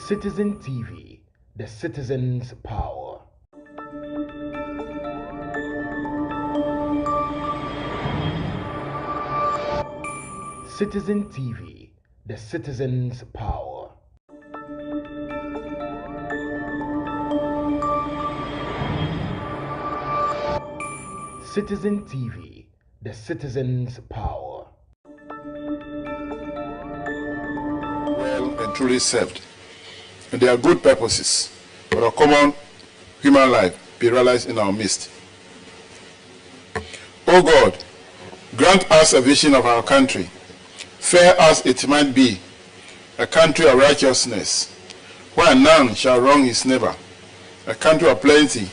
Citizen TV, the citizen's power. Citizen TV, the citizen's power. Citizen TV, the citizen's power. Well and truly served, and their good purposes for a common human life be realized in our midst. O God, grant us a vision of our country, fair as it might be, a country of righteousness, where none shall wrong his neighbor, a country of plenty,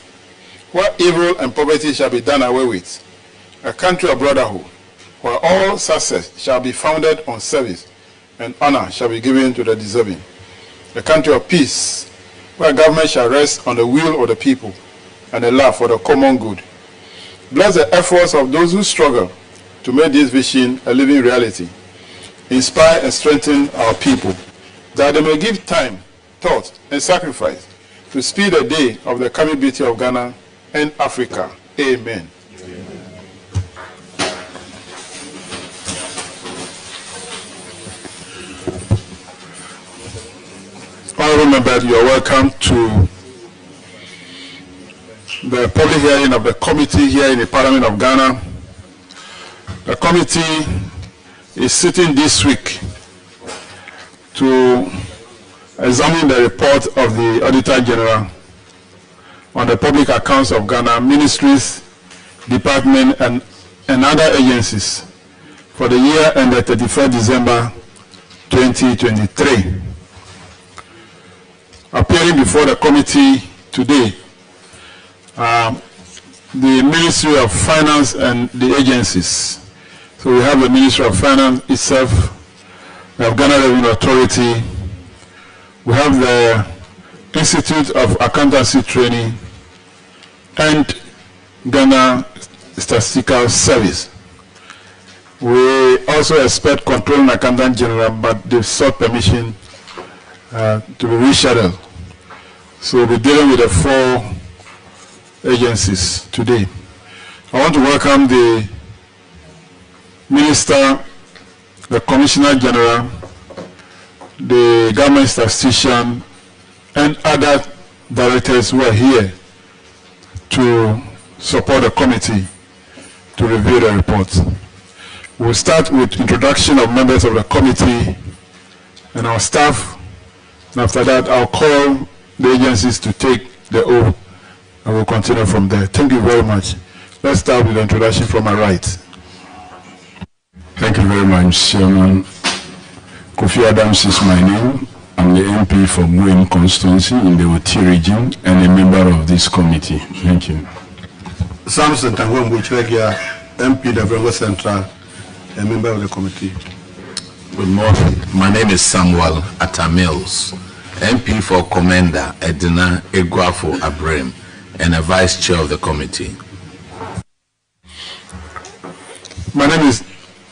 where evil and poverty shall be done away with, a country of brotherhood, where all success shall be founded on service, and honor shall be given to the deserving, a country of peace, where government shall rest on the will of the people, and the love for the common good. Bless the efforts of those who struggle to make this vision a living reality. Inspire and strengthen our people, that they may give time, thought, and sacrifice to speed the day of the coming beauty of Ghana and Africa. Amen. Honorable members, you are welcome to the public hearing of the committee here in the Parliament of Ghana. The committee is sitting this week to examine the report of the Auditor General on the public accounts of Ghana, ministries, departments, and other agencies for the year ended 31st December 2023. Appearing before the committee today, the Ministry of Finance and the agencies. So we have the Ministry of Finance itself, we have Ghana Revenue Authority, we have the Institute of Accountancy Training, and Ghana Statistical Service. We also expect Controlling Accountant General, but they've sought permission to be rescheduled. So we'll be dealing with the 4 agencies today. I want to welcome the Minister, the Commissioner General, the Government Statistician, and other directors who are here to support the committee to review the report. We'll start with introduction of members of the committee and our staff, and after that I'll call the agencies to take the oath, and we'll continue from there. Thank you very much. Let's start with the introduction from my right. Thank you very much, Chairman. Kofi Adams is my name. I'm the MP for Muem constituency in the Oti region and a member of this committee. Thank you. Samson Tangwem Buchregia, MP Davrango Central, a member of the committee. Good morning. My name is Samuel Atamils, MP for Commander Edina Eguafo Abrem, and a Vice Chair of the committee. My name is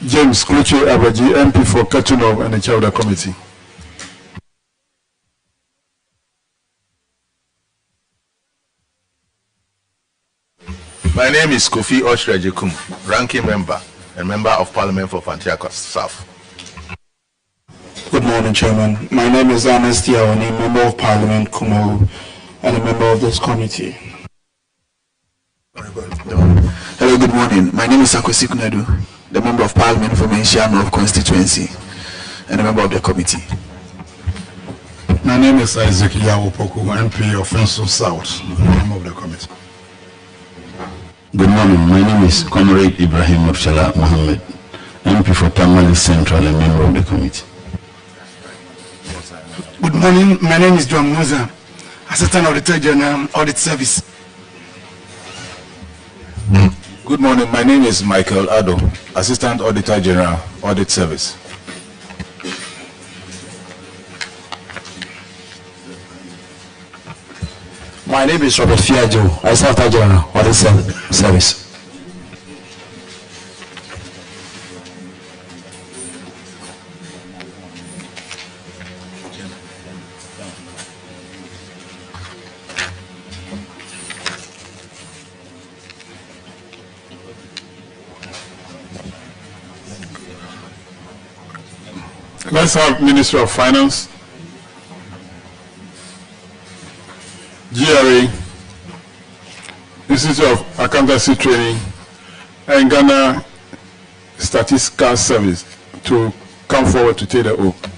James Kluche Abaji, MP for Katunov and the Chair of the committee. My name is Kofi Oshrejikum, Ranking Member and Member of Parliament for Fantiakwa South. Good morning, Chairman. My name is Ansah, Member of Parliament, Kumalu, and a member of this committee. Hello, good morning. My name is Sakwesi Kunadu, the Member of Parliament for Menshia North Constituency, and a member of the committee. My name is Isaac Yawopoku, MP of Fenso South, member of the committee. Good morning. My name is Comrade Ibrahim Murchala Mohammed, MP for Tamale Central and member of the committee. Good morning. My name is John Musa, Assistant Auditor General, Audit Service. Good morning. My name is Michael Ado, Assistant Auditor General, Audit Service. My name is Robert Fiajo, Assistant General, Audit Service. Let's have Ministry of Finance, GRA, Institute of Accountancy Training, and Ghana Statistical Service to come forward to take the oath.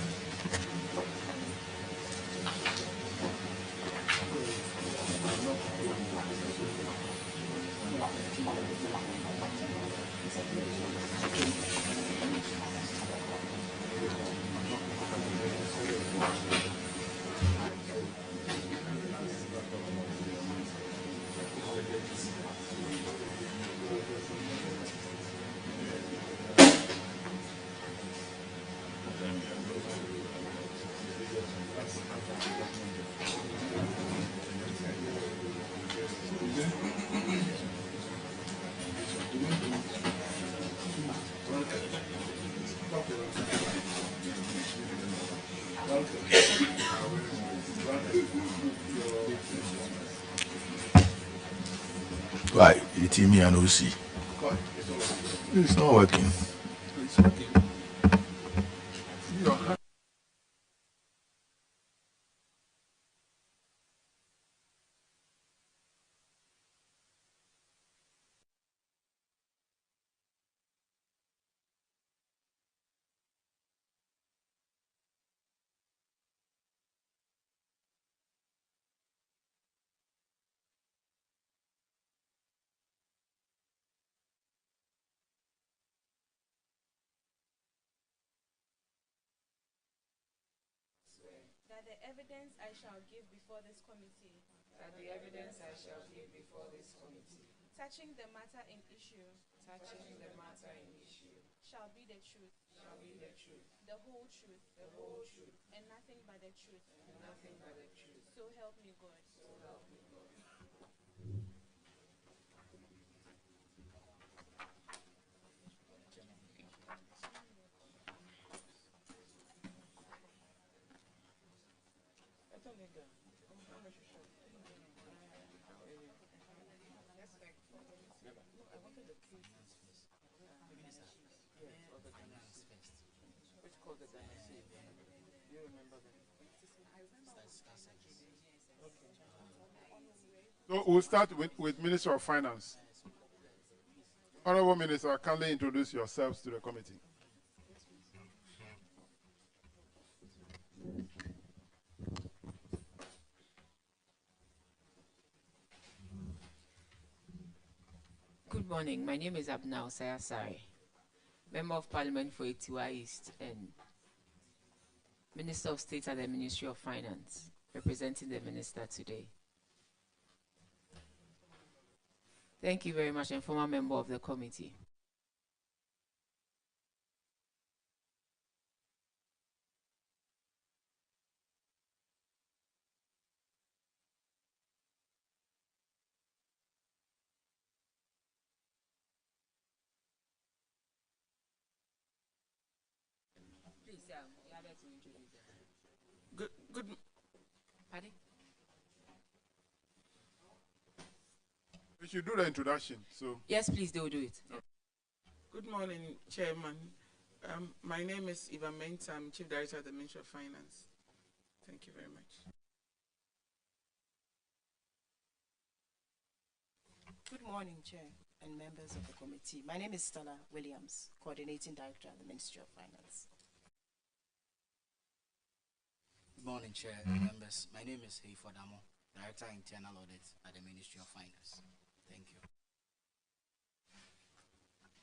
Why? It's me and OC. It's not working. That the evidence I shall give before this committee. That the evidence I shall give before this committee. Touching the matter in issue. Touching the matter in issue. Shall be the truth. Shall be the truth. The whole truth. The whole truth. And nothing but the truth. And nothing but the truth. So help me God. So help me God. So we'll start with Minister of Finance. Honorable Minister, kindly introduce yourselves to the committee. Good morning. My name is Ansah, Member of Parliament for Etiwa East and Minister of State at the Ministry of Finance, representing the Minister today. Thank you very much, and former member of the committee. Please, you have to introduce them. Good. Pardon? We should do the introduction. So yes, please, they will do it. Good morning, Chairman. My name is Eva Menta. I'm Chief Director of the Ministry of Finance. Thank you very much. Good morning, Chair and members of the committee. My name is Stella Williams, Coordinating Director at the Ministry of Finance. Good morning, Chair and members. My name is Heifodamo, Director Internal Audit at the Ministry of Finance. Thank you.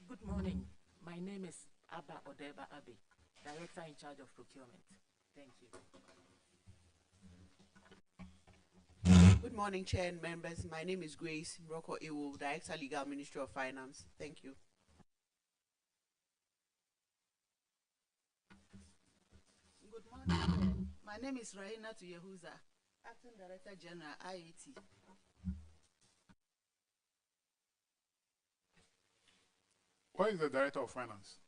Good morning. My name is Abba Odeba Abe, Director in charge of procurement. Thank you. Good morning, Chair and members. My name is Grace Rocco Iwu, Director Legal, Ministry of Finance. Thank you. Good morning. My name is Rahina Tuyehuza, Acting Director General, IAT. Where is the Director of Finance?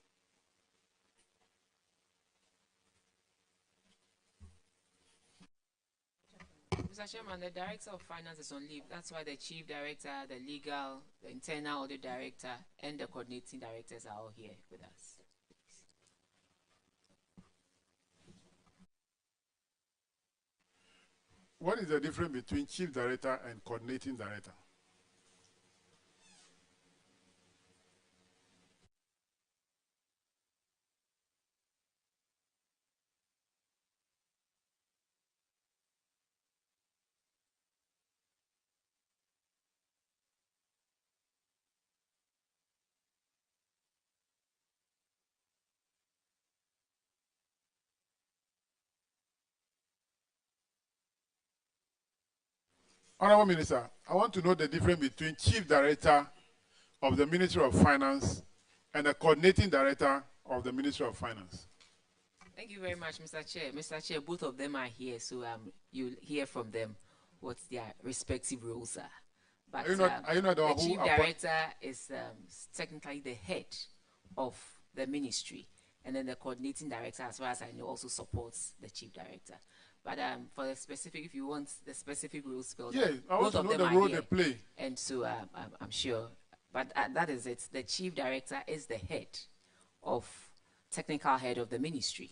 Mr. Chairman, the Director of Finance is on leave. That's why the Chief Director, the Legal, the Internal Audit Director, and the Coordinating Directors are all here with us. What is the difference between chief director and coordinating director? Honorable Minister, I want to know the difference between Chief Director of the Ministry of Finance and the Coordinating Director of the Ministry of Finance. Thank you very much, Mr. Chair. Mr. Chair, both of them are here, so you'll hear from them what their respective roles are. But are you not the Chief Director is technically the head of the ministry, and then the Coordinating Director, as far as I know, also supports the Chief Director. But for the specific, if you want the specific rules spelled out, I want to know the role they play. And so I'm sure, but that is it. The Chief Director is the head of technical head of the ministry,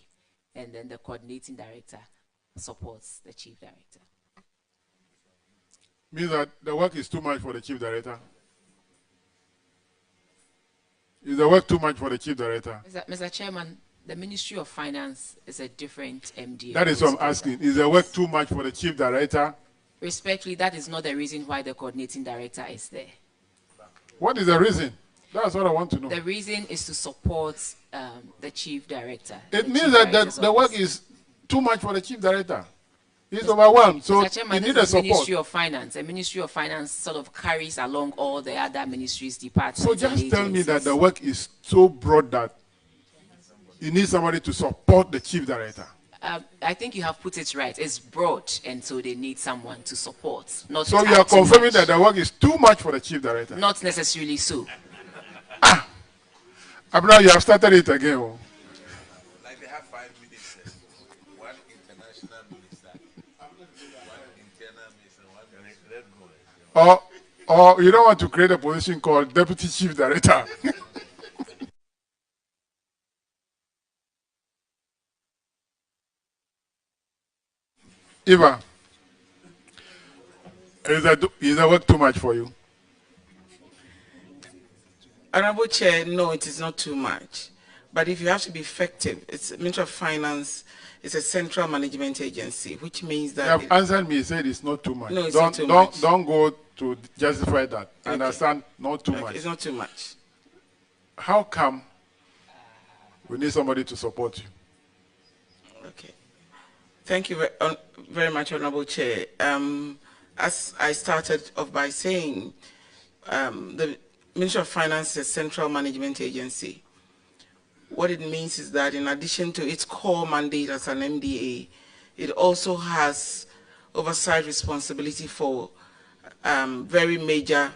and then the Coordinating Director supports the Chief Director. Means that the work is too much for the Chief Director? Is the work too much for the Chief Director? Mr. Chairman, the Ministry of Finance is a different MD. That is what I'm asking. Is the work too much for the Chief Director? Respectfully, that is not the reason why the Coordinating Director is there. What is the reason? That's what I want to know. The reason is to support the Chief Director. It means that the work is too much for the Chief Director. He's overwhelmed, so he needs a support. Ministry of Finance. A Ministry of Finance sort of carries along all the other ministries, departments. So just tell me that the work is so broad that you need somebody to support the Chief Director. I think you have put it right. It's broad, and so they need someone to support. Not so you are confirming that the work is too much for the Chief Director? Not necessarily so. Abra, you have started it again. Oh. Like they have 5 ministers, one international minister, one internal minister, one let's go. Or you don't want to create a position called Deputy Chief Director. Eva, is that work too much for you? Honorable Chair, no, it is not too much. But if you have to be effective, it's Ministry of Finance is a central management agency, which means that... You have answered me, said it's not too much. No, it's not too much. Don't go to justify that. I understand, not too much. It's not too much. How come we need somebody to support you? Okay. Thank you very much, Honorable Chair. As I started off by saying, the Ministry of Finance is a central management agency. What it means is that in addition to its core mandate as an MDA, it also has oversight responsibility for very major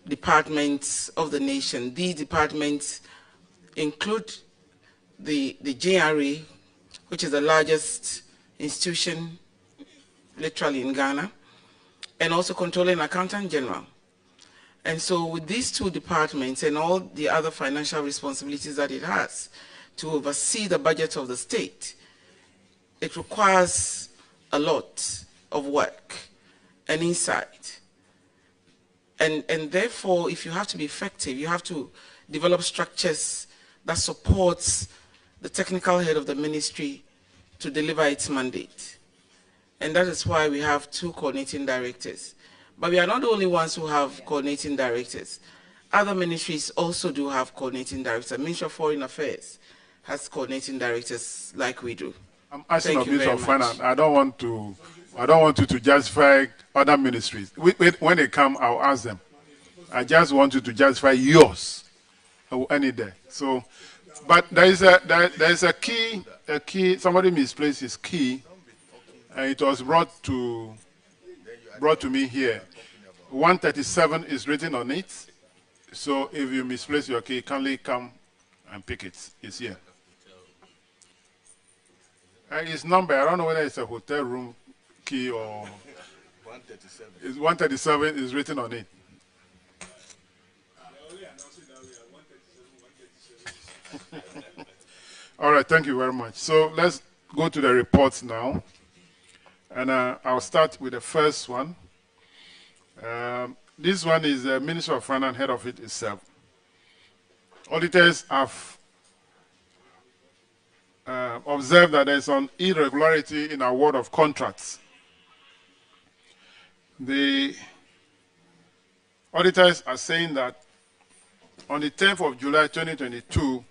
departments of the nation. These departments include the JRA, which is the largest institution literally in Ghana, and also Controlling Accountant General. And so with these two departments and all the other financial responsibilities that it has to oversee the budget of the state, it requires a lot of work and insight. And therefore, if you have to be effective, you have to develop structures that supports the technical head of the ministry to deliver its mandate. And that is why we have 2 coordinating directors. But we are not the only ones who have coordinating directors. Other ministries also do have coordinating directors. Ministry of Foreign Affairs has coordinating directors like we do. I'm asking of Ministry of Finance. I don't want you to justify other ministries. When they come, I'll ask them. I just want you to justify yours. Any day. So, but there is a key. Somebody misplaced his key, and it was brought to me here. 137 is written on it. So if you misplace your key, kindly come and pick it. It's here. It's number. I don't know whether it's a hotel room key or 137. It's 137 is written on it. All right, thank you very much. So let's go to the reports now. And I'll start with the first one. This one is the Minister of Finance, head of it itself. Auditors have observed that there is an irregularity in award of contracts. The auditors are saying that on the 10th of July 2022,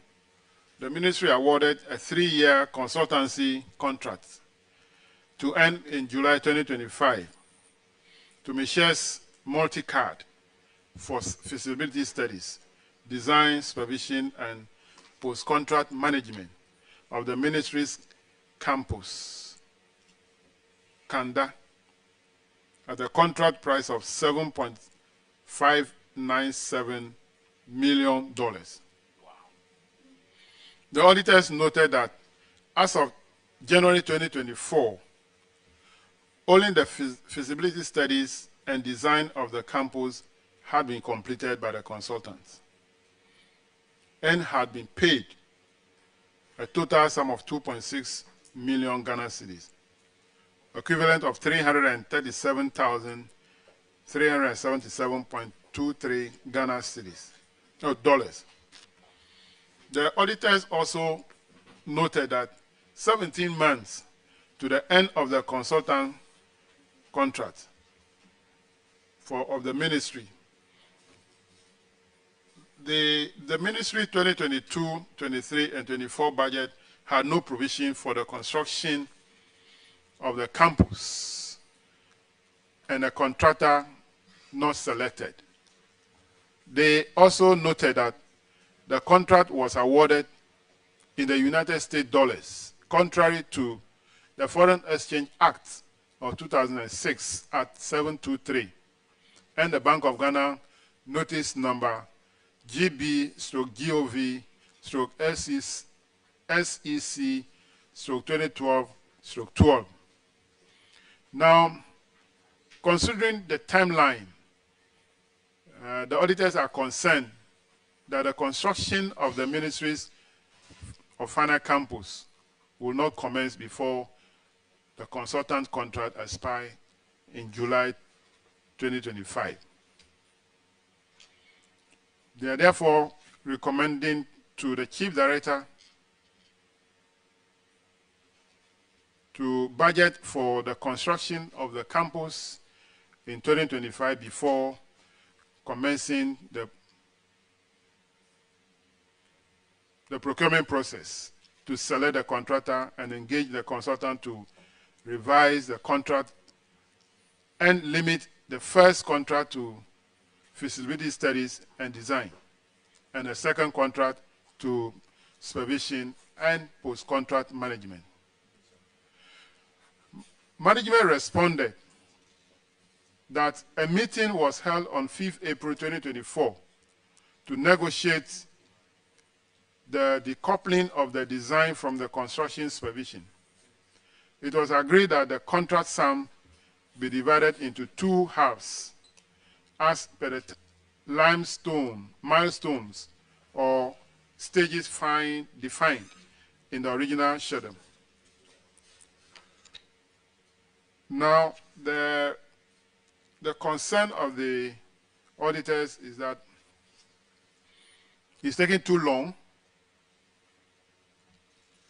the ministry awarded a 3-year consultancy contract to end in July 2025 to Michels Multicard for feasibility studies, design, supervision, and post-contract management of the ministry's campus, Kanda, at a contract price of $7.597 million. Wow. The auditors noted that as of January 2024, only the feasibility studies and design of the campus had been completed by the consultants and had been paid a total sum of 2.6 million Ghana cedis, equivalent of 337,377.23 Ghana cedis, dollars. The auditors also noted that 17 months to the end of the consultant contract of the ministry, the ministry 2022, 23, and 24 budget had no provision for the construction of the campus and a contractor not selected. They also noted that the contract was awarded in the United States dollars, contrary to the Foreign Exchange Act of 2006 at 723 and the Bank of Ghana notice number GB/GOV/SEC/2012/12. Now, considering the timeline, the auditors are concerned that the construction of the Ministries of Finance campus will not commence before the consultant contract expires in July 2025. They are therefore recommending to the Chief Director to budget for the construction of the campus in 2025 before commencing the procurement process, to select the contractor and engage the consultant to revise the contract and limit the first contract to feasibility studies and design, and the second contract to supervision and post-contract management. Management responded that a meeting was held on 5th April 2024 to negotiate the decoupling of the design from the construction supervision. It was agreed that the contract sum be divided into 2 halves as per the milestones or stages defined in the original schedule. Now, the concern of the auditors is that it's taking too long,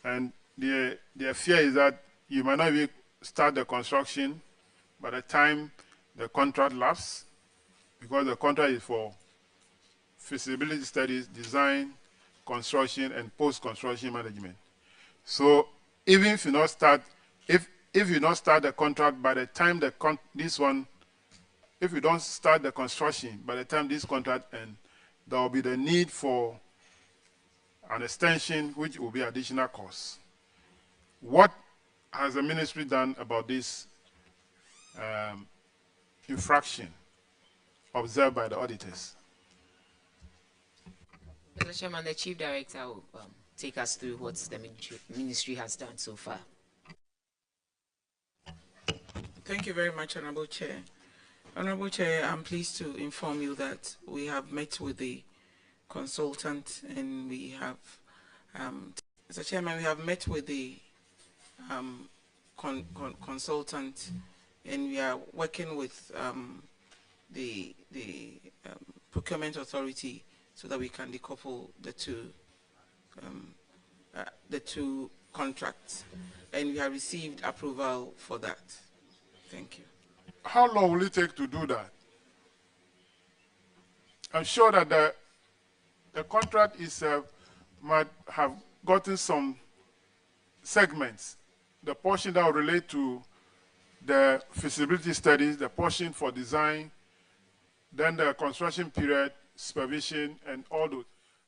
and their fear is that you might not even start the construction by the time the contract lapses, because the contract is for feasibility studies, design, construction, and post-construction management. So even if you not start, if you don't start the contract by the time if you don't start the construction by the time this contract ends, there will be the need for an extension, which will be additional costs. What has the ministry done about this infraction observed by the auditors? Mr. Chairman, the Chief Director will take us through what the ministry has done so far. Thank you very much, Honorable Chair. Honorable Chair, I'm pleased to inform you that we have met with the consultant, and we have, Mr. Chairman, we have met with the consultant, and we are working with the procurement authority so that we can decouple the two contracts, and we have received approval for that. Thank you. How long will it take to do that? I'm sure that the contract might have gotten some segments, the portion that will relate to the feasibility studies, the portion for design, then the construction period, supervision, and all those.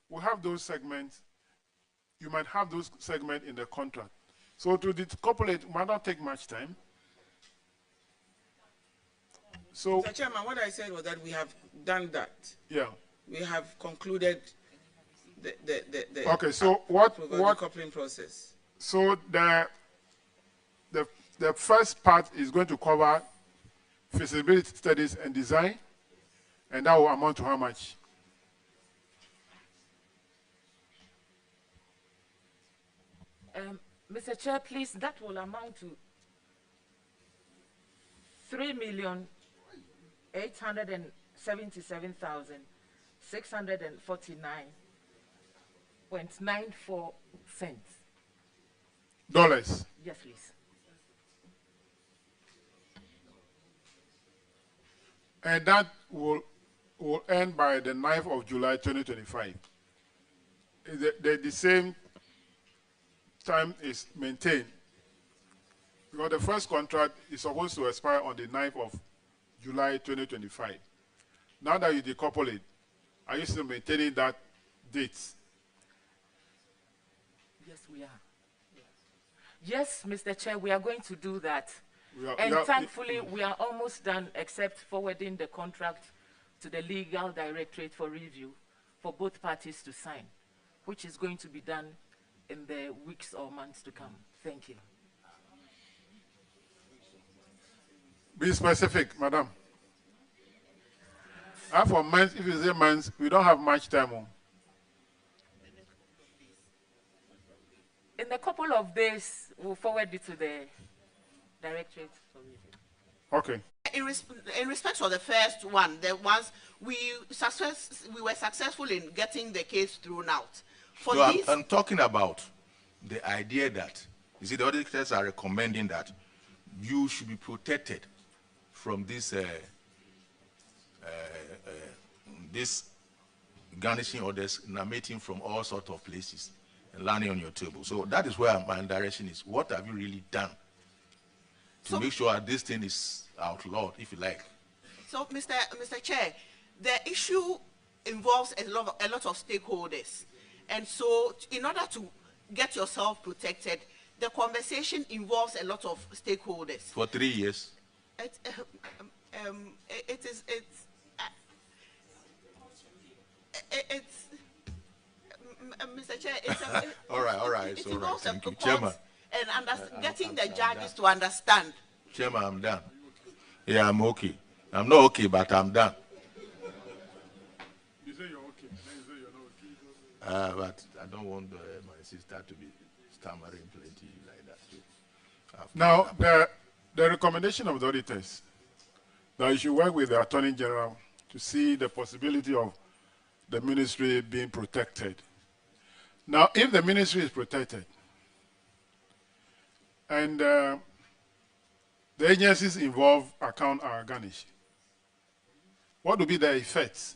We have those segments. You might have those segments in the contract. So to decouple it might not take much time. So, Mr. Chairman, what I said was that we have done that. Yeah. We have concluded the okay, so what decoupling process. So the first part is going to cover feasibility studies and design, and that will amount to how much? Mr. Chair, please, that will amount to 3,877,649.94 cents. Dollars? Yes, please. And that will end by the 9th of July 2025. The same time is maintained, because the first contract is supposed to expire on the 9th of July 2025. Now that you decouple it, are you still maintaining that date? Yes, we are. Yes, Mr. Chair, we are going to do that. Thankfully, we are almost done, except forwarding the contract to the legal directorate for review for both parties to sign, which is going to be done in the weeks or months to come. Thank you. Be specific, madam. And for months, if you say months, we don't have much time. In a couple of days, we'll forward it to the directorate for review. Okay. In respect of the first one, the ones we were successful in getting the case thrown out. For no, this, I'm talking about the idea that, you see, the auditors are recommending that you should be protected from this this garnishing orders emanating from all sorts of places and landing on your table. So that is where my direction is. What have you really done to make sure that this thing is outlawed, if you like? So, Mr. Chair, the issue involves a lot of stakeholders. And so, in order to get yourself protected, the conversation involves a lot of stakeholders. For 3 years? Mr. Chair, all right. It all right. involves Thank the you, Chairman. And getting the judges to understand. Chairman, I'm done. Yeah, I'm okay. I'm not okay, but I'm done. You say you're okay, then you say you're not okay. But I don't want my sister to be stammering plenty like that. So now, the recommendation of the auditors that you should work with the Attorney General to see the possibility of the ministry being protected. Now, if the ministry is protected and the agencies involved account are garnished, what will be the effects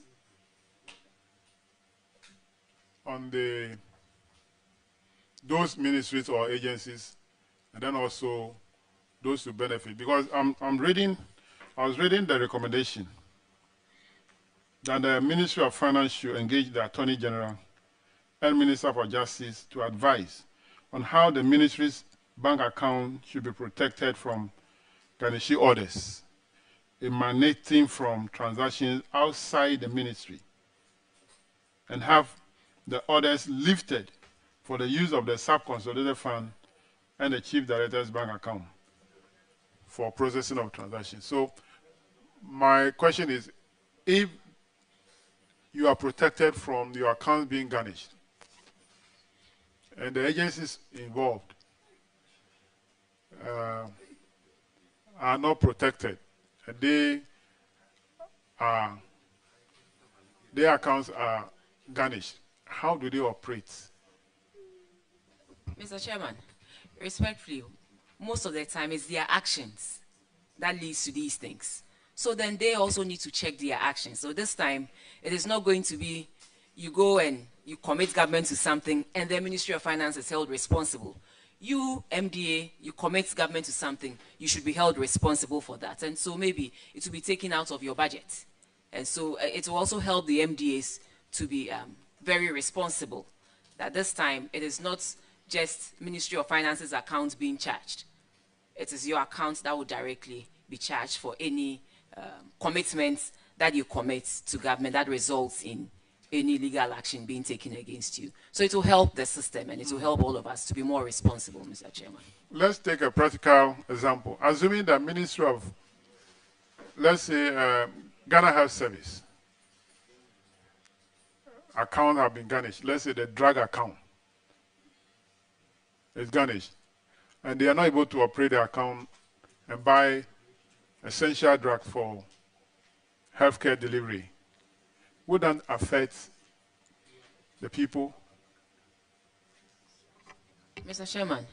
on those ministries or agencies, and then also those who benefit? Because I was reading the recommendation that the Ministry of Finance should engage the Attorney General and Minister for Justice to advise on how the ministry's bank account should be protected from garnishing orders emanating from transactions outside the ministry, and have the orders lifted for the use of the sub-consolidated fund and the Chief Director's bank account for processing of transactions. So my question is, if you are protected from your account being garnished and the agencies involved are not protected. Their accounts are garnished. How do they operate? Mr. Chairman, respectfully, most of the time it's their actions that leads to these things. So then they also need to check their actions. So this time, it is not going to be you go and you commit government to something and the Ministry of Finance is held responsible. You, MDA, you commit government to something, you should be held responsible for that. And so maybe it will be taken out of your budget. And so it will also help the MDAs to be very responsible. That this time, it is not just Ministry of Finance's account being charged. It is your account that will directly be charged for any commitments that you commit to government that results in any legal action being taken against you. So it will help the system and it will help all of us to be more responsible, Mr. Chairman. Let's take a practical example. Assuming the Ministry of, let's say, Ghana Health Service account have been garnished. Let's say the drug account is garnished, and they are not able to operate the account and buy essential drugs for healthcare delivery. Would that affect the people? Mr. Chairman,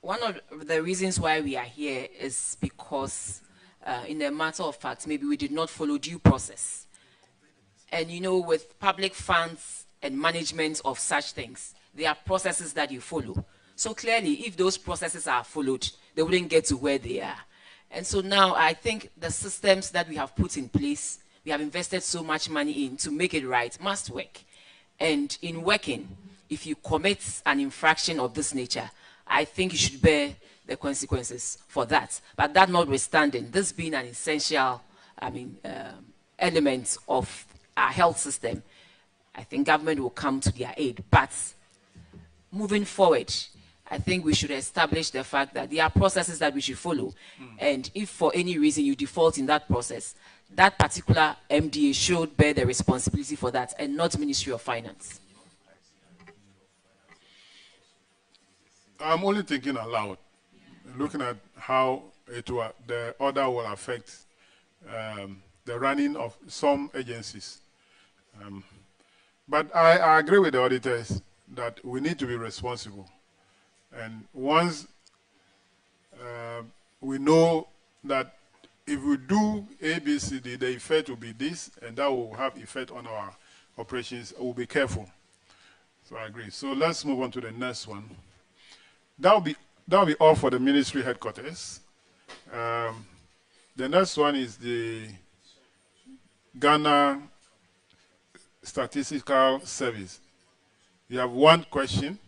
one of the reasons why we are here is because in a matter of fact, maybe we did not follow due process. And you know, with public funds and management of such things, there are processes that you follow. So clearly, if those processes are followed, they wouldn't get to where they are. And so now I think the systems that we have put in place, we have invested so much money in to make it right, must work. And in working, if you commit an infraction of this nature, I think you should bear the consequences for that. But that notwithstanding, this being an essential, element of our health system, I think government will come to their aid. But moving forward, I think we should establish the fact that there are processes that we should follow. And if for any reason you default in that process, that particular MDA should bear the responsibility for that and not Ministry of Finance. I'm only thinking aloud, looking at how the order will affect the running of some agencies. But I agree with the auditors that we need to be responsible. And once we know that if we do A, B, C, D, the effect will be this, and that will have effect on our operations, we'll be careful. So I agree. So let's move on to the next one. That'll be all for the ministry headquarters. The next one is the Ghana Statistical Service. You have one question.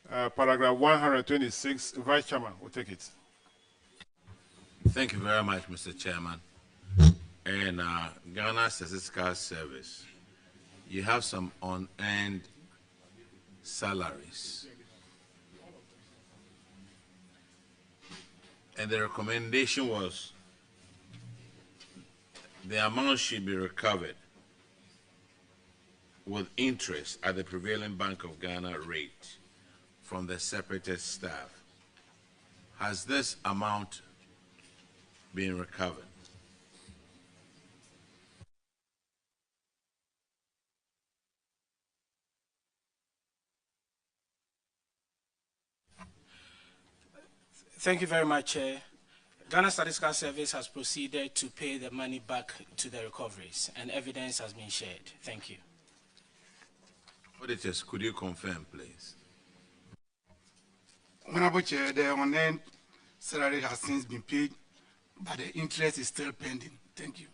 Paragraph 126, Vice Chairman will take it. Thank you very much, Mr. Chairman. And Ghana Statistical Service, you have some unearned salaries. And the recommendation was the amount should be recovered with interest at the prevailing Bank of Ghana rate from the separated staff. Has this amount been recovered? Thank you very much, Chair. Ghana Statistical Service has proceeded to pay the money back to the recoveries, and evidence has been shared. Thank you. Auditors, could you confirm, please? Honorable Chair, the unearned salary has since been paid, but the interest is still pending. Thank you.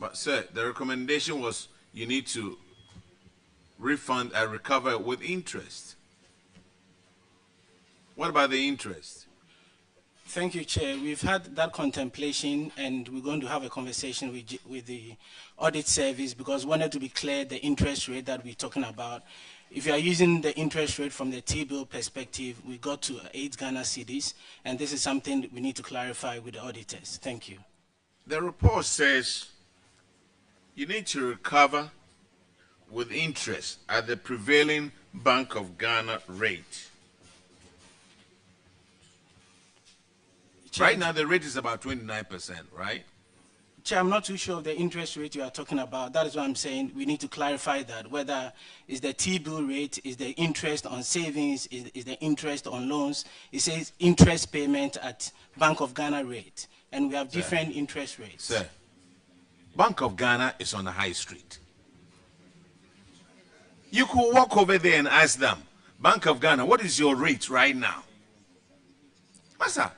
But, sir, the recommendation was you need to refund and recover with interest. What about the interest? Thank you, Chair. We've had that contemplation, and we're going to have a conversation with the audit service because we wanted to be clear the interest rate that we're talking about. If you are using the interest rate from the T-bill perspective, we got to 8 Ghana cedis, and this is something we need to clarify with the auditors. Thank you. The report says you need to recover with interest at the prevailing Bank of Ghana rate. Right now, the rate is about 29%, right? Chair, I'm not too sure of the interest rate you are talking about. That is why I'm saying we need to clarify that, whether is the T-bill rate, is the interest on savings, is the interest on loans. It says interest payment at Bank of Ghana rate, and we have different interest rates. Sir, Bank of Ghana is on the high street. You could walk over there and ask them, Bank of Ghana, what is your rate right now? Master,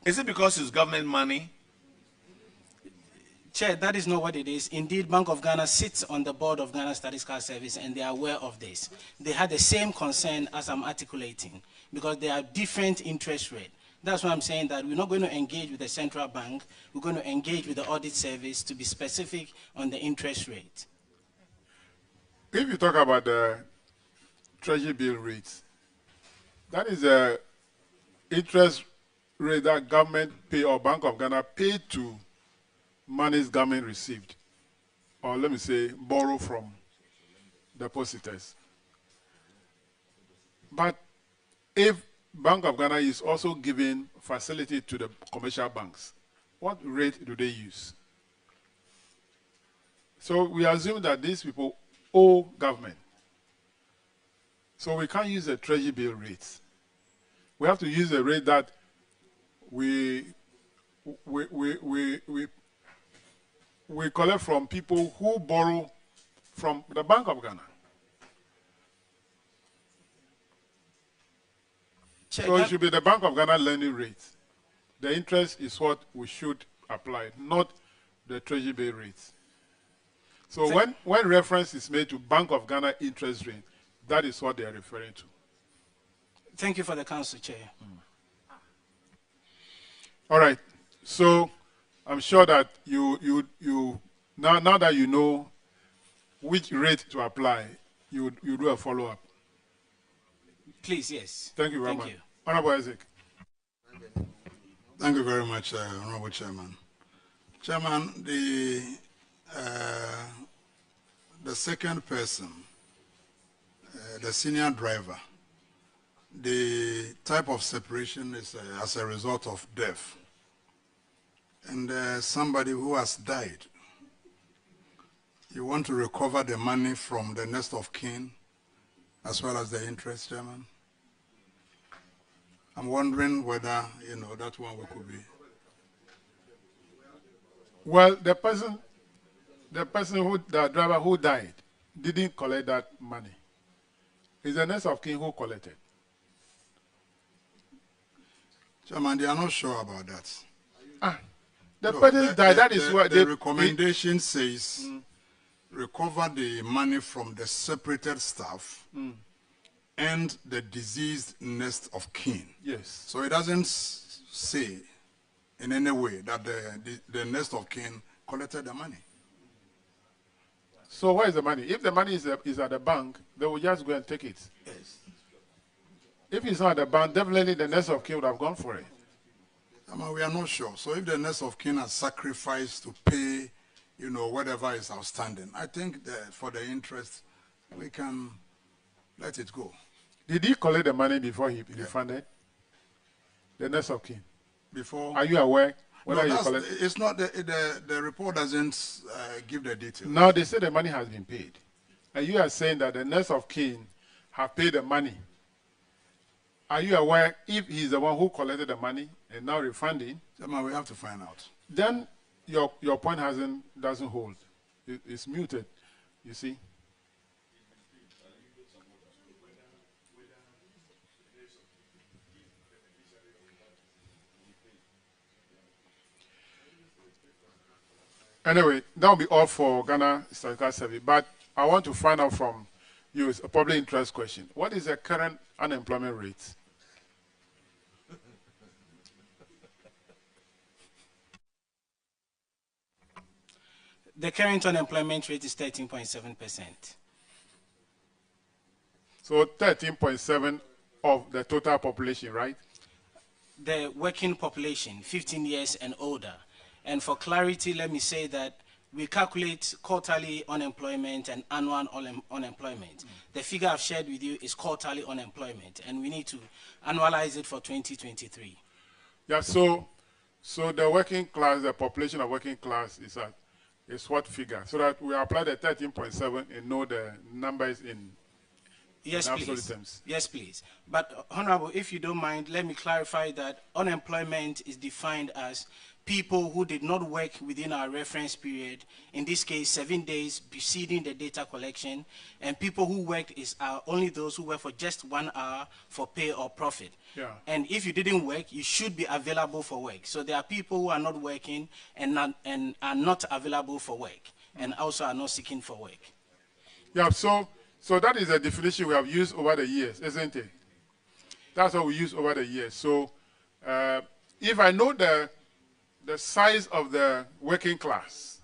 is it because it's government money? Chair, that is not what it is. Indeed, Bank of Ghana sits on the board of Ghana Statistical Service, and they are aware of this. They had the same concern as I'm articulating, because they are different interest rate. That's why I'm saying that we're not going to engage with the central bank. We're going to engage with the audit service to be specific on the interest rate. If you talk about the treasury bill rates, that is the interest rate that government pay or Bank of Ghana paid to monies government received, or let me say borrow from depositors. But if Bank of Ghana is also giving facility to the commercial banks, what rate do they use? So we assume that these people owe government. So we can't use the treasury bill rates. We have to use the rate that we collect from people who borrow from the Bank of Ghana. So it should be the Bank of Ghana lending rate. The interest is what we should apply, not the treasury bill rates. So when reference is made to Bank of Ghana interest rate, that is what they are referring to. Thank you for the counsel, Chair. All right. So I'm sure that you now that you know which rate to apply, you do a follow-up. Please, yes. Thank you very much. Thank you. Honorable Isaac. Thank you very much, Honorable Chairman. Chairman, the second person, the senior driver, the type of separation is as a result of death. And somebody who has died, you want to recover the money from the next of kin as well as the interest, Chairman? I'm wondering whether, that one we could be. Well, the driver who died didn't collect that money. It's the next of kin who collected. Chairman, they are not sure about that. The person died, that is what the recommendation says recover the money from the separated staff and the deceased next of kin. Yes. So it doesn't say in any way that the next of kin collected the money. So where is the money? If the money is at the bank, they will just go and take it. Yes. If it's not at the bank, definitely the next of kin would have gone for it. We are not sure. So if the next of kin has sacrificed to pay, whatever is outstanding, I think that for the interest, we can let it go. Did he collect the money before he refunded? The next of kin? Before? Are you aware? No, it's not, the report doesn't give the details. Now they say the money has been paid. And you are saying that the next of kin have paid the money. Are you aware if he's the one who collected the money and now refunding? We have to find out. Then your point doesn't hold. It's muted, you see. Anyway, that will be all for Ghana Statistical Survey. But I want to find out from you, it's a public interest question. What is the current unemployment rate? The current unemployment rate is 13.7%. So 13.7 of the total population, right? The working population, 15 years and older. And for clarity, let me say that we calculate quarterly unemployment and annual unemployment. The figure I've shared with you is quarterly unemployment, and we need to annualize it for 2023. Yeah, so the working class, the population of working class is what figure? So that we apply the 13.7 and know the numbers in absolute terms. Yes, please. But, Honorable, if you don't mind, let me clarify that unemployment is defined as people who did not work within our reference period, in this case, 7 days preceding the data collection, and people who worked are only those who work for just 1 hour for pay or profit. Yeah. And if you didn't work, you should be available for work. So there are people who are not working and are not available for work, and also are not seeking for work. Yeah, so that is a definition we have used over the years, isn't it? That's what we use over the years. So if I know the size of the working class,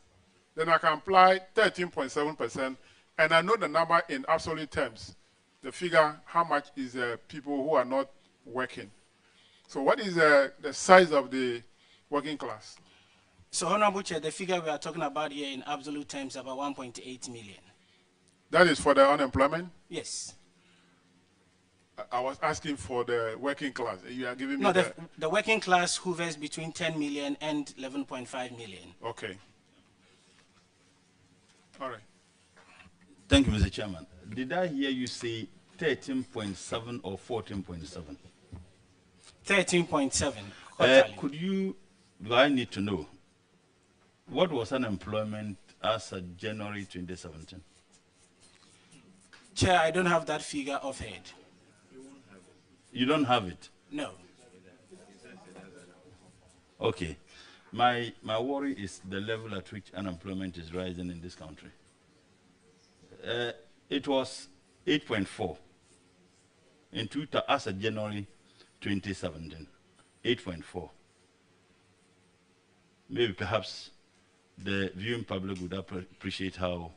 then I can apply 13.7%, and I know the number in absolute terms, the figure, how much is people who are not working. So what is the size of the working class? So, Honorable Chair, the figure we are talking about here in absolute terms is about 1.8 million. That is for the unemployment? Yes. I was asking for the working class. You are giving me no, the working class hovers between 10 million and 11.5 million. Okay. All right. Thank you, Mr. Chairman. Did I hear you say 13.7 or 14.7? 13.7. Could you, do I need to know, what was unemployment as of January 2017? Chair, I don't have that figure offhand. You don't have it? No. Okay. My worry is the level at which unemployment is rising in this country. It was 8.4 as of January 2017. 8.4. Maybe perhaps the viewing public would appreciate how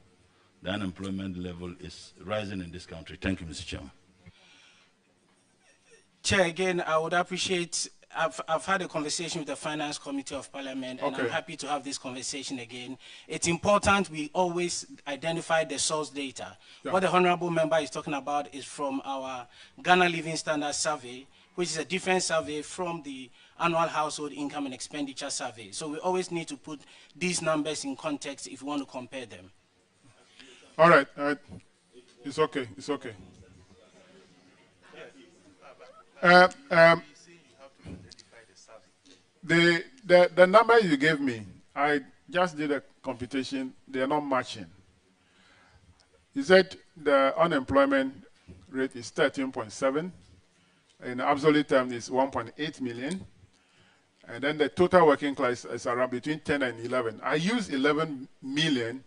the unemployment level is rising in this country. Thank you, Mr. Chairman. Chair, again, I would appreciate, I've had a conversation with the Finance Committee of Parliament, and I'm happy to have this conversation again. It's important we always identify the source data. Yeah. What the Honorable Member is talking about is from our Ghana Living Standards Survey, which is a different survey from the Annual Household Income and Expenditure Survey. So we always need to put these numbers in context if we want to compare them. All right. It's okay. It's okay. The number you gave me, I just did a computation. They are not matching. You said the unemployment rate is 13.7. In absolute terms, it's 1.8 million. And then the total working class is around between 10 and 11. I use 11 million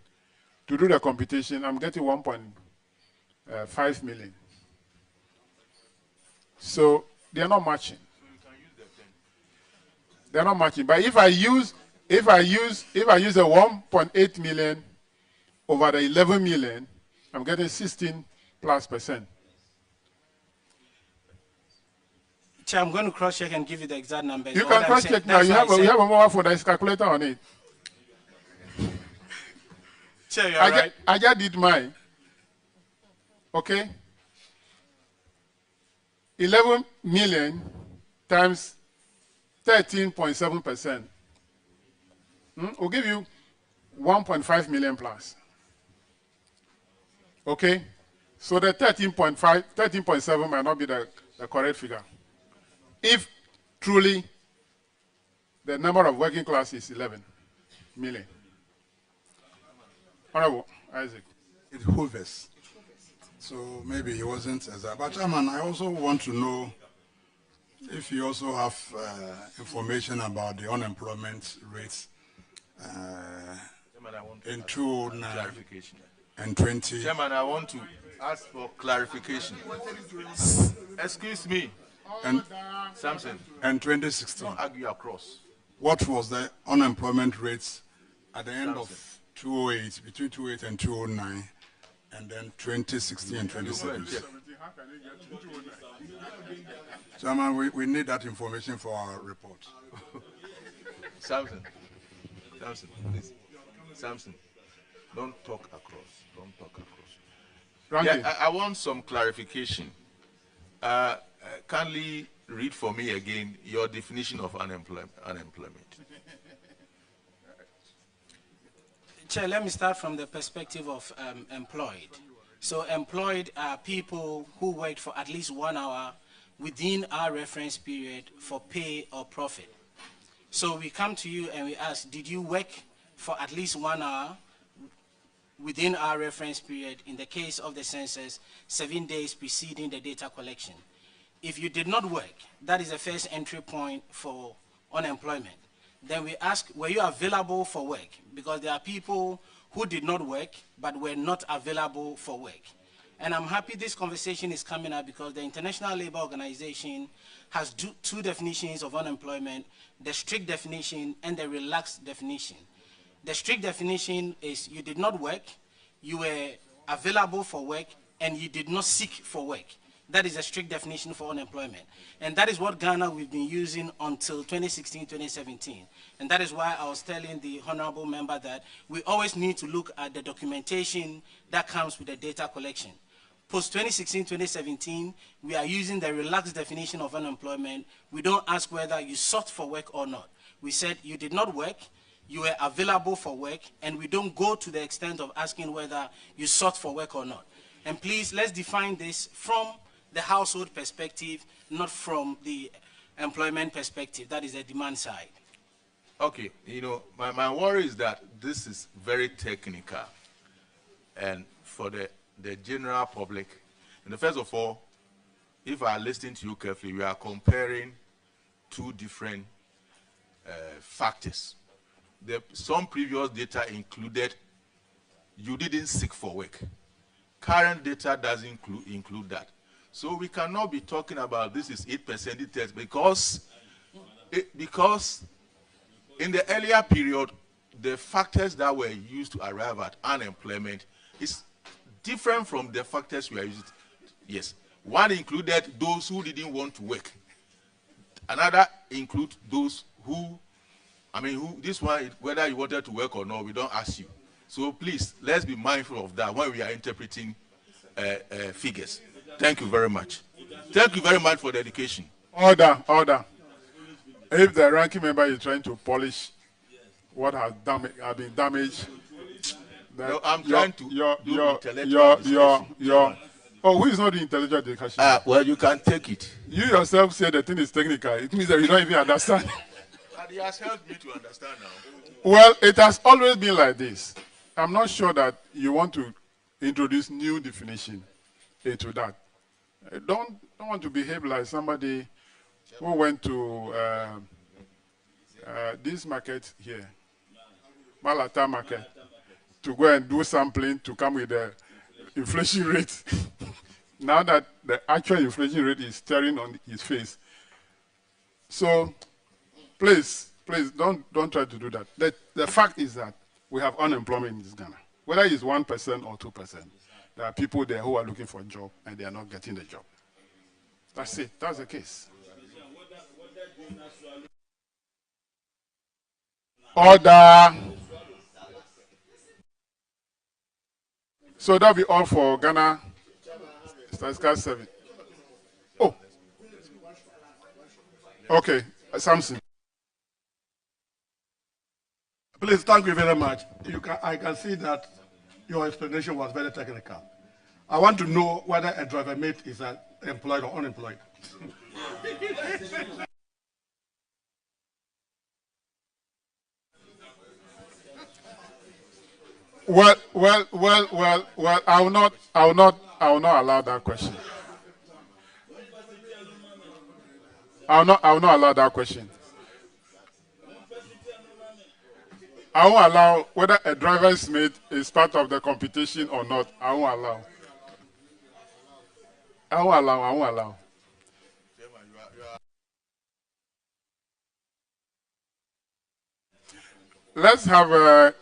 to do the computation. I'm getting 1.5 million. So they are not matching. They are not matching. But if I use the 1.8 million over the 11 million, I'm getting 16+%. Chair, I'm going to cross-check and give you the exact numbers. You can cross-check now. You have a mobile phone that is calculator on it. Chair, you're right. I just did mine. Okay? 11 million times 13.7%. We'll give you 1.5 million plus. Okay? So the 13.7 might not be the correct figure. If truly the number of working class is 11 million. Honorable Isaac. It hovers. So maybe it wasn't as that. But Chairman, I also want to know if you also have information about the unemployment rates in 2009 and 20. Chairman, I want to ask for clarification. Excuse me. And Samson. And 2016. Don't argue across. What was the unemployment rates at the end of 2008, between 2008 and 2009, and then 2016 and 2017? Chairman, we need that information for our report. Samson, please. Samson, don't talk across. Don't talk across. Yeah, I want some clarification. kindly read for me again your definition of unemployment. Chair, let me start from the perspective of employed. So employed are people who worked for at least 1 hour within our reference period for pay or profit. So we come to you and we ask, did you work for at least 1 hour within our reference period in the case of the census 7 days preceding the data collection? If you did not work, that is the first entry point for unemployment. Then we ask, were you available for work? Because there are people who did not work but were not available for work. And I'm happy this conversation is coming up because the International Labour Organization has two definitions of unemployment, the strict definition and the relaxed definition. The strict definition is you did not work, you were available for work, and you did not seek for work. That is a strict definition for unemployment. And that is what Ghana we've been using until 2016, 2017. And that is why I was telling the honorable member that we always need to look at the documentation that comes with the data collection. Post 2016, 2017, we are using the relaxed definition of unemployment. We don't ask whether you sought for work or not. We said you did not work, you were available for work, and we don't go to the extent of asking whether you sought for work or not. And please, let's define this from the household perspective, not from the employment perspective. That is the demand side. Okay, you know, my worry is that this is very technical. And for the general public, and first of all, if I listen to you carefully, we are comparing two different factors. Some previous data included you didn't seek for work. Current data doesn't include that. So we cannot be talking about this is 8% details because in the earlier period, the factors that were used to arrive at unemployment is different from the factors we are using. Yes. One included those who didn't want to work. Another include those who, this one, whether you wanted to work or not, we don't ask you. So please, let's be mindful of that when we are interpreting figures. Thank you very much. Thank you very much for the education. Order, order. If the ranking member is trying to polish what has been damaged, no, I'm trying to oh, who is not the intellectual discussion? Well, you can take it. You yourself said the thing is technical. It means that you don't even understand. And he has helped me to understand now. Well, it has always been like this. I'm not sure that you want to introduce new definition into that. I don't want to behave like somebody who went to this market here, Malata market, to go and do sampling to come with the inflation rate. Now that the actual inflation rate is staring on his face. So please don't try to do that. The fact is that we have unemployment in this Ghana. Whether it's 1% or 2%, there are people there who are looking for a job and they are not getting the job. That's it. That's the case. Order. So that'll be all for Ghana Statistical Service. Oh. Okay, Samson. Please, thank you very much. I can see that your explanation was very technical. I want to know whether a driver mate is employed or unemployed. Well, I will not allow that question. I will not allow that question. I won't allow whether a driver's mate is part of the competition or not. I won't allow. I won't allow. Let's have a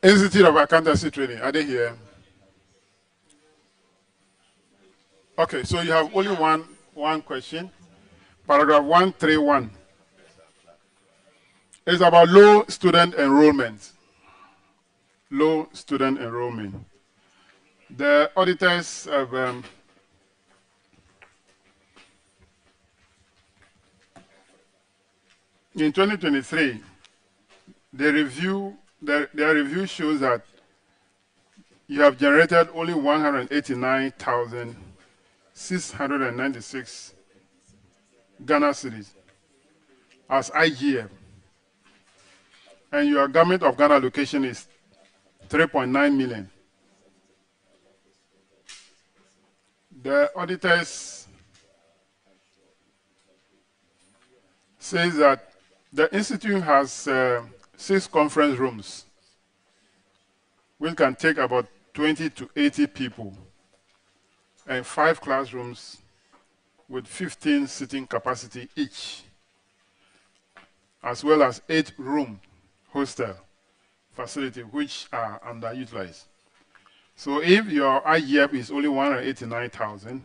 Institute of Accountancy training. Are they here? Okay, so you have only one question. Paragraph 131. It's about low student enrollment. Low student enrollment. The auditors have In 2023, their review shows that you have generated only 189,696 Ghana cedis as IGF, and your Government of Ghana allocation is 3.9 million. The auditors says that the institute has 6 conference rooms, which can take about 20 to 80 people, and 5 classrooms with 15 sitting capacity each, as well as 8-room hostel facility, which are underutilized. So if your IGF is only 189,000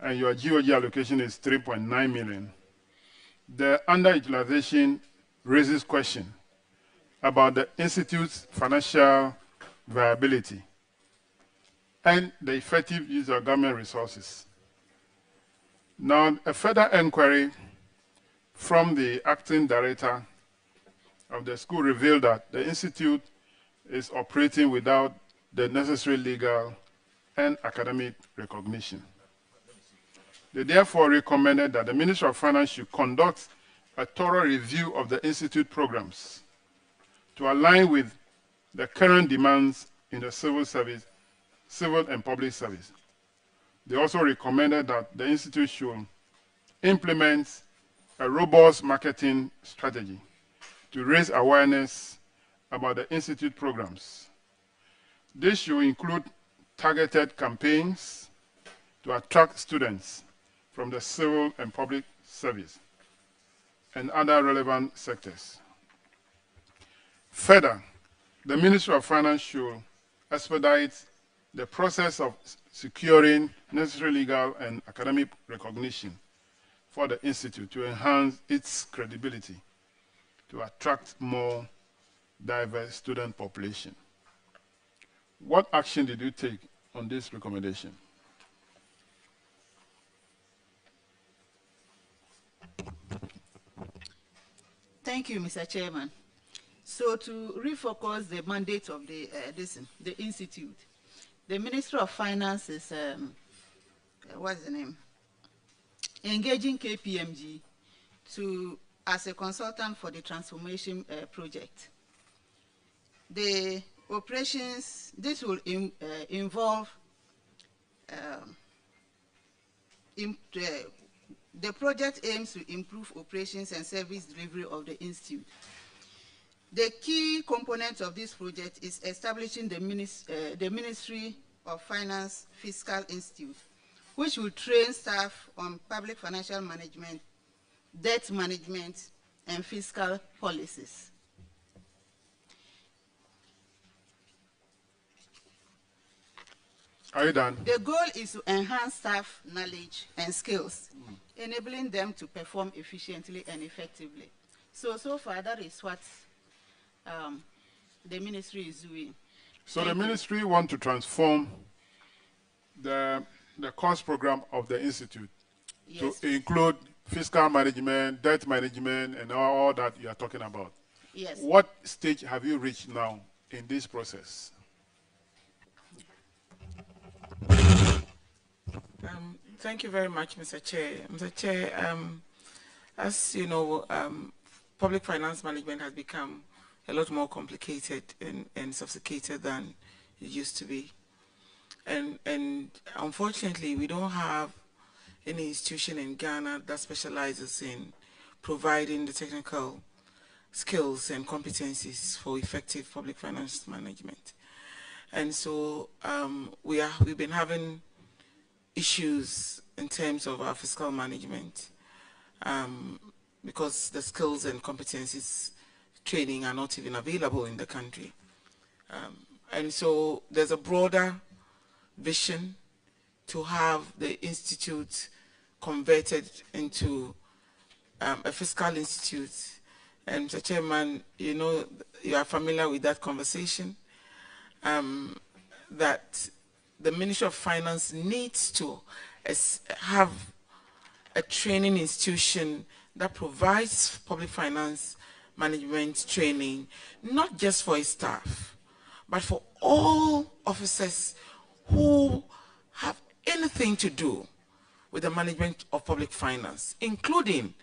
and your GOG allocation is 3.9 million, the underutilization raises question about the institute's financial viability and the effective use of government resources. Now, a further inquiry from the acting director of the school revealed that the institute is operating without the necessary legal and academic recognition. They therefore recommended that the Ministry of Finance should conduct a thorough review of the institute programs to align with the current demands in the civil and public service. They also recommended that the institute should implement a robust marketing strategy to raise awareness about the institute programs. This should include targeted campaigns to attract students from the civil and public service and other relevant sectors. Further, the Ministry of Finance should expedite the process of securing necessary legal and academic recognition for the institute to enhance its credibility to attract more diverse student population. What action did you take on this recommendation? Thank you, Mr. Chairman. So to refocus the mandate of the institute, the Ministry of Finance is, what's the name? Engaging KPMG as a consultant for the transformation project. The operations, this will involve the project aims to improve operations and service delivery of the institute. The key component of this project is establishing the Ministry of Finance Fiscal Institute, which will train staff on public financial management, debt management, and fiscal policies. Are you done? The goal is to enhance staff knowledge and skills, enabling them to perform efficiently and effectively. So far, that is what the ministry is doing. So the ministry want to transform the course program of the institute to include fiscal management, debt management, and all that you are talking about. Yes. What stage have you reached now in this process? Thank you very much, Mr. Chair. Mr. Chair, as you know, public finance management has become a lot more complicated and sophisticated than it used to be. And unfortunately, we don't have any institution in Ghana that specializes in providing the technical skills and competencies for effective public finance management. And so we've been having issues in terms of our fiscal management because the skills and competencies training are not even available in the country. And so there's a broader vision to have the institute converted into a fiscal institute. And Mr. Chairman, you know, you are familiar with that conversation, that the Ministry of Finance needs to have a training institution that provides public finance management training, not just for its staff, but for all officers who have anything to do with the management of public finance, including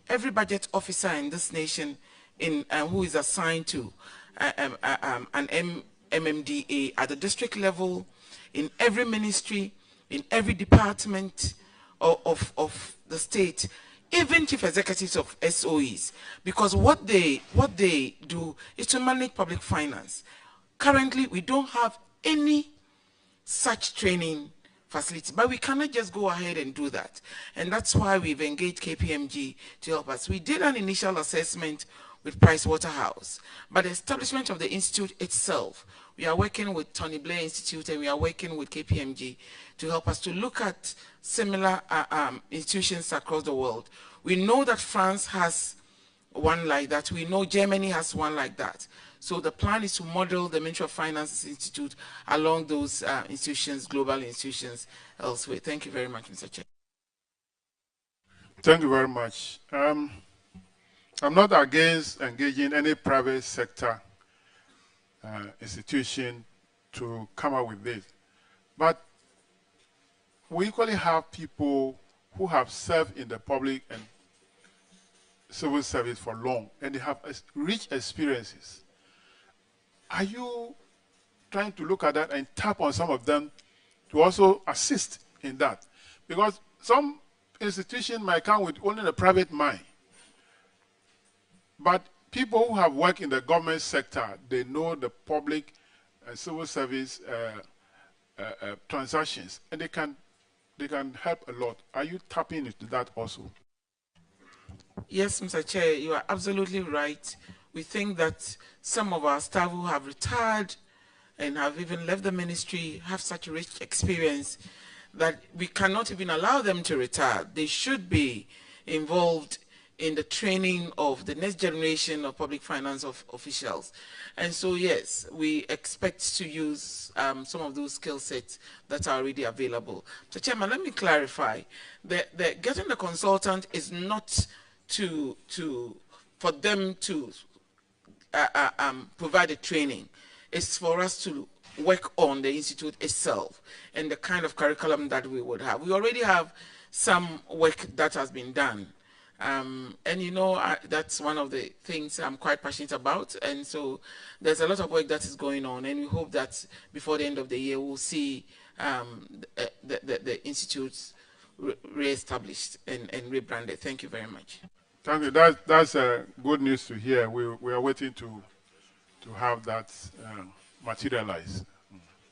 every budget officer in this nation who is assigned to an MMDA at the district level, in every ministry, in every department of the state, even chief executives of SOEs, because what they do is to manage public finance. Currently, we don't have any such training facility, but we cannot just go ahead and do that. And that's why we've engaged KPMG to help us. We did an initial assessment with Pricewaterhouse, but the establishment of the institute itself, we are working with Tony Blair Institute and we are working with KPMG to help us to look at similar institutions across the world. We know that France has one like that. We know Germany has one like that. So the plan is to model the Ministry of Finance Institute along those institutions, global institutions elsewhere. Thank you very much, Mr. Chair. Thank you very much. I'm not against engaging any private sector institution to come up with this, but we equally have people who have served in the public and civil service for long, and they have rich experiences. Are you trying to look at that and tap on some of them to also assist in that? Because some institution might come with only the private mind, but people who have worked in the government sector, they know the public and civil service transactions, and they can help a lot. Are you tapping into that also? Yes, Mr. Chair, you are absolutely right. We think that some of our staff who have retired and have even left the ministry have such rich experience that we cannot even allow them to retire. They should be involved in the training of the next generation of public finance officials. And so, yes, we expect to use some of those skill sets that are already available. So, Chairman, let me clarify. Getting the consultant is not for them to provide a training. It's for us to work on the institute itself and the kind of curriculum that we would have. We already have some work that has been done. And you know, that's one of the things I'm quite passionate about. And so there's a lot of work that is going on, and we hope that before the end of the year we'll see the institutes re-established and rebranded. Thank you very much. Thank you. That's good news to hear. We are waiting to have that materialize.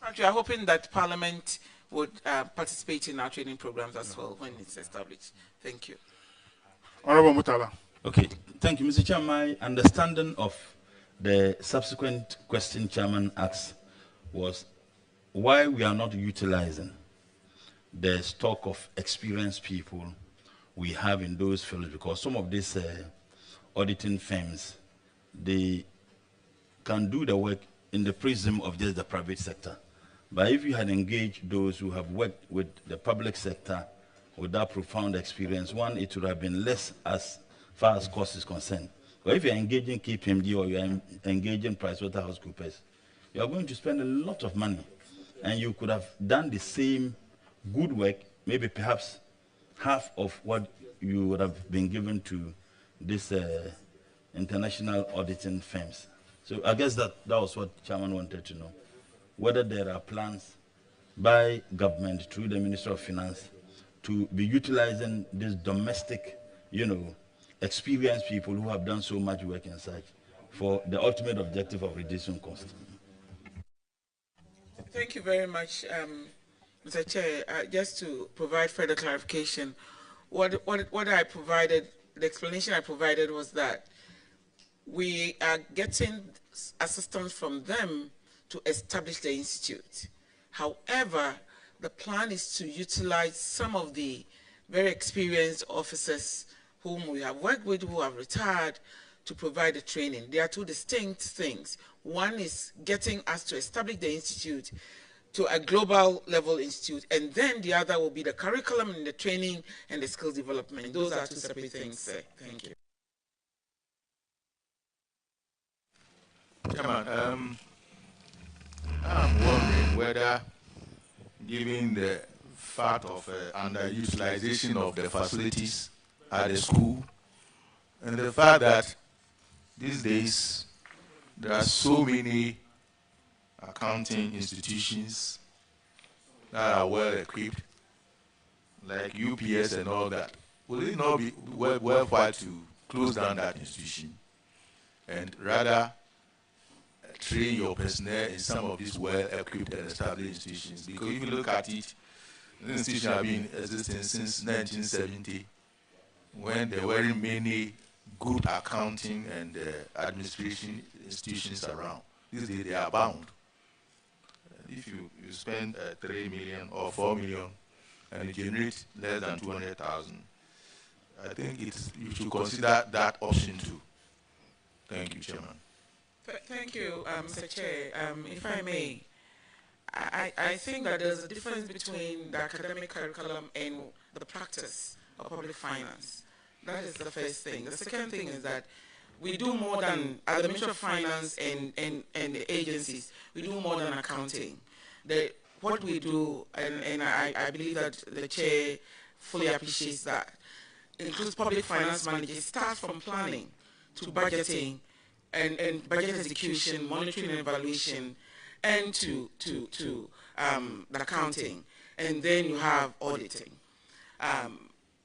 Actually, I'm hoping that Parliament would participate in our training programs as well when it's established. Thank you. Honorable Mutala. Okay, thank you, Mr. Chairman. My understanding of the subsequent question Chairman asked was why we are not utilizing the stock of experienced people we have in those fields, because some of these auditing firms, they can do the work in the prism of just the private sector. But if you had engaged those who have worked with the public sector with that profound experience, one, it would have been less as far as cost is concerned. But if you're engaging KPMG or you're engaging PricewaterhouseCoopers, you're going to spend a lot of money, and you could have done the same good work, maybe perhaps half of what you would have been given to these international auditing firms. So I guess that was what Chairman wanted to know, whether there are plans by government through the Ministry of Finance to be utilizing this domestic, experienced people who have done so much work in such for the ultimate objective of reducing costs. Thank you very much, Mr. Chair. Just to provide further clarification, what I provided, the explanation I provided was that we are getting assistance from them to establish the institute. However, the plan is to utilize some of the very experienced officers whom we have worked with, who have retired, to provide the training. There are two distinct things. One is getting us to establish the institute, to a global level institute, and then the other will be the curriculum and the training and the skills development. Those are two separate things. Thank you. Chairman, I'm wondering whether, given the fact of underutilization of the facilities at the school, and the fact that these days there are so many accounting institutions that are well equipped, like UPS and all that, will it not be worthwhile to close down that institution and rather train your personnel in some of these well-equipped and established institutions? Because if you look at it, the institutions have been existing since 1970, when there weren't many good accounting and administration institutions around. These days they are bound. If you spend 3 million or 4 million and you generate less than 200,000, I think you should consider that option too. Thank you, Chairman. Thank you, Mr. Chair. If I may, I think that there's a difference between the academic curriculum and the practice of public finance. That is the first thing. The second thing is that we do more than, at the Ministry of Finance and the agencies, we do more than accounting. What we do, and I believe that the Chair fully appreciates that, includes public finance management. It starts from planning to budgeting and budget execution, monitoring and evaluation, and to the accounting. And then you have auditing.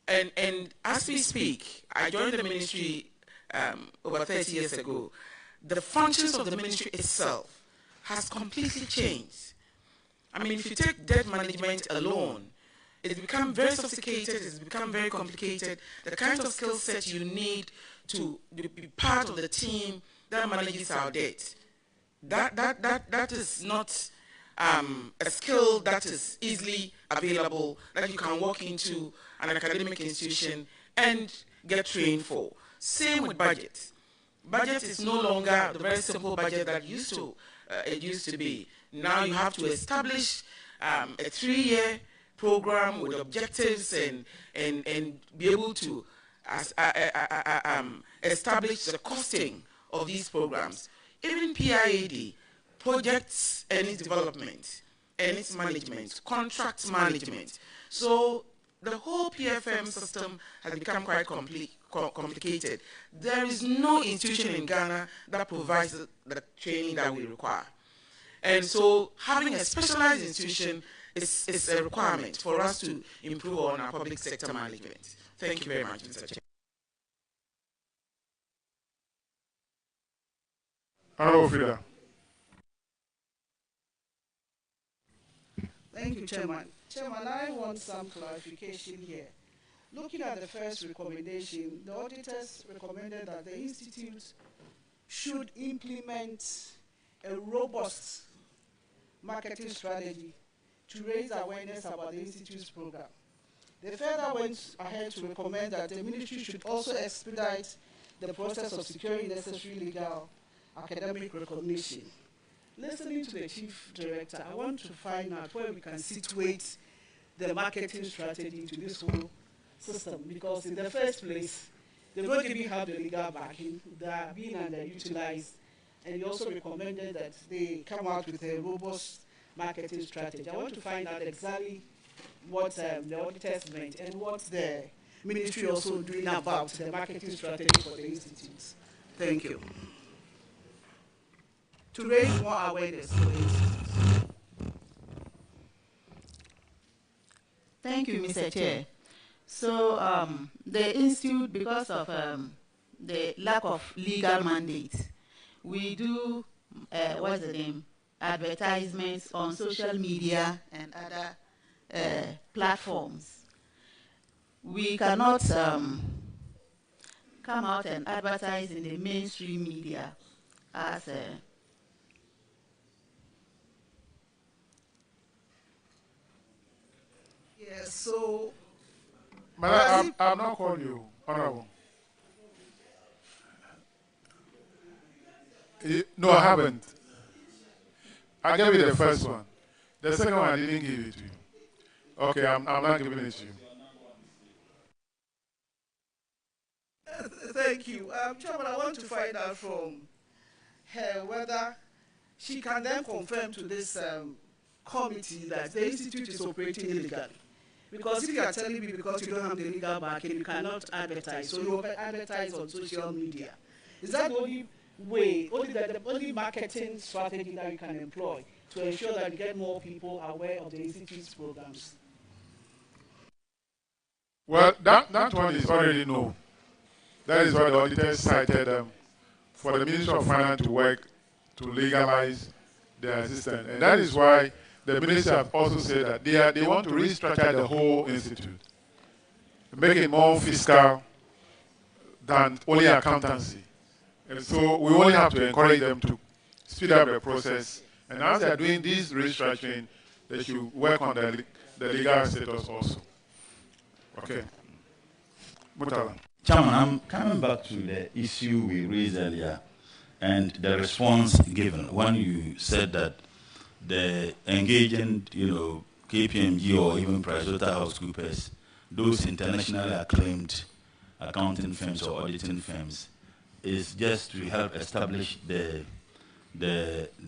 And as we speak, I joined the ministry over 30 years ago. The functions of the ministry itself has completely changed. I mean, if you take debt management alone, it's become very sophisticated, it's become very complicated. The kind of skill set you need to be part of the team that manages our debt, that is not a skill that is easily available, that you can walk into an academic institution and get trained for. Same with budget. Budget is no longer the very simple budget that it used to be. Now you have to establish a 3-year program with objectives and be able to establish the costing of these programs. Even PIAD, projects and its development and its management, contract management. So the whole PFM system has become quite complicated. There is no institution in Ghana that provides the training that we require. And so having a specialized institution is a requirement for us to improve on our public sector management. Thank you very much, Mr. Chair. Thank you, Chairman. Chairman, I want some clarification here. Looking at the first recommendation, the auditors recommended that the Institute should implement a robust marketing strategy to raise awareness about the Institute's program. They further went ahead to recommend that the Ministry should also expedite the process of securing necessary legal academic recognition. Listening to the Chief Director, I want to find out where we can situate the marketing strategy to this whole system, because in the first place, they don't even have the legal backing. They are being underutilized, and he also recommended that they come out with a robust marketing strategy. I want to find out exactly what the auditors meant and what the Ministry also doing about the marketing strategy for the institutes. Thank you. To raise more awareness for the institutes. Thank you, Mr. Chair. So the institute, because of the lack of legal mandate, we do, what's the name, advertisements on social media and other platforms. We cannot come out and advertise in the mainstream media as a yes, so but I'm not calling you, Honorable. No, I haven't. I gave you the first one. The second one, I didn't give it to you. Okay, I'm not giving it to you. Thank you. Chairman, I want to find out from her whether she can then confirm to this committee that the institute is operating illegally. Because if you are telling me because you don't have the legal backing, you cannot advertise, so you advertise on social media. Is that the only way, the only marketing strategy that you can employ to ensure that you get more people aware of the institute's programs? Well, that one is already known. That is what the auditors cited for the Ministry of Finance to work to legalize their assistance. And that is why the minister have also said that they want to restructure the whole institute, make it more fiscal than only accountancy. And so we only have to encourage them to speed up the process. And as they are doing this restructuring, they should work on the legal status also. Okay. Mutala. Chairman, I'm coming back to the issue we raised earlier and the response given when you said that the engaging, KPMG or even PricewaterhouseCoopers, those internationally acclaimed accounting firms or auditing firms, is just to help establish the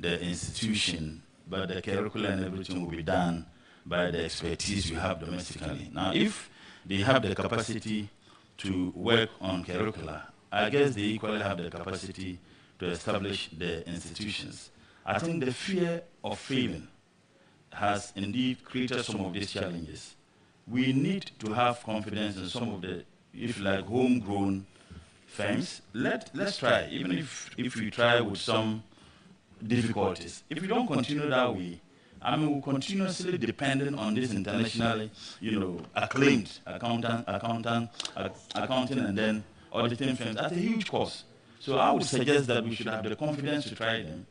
institution, but the curriculum and everything will be done by the expertise we have domestically. Now, if they have the capacity to work on curricula, I guess they equally have the capacity to establish the institutions. I think the fear of failing has indeed created some of these challenges. We need to have confidence in some of the, if you like, homegrown firms. Let's try, even if we try with some difficulties. If we don't continue that way, we're continuously dependent on this internationally, acclaimed accounting and then auditing firms at a huge cost. So I would suggest that we should have the confidence to try them.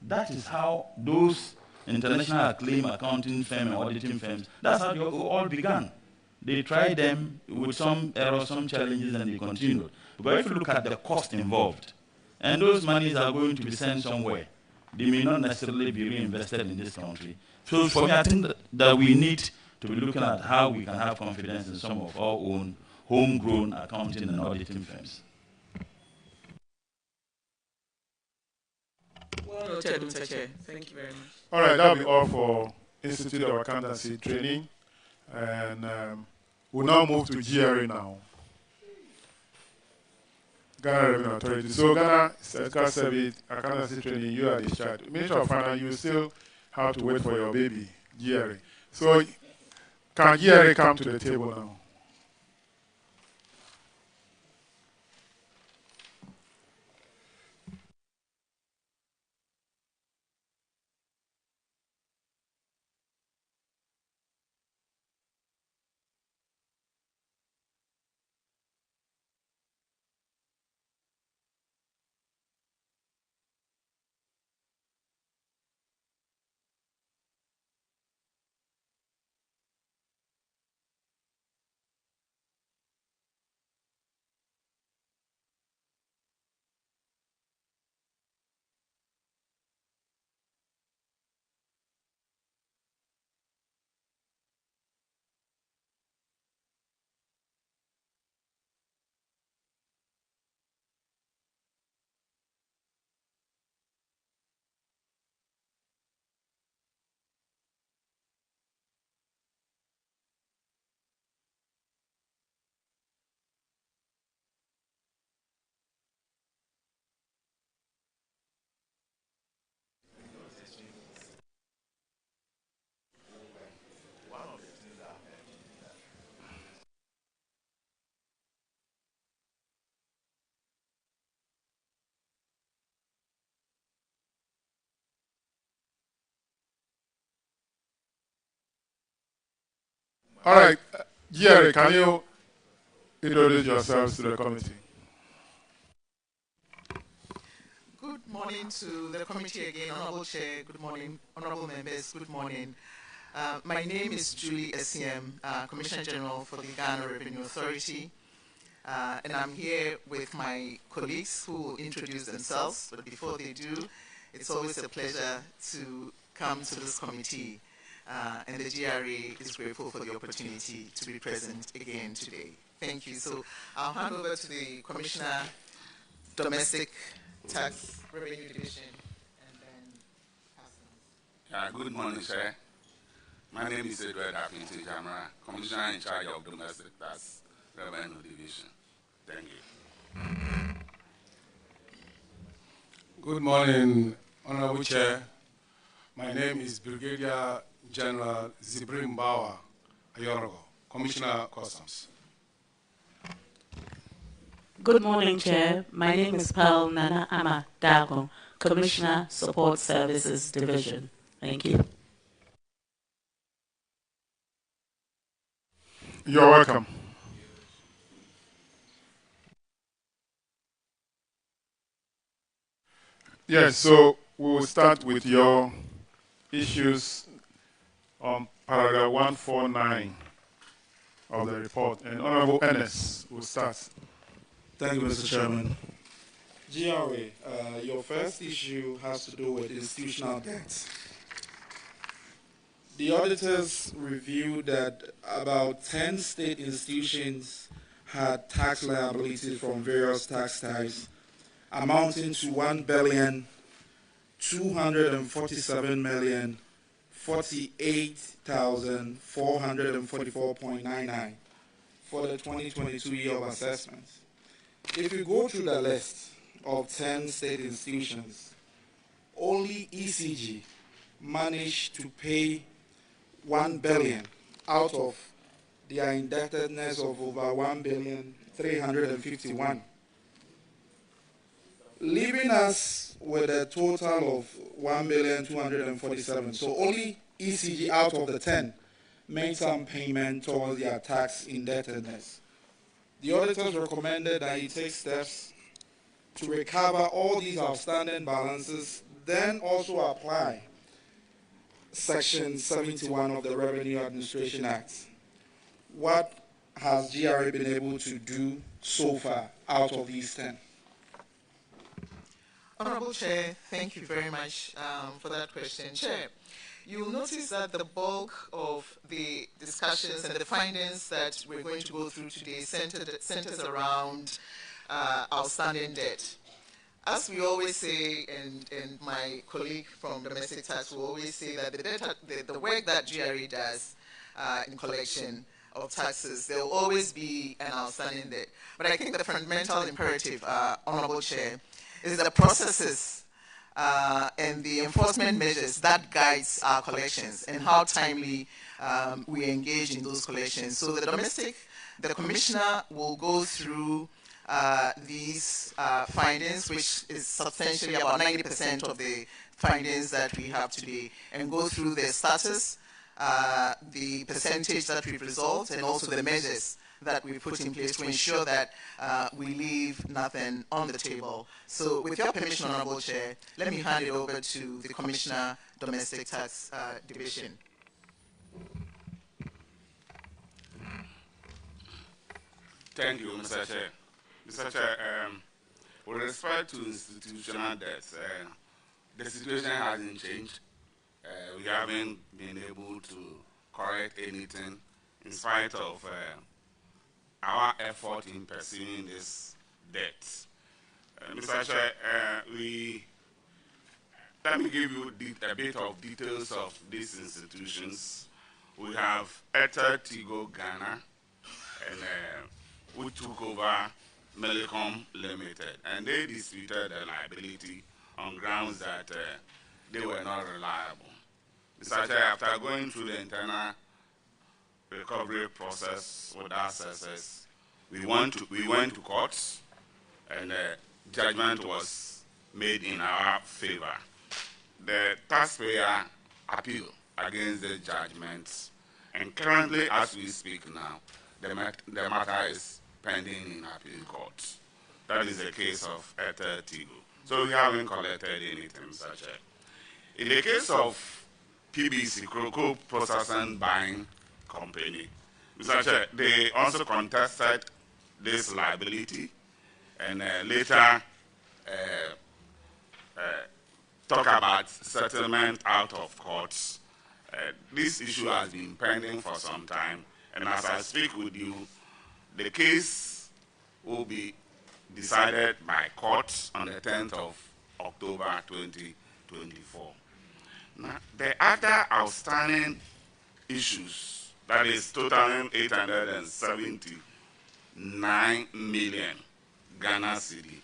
That is how those international acclaimed accounting firms and auditing firms, that's how they all began. They tried them with some errors, some challenges, and they continued. But if you look at the cost involved, and those monies are going to be sent somewhere, they may not necessarily be reinvested in this country. So for me, I think that we need to be looking at how we can have confidence in some of our own homegrown accounting and auditing firms. Well noted, Mr. Chair. Thank you very much. All right, that will be all for Institute of Accountancy training. And we'll now move to GRA now. Ghana Revenue Authority. So Ghana Statistical Service Accountancy Training, you are discharged. Minister of Finance, you still have to wait for your baby, GRA. So can GRA come to the table now? All right, GRA, can you introduce yourselves to the committee? Good morning to the committee again, Honorable Chair. Good morning, Honorable Members. Good morning. My name is Julie SCM, Commissioner General for the Ghana Revenue Authority. And I'm here with my colleagues who will introduce themselves. But before they do, it's always a pleasure to come to this committee. and the GRA is grateful for the opportunity to be present again today. Thank you. So I'll hand over to the Commissioner, Domestic Tax Revenue Division, and then good morning, sir. My name is Edward Apinti Jamara, Commissioner in charge of Domestic Tax Revenue Division. Thank you. Good morning, Honorable Chair. My name is Brigadier General Zibrim Bawa Ayorogo, Commissioner Customs. Good morning, Chair. My name is Pearl Nana Ama Dago, Commissioner, Support Services Division. Thank you. You're welcome. Yes, so we will start with your issues on paragraph 149 of the report. And Honorable Ennis will start. Thank you, Mr. Chairman. GRA, your first issue has to do with institutional debt. The auditors reviewed that about 10 state institutions had tax liabilities from various tax types amounting to $1,247,048,444.99 for the 2022 year of assessment. If you go through the list of 10 state institutions, only ECG managed to pay $1 billion out of their indebtedness of over $1,351,000,000, leaving us with a total of $1,247,000,000. So only ECG out of the 10 made some payment towards their tax indebtedness. The auditors recommended that he take steps to recover all these outstanding balances, then also apply Section 71 of the Revenue Administration Act. What has GRA been able to do so far out of these 10? Honorable Chair, thank you very much for that question. Chair, you'll notice that the bulk of the discussions and the findings that we're going to go through today centers around outstanding debt. As we always say, and my colleague from Domestic Tax will always say that the work that GRA does in collection of taxes, there will always be an outstanding debt. But I think the fundamental imperative, Honorable Chair, is the processes and the enforcement measures that guides our collections and how timely we engage in those collections. So the Commissioner will go through these findings, which is substantially about 90% of the findings that we have today, and go through their status, the percentage that we've resolved, and also the measures that we put in place to ensure that we leave nothing on the table. So with your permission, Honorable Chair, let me hand it over to the Commissioner, Domestic Tax Division. Thank you, Mr. Chair. Mr. Chair, with respect to institutional debts, the situation hasn't changed. We haven't been able to correct anything in spite of our effort in pursuing this debt. Mr. Chair, let me give you a bit of details of these institutions. We have Tigo Ghana, and who took over Melicom Limited, and they disputed the liability on grounds that they were not reliable. Mr. Chair, after going through the internal recovery process with our assessors, we went to courts, and judgment was made in our favor. The taxpayer appealed against the judgments, and currently, as we speak now, the matter is pending in appeal court. That is the case of Tigo. So we haven't collected anything, Mr. Chair. In the case of PBC, Cocoa Processing Buying Company, Mr. Chair, they also contested this liability, and later talk about settlement out of courts This issue has been pending for some time, and as I speak with you, the case will be decided by court on the 10th of October 2024. Now, the other outstanding issues, that is totaling 879 million Ghana cedi,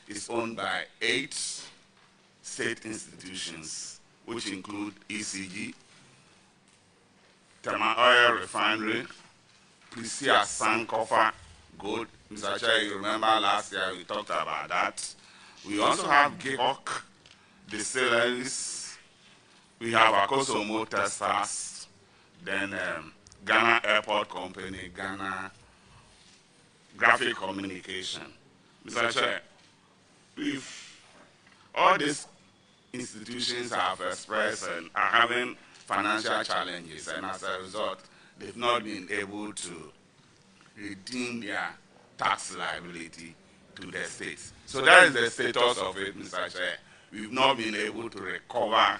is owned by 8 state institutions, which include ECG, Tema Oil Refinery, Prisia Sankofa Gold. Mr. Chair, you remember last year we talked about that. We also have Geok Distilleries, we have Akoso Motors Fast, then Ghana Airport Company, Ghana Graphic Communication. Mr. Chair, if all these institutions have expressed and are having financial challenges, and as a result, they've not been able to redeem their tax liability to the states. So that is the status of it, Mr. Chair. We've not been able to recover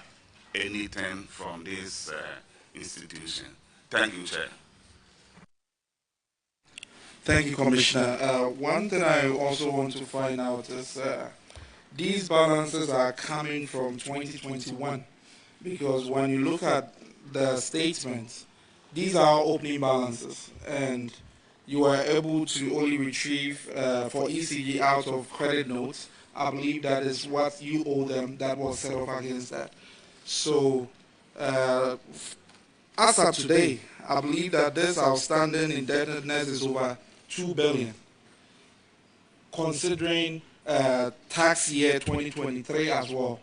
anything from this institution. Thank you, Chair. Thank you, Commissioner. One thing I also want to find out is these balances are coming from 2021, because when you look at the statements, these are opening balances, and you were able to only retrieve for ECG out of credit notes. I believe that is what you owe them that was set off against that. So as of today, I believe that this outstanding indebtedness is over 2 billion, considering tax year 2023 as well.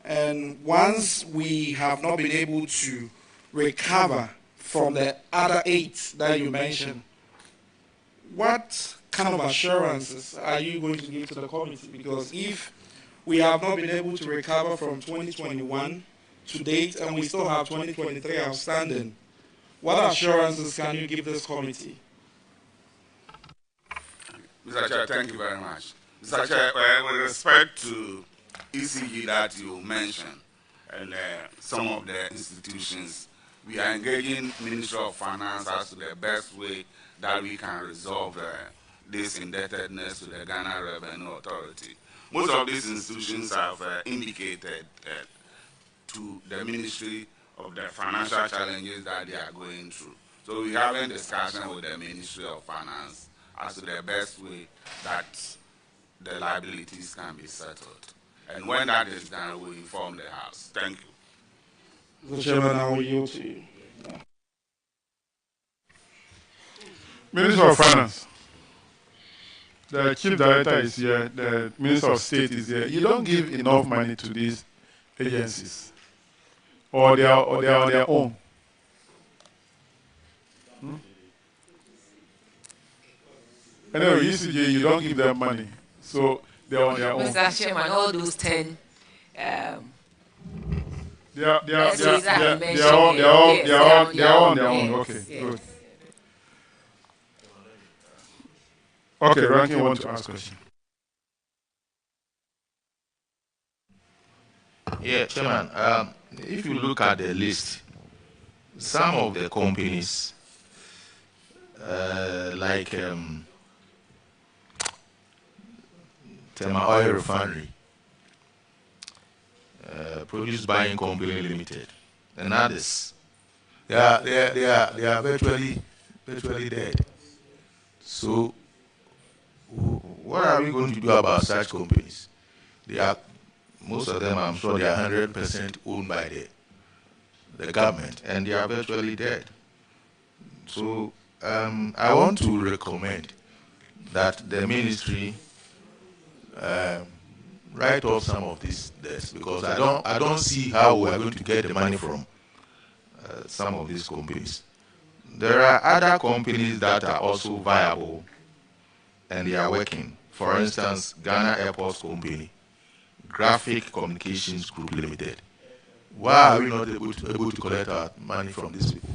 And once we have not been able to recover from the other 8 that you mentioned, what kind of assurances are you going to give to the committee? Because if we have not been able to recover from 2021 to date and we still have 2023 outstanding, what assurances can you give this committee? Mr. Chair, thank you very much. Mr. Chair, with respect to ECG that you mentioned and some of the institutions, we are engaging Ministry of Finance as to the best way that we can resolve this indebtedness to the Ghana Revenue Authority. Most of these institutions have indicated to the Ministry of the financial challenges that they are going through. So we have a discussion with the Ministry of Finance as to the best way that the liabilities can be settled. And when that is done, we'll inform the House. Thank you. Mr. Chairman, I will yield to you. Minister of Finance, the Chief Director is here, the Minister of State is here. You don't give enough money to these agencies, or they are on their own. Anyway, ECG, you don't give them money, so they are on their own. Mr. Chairman, all those 10 they are on their own. Okay, good. Okay, Ranking want to ask a question. Yeah, Chairman, if you look at the list, some of the companies, like Tema Oil Refinery, Produce Buying Company Limited, and others, they are virtually dead. So, what are we going to do about such companies? They are, most of them, I'm sure, they are 100% owned by the government, and they are virtually dead. So, I want to recommend that the ministry write off some of these debts, because I don't see how we are going to get the money from some of these companies. There are other companies that are also viable and they are working. For instance, Ghana Airport Company, Graphic Communications Group Limited. Why are we not able to collect our money from these people?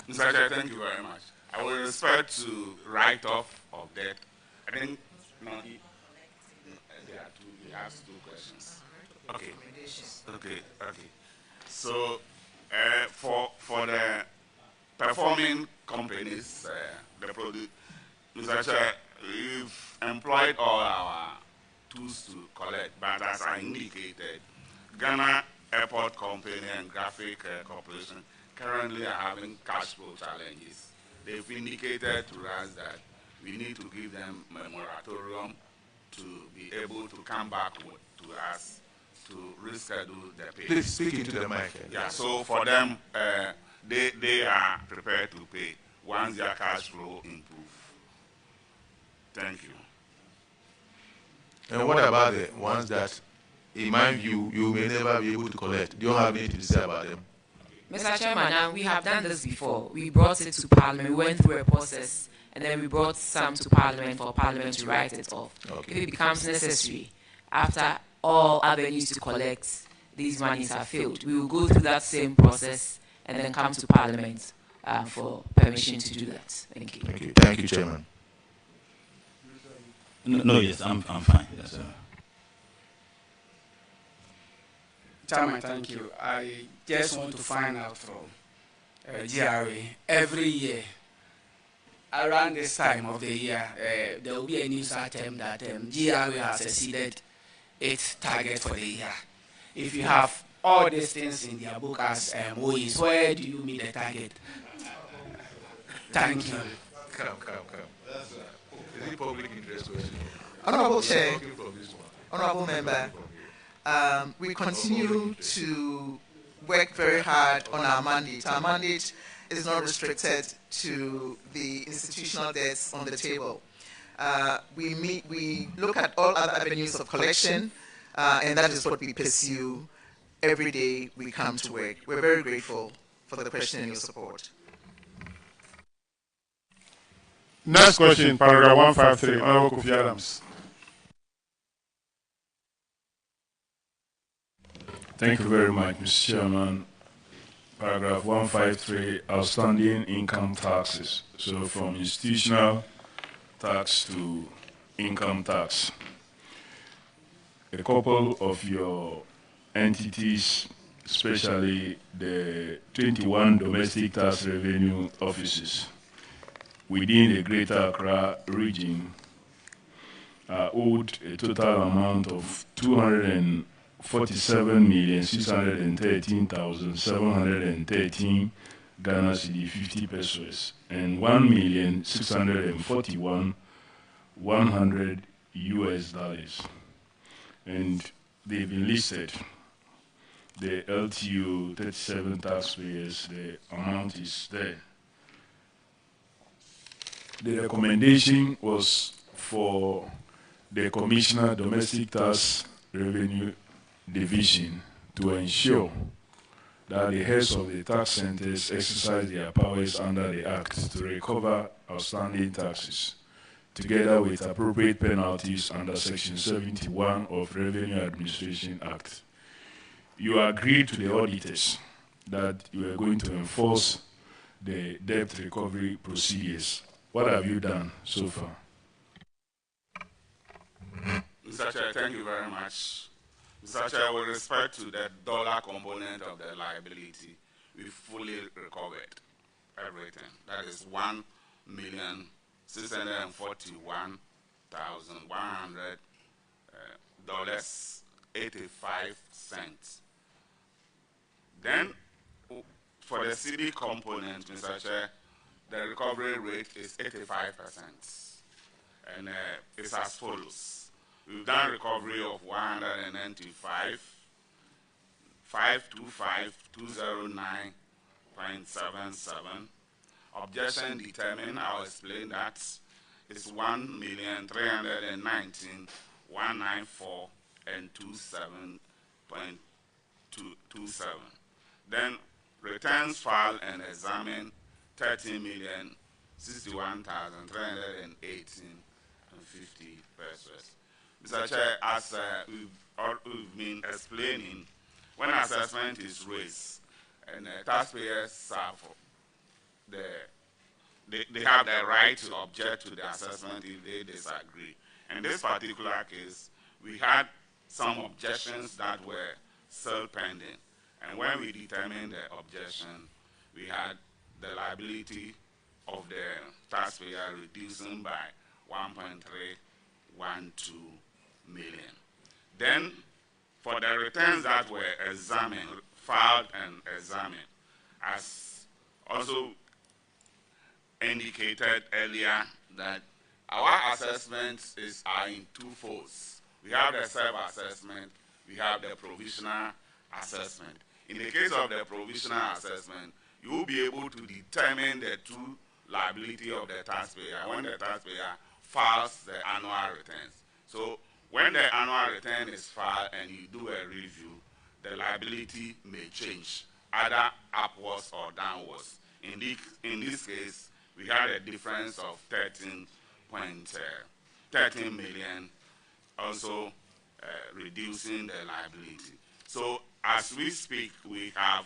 Mr. Chair, thank you very much. I will respect to write off of debt. I think no, he asked two questions. Okay. So for the performing companies, the product, Mr. Chair, we've employed all our tools to collect, but as I indicated, Ghana Airport Company and Graphic Corporation currently are having cash flow challenges. They've indicated to us that we need to give them a moratorium to be able to come back to us to reschedule the pay. Please speak into the mic. Yeah, so for them, they are prepared to pay once their cash flow improves. Thank you. And what about the ones that, in my view, you may never be able to collect? Do you have anything to say about them? Mr. Chairman, we have done this before. We brought it to Parliament. We went through a process, and then we brought some to Parliament for Parliament to write it off. Okay. If it becomes necessary, after all avenues to collect these monies have failed, we will go through that same process and then come to Parliament for permission to do that. Thank you. Thank you. Thank you, Chairman. No, yes, I'm fine. Yes, sir. Chairman, thank you. I just want to find out from GRA every year, around this time of the year, there will be a news item that GRA has exceeded its target for the year. If you have all these things in their book as OEs, where do you meet the target? Thank you. Come. Is it public interest question? Honorable Chair, Honorable Member, we continue to work very hard on our mandate. Our mandate is not restricted to the institutional debts on the table. We look at all other avenues of collection, and that is what we pursue every day we come to work. We're very grateful for the question and your support. Next question, paragraph 153, Honorable Kofi Adams. Thank you very much, Mr. Chairman. Paragraph 153, outstanding income taxes. So from institutional tax to income tax. A couple of your entities, especially the 21 domestic tax revenue offices within the Greater Accra region, are owed a total amount of 247,613,713 Ghana cedi 50 pesos and 1,641,100 US dollars. And they've been listed. The LTO 37 taxpayers, the amount is there. The recommendation was for the Commissioner Domestic Tax Revenue Division to ensure that the heads of the tax centers exercise their powers under the Act to recover outstanding taxes, together with appropriate penalties under Section 71 of Revenue Administration Act. You agreed to the auditors that you are going to enforce the debt recovery procedures. What have you done so far? Mr. Chair, thank you very much. Mr. Chair, with respect to the dollar component of the liability, we fully recovered everything. That is $1,641,100.85. Then, for the cedi component, Mr. Chair, the recovery rate is 85%. And it's as follows. We've done recovery of 195,525,209.77. Objection determined, I'll explain that. It's 1,319,194 and 27.27. Then returns filed and examined 30,061,318.50 pesos. Mr. Chair, as we've been explaining, when assessment is raised and taxpayers suffer the they have the right to object to the assessment if they disagree. In this particular case, we had some objections that were still pending. And when we determined the objection, we had the liability of the taxpayer reducing by 1.312 million. Then, for the returns that were examined, filed and examined, as also indicated earlier, that our assessments are in two folds. We have the self-assessment, we have the provisional assessment. In the case of the provisional assessment, you will be able to determine the true liability of the taxpayer when the taxpayer files the annual returns. So when the annual return is filed and you do a review, the liability may change, either upwards or downwards. In this case, we had a difference of 13 million, also reducing the liability. So as we speak, we have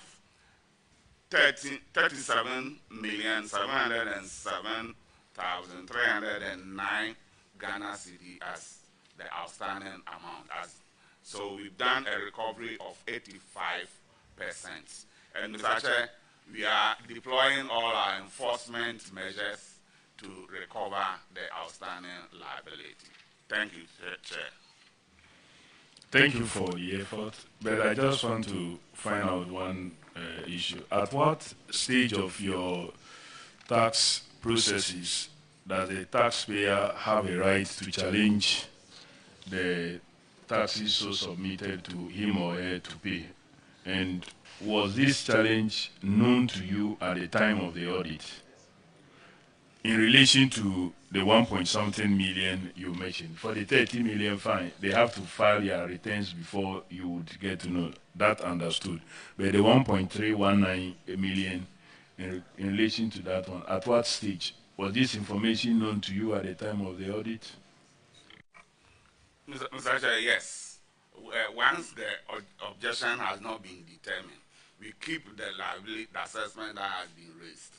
37,707,309 Ghana cedi as the outstanding amount. So we've done a recovery of 85%. And Mr. Chair, we are deploying all our enforcement measures to recover the outstanding liability. Thank you, Chair. Thank you for the effort, but I just want to find out one issue. At what stage of your tax processes does the taxpayer have a right to challenge the taxes so submitted to him or her to pay? And was this challenge known to you at the time of the audit? In relation to the 1-point-something million you mentioned, for the 30 million fine, they have to file their returns before you would get to know. That understood. But the 1.319 million, in relation to that one, at what stage? Was this information known to you at the time of the audit? Mr. Chair, yes. Once the objection has not been determined, we keep the liability assessment that has been raised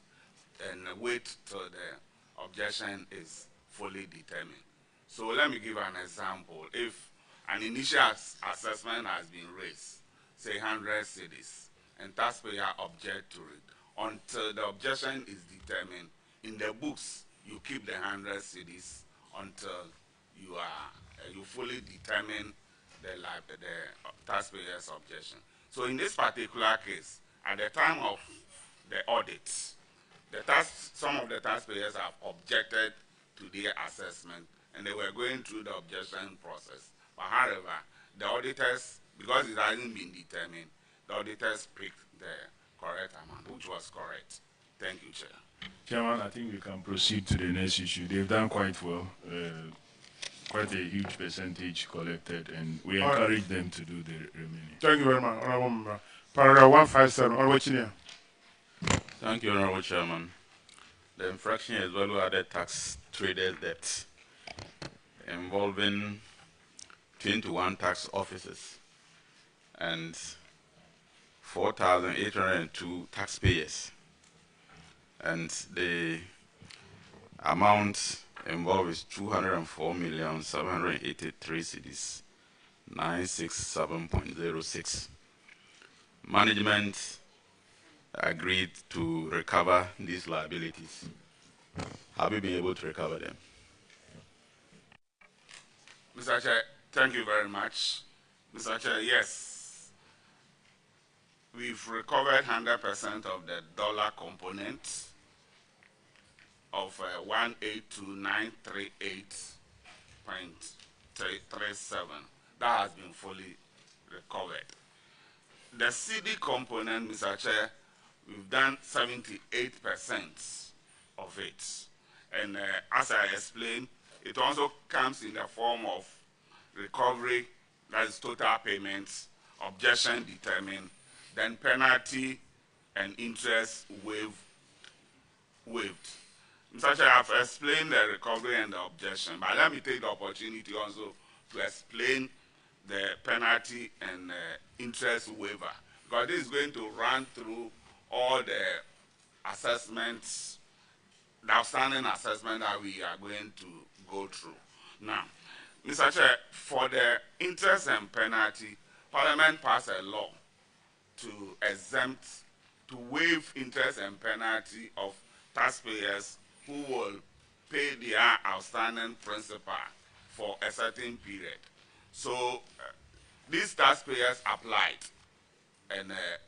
and wait till the objection is fully determined. So let me give an example. If an initial assessment has been raised, say 100 cedis, and taxpayer object to it, until the objection is determined, in the books, you keep the 100 cedis until you fully determine the taxpayer's objection. So in this particular case, at the time of the audit, some of the taxpayers have objected to their assessment, and they were going through the objection process. But however, the auditors, because it hasn't been determined, the auditors picked the correct amount, which was correct. Thank you, Chair. Chairman, I think we can proceed to the next issue. They've done quite well, quite a huge percentage collected, and we encourage them to do the remaining. Thank you very much, Honorable Member. Paragraph 157, Honorable Chinia. Thank you, Honorable Chairman. The infraction is value-added tax traders debt involving 21 tax officers and 4,802 taxpayers. And the amount involved is 204,783 cedis, 967.06. Management agreed to recover these liabilities. Have you been able to recover them? Mr. Chair, thank you very much. Mr. Chair, yes. We've recovered 100% of the dollar component of 182,938.37. That has been fully recovered. The CD component, Mr. Chair, we've done 78% of it. And as I explained, it also comes in the form of recovery, that is total payments, objection determined, then penalty and interest waived. Mr. Chair, I've explained the recovery and the objection, but let me take the opportunity also to explain the penalty and interest waiver, because this is going to run through all the assessments the outstanding assessment that we are going to go through. Now, Mr. Chair, for the interest and penalty, Parliament passed a law to exempt, to waive interest and penalty of taxpayers who will pay their outstanding principal for a certain period. So these taxpayers applied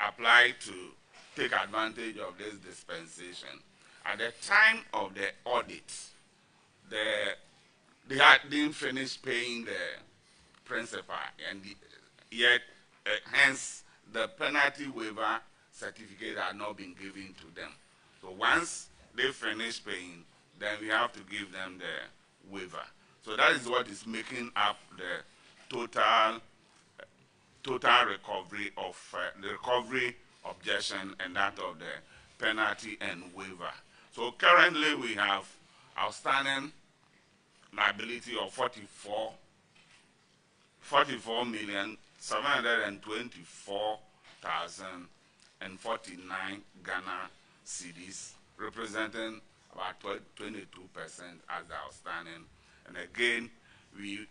applied to take advantage of this dispensation. At the time of the audit, they didn't finish paying the principal, and yet hence the penalty waiver certificate had not been given to them. So once they finish paying, then we have to give them the waiver. So that is what is making up the total recovery of the recovery objection and that of the penalty and waiver. So currently we have outstanding liability of 44,724,049 Ghana cedis, representing about 22% as the outstanding. And again, we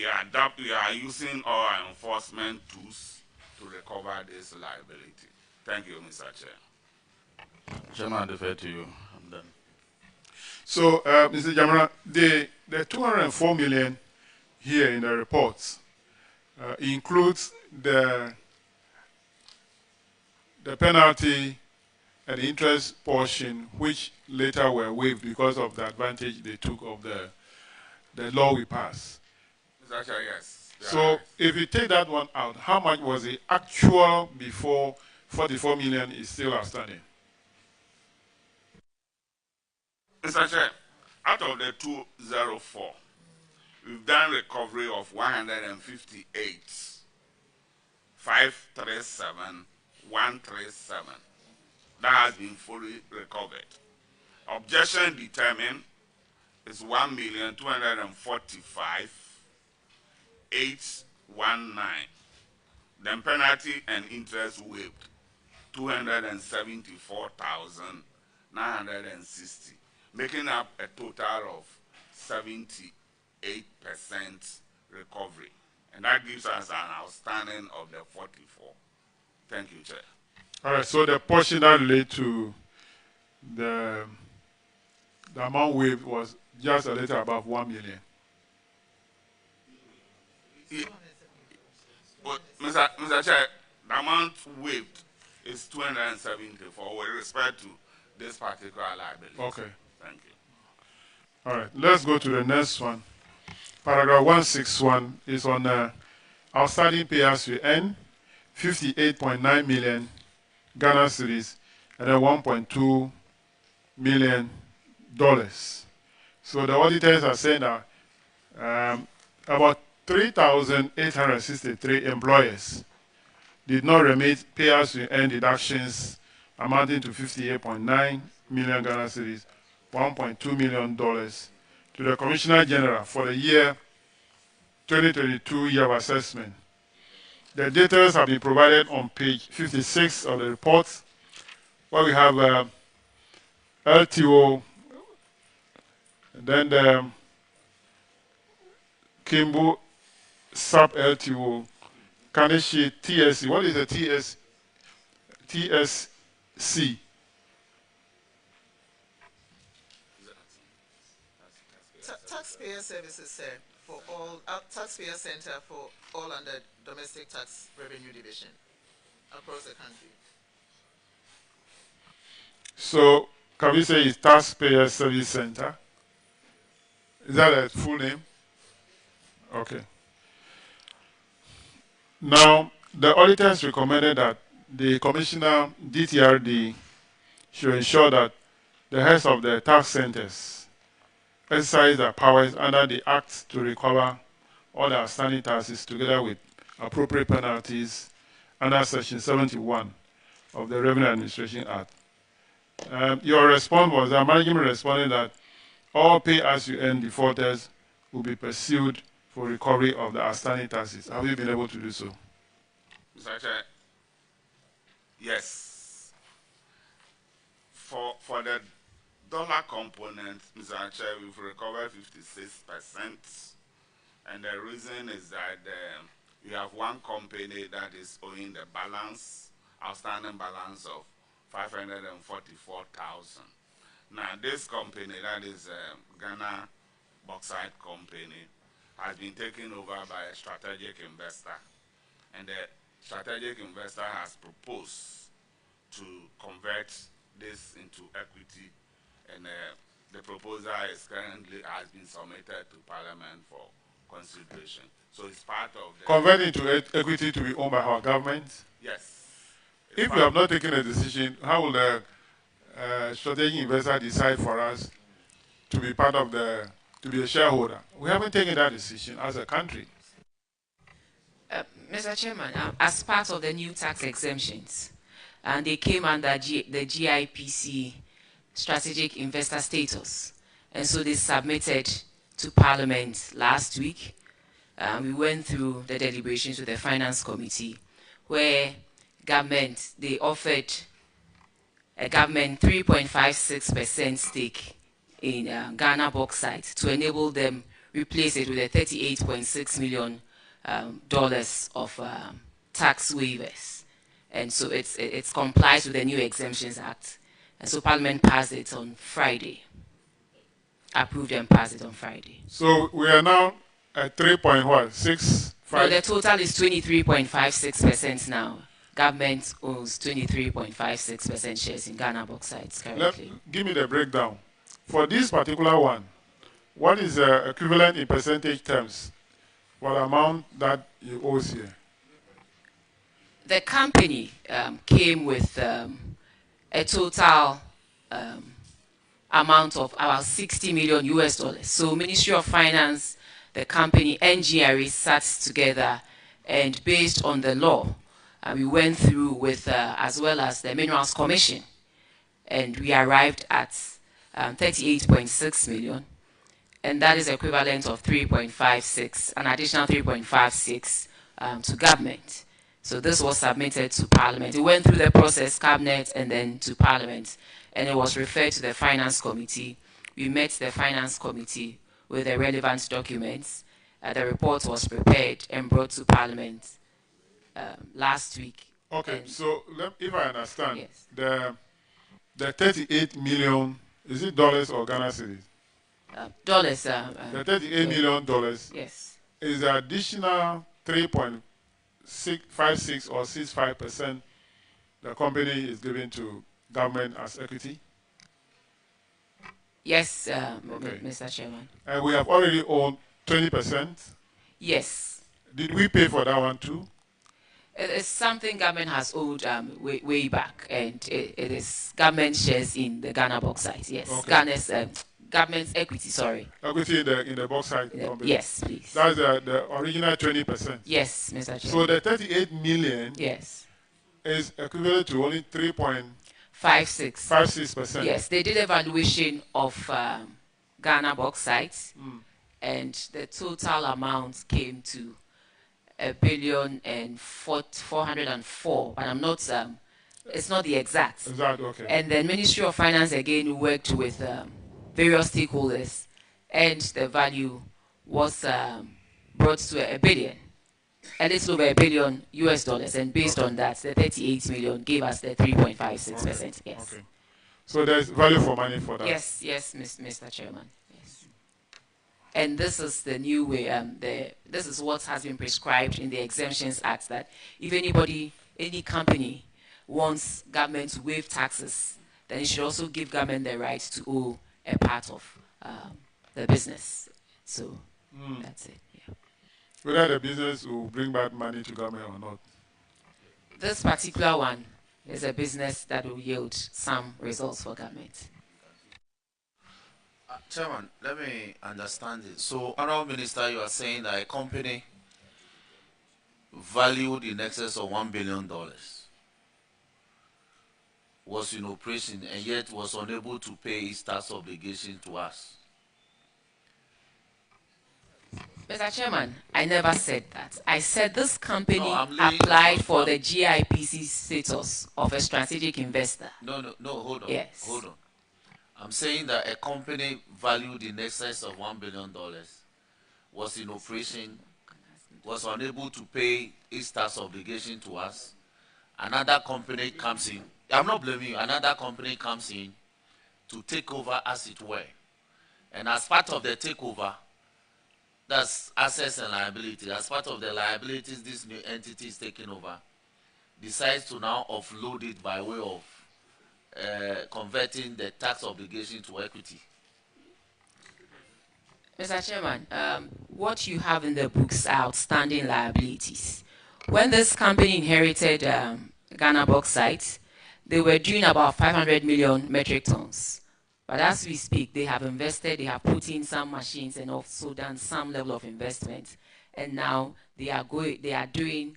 are using our enforcement tools to recover this liability. Thank you, Mr. Chair. Chairman, I defer to you. I'm done. So, Mr. Jamara, the 204 million here in the reports includes the penalty and the interest portion, which later were waived because of the advantage they took of the law we passed. Mr. Chair, yes. So, if you take that one out, how much was the actual before 44 million is still outstanding? Mr. Chair, out of the 204, we've done recovery of 158, 537, 137. That has been fully recovered. Objection determined is 1,245,819. Then penalty and interest waived 274,960, making up a total of 78% recovery. And that gives us an outstanding of the 44. Thank you, Chair. All right, so the portion that relates to the amount waived was just a little above 1 million. Yeah. But Mr. Chair, the amount waived is 274 with respect to this particular liability. Okay. Thank you. All right, let's go to the next one. Paragraph 161 is on outstanding pay as you earn, 58.9 million Ghana cedis, and then $1.2 million. So the auditors are saying that about 3,863 employers did not remit pay as you earn deductions amounting to 58.9 million Ghana cedis, $1.2 million to the Commissioner General for the year 2022 year of assessment. The details have been provided on page 56 of the report, where we have LTO, and then the Kimbo sub LTO, Kanishi TSC. What is the TSC? Taxpayer services for all, taxpayer center for all under domestic tax revenue division across the country. So, can we say it's Taxpayer Service Center? Is that a full name? Okay. Now, the auditors recommended that the Commissioner DTRD should ensure that the heads of the tax centers exercise their powers under the Act to recover all the outstanding taxes together with appropriate penalties under Section 71 of the Revenue Administration Act. Your response was that management responded that all pay-as-you-earn defaulters will be pursued for recovery of the outstanding taxes. Have you been able to do so? Mr. Chair, yes. For the dollar component, Mr. Chair, we've recovered 56%. And the reason is that you have one company that is owing the balance, outstanding balance of 544,000. Now, this company, that is Ghana Bauxite Company, has been taken over by a strategic investor. And the strategic investor has proposed to convert this into equity. And the proposal is currently has been submitted to Parliament for consideration. So it's part of the... Convert into equity to be owned by our government? Yes. If we have not taken a decision, how will the strategic investor decide for us to be part of to be a shareholder? We haven't taken that decision as a country. Mr. Chairman, as part of the new tax exemptions, and they came under the GIPC strategic investor status, and so they submitted to Parliament last week. We went through the deliberations with the Finance Committee, where they offered a government 3.56% stake in Ghana Bauxite to enable them replace it with a $38.6 million of tax waivers. And so it complies with the new Exemptions Act. And so Parliament passed it on Friday. Approved and passed it on Friday. So we are now at 3.65? No, the total is 23.56% now. Government owns 23.56% shares in Ghana Bauxite currently. Give me the breakdown. For this particular one, what is the equivalent in percentage terms for the amount that you owe here? The company came with a total amount of about $60 million US. So Ministry of Finance, the company, NGRA sat together, and based on the law, we went through with, as well as the Minerals Commission, and we arrived at 38.6 million, and that is equivalent of 3.56, an additional 3.56 to government. So this was submitted to Parliament. It went through the process, Cabinet, and then to Parliament, and it was referred to the Finance Committee. We met the Finance Committee with the relevant documents. The report was prepared and brought to Parliament last week. Okay, so if I understand, yes. the 38 million, is it dollars or Ghana cedis? Dollars. The $38 million yes. is the additional 3.56 or 65% the company is giving to government as equity? Yes, okay. Mr. Chairman. And we have already owned 20%? Yes. Did we pay for that one too? It's something government has owed way back, and it is government shares in the Ghana Bauxite. Yes, okay. Ghana's government's equity. Sorry. Equity in the bauxite company. Yes, please. That's the original 20%. Yes, Mr. Chairman. So the 38 million. Yes. Is equivalent to only 3.56%. Yes, they did evaluation of Ghana Bauxite, and the total amount came to $1,404,000,000, but I'm not. It's not the exact. Exactly. Okay. And then Ministry of Finance again worked with various stakeholders, and the value was brought to $1 billion, and it's over $1 billion US, and based on that, the 38 million gave us the 3.56%. Okay. Yes. Okay. So there's value for money for that. Yes, yes, Mr. Chairman. And this is the new way, this is what has been prescribed in the Exemptions Act, that if any company wants government to waive taxes, then it should also give government the right to owe a part of the business. So that's it. Yeah. Whether the business will bring back money to government or not? This particular one is a business that will yield some results for government. Chairman, let me understand it. So, Honorable Minister, you are saying that a company valued in excess of $1 billion was in operation and yet was unable to pay its tax obligation to us. Mr. Chairman, I never said that. I said this company applied for the GIPC status of a strategic investor. No, hold on. Yes. Hold on. I'm saying that a company valued in excess of $1 billion was in operation, was unable to pay its tax obligation to us. Another company comes in. I'm not blaming you. Another company comes in to take over, as it were. And as part of the takeover, that's assets and liability. As part of the liabilities, this new entity is taking over, decides to now offload it by way of converting the tax obligation to equity. Mr. Chairman, what you have in the books are outstanding liabilities. When this company inherited Ghana bauxite, they were doing about 500 million metric tons. But as we speak, they have invested, they have put in some machines and also done some level of investment. And now they are doing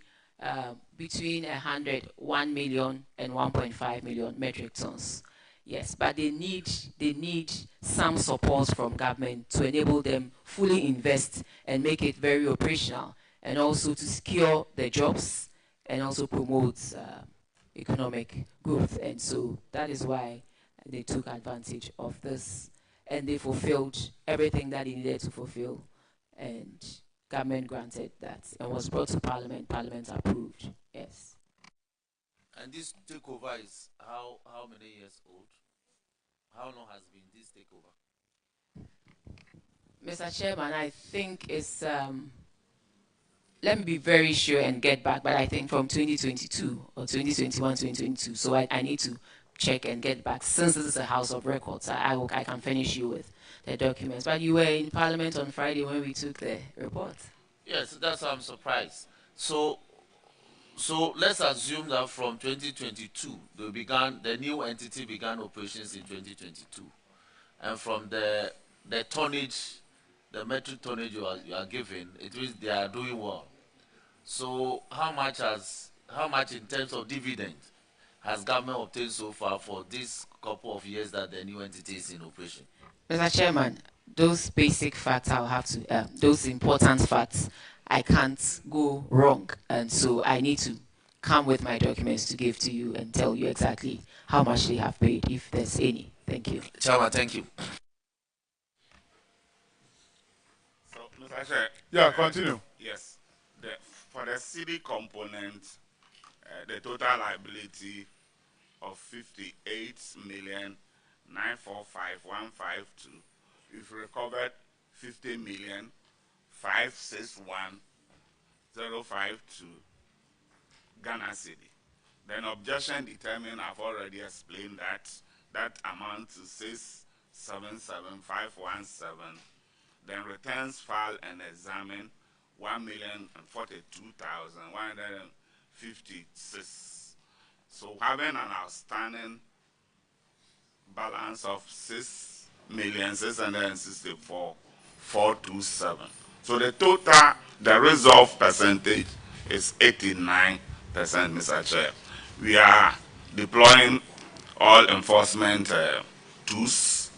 between 1 million and 1.5 million metric tons. Yes, but they need some support from government to enable them fully invest and make it very operational, and also to secure the jobs and also promote economic growth. And so that is why they took advantage of this, and they fulfilled everything that they needed to fulfill, and government granted that and was brought to Parliament. Parliament approved. Yes. And this takeover is how many years old? How long has been this takeover? Mr. Chairman, I think it's, let me be very sure and get back, but I think from 2022 or 2021, 2022. So I need to check and get back. Since this is a House of Records, I can finish you with the documents. But you were in Parliament on Friday when we took the report. Yes, that's why I'm surprised. So let's assume that from 2022, the new entity began operations in 2022. And from the tonnage, the metric tonnage you are given, it means they are doing well. So how much in terms of dividend has government obtained so far for this couple of years that the new entity is in operation? Mr. Chairman, those basic facts I'll have to, those important facts, I can't go wrong. And so I need to come with my documents to give to you and tell you exactly how much they have paid, if there's any. Thank you. Chairman, thank you. So, Mr. Chair. Yeah, continue. Yes. For the city component, the total liability of 58,945,152, we've recovered 50,561,052 Ghana cedi. Then objection determined, I've already explained that amount to 677,517. Then returns filed and examined 1,042,156. So having an outstanding balance of 6,664,427. So the total, the resolve percentage is 89%, Mr. Chair. We are deploying all enforcement tools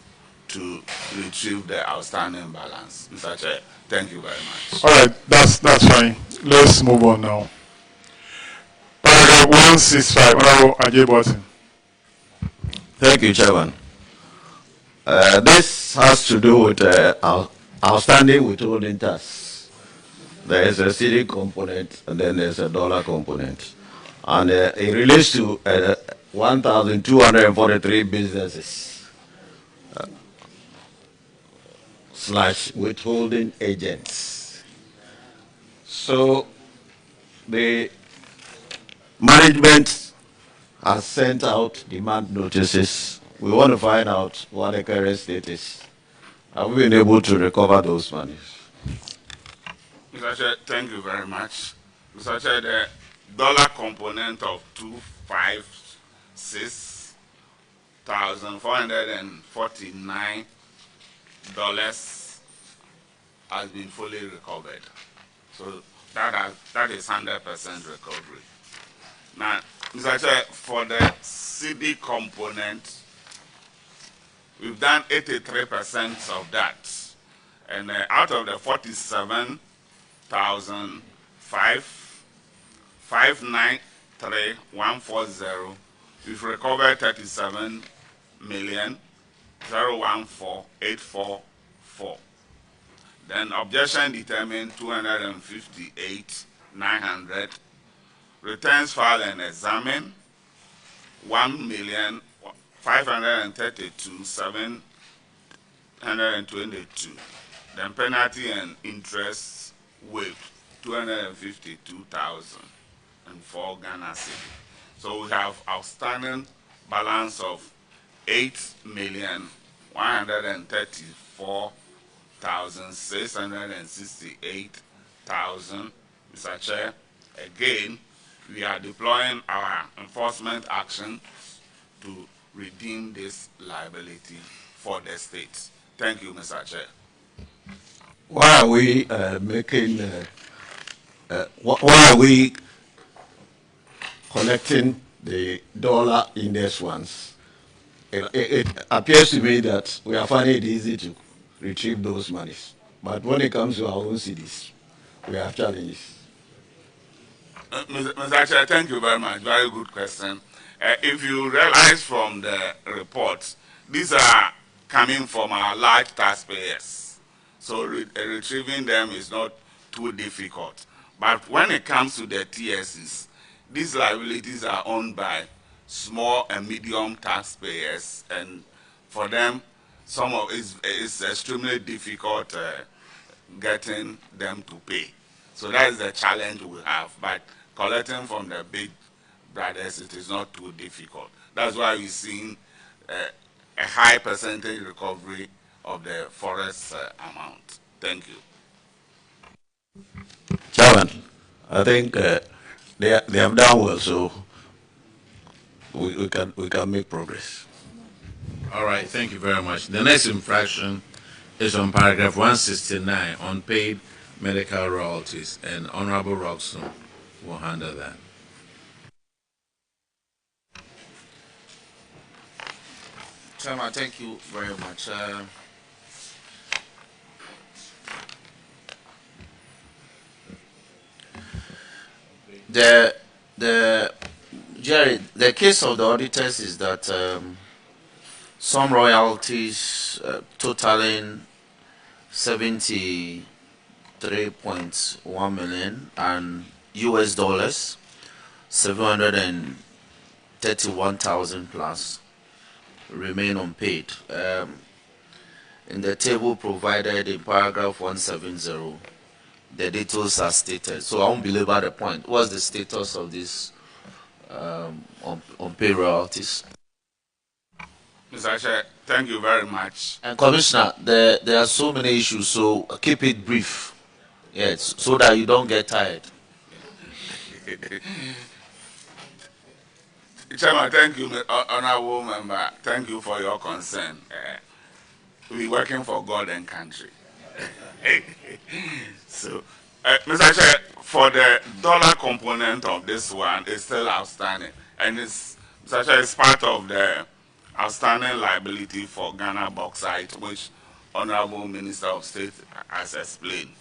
to retrieve the outstanding balance. Mr. Chair, thank you very much. All right, that's fine. Let's move on now. Paragraph 165, Honorable Ajay Button. Thank you, Chairman. This has to do with outstanding withholding tax. There is a cedi component and then there's a dollar component. And it relates to 1,243 businesses / withholding agents. So the management has sent out demand notices. We want to find out what the current state is. Have we been able to recover those monies? Mr. Chair, thank you very much. Mr. Chair, the dollar component of $256,449 has been fully recovered. So that is 100% recovery. Now, Mr. Chair, for the cedi component, we've done 83% of that. And out of the 47,593,140, we've recovered 37 million 014844. Then objection determined 258,900. Returns filed and examined 1,532,722. Then penalty and interest waived 252,004 Ghana cedi. So we have outstanding balance of 8,134,668,000. Mr. Chair, again, we are deploying our enforcement action to redeem this liability for the state. Thank you, Mr. Chair. Why are we why are we collecting the dollar index ones? It appears to me that we are finding it easy to retrieve those monies. But when it comes to our own cities, we have challenges. Mr. Chair, thank you very much. Very good question. If you realize from the reports, these are coming from our large taxpayers. So retrieving them is not too difficult. But when it comes to the TSCs, these liabilities are owned by small and medium taxpayers, and for them, some of it's extremely difficult getting them to pay. So that is the challenge we have. But collecting from the big brothers, it is not too difficult. That's why we're seeing a high percentage recovery of the forest amount. Thank you. Chairman, I think they have done well, so we can make progress. All right, thank you very much. The next infraction is on paragraph 169, unpaid medical royalties, and Honorable Roxon will handle that. Chairman, thank you very much. Jerry, the case of the auditors is that some royalties totaling 73.1 million and US dollars 731,000 plus remain unpaid. In the table provided in paragraph 170, the details are stated. So I won't belabor the point. What's the status of this unpaid royalties? Mr. Chair, thank you very much. And Commissioner, there are so many issues, so keep it brief. Yes, so that you don't get tired. Chairman, thank you, Honorable Member. Thank you for your concern. We're working for God and country. So, Mr. Chair, for the dollar component of this one, it's still outstanding. And Mr. Chair, it's part of the outstanding liability for Ghana bauxite, which Honorable Minister of State has explained.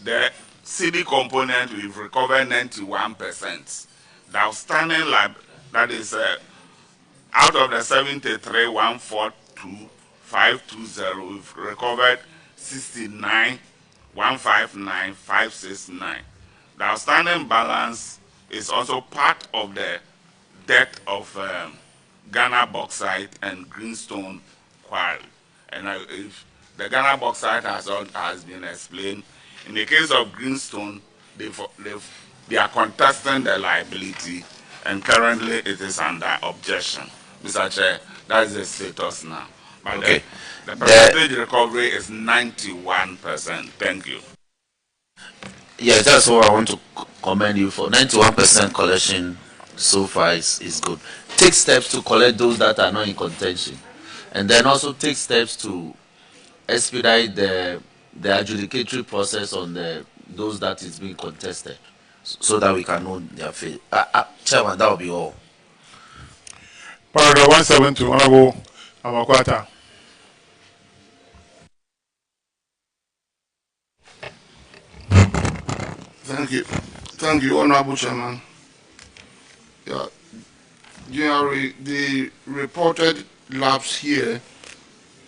The CD component, we've recovered 91%. The outstanding liability, that is out of the 73,142,520, we've recovered 69,159,569. The outstanding balance is also part of the debt of Ghana bauxite and greenstone quarry. And if the Ghana bauxite has been explained, in the case of greenstone, they are contesting the liability, and currently it is under objection. Mr. Chair, that is the status now. But okay. The percentage recovery is 91%. Thank you. Yeah, that's what I want to commend you for. 91% collection so far is good. Take steps to collect those that are not in contention, and then also take steps to expedite the adjudicatory process on those that is being contested, so that we can know their fate. Chairman, that will be all. Paragraph 172, Honorable Amakwata. Thank you, Honorable Chairman. Yeah, generally, the reported lapse here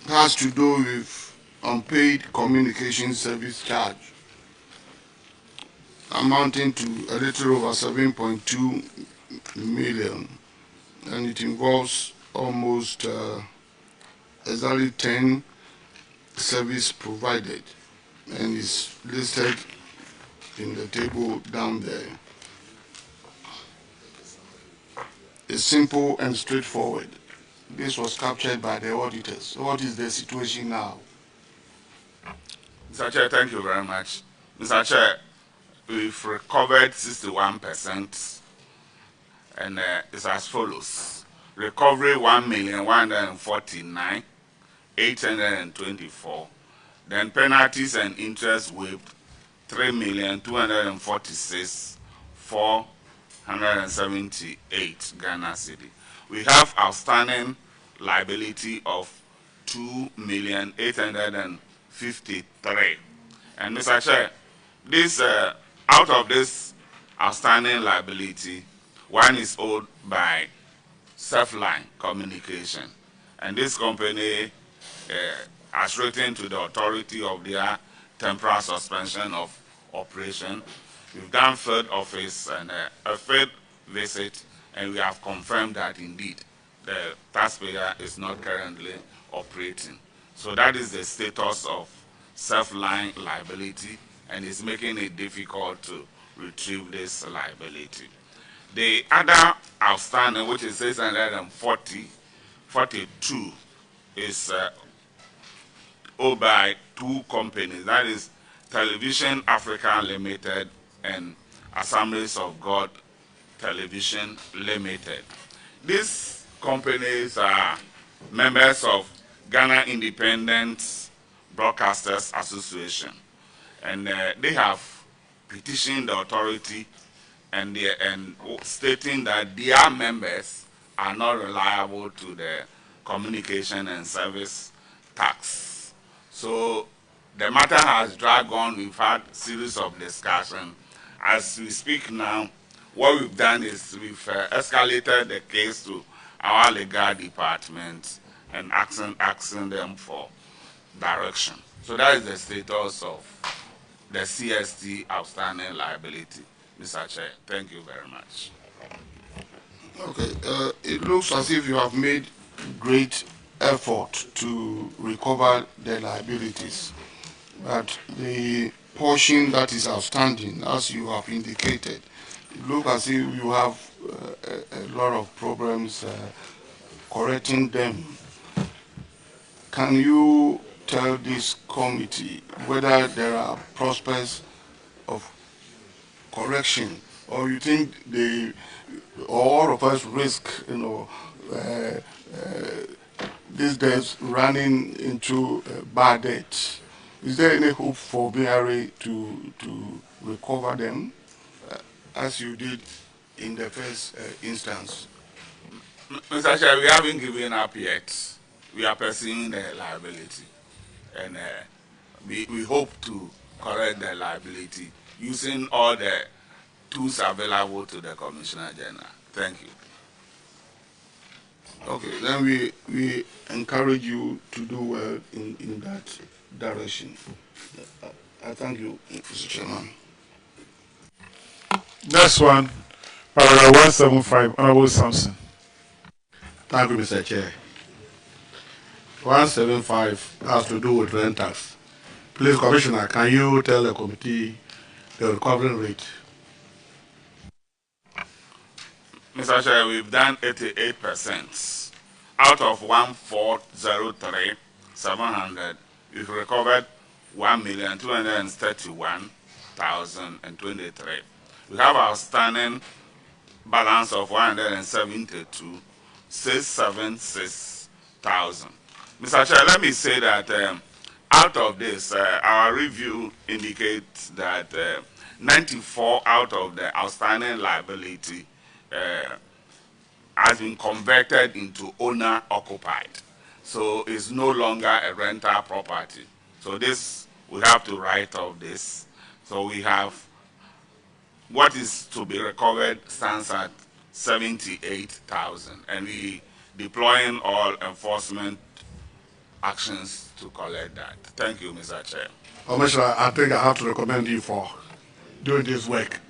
has to do with unpaid communication service charge, amounting to a little over 7.2 million, and it involves almost exactly 10 service provided, and is listed in the table down there. It's simple and straightforward. This was captured by the auditors. What is the situation now? Mr. Chair, thank you very much. Mr. Chair, we've recovered 61%, and it's as follows. Recovery 1,149,824. Then penalties and interest waived 3,246,478 Ghana cedi. We have outstanding liability of 2,853,000. And Mr. Chair, this out of this outstanding liability, one is owed by Self-Line Communication, and this company has written to the authority of their temporary suspension of operation. We've done field office and a field visit, and we have confirmed that indeed the taxpayer is not currently operating. So that is the status of Self-Line liability, and it's making it difficult to retrieve this liability. The other outstanding, which is 642, is owed by two companies, that is Television Africa Limited and Assemblies of God Television Limited. These companies are members of Ghana Independent Broadcasters Association, and they have petitioned the authority and stating that their members are not reliable to the communication and service tax. So the matter has dragged on. We've had a series of discussion. As we speak now, what we've done is we've escalated the case to our legal department and asking them for direction. So that is the status of the CST outstanding liability, Mr. Chair. Thank you very much. Okay, it looks as if you have made great effort to recover the liabilities, but the portion that is outstanding, as you have indicated, it looks as if you have a lot of problems correcting them. Can you tell this committee whether there are prospects of correction, or you think all of us risk, these days running into bad debt? Is there any hope for BRA to recover them as you did in the first instance? Mr. Chair, we haven't given up yet. We are pursuing the liability, and we hope to correct the liability using all the tools available to the Commissioner General. Thank you. Okay, then we encourage you to do well in that direction. I thank you, Mr. Chairman. Next one, paragraph 175, Honorable Sampson. Thank you, Mr. Chair. 175 has to do with rent tax. Please, Commissioner, can you tell the committee the recovery rate? Mr. Chair, we've done 88%. Out of 1,403,700, we've recovered 1,231,023. We have outstanding balance of 172,676,000. Mr. Chair, let me say that out of this, our review indicates that 94 out of the outstanding liability has been converted into owner occupied. So it's no longer a rental property. So this, we have to write off this. So we have what is to be recovered stands at 78,000, and we deploying all enforcement actions to collect that. Thank you, Mr. Chair. Commissioner, I think I have to recommend you for doing this work.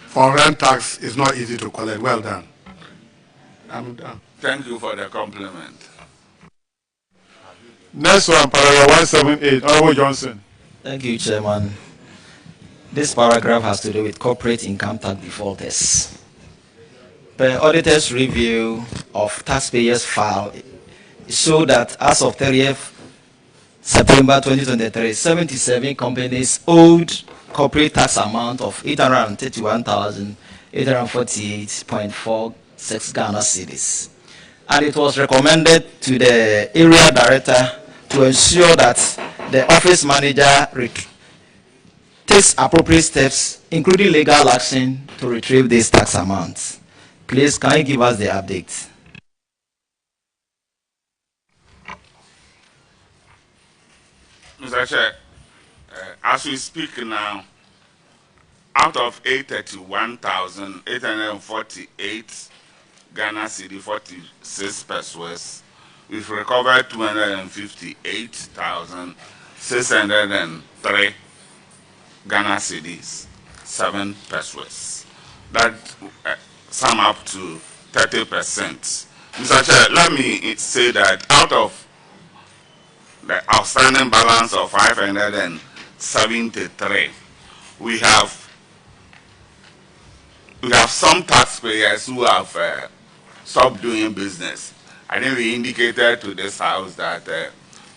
For rent tax, it's not easy to collect. Well done. I'm done. Thank you for the compliment. Next one, paragraph 178, Honorable Johnson. Thank you, Chairman. This paragraph has to do with corporate income tax defaulters. The auditor's review of taxpayers' file showed that as of 30th September 2023, 77 companies owed corporate tax amount of 831,848.46 Ghana cedis. And it was recommended to the area director to ensure that the office manager takes appropriate steps, including legal action, to retrieve these tax amounts. Please, can you give us the update? Mr. Chair, as we speak now, out of 831,848 Ghana cedi 46 pesos, we've recovered 258,603 Ghana cedis, 7 pesos. That sum up to 30%. Mr. Chair, let me say that out of the outstanding balance of 573, we have some taxpayers who have stopped doing business. I think we indicated to this House that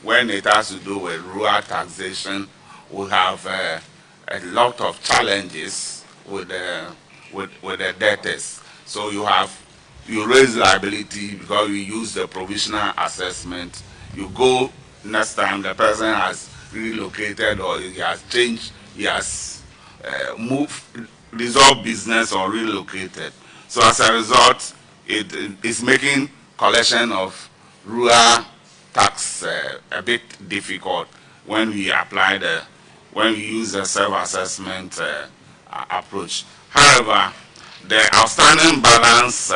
when it has to do with rural taxation, we have a lot of challenges with the debtors. So you raise liability because you use the provisional assessment. You go next time the person has relocated or he has changed, he has moved, dissolved business or relocated. So as a result, it is making collection of rural tax a bit difficult when we use the self-assessment approach. However, the outstanding balance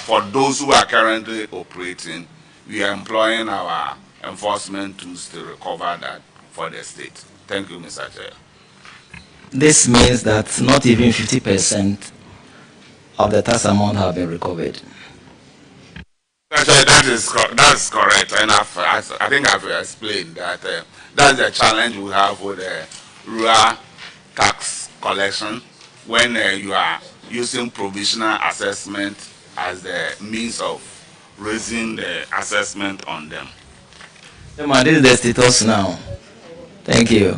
for those who are currently operating, we are employing our enforcement tools to recover that for the state. Thank you, Mr. Chair. This means that not even 50% of the tax amount have been recovered. That is correct, and I think I've explained that that's the challenge we have with rural tax collection when you are using provisional assessment as the means of raising the assessment on them. This is the status now. Thank you.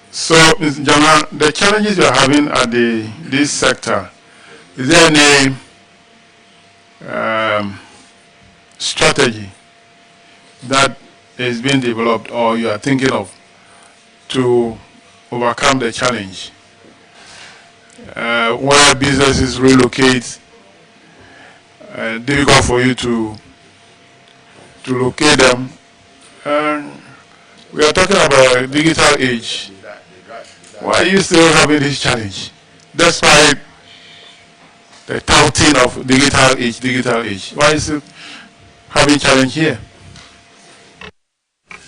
So, Mr. Jama, the challenges you are having at this sector, is there any strategy that is being developed or you are thinking of to overcome the challenge? Where businesses relocate, difficult for you to locate them. We are talking about a digital age. Why are you still having this challenge? Despite the touting of digital age. Why is it having challenge here?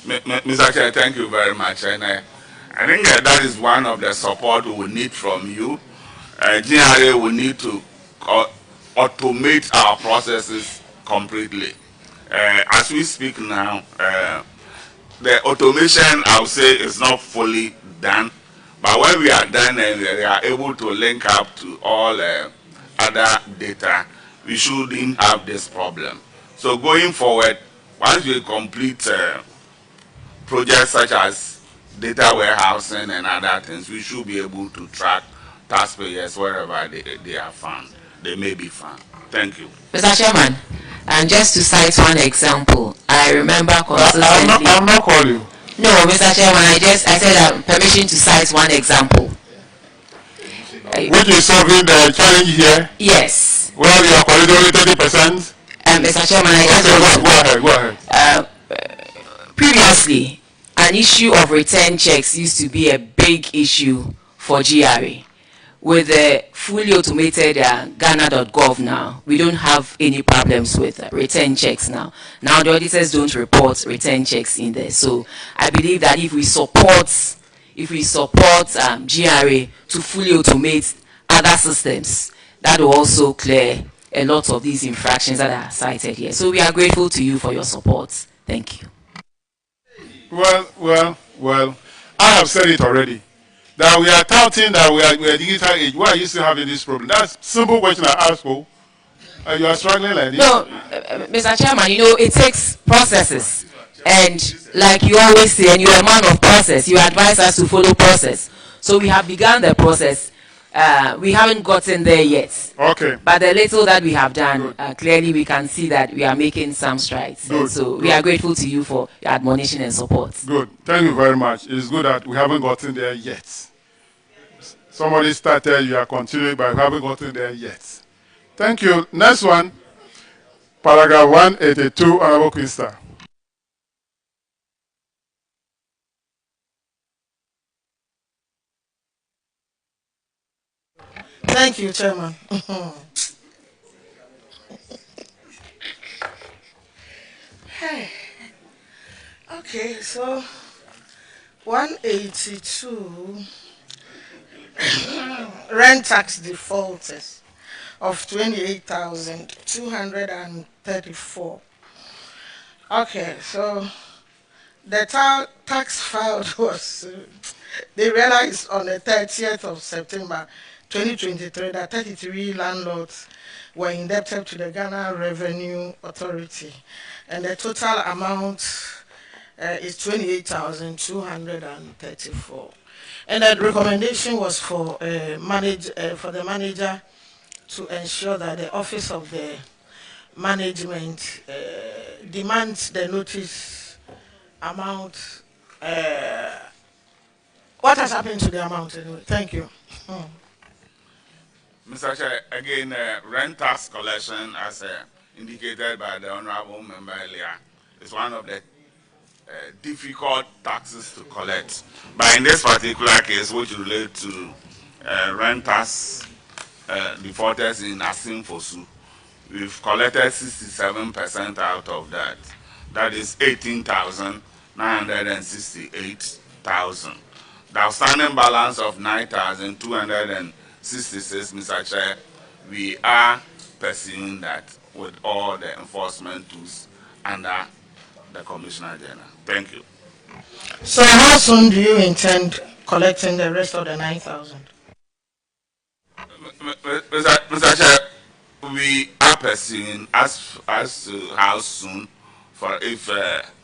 Mr. Chair, thank you very much. And I think that is one of the support we will need from you. GRA will need to automate our processes completely. As we speak now, the automation, I would say, is not fully done. But when we are done and we are able to link up to all other data, we shouldn't have this problem. So going forward, once we complete projects such as data warehousing and other things, we should be able to track taxpayers wherever they are found. They may be found. Thank you. Mr. Chairman, and just to cite one example, I remember consistently. I'm not calling you. No, Mr. Chairman, I said permission to cite one example. Which is solving the challenge here? Yes. Well, you are collecting only 30%? Mr. Chairman, I just go ahead. Previously, an issue of return checks used to be a big issue for GRA. with the fully automated Ghana.gov now, we don't have any problems with return checks now. Now the auditors don't report return checks in there. So I believe that if we support GRA to fully automate other systems, that will also clear a lot of these infractions that are cited here. So we are grateful to you for your support. Thank you. Well, I have said it already. That we are touting that we are digital age. Why are you still having this problem? That's simple question I ask for. You are struggling like this. No, Mr. Chairman, you know, it takes processes. And like you always say, and you're a man of process, you advise us to follow process. So we have begun the process. We haven't gotten there yet. Okay. But the little that we have done, clearly we can see that we are making some strides. Good. So we are grateful to you for your admonition and support. Good. Thank you very much. It's good that we haven't gotten there yet. Somebody started, you are continuing, but we haven't gotten there yet. Thank you. Next one, paragraph 182, Honorable Queenster. Thank you, Chairman. Hey. Okay, so 182 rent tax defaulters of 28,234. Okay, so the tax filed was, they realized on the 30th of September 2023 that 33 landlords were indebted to the Ghana Revenue Authority, and the total amount is 28,234. And the recommendation was for the manager to ensure that the office of the management demands the notice amount. What has happened to the amount anyway? Thank you. Mr. Chair, again, rent tax collection, as indicated by the honorable member earlier, is one of the difficult taxes to collect. But in this particular case, which relates to rent tax defaulters in Asimfosu, we've collected 67% out of that. That is 18,968,000. The outstanding balance of 9,266, Mr. Chair, we are pursuing that with all the enforcement tools under the Commissioner General. Thank you. So how soon do you intend collecting the rest of the 9,000? Mr. Chair, we are pursuing as to how soon. For if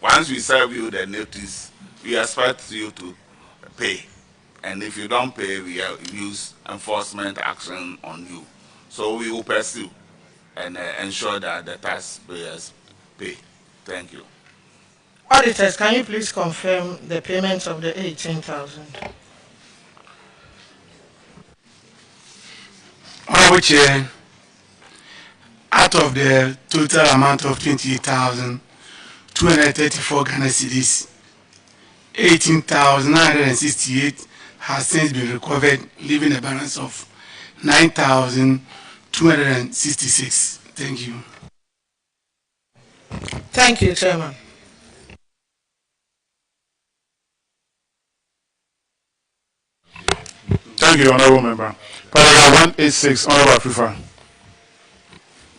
once we serve you the notice, we expect you to pay, and if you don't pay, we use enforcement action on you. So we will pursue and ensure that the taxpayers pay. Thank you. Auditors, can you please confirm the payments of the 18,000? Honorable Chair, out of the total amount of 28,234 Ghana cedis, 18,968 has since been recovered, leaving a balance of 9,266. Thank you. Thank you, Chairman. Thank you, Honorable Member. Paragraph 186, Honorable Afifa.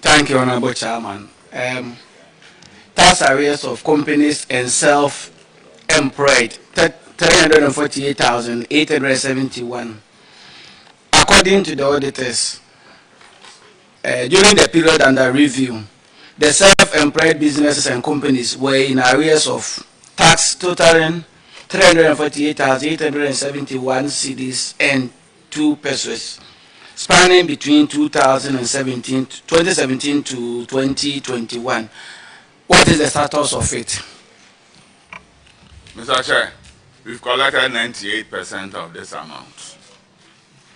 Thank you, Honorable Chairman. Tax arrears of companies and self-employed, 348,871. According to the auditors, during the period under review, the self-employed businesses and companies were in arrears of tax totaling 348,871 cedis and 2 pesos, spanning between 2017 to 2021. What is the status of it? Mr. Chair, we've collected 98% of this amount.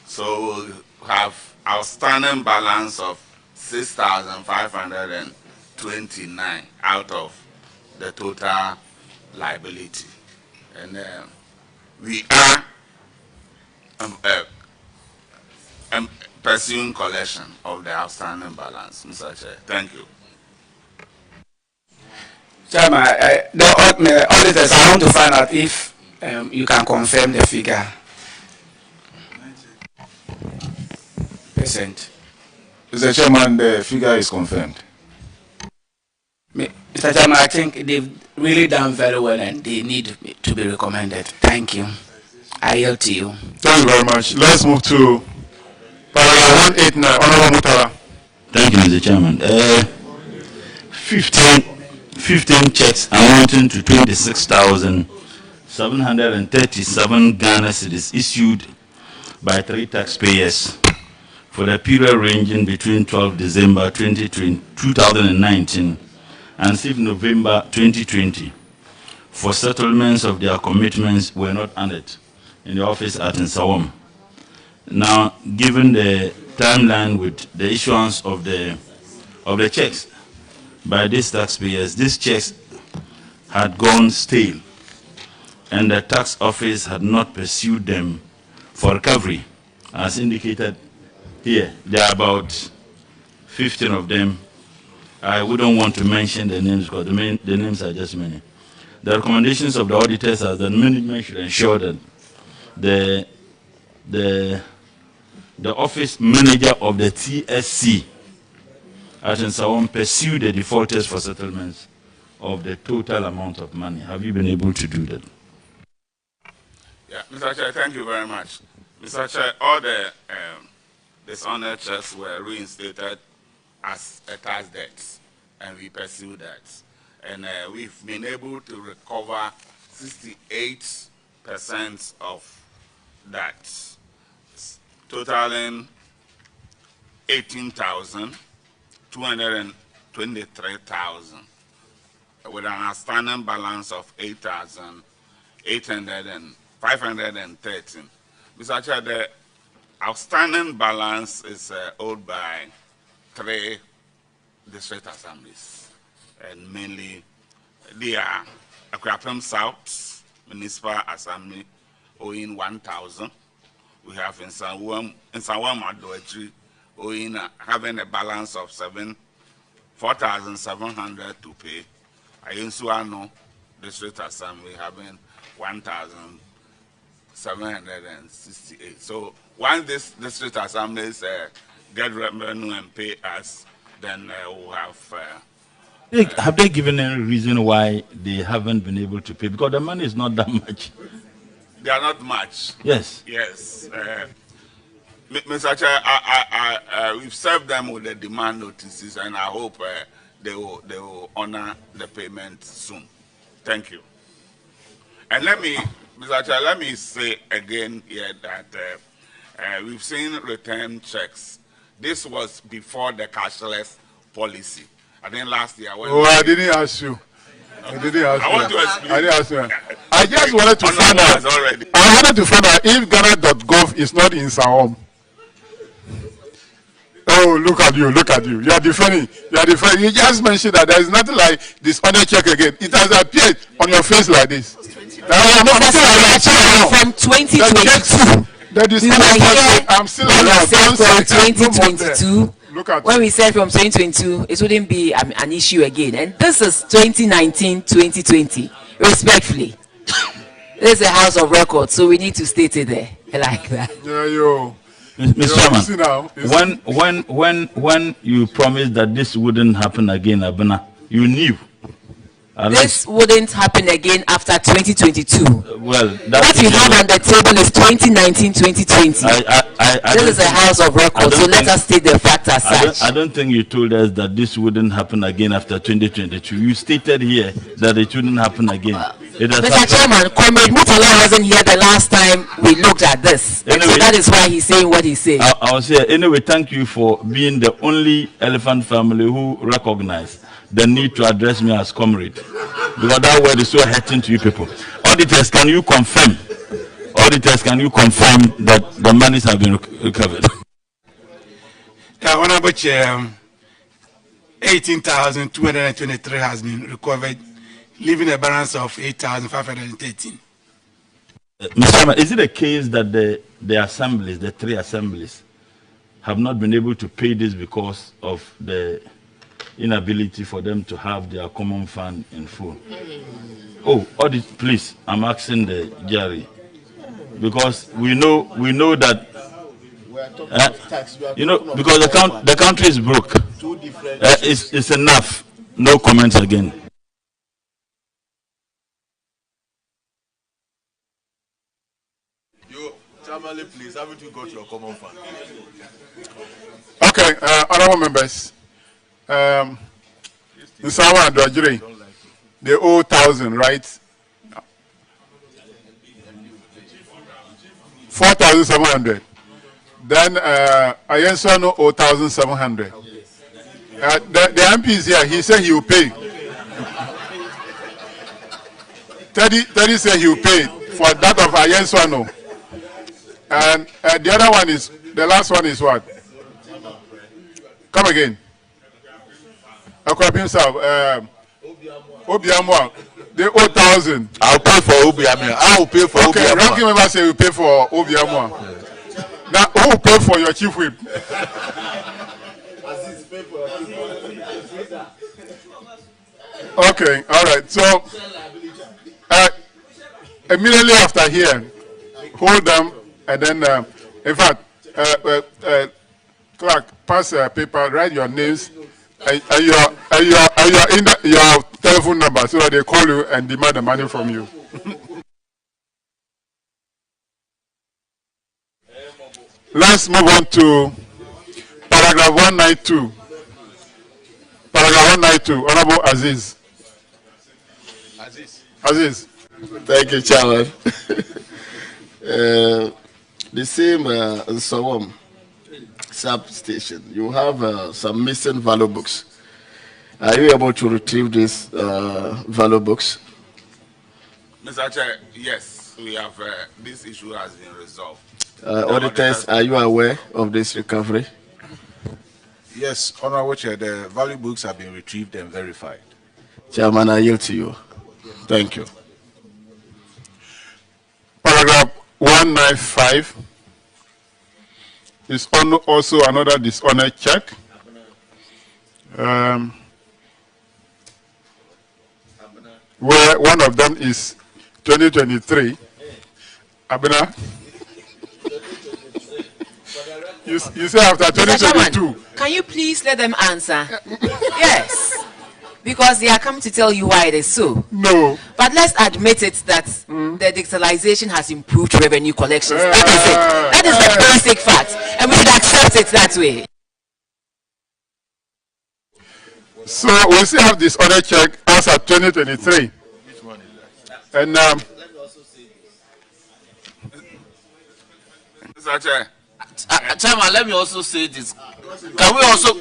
So we have outstanding balance of 6,529 out of the total liability. And we are pursuing collection of the outstanding balance, Mr. Chair. Thank you. Chairman, the auditors, I want to find out if you can confirm the figure. Percent. Mr. Chairman, the figure is confirmed. Mr. Chairman, I think they've really done very well and they need to be recommended. Thank you. I yield to you. Thank you very much. Let's move to paragraph 189. Honorable Mutara. Thank you, Mr. Chairman. 15 checks amounting to 26,737 Ghana cedis issued by 3 taxpayers for the period ranging between 12 December 2019 and 6 November 2020 for settlements of their commitments were not honored in the office at Ansah. Now, given the timeline with the issuance of the checks by these taxpayers, these checks had gone stale and the tax office had not pursued them for recovery. As indicated here, there are about 15 of them. I wouldn't want to mention the names because the names are just many. The recommendations of the auditors are that management should ensure that the office manager of the TSC at Ansah pursue the defaulters for settlements of the total amount of money. Have you been able to do that? Yeah, Mr. Chair, thank you very much. Mr. Chair, all the dishonored checks were reinstated as a tax debt, and we pursued that. And we've been able to recover 68% of that, totaling 18,223,000, with an outstanding balance of 8,513. Mr. Chair, the outstanding balance is owed by 3 district assemblies, and mainly they are Kwabena South Municipal Assembly owing 1,000. We have Ansah Madoetri owing having a balance of 4,700 to pay. Ayinsuano District Assembly having 1,768. So once this district assemblies get revenue and pay us, then we'll have. Have they given any reason why they haven't been able to pay? Because the money is not that much. They are not much. Yes. Yes. Mr. Chair, we've served them with the demand notices, and I hope they will honor the payment soon. Thank you. And Mr. Chair, let me say again here that we've seen return checks. This was before the cashless policy. I think last year. I didn't ask you. I didn't ask you. I want to explain. I didn't ask you. I just wanted to find out. I wanted to find out if Ghana.gov is not in Ansah. Oh, look at you, look at you. You are defending. You are defending. You just mentioned that there is nothing like this other check again. It has appeared on your face like this. From 2022. I'm still around. From 2022. When we said from 2022, it wouldn't be an issue again. And this is 2019, 2020. Respectfully. This is a house of records, so we need to state it there like that. Yeah, yo. Mr. Chairman, when you promised that this wouldn't happen again, Abena, you knew. This wouldn't happen again after 2022. Well, what you have on the table is 2019, 2020. This is a house of records, so let us state the fact as such. I don't think you told us that this wouldn't happen again after 2022. You stated here that it wouldn't happen again. Mr. Chairman, Comrade Mutala wasn't here the last time we looked at this. Anyway, so that is why he's saying what he's saying. I was here. Anyway, thank you for being the only elephant family who recognized the need to address me as comrade, because that word is so hurting to you people. Auditors, can you confirm? Auditors, can you confirm that the monies have been recovered? Honorable Chair, 18,223 has been recovered, leaving a balance of 8,513. Mr. Chairman, is it a case that the assemblies, the 3 assemblies, have not been able to pay this because of the inability for them to have their common fund in full. Oh, Audit, please, I'm asking the jury, because we know that because the country is broke. It's enough. No comments again. Chairman, please, haven't you got your common fund? Okay, honorable members. Nsawa and Dwajiri, they owe 1,000, right? 4,700. Then Ansah no 1,700. The MP is here. He said he will pay. Teddy said he will pay for that of Ansah no. And the other one is, the last one is what? Come again. Obiamwa, they owe 1,000. I'll pay for Obiamwa. I'll pay for Obiamwa. Okay, ranking member say you pay for Obiamwa. Now, who will pay for your chief whip? Okay, all right. So, immediately after here, hold them, and then, in fact, clerk, pass a paper, write your names and your telephone number so that they call you and demand the money from you. Let's move on to paragraph 192. Paragraph 192, Honorable Aziz. Aziz. Thank you, Chairman. The same Sawam substation, you have some missing value books. Are you able to retrieve these value books? Mr. Chair, yes, we have. This issue has been resolved. Auditors, are you aware of this recovery? Yes, Honorable Chair, the value books have been retrieved and verified. Chairman, I yield to you. Thank you. Paragraph 195 is also another dishonored check. Where one of them is 2023. Abena, you say after 2022. Can you please let them answer? Yes. Because they are coming to tell you why it is so. No. But let's admit it that the digitalization has improved revenue collections. That is it. That is the basic fact. And we should accept it that way. So we still have this other check as at 2023. And Mr. Chair. Chairman, let me also say this. Can we also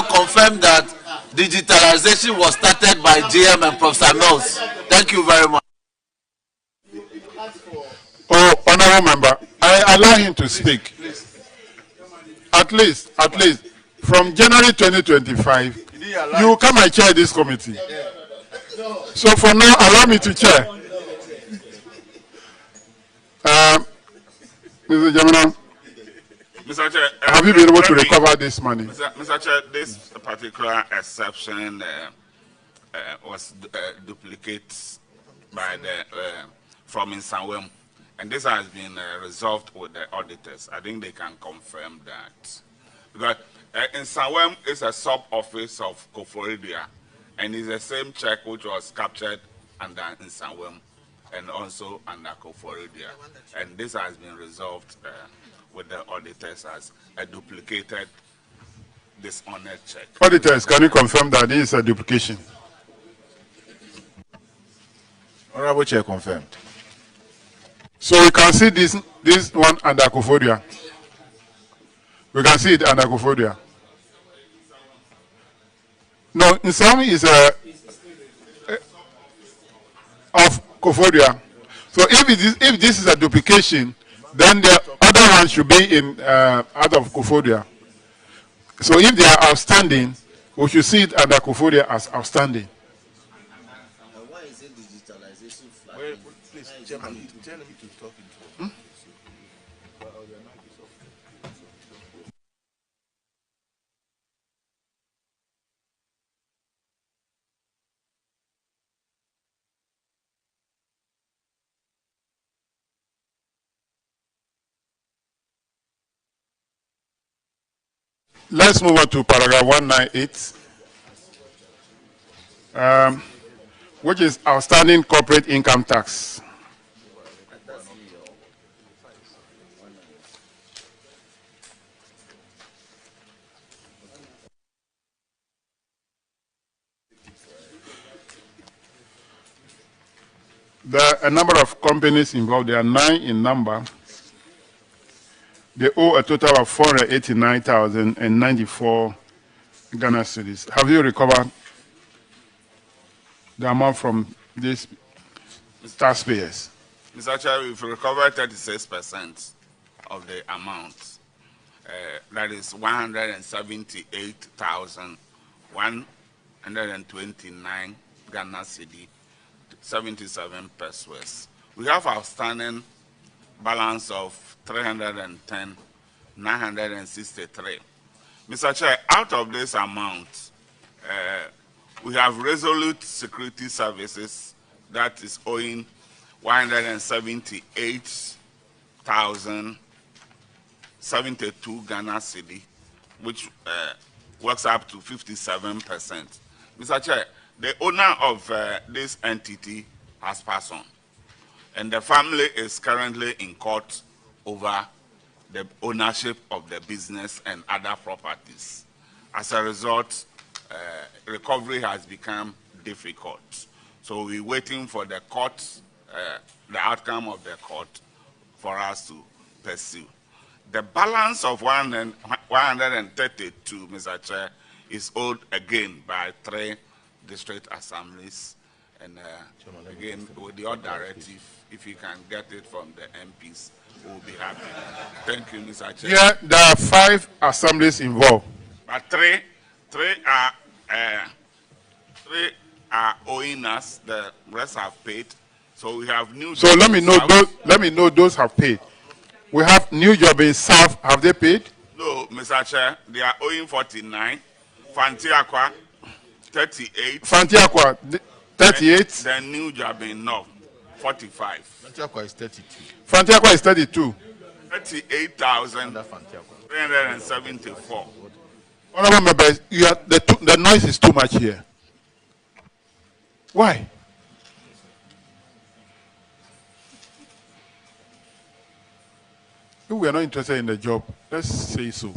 confirm that digitalization was started by JM and Professor Mills? Thank you very much. Oh, honorable member, I allow him to speak. At least, from January 2025, you come and chair this committee. So for now, allow me to chair. Mr. Jamina, Mr. Chair, have you been able to recover this money? Mr. Chair, this particular exception was duplicated by from Ansah, and this has been resolved with the auditors. I think they can confirm that. Because Ansah is a sub-office of Koforidua, and it's the same check which was captured under Ansah and also under Koforidua. And this has been resolved with the auditors as a duplicated dishonored check. Auditors, can you confirm that this is a duplication? Honorable Chair, confirmed. So we can see this one under Koforidua. We can see it under Koforidua. No, Ansah is of Koforidua. So if this is a duplication, then the other one should be in out of Koforidua. So if they are outstanding, we should see it under Koforidua as outstanding. Why is it digitalization flag? Well, please, Chairman, tell me to talk into let's move on to paragraph 198, which is outstanding corporate income tax. There are a number of companies involved. There are 9 in number. They owe a total of 489,094 Ghana cedis. Have you recovered the amount from these taxpayers? Mr. Chair, we've recovered 36% of the amount. That is 178,129 Ghana cedi, 77 pesos. We have outstanding balance of 310,963. Mr. Chair, out of this amount, we have Resolute Security Services that is owing 178,072 Ghana cedi, which works up to 57%. Mr. Chair, the owner of this entity has passed on, and the family is currently in court over the ownership of the business and other properties. As a result, recovery has become difficult. So we're waiting for the court, the outcome of the court, for us to pursue. The balance of 132, Mr. Chair, is owed again by 3 district assemblies. And again, with your directive, if you can get it from the MPs, we'll be happy. Thank you, Mr. Chair. Yeah, there are 5 assemblies involved. But three are owing us. The rest have paid. So we have new. So let me know those. Let me know those have paid. We have new job in South. Have they paid? No, Mr. Chair, they are owing 49. Fantiakwa 38. Fantiakwa 38. The new job in North 45. Fantiakwa is 32. Fantiakwa is 32. 38,374. Honorable members, the noise is too much here. Why? If we are not interested in the job, let's say so.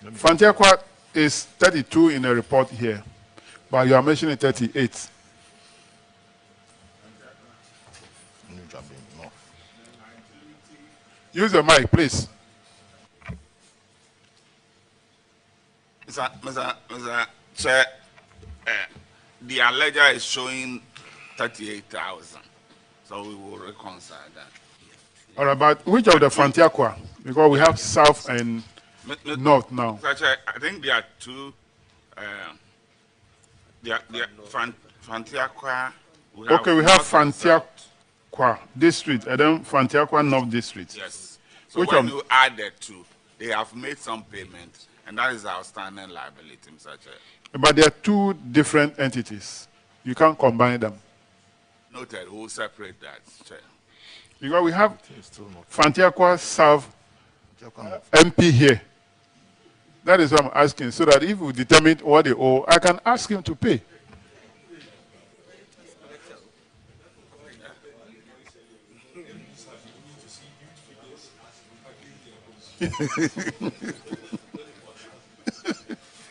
Fantiakwa is 32 in the report here, but you are mentioning 38. Use the mic, please. Mr. Chair, the ledger is showing 38,000, so we will reconcile that. All right, but which of the Fantiakwa? Because we have South and North now. Mr. Chair, I think there are 2. Fantiakwa. Okay, we have Fantiakwa district and then Fantiakwa North district. Yes. So which when you add the 2, they have made some payment, and that is outstanding liability, Mr. Chair. But they are 2 different entities. You can't combine them. Noted. We'll separate that, Chair. Because we have Fantiakwa South MP here. That is what I'm asking, so that if we determine what they owe, I can ask him to pay.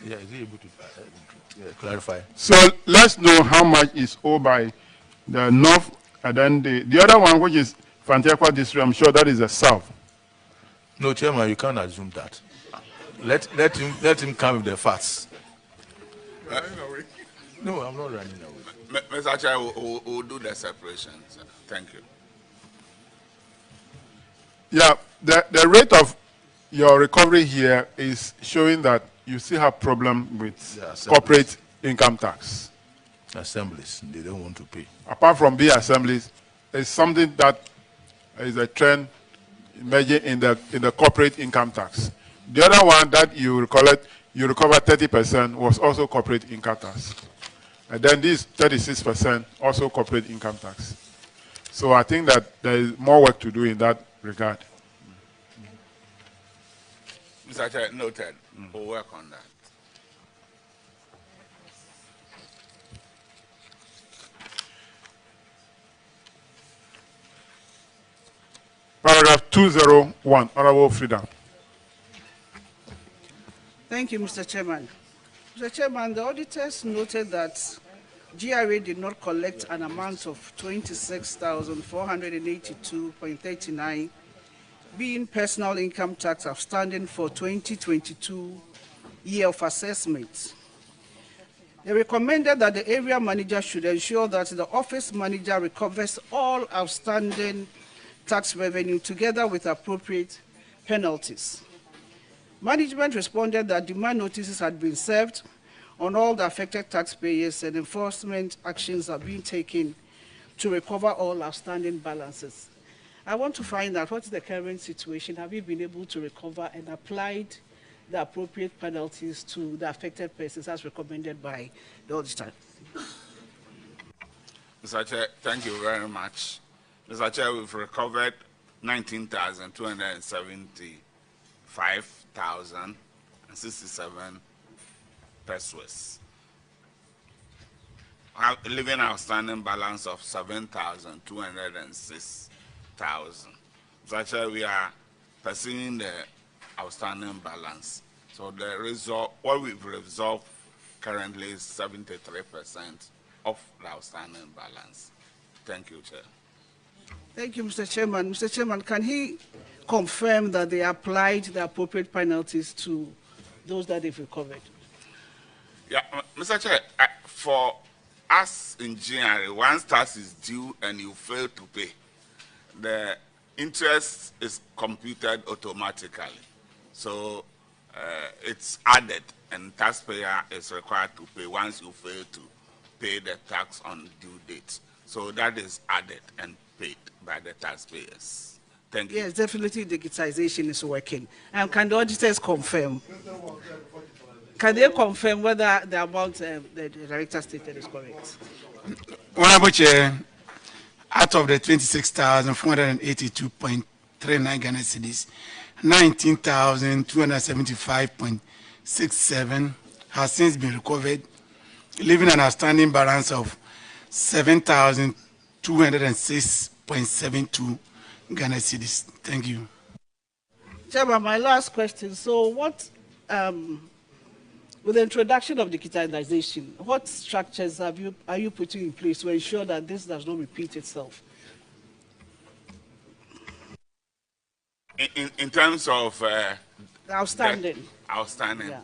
Yeah, is he able to clarify? So let's know how much is owed by the North, and then the other one, which is Fantiakwa district. I'm sure that is the South. No, Chairman, you can't assume that. Let him come with the facts. No, I'm not running away. Mr. Chair, we'll do the separation. Sir. Thank you. Yeah, the rate of your recovery here is showing that you still have problem with corporate income tax. Assemblies, they don't want to pay. Apart from being assemblies, it's something that is a trend emerging in the corporate income tax. The other one that you recover 30% was also corporate income tax. And then this 36% also corporate income tax. So I think that there is more work to do in that regard. Mr. Chair, noted. We'll work on that. Paragraph 201, Honorable Frida. Thank you, Mr. Chairman. Mr. Chairman, the auditors noted that GRA did not collect an amount of 26,482.39 being personal income tax outstanding for 2022 year of assessment. They recommended that the area manager should ensure that the office manager recovers all outstanding tax revenue together with appropriate penalties. Management responded that demand notices had been served on all the affected taxpayers and enforcement actions are being taken to recover all outstanding balances. I want to find out what is the current situation. Have you been able to recover and applied the appropriate penalties to the affected persons as recommended by the auditor? Mr. Chair, thank you very much. Mr. Chair, we've recovered 19,275,067 pesos. Leaving outstanding balance of 7,206,000. Mr. Chair, we are pursuing the outstanding balance. So the result, what we've resolved currently is 73% of the outstanding balance. Thank you, Chair. Thank you, Mr. Chairman. Mr. Chairman, can he confirm that they applied the appropriate penalties to those that they've recovered? Yeah, Mr. Chair, for us in January, once tax is due and you fail to pay, the interest is computed automatically. So it's added and taxpayer is required to pay once you fail to pay the tax on due date. So that is added and paid by the taxpayers. Thank you. Yes, definitely digitization is working. And can the auditors confirm? Can they confirm whether the amount the director stated is correct? Honorable Chair, out of the 26,482.39 Ghana cedis, 19,275.67 has since been recovered, leaving an outstanding balance of 7,206.72 Ghana cedis. Thank you. Chairman, my last question. So what, with the introduction of digitalization, what structures are you putting in place to ensure that this does not repeat itself? In terms of outstanding. Outstanding. Yeah.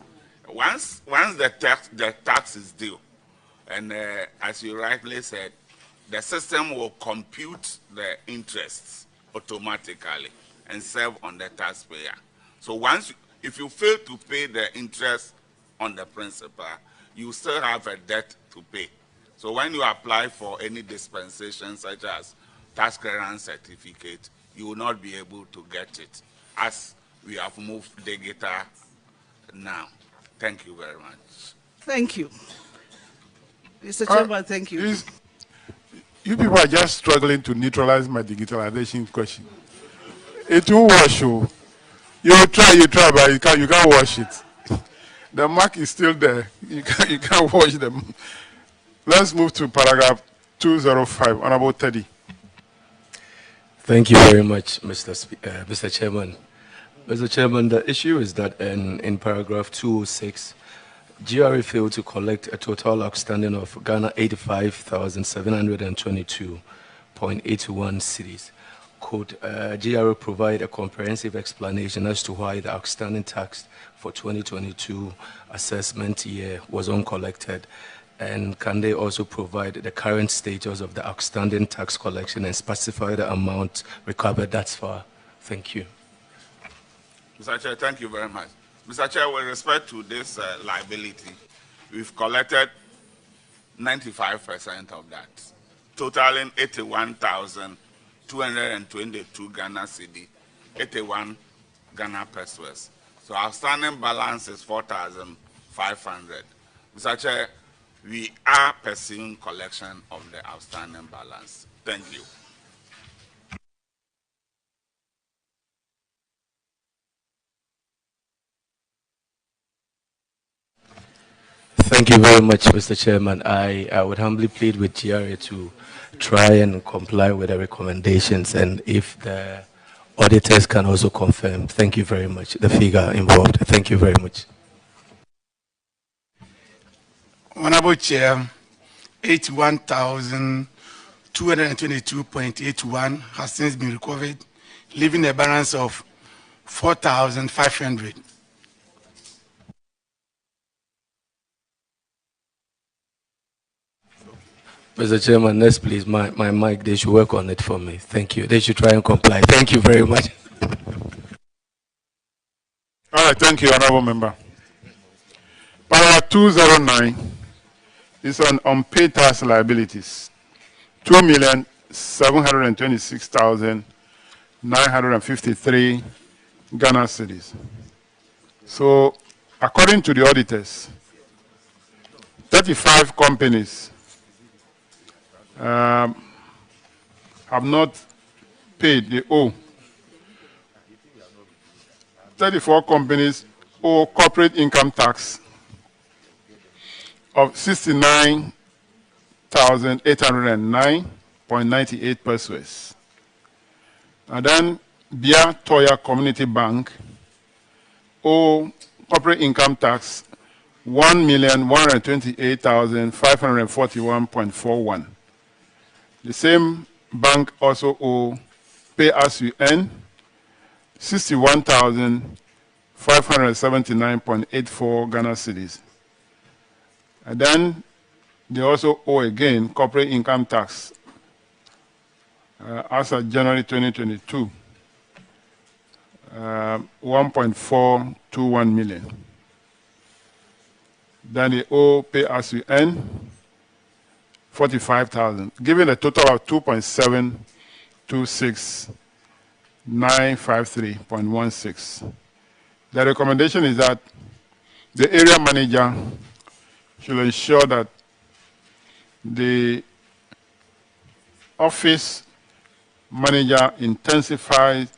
Once the tax is due, and as you rightly said, the system will compute the interests automatically and serve on the taxpayer. So if you fail to pay the interest on the principal, you still have a debt to pay. So when you apply for any dispensation such as tax clearance certificate, you will not be able to get it as we have moved digital now. Thank you very much. Thank you. Mr. Chairman, thank you. You people are just struggling to neutralize my digitalization question. It won't wash you. You try, but you can't wash it. The mark is still there. You can't wash them. Let's move to paragraph 205, Honorable Teddy. Thank you very much, Mr. Chairman. Mr. Chairman, the issue is that in paragraph 206, GRA failed to collect a total outstanding of Ghana 85,722.81 cedis. Could GRA provide a comprehensive explanation as to why the outstanding tax for 2022 assessment year was uncollected? And can they also provide the current status of the outstanding tax collection and specify the amount recovered thus far? Thank you. Mr. Chair, thank you very much. Mr. Chair, with respect to this liability, we've collected 95% of that, totaling 81,222 Ghana cedi, 81 Ghana pesos. So outstanding balance is 4,500. Mr. Chair, we are pursuing collection of the outstanding balance. Thank you. Thank you very much, Mr. Chairman. I would humbly plead with GRA to try and comply with the recommendations, and if the auditors can also confirm, thank you very much, the figure involved. Thank you very much. Honorable Chair, 81,222.81 has since been recovered, leaving a balance of 4,500. Mr. Chairman, next please, my mic, they should work on it for me. Thank you. They should try and comply. Thank you very much. All right, thank you, Honorable Member. Paragraph 209 is on unpaid tax liabilities. 2,726,953 Ghana cedis. So, according to the auditors, 35 companies have not paid the owe. 34 companies owe corporate income tax of 69,809.98 pesos. And then Bia Toya Community Bank owe corporate income tax 1,128,541.41. The same bank also owe pay as you earn 61,579.84 Ghana cedis. And then they also owe again corporate income tax as of January 2022, 1.421 million. Then they owe pay as you earn 45,000, giving a total of 2.726953.16. The recommendation is that the area manager should ensure that the office manager intensifies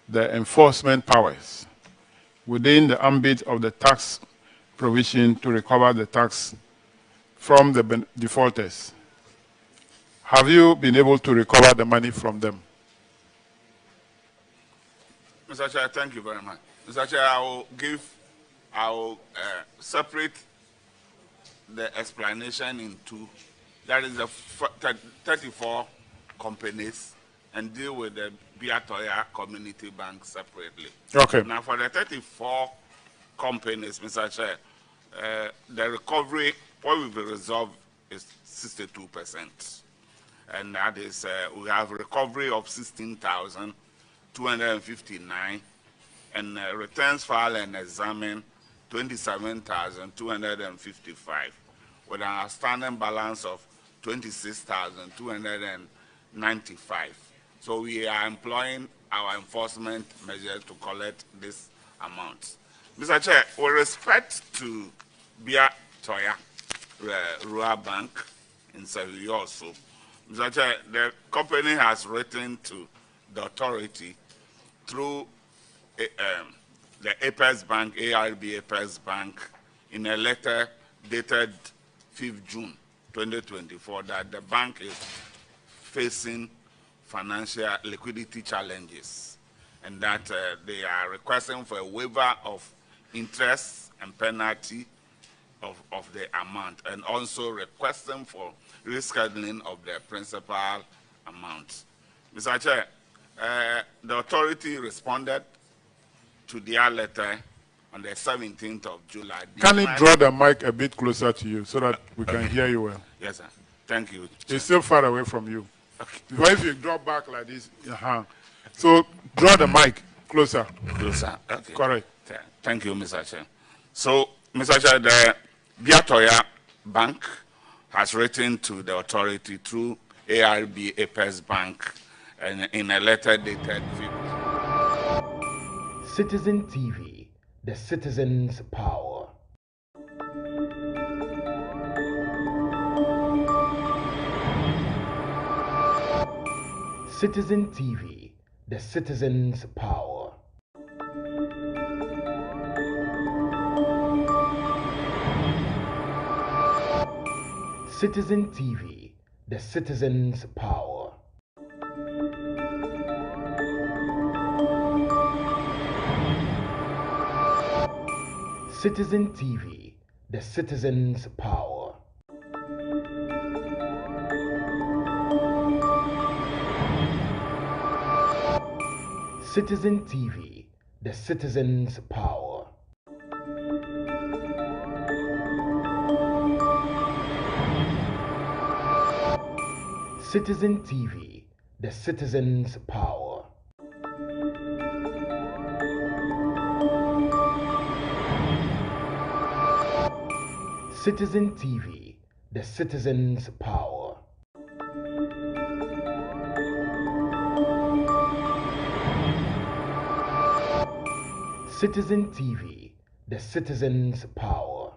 the enforcement powers within the ambit of the tax provision to recover the tax from the defaulters. Have you been able to recover the money from them? Mr. Chair, thank you very much. Mr. Chair, I will separate the explanation in two. That is the 34 companies, and deal with the Biatoya Community Bank separately. Okay. Now, for the 34 companies, Mr. Chair, the recovery, what we've resolved is 62%. And that is, we have recovery of 16,259, and returns filed and examined 27,255, with an outstanding balance of 26,295. So we are employing our enforcement measures to collect this amount. Mr. Chair, with respect to Bia Toya Rural Bank in Seville also, Mr. Chair, the company has written to the authority through the Apex Bank, ARB Apex Bank, in a letter dated 5th June 2024 that the bank is facing financial liquidity challenges, and that they are requesting for a waiver of interest and penalty of the amount, and also requesting for rescheduling of the principal amount. Mr. Chair, the authority responded to their letter on the 17th of July. Can you draw the mic a bit closer to you so that we can hear you well? Yes, sir. Thank you. It's still far away from you. Okay. But if you draw back like this, so draw the mic closer. Closer. Okay. Correct. Thank you, Mr. Chair. So, Mr. Chair, the Biatoya Bank has written to the authority through ARB Apex Bank, and in a letter dated 5th. Citizen TV, the citizen's power. Citizen TV, the citizen's power. Citizen TV, the citizen's power. Citizen TV, the citizen's power. Citizen TV, the citizen's power. Citizen TV, the citizen's power. Citizen TV, the citizen's power. Citizen TV, the citizen's power.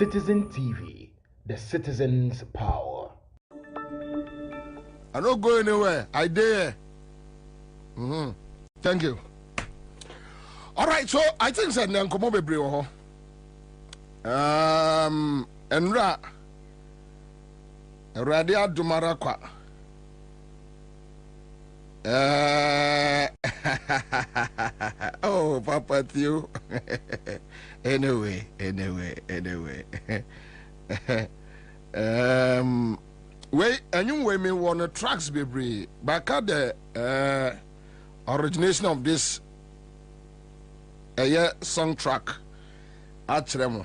Citizen TV, the citizen's power. I don't go anywhere. I dare. Thank you. All right, so I think that Nankomo be brave. Enra Radia Dumarakwa. Oh, Papa Theo. Anyway. Wait, and you way me wanna tracks be brave. Back at the origination of this song track at Tremo.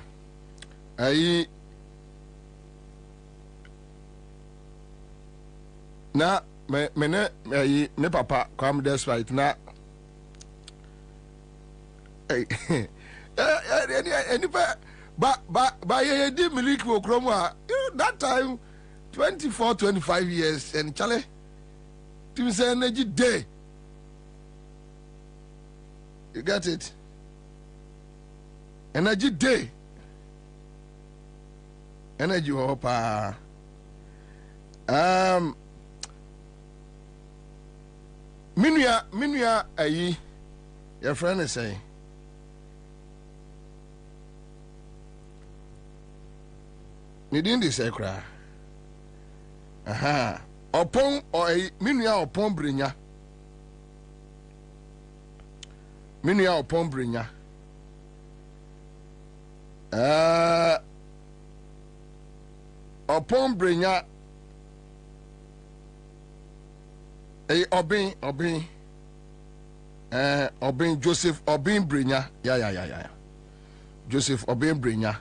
Na me papa come this right now. But you did Milik Wokroma, that time 24-25 years and Charlie Tim say energy day. You got it? Energy day. Energy hopa. Minuya ayi your friend is saying. Nidin di sekra. Aha. Opon or minuya opon brinya. Minuya opon brinya. Opon brinya. Obin Joseph Obin Brinya. Yeah. Joseph Obin Brinya.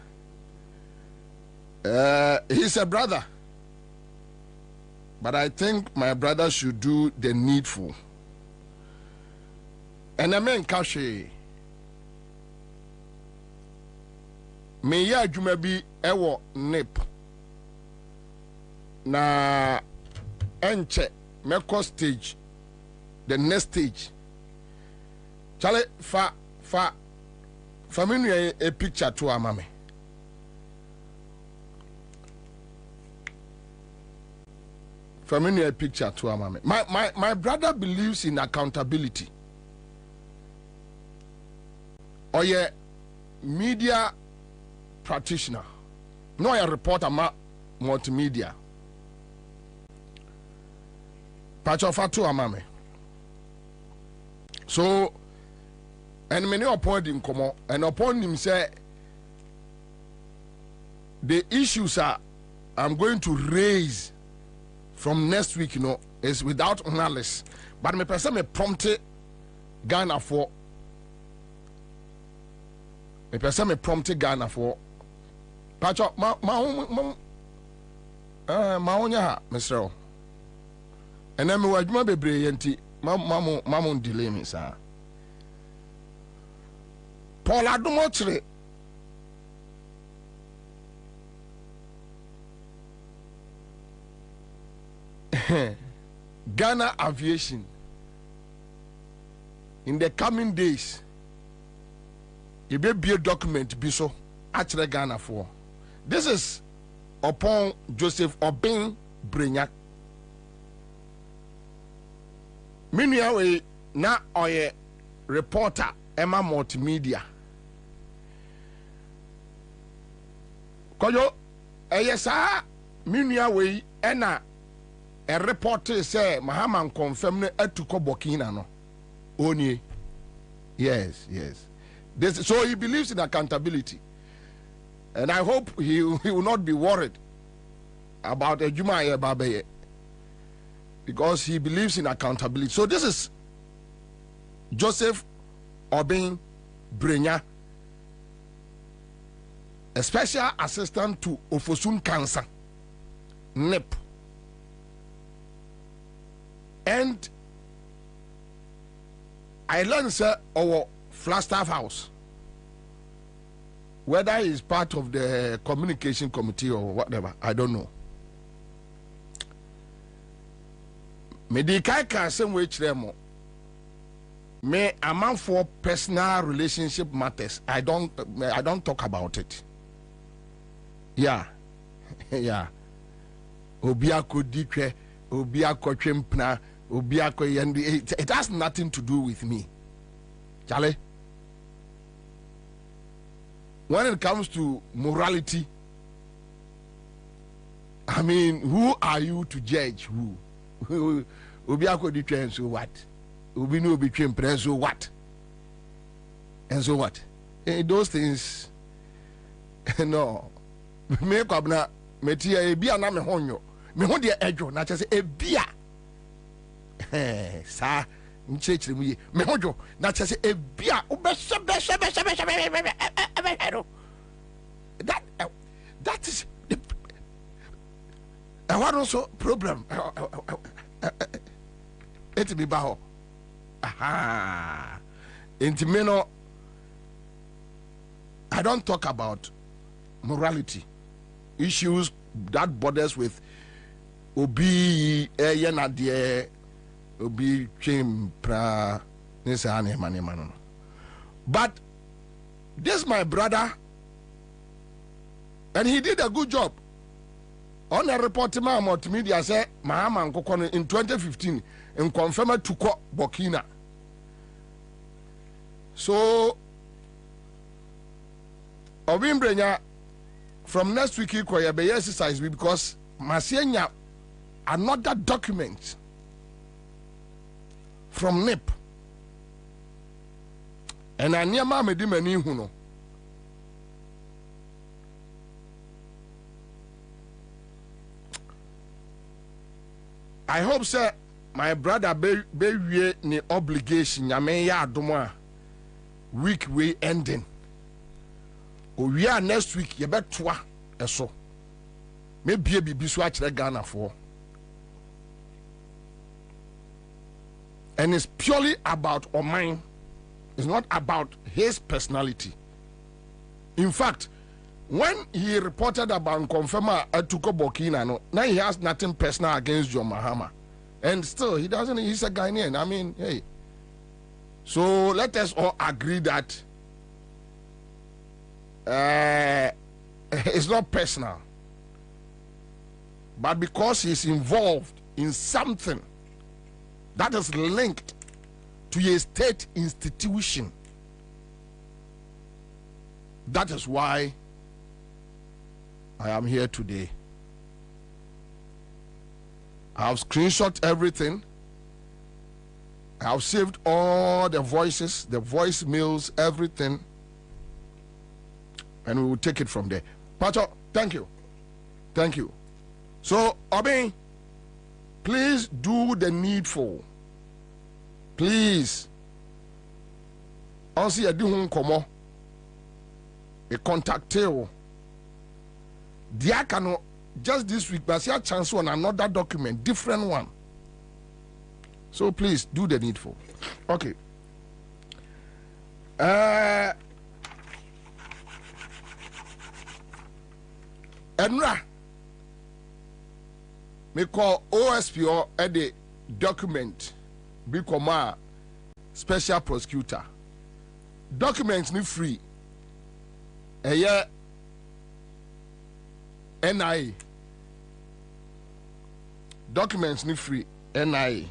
He's a brother. But I think my brother should do the needful. And I mean Kashi. Me ya jumebi ewo nip. Na enche meko stage. The next stage. Charlie fa me a picture to a mommy. Familiar picture to a mommy. My brother believes in accountability. Or a media practitioner. No, a reporter, multimedia. Patch of to a mommy. So, and many upon him come on, and upon him say the issues I'm going to raise from next week, is without malice. But me person me prompted Ghana for. Me person me prompted Ghana for. Pacho ma onya Mr. And then me wajuma bebre yenti mamu delay me sir. Paul Adumochre Ghana aviation in the coming days it may be a document be so actually Ghana for this is upon Joseph Obin Brignac meanwhile na oye reporter Emma multimedia. Koyo eyesa minua we ena a report say Mahaman confirm ne etuko Burkina no. Oni. Yes. This, so he believes in accountability. And I hope he will not be worried about a Juma Babaye. Because he believes in accountability. So this is Joseph Obin Brenya, a special assistant to Ofosun Cancer, NIP. And I learned, sir, our Flagstaff House, whether he's part of the communication committee or whatever, I don't know. Medikai can same way chemo. Me amount for personal relationship matters. I don't talk about it. Yeah. Obiako dikwe, obiako chempna, obiako yendi. It has nothing to do with me. Charlie. When it comes to morality, I mean, who are you to judge who? Obiako dikwe and so what? Ubinu between press so what? And so what? Those things no. Me Kwabena metia ebia na me honyo. Me ho de edwo na che se ebia. Sa nchechire mu ye. Me hojo na che se ebia obese that is what also problem. It be baho. Aha. Intimeno, I don't talk about morality issues that borders with obi yenadie obi chim pra nisane mano. But this my brother, and he did a good job. On a report to my multimedia say Mahama Nkokon in 2015 and confirmed to call Burkina. So Obimbrenya from next week you be exercise because Masienya another document from NIP. And I near ma medi mani huno. I hope sir my brother be ni obligation nyame ya adomo week we ending. We are next week you bet twa eso. Maybe bibi so akere Ghana for. And it's purely about Oman. It's not about his personality. In fact, when he reported about confirmer Atuko Burkina, no, now he has nothing personal against John Mahama. And still, he doesn't, he's a Ghanaian. I mean, hey. So let us all agree that it's not personal. But because he's involved in something that is linked to a state institution, that is why I am here today. I have screenshot everything. I have saved all the voices, the voicemails, everything. And we will take it from there. Pacho, thank you. Thank you. So, Obi, please do the needful. Please. Also, I do komo. A contact you. Diakano just this week, but see a chance on another document, different one. So please do the needful. Okay. Enra, me call OSPO at the document become a special prosecutor. Documents ni free. NIA. Documents ni free. NIA.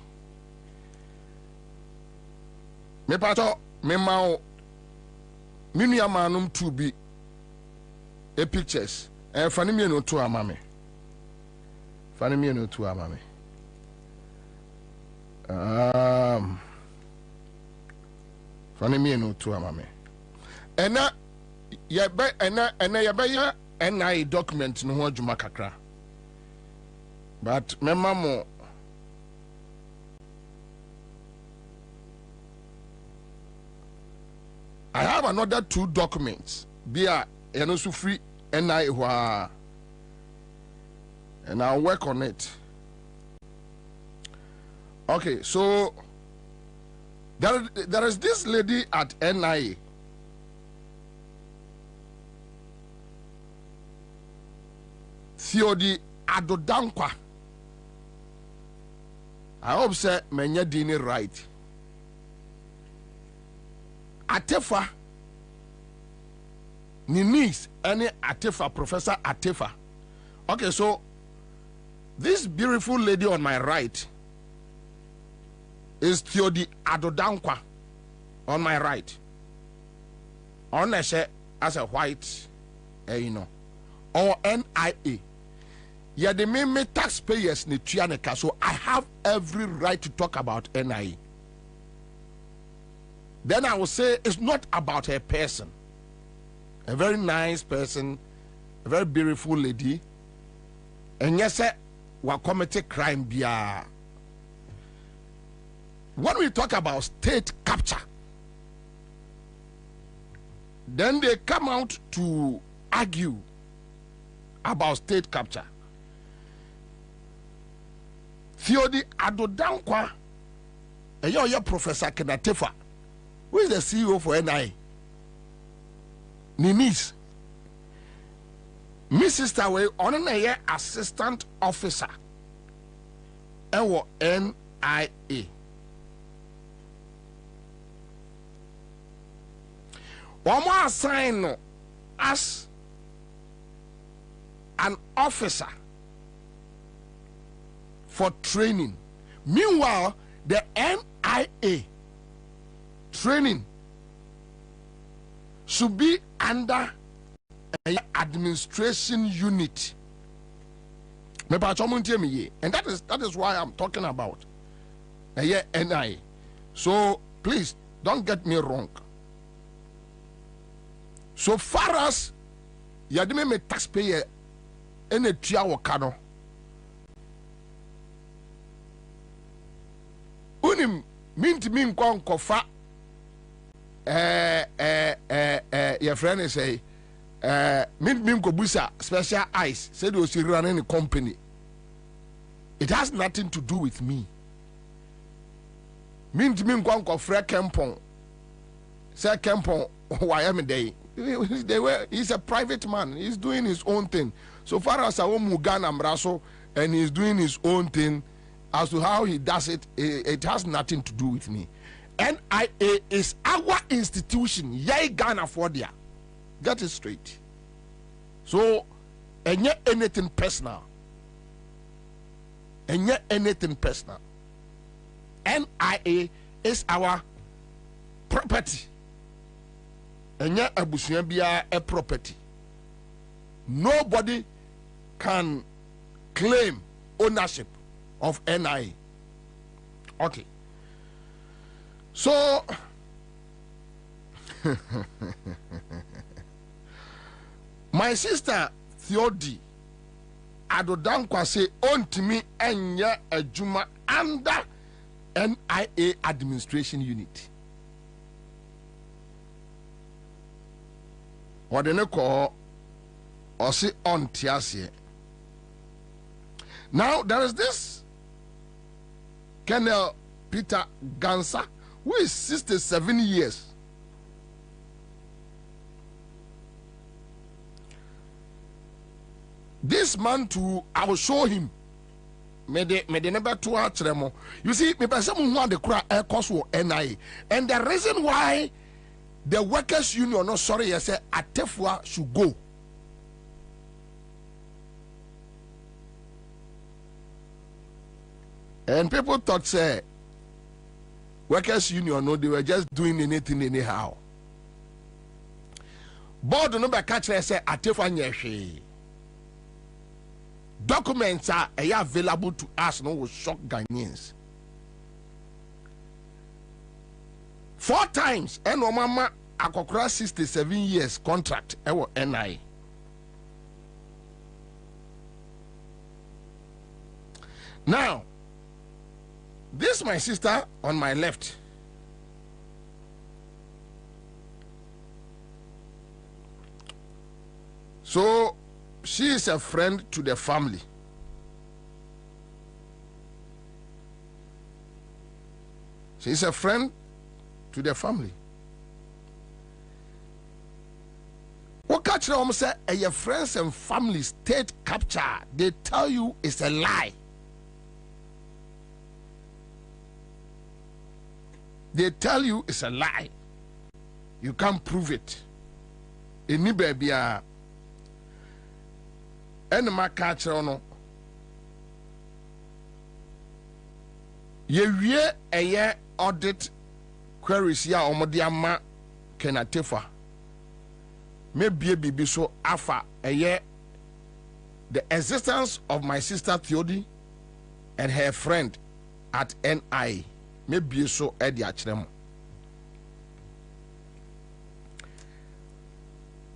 Me pato me mao Minia manum to be a pictures. And funny me no to a mammy. Funny me no to a mammy. Funny me no to a mammy. And now, and I document no one Jumakakra. But my mama. I have another 2 documents. Be a free and I'll work on it. Okay, so there is this lady at NIA. Theodi Adodankwa. I hope say menya dini right. Atefa ni niece any Atefa, Professor Atefa. Okay, so this beautiful lady on my right is Theodi Adodankwa on my right. On as a white, or NIA. Yeah, they may me taxpayers ni trianeka, so I have every right to talk about NIA. Then I will say it's not about a person. A very nice person, a very beautiful lady. And yes, we committed crime bia. When we talk about state capture, then they come out to argue about state capture. Theodi Adodankwa, your Professor Kenatefa, who is the CEO for NIA? Ninis. Miss Sister Way, on an assistant officer. NIA. One more assigned as an officer for training. Meanwhile, the NIA training should be under an administration unit. And that is why I'm talking about NIA. So please don't get me wrong. So far as yadime me taxpayer ene tua wakano, unim minti min kwa nkofa your friend say min kobusa special eyes said was running a company. It has nothing to do with me. Minti min kwa nkofra kempon say kempon why am day. He's a private man. He's doing his own thing. So far as Mugana Mbraso and he's doing his own thing, as to how he does it, it has nothing to do with me. NIA is our institution. Yay Ghana for there. Get it straight. So, and yet anything personal. And yet anything personal. NIA is our property. And yet a property. Nobody can claim ownership of NIA. Okay. So my sister Theodi Adodankwa say ontimi enya adwuma under NIA administration unit. What they call or say on tiasie. Now there is this Colonel Peter Ansah, who is 67 years. This man too, I will show him. Me de number 2 atremo. You see, me person who want the cry air cost for NIA, and the reason why the workers union, no sorry, I say Atefua should go. And people thought say workers union, no, they were just doing anything anyhow. board no be catch say atefa nyehwe. Documents are available to us, no will shock Ghanaians. 4 times, and mama akokora 67 years contract, ewo NI. Now, this my sister on my left. So, she is a friend to the family. She is a friend to the family. What catch them say your friends and family state capture, they tell you it's a lie. They tell you it's a lie. You can't prove it. Any baby and my catch no. Ye a year audit queries ya omodiama kenatefa. Maybe a baby so afa a year the existence of my sister Theodi and her friend at NI. Maybe so at the achrem.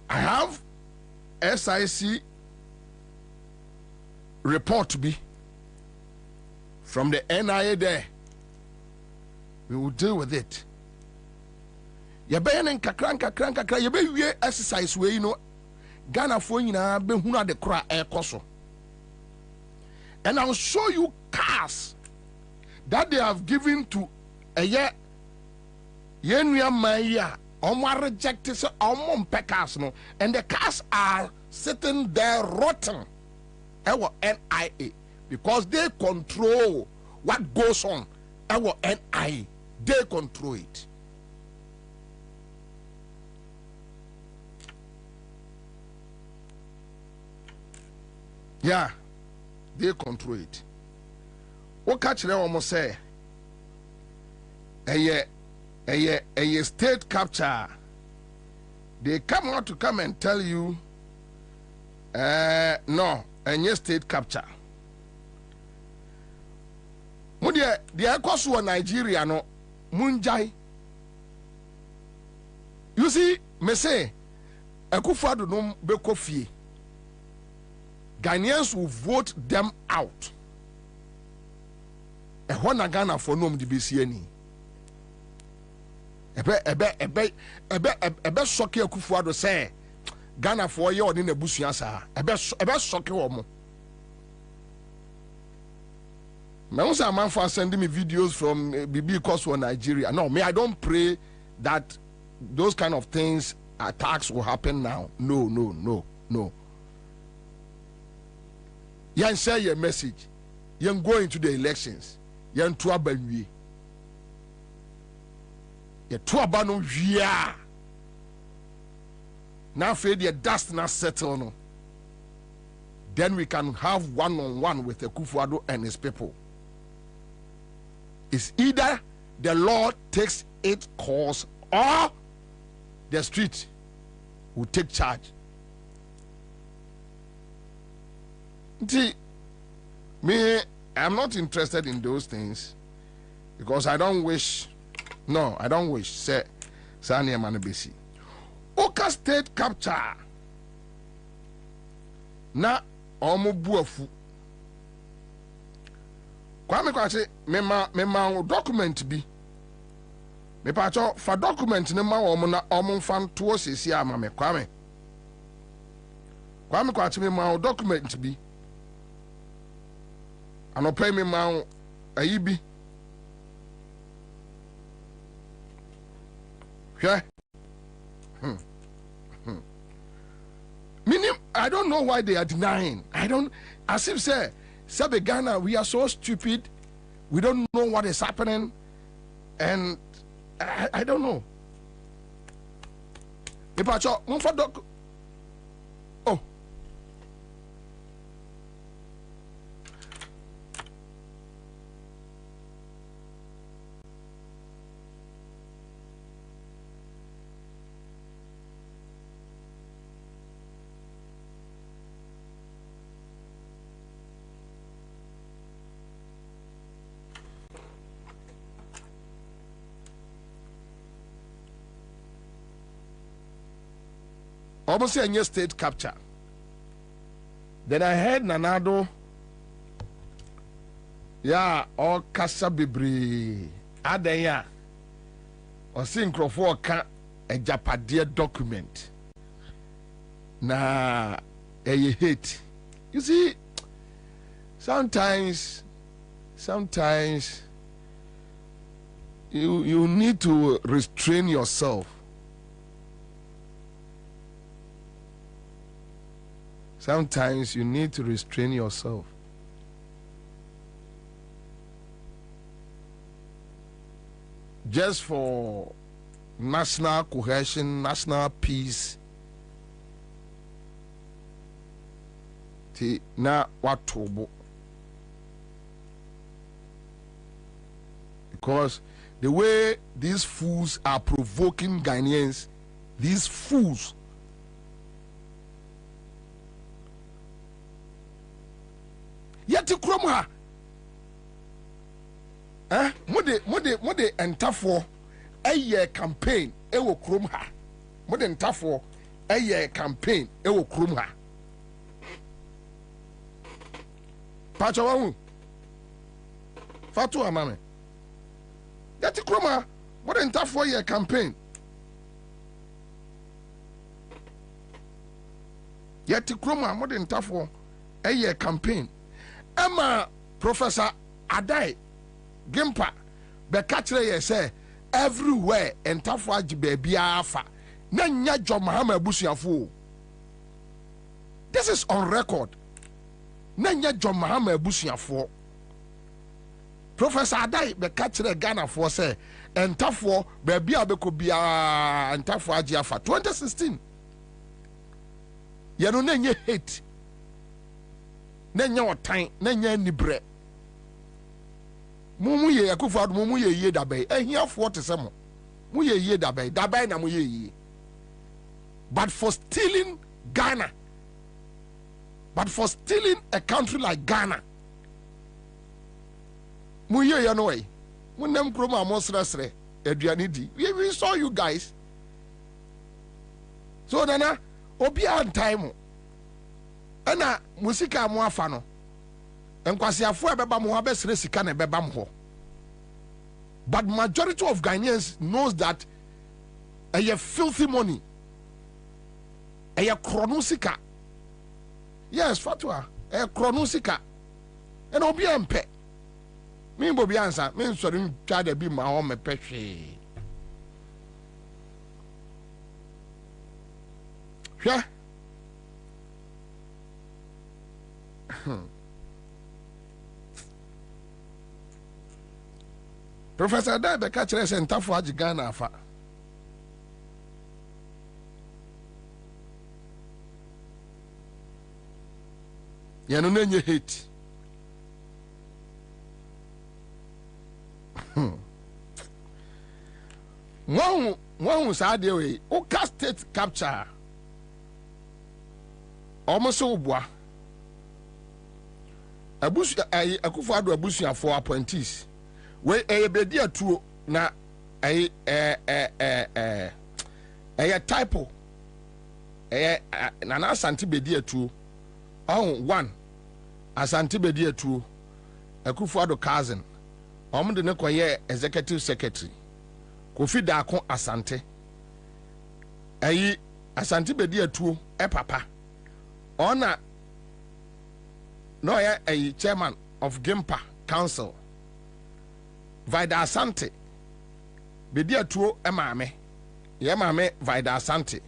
I have SIC report to be from the NIA there. We will deal with it. You be en kakra you be exercise we you know Ghana for nyina be huna de kra ekoso. And I'll show you cars that they have given to a year yenua maya omo rejected so omo cars no, and the cars are sitting there rotten. Our NIA, because they control what goes on. Our NIA, they control it. Yeah, they control it. What catch them almost say? A state capture. They come out to come and tell you, no. And yes, state capture. Mudia, the Akosua Nigeria no Munjai. You see, me say, Akufo-Addo no be kofi. Ghanaians will vote them out. E hona Ghana for nom di besi ani. Ebe shoki Akufo-Addo say. Ghana for ye oni na busua sa ebe shock wo mo. Me won say amanfo sending me videos from BB Koso Nigeria. No, me I don't pray that those kind of things, attacks will happen now. No. Yan share your message. Yan go into the elections. Yan to abanwie. Ye to abano wia. Now, if the dust not settle, no, then we can have one-on-one with Akufo-Addo and his people. It's either the law takes its course or the street will take charge. See, me, I'm not interested in those things because I don't wish. Say, Sani Emanebesi. Oka state capture na omo buafu Kwame kwache mema document bi me pacho fa document ne ma omo na omo fan to sesi ama me Kwame kwache mema document bi anopai mema ayi bi hwe Meaning, I don't know why they are denying. As if say Ghana, we are so stupid, we don't know what is happening, and I don't know. Oh. almost say a state capture. Then I heard Nanado, yeah, all Casa Bibri, Adaya, or Syncrofor can a Japadia document. Nah, a hate. You see, sometimes you need to restrain yourself. Sometimes you need to restrain yourself. Just for national cohesion, national peace. Na watobo. Because the way these fools are provoking Ghanaians, these fools, yet kromha mode entafo eye campaign ewo kromha mode entafo eye campaign ewo kromha pacha wahu fatu amame yet kromha mode entafo eye campaign yet kromha mode entafo eye campaign Emma Professor Adai Gimpa be catchere ye say everywhere entafo ajibe bia afa na nya John Mahama abusuafo. This is on record. Na nya John Mahama abusuafo. Professor Adai be catchere Ghana for say entafo be bia beko bia entafo aji afa 2016. Ye no na nya hate. Nenya otan nenya nibre mumu ye akufo mumu ye ye dabai ehiafo te semo mu ye ye dabai na mu ye but for stealing Ghana, but for stealing a country like Ghana mu ye no way munem kroma amosresre aduane di we saw you guys. So nana obi an time Ena musika mo afa no enkwasiafo ebeba mo abesere sika na ebeba mo ho. But majority of Ghanaians knows that a filthy money, a chronosika. Yes, fatwa, a chronosika. And obi ampe. Me Bobie Ansah, me sorry try to be my home peche. Yeah. Professor Adai catch us and tough for Ghana afa. Ya no nenye hate. One sa de we o state capture. Almost obua. Akufo-Addo abusuafo appointees we bedi atuo na typo na Asante bedi atuo one Asante bedi atuo Akufo-Addo cousin omde ne koye executive secretary Kofi Daako Asante Asante bedi atuo papa ona no, a chairman of Gimpa Council. Vida Asante. Bedia tuo emame. Yemame Vida Asante.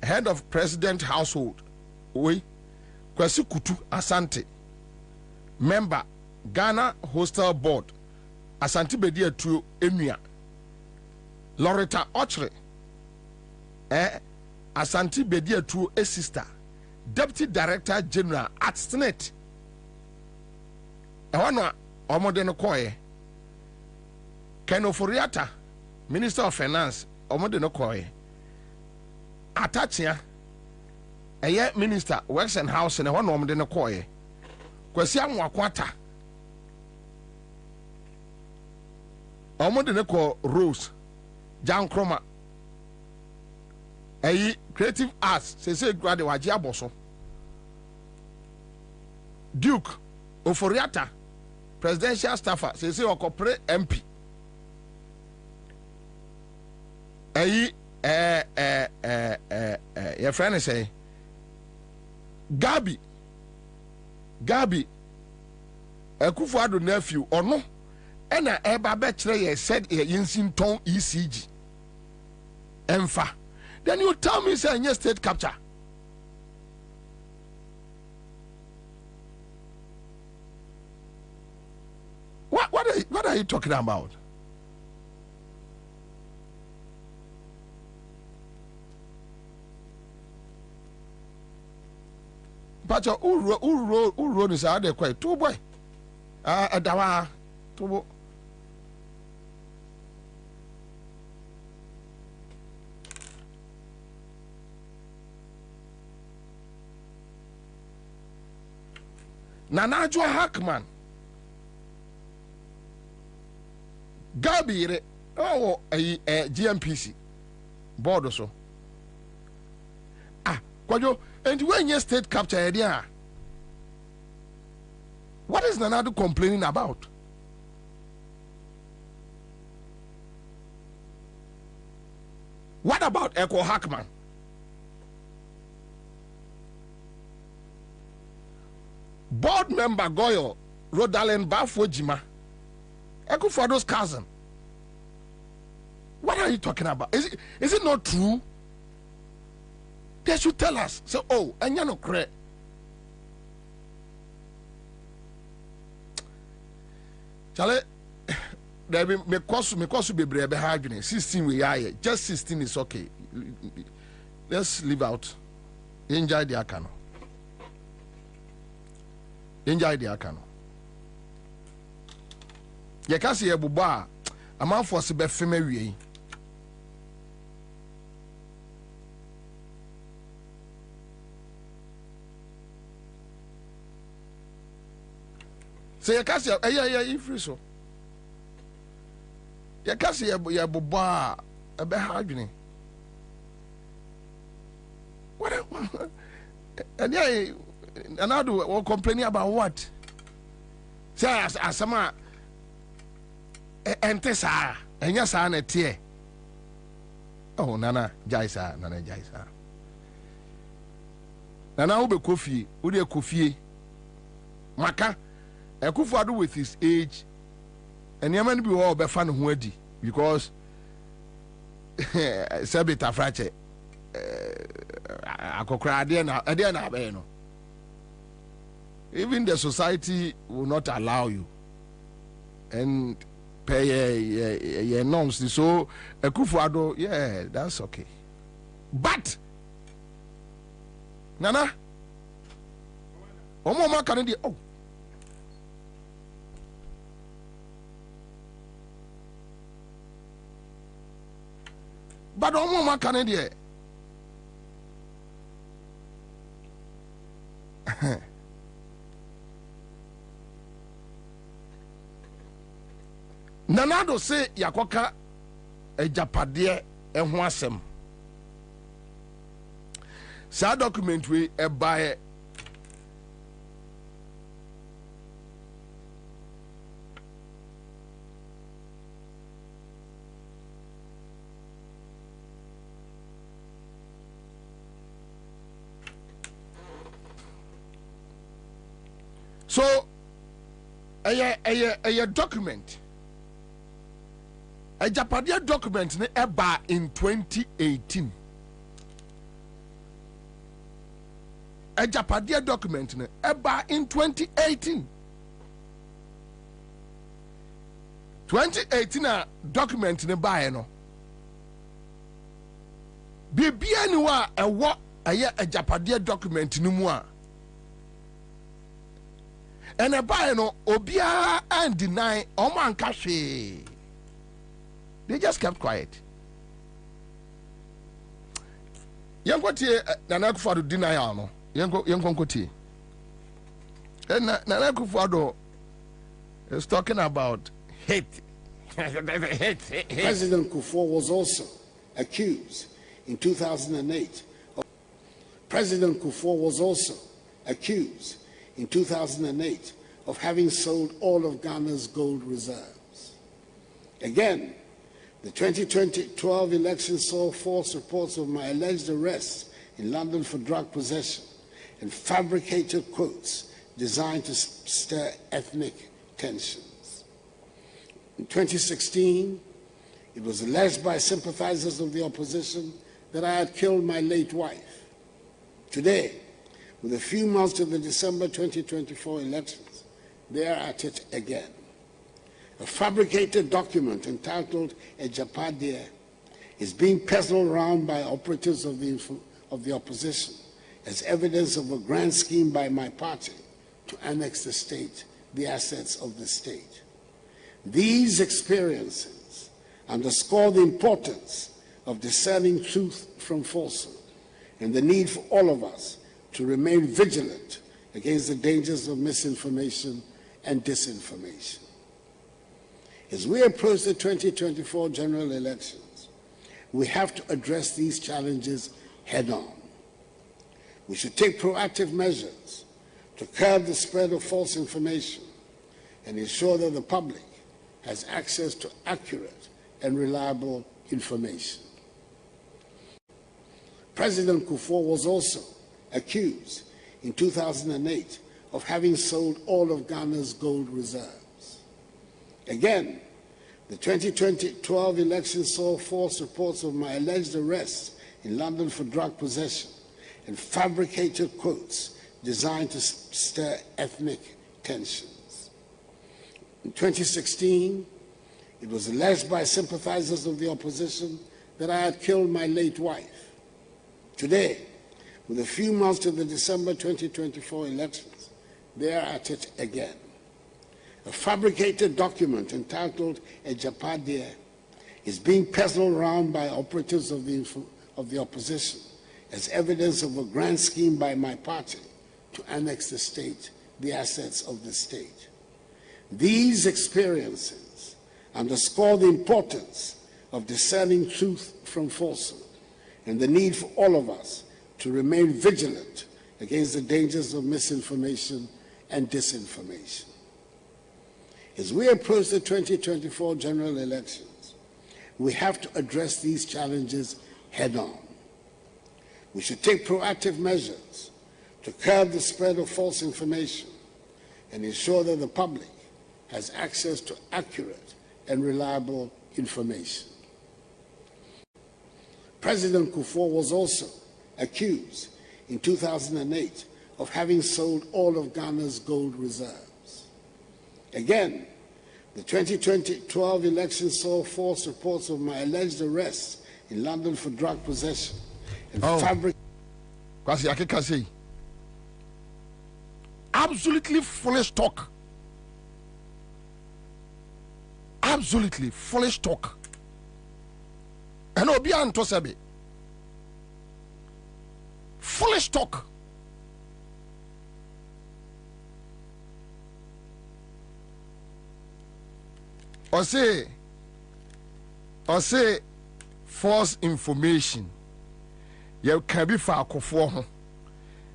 Head of President Household. We Kwesi Kutu Asante. Member Ghana Hostel Board. Asante bedia tuo emia. Loretta Ochre. Asante bedia tuo a sister, Deputy Director General at Senate. Ewana omode no koye. Keno Foriata, Minister of Finance, omode no koye. Atachia, Minister Works and House and ewana omode no koye. Kwesi Amwakwata. Omode no ko Rose. Jan Kroma creative arts say grade waji aboso Duke Oforiata presidential staffer say okopre MP your friend say Gabi Akufo-Addo nephew ono ena eba be kire ye said yinsin ton ECG emfa. Then you tell me say any state capture. What are you talking about? Pacho uro ni sa de kwai to boy. Adawa to bo. Nanajwa Hackman Gabi GMPC board so kwajo and when you state capture idea what is Nanado complaining about? What about Echo Hackman? Board member Goyo Rodalen Bafojima Akufo-Addo's cousin. What are you talking about? Is it not true? They should tell us. So, and you know, correct. Chale, there be me cost be brave 16 we are just 16 is okay. Let's leave out. Enjoy the akano. Enjoy the akano. Ye ka se ebubo a amanfo se be fema wie. Se ye ka se ifri so. Ye ka se ye ebubo a ebe ha adwene. What? And yeah, another will complaining about what? Say asama entesa enya sa na tie. Oh nana jaisa nana jaisa. Nana ube kofi, ude kofi. Maka Akufo-Addo with his age and yaman be all be fan ho adi because Sabita frache akokra ade na abe no. Even the society will not allow you and pay your norms. So Akufo-Addo, yeah, that's okay. But Nana, Omoma Canada, but Omoma Canada. Nanado say yakoka ejapade eho asem. Sa document we ebae so a document a Japadia document ne eba in 2018. A Japadia document ne eba in 2018. 2018 a document ne ba no. Bibia ni wa ewo aye a Japadia document ni mu a. And a buy no obia and deny oman kashe. They just kept quiet. Yankwati Nana Akufo-Addo denial no. Yankwati. And Nana Akufo-Addo is talking about hate President Kufuor was also accused in 2008 of President Kufuor was also accused in 2008 of having sold all of Ghana's gold reserves. Again, the 2012 election saw false reports of my alleged arrest in London for drug possession and fabricated quotes designed to stir ethnic tensions. In 2016, it was alleged by sympathizers of the opposition that I had killed my late wife. Today, with a few months to the December 2024 elections, they are at it again. A fabricated document entitled a Japadia is being peddled around by operatives of the opposition as evidence of a grand scheme by my party to annex the state, the assets of the state. These experiences underscore the importance of discerning truth from falsehood and the need for all of us to remain vigilant against the dangers of misinformation and disinformation. As we approach the 2024 general elections, we have to address these challenges head-on. We should take proactive measures to curb the spread of false information and ensure that the public has access to accurate and reliable information. President Kufuor was also accused in 2008 of having sold all of Ghana's gold reserves. Again, the 2012 election saw false reports of my alleged arrest in London for drug possession and fabricated quotes designed to stir ethnic tensions. In 2016, it was alleged by sympathizers of the opposition that I had killed my late wife. Today, with a few months to the December 2024 elections, they are at it again. A fabricated document entitled a Japadia is being peddled around by operatives of the opposition as evidence of a grand scheme by my party to annex the state, the assets of the state. These experiences underscore the importance of discerning truth from falsehood and the need for all of us to remain vigilant against the dangers of misinformation and disinformation. As we approach the 2024 general elections, we have to address these challenges head-on. We should take proactive measures to curb the spread of false information and ensure that the public has access to accurate and reliable information. President Kufuor was also accused in 2008 of having sold all of Ghana's gold reserves. Again, the 2012 election saw false reports of my alleged arrest in London for drug possession and absolutely foolish talk. Absolutely foolish talk. And Obian Tosabe. Foolish talk. Or say false information. You can be far for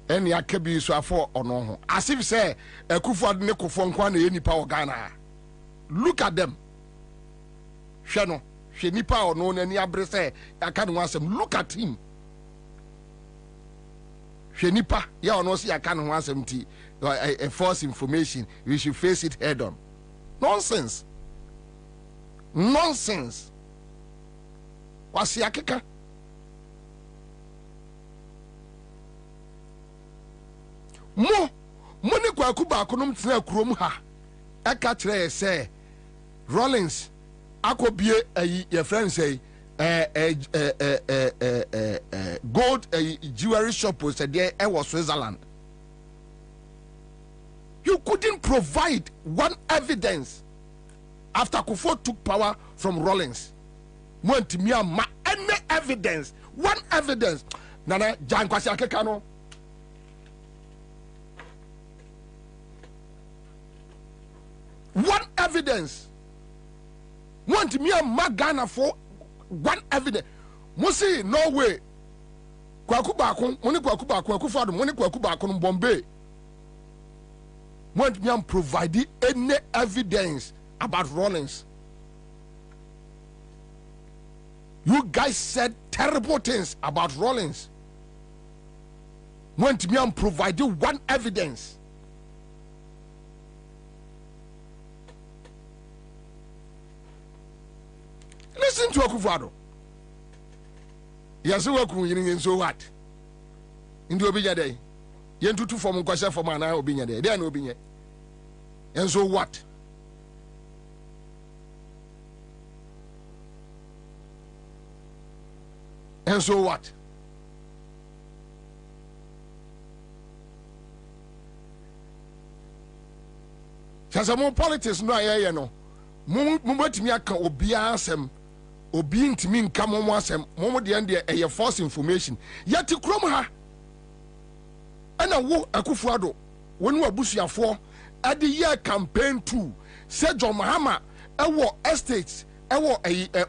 and ya can be so for or no. As if say a kufa ne kufon kwan any power Ghana. Look at them. Shano, she nipa or no any abrese. I can't want them. Look at him. Nipa, ya no see I can't want some tea. A false information. We should face it head on. Nonsense. Nonsense. What's yakika? Money kwa kuba akonum tena kurom ha. Eka kire say Rollins akobie your friend say gold jewelry shop was there was Switzerland. You couldn't provide one evidence after Kufuor took power from Rollins. Want me any evidence, one evidence. Nana Jan Kwasi Akekano. One evidence. want me a Magana for one evidence. Musi no way. Kwakubakun, money Kwakubakun, Kufadu, money Kwakubakun, Bombay. Want me to provide any evidence about Rawlings. You guys said terrible things about Rawlings. Want me to provide you one evidence. Listen to Akufado. Yes, so what? In the Obinya Day. Yentu tu from Kwasha for Mana Obinya Day. They are no Obinya. And so what? And so what? Chasamo politics no aye no. Mumwetimi aka obia asem. Obi ntimi nka momo asem. Momo de ende eye false information. Yeti krom ha. Ana wo Akufuado wonu abusuafo ade ye campaign to say John Mahama ewo estates ewo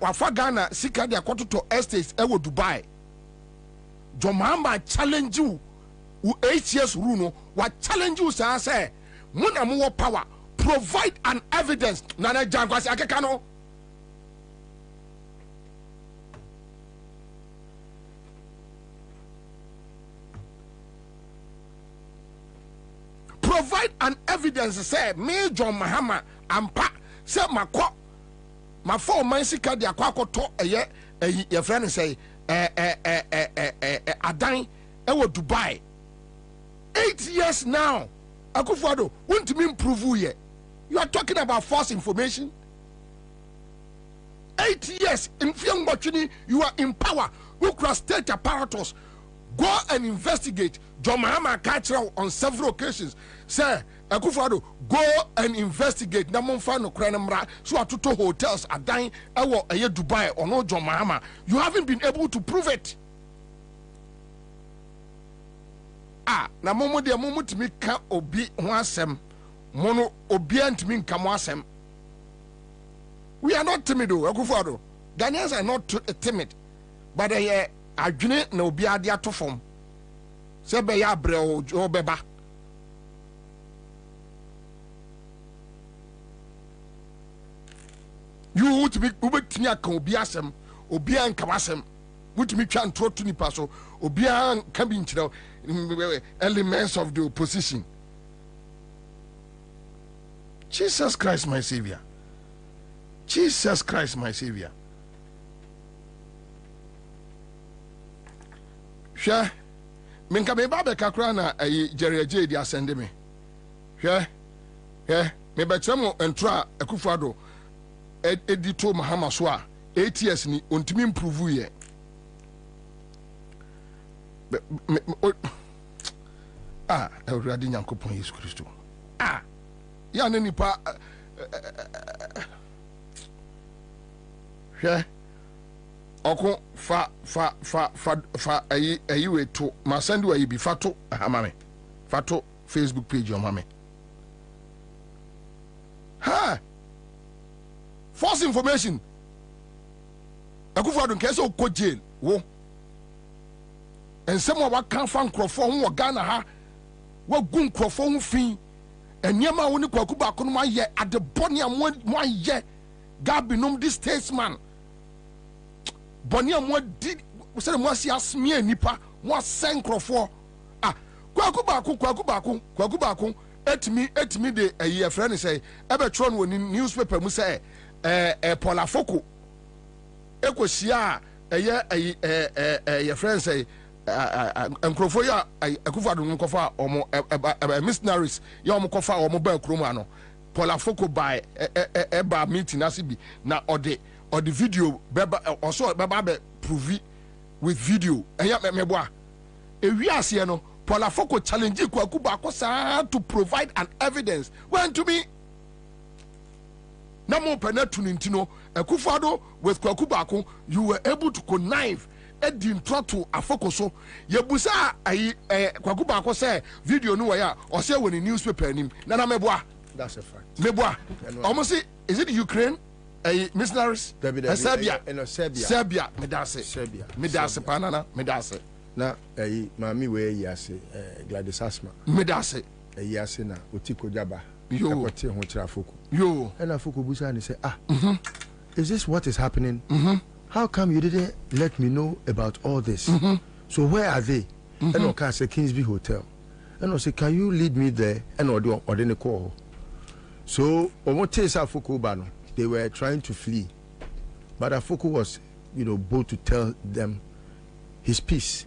wafa Ghana sika de akototo estates ewo Dubai. John Mahama challenge you 8 years rule no wa challenge you say muna mo power provide an evidence nana jankwasi akeka no. Provide an evidence say me John Mahama ampa say makọ ma for man sika de akwakoto eye your friend say adan ewo Dubai 8 years now. Akufuado won't me improve ye. You are talking about false information. 8 years in Fiangbochini, you are in power. You cross state apparatus. Go and investigate. John Mahama Kachra on several occasions. Sir, Akufuado, go and investigate. Namonfano Krenamra, so atuto hotels are dying. Ewo eye Dubai or no John Mahama. You haven't been able to prove it. Na momo de momo timi ka obi ho asem. Mono obi antimi nka mo asem. We are not timid, Akufuado. Ghanaians are not timid, but they adwene na obi ade ato fom. Se be ya bre o beba. You would be ubetini aka obi asem, obi anka asem. Wutimi twa ntro to nipa so, obi an ka bi nkyerɛ elements of the opposition. Jesus Christ my savior. Jesus Christ my savior. Hwɛ minka me ba be kakra na ayi jereje di asende me. Hwɛ me be kyerɛ mo ntro a Akufuado edito Mahama so a 8 years ni ontimi improve ye. Awurade Nyankopɔn Yesu Kristo. Ya ne nipa hwɛ ɔko fa ayi weto ma send wa bi fato ama me fato Facebook page o ma me false information. Akufuado nkese o ko jail wo ensem wa kan fa nkrofo ho Ghana ha wa gun nkrofo ho fin eniema wo ni kwaku ba ko no aye adeboni mo aye gabinom this statesman boni mo di se mo asi asmia nipa mo asen nkrofo kwaku ba ko etimi de ayi friend say e be tro no ni newspaper mu say Paula Foko ekosia eye your friend say nkrofo ya Akufuado nkofa omo missionaries ya omo kofa omo ba kromo ano Paula Foko by eba meeting asibi na ode video beba also beba be prove with video eya meboa ewi ase no Paula Foko challenge Kwaku Bakosa to provide an evidence when to me Namo penatu nintino Akufuado with Kwaku Bako you were able to connive Edin Trotto Afokoso Yebusa Kwaku Bako say video no ya or say when the newspaper nim Nana Meboa. That's a fact. Meboa. Almost is it Ukraine? missionaries Serbia medase panana medase na mami we yase Gladys Asma medase yase na otiko jaba akote ho kira Afoko and Afoko busa and say is this what is happening? How come you didn't let me know about all this? So where are they? And I say Kingsby Hotel. And I say, can you lead me there? And I didn't call. So Afoko, they were trying to flee, but Afoko was, bold to tell them his peace.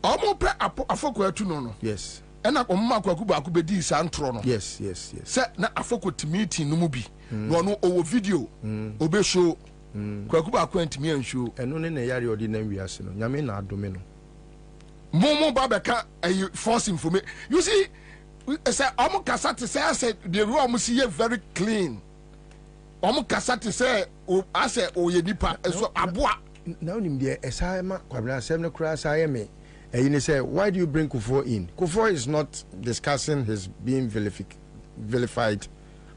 Afoko no. Yes. And I kubedi santro. Yes. Say na Afoko to meeting no mubi. No over video. Obe show. Kwakuba kwentimi anshow. Eno ne yare odi na wiase no. Nyame na adome no. Momo babeka false information. You see, say omo kasate say the room see very clean. Omo kasate say ase oye nipa so aboa. Now nim there esama Kwabena asem ne kura say me. You say, why do you bring Kufuor in? Kufuor is not discussing his being vilified.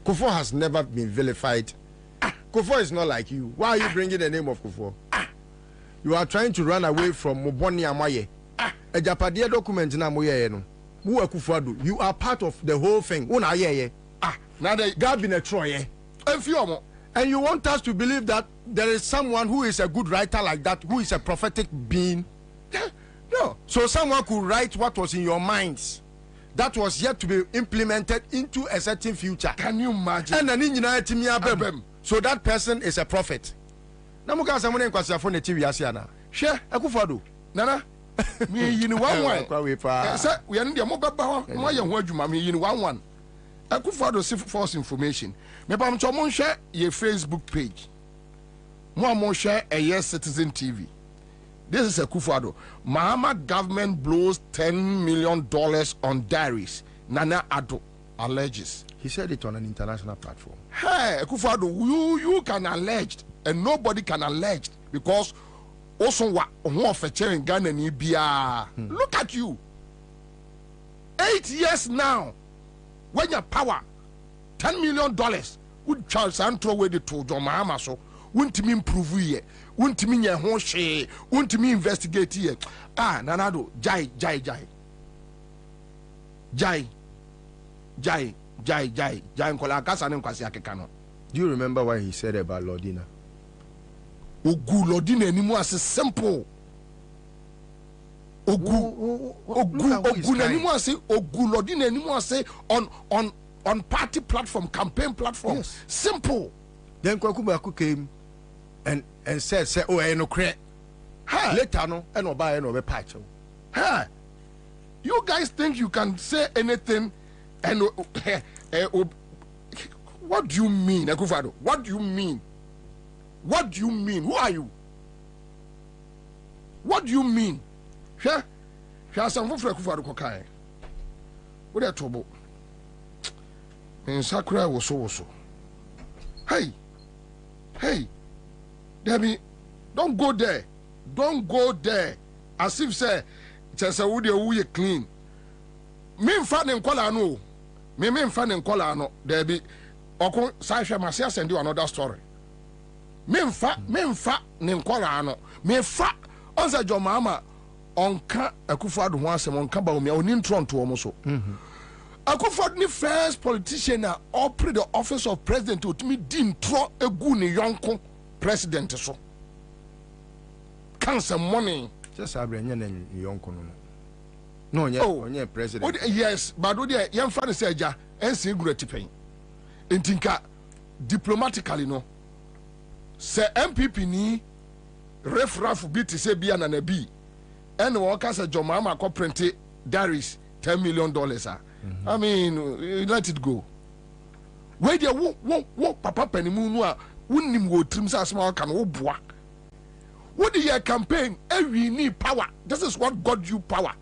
Kufuor has never been vilified. Kufuor is not like you. Why are you bringing the name of Kufuor? You are trying to run away from Moboni Amaye. A Japadia document na moye no. Who Kufuor? You are part of the whole thing. Una ye. Now the God been a Troy. And you want us to believe that there is someone who is a good writer like that, who is a prophetic being? No. So someone could write what was in your minds that was yet to be implemented into a certain future. Can you imagine? And so that person is a prophet. Namuka someone in Kwasiafo TV Asiana. Share Akufo-Addo. Nana. Me yin one. Say we are the mobile my young word me yin one. Akufo-Addo false information. Me pam to share your Facebook page. Mo share a Yes Citizen TV. This is a Akufo-Addo. Mahama government blows $10 million on diaries. Nana Addo alleges. He said it on an international platform. Hey, Akufo-Addo, you can allege, and nobody can allege because also what in Ghana ni bia. Look at you. 8 years now, when your power, $10 million would Charles and throw away the to John Mahama so. Won't me improve ye, won't me your whole share, won't me investigate ye. Nanado, Jai, Nkola. Do you remember what he said about Lordina? Ogu Lordina anymore as simple. Ogu anymore say Ogu Lordina anymore say on party platform, campaign platform. Yes. Simple. Then Kwakubaku came and said, oh, I no credit. Later no, and no buy no patch. You guys think you can say anything and what do you mean, Akufo-Addo? What do you mean? What do you mean? Who are you? What do you mean? Some for Akufo-Addo kokai. What are trouble? In Sakura was so. Hey, Debbie, don't go there. Don't go there. As if say, Chesa Woody clean. Me fan in Colano. Me fan in Colano, Debbie. Oko Sasha Masia send you another story. Me fa nin Colano. Me fa Ansah your mama on Akufo-Addo once on Kaba me on intron to almost. Akufo-Addo ni first politician na operate the office of president to me din tro egu ni yonko president so. Cancer money. Just abranya na yonko no. No, president. Yes, but do there yam fa say ja ense gurati pen. Entinka diplomatically no. Say MPP ni refraf bi ti say bia na na bi. And workers say John Mahama ko print diaries $10 million I mean, let it go. Where there wo papa penimu no a wonnim wo trim sa asma kan wo boa. What the campaign every need power. This is what got you power.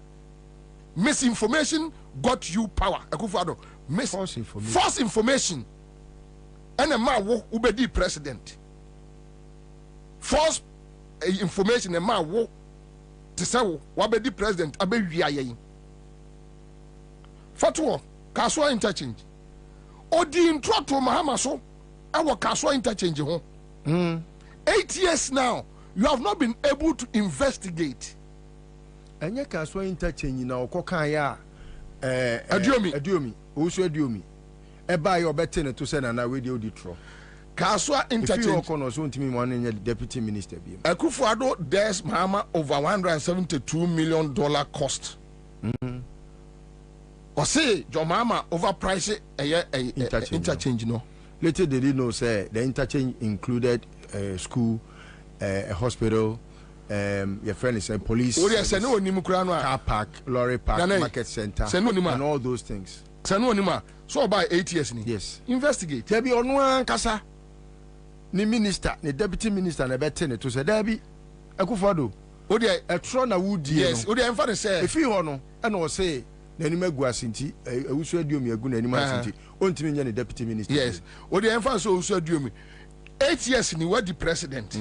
Misinformation got you power. Akufo-Addo, false information. And a man wo be president. False information a man wo to say wo be president abe wiaye. Fatuo Kaswa interchange. Odi intro to Mahama so awo Kaswa interchange ho. 8 years now, you have not been able to investigate. And you can swing interchange now, Kokaya, Adiomi, also Adiomi. Buy your betting to send an radio detro. Kaswa interchange. One in the deputy minister. Akufo-Addo there's Mahama over $172 million cost. Or say John Mahama overpriced interchange. No. Later they didn't know say the interchange included school, a hospital, your friend is a police. Car park, lorry park, market center, and all those things. So by 8 years. Yes. Investigate. There be on one kasa. Ni minister, ni deputy minister, na betting to say there be Akufo-Addo. A tron a wood. Yes. Odi say. If you honor, and or say. Nenima Guasinti, Usu Diomi, a good animal city, Ontimi, the deputy minister. Yes, or the emphasis also Diomi. 8 years in the president.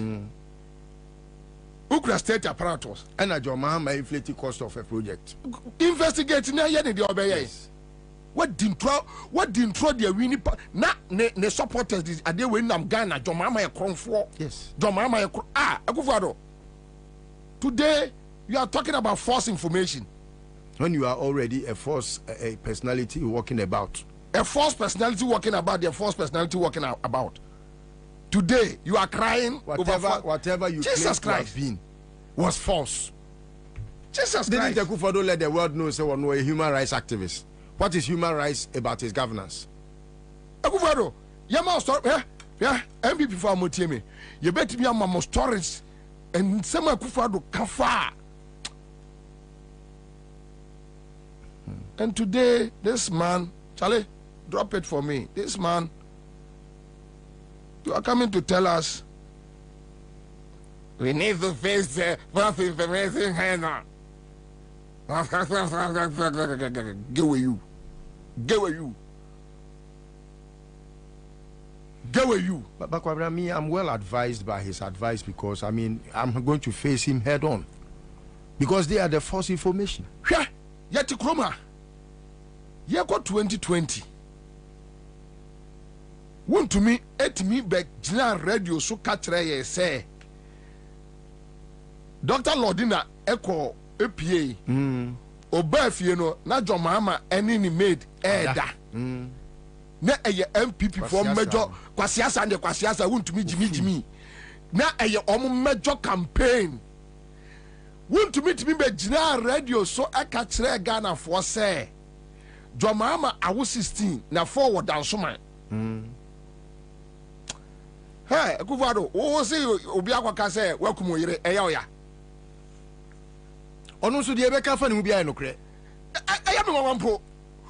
Ukra state apparatus. And a Joma inflated cost of a project. Investigating the obey. What didn't throw the winning na ne supporters this are they when I'm Ghana, Jomama a crown for. Yes, Jomama Akufo-Addo. Today you are talking about false information. When you are already a false personality walking about. A false personality walking about, the false personality walking about. Today, you are crying whatever you Jesus claim Christ to have been was false. Jesus Didn't Christ. Akufo-Addo let the world know, say, no, a human rights activist? What is human rights about his governance? Akufo-Addo, Yama story, MVP for Motimi. You bet me Yama stories and some Akufo-Addo kafa. And today, this man, Charlie, drop it for me. This man, you are coming to tell us we need to face the false information handler. Get with you. Get with you. Get with you. But Kwabena, me, I'm well advised by his advice because, I mean, I'm going to face him head on. Because they are the false information. Yeah, yet Kroma. You got 2020. Want to me, at me back, General Radio so catch say. Dr. Lordina Echo APA. Obef, you know, na John Mahama any made Eda. Na a MPP for major Kwasiasa and the Kwasiasa want to me Jimmy. Na a major campaign. Want to meet me by General Radio so I catch Ghana for say. John Mahama I was 16 na forward down so man. Hey, Akufo-Addo, o say obi akwaka say welcome oyire eya oya. Onu so de ebe ka fa ne mu bia no kre. Eya me wampo.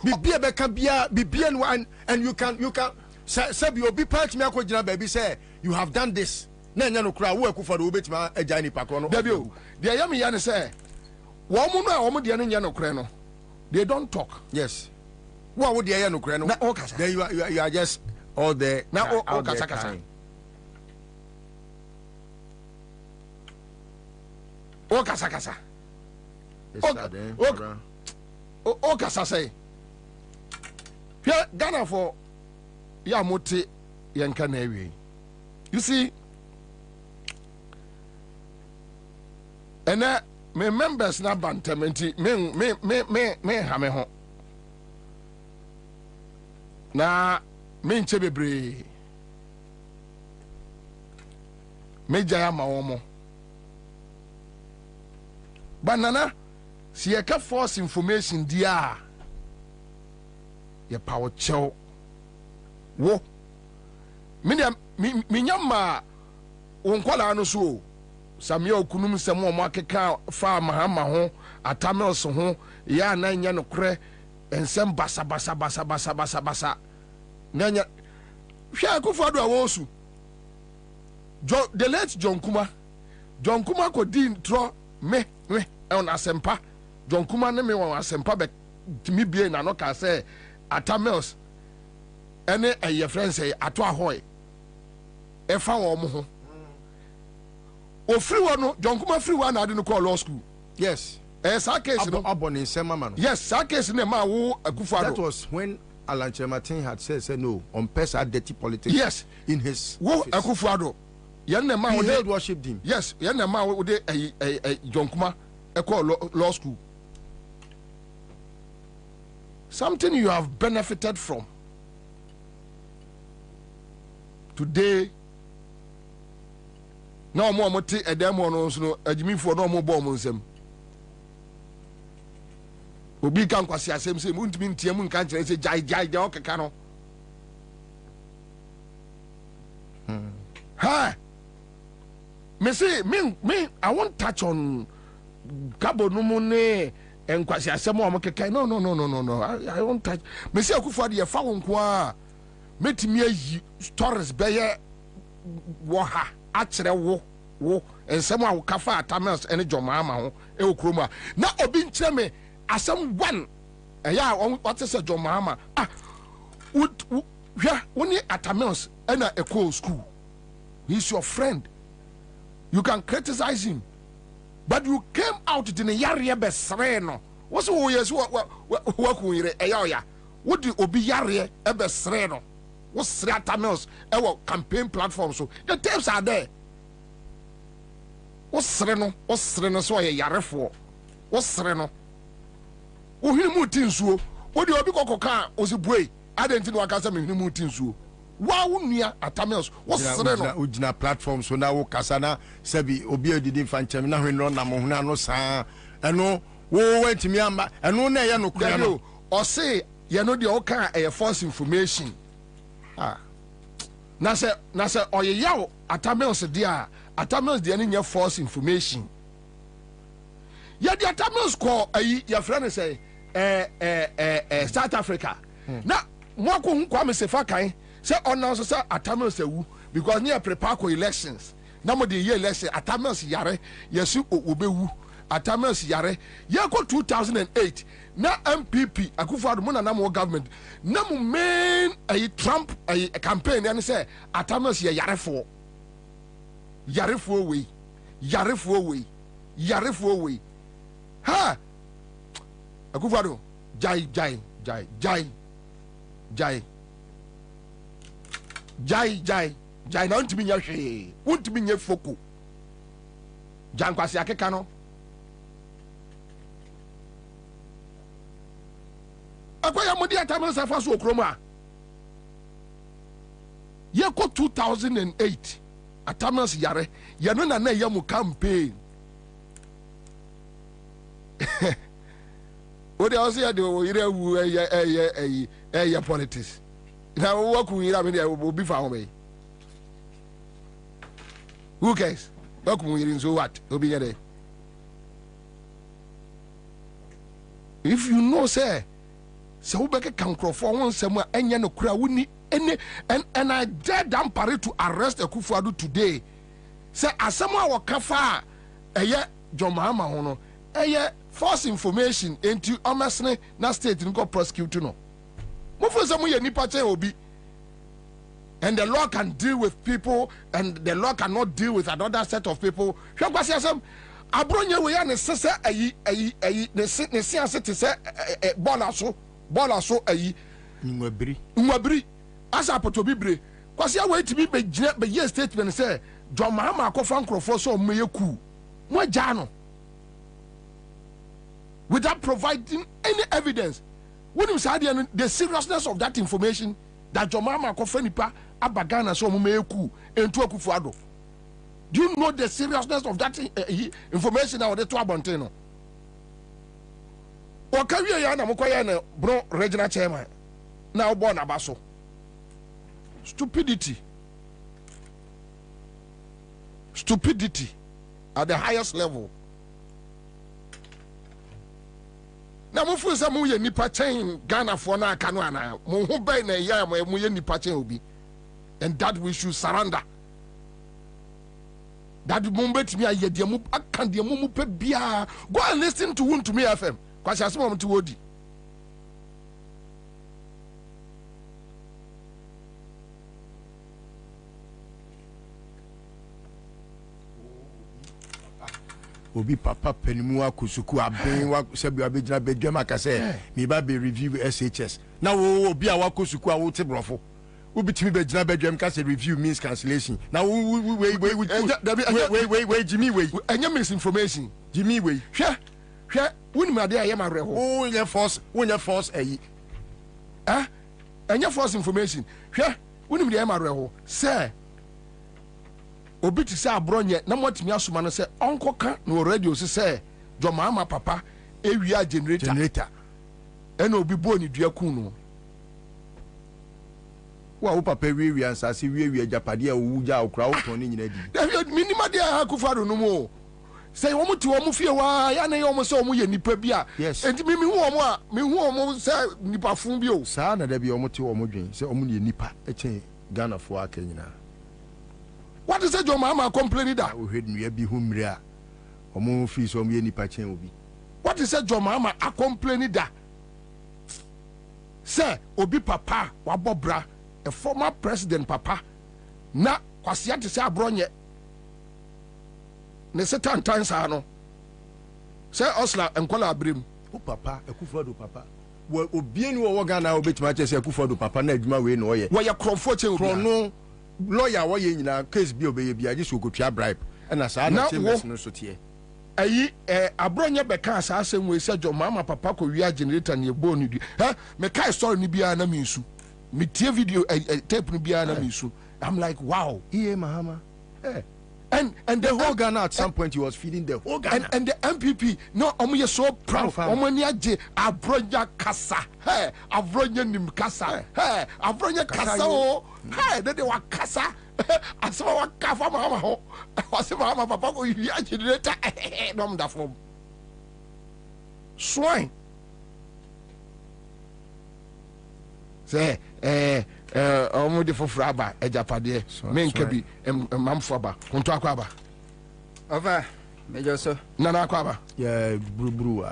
Bibia be ka bia bibia no and you can say be obi part me akogina baby say you have done this. Na nya no kra wo Akufo-Addo obetima agya ni pakro no. Dabi o. De eya me ya ne say wo mu no a wo mu de ne nya no kre no. They don't talk. Yes. What would you no crano? Then you are just all there. Now all kasa. All kasa. Oh kasa say. Here Ghana for ya moti yanka na ewe. You see, and me members na bantamenti me hame ho. Na me nche bebre me jaya ma womo banana si ye ka false information dia ye power chow wo me nyama wonkwala no so samia okunum sem o makeka fa mahama ho atamels ho ya na nya no kre ensem basa nanya hwa Akufo-Addo awosu the late John Kuma ko di intro me on asempa John Kuma ne me on asempa be timi bie na no ka say atamels ene eye friend say ato ahoy e fa wo mo ho o free one no John Kuma free one na ade no call law school. Yes. Sa case no abon Nsema. Yes, sa case ne ma wo Akufo-Addo. That was when Alan Chematin had said no on pesa dirty politics. Yes, in his wo Akufo-Addo He held worship team. Yes, Yanama would a Jonkuma, a call law school. Something you have benefited from. Today, no more moti a demo no a Jimmy for no more bombs. Obi kan kwasi asem se muntimi ntiam nka kire se jai okeka no. Ha. Me say me I won't touch on Gabo no money and kwasi asem o mokeka. No. I won't touch. Me say akufo de fa wonko a metimi ayi stories beye wo ha a kire wo ensem a wo kafa atamels ene jomama ho e okroma na obi nkire me asem one what is a John Mahama when you atamels and a cool school, he's your friend. You can criticize him, but you came out in a yari besreno. What's who is what would you obi yari besreno? What's atamels our campaign platform? So the tapes are there. What's Reno so a yare for? What's Reno? O hini mutinsuo o de obi kokoka o se buei adenti no akasa me hini mutinsuo wa wonua atamels wo sere no ojina platform so na wo kasa na sabi obi odidi fanchem na hwenro na mo huna no saa eno wo wantimi amba eno na ye no kura no o se ye no de o kan e false information na se oye yawo atamels de a atamels de any false information ye de atamels ko ayi ya frane say South Africa. Now, Moko Kwame Sefakai say announce say Atamels ewu because near prepare for elections. Now the year election Atamels yare yesu obewu Atamels yare yako 2008 na MPP Akufo-Addo mo na mo government na mo main a Trump a campaign and say Atamels yare for we ha Akufo-Addo jai na ntimi nya hwe wontimi nya foku jankwasi akeka no akoya modi atamel safa so okroma ye ko 2008 atamel yare ye no na ye mu campaign what they also had the politics. Now, what we have will be found me. Who cares? What we in so what? Will be there. If you know, sir, so back can crow for one somewhere and no crowd wouldn't any and I dare damn party to arrest a Akufo-Addo today. Say, as someone will kafa a year, John Mahama hono, a year. False information into almost na state in go prosecute no. Mufo say mo ye nipa che obi. And the law can deal with people and the law cannot deal with another set of people. Hwe kwase asem abronye we ya ne sese ayi ne siase te se bola so ayi nwabiri asa poto bibre kwase we timi be gina be ye statement say John Mahama akofa nkrofo so mo ye ku mo ja no without providing any evidence. When you say the seriousness of that information that your mama kofenipa abagana so mumeku into Akufo-Addo. Do you know the seriousness of that information that to abonteno? O kawie ya na mokoya na bro regional chairman na obo na baso. Stupidity at the highest level. Na mo fu say mo ye nipa chen Ghana for na aka no ana mo ho bai na ya mo ye nipa chen obi, and that we should surrender. That moment me aye de mo aka de mo pe bia go and listen to Won to me FM kwasi asem mo ti wodi. Obi papa penimu akusuku aben wa sebi abegyina bedwam akase me ba be review SHS na wo obi a wakosuku a wo te brofo Ubitimi be jina bedroom can say review means cancellation. Now wait Jimmy wait. Any misinformation. Jimmy wait. Sure. When my dear Yama Reho. Oh, your force, when your force and your false information. Sure. When my dear Yama Reho. Sir. Obiti say abronye na what me asuma no say uncle ka no radio say jo mama papa ewia generator and obi bo ni dua ku no wa wo papa wi Ansah se wi japade a wo ja okra wo ton ni nyina di minima dia ha kufado no mo say wo muti wo mu fie wa ya na yo mo say wo ye nipa bi a enti mi hu wo mo a mi hu wo mo say nipa fun bi o saa na da bi wo muti wo mo dwen say wo mo ye nipa e chen Ghana fo aka nyina. What is it your mama complaining that? We heard me be humria. Omo fi so me nipa chen obi. What is it your mama a complaining that? Sir, obi papa wabobra, a former president papa. Na kwasi ati se abronye. Ne setan tansa no. Sir Osla enkola abrim. O papa, Akufo-Addo papa. Wo obi ni wo Ghana obetima che se Akufo-Addo papa na adwuma we no ye. Wo ye krofo che obi. Krono lawyer wo ye nyina case bi obeye bia je so kotwa bribe na saa na chambers no so tie ayi abronye beka asase we se jo mama papa ko wi generator ne ebo ni du me kai story ni bia na minsu me tie video tape ni bia na minsu. I'm like wow mahama and the whole Ghana at some point he was feeding the whole Ghana and the MPP no omo so proud omo ni age abronya kasa abronya nim kasa abronya kasa o they wa kasa asema wa kafa mama ho asema mama papa ko yi generator no da form swine say omo de foforo aba ejapade menka bi mamfo aba konto akwaba ova mejo so nana akwaba ya buruburu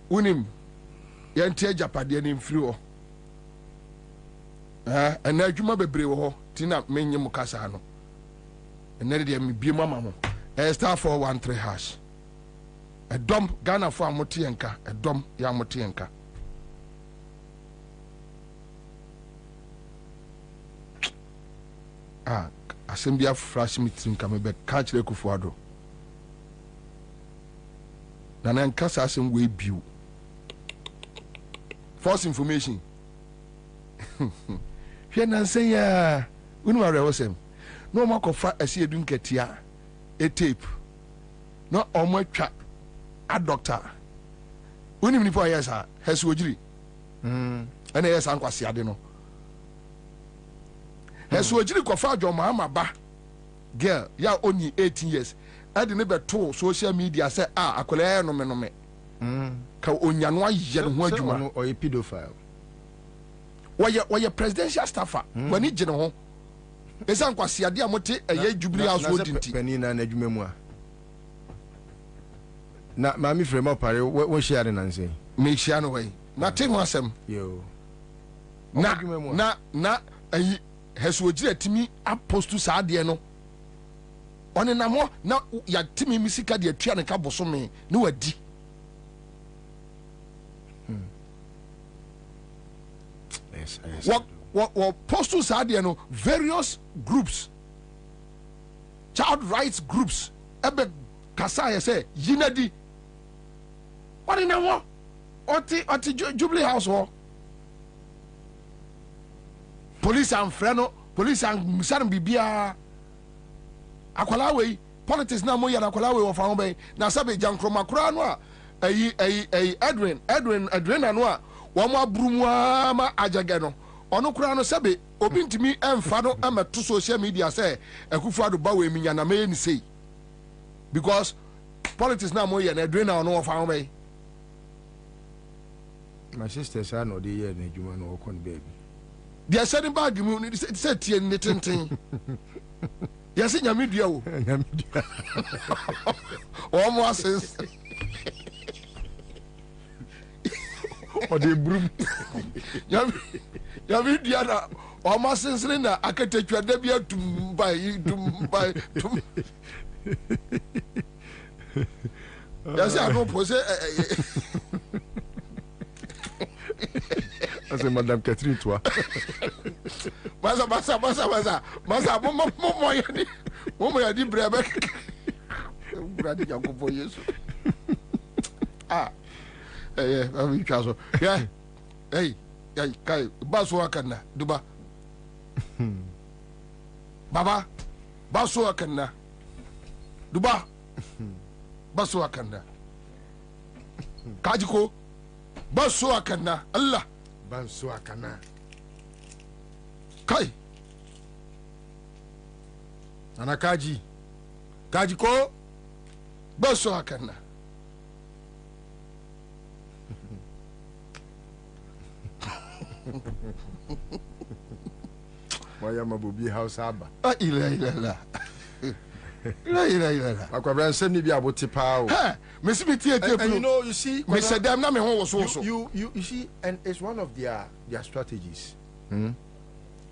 unim yente ejapade ni mfiri ho ana adwuma bebre ho tina menye mukasa no ene de me bie mama ho star 413#. Edom Ghana for amotienka edom ya amotienka. Asembia fresh meeting kame be catch le Akufo-Addo na nan kasa asem we biu false information hwe nan say ya unu are wosem no makofa asiedu nketia e tape no omo atwa a doctor uni mni po yesa hesu ojiri ene yesa nkwase ade no hesu ojiri kofa jo mama ba girl ya only 18 years ade ne beto social media say akola no me ka onyano aye no ho adwuma or a pedophile why presidential staffer when he gene ho esa nkwase ade amote eye Jubilee House odinti penina na adwuma mu a na mami frema pare wo share na nse me share no way na te ho asem yo na ayi hesu ojire timi apostu sa ade no one na mo na ya timi misika de atua ne ka boso me ne wadi yes what postu sa ade no various groups child rights groups ebe kasa ye say yinadi one na mo oti Jubilee House ho police and freno police and misan bibia akwala we politics na mo ya akwala we of fa be na sabe jankroma kura no a Edwin no a wo mo abrumu ama ajage no ono kura no sabe obi ntimi emfa no ameto social media say Akufo-Addo ba we minya na me ni sei because politics na mo ya na Edwin na ono of fa be my sister say no dey here na adwuma no okon baby dia sending bag mu ni say tie ni tenten ya se nyame dua wo nyame dua o mo ases o de brum nyame dua na o mo ases na akatetwa da bia tum bai tum ya se ano po se I say Madam Catherine Toa. Masa, Momo yadi brebe. Bradi yanko for yesu. Ah, I'm in charge. Yeah, hey, kai, basu akana, duba. Baba, basu akana, duba. Basu akana. Kajiko, basu akana, Allah. Basu akana. Kai. Anakaji. Kajiko, basu akana. Waya Bobie house aba. Ila. Akwabra nsem ni bi aboti pa o. Mesi bi tie tie. And you know, you see, me said them na me ho so so. You see, and it's one of their strategies.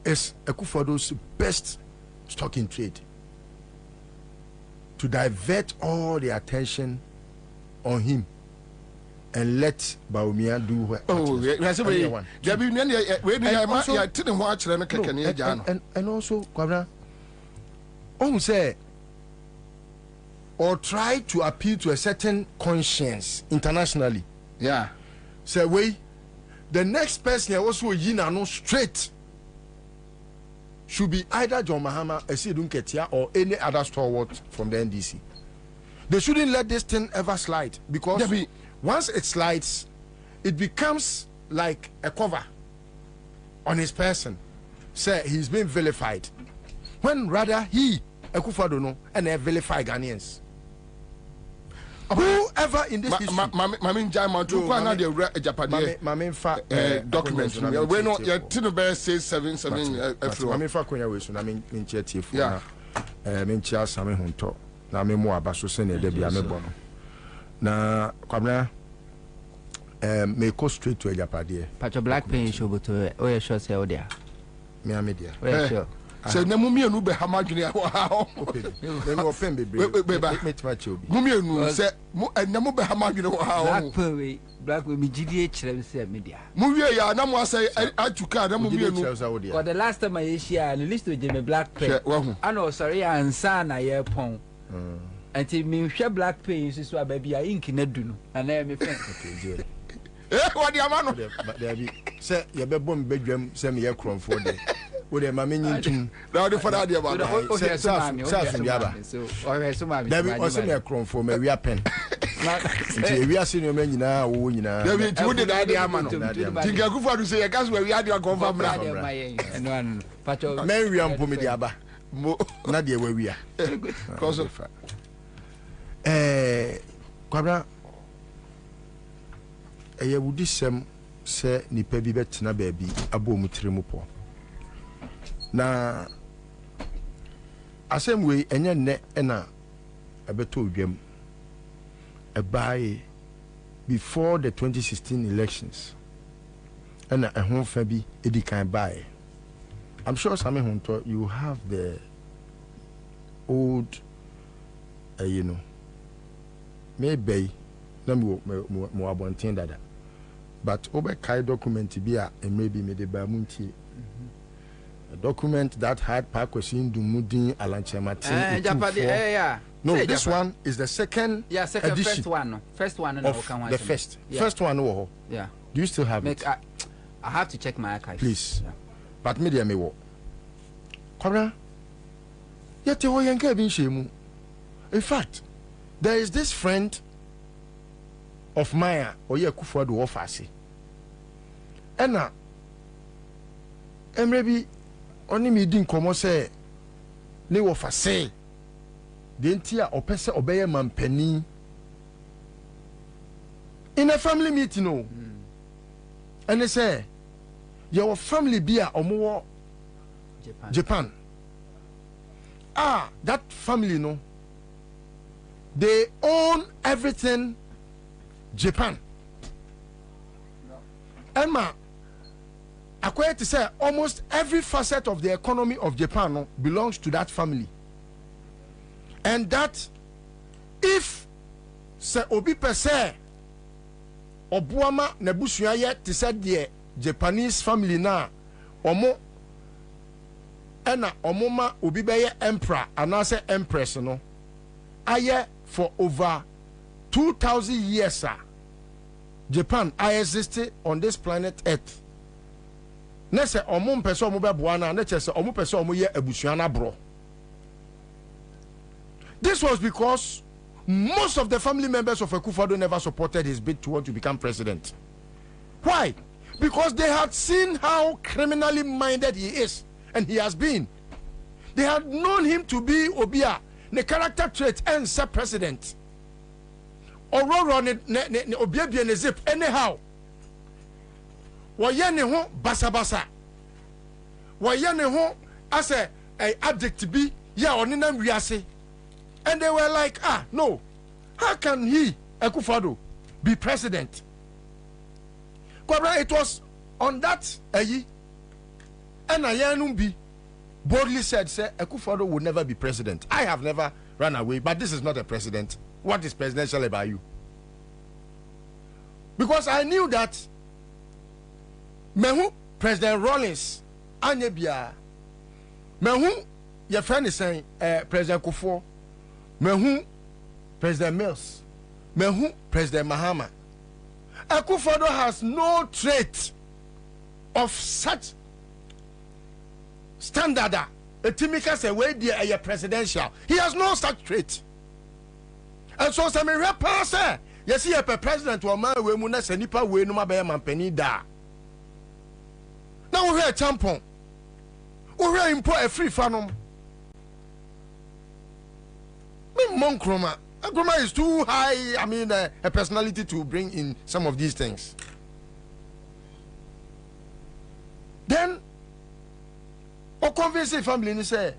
It's Akufodo's best stock in trade. To divert all the attention on him and let Baumia do what. Oh, and also, Kwabra, say, or try to appeal to a certain conscience internationally. Yeah. Say, wait, the next person also Yina no straight should be either John Mahama, Esidun Ketia, or any other stalwart from the NDC. They shouldn't let this thing ever slide, because once it slides, it becomes like a cover on his person. Say he's been vilified, when rather he, Akufo-Addo, no, and they vilify Ghanaians. Whoever in this history, Mamin Jaiman, to go another Japanese documents. We know your Tinubu says 77. Mamin Fakonya was, I mean, in Chetif, yeah, Minchia Sami Hunto, Nami Moabaso Sene, Debbie Amebono. Na Kwabena, may go straight to a Japanese. But your black pain show to a short sale there. Me a media. Sure. So na mumie no be hamadwene wow me no open be mumie no se na mo be hamadwene wow black we me gidi e kire se media mumie ya na mo asai atuka na mumie no for the last time I share the list of me black pay ana sorry Ansah na ye pon anti me hwe black pay so ababi a ink na du no ana me friend what the amano there be say ye be bom bedwam say me ye kronfo de wo de ma menyin na de fada de ba sa yaba so o so ma bi o so me kronfo ma wi pen nti wi ase no ma nyina wo nyina da bi ti wo de da de ama no tinga Akufo-Addo say ye gas we wi ade konfa mra eno anu pacho men wi ampo me de aba na de we wi a koso Kwabena eye wudi sem se nipa bi betena baabi abo mu tiremu po na asem we enye ne na abeto odwam ebae before the 2016 elections and ehon fa bi edikan bae. I'm sure Sami Hunto, you have the old you know, maybe na mo abonten dada, but over kai document bi a maybe me de ba muntie a document that had Pakwesin Dumudin Alanchematin. No, say this one is the second edition. First one of the first. Yeah. First one. Yeah. Do you still have it? I have to check my archives. Please. Yeah. But media me wo. Kwabena. Yete ho yenka bi nhemu. In fact, there is this friend of mine, Oye Akufo-Addo ofase. Ena emrebi oni mi di nkomo se ne wo fa se de ntia opese obeye mampani in a family meeting no and they say your family be a omo Japan that family no they own everything Japan Emma according to say almost every facet of the economy of Japan belongs to that family, and that if se obi per se obuama nebusua ye te said de Japanese family na omo ena omoma obi beye emperor anase empress no aye for over 2,000 years sir. Japan I existed on this planet Earth. Na se omo mpese omo beboa na na chese omo pese omo ye abusuana bro. This was because most of the family members of Akufo-Addo never supported his bid to want to become president. Why? Because they had seen how criminally minded he is, and he has been. They had known him to be Obia, the character trait and set president. Aurora Obia ne zip anyhow. Wayane ho basa. Wayane ho as a addict be ya oninam wiase. And they were like, no, how can he, Akufo-Addo, be president? Kwabena, it was on that and Ayanumbi boldly said, Akufo-Addo will never be president. I have never run away, but this is not a president. What is presidential about you? Because I knew that Mehu President Rawlings, Anyebia, Mehu, your friend is saying, President Kufuor, Mehu President Mills, Mehu President Mahama. Akufo-Addo has no trait of such standard. A timika say way dear presidential. He has no such trait. And so some pass yes, he a president or man we muna senipa we no mabe mampeni da. Now we are tampon. We are import a free fanom. Monkroma. Nkrumah is too high, I mean, a personality to bring in some of these things. Then, o convince family ni say,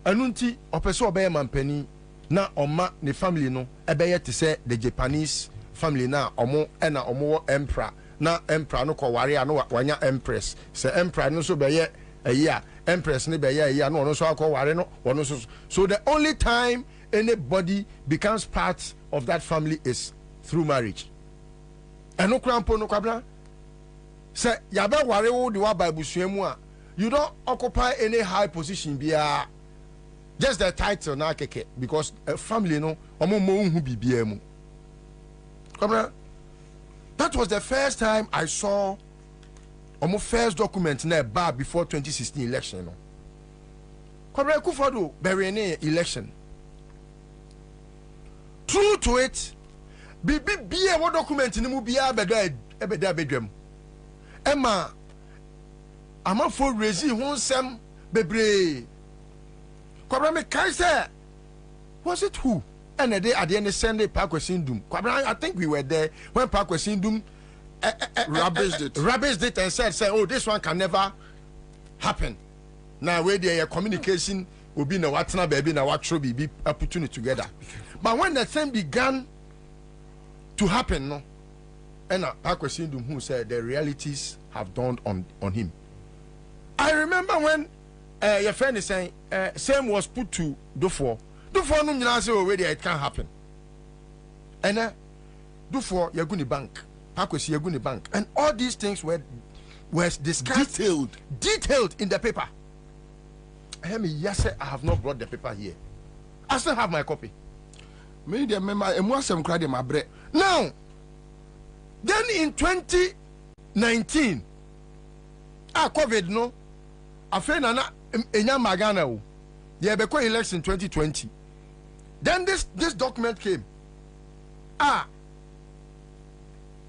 anunti opeso obeye mampeni na oma ne family no ebeye te say the Japanese family na omo ena omo emperor na emperor no ko ware no wanya empress. Say emperor no so beye a empress ni beye a no so akọ ware no wono so the only time anybody becomes part of that family is through marriage. And no crampo no Kwabena. Say yabe ware wo de wa babusuamu a you don't occupy any high position bia. Just the title na keke because a family no omo mo hu bibia mu. Kwabena, that was the first time I saw omo first document na bar before 2016 election no. Kwabena Akufo-Addo bury any election. True to it, be what document in the movie ebeda bedwam. Emma, I'm a for resi won sem bebre. Kwabena me kai say, was it who? And a day at the end of Sunday Park was in doom. Kwabena, I think we were there when Park was in doom. Rubbished it and said, oh, this one can never happen. Now where there communication will be no what's not baby, now what should be putting it together. But when the thing began to happen, no, and Akwesindum who said the realities have dawned on him. I remember when your friend is saying same was put to Dufour. Dufour no nyina say already it can't happen. And Dufour you're going to bank, Akwesi you're going to bank, and all these things were discussed detailed in the paper. I hear me yes I have not brought the paper here. I still have my copy. Now, then in 2019, COVID no, a friend na enya magana o. Yeah, because election 2020. Then this document came.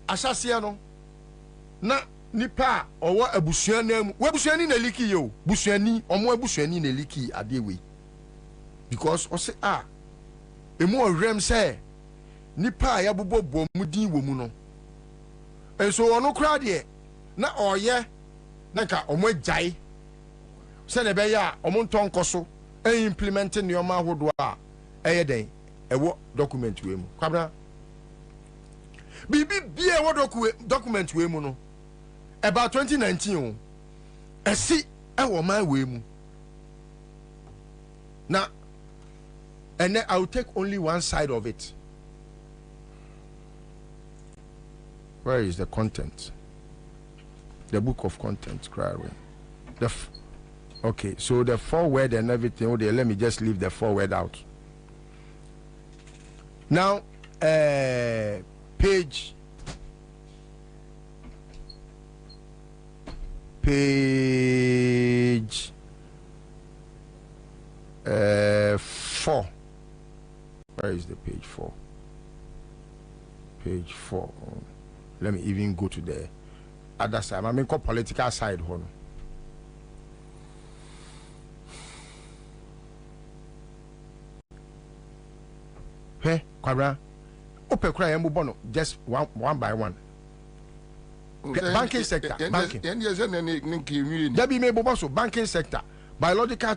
Asasiano na nipa owo abusuani mu. Abusuani na liki yo. Busuani, omo abusuani na liki adewe. Because o say emu rem say nipa ya bobo bomudin wo mu no enso ono kra de na oye na ka omo agyae se ne be ya omo ntonkoso implement nioma ahodo a eye den ewo document we mu Kwabena bibi bia ewo document we mu no about 2019 esi ewo man we mu na. And then I will take only one side of it. Where is the content? The book of contents, cry. Okay, so the forward and everything. Oh, let me just leave the forward out. Now, page 4. Where is the page 4? Page 4. Let me even go to the other side. I mean, political side. Hold on. Hey, Kwabena, open cry and move just one by one. Banking sector, banking. There be maybe also banking sector, biological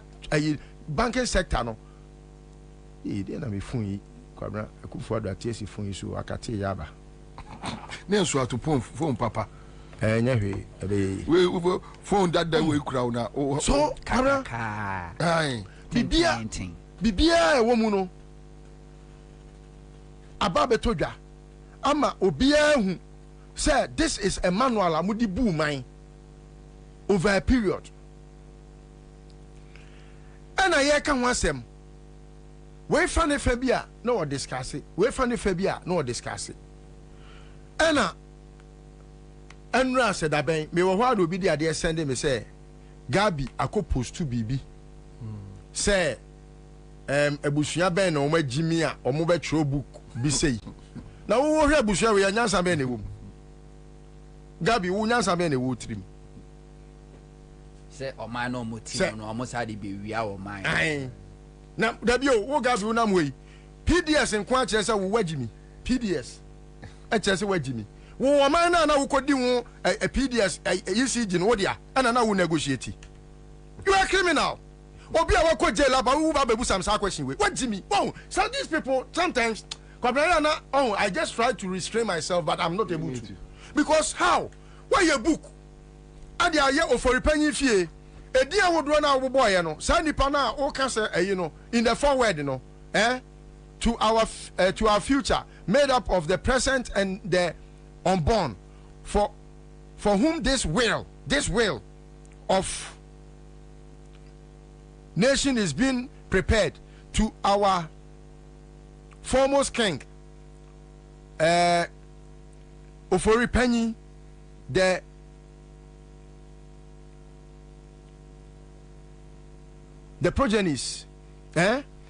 banking sector. No, didn't be funny. Kwabena, I could afford that TSC funny so I can tell yaba. Then so to phone papa. We phone that way crowd now. So, Kwabena, aye, Bibia, woman. Ababe toja ama obia hu say this is a manual amudi bu man over a period and I can wasem we fane fa bia no discuss it we fane fa bia no discuss it and Enra said aben me wo hwa do bi dia de send me say Gabi akopost to bibi say ebusua ben na o ma jimi a o mo be tro book bi sei na wo hwe abusua we nyansa ben na wo Gabi wo nyansa ben na wo trim say o man no motim no o mo sa de be wi a o man na dabi o wo Gabi wo nam we PDS nko a kire say wo wagimi PDS a kire say wagimi wo man na wo kodi wo PDS ECG no wo dia ana na wo negotiate. You are criminal. Obi a wako jail aba wo ba bebu some question we. What Jimmy? Oh, so these people sometimes I just try to restrain myself but I'm not able to. Because how? Why your book? Ade aye ofori panyin fie. Edi a wodro na wo boy no. Sa nipa na o ka say in the forward no. To our future made up of the present and the unborn for whom this will of nation is being prepared to our foremost king Ofori Penny the progenies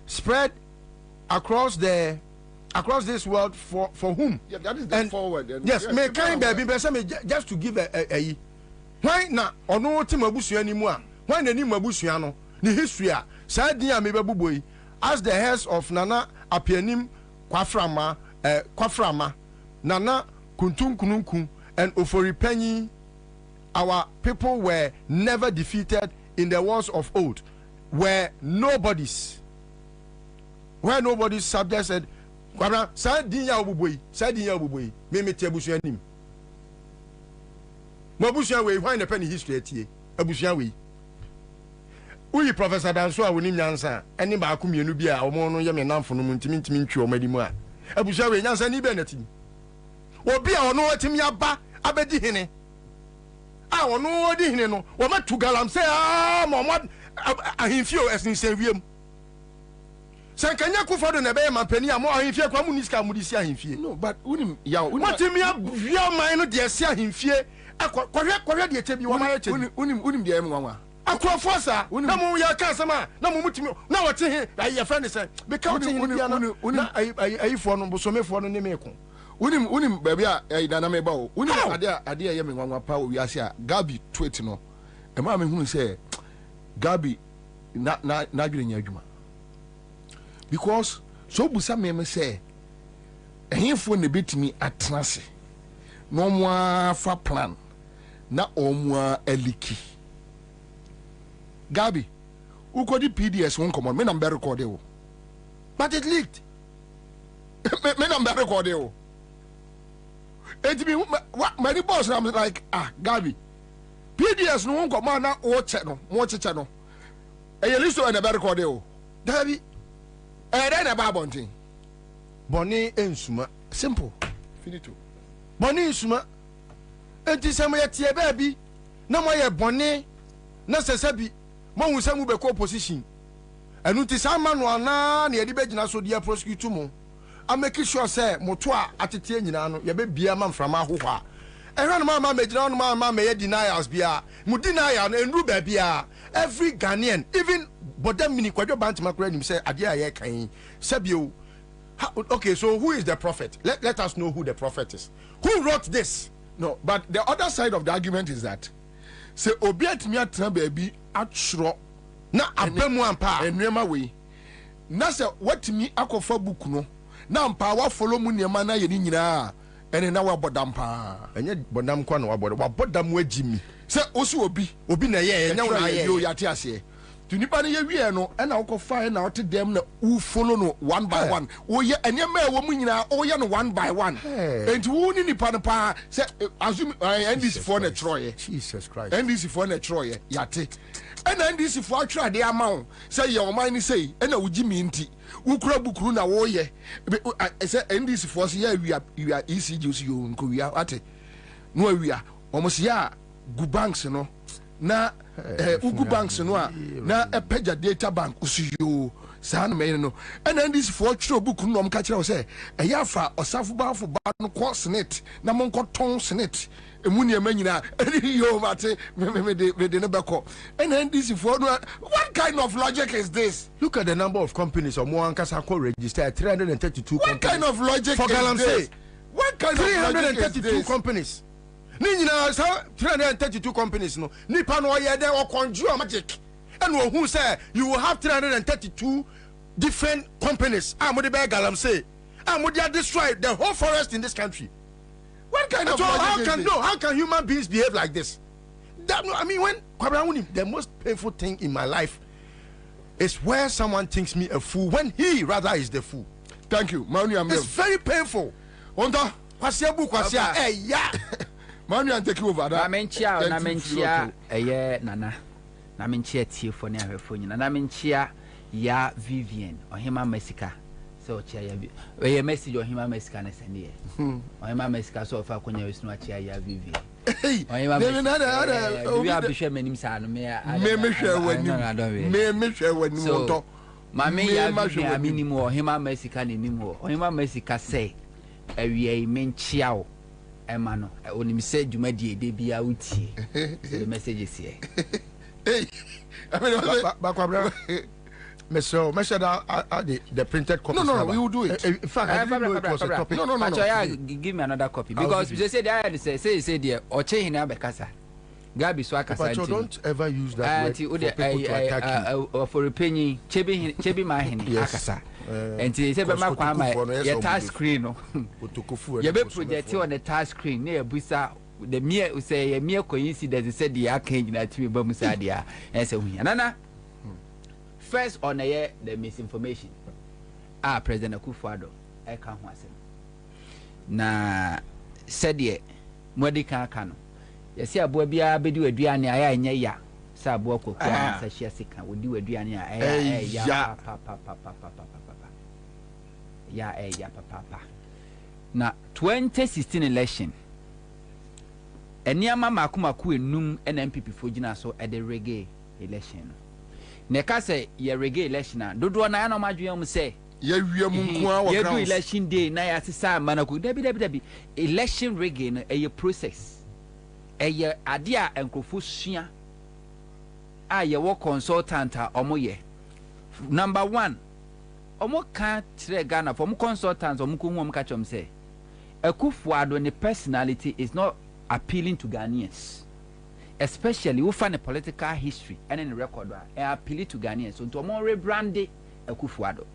spread across this world for whom? Yeah, that is the forward. Yes, me kind baby just to give a why na ono timabusu anymore why na ni mabusu no the history a say din a me bebuboyi as the heads of Nana Apianim Kwaframa Nana Kuntunkununkun and Ofori Penny, our people were never defeated in the wars of old where nobody's subjects said Kwabena say din ya obuboyi me tebusu anim mabusu we why na penny history atie abusu we Uyi Professor Danso a woni nyansa eni ba ko mienu bi a omo no ye me namfo no ntimi ntwi o madimu a abusha we nyansa ni be natim obi a ono atim ya ba abedi hene a ono odi hene no wo matu galam say mo ahimfio esinsen wiem sankanya kufado na be mampani a mo ahimfie kwa muniska mudisi ahimfie no but unim ya watim ya via man no de sia ahimfie kwahwe de etebi wo ma ya chebi unim de em nwanwa akrofo sa na mo ya ka sama na mo mutimi na wote he ayi friend say be ka wote he bia na ayi fo no bosomefo no ne meko unim baby a dana me ba o unim ade ye me nwanwa pa o wiase a Gabi tweet no e ma me hunu say Gabi na dwere nya adwuma because so busa me say ehifo ne betimi atenase no mo afa plan na omwa eliki Gabi, who could the PDS won't come on? Me number record you. But it leaked. Me number record you. It me what my boss I'm like Gabi. PDS no won't come on now or channel, more channel. And you listen to a record you. Gabi, and then a babonting. Bonnie and Suma. Simple. Finito. Bonnie Suma. And this time, baby. na mo ye bone na sesabi mo hu se mu be ko opposition enu ti sa manual na na ye di be gina so dia prosecute mo I make sure say moto a atete nyina no ye be bia ma mframa ahohwa ehwe no ma me gina no ma me denials bia mu denial no enru ba bia every Ghanaian even bodam mini kwadwo bantima kura nim say ade a ye kan sabio. Okay, so who is the prophet? Let us know who the prophet is. Who wrote this? No, but the other side of the argument is that say obiat mi atra baby atro na abemu ampa enwema we na say what mi akofa book no na ampa wa follow mu niema na ye ni nyina ene na wa bodam pa enye bodam kwa na wa bodam wagimi say osu obi na ye enya na ye yo yate ase to nipa na ye wie no na akofa na ote dem na u follow no one by one wo ye enema e wo mu nyina o ye no one by one enti wo ni nipa no pa say assume NDC for na troye Jesus Christ NDC for na troye yate ena NDC for atwa de amount say ye oman ni say ena ugimi nti ukura bukuru na wo ye say NDC for say ya ECG so yo nko wia ate no awia omosi ya gu banks no na ugu banks no a na epeja data bank usiyo saa no me no ena NDC for tro bukuru no omka kire wo say eya fa osafo ba fo ba no ko senate na mon ko ton senate emu ne manyina yo mate me de ne beko ena NDC for no what kind of logic is this? Look at the number of companies or more ankasa ko register 332 what companies. What kind of logic for is this? What kind of logic is 332 companies. Ni nyina sa 332 companies no nipa no ye dey o conjure magic and who say you will have 332 different companies amode be galamsey amode destroy the whole forest in this country. What kind of logic is this? How can human beings behave like this? I mean, when Kwabena, the most painful thing in my life is where someone thinks me a fool when he rather is the fool. Thank you, Manu. It's very painful. Onda kwasia yeah. Manu, take you over. Na menchia nana. Na menchia tiefo ne ahwefo nyina. Na menchia ya Vivian Ohima Mesika. So chia ya we message Ohima Mesika na sende. Ohima Mesika so fa konya wesnu achia ya Vivian. Ohima Mesika. We are bishwe menim sa no me hwe wani moto. Mame ya Vivian minimum Ohima Mesika ne nimu. Ohima Mesika say awie menchia o ema no onim say dwumadi de bia utie. The message is here. Hey, I mean, Kwabena. Measure the printed copy. No, we will do it. In fact, I didn't know it was a topic. No. Actually, give me another copy because they say there Oche hina bekasa. Gabi so akasa. But don't ever use that word for people to attack you. For repaying chebi ma hini akasa. And say be ma kwa ma your touch screen no. You be project on the touch screen near busa the mere say a mere coincidence said the arcane na timi ba musa dia. And say we anana first on the misinformation. President Akufo-Addo e ka ho asem. Na said ye modika ka no. Yesi aboa bia bedi waduane aya anya ya. Sa aboa kokwa sa hia sika wodi waduane aya ya papa. Na 2016 election eniama makumaku enum NMPP fo gina so e de reggae election. Neka say ye reggae election na dodo na ya no madwem say ye wiem nko a ye do election day na ya sesa manako dabi election reggae no e process e ye ade a enkrofo sua a ye wo consultant a omo ye number 1 omo ka tre Ghana for omo consultants omo ko hu omo ka chom say Akufo-Addo ne personality is not appealing to Ghanaians. Especially we find a political history and in the record appeal to Ghanaians. So to more rebranded Akufo-Addo.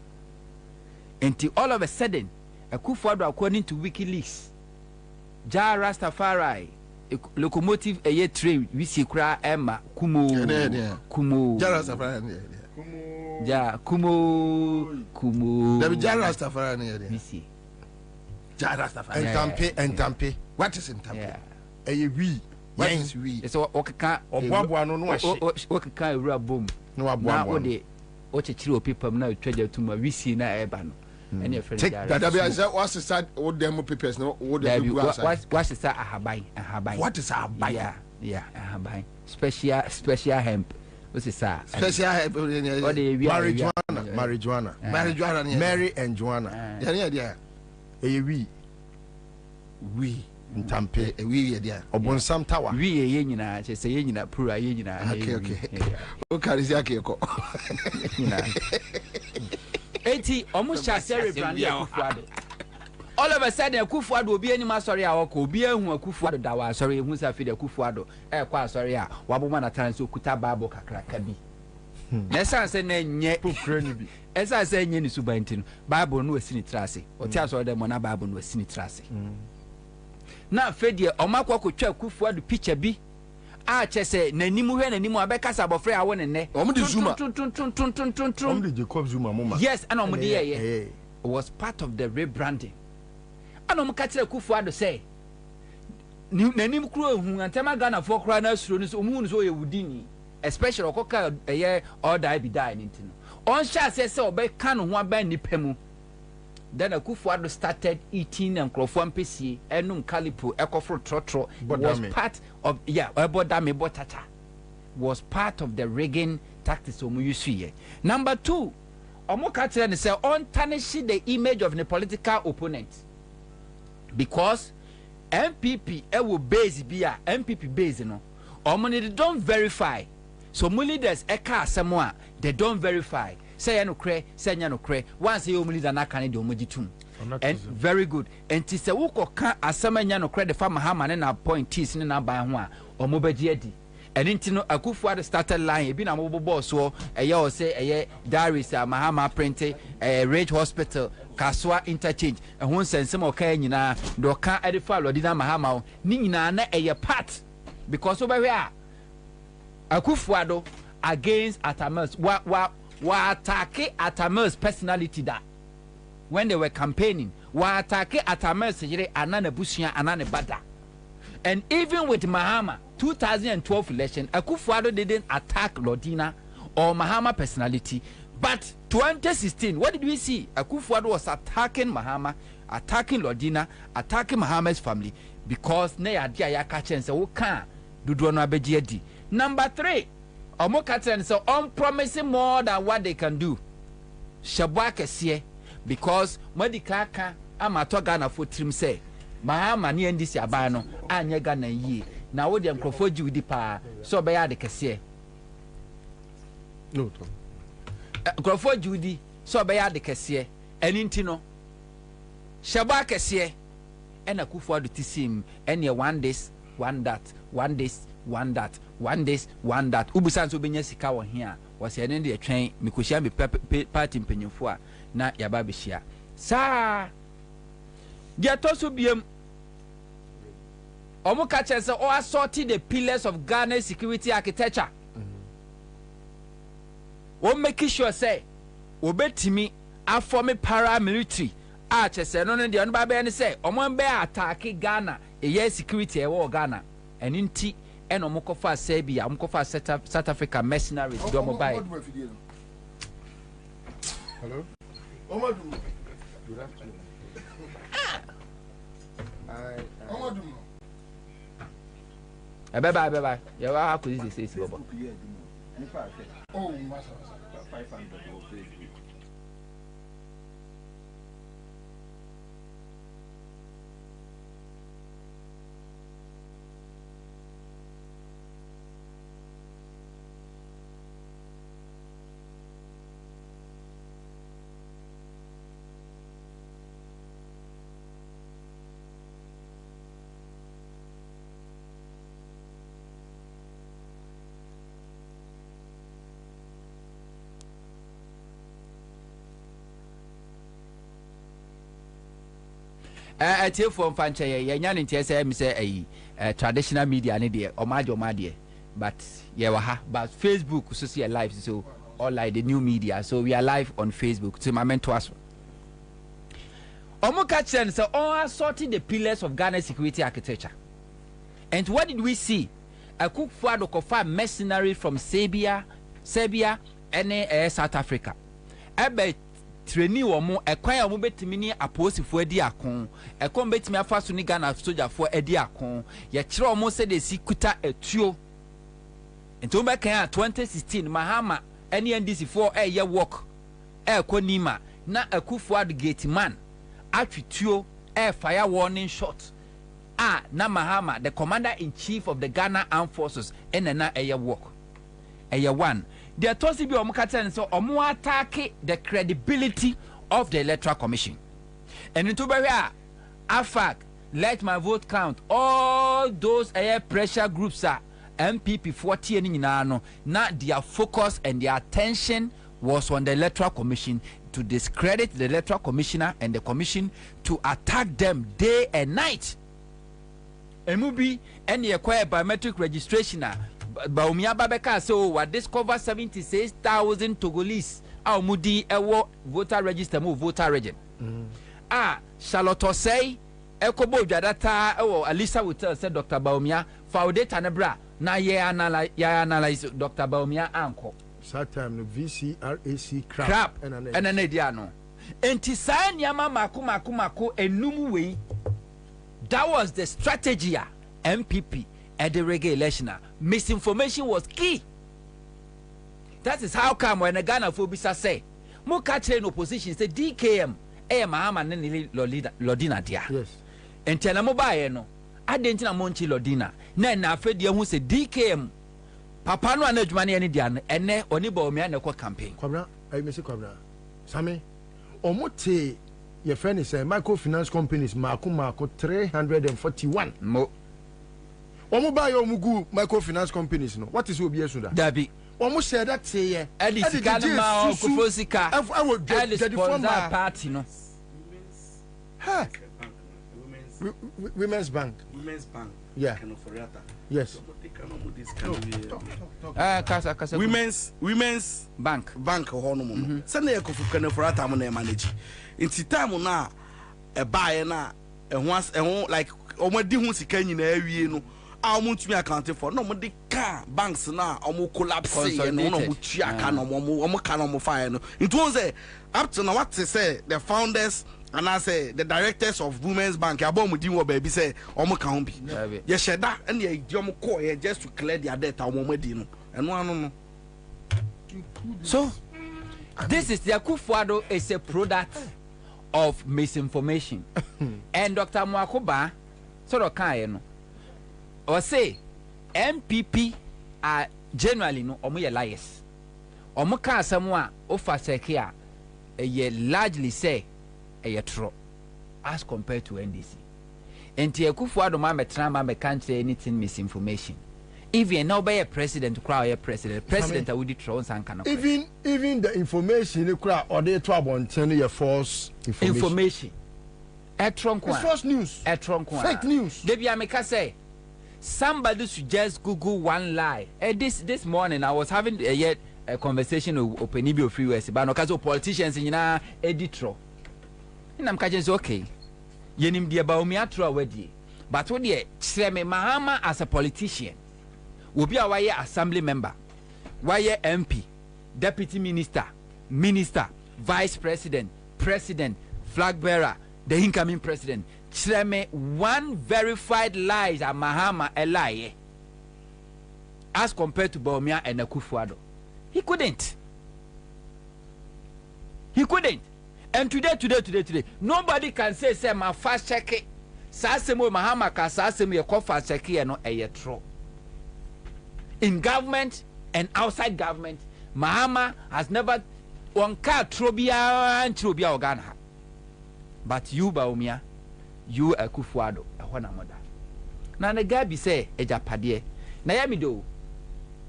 Until all of a sudden, Akufo-Addo according to WikiLeaks, Ja Rastafari, locomotive a year train, we see cry Emma Kumo. Ja Rastafari. Ja Kumo. There be Ja Rastafari. We see. Ja Rastafari. And Tampe. What is in Tampe? Yeah. We. What is we? So okaka obwabwa no no ahye okaka ewura bom no abwabwa na ode ochechire opepam na twaja tuma wisi na eba no ene e friend that be say what's the start what them papers no what the what's the ahabai what is ahabai? Yeah Yeah, special hemp. What's it, sir? Special hemp. Marijuana. Mary and Joanna. Yeah. We. Ntampe we dia obonsam tower we ye nyina che se ye nyina pura ye nyina okay o karisi akeko nyina eti omusha sere brand Akufuado all of a sudden Akufuado obi anim asori a woko obi ehu Akufuado da wa asori ehu sa fi de Akufuado kwa asori a waboma na tan so kuta bible kakraka bi na sanse na nye pokra ni bi esa se nye ni subantin bible no asini trase o ti asori de mo na bible no asini trase na fedie omakwa kotwa Akufuado picture bi a chese nanimu hwe nanimu abekasa abofre a won ne omde zuma omde Jacob Zuma mama yes and omde ye was part of the rebranding and omka kire Akufuado say nanimu kro hu antema Ghana for kro na asuro ni so omu so ye wudini especially okoka ye all die be die nintino on sha say obeka no ho aba nipemu. Then Akufuado started eating and crofampesie enum calipo ekofro trotro was part of ebodame botata was part of the rigging tactics omu use. Number 2, omo ka tell say on tarnish the image of the political opponent because MPP will base bia MPP base no omo they don't verify so mo leaders eka asemo they don't verify. Say no cray, say no cray. Once you only than I can do mujitum. And very good. And tis a woko can as some no credit for Mahaman and appointees in our by one or Mobadiedi. And intino Akufuado started lying, been a mobile boss so a year say a year diaries Mahama printed a rage hospital, Kaswa interchange, and one send some okay in do can't edify or dinner Mahama, Nina a year part because over here Akufuado against Atamas wa attack Atamer's personality that when they were campaigning wa attack Atamer's yere anane busia anane bada. And even with Mahama 2012 election Akufuado didn't attack Lordina or Mahama personality, but 2016 what did we see? Akufuado was attacking Mahama, attacking Lordina, attacking Mahama's family because ne adia ya ka chen se wo kan dudu no abegiedi. Number 3, Omo Katren so on promising more than what they can do. Shabwa sie because Madika ka amato Ghana for trim say Mahama ni ndisi abano anye Ghana yi na wo de nkrofo jiwidi pa so be ya de kese no to nkrofo jiwidi so be ya de kese eni ntino Shabwa kese ena Akufuado tisim ene one this one that one this one that one this one that ubusan so benya sika wo here was ene de atwen mikoshia me party mpanyefo a na yaba behia sa dia to so biem omo ka chese o assorted the pillars of Ghana security architecture o make sure say obetimi aform paramilitary a chese no de on ba be ne say omo be attack Ghana e security e wo Ghana eninti and Omokofa Serbia, Omokofa South Africa mercenaries do mobile. Hello? Good afternoon. Bye. You are how could this say Bobo? Oh, 500. I tell for Fancha, yan in TSM say a traditional media, and dear, or my but yeah, but Facebook, so see a live, so all like the new media, so we are live on Facebook. So my mentor us. Omokachan, so all sorted the pillars of Ghana security architecture. And what did we see? Akufuado kofa mercenary from Serbia, and South Africa. training wɔn ɛkwan a wɔn bɛtumi ne apolisifoɔ adi ako ɛkwan bɛtumi afa so ne Ghana sojafoɔ adi ako yɛkyerɛ wɔn sɛ de si kuta etuo nti wɔn bɛkan a 2016 Mahama ɛne NDC foɔ ɛyɛ work ɛkɔ Nima na Akufo-Addo gate man atwituo fire warning shot na Mahama the commander-in-chief of the Ghana Armed Forces na work one the tosi bi omukata so omo attack the credibility of the Electoral Commission and into beria AFAC let my vote count all those pressure groups are MPP 40 ni nyina no na their focus and their attention was on the Electoral Commission to discredit the Electoral Commissioner and the Commission to attack them day and night. Emubi any acquire biometric registration Baumia Babeka so what discover 76,000 Togolese Mudi ewo voter register mu voter region. Charlotte say Ekobo Jadata Alisa will tell said Dr. Baumia for data nebra na ye analyze Dr. Baumia anko. Time the VCRAC crap and an ediano. Entisan Yama Mako enum way. That was the strategy MPP at the reggae election. Misinformation was key. That is how come when a Ghana phobia say Muka train opposition say DKM Mahama Nini Lodina dia. Yes. And tell mobile no. I didn't know Monchi Lodina. Then afraid you who say DKM Papa no anejumani any dian ene onibo me anekwa campaign. Kwabena, I may say Kwabena. Sami, omote your friend is microfinance companies Mako 341. Mo. Omo buy omugu microfinance companies no. What is obi esu da? Dabi. Omo say that say Edi sika ma okofosika. Edi sponsor party no. Ha. Women's Bank. Yeah. Yes. Women's bank hono send e kofu kana for atam na manage inti time na e buy na e ho like omadi hu sika nyina awie no a omo ntumi account for no omodi ka banks na omo collapse e no omo tua ka no omo ka no omo fire no it was up to now what to say the founders and I say the directors of Women's Bank abom din wo baby say omo ka ho bi ye sheda and ye di omo call ye just to clear their debt omo di no eno anu no. So this is the Akufo-Addo is a product of misinformation and Dr. Mwakoba sort of kind or say MPP are generally no omo ye liars omo ka asemo ofa seke a largely say a true as compared to NDC. And Akufo-Addo ma metra can't say anything misinformation. Even now by a president crowd president I would throw some kind of even the information crowd or they trouble on telling your false information. It's false news. Fake news. Debbie Ameka say somebody should just Google one lie. This morning I was having a conversation with Openibio Free West, but no cause of politicians in editor. And I'm catching okay. Yenim dia Baumia wedi. But what ye Seme Mahama as a politician will be a assembly member, why MP, deputy minister, vice president, flag bearer, the incoming president. Seme one verified lies at Mahama a lie as compared to Baumia and Akufo-Addo. He couldn't. And today, nobody can say my fast check it. Sasemo Mahama ka sasemo ye ko fast check e no true. In government and outside government, Mahama has never on car trobia and trobia organ. But you Baumia, you Akufo-Addo, a hona moda. Na the guy be say ejapade. Na ya mi do.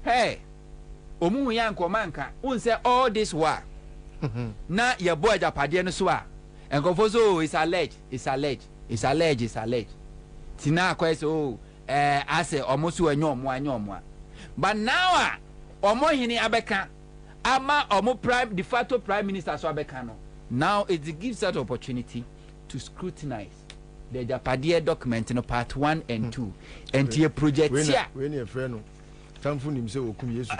Hey, omu yanko manka, unse all this war. Na your boy Japadian Swa and Gofozo is alleged. Tina quest I say almost a nyom. But now Omohini Abeka Ama Omo Prime de facto Prime Minister Swabekano. Now it gives that opportunity to scrutinize the Japadia document in part 1 and 2 and to project here. tamfo nim se okum Yesu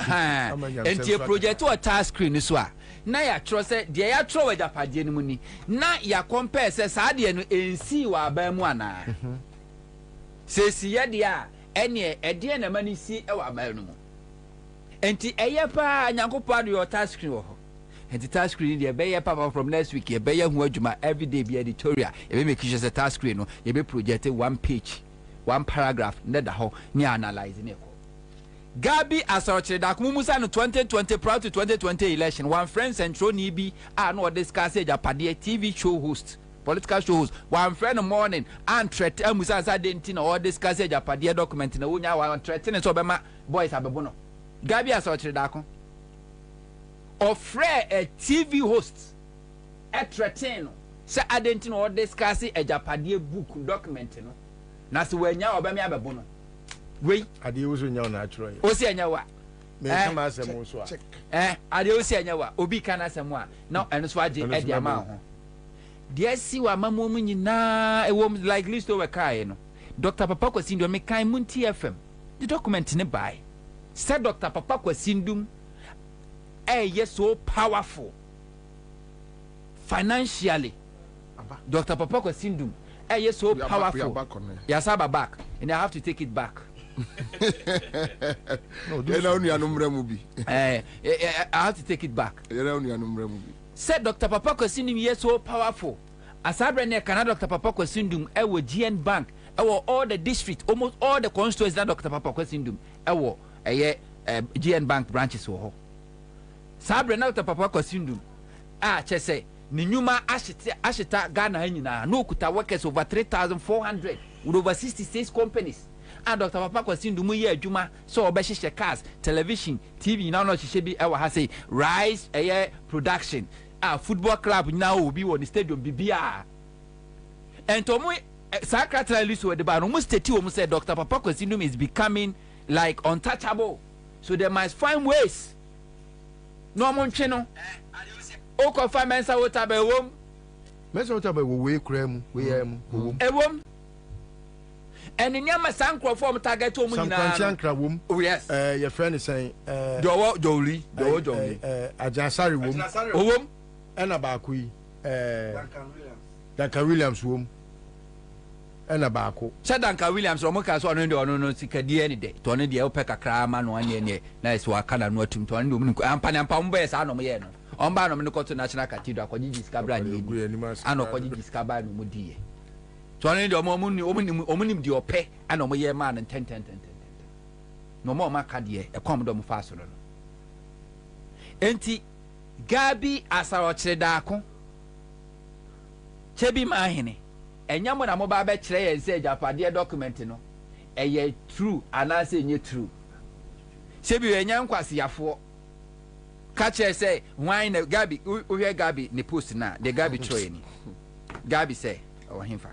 enti project or task screen so a na ya tro se de ya tro wa japade no mu ni na ya compare se sa de no ensi wa aba mu ana se si ye de a ene ede na mani si e wa aba no mu enti eye pa nyankopɔ de your task screen wo ho enti task screen de be ye papa from next week ye be ye hu adwuma every day be editorial ye be make sure se task screen no ye be project one page one paragraph neda ho ni analyze ne ko Gabi asọrọchiri dakumu musa no 2020 proud to 2020 election one friend central ni bi no discuss Japade TV show host political show host one friend morning and threat musa sa denti na discuss Japade document na wonya one threat ne so bema boys abebo no Gabi asọrọchiri daku ofre a TV host a threaten no say adenti na discuss Japade book document no na se wanya obema abebo no we ade wo so nya na atro o se anya wa me kama asem so a ade o se anya wa obi kana asem a na eno so age e dia ma ho de si wa mamu mu nyina e wo like list over kai no Dr. Papa Kwasindum me kan Munti FM the document ne buy said Dr. Papa Kwasindum yes so powerful financially Dr. Papa Kwasindum yes so powerful yes back and I have to take it back. I have to take it back. Said Dr. Papa Kwasindum yes so powerful. As I bring Canada Dr. Papa Kwasindum ewo GN Bank ewo all the district almost all the constituencies that Dr. Papa Kwasindum ewo GN Bank branches wo. Sabre na Dr. Papa Kwasindum chese ni nyuma ashita Ghana nyina no kuta workers over 3,400 with over 66 companies. And Dr. Papa Kwasindum ye adwuma so obehye cars, television, TV na no hye bi e wa ha say Rise production football club now obi won stadium bibia. And to mo secretary list we the ba no mo state wo mo say Dr. Papa Kwasindum is becoming like untouchable. So they must find ways. No mo ntwe no. O ko fa mensa water be wom. Mensa water be wo we kura mu, we ya mu, wom. Ewom. And in Yama Sankro form target to Munina. Oh, yes. Your friend is saying, Jolie, Ajasari womb, and Abakui, Duncan Williams womb, and Abako. Said Duncan Williams, Romokas on no Sicadi any day, Tony the Opeka Kraman, 1 year, nice work, and what to Ampan Pambes, Anomiano, on Banomco to National Cathedral, Kodis Cabra, and Kodis Cabra, Mudi. So I need a moment your pay and a year man and 10. No more Macadie, a commodore faster. Enti Gabi Asarocredako Chebi Mahine, and Yamana Mobile Tray and say Japade document no, a ye true, and I say ye true. Chebi and Yankwasi for catcher say, wine Gabi, we hear Gabi, ne post na, the Gabi Troy. Gabi say, or him for.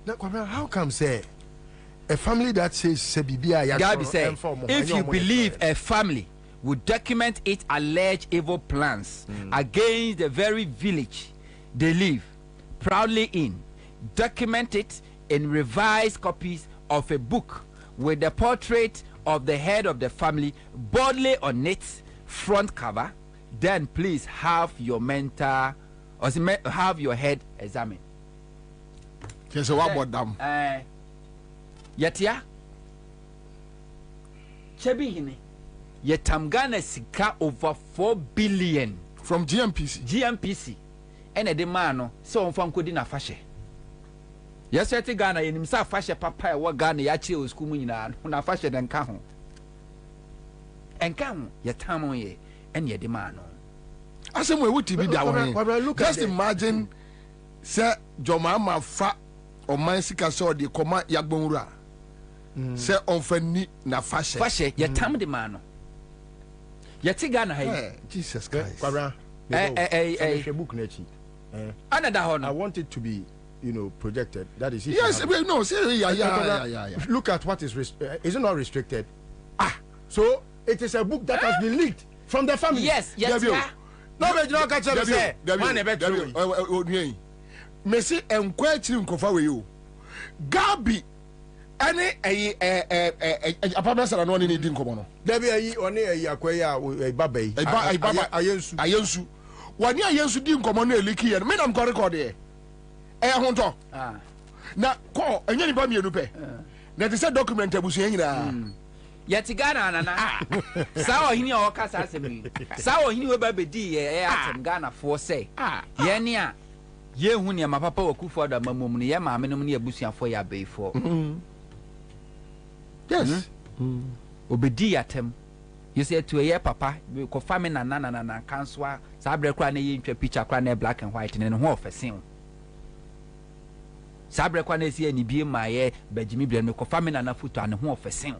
How come say a family that says Gabi say if you believe a family would document its alleged evil plans against the very village they live proudly in, document it in revised copies of a book with the portrait of the head of the family boldly on its front cover, then please have your mentor or have your head examined. Yes, what about them? Yatia Chebi hine Yetamgana sika over 4 billion from GMPC and a demand so on from Kodina Fashe. Yes, I Ghana in himself Fashe Papa what Ghana Yachi was Kumina una Fashe than Kahon and come Yatamo ye and ye demand. I said, we would be down. Just imagine, sir, Jomama fa. O man sika so de koma yagbonwura se onfani na fashe ye tam de man no ye ti Ghana ha Jesus Christ book na chi another one I want it to be projected. That is it. Yes, no, say yeah. Look at what is is it not restricted? So it is a book that has been leaked from the family. Yes. No, but you don't catch up say man e better Messi enquire nkofa we you Gabi Any apamasa no ni di nkomo no. Dabi ayi oni ayi akoya baba yi. Ayensu. Wani ayensu di nkomo no eliki ye. Me na mko record e. Honto. Na ko enye ni ba mienu pe. Na te say document abusu nyina. Yeti Ghana nana. Sa ohini o kasa asemi. Sa ohini we ba bedi ye atem Ghana for say. Ye ne a ye hu ne ma papa wakufo da mamom ne ye maame no ne abusuafo ya beifo. Yes. Obedi atem. You say to ye papa ko fami na kanswa sa abre kra na ye ntwa picture kra na black and white ne ho ofesin. Sa abre kra na si ani bie ma ye bajimi bia me ko fami na foto ane ho ofesin.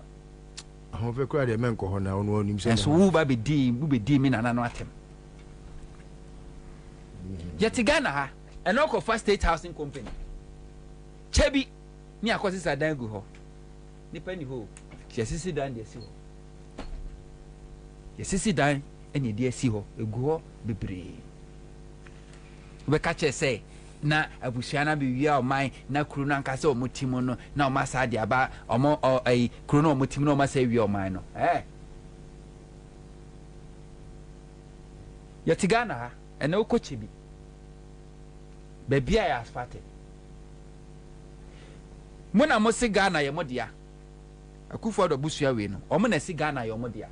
Ho fe kra de men ko ho na ono nim se. So wo ba bedi mi na no atem. Yeti Ghana ha eno ko first state housing company. Chebi ni akosi sadan gu ho. Ni pani ho. Sisi dan de si ho. Sisi dan eni de si ho egu ho bebre. We ka che say na abusuana be wi a oman na kru na nka se omotimo no na o masa de aba omo ai kru na omotimo no masa wi oman no Yeti Ghana ha ene ko chebi bebia ya asfate muna mo se Ghana ye modia akufo do busua we no omo na se Ghana ye modia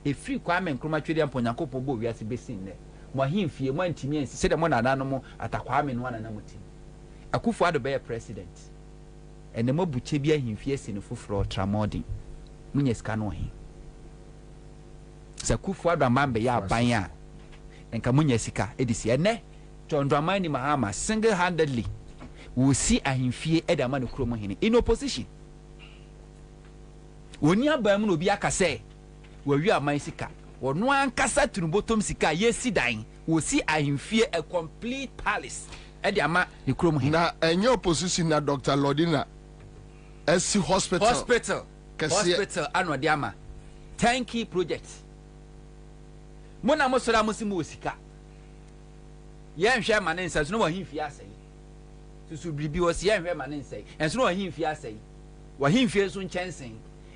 e free Kwame Nkrumah twede amponyankopon bo wiase besin ne mo ahimfie mo antimi ansi se de mo nana no mo atakwame no na mutim akufo ado be president ene mo buche bi ahimfie sine foforo tramodin munye ska no hin akufo ado amambe ya aban a enka munye sika edisi ene Chondramani Mahama single-handedly will see ahimfie edama no kromo hene in opposition. Oni abamu no bi akase wa wi aman sika wono ankasa tunubotom sika yesi dan will see ahimfie a complete palace edama no kromo hene. Na enye opposition na Dr. Lodina SC hospital anode ama 10 key projects. Mona mo sora mo simu sika yen hwe manensa so no wahimfi asai susu bibi wo se yen hwe manensa enso no wahimfi asai wahimfi so nchensen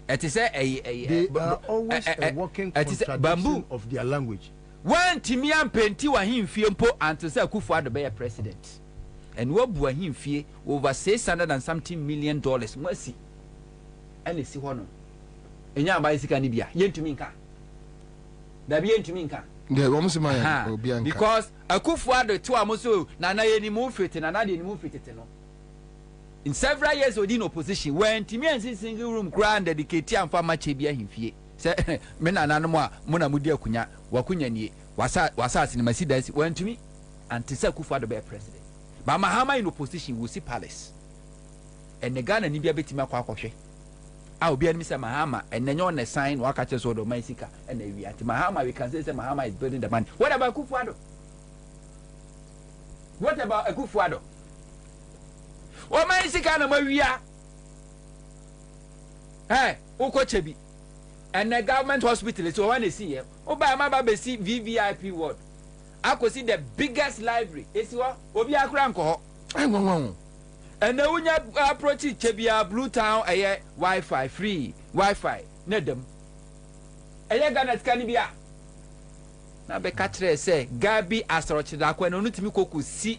etise they are always a working contradiction of their language. When timian penti wahimfi mpo antose Akufo Addo be president and wo bu wahimfi over $600 and something million mwasi ene si ho no enya abai sika ni bia yentumi nka da bia yentumi nka because Akufo Addo to amoso na ye ni mu fete na de ni mu fete no in several years within opposition when timian single room grand dedicate am fa mache bia himfie say me na nanom a mo na mudi akunya wakunya nie wasa sinema sidansi when to me anti say Akufo Addo be president but Mahama in opposition will see palace and the Ghana ni bia betima akwa obi ani say Mahama and nenyo na sign waka che so do man sika and we anti Mahama we can say Mahama is building the money. What about Akufo Addo? What about Akufo Addo? O man sika na mawia ukochebi and the government hospital so when they see here oba ma ba see VVIP ward akosi the biggest library esiwa obi akura nko ho and the unya approach Chebia Blue Town Wi-Fi free Wi-Fi nedem Ghana skani bia na be katre say Gabi asorochida kwa no ntimi koku si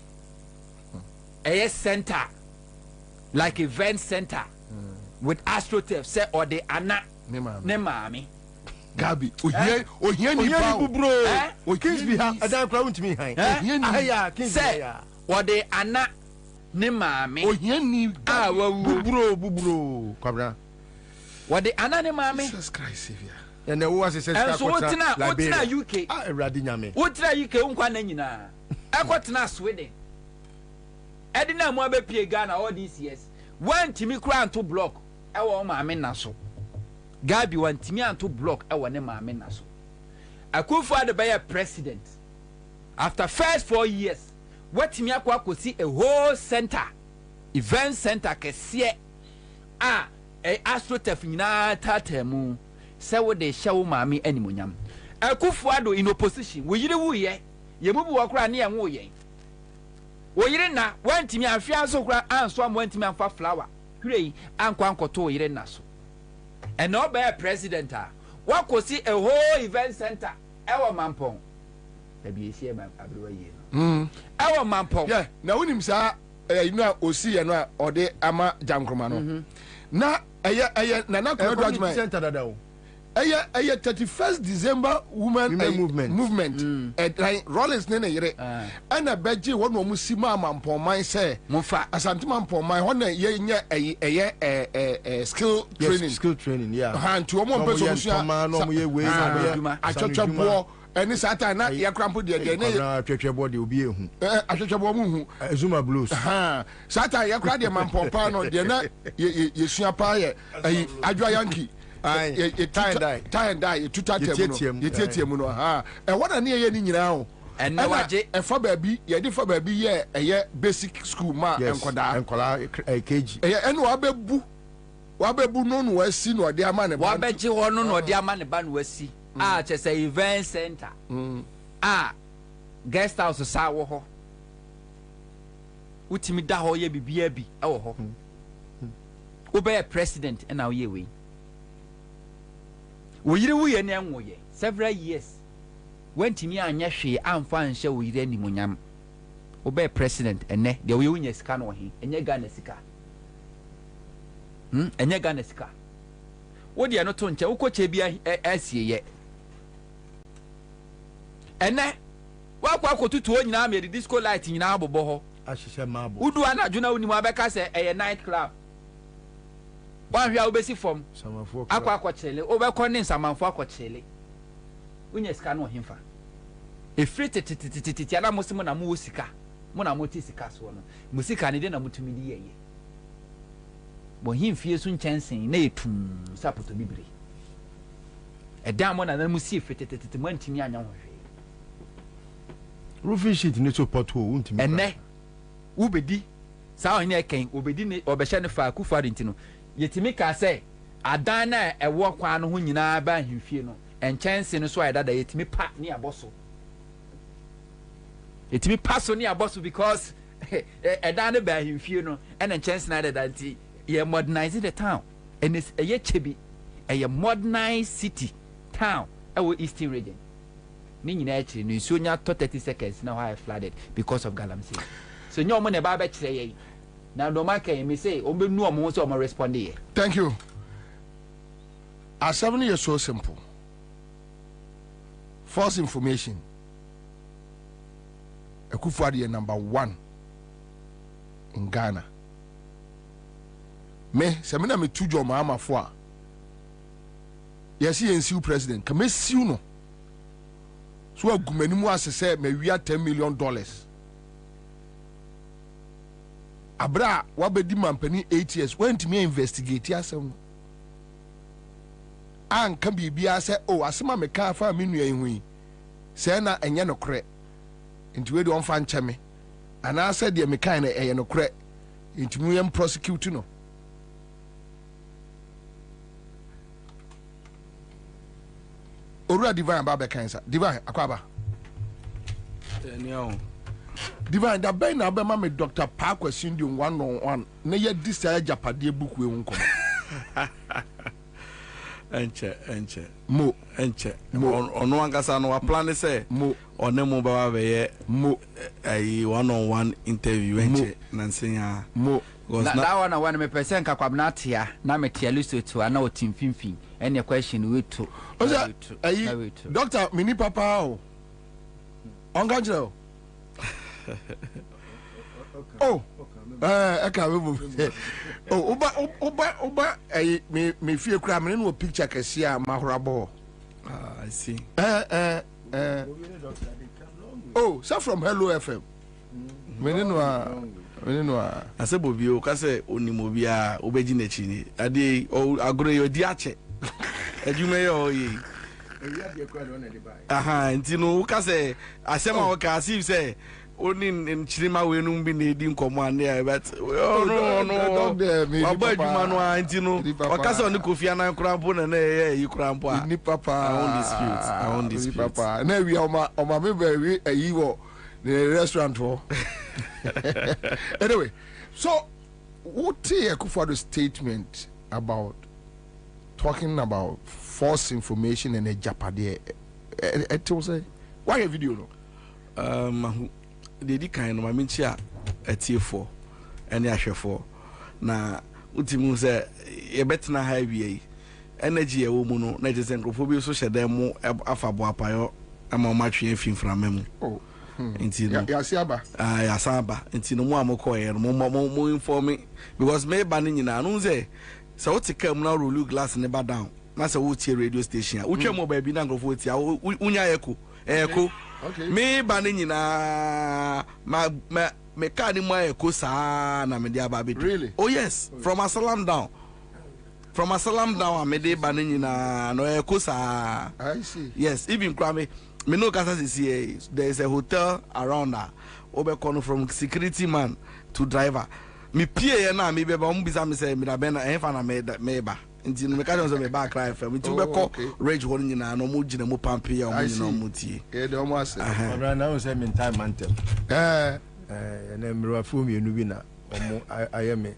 center like event center with AstroTurf say or the ana ne maami Gabi ohia ni bro o kings bi ha adan kwa ntimi han ohia kings ya or the ana ne maami ohia ni bubro Kwabena what the ana ne maami Jesus Christ Savior and the was says so whatna UK eradi nyame whatna UK nkwa na nyina ekotena Sweden edina mo abepie Ghana all these years when timi kura anto block ewo maami na so Gabi when timi anto block ewo ne maami na so Akufo Addo be president after first 4 years what timi akwa kosi a whole center event center kese AstroTurf nyina tatemu say wo de hye wo maami animonyam Akufo Addo in opposition we yire wu ye yemubu wakura ne yenwo ye wo yire na wantimi afia so kura anso am wantimi amfa flower hwere anko to yire na so and no be president what could see a whole event center ewa mampong da bi esi ma abrewa ye no ewa mampong yeah na wonim sa inu osi ye no ode ama jankroma no na eye na na ko do adwuma center dada o eye 31st December women movement Rollins ne yere ana beje won no musima mampoman say mufa asante mampoman ho na ye nya eye skill training yeah ha nti o mo mpeso musua no mo ye we atwatwabo eni satan na ye krampo de ne atwatwabo de obi ehu atwatwabo mu hu Zuma blues ha satan ye kra de mampompan no de na ye sua pa ye adwa yankee tie and die tuta mu no ha e wona ne ye ni nyina o enne waje e fa baabi ye de fa baabi ye eye basic school ma enkoda kg ene wabebu no no wasi no de ama ne ba wabeje ho no de ama ne ba no wasi chese event center guest house sa wo ho utimi da ho ye bibia bi e wo ho wo be president and now ye we woyire wuye ne enwoye several years wentimi anya hwe amfa anhye woyire animonyam wo be president ene de woye wunya sika no he enye Ghana sika enye Ghana sika wo de no to nche wo koche bia asieye ene wakwa akotutu o nyina me disco light nyina abobo ho ahihye mabo udu anadwo na wonimu abeka se eye night club wan hwia obesi fom akwa akochele obekọ ne nsamanfo akochele unya sika no himfa efrete ana musimo na mu sika mo na moti sika so no musika ne de na mutumi di yeye bo himfie so nchensen na etum sapoto bibiri edam mo na musi efrete mo ntimi anya ho hwe roofing sheet ne so poto untimi enne ubedi sa ohine eken obedi ne obehye ne fa akufari ntino yetimi ka say adan na ewo kwa no ho nyina ba himfie no enchense no so ayedada yetimi pa ni aboso yetimi paso ni aboso because edan ne ba himfie no and enchense na ayedada nti ye modernize the town and it's a chebi a modernized city town our eastern region ni nyina akiri no nsuo nya to 30 seconds na why flooded because of galamsey so nyo mo ne ba kire ye na no maka me say o be nu o mo so o mo respond here. Thank you. Our 7 years so simple. False information. Ekufuade number 1 in Ghana. Me semina me tujo ma amafo a. Yes, NCU president. Ka me siu no. So agumani mu asese me wia $10 million. Abra wabedi mampani 8 years went me investigate yasem an ka bibia se o asema me ka fa me nua hui se na enye no kre nti we de on fa nche me ana se de me kan na enye no kre nti mu yem prosecute no Orua divine ba be kansa divine akwaba Daniel Divine da ben na be ma me Dr. Park question di 1-on-1 na ye disaya japade book we nko enche mo ono ankasa no wa plan say mo one mo ba be ye mo ai 1-on-1 interview enche na nsenya mo na one me person ka Kwabena atia na me tia listo to na o timfimfin any question we to ai Dr. Mini Papa o onga jero oh aka we bo oh oba me fie kura me no picture kesi a mahorabo I see oh so from Hello FM me no I say Bobie o ka say onimobi a obeji na chi ni ade agoro yo di ache adwuma yo yi aha ntino ka say asema o ka see say oni nchirima we no bi na edi nkomo ane but no abadwuma no antino okasa oni Kofi Anan krampo na yi krampo a ni papa I won't dispute papa na wi oma me ba wi ayi wo the restaurant ho anyway so what is Kufuor's statement about talking about false information and a Japade? It was a why a video no? They did kind of my mincha a tier 4 and the Asher 4. Na Utimu say a better na highway energy a woman, Najas and Rophobia social demo Afabo Apayo, and my match and film from Memo. Oh. Yasiaba. Yasaba. Into no more McCoy and more informing because may banning in Anunze. So what's a come now rule glass never down. That's a wood radio station. Ucha mo baby nango votia unya echo. Okay. Me banning in me cardi mo echo sa na me dia baby. Really? Oh yes. From Asalam down. From Asalam down, I made banning in no echo sa. I see. Yes, even Kwame. Me no kasa see there is a hotel around there. Obe from security man to driver. Me pie na me beba mo bisa me say me da be na enfa na me ba. Nti no me ka so me ba cry for me to be call rage hon nyina no mo gina mo pampe ya mo nyina mo tie. E de mo ase. Abra na o say me time mantem. Na mro afu mi enu bi na omo ayeme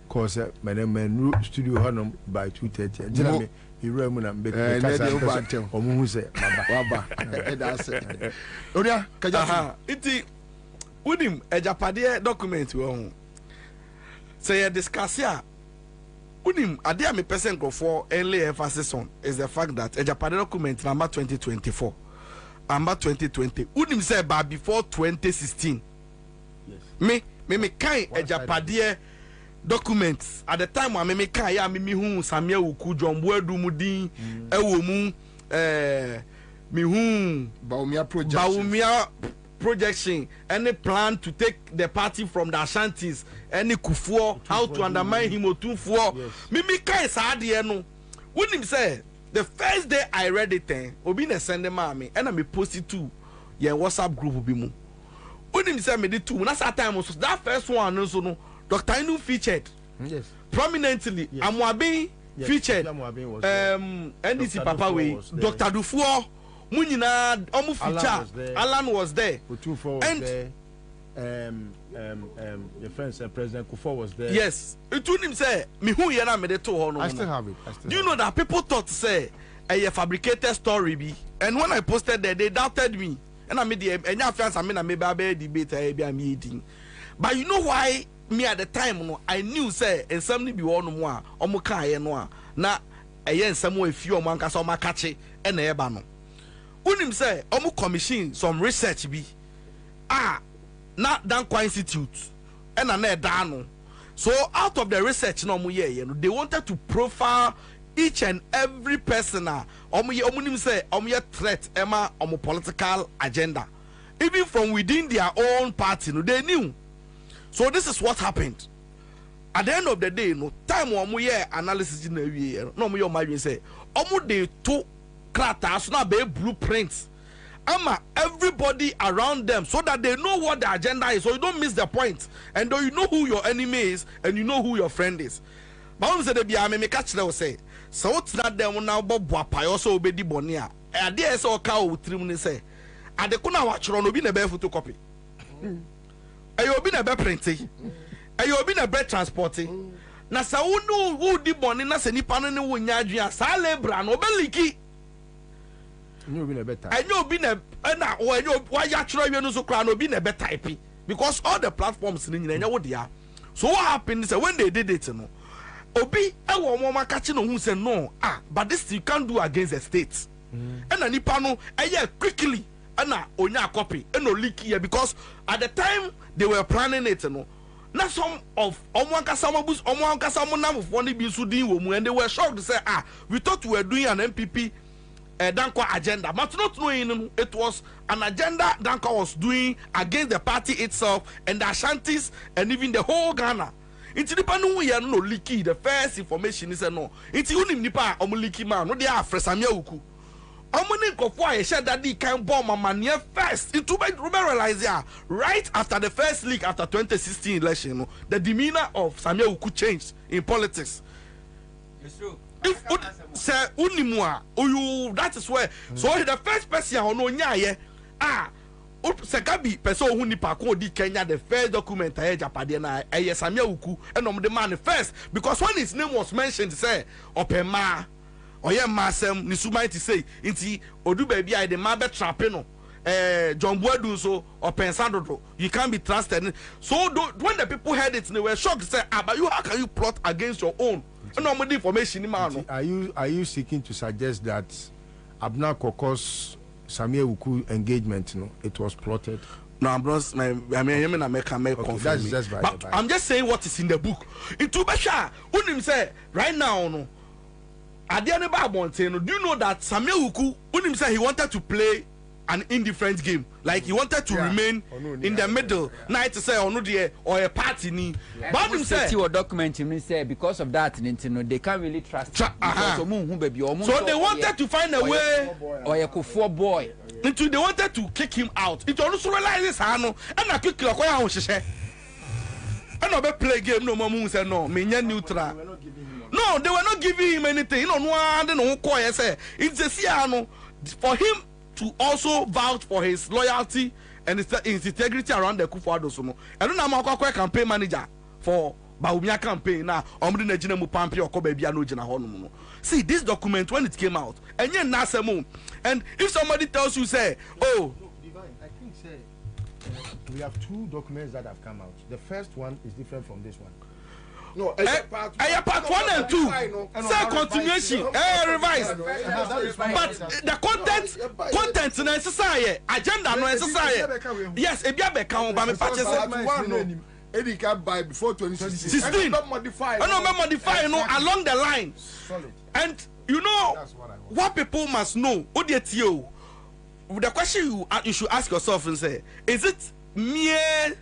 cause me na manu studio honom by 2:30. Gina me Iru mu na mbe kasa omo hu se baba e da se oria kaja iti unim ejapade document wo hu say you discuss ya unim ade a me person for early emphasis on is the fact that ejapade document number 2024 number 2020 unim say ba before 2016 yes me kai ejapade documents at the time when me kan ya me hu Samia Uku Jombo Edumudin ewo mu me hu Baumia projection any plan to take the party from the Ashantis any Kufuor how to undermine him Otufuor me kan sa de no wouldn't say the first day I read it obi na send them me and me post it to your WhatsApp group bi mu wouldn't say me the two na that time so that first one no so no Dr. Inu featured prominently. Yes. Amwabi featured. NDC Papa way. Dr. Dufour, Munina, Omu feature. Alan was there. And your friend said President Kufuor was there. Yes. It told him say, "Me who yena me de to hono." I still have it. Do you know that people thought say a fabricated story be? And when I posted there, they doubted me. And I made the enya fans I mean I made baby debate I be meeting. But you know why? Me at the time no I knew say and somebody be one more omo kan no na eyen some a few omo ankasa omo akache e na eba no unim say omo commission some research bi na Dankwa Institute e na eda no so out of the research no omo ye no they wanted to profile each and every person omo nim say omo ye threat ema omo political agenda even from within their own party no they knew. So this is what happened. At the end of the day, no time omo ye analysis na wie no omo ye omo say omo dey to kratas na be blueprints. Ama everybody around them so that they know what the agenda is, so you don't miss the point. And though you know who your enemy is and you know who your friend is. But omo say dey me catch them say so what's not them now bobo apayo so obedi boni a ade e say o ka o trim ni say ade ko na wa choro no bi na be photocopy. Ayo obi na be printing ayo obi na be transporting na sa wo di boni na se nipa no ne wo nya adwua sa lebra no be liki anyo obi na be type anyo obi na na wo anyo wa ya chiro wie no so kra no obi na be type because all the platforms ni nyina nya wo dia. So what happened is when they did it no obi e wo mo makachi no hu say no but this you can't do against the state and na nipa no quickly and onya copy and no leak here because at the time they were planning it no na some of omo nam of one bi so din wo mu and they were shocked to say we thought we were doing an MPP Dankwa agenda but not knowing it was an agenda Dankwa was doing against the party itself and the Ashantis and even the whole Ghana. It's nipa no we no leaky the first information is no it's unim nipa omo leaky man no they are Samia Uku Omoni Kofo I said that they can bomb a man first. It to realize right after the first leak after 2016 election, the demeanor of Samia Uku changed in politics. It's true. If say unimua, you that is where so the first person who know nya Sekabi person who nipa ko di Kenya the first document I Japade na Samia Uku and the man first because when his name was mentioned say Opema oye masem ni suma ti say inti odu baby I the man be trapping John Boadu so or Pensando you can't be trusted. So when the people heard it they were shocked say but you how can you plot against your own no information man. Are you seeking to suggest that Abna Kokos Samia Uku engagement it was plotted? No, I'm not. I mean, I can confirm. But I'm just saying what is in the book. Into Basha, Unim say right now, no. At the end of Babonte, do you know that Samia Uku Unim say he wanted to play an indifferent game, like he wanted to remain in the middle. Night to say or a party ni. But him say your document him say because of that, they can't really trust. So they wanted to find a way or a Kufuor boy. Into they wanted to kick him out. It also realizes and I quickly acquire she. And I play game no more say no, me neutral. No, they were not giving him anything. No one no call say it's a siano for him to also vouch for his loyalty and his integrity around the Kufuor Sono. I don't know how campaign manager for Baumia campaign now. See this document when it came out, and yet Nasemo. And if somebody tells you, say, oh, Divine, I think say we have two documents that have come out. The first one is different from this one. No, part 1 and 2. Say continuation, revise. But the content no necessary, agenda no necessary. Yes, it be a count by me patches. Eddie can buy before 2016. I don't modify along the line. And you know what people must know. The question you should ask yourself and say, is it mere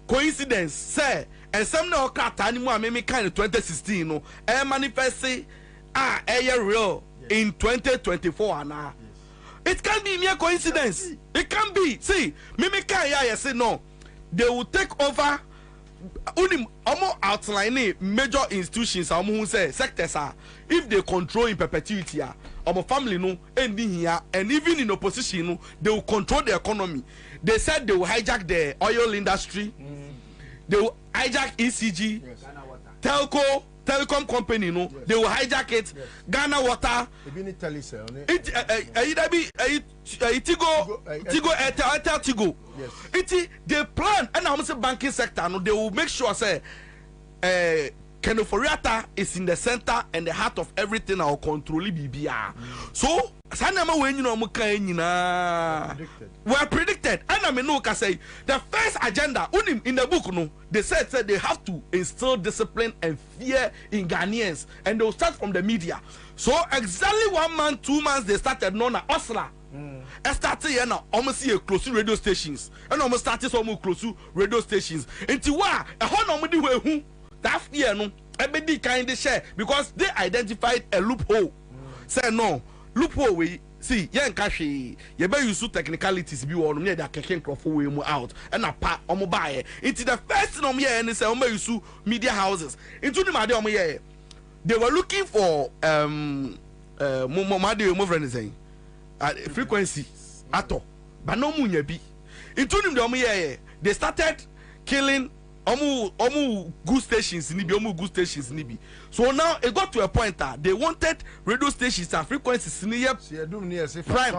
coincidence? Say, and some no cat anymore, maybe kind of 2016, no, manifesting real in 2024 now. It can be mere coincidence. It can be. See, Mimika say no. They will take over only outlining major institutions who say sectors are if they control in perpetuity family no ending here and even in opposition no, they will control the economy. They said they will hijack the oil industry, they will hijack ECG, telecom company no, they will hijack it, Ghana Water, Tigo. They plan and I'm saying banking sector no, they will make sure say Kenoforiata is in the center and the heart of everything our control BBR. So Sanama when you know were predicted. And I mean no can say the first agenda in the book no, they said they have to instill discipline and fear in Ghanaians and they will start from the media. So exactly 1 month, 2 months they started known as Osla. I started here now almost see a close radio stations and almost started some close radio stations. Into what a whole nobody who that year no everybody kind of share because they identified a loophole. Say no loophole we see yen kashi ye be use technicalities bi won me da keke nkrofo we mu out and a pa omo buy into the first no me and say omo use media houses into the made omo ye they were looking for frequency ato but no mu nya bi into the omo ye they started killing omu good stations ni bi omu good stations ni bi so now it got to a point that they wanted radio stations and frequencies ni prime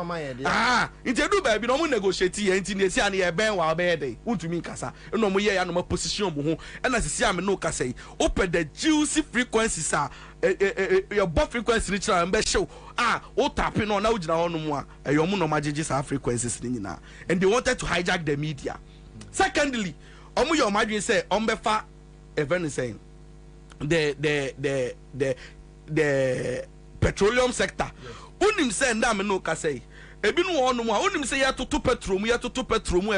into do baby no mu negotiate here into ne sia na ben wa be dey untumi nkasa no mu ye ya no ma position mu ho na sisi am no kasa open the juicy frequencies your both frequency ni chira mbe show o tap no na ugina ho no mu a eyo mu no magege sa frequencies ni nyina and they wanted to hijack the media. Secondly, omu your imagine say ombefa event saying the petroleum sector unim say nda me no ka say ebi no wonu mu a unim say ya toto petrol mu e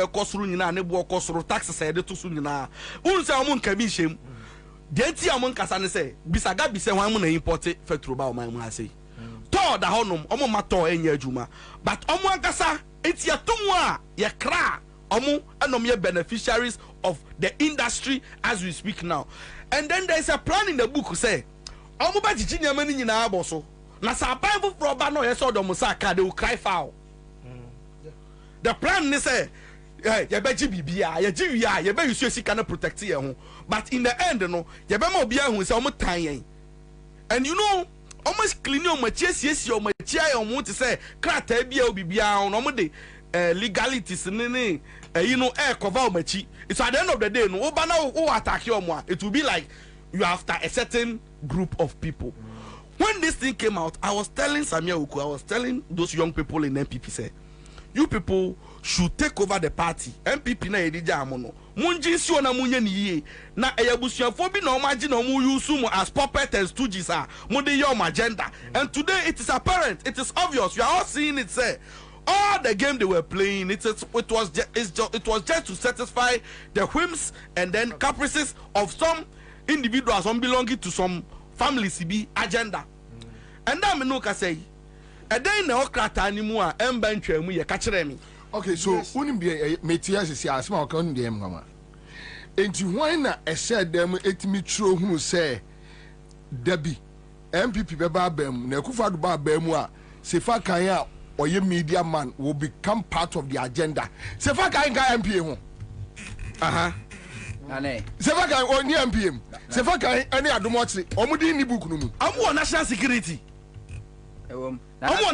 kosoro nyina ne bo kosoro tax say de to so nyina unim say omu nka bi hyem de enti amu nkasa ne say bisaga bi say wan mu na import petrol ba o man mu ase to da honum omu ma to enya adwuma but omu ankasa enti atomu a ye kra omu anom ye beneficiaries of the industry as we speak now. And then there is a plan in the book say omu ba jiji nyama ni nyina aboso na sa ban foforo ba no ye so do musa ka they will cry foul. The plan is say you be GBBA, you be use sika na protect ye ho. But in the end no, you be ma obi ahun say omo tan yen. And you know, almost clean your machies, your machia, or want to say, crata be a bibia on omode legalities, you know, air cover machi. It's at the end of the day, no banner who attack your moi. It will be like you after a certain group of people. When this thing came out, I was telling Samia Uku, I was telling those young people in MPP, say, you people should take over the party. MPP na edija amono. Munji si ona munye niye. Na eyabusuafo bi na omaji na omu use mu as puppet and stooges are. Munde your agenda. And today it is apparent, it is obvious. We are all seeing it. Say all the game they were playing, it was just to satisfy the whims and then caprices of some individuals belonging to some families be agenda. And that me no ka say. And then the ocrata anymore emba ntwemu ye ka kire me. Okay, so unim be metias is asma o kan dem mama. Enti why na e said them etimi tro hu say Debbie MPP beba bam na Akufo-Addo ba bam a sefa kan a oye media man will become part of the agenda. Sefa kan ga MP ho. Ane. Sefa kan oni MPM. Sefa kan any adomochi omudi ni book no mu. Amu national security. Omo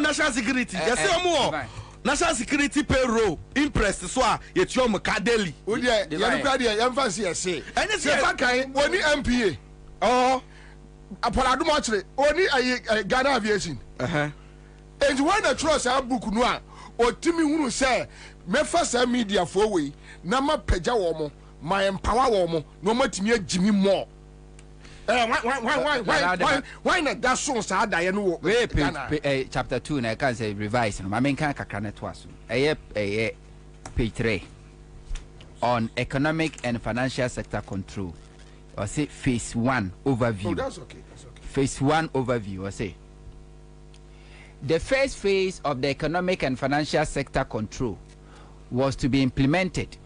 national security. Yes, omo national security payroll impressed so a yetio ka daily. O dia ya no kwa dia emphasis say. Any sefa kan oni MPA. Oh, apolado mo kire oni Ghana aviation. And when the trust our book no a otimi hunu say me fa media for we na ma pagya wo mo my empower wo mo no matimi agimi more. Why not that song sa da ye no chapter 2 na can say revise no I mean kan kakra na to aso page 3 on economic and financial sector control or say phase 1 overview. Oh, that's okay. Phase 1 overview or say the first phase of the economic and financial sector control was to be implemented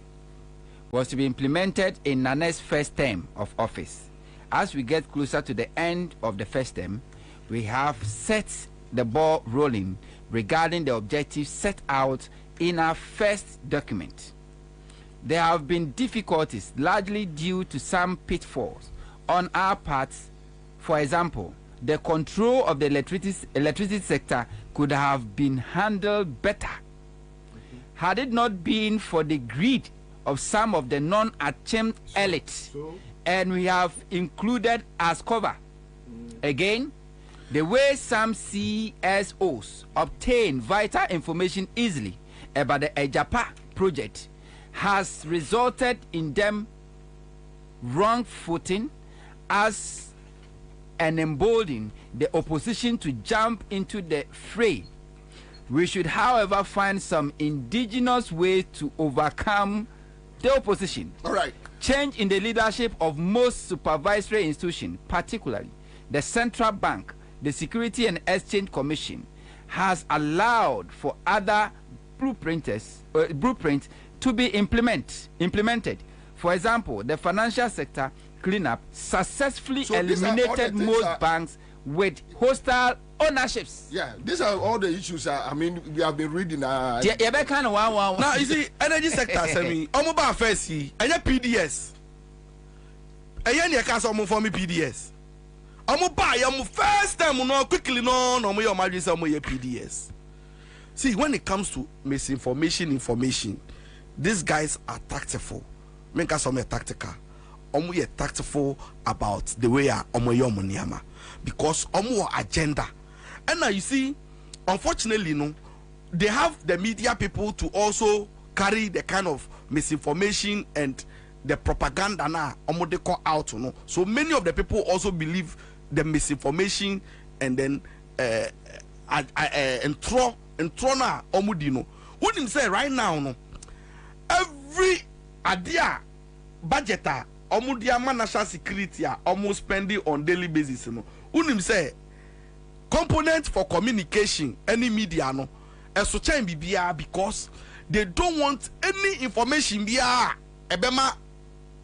in Nane's first term of office. As we get closer to the end of the first term, we have set the ball rolling regarding the objectives set out in our first document. There have been difficulties largely due to some pitfalls on our part. For example, the control of the electricity sector could have been handled better had it not been for the greed of some of the non-achieved elites. And we have included as cover again the way some CSOs obtain vital information easily about the Ejapa project has resulted in them wrong footing as and embolden the opposition to jump into the fray. We should, however, find some indigenous way to overcome the opposition. All right. Change in the leadership of most supervisory institutions, particularly the Central Bank, the Security and Exchange Commission, has allowed for other blueprints to be implemented. For example, the financial sector cleanup successfully eliminated most banks with hostile ownerships. Yeah, these are all the issues. I mean, we have been reading. Now, you see, energy sector, Omoba first, and your PDS. And you can't for me PDS. Omoba, first time, no, quickly, no, your marriage, some your PDS. See, when it comes to information, these guys are tactful. Make us some tactical. We are tactful about the way Omoyomoniama because Omo agenda. And now you see, unfortunately, they have the media people to also carry the kind of misinformation and the propaganda now they call out. So many of the people also believe the misinformation and then and throw na omudino. What him say right now? Every idea budgeter omudia national security are almost spending on daily basis. Unim say component for communication any media no so chain bibia because they don't want any information bia ebema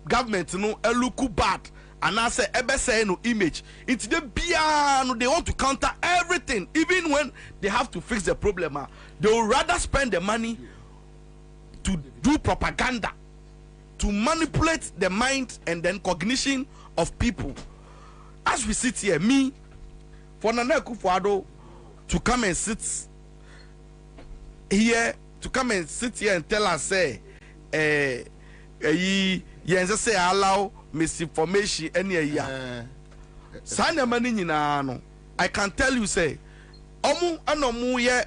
government no look bad and I say ebe say no image it's the bia no they want to counter everything even when they have to fix the problem they will rather spend the money do propaganda to manipulate the mind and then cognition of people. As we sit here, me, for Nana Akufo-Addo to come and sit here, and tell us, say, say allow misinformation any year. Sana mani no. I can tell you, say, anomu ye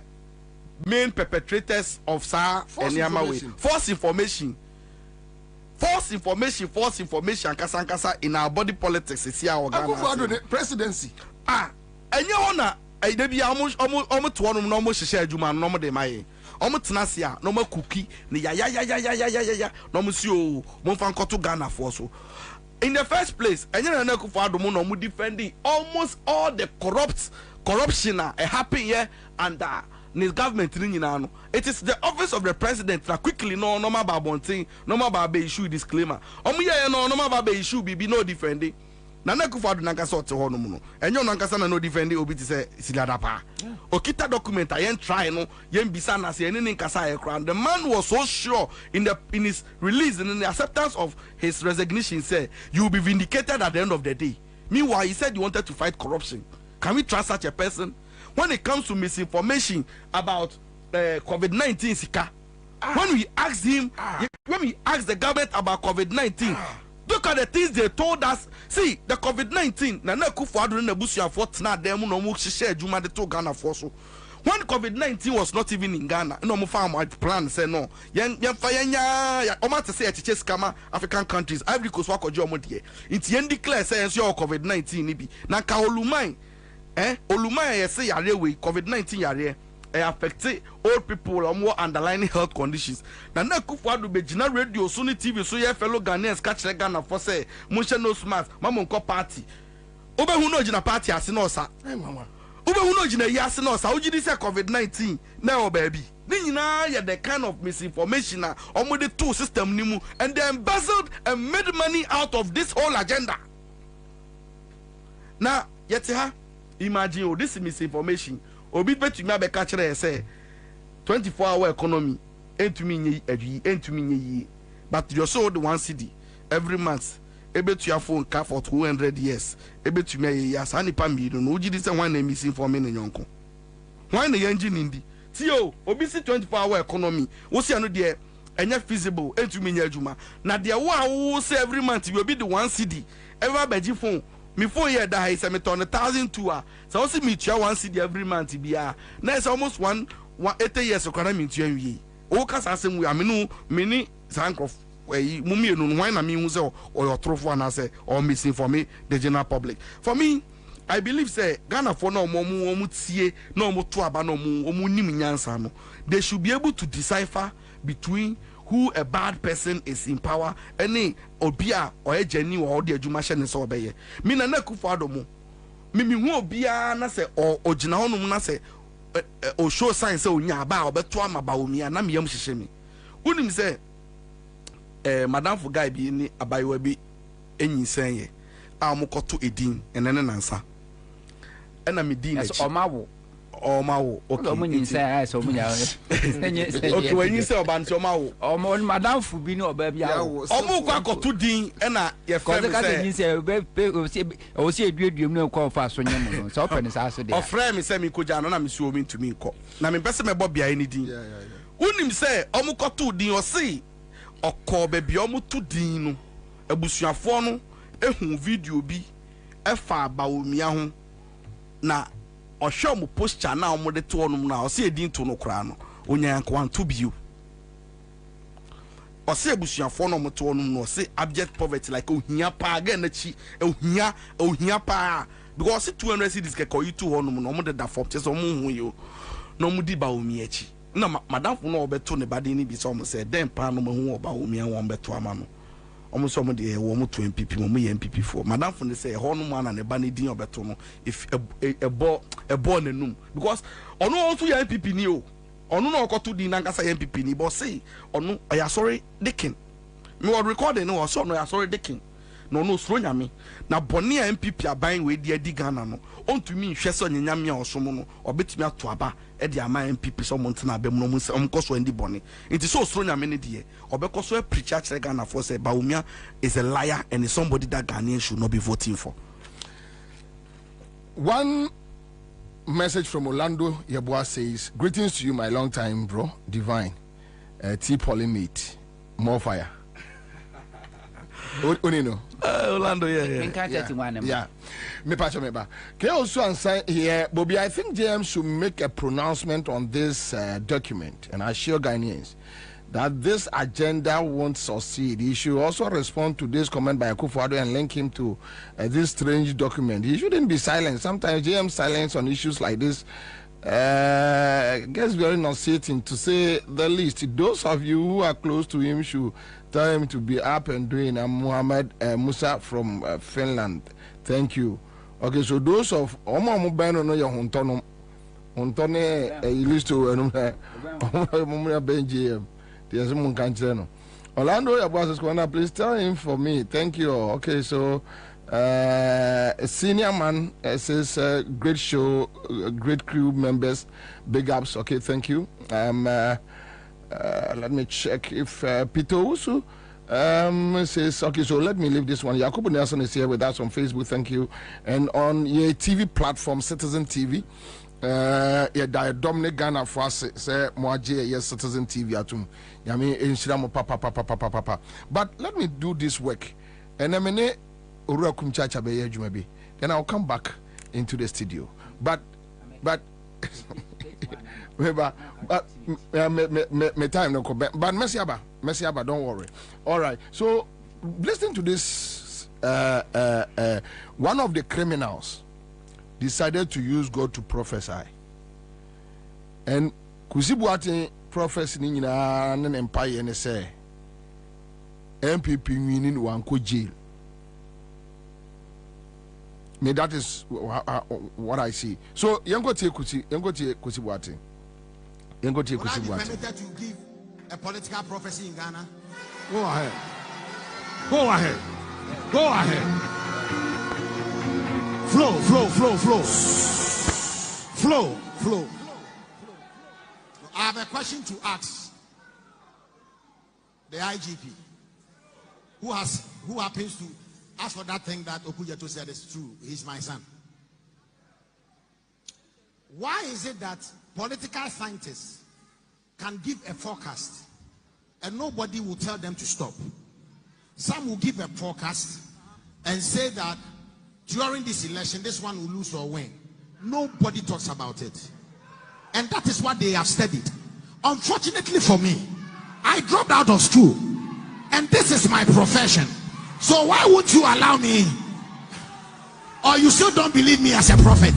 main perpetrators of false information. False information, kasa in our body politics is here. Presidency. And you wanna, they be almost to one normal share Juma, normal de my tenacia, no more cookie, ya, no monsieur, Monfanko to Ghana for so. In the first place, and you know, defending almost all the corruption happen here and this government. It is the office of the president that quickly no normal babonting, normal babe issue disclaimer. No normal babe issue be no defending. Nana Akufo-Addo nankasa ote ho no mu no. Enyo nankasa na no defending obi ti say silada pa. Okita document ayen try no yen bisa na say ene nkasa ayekra. The man was so sure in his release and in the acceptance of his resignation, say you will be vindicated at the end of the day. Meanwhile, he said he wanted to fight corruption. Can we trust such a person? When it comes to misinformation about COVID-19 Sika, when we asked him, when we asked the government about COVID-19, look at the things they told us. See, the COVID-19, Nana Akufo-Addo na busu afọ na dem no mu hye adwuma de to Ghana for so. When COVID-19 was not even in Ghana, no mo farm plan say no. Yen fa yenya o ma te say echiche scammer African countries. Ivory Coast wa kojo omo de. Nti yen declare say enso COVID-19 ni bi. Na ka oluman Oluman ye say yare we COVID-19 yare affect old people or more underlying health conditions. Nana Akufo-Addo be jina radio so ni TV so ye fellow Ghanaians catch Ghana for say munche no smart mama nko party. Obe hu no jina party ase no sa. Obe hu no jina yi ase no sa. Ojidi say COVID-19 na o baby. Ni nyina ye the kind of misinformation na omo the two system ni mu and they embezzled and made money out of this whole agenda. Now yet ha imagine this misinformation obi betumi abeka kire say 24-hour economy entumi nyi adwi entumi nyi but you sold one cedi every month ebetu ya phone car for 200 years ebetumi ayi asani pa mi no ojidi say one na misinformation nyonko one na engine ndi tio obi si 24-hour economy wo si ano de enya feasible entumi nyi adwuma na de wo say every month you be the one cedi ever beji phone me phone here that is me turn 1,002 so also me tua 1 cedi every month bia na is almost 180 years okara me tua wi o kasa asem we amenu mini sankrof mumie no why na me hu say or trofo na say or missing for me the general public. For me, I believe say Ghana for no omu tie no omu to aba no omu nim nyansa no, they should be able to decipher between who a bad person is in power any obia or a geni or the adwuma hye ne so obeye me na Akufo-Addo mo me hu obia na say o gina honum na say o show sign say onya aba obeto amaba omia na me yam hyehye me unim say madam for guy bi ni abayewa bi enyisan ye a mo koto edin enene nansa ena me din na chi omawo okay omunyisan so munya okay when you say obanti omawo madam fu bi ni oba bia omu kwa koto din ena ye frame say o si eduedum no kwa fa so nyem no so open sa so de o frame say me koja no na me suo mi ntumi nko na me pese me bo bia ni din unim say omu koto din o si okọ bebi omu to din no abusuafo no ehun video bi efa abaomia ho na ohwe mu posture na omu de to onum na o se edin to no kra no onya kwanto bio o se abusuafo no omu to onum no o se abject poverty like ohia pa aga na chi ohia pa because 200 cedis ke ko yitu honum no omu de da form so omu hu yo no omu di baomia chi na madam fu no obeto ne bade ni bi so omu se dem pa no hu obaomia won beto ama no omu so omu de wo mu to MPP mo ye MPP for madam fu ne say honum ana ne ba ne din obeto no if ebo nenum because onu also ya MPP ni o onu no okoto din na nkasa ya MPP ni but say onu ya sorry dikin me was recording no so no ya sorry dikin no no sro nyame na bɔne a MPP aban we di adi Ghana no ontumi nhwɛ sɛ nyame a ɔsom no obetumi ato aba e de ama MPP so montena abam no mo koso ndi bɔne nti so sro nyame ne de obekɔso preach kyerɛ Ghana for say Bawumia is a liar and is somebody that Ghanaians should not be voting for. One message from Orlando Yeboah says, greetings to you, my long time bro, divine, T polymate, more fire. Onino. Orlando, yeah. Me pacha me ba. Can you also answer here, Bobie? I think JM should make a pronouncement on this document and assure Ghanaians that this agenda won't succeed. He should also respond to this comment by Akufo-Addo and link him to this strange document. He shouldn't be silent. Sometimes JM silence on issues like this gets very nauseating, to say the least. Those of you who are close to him should tell him to be up and doing. I'm Muhammad Musa from Finland. Thank you. Okay, so those of Omo Mubano no your Hontono list to JM. Orlando, your boss is going to please tell him for me. Thank you. Okay, so a senior man says great show, great crew members, big ups. Okay, thank you. Let me check if Peter Usu says okay. So let me leave this one. Yakubu Nelson is here with us on Facebook. Thank you, and on your TV platform, Citizen TV. Dominic Ghana for us say Moaje yes Citizen TV atum yami inshira papa. But let me do this work and emene urakum chacha be adwuma bi, then I'll come back into the studio. But me time no come, but Messiaba, don't worry. All right, so listen to this. One of the criminals decided to use God to prophesy, and Kusibuate prophecy in an empire and say MPP meaning one co jail. Me, that is what I see. So Yango Kusibuate. Would I be permitted to give a political prophecy in Ghana? Go ahead. Go ahead. Go ahead. Flow. I have a question to ask the IGP, who happens to ask for that thing that Okujeto said is true. He's my son. Why is it that political scientists can give a forecast and nobody will tell them to stop? Some will give a forecast and say that during this election, this one will lose or win. Nobody talks about it. And that is what they have studied. Unfortunately for me, I dropped out of school. And this is my profession. So why would you allow me? Or you still don't believe me as a prophet?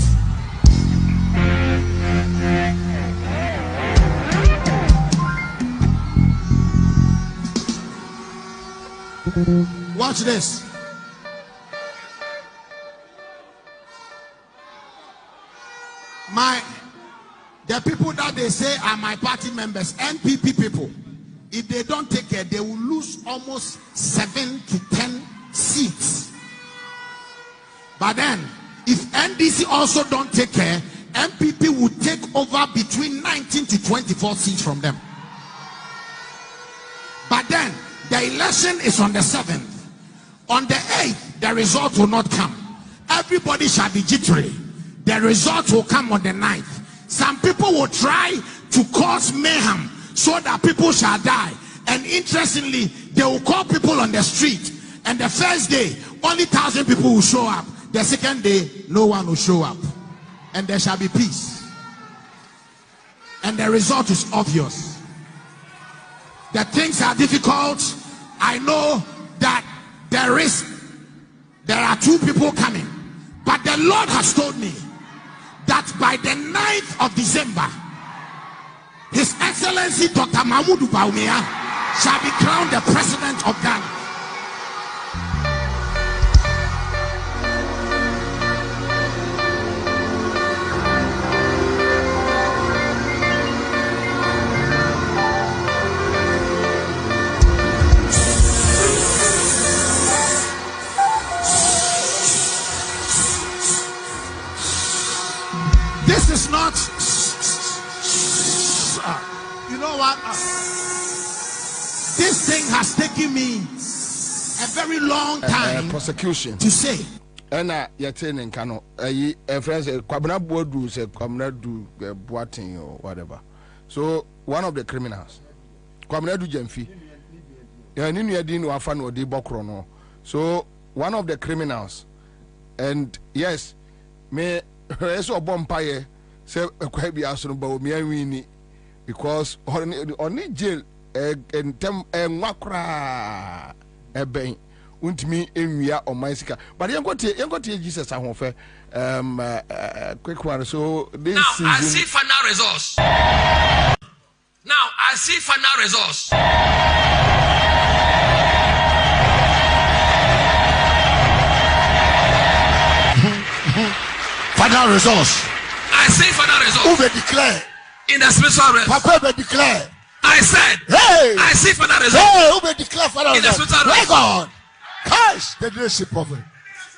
Watch this. The people that they say are my party members, NPP people, if they don't take care, they will lose almost 7 to 10 seats. But then, if NDC also don't take care, MPP will take over between 19 to 24 seats from them. But then, the election is on the 7th. On the 8th, the result will not come. Everybody shall be jittery. The result will come on the 9th. Some people will try to cause mayhem so that people shall die. And interestingly, they will call people on the street. And the first day, only 1,000 people will show up. The second day, no one will show up. And there shall be peace. And the result is obvious. The things are difficult. I know that there are 2 people coming. But the Lord has told me that by the 9th of December, His Excellency Dr. Mahmoud Bawumia shall be crowned the President of Ghana. You know what? This thing has taken me a very long time prosecution to say. And yete nka no friends Kwabena bodu say Kwabena do boating or whatever. So one of the criminals Kwabena do Jemfi. Ya ni nua din wafa no de bokro no. So one of the criminals, and yes, me eso bompaye say Kwabi aso ba o me anwini because on jail entem enwakra eben untimi enwia omansika but yenkotie Jesus ahofe quick one. So this now season, I see final results. Now I see final results. Final results. I see final results. Who will declare? In the spiritual realm. Papa will declare. I said, hey, I see final results. Hey, who will declare final in results? The spiritual realm. God. Cash the leadership of it.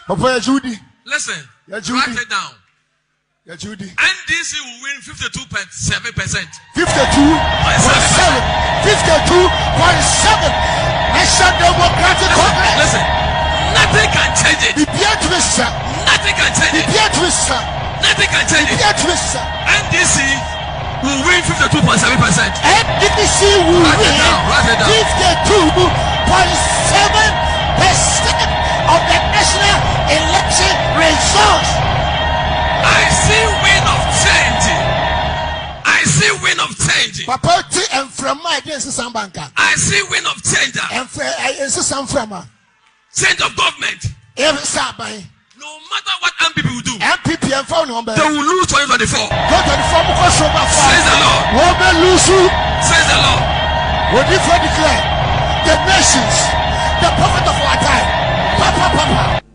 Papa Judy. Listen, write it down. Yeah, Judy. NDC will win 52.7%. 52.7. 52.7. National Democratic Congress. Listen, nothing can change it. Nothing can change it. Nothing can change it. NDC will win 52.7%. NDC will win 52.7% of the national election results. I see wind of change. I see wind of change. Papa T and from my against some banker. I see wind of change. And some from change of government. Every Saturday. No matter what MPP will do, MPP and phone number. They will lose 2024. 2024 because so much. Says the Lord. What will lose you? Says the Lord. What if I declare the nations, the prophet of our time? Papa.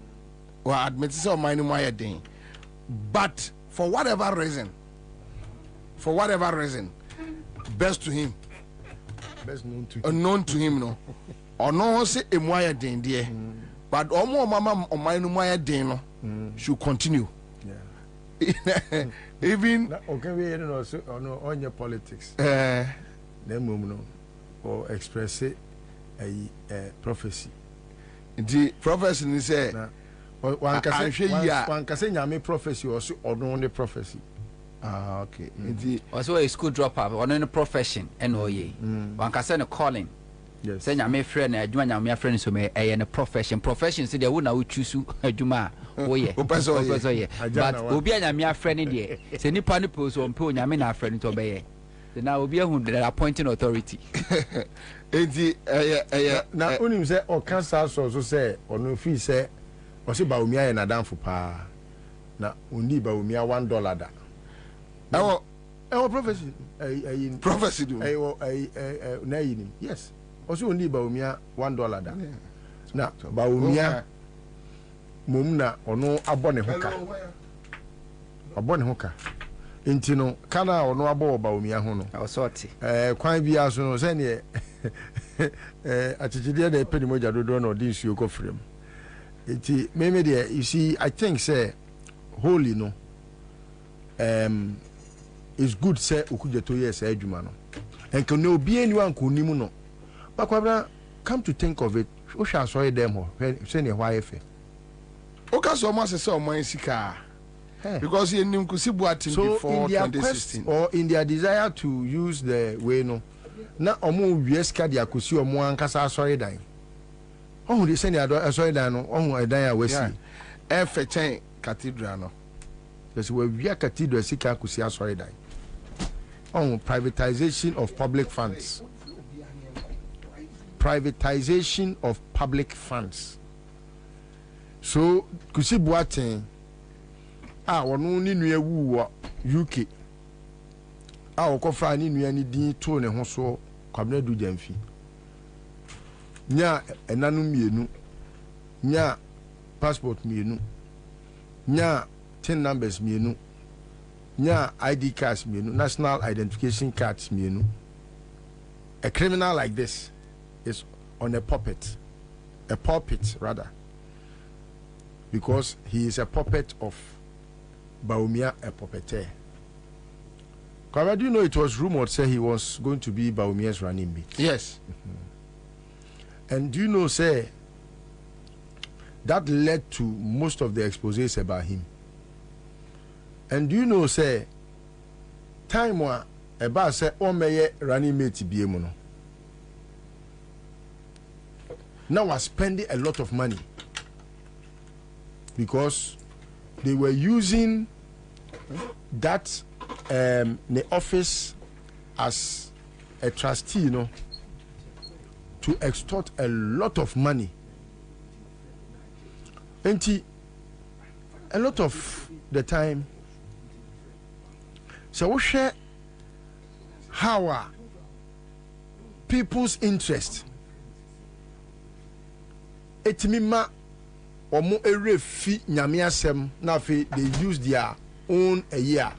Well, admit so my thing. But for whatever reason, best to him, best known to him, no, or no say a din dear, but almost mama or my no should continue. Yeah. Even okay, we also on your politics. No, or express it a prophecy. The prophecy is say. One can say nyame prophecy or only prophecy. Ah, okay. Also a school dropout or any profession NOE. One can say a calling. Yes. Say nyame friend a juma nyame friend so me a profession. Profession say they would now choose a juma. Oh yeah. But obi a nyame friend in there. Say nipa ni post on po nyame na friend to obey. Then now obi a who the appointing authority. Now unim say or cancer so say or no fee say Osi Baumia and Adam for pa na undi Baumia $1 da. Prophecy. Prophecy do. Yes. Osi undi Baumia $1 da. Na Baumia mumna ono abone hoka. Abone hoka. Intino kana ono abo Baumia hono. Osoti. Kwan bia so no se ne atichide na epedi moja dodo na odi nsuo ko frem. Maybe there, you see, I think say holy no. It's good say ukuje to yes ejuma no. And can no be anyone kunimu no. But Kwabena, come to think of it, who shall saw them ho? Say ne why efe. Okay, so much say oman sika. Because you nim kusi buatin before 2016. Or in their desire to use the way no. Na omo wieska dia kusi omo ankasa sorry dan. Oh, they send you sorry, Dano. Oh, I die. We see. F10 cathedral. No, there's where we are cathedral. Sika kusia sorry, die. Oh, privatization of public funds. Privatization of public funds. So, kusi buatin. Wanu ni nuye wu UK. Okofa ni nuye ni din to ne ho so Kwabena du Jamfi. Nya enanu mienu, nya passport mienu, nya tin numbers mienu, nya ID cards mienu, national identification cards mienu. A criminal like this is on a pulpit rather, because he is a puppet of Baumia, a puppeteer. Kwabena, do you know it was rumored say he was going to be Bawumia's running mate? Yes. And do you know, say, that led to most of the exposés about him. And do you know, say, time wa about say Omeye running mate BMO. Now we're spending a lot of money because they were using that the office as a trustee, you know, to extort a lot of money. And a lot of the time, so we share how people's interest. Etimima omo erefi nyame asem na fe they use their own a year.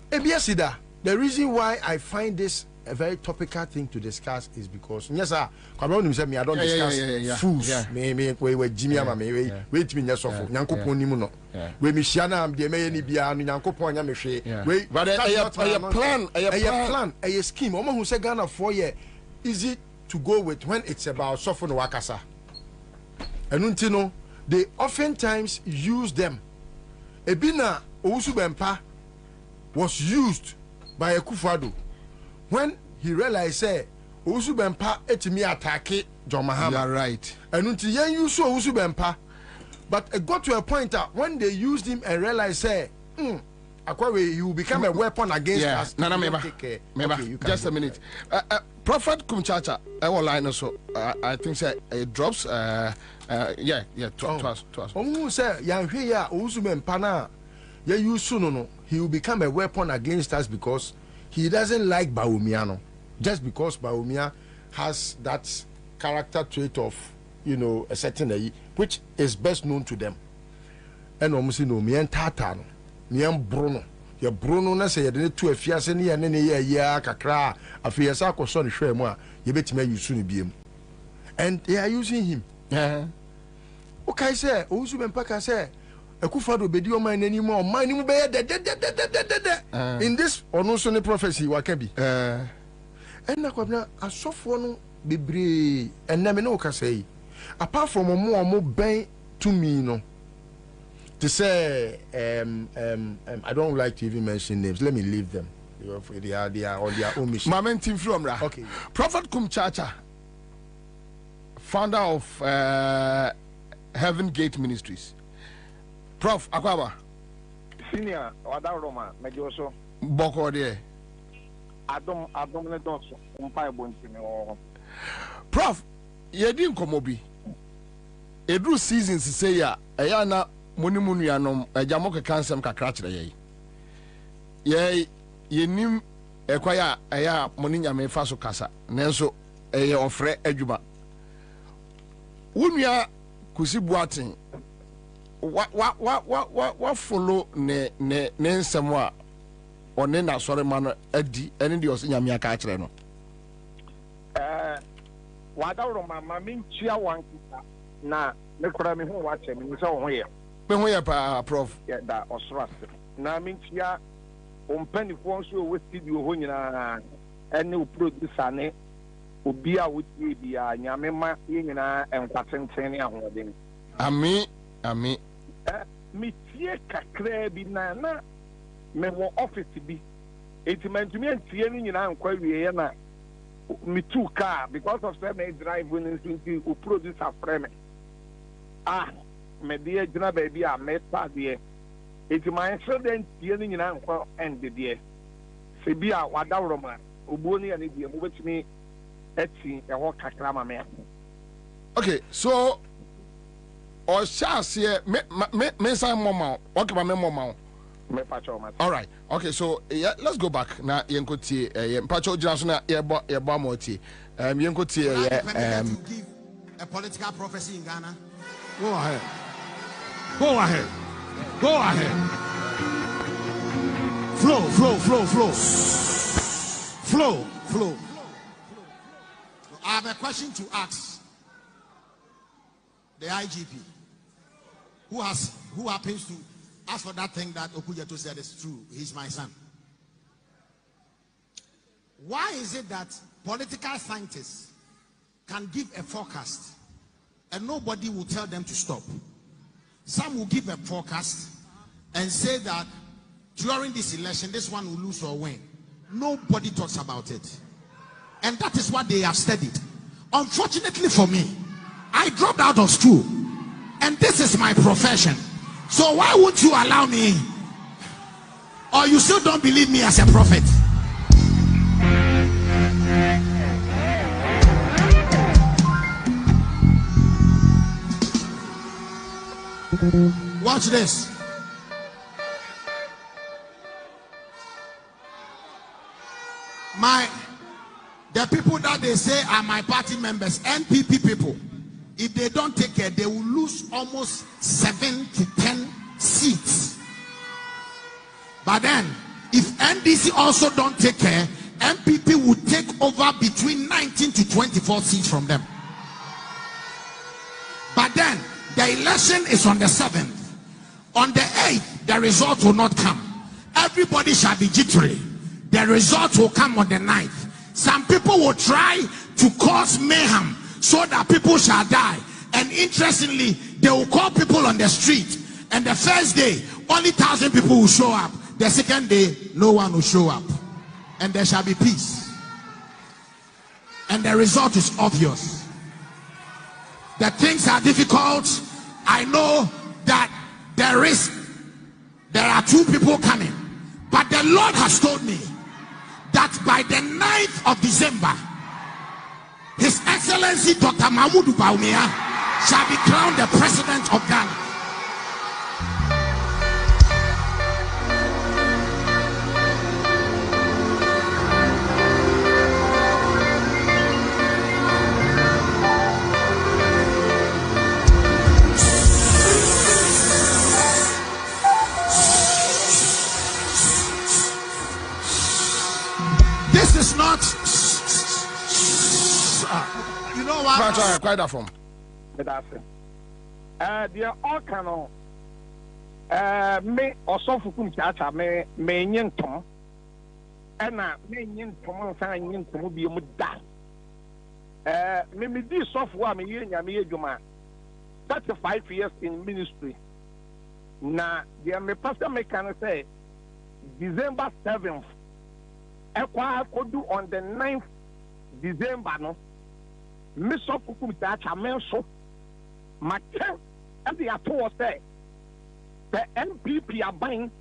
Ebiasida, the reason why I find this a very topical thing to discuss is because yes sir, Kwabena say me I don't discuss fools. Me we Jimmy ama me wait me nyasofo nyankopon nimu no. We me hia na am de me ni bia no nyankopon nya me hwe. We but a plan, a scheme. Omo hu say Ghana 4 year easy to go with when it's about sofo no wakasa. And untino, they oftentimes use them. Ebina Owusu Bempa was used by Akufo-Addo when he realized say Owusu Bempa etimi attack John Mahama. You are right. And until yen use Owusu Bempa, but it got to a point when they used him and realized say, Akwawe, you will become a weapon against us. Nana Meba, just a minute. Prophet Kumchacha, I will line also. I think say it drops. Twice. Who say Yanhwe ya Owusu Bempa na ya use no, he will become a weapon against us because he doesn't like Bawumia, just because Bawumia has that character trait of, you know, a certain which is best known to them. And almost no me and Tata, me and Bruno. Your Bruno na say you to a fiase ni ane ne ya kakra afiasa ko so ne hwe mu a ye betime yusu ne biem. And they are using him. Okay, say Owusu Bempa ka say Akufo-Addo bedi o man nani mu o man ni mu be de in this ono so ne prophecy wa ka bi and na Kwabena asofo no bebre enna me no ka say apart from omo ben to me no to say I don't like to even mention names. Let me leave them. They are on their own mission. Momentum from Ra. Okay. Prophet Kumchacha, founder of Heaven Gate Ministries. Prof Akwaba. Senior Wadaroma, Mejoso. Boko de. Adom ne donso. Umpa bontimi. Prof, yedi nkomobi. Edru seasons say ya na monimunu ya no ejamo ke kansem kakra kire ye yenim ekwaya aya moninya me fa so kasa nenso eye ofre adwuma wonua kusi buaten wa follow ne nsem a one na sore ma no adi ene de osinya me aka kire no wadawro mama mintua wankita na me kora me ho wa che me so ho ye me ho ye pa prof da osras na mintua ompani fo so we studio ho nyina ene o producer ne obi a wotie bia nyame ma ye nyina enkwatenten ne ahoden ami mi tie kakra bi na me wo office bi etimantumi antie ni nyina ankwa wie na me too car because of say me drive when into o producer frame me dey jina baby a me pade it my student tie ni nyina ankwa end dey se bi a wadawro ma obuo ni ani die mo betimi eti e ho kakra ma me. Okay, so or chance here me say mama okay ba me mama me pacho ma. All right, okay, so yeah, let's go back na yenko tie pacho jina so na ye bo amoti yenko tie give a political prophecy in Ghana. Go ahead. Flow. I have a question to ask the IGP, who happens to ask for that thing that Okujeto said is true. He's my son. Why is it that political scientists can give a forecast and nobody will tell them to stop? Some will give a forecast and say that during this election, this one will lose or win. Nobody talks about it. And that is what they have studied. Unfortunately for me, I dropped out of school. And this is my profession. So why won't you allow me? Or you still don't believe me as a prophet? Watch this. The people that they say are my party members, NPP people, if they don't take care, they will lose almost 7 to 10 seats. But then, if NDC also don't take care, MPP will take over between 19 to 24 seats from them. But then, the election is on the 7th. On the 8th, the result will not come. Everybody shall be jittery. The result will come on the 9th. Some people will try to cause mayhem so that people shall die. And interestingly, they will call people on the street. And the first day, only 1,000 people will show up. The second day, no one will show up. And there shall be peace. And the result is obvious. The things are difficult. I know that there are 2 people coming. But the Lord has told me that by the 9th of December, His Excellency Dr. Mahmoud Bawumia shall be crowned the President of Ghana. This is not. You know what? Quite that from. Dear Orkano, me also Fukum Chacha, me Yentom, and me Yentom, and Yentom will be a muda. Maybe this software, me, Yama. That's 5 years in ministry. Now, dear me, Pastor, me can say December 7th. I could do on the 9th December, no. Miss of Kukumitacha Menso, my camp, and the Ato say the MPP are buying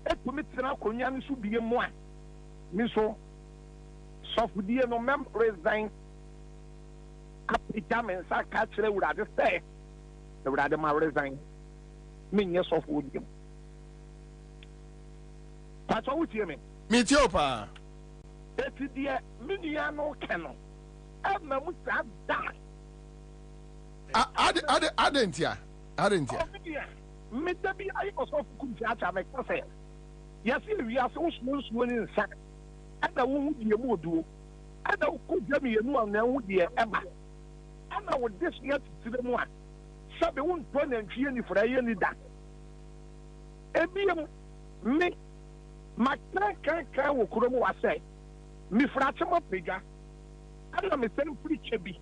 a Kumitana Kunyan should be a moi. Misso Sofudia no mem resign. Capitam and Sakachre would have say the Radama resign. Mean of William. That's all with you, Mitiopa. It's the Miniano Canon. I'm a Musa die. I didn't ya. Mr. B. I also could judge a say. Yes, we are so smooth when in sack. And the wound you would do. And I could give me a new one now would be Emma. And I would this yet to the one. So they won't run and fear you for a yearly that. Me. My can't will Kuromo say. Me frachama pega. I am a same preacher be.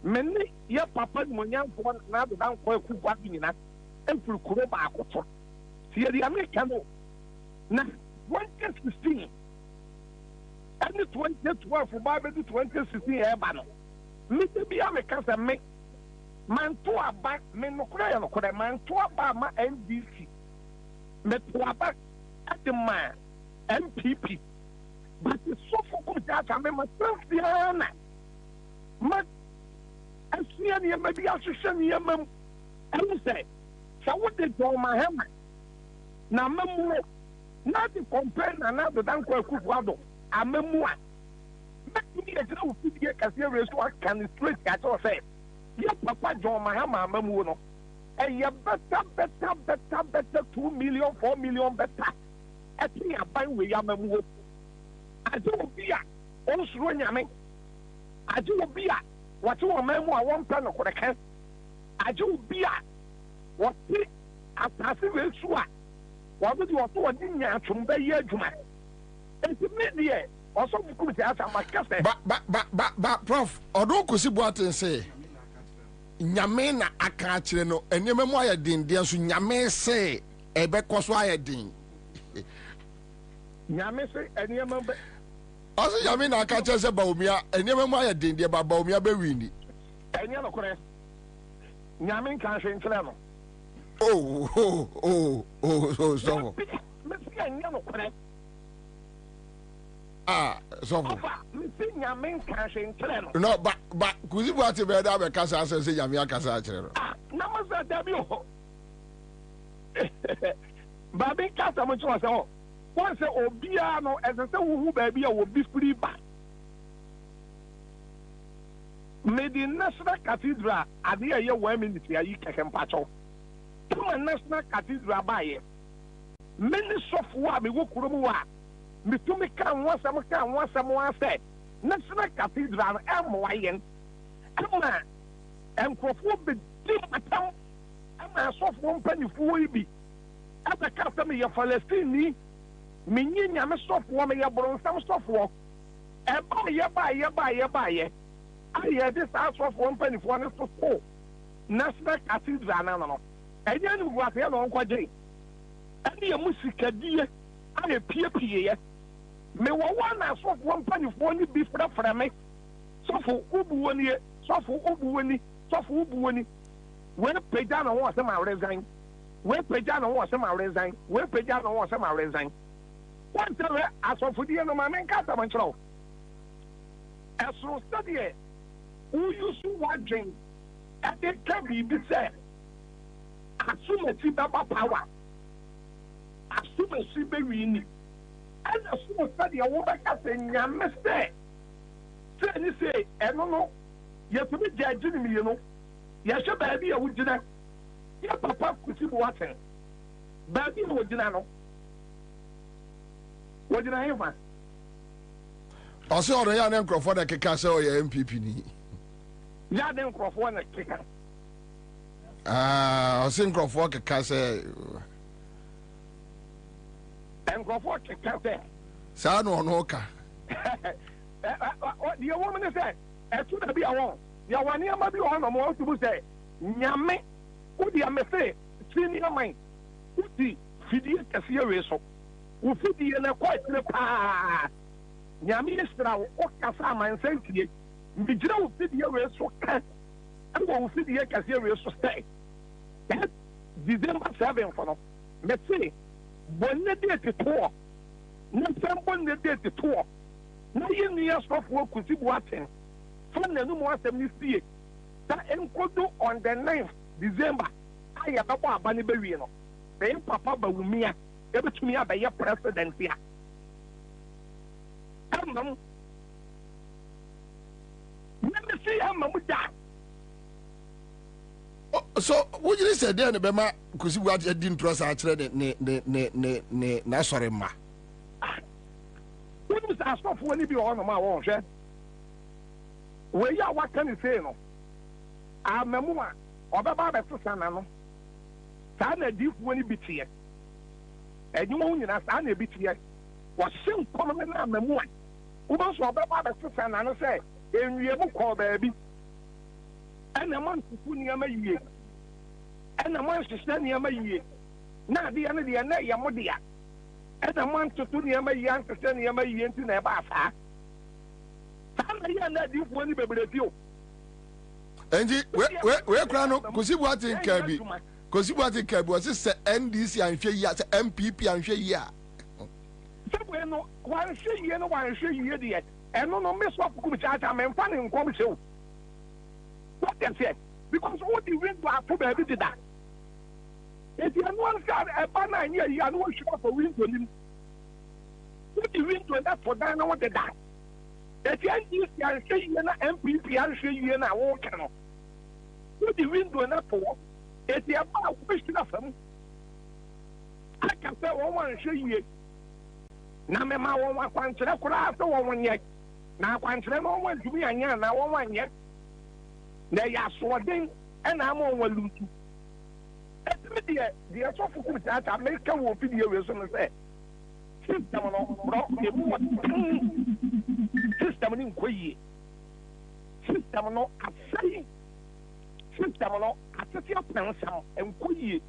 Many your papa Munyan for one another down for Kwabena and for Kuroba. See the American. Now, 2016 and the 2012 for Bible 2016 Ebano. Mr. B. Americans and me. Man to a back, men no cry, man to a bar, my NDC. Met to a back. At the man, MPP, but it's so focused that I'm a Diana. But I see any maybe I should send you a mem. I will say, so what they do my hammer. Now, Mamu, not to compare another than Kwabena. I'm a mua. Make me a little figure as your resort can straight at all say. Your papa John Mahama, Mamuno. And you better 2 million, 4 million better. I think I buy with Yamamu. I do be a also Yame. I do be a what you remember 1 pen of the can. I do be a what a passive sua. What would you want to a dinner from the year to my? And to me, dear, Also, could be at my cafe. But, Prof, or don't go see what and say. Nyamena akachire no enema mo ayedin dia so nyame se ebe koso ayedin nyame se enema be also nyame na akache se baomia enema mo ayedin dia ba baomia be wini enya no kore nyame kan hwe nkyere no so me se enya no kore so no but kuzi buati be da be kasa say nyame akasa akire no na mo say da bi ho ba be kasa mo chwa say won say obia no ese say wu ba bia wo bi free ba me di national cathedral ade ye 1 minute ayi keke mpacho kuma national cathedral ba ye many software me wo kuromu wa mitumi kan wasam say national cathedral moyen ama enkrofo be di matam ama sofo mpanifo yi bi aba kasa me ya Palestine me nyinya me sofo me ya bronsam sofo e ba ye aye this sofo mpanifo ne so national cathedral na no enye ni gwa se no nkwaje ene ya musikadie aye pie ye me wo wana sofo mpanifo ni bi frafra me sofo ubuwoni when peja na won se ma resign when peja na won se ma resign one tell asofo die no ma men ka ta manchro esro study who use what drink at the can be said assume ti baba power assume si be wini and assume study wo ba ka se nyame say ni say no ya to be judge ni mi no ya hwe ba bi ya wugina ya papa kuti bo aten ba bi no wugina no wugina hefa ose oro ya na nkrofo da keka se o ya MPP ni ya de nkrofo na keka ose nkrofo keka se nkrofo keka se sa no no ka the woman say etu na bi awon ya wani ama bi won no mo tubu say nyame udi amefe senior mind udi fidie kase we so wo fidie na quite ne pa nyame istra wo kasa aman sentie mbijira wo fidie we so ka wo fidie kase we so stay that December 7 for no me say bonne date to na bonne date to na yin ni asofo kuti buaten from the no asem ni fie that enkodo on the 9th December aya babo abane bewie no be papa bawumia e betumi abaye president ya amam na see amam da so would you say there be ma kusi buaten din trust a kire ne na sore ma when you ask for when you be on my own share where you what can you say no amemua obaba be susana no sa na di when you be tie enyu nyina sa na be tie wo sim kono na amemua wo ba so obaba be susana no say enwie mu ko ba bi ana man kuku ni ama yie ana man sisa ni ama yie na de ya na ya modia ena man to ni ama yi ankese ni ama yi enti na e ba fa na ya na di fu ni bebre pio enji we kra no kosibu atin kabi o se NDC anhwe yi se MPP anhwe yi a se no wan hwe yi de eno no me so afuku cha me mfa ne nkom se o what they said because what the wind was to baby did that if you want to a banana here you are not sure for wind to him what the wind to that for that no what the that if you are saying na MPP are saying you na wo kan what the wind to that for if you are question of them I can say one say you na me ma one kwantre kura so one ye na kwantre no one tumi anya na one ye na ya soden and am on walutu etimi de asofo ku ta America wo video we so no say system no bro e mu ni nkoyi system no asai system no atete apensam nkoyi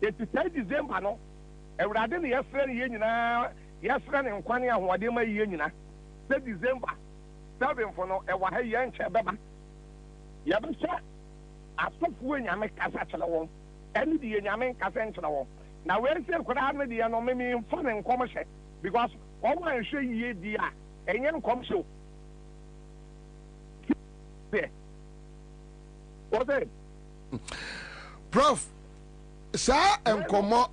it is December no ewrade ne yefre ne nyina yefre ne nkwane ahode ma yie nyina se December 7 for no e wa ha ye nche beba ya be sha asofu nyame kasa chele won eni de nyame kasa nchele won na we se kwara ne de no me mfa ne nkom hye because all my hwe yie di a enye nkom so Prof, sa enkomo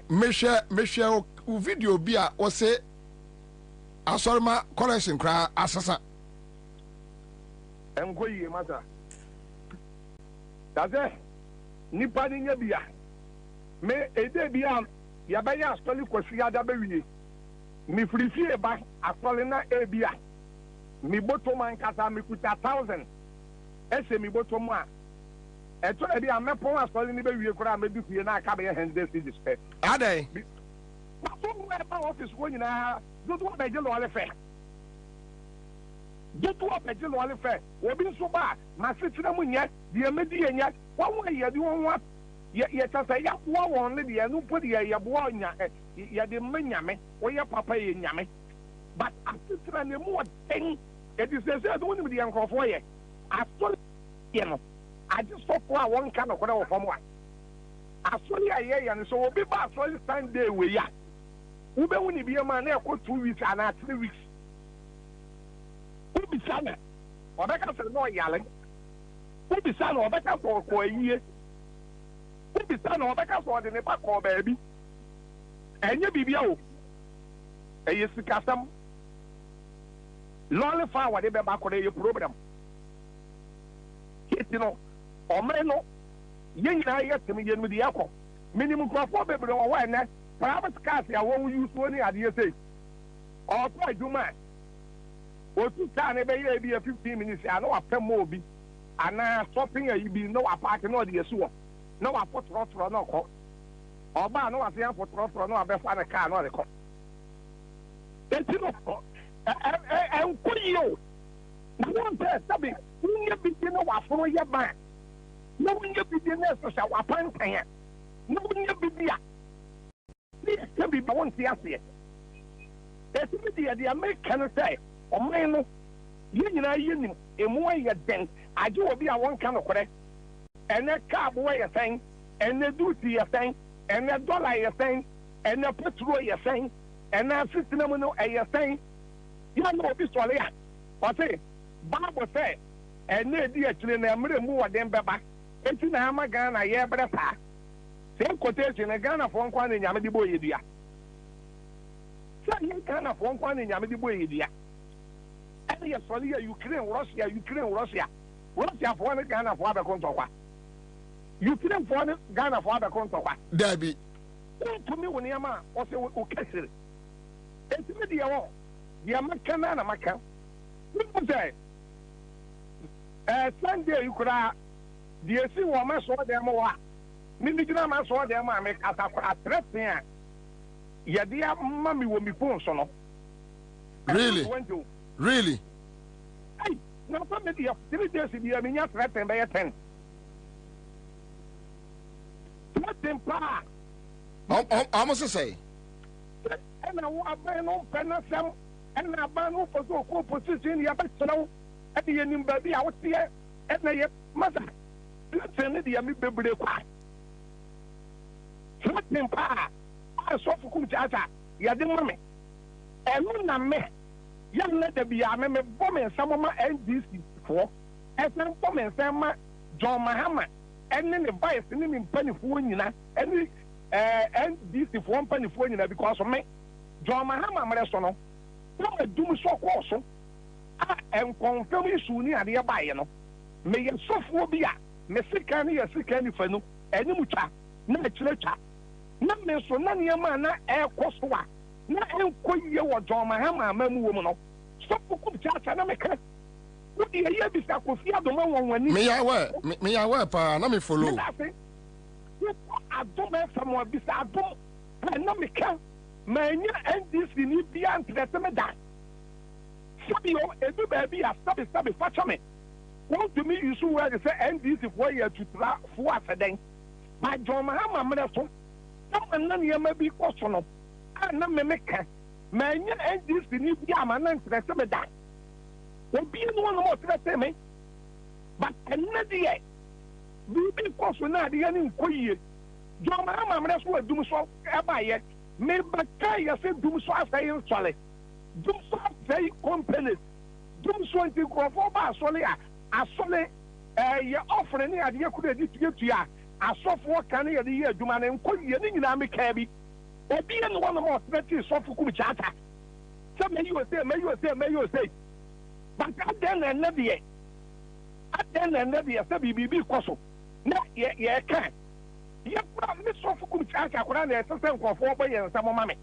me share video bi a o se asorma correction kra asasa enkoyi mata daze nipa ni nya bia me ede bia ya ba ya asoli kwasi ada ba wiye mi frifie ba asoli na ebia mi botoman kasa mi kuta 1000 ese mi botomu a eto ebi amepo asoli ni be wiye kura me dufie na aka be 100 cedis pe adai so we ba office wo nyina dodo ba je lo ale fe dodo ba je lo ale fe obi nso ba ma sitira mu nya de medi nya wa wo ye de won wa ye tasa ya wo won le de no podi ye bo nya ye de manyame wo ye papa ye nyame but asitira ne mu ten it is say do woni de yankofo ye asoli ye no aji sofo a won ka no koda wo fom wa asoli aye ya no so obi ba asoli Sunday we ya wo be woni bi ma na e ko 2 weeks and 3 weeks wo bi sana obeka se no yale wo bi sana obeka ko yiye wo bi sana obeka so de ne ba ko ba bi enye bibia o eye sikasam lole fa wa de be ba ko de problem kitino o me no ye nyina ye temi ye no de yakọ minimum crop bebre o wa na private cars ya won use woni ade say o to aduma o tu ta ne be ye bi 15 minutes ya no wa pem obi ana shopping ya bi no wa park no de yesu no wa potro no ko o ba no wa se an potro no abe fa na car no de ko etino en kuyo won te sabi unye bi no wa foro ye ba no unye bi no so sha wa pantan ya no unye bi bia ni se bi ba won ti ase eti bi de American say o man no ye nyina ye nim emu aye den aje obi a won kan okore ene ka bo ye sen ene duty ye sen ene dollar ye sen ene petrol ye sen ene system no ye sen ya no obi sole ya o say Bible say ene di akire na emre mu woden beba enti na ama Ghana ye bre sa se quotation na Ghana fo nkwa na nyame di boye dua sa ye Ghana fo nkwa na nyame di boye dua ene ye sole ya Ukraine Russia fo na Ghana fo abekon tokwa Ukraine fo na Ghana fo abekon tokwa dabi to me woni ama o se o kesire enti me di ye wo ye makana na maka mo say Sunday you could the see woman saw them wa Minigina man saw them I make as a threat here. Ya dear mammy will be phone so no. Really? Hey, now somebody of 3 days in the Armenia threatened by a 10. What them pa? I must say. And I want to no penasam and I ban for so position ya back now. At the end, baby, I was here at my mother. Let's send it the Ami Baby. What them pa? I saw for Kumchata, Yadimame. And when I met, young let there be a member bomb and some of my NDC for, as some bomb and some John Mahama, and then the vice in him in penny for you, and NDC for 1 penny for you because of me. John Mahama, my restaurant. What I do so also. And confirm issue ni ade ba ye no me ye sofo bia me sika ni ye sika ni fa no eni mucha na chirecha na me so na niam na e koso a na enkoye wo John Mahama amamu wo mu no sofo ku cha na me ka wo de ye bisa kofi adoma won wani me ya we pa na me follow adoma famo bisa adom na me ka manya NDC ni bia ntrese me da sabi o edu ba bia sabi facha me want to me use word say NDC for year to tra for aseden ma John Mahama me so na nneɛma bi kɔ so no a na memeka manya NDC ni bia ma na ntrese me da obi no no mo trese me but ɛnna deɛ bibi kɔ so na adeɛ ne nkɔ yie John Mahama me so adum so ɛba yɛ me baka ya se dum so afai nsole dum so afai companies dum so nti krofo ba asole a asole ye offer ni ade yakura di tuatua asofo kan ye di adwuma ne nkoye ni nyina me ka bi obi ne wona mo tete sofo kum chaata se me you say but aden na de se bibi koso na ye kan yɛkura me sɔfo kum kyaka akora na ɛsɛ sɛ nkɔfoɔ bɛyɛ nsɛm ma me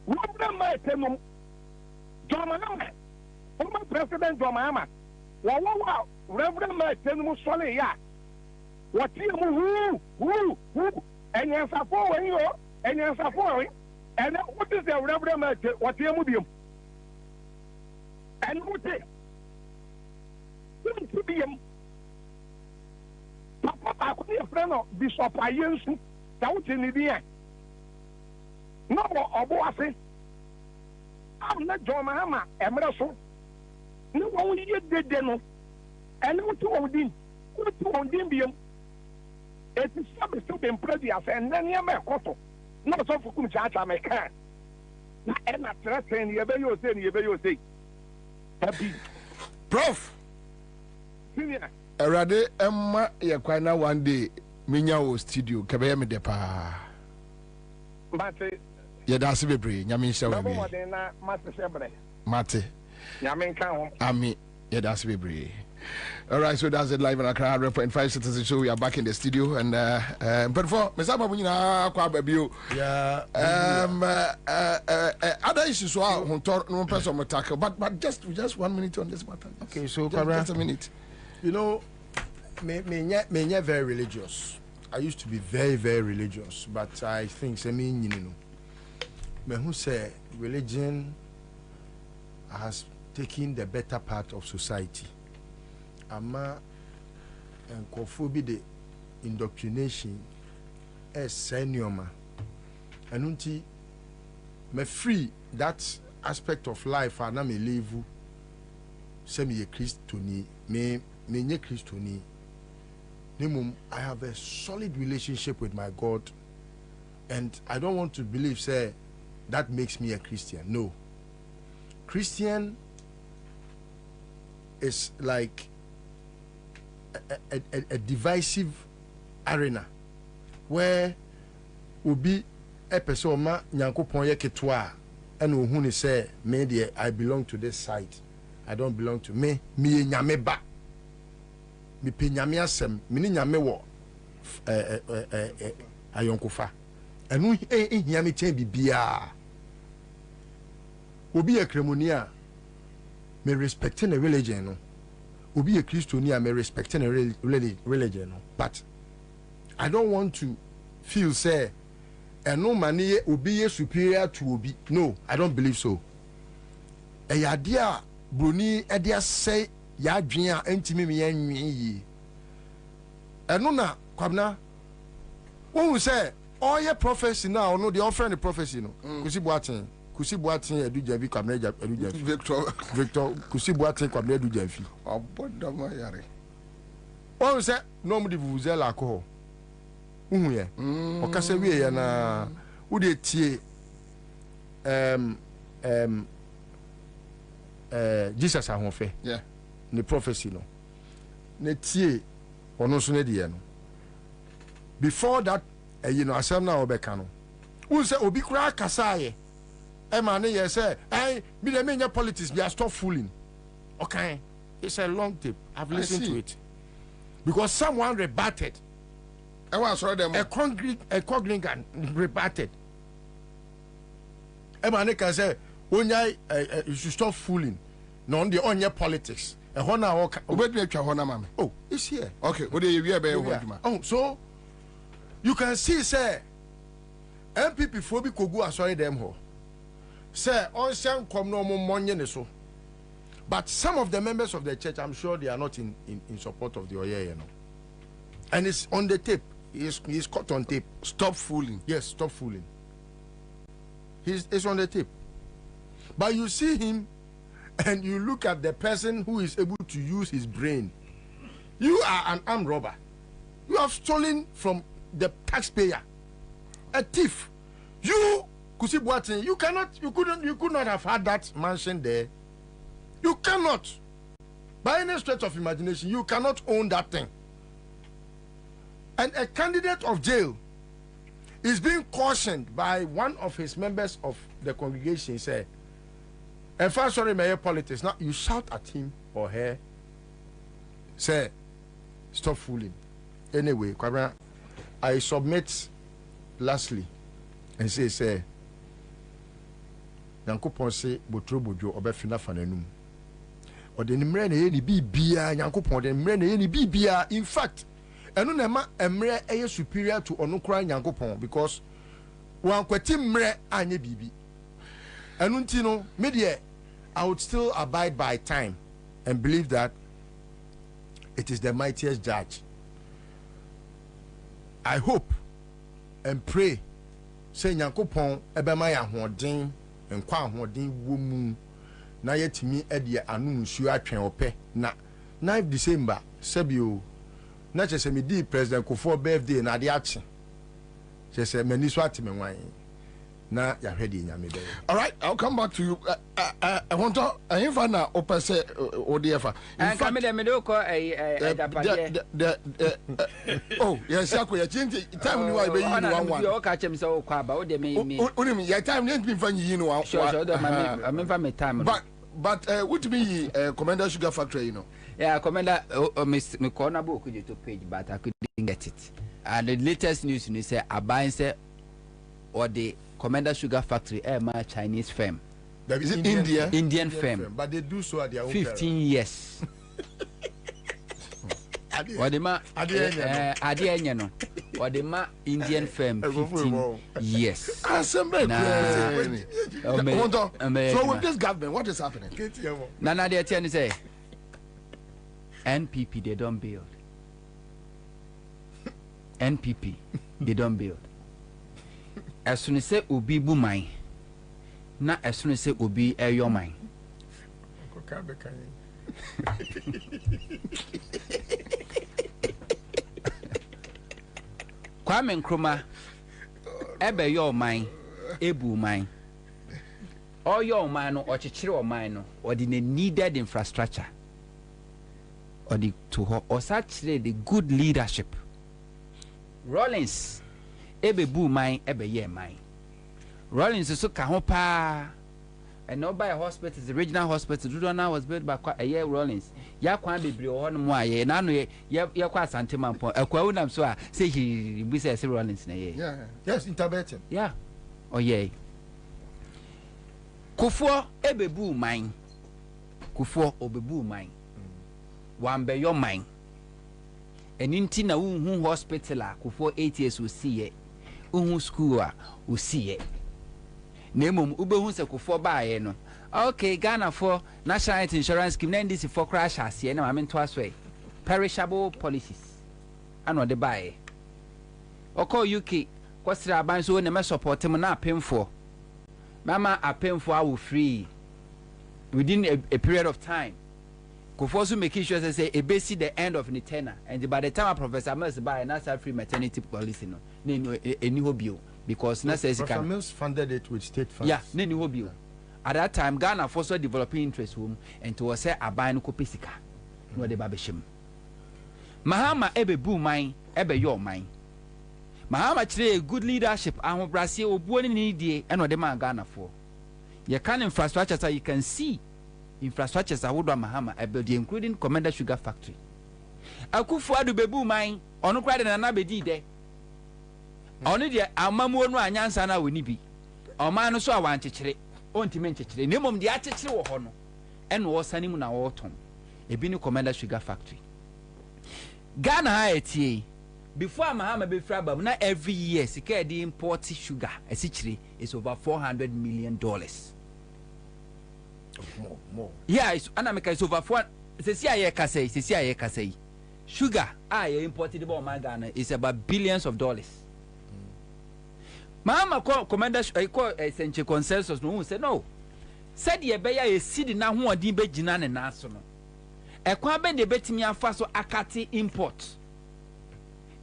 wɔbrɛ ma ɛtɛnum John Mahama former president John Mahama wɔwɔ a reverend ma ɛtɛnum sɔle yɛ a wɔteɛ mu huu ɛnyansafo wɔ yi o ɛnyansafo wɔ yi ɛnɛ wote sɛ reverend ma wɔteɛ mu biom ɛnɛ wote wonti biom papa baako ne yɛfrɛ no bishop ayensu sɛ wote ne din a na wɔ ɔbo ase a na John Mahama mmerɛ so ne wɔn yɛ dede no ɛne wote wɔn din biom ɛti sɛbe mpere di asɛ ɛnɛ nneɛma ɛkɔ so na ɔsɔfo kum kyaakyaa mɛkaa na ɛna trɛtrɛ ne yɛbɛyɛ osei tabi prof senior Erade Emma Yakwana one day, Minya studio, Kabaya me de pa. Mate. Yadasi bebre, Yamin Shaw. Mate. Yamin Town. Ami, Yadasi bebre. All right, so that's it live on Accra 100.5 Citizen Show. We are back in the studio, and but for Mesaba Bunina Kwabena, other issues so no person will tackle, but just 1 minute on this matter. Okay, so just a minute. You know, me very religious. I used to be very, very religious, but I think me who say religion has taken the better part of society. Ama and kofobi the indoctrination as senioma. And unti me free that aspect of life and I may live semi a Christoni me Christoni. I have a solid relationship with my God, and I don't want to believe say that makes me a Christian. No. Christian is like a divisive arena where will be a person ma nyankopon ye ketwa and ohun say me there I belong to this side. I don't belong to me nyame ba me pe nyame asem me ni nyame wo ayonkofa enu ehia me chen bibia obi e kremonia me respecting a religion no obi e Christonia me respecting a religion no but I don't want to feel say enu mani obi e superior to obi. No, I don't believe so. Eyadia broni edia say ya dwen a entimi me yanwen yi eno na Kwabena won say all your prophecy now no the offering the prophecy no kusi boatin edujavi Kwabena edujavi Victor kusi boatin Kwabena edujavi obodama yare won say no mu di vuvuzela alcohol uhu ye okase wie ya na wo de tie Jesus ahonfe yeah the prophecy no ne tie ono so ne de no before that you know asem na obeka no who say obi kura kasaye e ma ne ye say me dey menya politics be stop fooling. Okay, it's a long tape. I've listened to it because someone rebutted. I want to them a congregant rebutted. E ma ne can say onya you should stop fooling. No on the onion politics. Oh, it's here. Okay, oh, so you can see, say, MPP phobic could go and sorry them. Sir, on Shan come no more money so. But some of the members of the church, I'm sure they are not in support of the Oye, you know. And it's on the tape. He's caught on tape. Stop fooling. Yes, stop fooling. It's on the tape. But you see him and you look at the person who is able to use his brain. You are an armed robber. You have stolen from the taxpayer. A thief. You, Kusi Boateng, you could not have had that mansion there. You cannot. By any stretch of imagination, you cannot own that thing. And a candidate of jail is being cautioned by one of his members of the congregation, say, and first, sorry, mayor politics. Now you shout at him or her, say, stop fooling. Anyway, Kwabena, I submit lastly and say, Yankopon say, Botro Bojo, Obefina Fanenum. Or the Nimrene, any Bibia, Yankopon, the Nimrene, any Bibia, in fact. And no emre eye superior to onukra nyankopon because wan kwati mre anye bibi. And untino media I would still abide by time and believe that it is the mightiest judge. I hope and pray say nyankopon ebema ya hoden enkwa hoden wo mu na yetimi ede anu nsu atwen ope na 9 December sebio na chese me di President Kufuor birthday na de achi chese mani so atime wan na ya hwede nyame be. All right, I'll come back to you. I want to if na opese odiefa in fact me do ko oh yes yakwa change time ni wa be yi ni 11 you ka chem say o kwa ba o de me unim ya time ni ntimi fa yi ni wa sure do ma me fa me time but what me Commander Sugar Factory, you know. Yeah, Commander, me corner book to page, but I couldn't get it. And the latest news you say Abai say or the Commander Sugar Factory, my Chinese firm. Is it Indian firm. But they do so at their own 15 years. Or the ma Adianyano. Or the ma Indian firm 15 years. So with this government, what is happening? Nana de Atiani say NPP they don't build. NPP they don't build. As soon as say Obi Bumai, na as soon as say Obi your mind. Kwame Nkrumah ebe your mind, ebu mind. All your mind no or chichiri or mind no or the needed infrastructure or the to or such the good leadership. Rollins ebe bu mind ebe ye mind. Rollins is so kahopa and not by a hospital, the regional hospital. Dudona was built by a year Rollins. Ya kwan bebre o no mo aye na no ya kwa asante manpo akwa unam so a say he be say Rollins na ye. Yeah. Yes, intervention. Yeah. Oh yeah. Kufuor ebebu mine. Kufuor obebu mine. Wambe your mine. And inti na unhu hospital a Kufuor 8 years we see it. Unhu school a we see it. Nemum ubehu se Kufuor baaye no. Okay, Ghana for National Health Insurance Scheme na ndisi for crash asiye na mame to aswe. Perishable policies. Ano de baaye. Oko UK kwasira aban so na me support him na pay for. Mama are paying for our free within a period of time. Kufuor so making sure say a basic the end of the tenure, and by the time a professor must buy another free maternity policy no any hobby because na says Professor Mills funded it with state funds. Yeah, any hobby. At that time Ghana for so developing interest home and to say a buy no kopesika no de babeshim. Mahama ebe bu mine ebe your mine. Mahama chire good leadership and Brazil obuoni ni die and what the man Ghana for. You can infrastructure so you can see infrastructures are would Mahama build including Commander Sugar Factory. Akufo adu bebu mine onu kwade na na bedi de. Onu de amamu no anyansa na woni bi. Oman no so awan chechire ontime chechire nemom de achechire wo ho no eno wo sani mu na wo tom. Ebi ni Commander Sugar Factory. Ghana ha etie before Mahama be frabam na every year sika dey import sugar esichire is over $400 million Yeah, it's anamika is over for say sugar imported by Ghana is about billions of dollars. Mama commander I call essential consensus no say no. Said ye beya a seed na ho odin be gina ne na so no. E kwa be de betimi afa so akate import.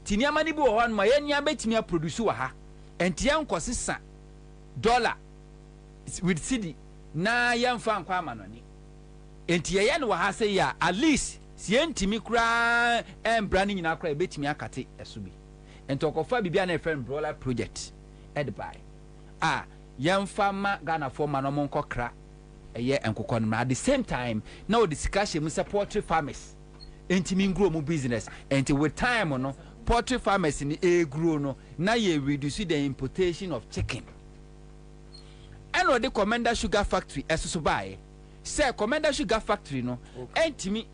Tiniama ni bi wo ho no ma ye nia betimi produce wa ha. Enti yan kwosesa dollar with cedi na yamfa nkwa amanoni. Enti ye no wa ha say ya at least si entimi kura embra ni nyina kura e betimi akate eso bi. Enti okofa bibia na friend dollar project edby. Yamfa ma Ghana for manomon kokra eye enkokɔ no at the same time now discussion support farmers entimi grow mu business and with time no poultry farmers ni grow no na ye reduce the importation of chicken and the Commander Sugar Factory esoso bae say Commander Sugar Factory no entimi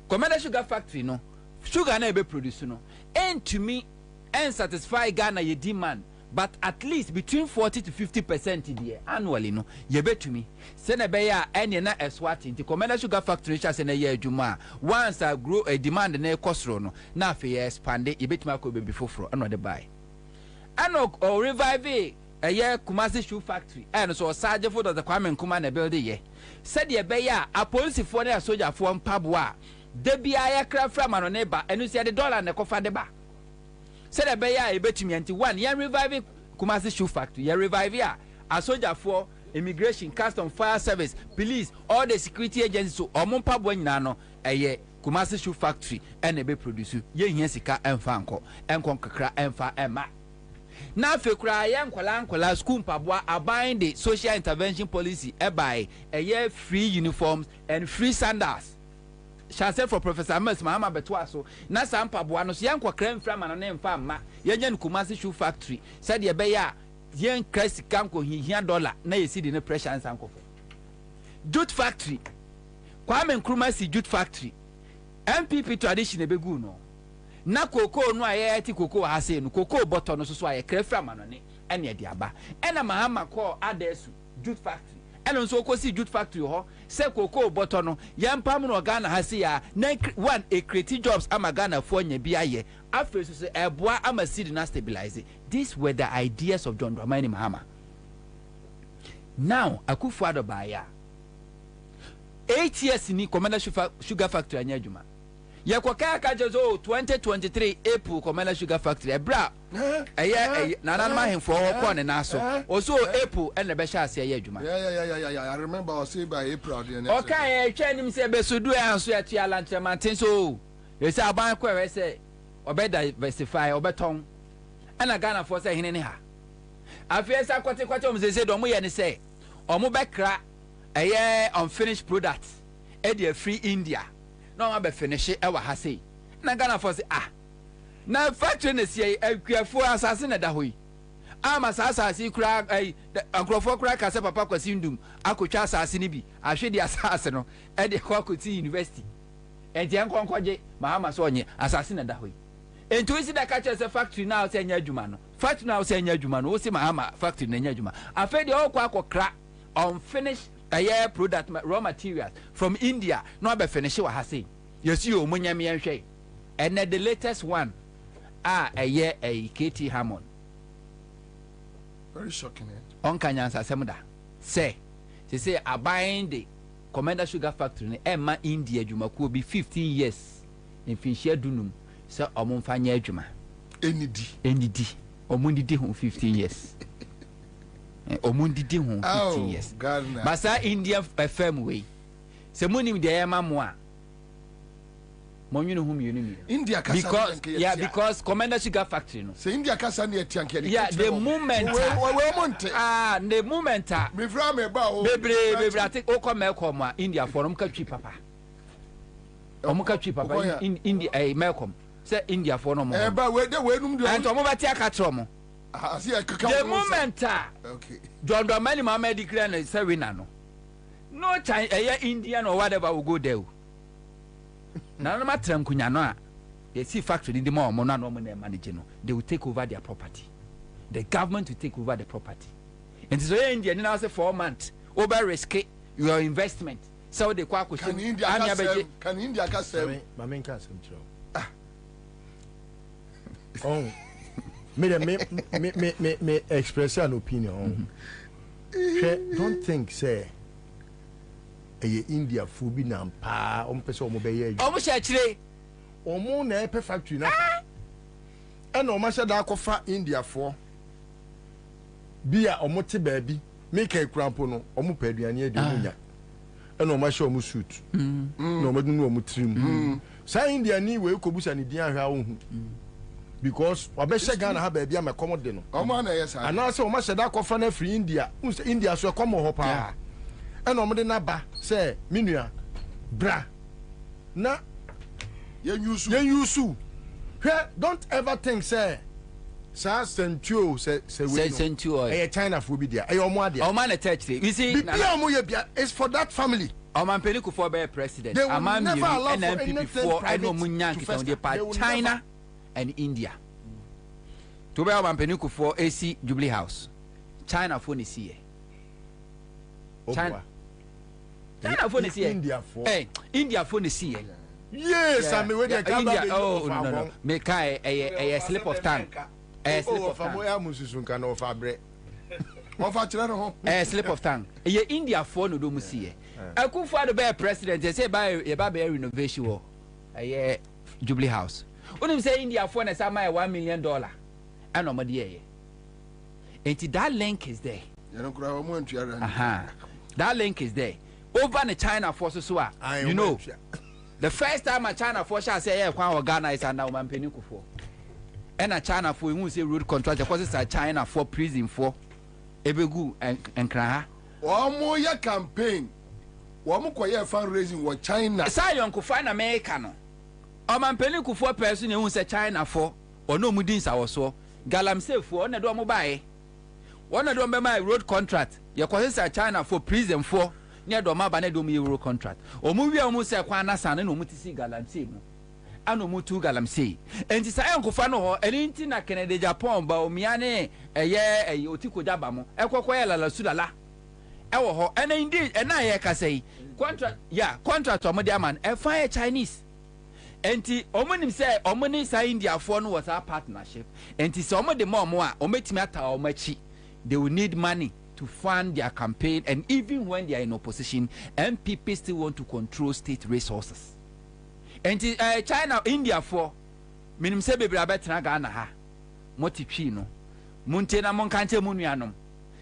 Commander Sugar Factory no sugar na be produce no entimi and satisfy Ghana ye demand. But at least between 40 to 50% annually, no, ye bet to me. Senebeya any na eswati the Commander Sugar Factory chas in a year juma. Once I grow a demand in a cost no, na fe expand it, ye bet me could be before for another buy. Ano or revive a year Kumasi Shoe Factory, and so Sergeant for the Kwame Nkrumah building ye. Said ye beya a police for a soldier for pabwa. Debi aircraft from an neighbor, and you see the dollar and the coffee the bar. Said a beya a betumi anti one yan revive Kumasi Shoe Factory ya revive ya a soldier for immigration, custom, fire service, police, all the security agencies so omon pabwa nyina no eye Kumasi Shoe Factory and e be produce ye hia sika emfa anko enkon kakra emfa ema na fe kura ye nkwala school pabwa abide the social intervention policy by eye free uniforms and free sandals. Chance for Professor Amos Mahama Betwa so na sampa boa no so yankwa kran fra ma no ne mfa ma yenya no Kumasi Shoe Factory said ye beya yen krasi kanko hihia dollar na yesi di ne pressure ansanko jute factory Kwame Nkrumah si jute factory MPP tradition ebegu no na koko no aye ti koko ha se no koko bottle no so aye kra fra ma no ne ene e di aba ena Mahama call adesu jute factory eno so kosi jute factory ho se koko boto no yampam no Ghana ha se ya na one a create jobs ama Ghana for nya bi aye afre so se eboa ama seed na stabilize. These were the ideas of John Dramani Mahama. Now Akufo-Addo baya 8 years ni Commander Sugar Factory anya adwuma ye kwaka ka jezo 2023 April Commander Sugar Factory ebra eye nana mahemfo ko ne na so oso April ene be sha ase eye adwuma I remember I say by April the next okay e twa nim se be sodu anso ya tia lanchemanten so e say aban ko we say obe diversify obeton ana Ghana for say hene ne ha afiesa kwate o mzeze do mo ye ne say o mo be kra eye unfinished product e dey free India no ma be finish e wa ha sei na Ghana for say na factory na sie akuafo asase na da hoyi ama asase kura ankrofo kura ka se papa kwasi ndum akotwa asase ni bi ahwe di asase no e de kwakoti university enti enkonkoje Mahama so onye asase na da hoyi enti we si da ka che se factory na o se nya adwuma no factory na o se nya adwuma no o si Mahama factory na nya adwuma afa de o kwa akokra unfinished a product raw materials from India no be finish wa ha say yes you munyam yen hwe and the latest one a KT Hammond very shocking on kanyansa semda say buying the Commander Sugar Factory ne Emma India adwuma ko bi 15 years in finshia dunum say omomfa nya adwuma enidi omundidi ho 15 years omundidi ho 15 years basa India FM way se munim de yema mo a monwunu hu mienu India kasa because Commander Sugar Factory no se India kasa ne atianke the moment the moment me fra me ba o bebre ati o come a India for ka twi papa ka twi papa India Malcolm say India for no mo ba we de we num de and omo beti aka tro mo the moment okay John Dramani Mahama declare na say winner no China Indian or whatever will go there na no matram kunya no a they see factory in the more no manage no they will take over their property. The government will take over the property. And so India now say 4 months over risk your investment. So the kwa Can India can serve? Mamen can serve. Oh, me express an opinion. Don't think say India fubi na pa person mo be ye. Omo sha chire. Omo na e factory na. E na omo sha da kofa India for. Bia omo te baabi. Make a crampo no omo pa aduane ade munya. E na omo sha omo suit. Na omo dunu omo trim. Sa India ni we kobusa ni dia hwa wo hu. Because wabeshe Ghana ha baabi am commode no. Omo na yes. And now say omo sha da kofa na free India. India so come ho pa. And no de na ba say minua bra na yen yusu don't ever think say sentuo say we sentuo e China for bi dia e omo ade o man na touch you see omo ye bia is for that family o man peniku for be president amam you NMPP for I know munya nkita de pa China and India to be o man peniku for AC Jubilee House China for ni see China phone is here. India for. Hey, India phone is here. Yes, I mean when you come India. Oh no. Make a slip of tongue. A slip of tongue. A slip of tongue. A India phone do musie. I could find the bear president. They say by a renovation war. A Jubilee House. When you say India phone is $1 million. I know my dear. And that link is there. That link is there. Over the China forces who are, you know, the first time a China force I say, yeah, Ghana is now man peniku for. And a China for who say road contract, because it's a China for prison for Ebegu and Kra. One more year campaign. One more quiet fundraising what China. Sion could find American. A man peniku for person who say China for, or no Mudins our so. Galam say for one a do mobile. One a do my road contract. Your causes a China for prison for. Near Doma Banedum Euro contract. Or movie almost say Kwana San and Omutisi Galamsi. And Omutu Galamsi. And it's a uncle Fano, and in a Canada Japan, Baomiane, a year, a Yotiko Jabamo, Equaquella La Sudala. Ewo, and indeed, and I can say, contract, contract or Modiaman, a fire Chinese. And the Omonim say, Omoni sa India phone was our partnership. And it's some of the more, Ometimata or Machi. They will need money to fund their campaign, and even when they are in opposition, MPP still want to control state resources. And China, India for minim se bebre abetra Ghana ha motichino muntena monkante munuanom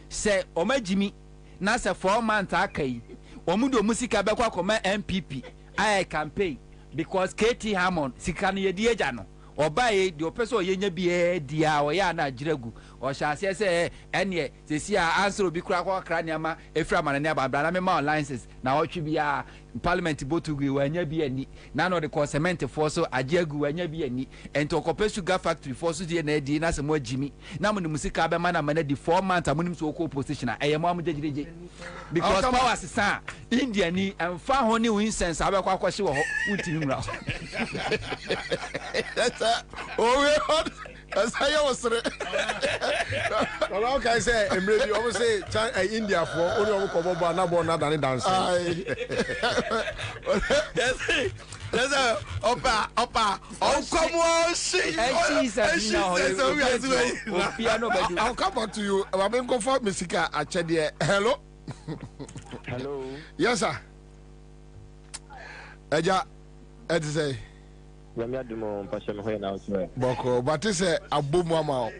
se omagimi na se 4 months akai omudo musika bekwa koma MPP I campaign because KT Hammond sika no yedi agya no obaye de opeso yenya bie dia o ya na jiregu o sha se ene sesi a answer obi kura kwa kra niama efra manane ababra na me ma alliances na otwe bia parliament botugu wanya bia ni na no de cement for so agiagu wanya bia ni ento okope sugar factory for so die na di na se mo agimi na mo musika be mana mana di 4 months amunim so ko position a eyemo amjejireje because power sisa India ni emfa ho ni incense abekwa kwahye wo ho utimi mra oh we hot as I was well okay say emrebi omo say India for only omo ko bobo na bo na dan dance There's a opa oh come on see I'll come back to you I'm going to for Misika achede hello yes sir eja et say Boko, but it's a abumama.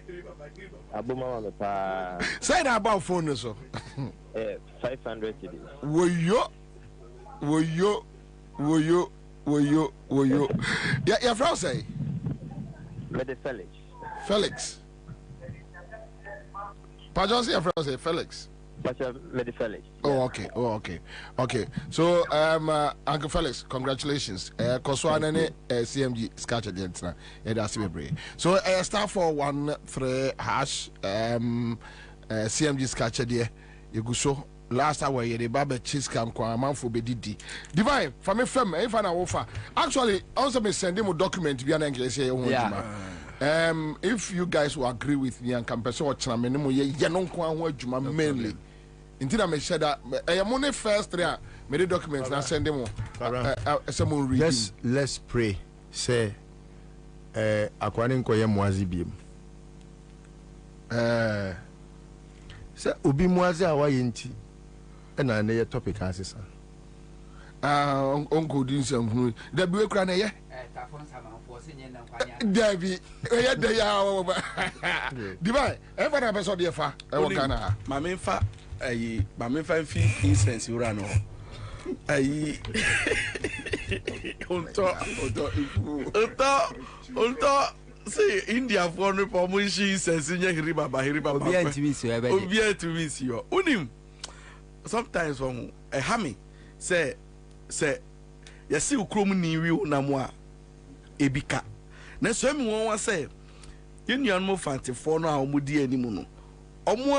Abumama pa. Say that about phone so. 500 cedis. Wo yo. Yeah, your friend say. Felix. Pajon say your friend say Felix. Oh, okay. So, Uncle Felix, congratulations. Koswane CMG sketch agent. So, star 413 hash CMG sketch there. You go show last hour the Baba cheese can kwa man for bedidi. Divine, for me femme, if I offer. Actually, also me send him a document via English. If you guys will agree with me and can person watch na me no ye no nko anho adwuma mainly. Intina me share that money first there me the documents na send them someone read. Let's pray. Say akwani nko ye muazi biem. Say obi muazi awaye nti na na ye topic asesa. Uncle Dinsam, the be kra na ye. David, the ya divine. Ever na person dey fa. E wo kana. Ma me fa fi instance ura no. Ayi. Onto. See India for no promotion sense nya hiri baba. Obi antimi si ebe. Obi antimi si yo. Unim. Sometimes from a hammy say yesi ukrom ni wi unamo a ebika na so mi won wa say union mo fantifo no a omudi animu no omo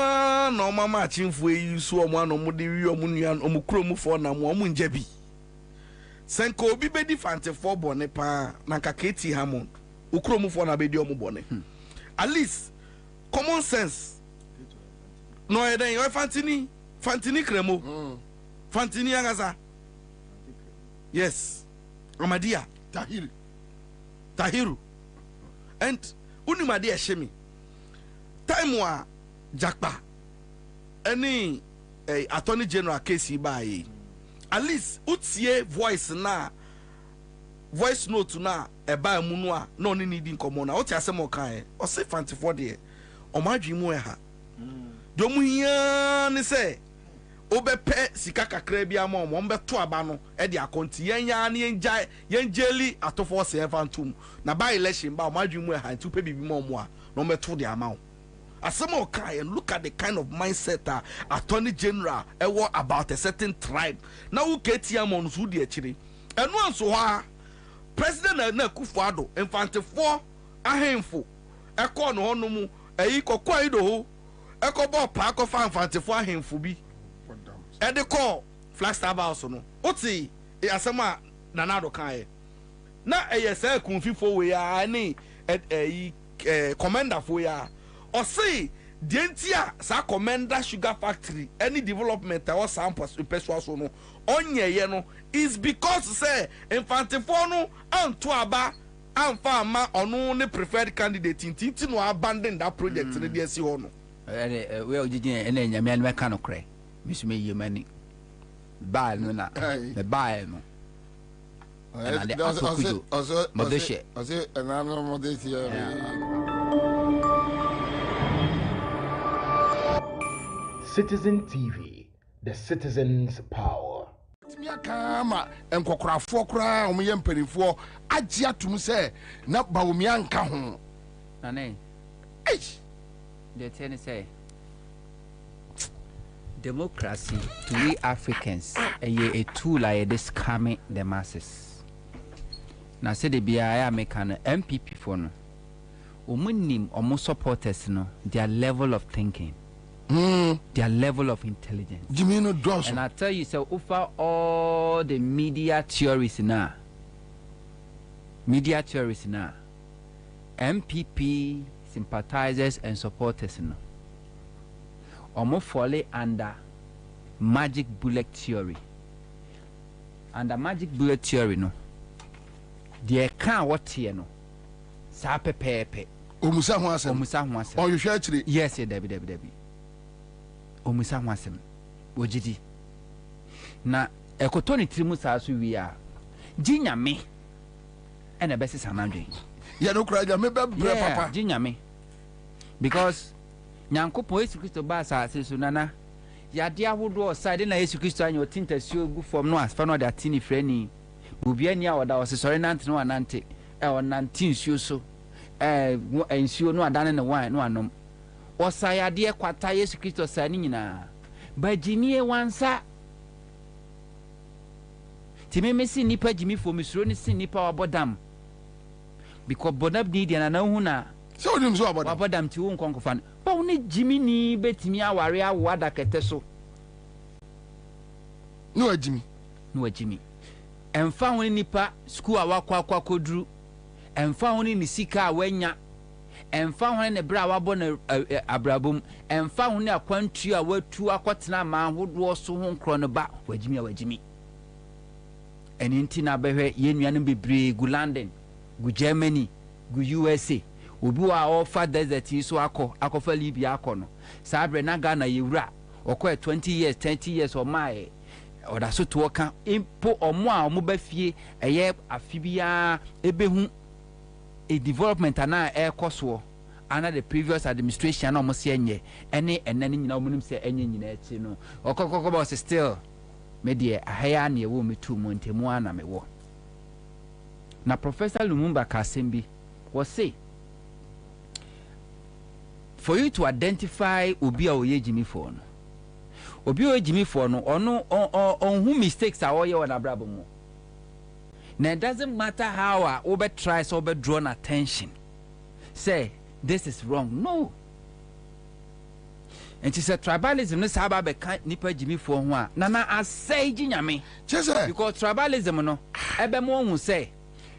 na omama achimfo eyi so omo na omudi wi omo nuan omo krom fo na mo omo nja bi senko obi bedi fantifo bone pa na kaketi hamon ukrom fo na bedi omo bone at least common sense no eden yo fantini kremo fantini angasa. Yes, Amadia Tahiru, and Unimadia Shemi. Time wa Jakpa, any Attorney General case by at least Utsie voice voice note na eba munwa no ni needing common. What you say more kind or say fancy for there or my dream weha. Domu here ni say. Obepe sika kakra bia ma ombe to aba no e de akonti yenya na yenjeli atofo se evantum na by election ba omadwemu e han tu pe bibi ma omo a no meto de ama asem o kai and look at the kind of mindset Attorney General e wo about a certain tribe na wo ketia mo no so de akire eno anso ha President na Kufuado infantefo ahemfo e ko no hono mu eyi kokwa ido ho e ko bo pa ko fa infantefo ahemfo bi e de call Flagstaff House no oti e asema na nado kan na say kunfifo we ya ni commander fo ya o say de ntia sa commander sugar factory any development or samples so no onye ye no is because say infantifo no anto aba amfa ama ono ne preferred candidate tinti no abandon that project ne de si ho no we ogigin ene nyame an meka no kre misume yemani ba no na the ba no and the also modeshe another modeshe Citizen TV, the citizen's power. Kama enkokrafo kra omoye mpanifo agye atum se na bawumia nka ho nane the ten say democracy to we Africans a tool like this scamming the masses na say the bia American MPP for no omunim omo supporters no their level of thinking their level of intelligence. And I tell you, so over all the media theories now, MPP sympathizers and supporters now, almost fall under magic bullet theory. Under magic bullet theory, no, they can't what here no, sape pepe. Omusa Hwasem. Oh, you share actually? Yes, Debbie. Omisa Hwasem wojidi na ekotoni trimu saa so wi a ginyame ena bese sanadwen ya no kra me be papa ginyame because nyankopon Yesu Kristo ba saa so nana ya de ahodo side na Yesu Kristo anyo tintasuo gu form no asfa no da tini frani obia ni a oda osesore nante no anante o nante nsuo so nsuo no adane ne wan no anom osayade kwata Yesu Kristo sani nyina bagimie wansa timeme si nipa gimi fo misuro ni si nipa wabodam because bodam ni dia na hu na so nim so wabodam ti wo nkonkofa ba wo ni gimi ni betimi aware awo adakete so no agimi emfa ho nipa school awakwa koduru emfa ho ni sika awanya ɛmfa ho ne bra wabɔ ne abrabom ɛmfa ho ne akwantu a watu akɔtena ma ahodoɔ so ho nkorɔ no ba wagimi ɛne nti na bɛhwɛ yɛn nuanom bebree gu London gu Germany gu USA obi wa ɔfa desert yi so akɔfa Libya akɔ no saa brɛ na Ghana yɛwura ɔkɔ 20 years 30 years ɔmaa ɔda so to ɔka mpo ɔmo a ɔmo ba fie ɛyɛ afi biara ebehu a development ana ɛkɔ soɔ ana the previous administration na ɔmo se ɛnyɛ ɛne ɛnɛ ne nyina ɔmo nim sɛ ɛnyɛ nyina akyi no ɔkɔkɔkɔ bɔ still me deɛ ahaya na ɛwɔ me tu mu ntemu ana me wɔ na Professor Lumumba ka asɛm bi wɔ say for you to identify obi a ɔyɛ gyimi for no obi a ɔyɛ gyimi for no ɔno ɔnhu mistakes a ɔyɛ wɔ n'abrabɔ mu. Now it doesn't matter how over tries over drawn attention. Say this is wrong. No. And she said tribalism no saba be kan nipa jimi for ho na asay ginyame. Because tribalism no ebe mo hu say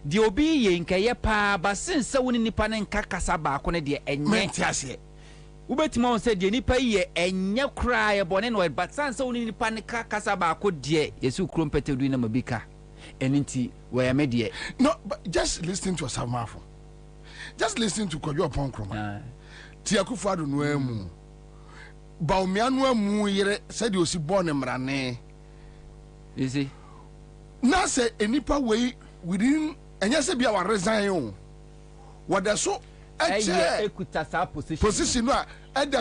the obi ye nkeye pa ba since woni nipa ne nka kasa ba ko ne de enye tiase. Ubetimo say de nipa ye enye kra ye bone no but since woni nipa ne kasa ba ko de yesu krompete du na mabika. Eninti where media. No, but just listen to Asamafo. Just listen to Kojo Ponkroma. Tiakufado Nuemu. Baumianwa mu yere said you see born emrane. You see? Now say enipa way within and yes be our resign. What the so position no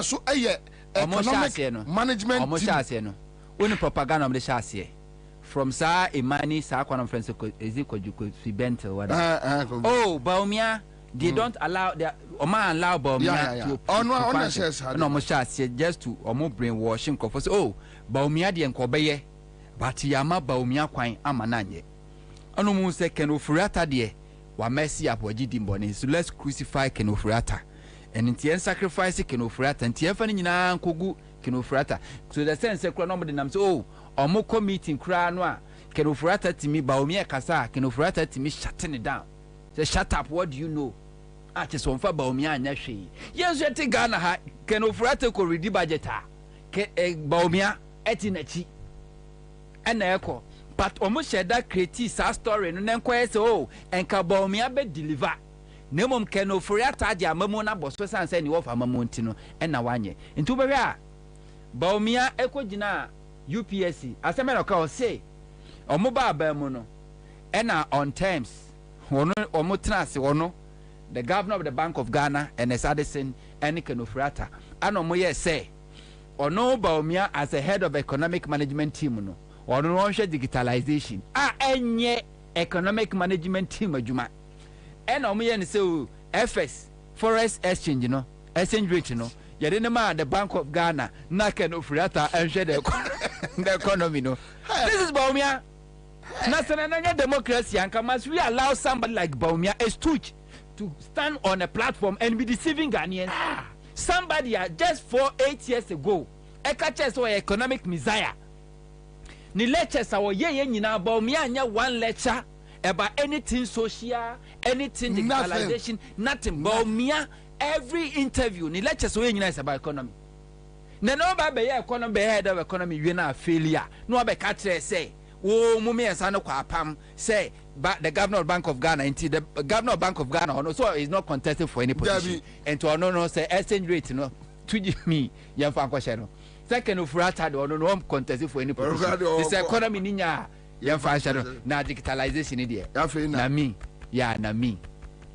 so economic management team. Propaganda of the chassis. From Sa Imani Sa conference is it Bentel whatever. Oh, Baumia, they don't allow their Oma allow Baumia to no Mosha just to omo brainwashing confess. Oh, Baumia the Nkobeye, but Yama Baumia Quine Amananye. Anomu say Kenofurata de wa mercy up Wajidimboni, so let's crucify Kenofurata. And in the end sacrifice Kenofurata and Tiafani na Kogu Kenofurata. So the sense of nobody names oh. Omoko meeting kra no a Kenofurata timi Baumia kasa Kenofurata timi shutting it down. Say shut up, what do you know? Just on for Baumia nya hwe. Yes yete Ghana ha Kenofurata ko ready budget ha. Baumia etinachi. Ena eko but omo share that create sa story no nenko say oh enka Baumia be deliver. Nemom Kenofurata dia mamu na boso san say ni wo fa mamu ntino ena wanye. Ntu be hwe a Baumia eko gina UPSC asemena ka say omo ba ba mu no ena on terms wono omo trans wono the governor of the Bank of Ghana and Addison and Kenofurata and omo ye say ono Baumia as a head of economic management team no ono no hwe digitalization enye economic management team adwuma and omo ye ne say FS forest exchange no exchange rate no yɛde the Bank of Ghana na Kenofurata enhwe the economy no. This is Baumia. National democracy and must we allow somebody like Baumia a stooge to stand on a platform and be deceiving Ghanaians? Somebody just 8 years ago ekache so economic messiah. Ni lectures our ye nyina Baumia nya one lecture about anything social, anything digitalization, nothing. Baumia every interview ni lectures we nyina is about economy. Na no ba be economy be head of economy we na failure. No be ka kire say wo mummy ensa no kwa pam say the governor of Bank of Ghana the governor of Bank of Ghana so is not contested for any position. And to no say exchange rate no to me yan fa kwahye no. Second of Rata no contested for any position. This economy ninya yan fa hye no na digitalization ni there. Na me na me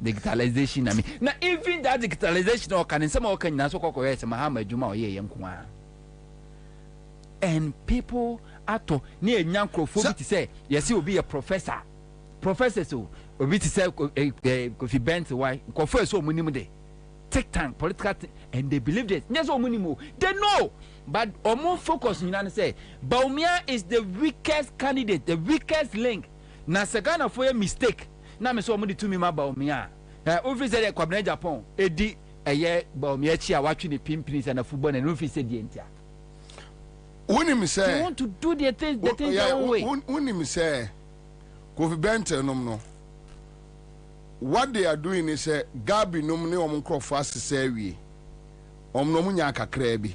digitalization na me na even that digitalization or can some o kan so kokko yes mahama adwuma o ye yenko a and people ato na enyankrofo bi say yes obi a professor so obi ti say Kofi Bent why nkofo so omunim de take time political and they believe it yes omunim they know but omo focus nyina say Baumia is the weakest candidate, the weakest link na Sagana for a mistake na me so mo di tumi ma Baumia office say Kwabena Japan edi eye Baumia chi a watwe ne pimpini na football na office say di entia woni me say you want to do the thing their own way. Woni me say Kofi Bent no what they are doing is Gabi nomine omukro fast say we omno nya kakra bi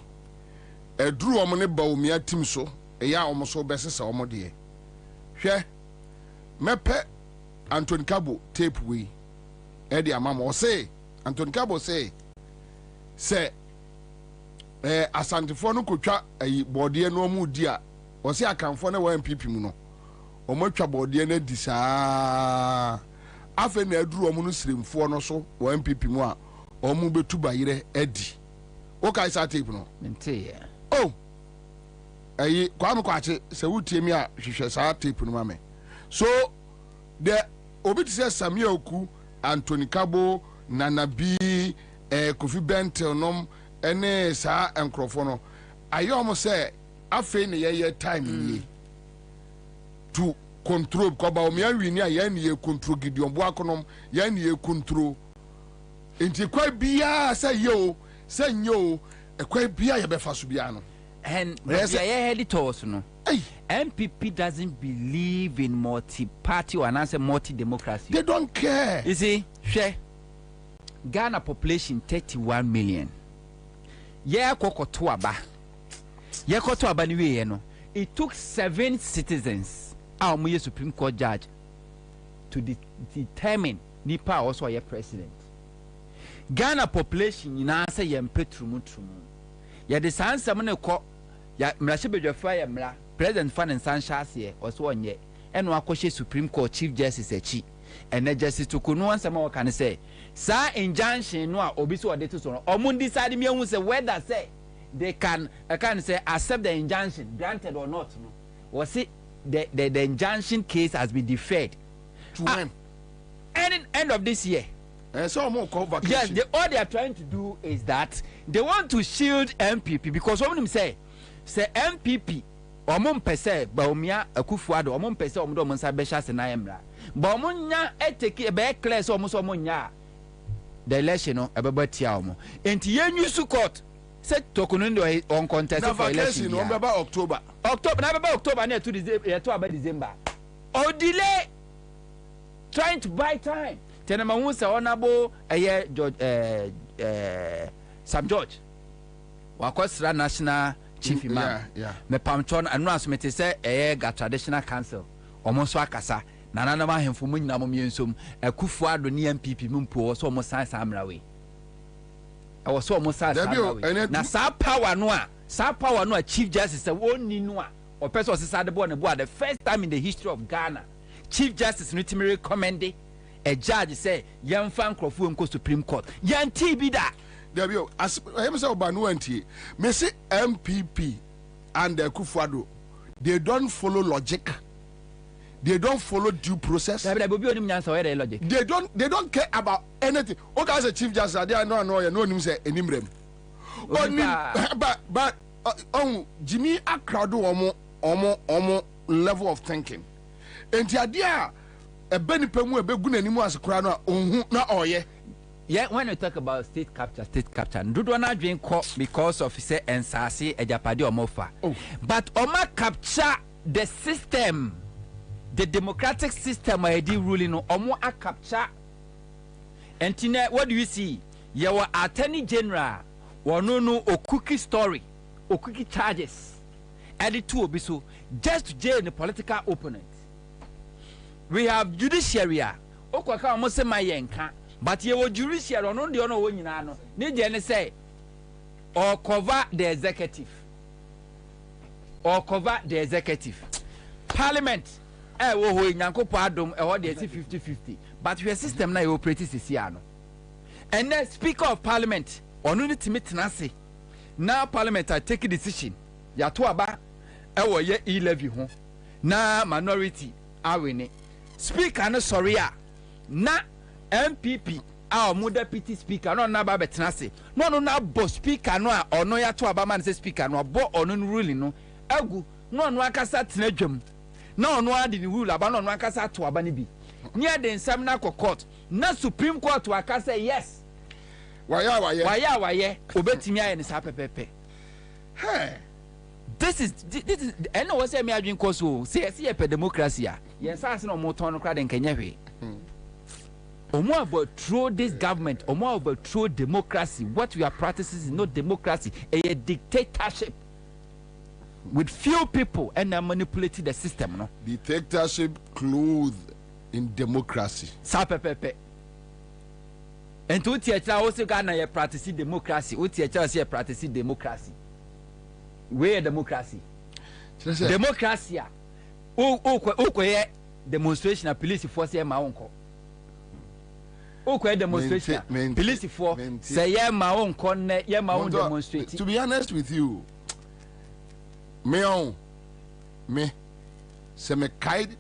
edru omne ba omia tim so eya omso besesa omode hwe mepe Anthony Cabo tape we Eddie Amama o say Anthony Cabo say asantifo no kotwa bode no mu di a o say akanfo na wa MPP mu no o matwa bode na di saa afa na aduru o mu no siremfo no so wa MPP mu a o mu betu bayire adi o kai sa tape no nte oh kwanu kwache se wutie mi a hwehwe sa tape no mame so the obi ti say Samuel Oku Anthony Cabo Nanabi Kofi Bentel nom ene sa enkrofo no ayom say afi ne ye time ni to control ko ba o mi awi ni aye ne ye control Gideon Boakonom ye ne ye control enti kwa bia say yo say nyo kwa bia ye be fa so bia no and yes, editors no MPP doesn't believe in multi-party or answer multi-democracy. They don't care. You see, Ghana population 31 million. Yeah, kokotoaba niwe no. It took 7 citizens, our Supreme Court judge, to determine Nipa also a president. Ghana population in answer yempe trumu. Ya the sans samone ko ya mrashibedwafa ya mra President Fan and Ansah also on ye and wakoshe Supreme Court Chief Justice Echi and Justice to Kuno and some can say sa injunction no obiso adeto so omun decide me who say whether say they can say accept the injunction granted or not no was it the injunction case has been deferred to when end of this year. So more vacation. Yes, all they are trying to do is that they want to shield MPP because when them say MPP omon pese ba omia akufuado omon pese omodo monsa besha se na emra ba omonya eteke be clear so omonya the election no ebeba tia omo enti yenyu su court se tokuno ndo on contest for election no beba October na beba October na to aba December or delay trying to buy time tenema hu se onabo George Sam George wakosra national chief imam me pamchon anu asomete se ga traditional council omonso akasa nanana ma hemfo mu nyina mo miensom akufuado ne MPP mu mpo so omo san samrawe e wo so omo san samrawe na sa power no a chief justice say woni no a opeso osisa de bo na bo the first time in the history of Ghana chief justice no timi recommend a judge say yemfa nkrofo enko Supreme Court yanti bi da Debio, as I say Obanuanti, me say MPP and Kufuado, they don't follow logic. They don't follow due process. They don't care about anything. Okay, as a chief justice, they are no him say enimrem. But Jimmy Akrado omo level of thinking. And the idea a benipemu e beguna nimu as krano ohun na oye. Yeah, when we talk about state capture, do not drink because of say Ansah ejapade omofa. But Oma capture the system, the democratic system I did ruling no Omo a capture. And what do you see? Your attorney general no o cookie story, o cookie charges. Added to obiso just to jail the political opponent. We have judiciary. Okwaka almost say my yenka. But you judiciary on the honor when you know. Need say or cover the executive. Parliament wo nyanko padom e ho de 50-50. But your system na you operate sisiano. And then Speaker of Parliament onu ni timetenase. Now Parliament I take a decision. Ya to aba e wo ye e-levy ho. Na minority awene. Speaker no sorry a na MPP our deputy speaker no na ba betenase no na bo speaker no a ono ya to aba man say speaker no bo ono ruling no agu no akasa tenadwam na ono ade ni rule aba no akasa to aba ne bi near the nsam na court na Supreme Court akasa yes waya obetimi aye ne sa pepepe hey this is and no say me adwin koso say e pe democracy a yen sa se no mo ton no kra de nkanya hwe Omo overthrow this government. Omo overthrow democracy. What we are practicing is not democracy, a dictatorship with few people and are manipulating the system. No dictatorship clothed in democracy. Sapepepe. And to teach also Ghana practicing democracy. What teach us here practicing democracy? Where democracy? Democracy. Oh, demonstration of police force here my uncle. Okay, demonstration. Police for say yeah my own corner, yeah my own demonstration. To be honest with you, me se me kaid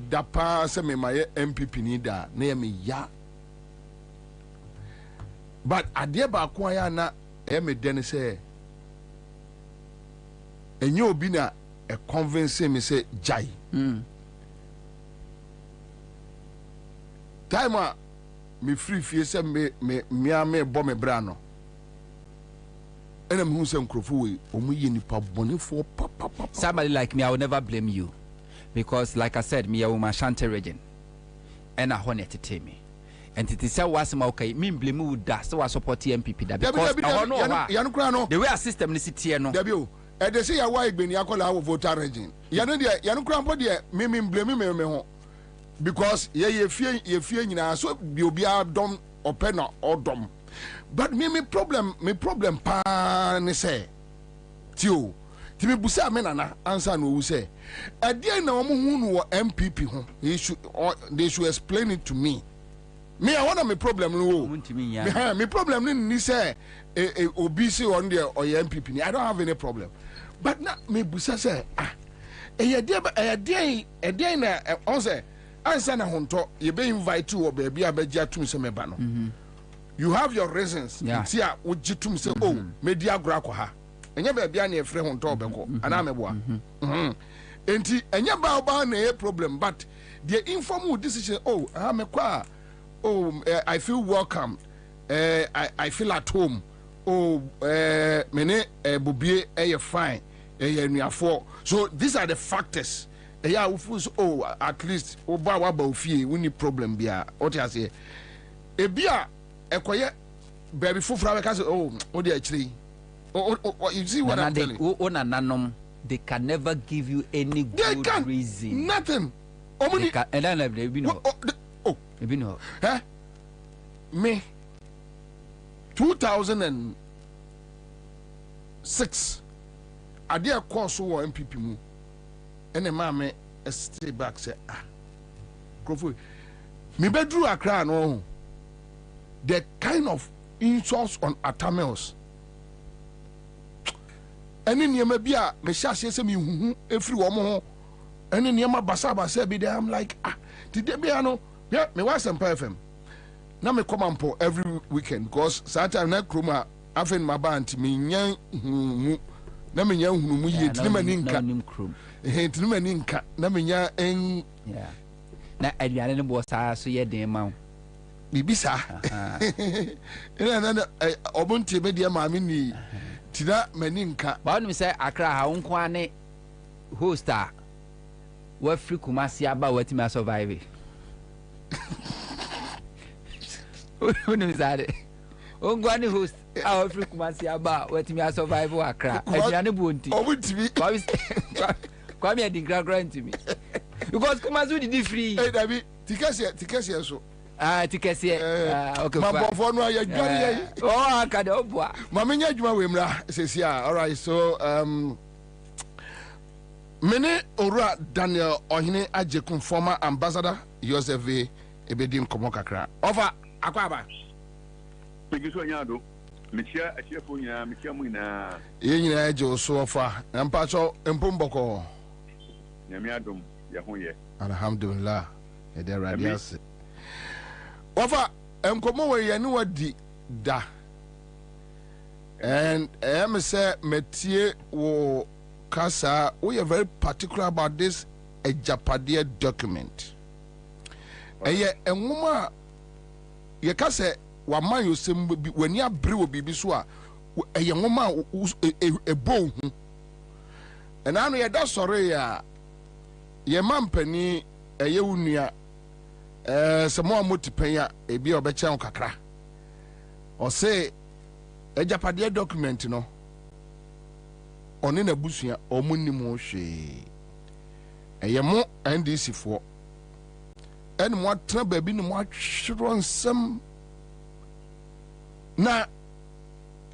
da pa se me my MPP ni da na me ya. But adie ba ko ya na e me den say enye obi na e convince me say jai. Time me free fie se me bo me bra no ena me hu se nkrofo we omu ye nipa bonefo papa. Somebody like me, I will never blame you, because like I said, me my Ashanti region and I want to tell me and it is was my okay me blame you that so I support MPP that because I know the way our system is sit no debio e dey say ya why gbeni akola wo voter region ya no dey ya no kra mpo dey me blame me ho because ye fie nyina so bi obi adom opena odom but me problem pa ne say tio ti me busa me nana Ansah no wu say e dey na omo hu no MPP ho they should explain it to me I want me problem no me problem ni say obi say on there or MPP I don't have any problem but na me busa say e dey na on say Ansah na honto you be invite to baby abegia tum se meba no you have your reasons ti a wogitum se oh media agora ko ha enya baby na e frɛ honto obeko ana meboa enti enya ba na e problem but the informal decision oh amekwa I feel welcome I feel at home mene Bobie fine so these are the factors. Yeah, at least oba wa ba ofie we need problem bia what you say e bia ekoye baby fufura we ka say oh dey actually you see what I'm telling you nanom they can never give you any good reason nothing and then they be no be no me 2006 adia course wo MPP mu ene ma me stay back say Krofo me bedru Accra no the kind of insults on Atamels ene niema bia me hyase se me huhu efiri wo mo ho ene niema basa bi there I'm like today bia no me was in FM na me come ampo every weekend because Saturday na kroma afen ma band me nyan humu na me nyan humu ye tinimani nka tinimani nka na me nyan na aduane ne bo saa so ye den ma bibisa na obontie be dia ma me ni tina mani nka ba wonu say Accra ha wonko ane hosta wa free Kumasi aba watimi survive wonu zade ongwani host our free Kumasi aba watimi survive Accra aduane bonti obutimi kwa me di gra to me because Kumasi did free Dabi tikese so tikese okay ma bofo no ya dware yayi akade obua ma menya adwuma we mra sesia all right so mene ora Daniel Ohene Ajekun former ambassador Joseph Ebedim komo kakra over akwaba pegiso nyado mechia achiefo nyina mechia mu nyina ye nyina eje oso ofa mpacho empomboko nyame adom ya hoye alhamdulillah e de radias ofa enkomo we ye ni wadi da and am say metie wo kasa we are very particular about this ejapade document eye enwoma ye kasa wa man yosem wani abre wo bibi so a eye nwoma ebo hu enano ye da sore ya ye mampani eye unua sɛ mo a mote pɛn a ebi a ɔbɛkyɛn wo kakra ɔse agyapadeɛ document no ɔne n'abusua ɔmo nnim ho hwee ɛyɛ mo ndc foɔ ɛne mo atena baabi ne mo atwerɛ nsɛm na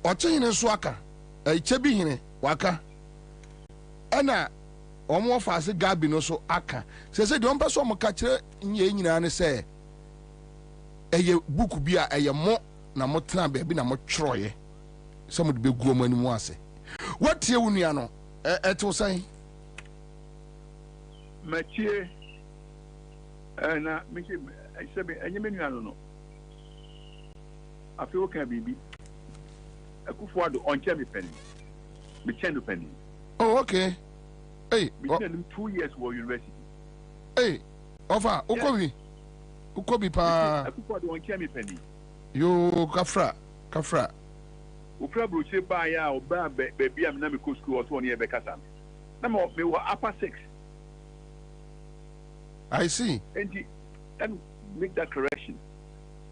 ɔkye hene nso aka ɛkyɛ bi hene waka ɛna ɔmo ɔfa ase gabi no so aka sɛ deɛ ɔmpɛ so ɔmo ka kyerɛ nyɛ nyinaa ne sɛ ɛyɛ book bi a ɛyɛ mo na mo tena baabi na mo twerɛeɛ sɛ mo de bɛgu ɔmo anim ase watie wo nua no ɛtew sɛn matie na meke sɛbe ɛnyɛ me nua no afei woka biribi akufo ado ɔnkyɛ me pɛni mekyɛn no pɛni oh okay hey mekyɛn no 2 years wɔ university hey ɔfa ukobi pa akufo ado ɔnkyɛ me pɛni yo kafra ofra broche ba ya oba baabi am na me ko school ɔso ɔne ɛbɛkasa na me wɔ upper 6 I see and make that correction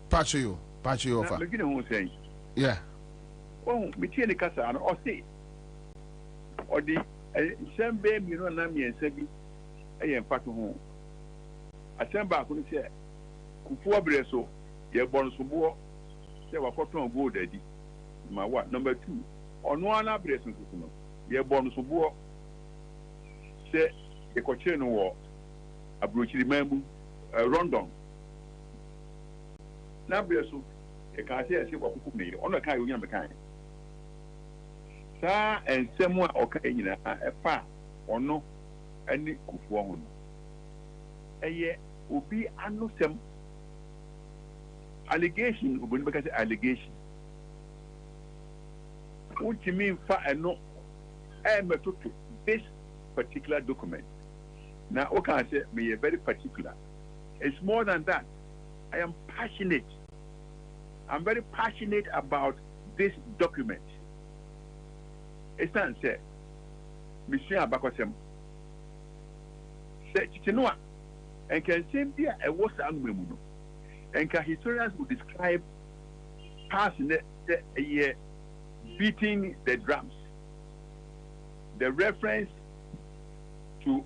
patch you offer me gina ho sɛn yeah oh me tie ne kasa no ɔse ɔde nsɛm bɛɛ mmienu na mmiɛnsa bi ɛyɛ mfato ho asɛm baako no sɛ kufuo brɛ so yɛbɔ no soboɔ sɛ wakɔtɔn gold adi ma wa number 2 ɔno ana brɛ so no yɛbɔ no soboɔ sɛ yɛkɔkyere no wɔ aburokyiri mamu London na brɛ so yɛka sɛ yɛsɛ wakɔkɔ ne ɔno ka yɛ onya mekan saa nsɛm a ɔka nyinaa ɛfa ɔno ɛne kufuo ho no ɛyɛ obi ano sɛm allegation obi bɛka sɛ allegation wontumi mfa ɛno ɛmɛtoto this particular document now okay say me very particular it's more than that I am passionate I'm very passionate about this document it's not say mission abakosem say chitinoa and can say there a was angbemuno and can historians will describe passionate a year beating the drums the reference to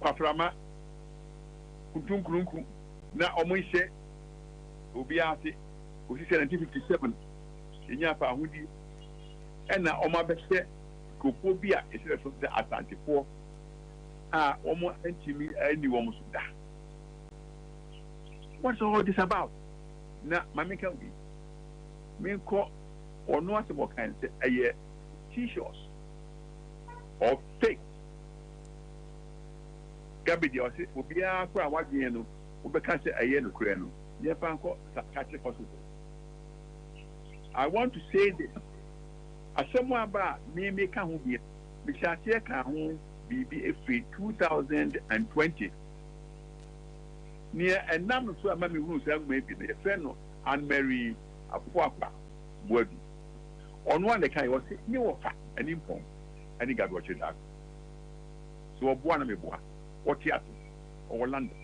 Kwaframa kuntunkunku na omo ise obi ase osi 1957 enya fa ahudi ena omo abese kopo bi a ese so de asantefo a omo antimi ani wo so da what's all this about na mameka wi menko ono asebo kan se eye t-shirts of fake gabidi ɔsi obiara kora wadwene no wobɛka sɛ ɛyɛ no kora no yɛfa nkɔ psychiatric hospital I want to say this asɛm aba me ka ho bia mehyɛ aseɛ ka ho biribi efiri 2020 nea ɛnam no so ama me hunu saa ngoma bi no yɛfrɛ no Anne-Marie Apoapa Bobie ɔno a ne ka yɛ ɔsi ne wɔfa ani mpɔn ani gabi ɔkyerɛ daa so ɔboa na meboa ɔte ɔwɔ London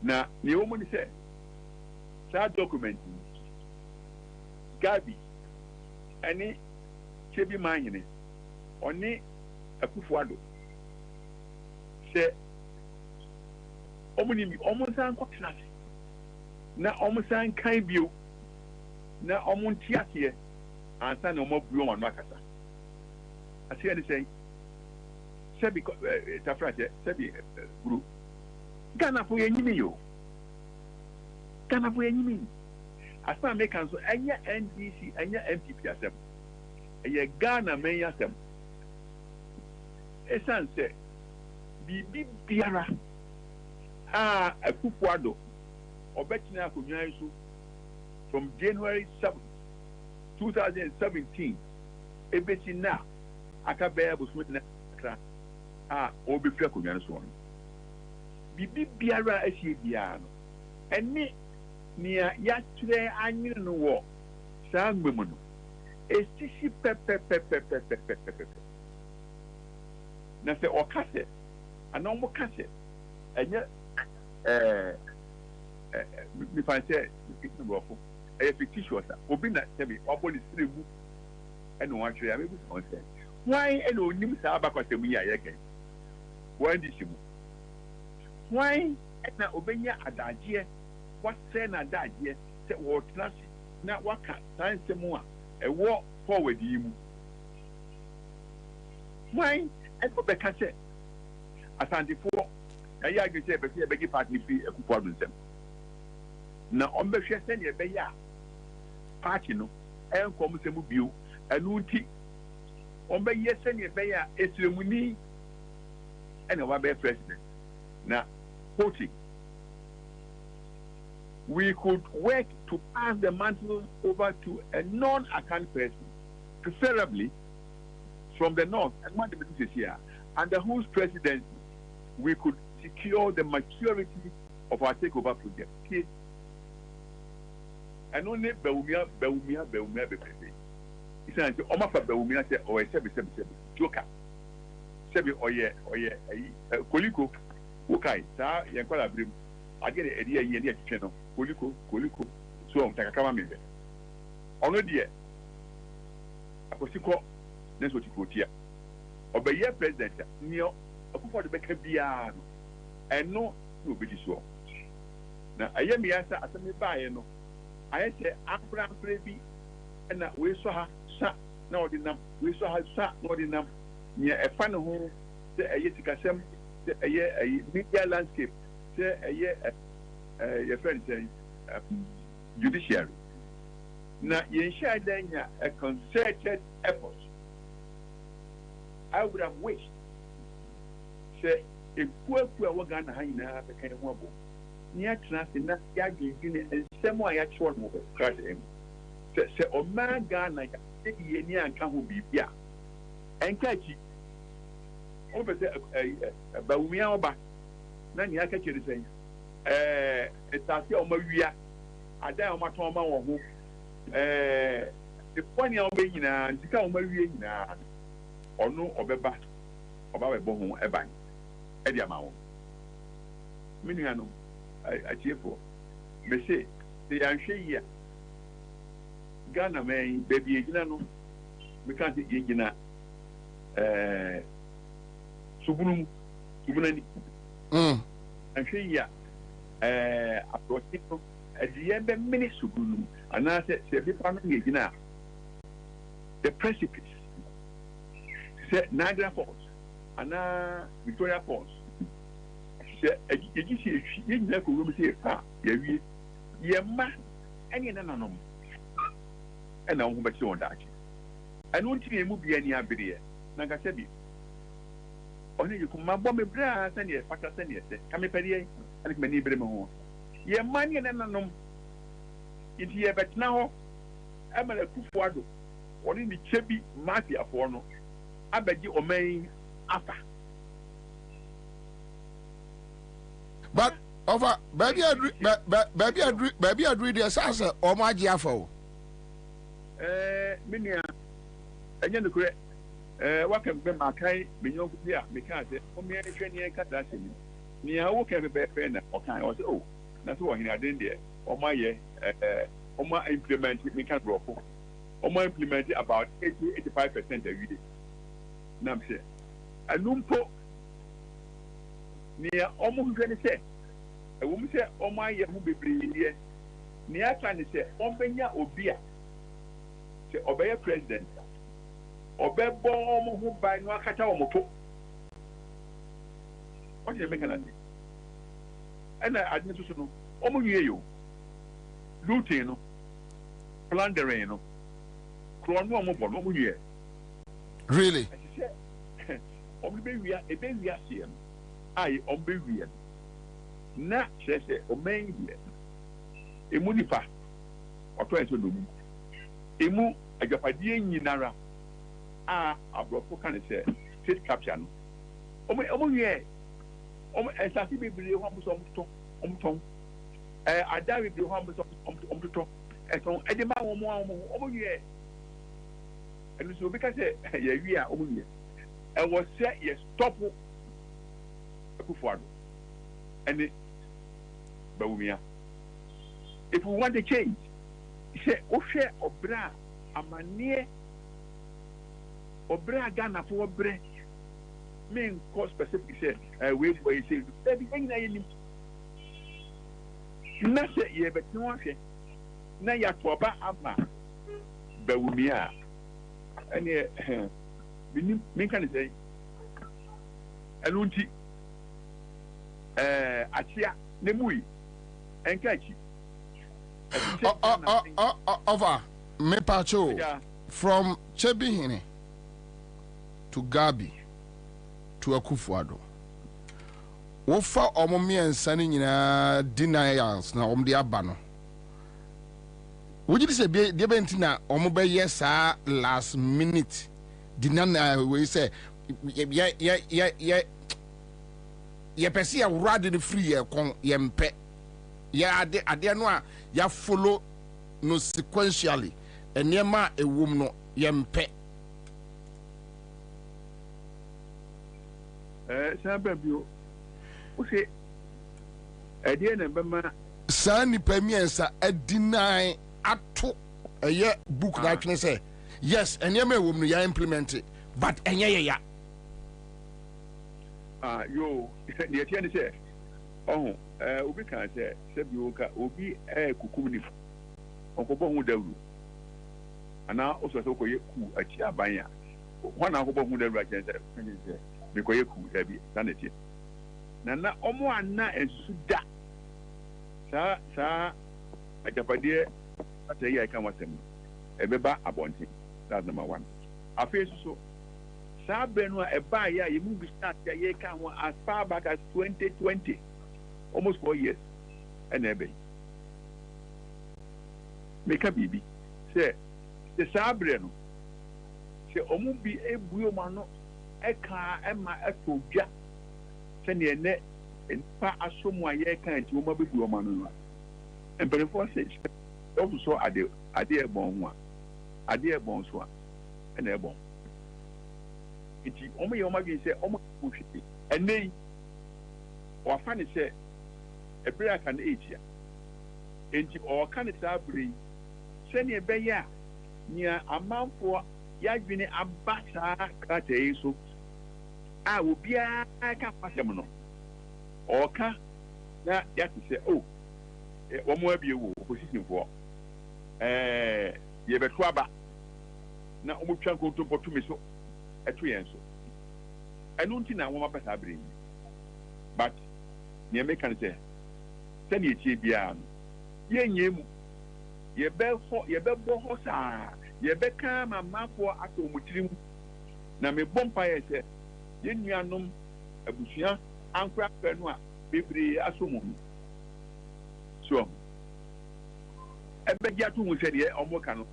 na ne wɔn mu ni sɛ saa document Gabi ɛne Chebi Manyene ɔne Akufo-Addo sɛ ɔmo ni ɔmo nsan kɔ tena ase na ɔmo nsan kan bio na ɔmo nte aseɛ ansa na ɔmo abue wɔn ano akasa aseɛ ne sɛn sɛbi tafra sɛ sɛbi guru Ghana fo yɛ nyimi yo Ghana fo yɛ nyimi asɛm America nso ɛnyɛ NDC ɛnyɛ MPP asɛm ɛyɛ Ghana mɛnyɛ asɛm ɛsan sɛ biribi biara a Akufo-Addo ɔbɛtena akonnwa yi so from January 7, 2017 ebesi na aka bɛyɛ bosom na kra a ɔbɛfiri akonnwa no so no biribi biara asie biara no ɛne nea yɛakyerɛ anyere no wɔ saa ngbe mu no ɛsisi pɛpɛpɛpɛpɛpɛpɛpɛ na sɛ ɔka sɛ anaa ɔmo ka sɛ ɛnyɛ me find say it's no go a fictitious obi na say me oboli srebu and one try maybe on say why and onim sa abakwasemu ya yeke why this mu why na obenya adaje what say na adaje say what na waka science mu a ewo forward yi mu why and go back say asante for ayi agi say be begi party fi ekupo adun na on be hwe say ne be ya party no en kom se mu bio anu nti on be yes say ne be ya esremuni and wa be president na voting we could work to pass the mantle over to a non-account person, preferably from the north, and what the business is here, under whose presidency we could secure the maturity of our takeover project. Okay? And only Beumia. It's an Omafa Beumia said, or a sebi Joker. Sebi oye, Koliko, okay, sir, Yankola Brim. I get an idea in the channel. Koliko, so I'm Takakama member. Only dear. I was to call, that's what you quote here. Obey your president, Neo, for the back of the and no British war. Now, I am the answer as a buy, no. I say, Abraham Previ, and we saw her, sat, no, we saw her, sat, not enough, near a fan home, a Yetikasem, a media landscape. Your friend saying judiciary. Now, you share then a concerted effort. I would have wished, say, if poor Wagana Haina became wobble, near Transit, not Yagi, and some way actual mobile, crash him. Say, oh, man, Ghana, near and come be ya. And catch it. Over a Baumiaba. Nani aka kiri sɛn etase a ɔma wia ada a ɔma tɔn ɔma wɔn ho efo ni a ɔbɛ nyinaa nsika a ɔma wie nyinaa ɔno ɔbɛba bɛbɔ ho ɛban ɛde ama wɔn me nua no atiefo mese sɛ yɛanhwɛ yi a Ghana mɛn baabi egyina no meka sɛ yɛgyina subunani and she approaching at the end of many sugunum, and I said, the precipice. Said Niagara Falls, and Victoria Falls. Said, you see, you never will see a car, ye ma, any anonymous. And I'm going to that. I don't think it will be any abria, like I said. Only you come my bomb brass and yes, Pata send yes, come a penny, and many bremo. Ye money and anon. It ye but now, I'm a Kufuado, or in the Chebi Mafia for no. I beg you, Omay after. But over baby, I read the Sasa or my Jaffo. Minia, and you're the correct. What can be my kind, Beyond here, because for me, any training cut that in me. I walk every bad friend or kind of oh, that's what I didn't there. Or my year, or my implement me can grow. Or my implement about 80-85% every day. Namse. A numpo near almost 20 cents. A woman said, oh my year will be brilliant. Near trying to say, Ombenya Obia. Say, obey a president. Obey bomb who buy no kata omoto. What do you make an idea? And I didn't know. Omo you looting, plundering, cron one more year. Really? Obey a baby here. I obey. Na says a main a munifa or trying to do. Emu a Japadian Nara. A broken can say state capture. Ye. As I see baby, one tongue. I die with the one to talk. And so Edema over here. And so because we are over here. And was said, yes, stop. And Bawumia. If we want to change, say, Oshe Obra, Amanie, Obra Ghana for Bre, main cause specific say, wait for you say, everything I need. Nasa ye, but no one say, na ya Kwaba Ama, Bawumia. And me can say, Alunti, Achia, Nemui, and Kachi. Over Mepacho from Chebihine to Gabi to Akufuado. Wofa omomi ensani nyina denials na omde abano. Would you say be bentina omobe yes last minute deny we say ye pesi ya radi ni free ye kon ye mpe ya ade no a ya follow no sequentially enema ewom no ye mpe sababio o se ade na bema sa nipa miensa deny ato eye book na twene say yes enema ewom no ya implement it but enye ya yo the attorney say oh obi kan say sebi oka obi kukum ni okobo hu dawru ana oso so koye ku achi abanya wana okobo hu dawru achen say be koye ku dabi sanity na omo ana ensuda sa ajapade atay ya kan wasem ebeba abonti. That's number one. Afesu so Sabeno eba ya yimu start ya ye kan as far back as 2020, almost 4 years. And ebe make a baby say the Sabreno say omu bi ebuo mano eka ema etobia se ne ne pa asomu aye kan ti omu bebuo mano no and before say also ade ebon wa ade ebon so and ebon iti omo ye omo bi say omo kuhwete enei o afa ne say ebere aka na etia enti o ka ne sabri se ne be ya nia amanfo ya dwene abasa kata yeso a obia ka kwasem no o ka na ya ti say oh omo abie wo opposition fo ye beto aba na omo twa nkonto potu me so eto yen so enu nti na wo mabasa abre ni but ne me kan say sani etie bia no ye nyem ye be bo ho saa ye be ka mamafo ato omutirim na me bompa ye say ye nuanom abusua ankra panu a bebre asomu so ebe dia to hu se de omo ka no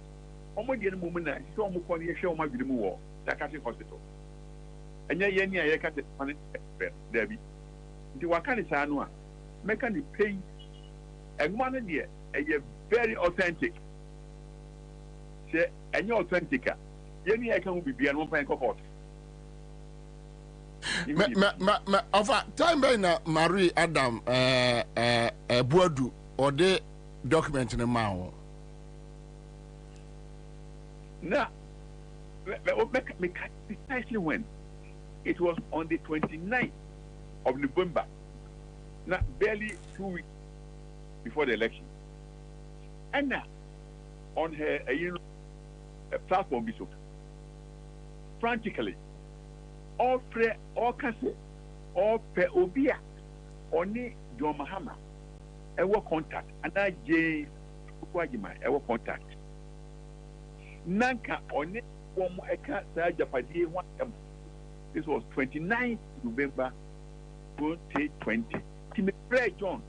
omo de no mu na so omo ko ne hwe omo adwene mu wo Dakati hospital enya ye ni aye ka te pane dabi nti waka ni saa no a meka ni pay egma no de eye very authentic se enya authentic a ye ni aye ka hu bibia no pan court ma over time by na Marie Adam Buadu or the document in the mouth na precisely when it was on the 29th of November, not barely 2 weeks before the election. And now, on her platform, frantically, all cancel, all per obia, only John Mahama, our contact, and I J. Our contact. Nanka only. This was 29th November 2020. Tim John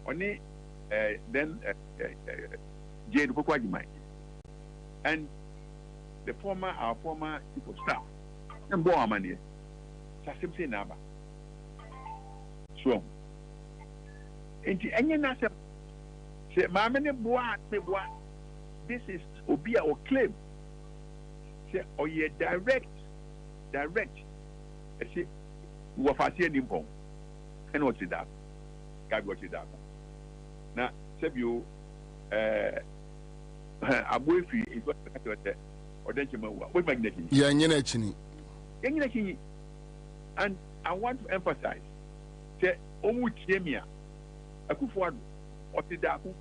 only then Jane Pokwajimai and our former chief of staff and Boamani Sasim Naba. So into any nasa say Mamene Boa, this is Obia or claim. Or ye direct see what I see in and what's it that God what's it that na sebio aboefi is what I said or then what magnetic and I want to emphasize say omu tiemia Akufo-Addo Otidaku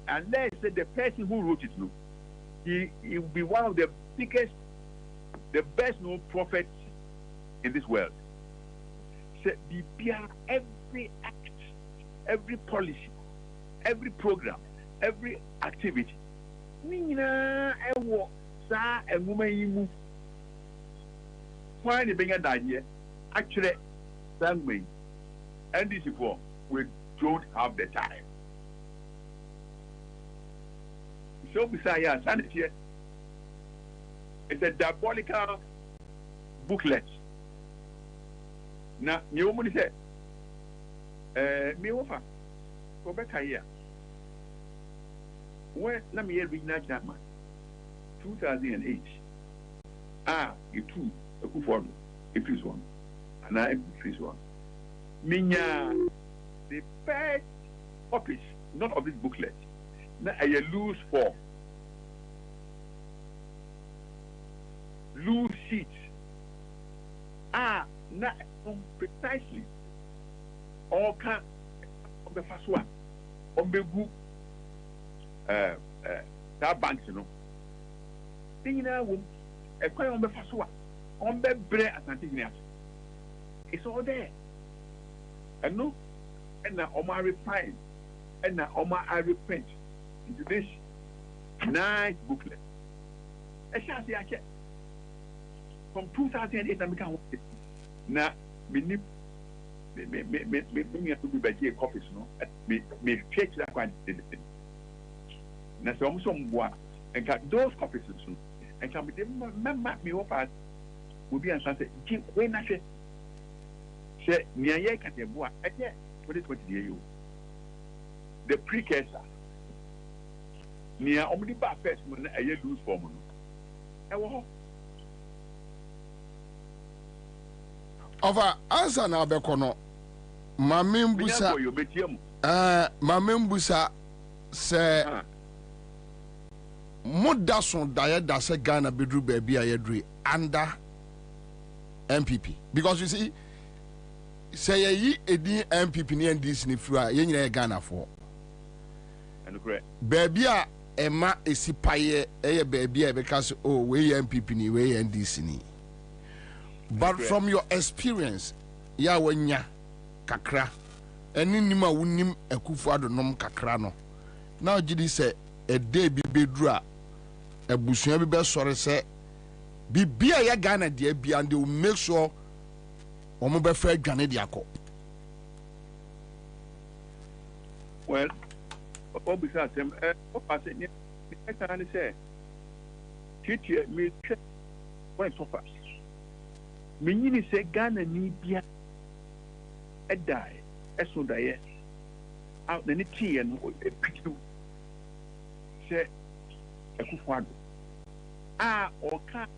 unless the person who wrote it no he will be one of the biggest, the best known prophets in this world. So every act, every policy, every program, every activity. Nina ewo sa enwumayimu. Why the bigger idea? Actually, sanguine. And this is for we don't have the time. So besides sanity, it's a diabolical booklet. Now, you want to say, me offer, go back here. When let me read that man, 2008. You two, a good for if it's one, and I if it's one. Minya, the first copies, not of this booklet, now I lose form, loose sheets. Not precisely. All can of the first one on the group that banks, you know. Thing now, a quite on the first one on the bread and something else. It's all there. And no, and now Omar refine, and now Omar I reprint into this nice booklet. I shall say, I check from 2008. I become now, me have to be by J copies, no. Me fetch that kind of thing. Now, so almost some and got those copies soon. And can be the me offer will be answered. When I say, near can be boy, I get what is what you the precursor near only back first when I lose form. Over Ansah na bekono mamembusa mamembusa se modason daye da se Ghana bedru baby ayedru under MPP because you see say ye edi MPP ni NDC ni fru ye nyina Ghana for and correct baby a ema esipaye eye baby e because oh we MPP ni we NDC ni. But from your experience, ya wanya kakra, eni nima wunim Akufo-Addo nom kakra no. Now jidi say a day bi bedru a busua bi be sore say bibia ya Ghana de bia and they will make sure omo be fa adwane de akọ. Well, what besides them, what I said, I can say, teacher, me when so fast. Meaning say Ghana ni bia a die, a so die out the tea and a picture say Akufo-Addo. Or can't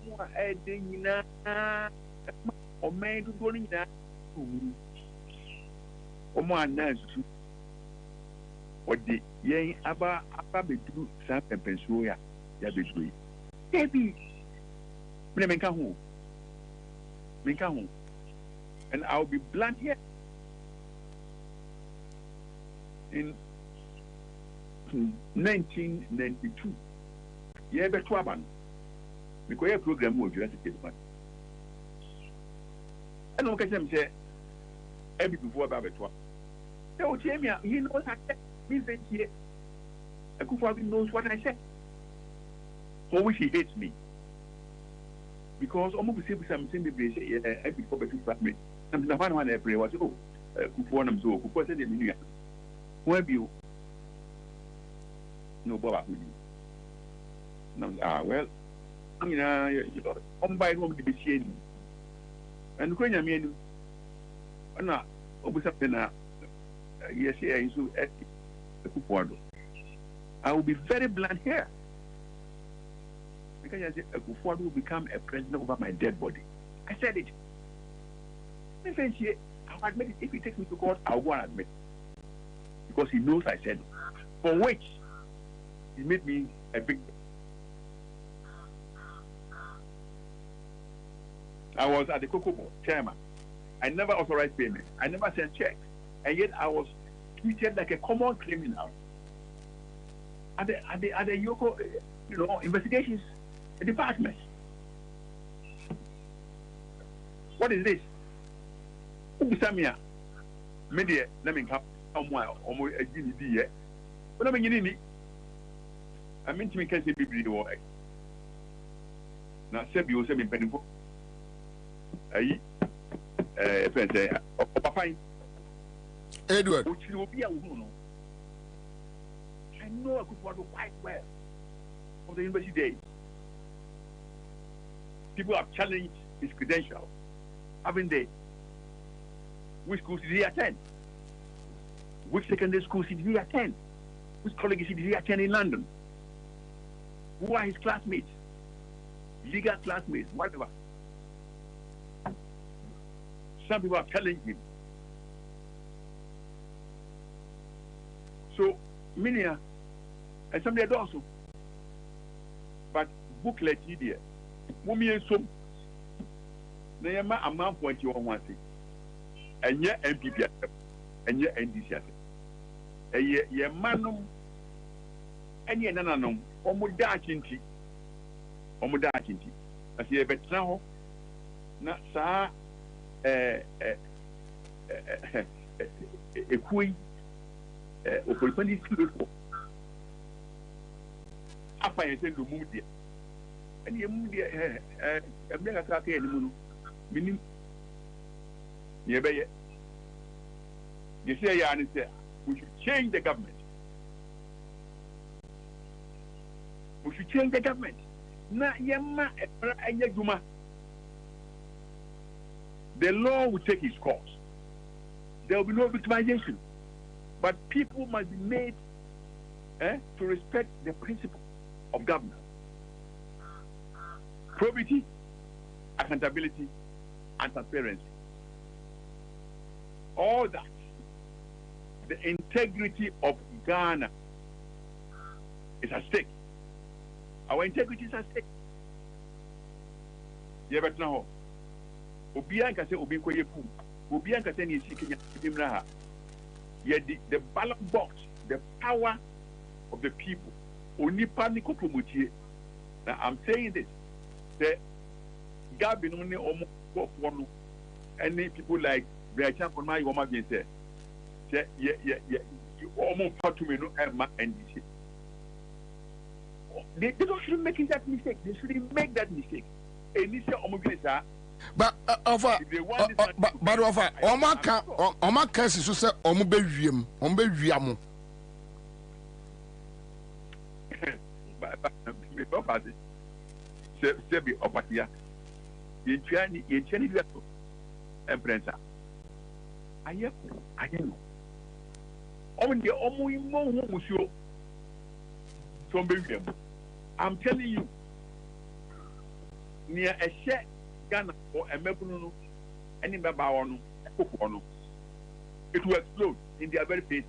more adding or made to go in that or more nice or the yang Abba Bedru Sam and Pensuya Yabidri. Maybe Bremenka and I'll be blunt here. In 1992, yeah, but Kwabena, because your program was just a one. I don't catch them say every before Babetua. They will tell me, he knows I said, he said here, Akufo-Addo knows what I said, for which he hates me. Because almost the same thing every before the family. Something the one I pray was Kufuanam so Kufu said in New Where you no Bobie. Well, I mean, on by home to be seen. And when I mean, no, Obusapena, yes, here is Kufu-Addo. I will be very blunt here. Because I said, Akufo-Addo will become a president over my dead body. I said it. I'll admit it. If he takes me to court, I'll go and admit it. because he knows I said it, for which he made me a victim. I was at the Cocoa Board, chairman. I never authorized payment. I never sent checks. And yet I was treated like a common criminal. At the Yoko, investigations department. What is this? Samia, media, let me come somewhere, almost a GDP. But I mean, I mean to me, can't say be work. Now, Sebi was saying, Penny, Edward. Which will be a woman. I know I could follow quite well from the university days. People have challenged his credentials, haven't they? Which schools did he attend? Which secondary schools did he attend? Which colleges did he attend in London? Who are his classmates? Legal classmates, whatever. Some people are challenging him. So, Minia, and some of also. But booklet here, Mummy and some, they are a man point you on one thing. And yet, MPP, and yet, NDC. And yet, ye manum, and yet, none, almost darkinty. Almost darkinty. As ye bet now, not sa a queen. Opportunity to apa yẹn sẹ ndo mu diẹ ẹni yẹn mu diẹ ẹbi yẹn kaka yẹn mu no minim yẹ bẹ yẹ yẹ sẹ yẹ ani sẹ we should change the government na yẹ ma ẹfẹ ẹnyẹ juma the law will take its course there will be no victimization. But people must be made to respect the principle of government. Probity, accountability, and transparency. All that. The integrity of Ghana is at stake. Our integrity is at stake. You ever know? Obian can say Obi Koyeku. Obian can say Nisi Yet the ballot box, the power of the people, only panic promote. Now I'm saying this: the Gabi only almost one, any people like Brian from my woman being said, you almost part to me no NDC. They don't should making that mistake. They shouldn't make that mistake. And this is but Oma can so say omo be wiem se be opatia ye twani wiato empresa aye no omo imo hu musuo so be wiem. I'm telling you near a share Ghana or a Mebunu, any Babaono, it will explode in their very faces.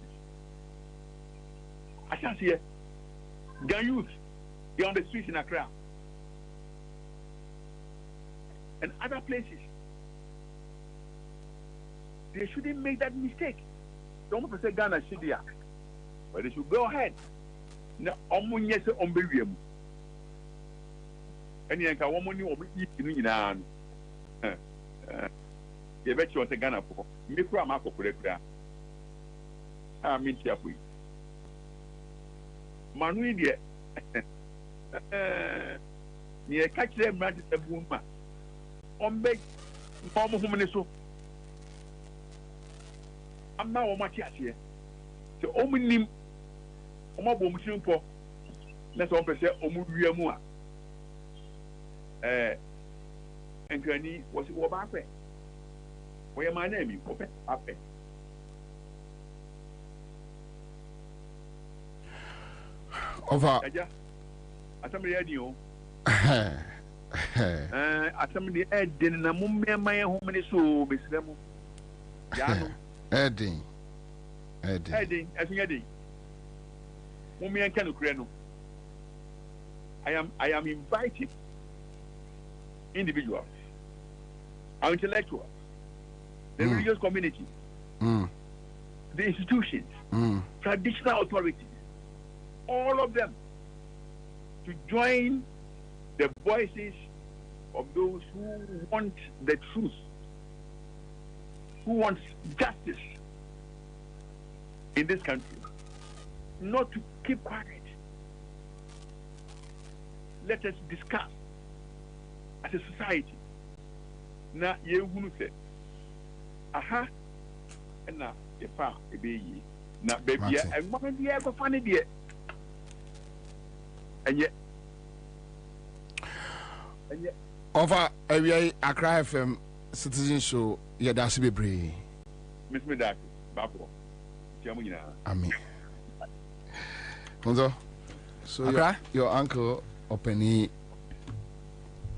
I can see Ghana youth, they're on the streets in Accra and other places. They shouldn't make that mistake. Don't say Ghana should be, but they should go ahead. Now, Omunyese Omberium. And you can woman you eat you bet you want a Ghana for Micro Marco Purekra. I mean, Chiapi Manuidia near catch them right at the woman on beg Mama Humaniso. I'm now on my chat here. So, Ominim Omabum for let's all say Omuria. And Granny was it Wabape? Where my name is Wabape. Over. I somebody had you. I somebody had dinner, Mummy, my home, and so, Miss Remo. Edding. Heading, as you heading. Women can Ukraine. I am inviting individuals, our intellectuals, the religious community, the institutions, traditional authorities, all of them to join the voices of those who want the truth, who want justice in this country, not to keep quiet. Let us discuss as a society. Na yehunu se aha na efa ebeyi na baby e mo dey go fane dey enye over area Accra FM Citizen Show yedase bebre Miss Medak babo tiamu nyina amen Konzo so your uncle Openi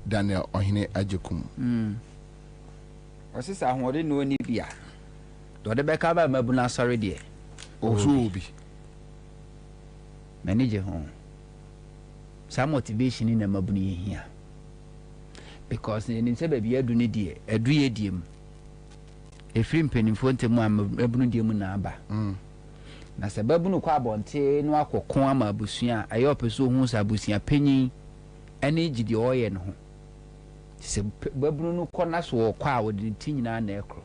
Daniel Ohine Ajekum. What's this? I want to know any beer. Do the back of my buna sorry, dear. Oh, be manager home. Some motivation in a mabuni here. Because in baby, I do need dear, a dream. A free penny for them, Mabundium Naba. Na sababu no kwa bonte no akokon ama abusuan ayo peso hu sabusuan panyin ene gidi oye no ho se babunu no kona so kwa awodi tinyina na ekro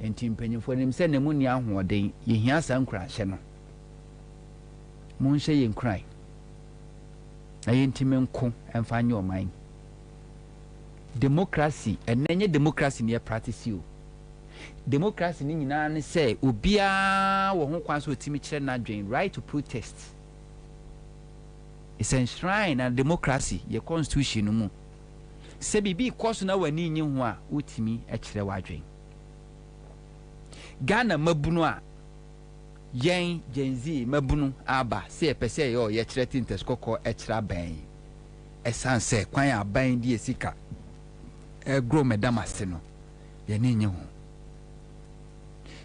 enti mpanyimfo nim se nemu ni ahoden ye hia sankra hye no mun hye ye nkran ayi ntime nko emfa nye oman democracy enenye democracy ne practice o democracy ni nyina ne say obia wo ho kwan so timi kire na dwen right to protest is enshrined in democracy your constitution mu se bibi koso na wani nyi ho a utimi e kire wadwen Ghana mabunu a yen genzi mabunu aba se e pese yo ye kire tintes kokko e kire ban esanse kwan aban di esika e gro medamase no ye ni nyi ho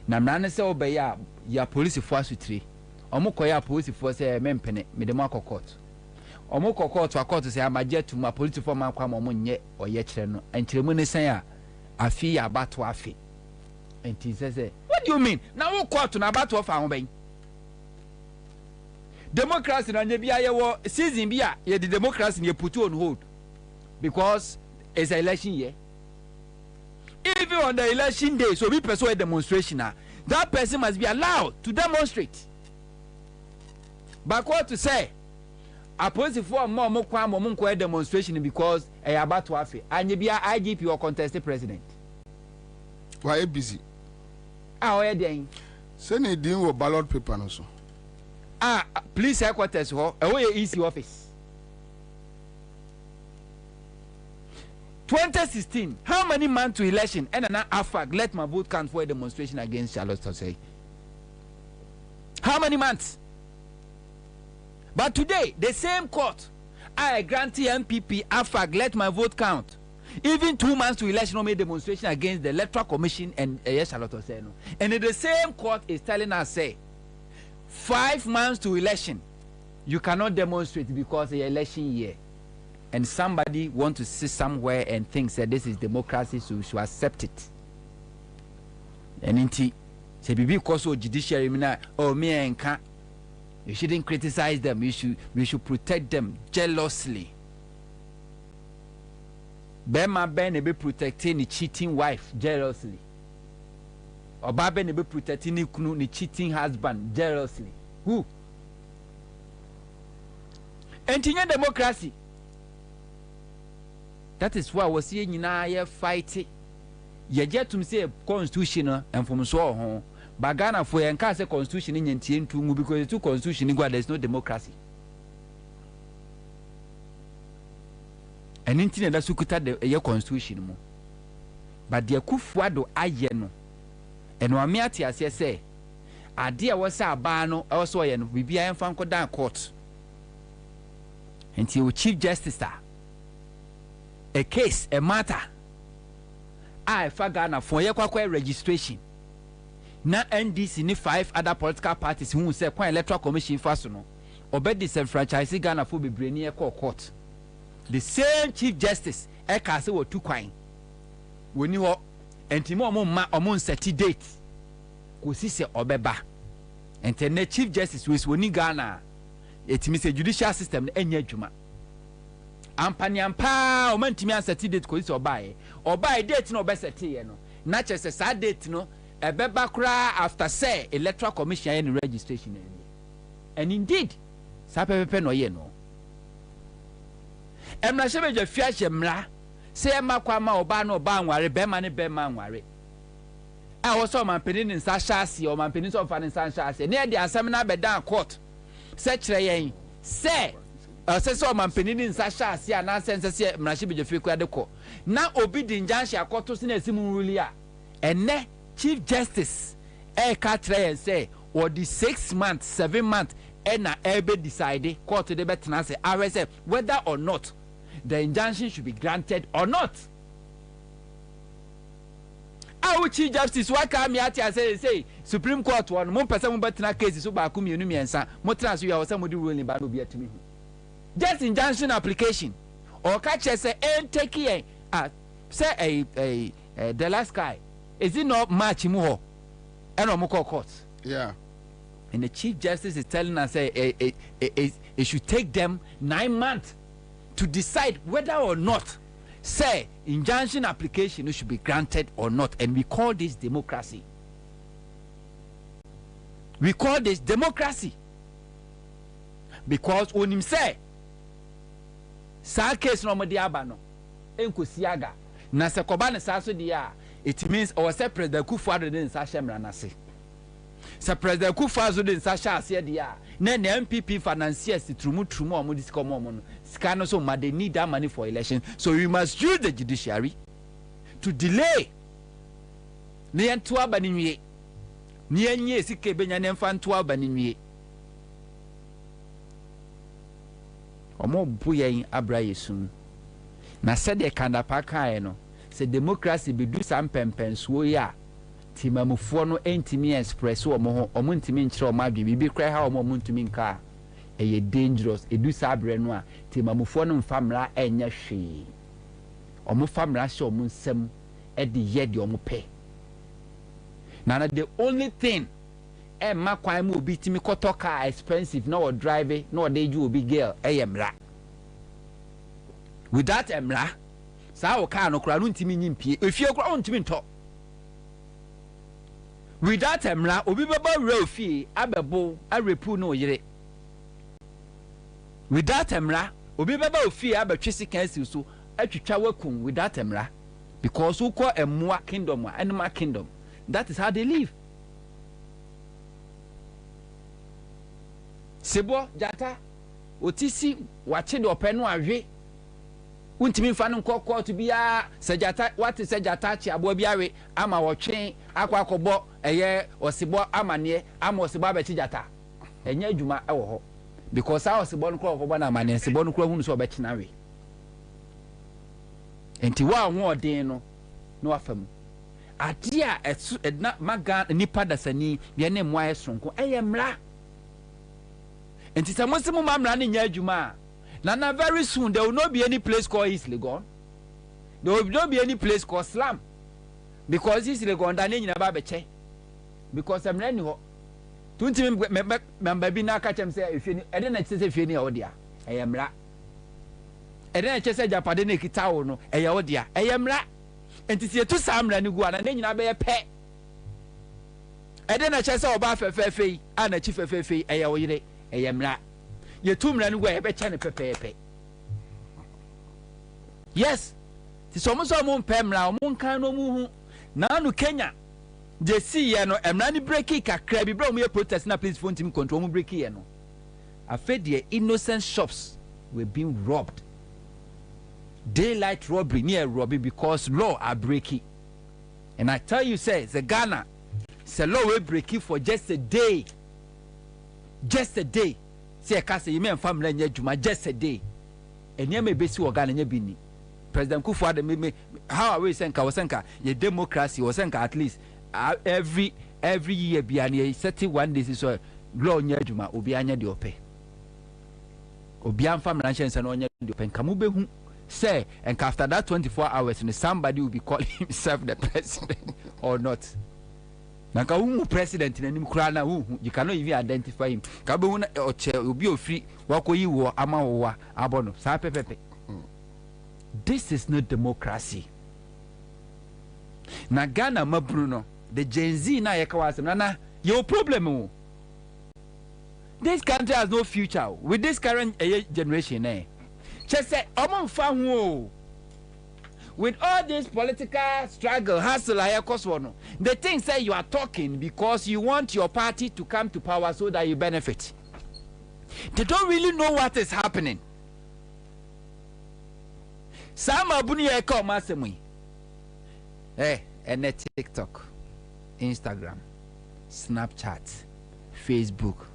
na mrane se obeya ya police fo asutire omukoya police fo se mempene medemo akokot omukokot akot se amaje tu ma police fo man kwa mo nye oye kire no enkyeremu ne san a afi ya bato afi enti se what do you mean na wo court na bato fa ho ben democracy na nye bia ye wo season bia ye the democracy ye put on hold because it's an election year. Even on the election day, so we pursue a demonstration, that person must be allowed to demonstrate. But what to say? I pose for more a demonstration because I am about to have it. And you be a IGP or contested president. Why busy? How are you doing? Send a deal with ballot paper also. Police headquarters, away EC office. 2016, how many months to election and an AFAG let my vote count for a demonstration against Charlotte Tosei? How many months? But today, the same court, I grant MPP AFAG let my vote count. Even 2 months to election, made demonstration against the Electoral Commission and Charlotte Tosei. And the same court is telling us, say, 5 months to election, you cannot demonstrate because the election year. And somebody want to sit somewhere and thinks that this is democracy, so we should accept it. And inti, say because of judiciary, me and can't. You shouldn't criticize them. We should protect them jealously. Bema Ben be protecting the cheating wife jealously. Or Baben be protecting the cheating husband jealously. Who? And in democracy. That is why we see you fight. You get to say constitutional and from so on. But Ghana for your constitution in Tientu because the two constitution there's no democracy. And in Tina that's who could the constitution. But the Kufuado Ayeno and Wamiati as you say, a dear was a bano also and we be a fanco down court. Until Chief Justice. A case, a matter. I for Ghana for your registration. na NDC ni 5 other political parties who say kwa electoral commission faso no obe disenfranchise Ghana for bebre ni e court. The same chief justice e ka se wo tu kwan woni ho entimo omo nseti date ko si se obeba entene chief justice we woni Ghana etimi se judicial system na enya adwuma ampaniampa o mantimi anseti date ko si obae date no obeseti ye no na chese sa date no ebeba kura after say electoral commission and registration and indeed sa pepe no ye no emra shebeje fiache mra say makwa ma oba no oba anware bema ne bema anware a wo so mampeni ni nsa hyase o mampeni so fa ni nsa hyase ne de asem na beda court se kire yen se se so mampeni ni nsa hyase ana sense se emra shebeje fi kwa de ko na obi di njanhye akoto se na esimu ruli a enne chief justice ka try and say or the 6 months 7 months na ebe decide court de betena say RSF whether or not the injunction should be granted or not. Our chief justice why come here say Supreme Court one mo person mo betena case so ba ku mienu miensa mo trans you say mo di ruling ba no be atimi just injunction application or catch say take here say the last guy is it not match mu ho and no court. Yeah. And the chief justice is telling us it should take them 9 months to decide whether or not say injunction application should be granted or not, and we call this democracy. We call this democracy because when him say sa case no mo di aba no enkosiaga na se koba ne sa so dia it means or say President Kufuor de nsa hye na se se President Kufuor de nsa hye ase dia na MPP financiers trumu omo discover omo no sika no so they need that money for election, so we must use the judiciary to delay ne nto aba ni nwie ne anye sika benya ne mfa nto aba ni nwie omo bu yen abra yesum na said the kanda paka no se democracy be do some pempensuo ya timamufo no entimi express omo ntimi nkyere omo adwe bibi kra ha omo ntimi nka eye dangerous edu sabre no a timamufo no mfamra enya hwe omo famra hye omo nsem e de ye de omo pe na the only thing ma kwan mu obi timi kotoka expensive na o drive na o dey ju obi girl mra with that emra sa o car no kura no ntimi nyimpie efie kura o ntimi nto with that emra obi baba wura ofie abebo arepu no yire with that emra obi baba ofie abetwe sikansi so atwitwa wakum with that emra because who call emwa kingdom animal kingdom, that is how they live. Sebo jata otisi wache de openu awe untimi fa no kokko to bia sejata what is sejata chi abo biawe ama wotwe akwakobo eye osebo amane ama osebo abechi jata enya adwuma ewo ho because how osebo no kokko na amane sebo no kura hunu so obechi nawe enti wa ho odin no no afam adia edna maga nipa dasani ye ne mwa esonko eye mra enti samusimu mamra ne nya adwuma na very soon there will not be any place called Eastleigh gone. There will not be any place called Slum because Eastleigh gone da ne nyina ba beche because am rani ho tunti member bi na ka chem say efie e de na chese efie ni odia eyemra e de na chese japade na kitawo no eye odia eyemra enti sie tu samra ni gua na ne nyina be ye pe e de na chese oba fefefe a na chi fefefe eye oyire eyemra ye tumra no gwa be chane pepepe. Yes, ti so mo pemra mo nkan no mu hu na anu Kenya je see ye no emra ni breaki kakra bi bra mo ye protest na police phone team control mo breaki ye no afed the innocent shops were being robbed, daylight robbery near robbery because law are breaking. And I tell you say the Ghana say law we breaking for just a day say kase you men family nya djuma just a day enya me besi wo Ghana nya bini President Kufuor me how are we senka ye democracy or senka at least every every year biani 31 days so law nya adwuma obi anya de ope obi am family nhyɛ no nya de ope nka mo behu say and after that 24 hours somebody will be calling himself the president or not. Naka who president in Krana who you cannot even identify him. Kabuna or chair will be free. Wako you or Amawa Abono. Sapepe. This is not democracy. Nagana Mabruno, the Gen Z na yakawas nana your problem. This country has no future with this current generation. Just say with all this political struggle, hustle, the thing say you are talking because you want your party to come to power so that you benefit. They don't really know what is happening. Some abuni eko masemui. And TikTok, Instagram, Snapchat, Facebook,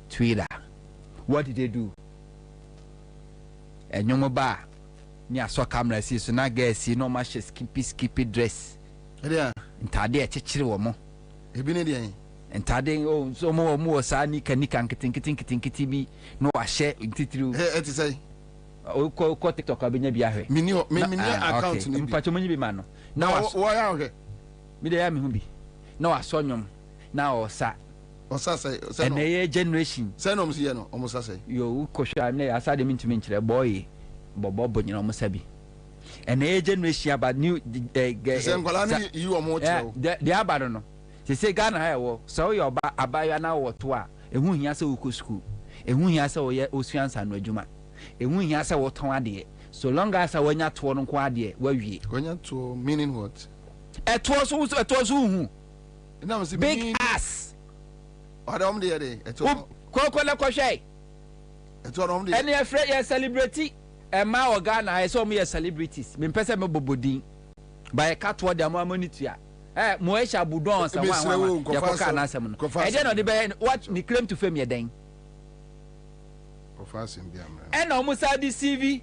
Twitter. What did they do? And no more ni aso camera see so na guys no ma skippy dress yeah ntade e chechire wo mo ebi ne de ntade o so mo sa ni kanika nkitin bi no wa share ntitiri eti say o ko TikTok abenya bi ahwe mini account ni bi mpacho monyi bi ma no na wo ya okay mi de ya mi hu bi na wa so nyom na o sa say no and generation say no msi ye no o mo sa say yo ko hwa na asa de mintimi nkyere boy bobo bonyina omo sabi and a generation about new you omo tell the abado no say Ghana ha wo so your abaya na wo to a ehu hia se wo ko school ehu hia se wo ye osuansa no adwuma ehu hia se wo ton ade so long as wonya to no ko ade wawie wonya to meaning what eto so hu na mo se big ass adam de ye eto ko le ko hwe eto no de and you afraid you celebrity Emma or Ghana, I saw me as celebrities. Me pesa me bobodin. By a cat what the amonitia. Moesha Budon, someone. Yakoka and Ansah. I don't know the what the claim to fame your dang. And almost had the CV.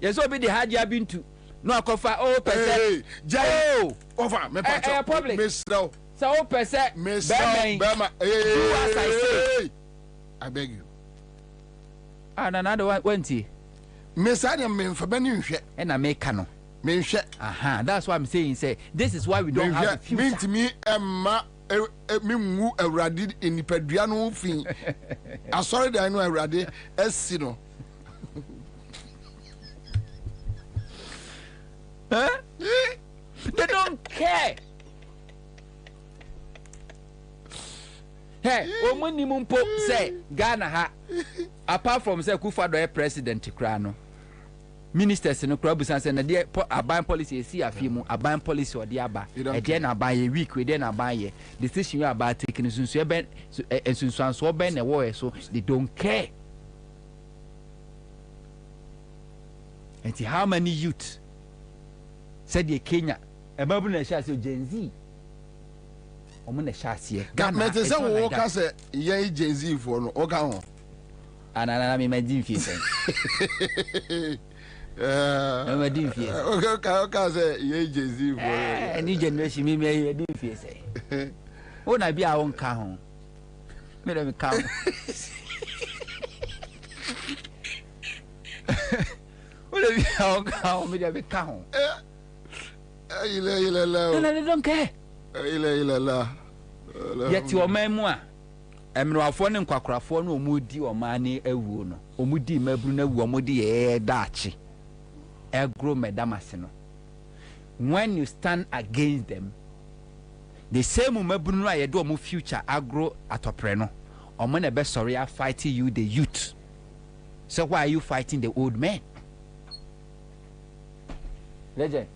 Yes, will be the hard you have been to. No, cofa, oh, percent. Joe, over, me public. Miss Snow. So, percent, Miss Bama. I beg you. And another one, went he. Miss Adam men for Benny and I make cano. Men share. Aha, that's what I'm saying. Say, this is why we don't have a future. Mean to me, Emma, me a radid in the Pedriano thing. I'm sorry that I know a radid as Sino. Huh? They don't care. Hey, when you mumpo say Ghana ha, apart from say Kufado president Krano. Ministers no Krabusan say na dey aban policy see afimu aban policy or dey aba e dey na aban ye week we dey na aban ye decision you about taking sunsu e ben sunsu so ben na wo so they don't care. And how many youth said the Kenya e babu na sha say Gen Z omo na sha say government say wo ka say ye Gen Z for no o ka ho anana me imagine fi say okay, say ye Gen Z for any generation me imagine fi say o na bi a won ka ho me dem ka ho o le bi a won ka ho me dem ka ho no they don't care yet your memoir emrafo ne nkwakrafo no omudi omane awuo no omudi mabru na awuo omudi ye daachi egro medamase no when you stand against them the same mabru no ayede omo future agro atopre no omo na be sorry are fighting you the youth. So why are you fighting the old men? Legend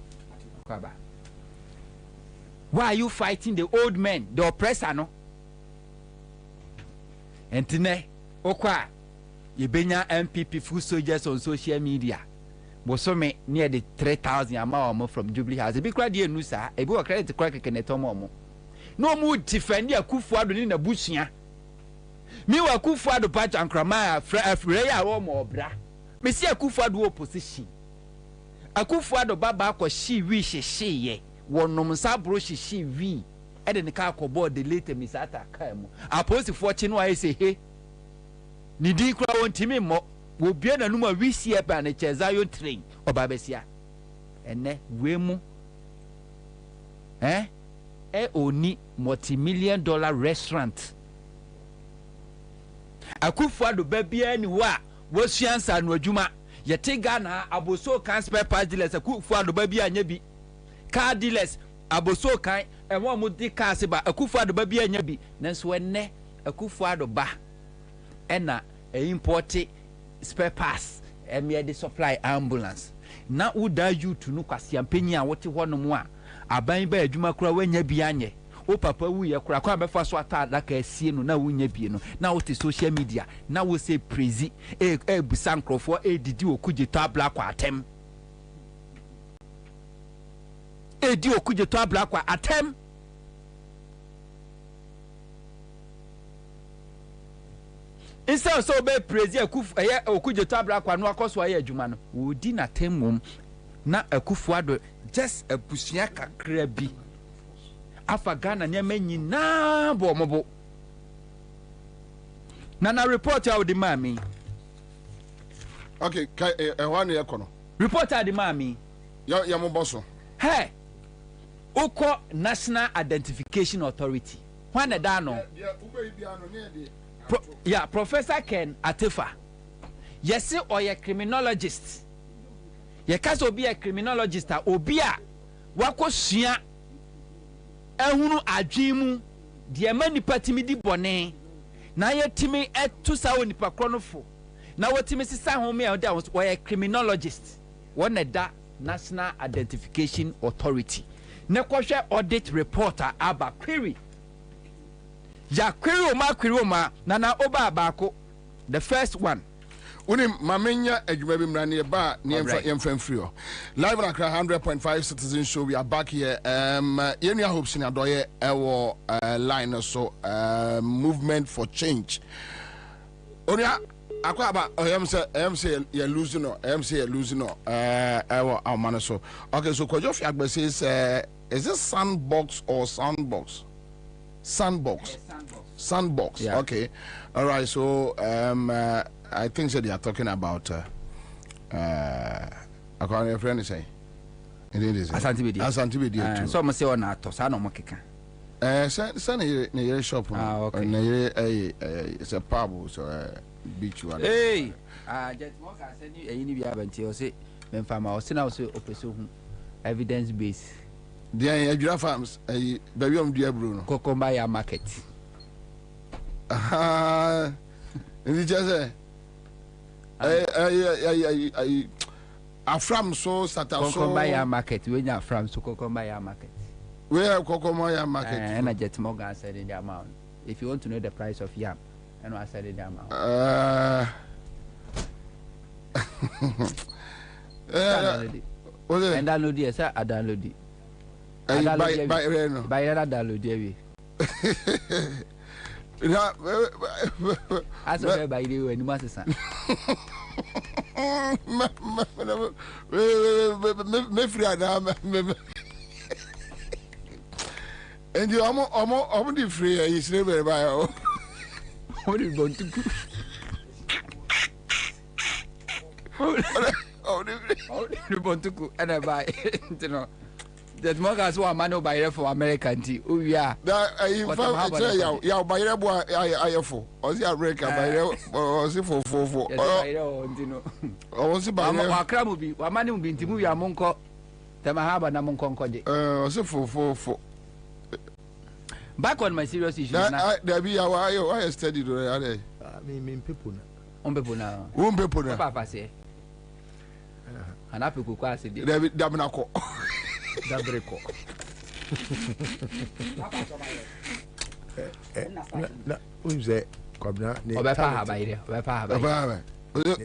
Kwaba, why are you fighting the old men, the oppressor no? And tine okwa yebenya MPP full soldiers on social media bosome near the 3,000 amount from Jubilee House e bi kra de enu sa e bi o credit kra kekene tomo mo no mu defend Akufo-Addo ni na busua mi wa Akufo-Addo patch ankrama afre ya wo mo obra me si Akufo-Addo opposition Akufo-Addo baba akọ shi wi hyehyeye wonom sabro hyehyeye wi ɛde ne car kɔbɔ de later misata car mu aposifoɔ kye no ayɛ sɛ he ne din kora wɔntimi mmɔ wɔbia nanum a wisia pa ne kyɛ Zion train ɔba bɛsia ɛnɛ wei mu oni multi-million dollar restaurant Akufo-Addo babia ni wa wɔsua Ansah no adwuma yɛte Ghana aboso kan spare parts dealers Akufo-Addo babia anya bi car dealers aboso kan ɛwɔ mo di car se ba Akufo-Addo babia anya bi nanso ɛnɛ Akufo-Addo ba ɛna import spare parts ɛmɛ supply ambulance na woda youth no kwasi ampanyi a wote hɔ no mu a aban ba adwuma kura wanya bi anye o papa wu ye kura kwa befa so ata adaka asie no na wunya bi no na wote social media na wo say praise busa nkrofo didi okuje to abla kwa atem di okuje to abla kwa atem instead so be praise okuje to abla kwa no akoso aye adwuma no wo di na temum na Akufo-Addo just abusua kakra bi afa Ghana nyama nyina bo mobo na report out the mami okay one year kono report out the mami ya mo boso hey uko National Identification Authority when da no Professor Ken Atefa yes or criminologist ye kaso obi a criminologist obi a wakosua ehunu adwemu de manipa timi di bone na ye timi etu sa onipa kronofo na wotimi sisa home a da wo criminologist wona da National Identification Authority ne kohwe audit reporter aba query ya query ma na oba abako the first one Unim mamenya adwuma bi mrani ba ne yemfa free live na 100.5 citizen show. We are back here yenu ya hopes ni adoye ewo line so movement for change onia akwa ba em say you losing no ewo amane so okay so Kojofi Agbe says is this sandbox or sandbox yeah. Okay, all right, so I think that they are talking about according to friend say it is Asante Bedi so mo say on ato sa no mo keka send a shop okay it's a pub so beach one hey just mo ka send you any bi abanti o say me fama o say na o say opeso hu evidence base there Adura farms baby am dia bro no Kokomba ya market and just Afram so Statistical Kokomba market we nya Afram so Kokomba market where Kokomba market and I just Morgan said in the amount if you want to know the price of yam and I said in the amount and download it sir I download it by download it as of by the way you must say me free and you almost the free is never by what is going to go the want to go and I buy you know that Morgan so man buy for American tea oh yeah that ya buy I for or the America buy or see for you know o si buy wa kra mu bi wa mane mu bi ntimu ya monko tema haba na monko nkoje o si for back on my serious issue na there be I study do I mean people na on people na papa say ana pe kokwa ase de there be dabna ko dabreko na unze Kwabena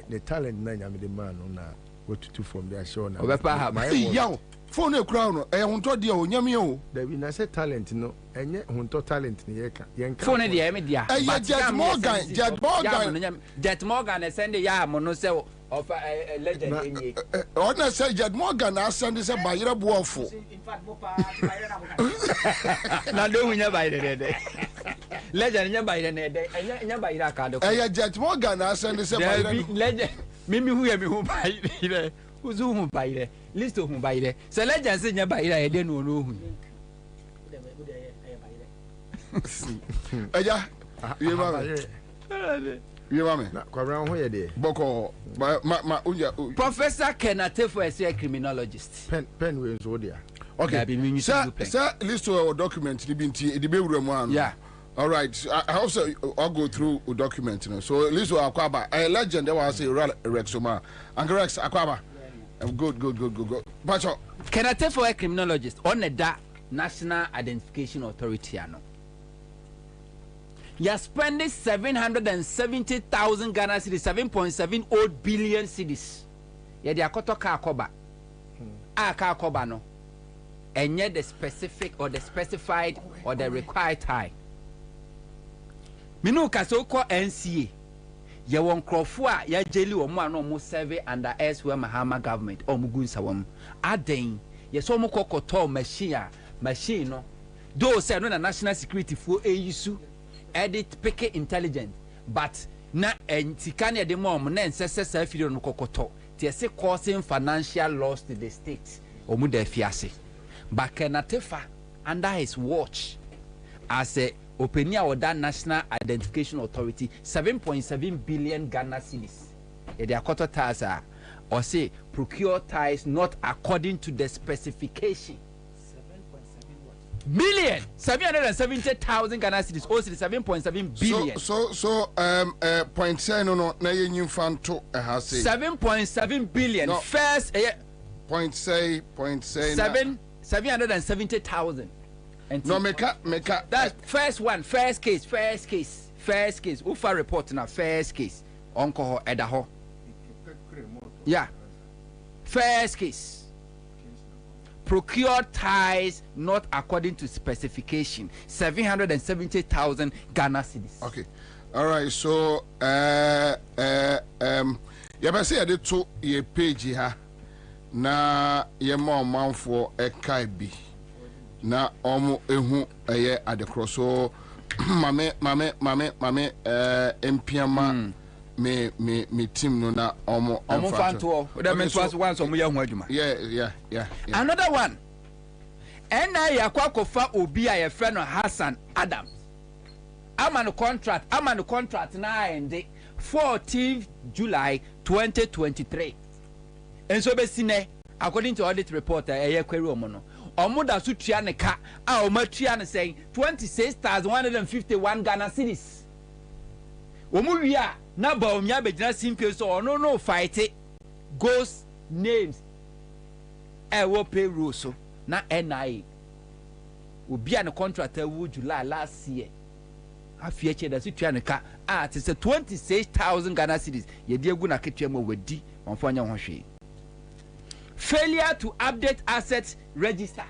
the talent na nyame de man na what to from there show na yaw phone e kura no hunto de o nyame o da bi na say talent no enye hunto talent ne yenka phone de e me dia Jet Morgan Jet Morgan send ya mo no say of a legend. Ona say Jed Morgan ascend is a bayra buofo. In fact, na do we never ide. Legend nya by the nya by that card. Jed Morgan ascend is a bayra legend. Mimi who ya me who by ide. Who's who by ide. List who by ide. So legend say nya by ide dey no hu. Eja, you mama. Kwabena ho ye de. Boko ma unja. Professor Kenneth for a criminologist. Pen we so there. Okay. Sir, list to our document the be one. Yeah. All right. I also I'll go through a document, you know. So list to Akwaba. A legend that was say Rexoma. And Rex Akwaba. Good. Pacho. Kenneth for a criminologist on the National Identification Authority ano. You're spending 770,000 Ghana cedis, 7.7 billion cedis. Yeah, they are koto ka koba. Ka koba no. And yet the specific or the specified or the required time. Minu kaso ko NCA. Ya won krofo a ya jeli wo mo ano mo survey under elsewhere Mahama government o mugunsa wom. Aden, ye so mo kokoto machine no. Though say no na national security for AUSU edit pick intelligent but na entikane de mom na nsese afiri no kokoto tie se causing financial loss to the state omu da fiase but Kenatefa under his watch as a openia of that National Identification Authority 7.7 billion Ghana cedis e de akoto tax or say procure ties not according to the specification. Million 770,000 Ghana cedis, also 7.7 billion. So point say no na ye nyimfa nto has say 7.7 billion. No. First point say 770,000. No meka that first case. Ufa report na first case. Onko edaho. Yeah. First case. Procure ties not according to specification 770,000 Ghana cedis. Okay, all right. So you better say I did to your page here. Na your mom for a kaibi. Na omu ehu eye at the cross. So mame MPM me team no na omo fanto that means once omo ya hu adwuma. Yeah. Another one ena yakwa kofa obi a ye friend Hassan Adams amano contract na end 14th July 2023 enso be sine according to audit report eye query omo no omo da so tua ne ka a omo tua ne say 26,151 Ghana cedis omo wi a na ba omia begina simpio so no fight ghost names wo payroll so na NIA obi an contract wu July last year afie da so tua ne ka it is 26,000 Ghana cedis ye de egu na ketua mo wadi onfo anya ho hwe. Failure to update assets register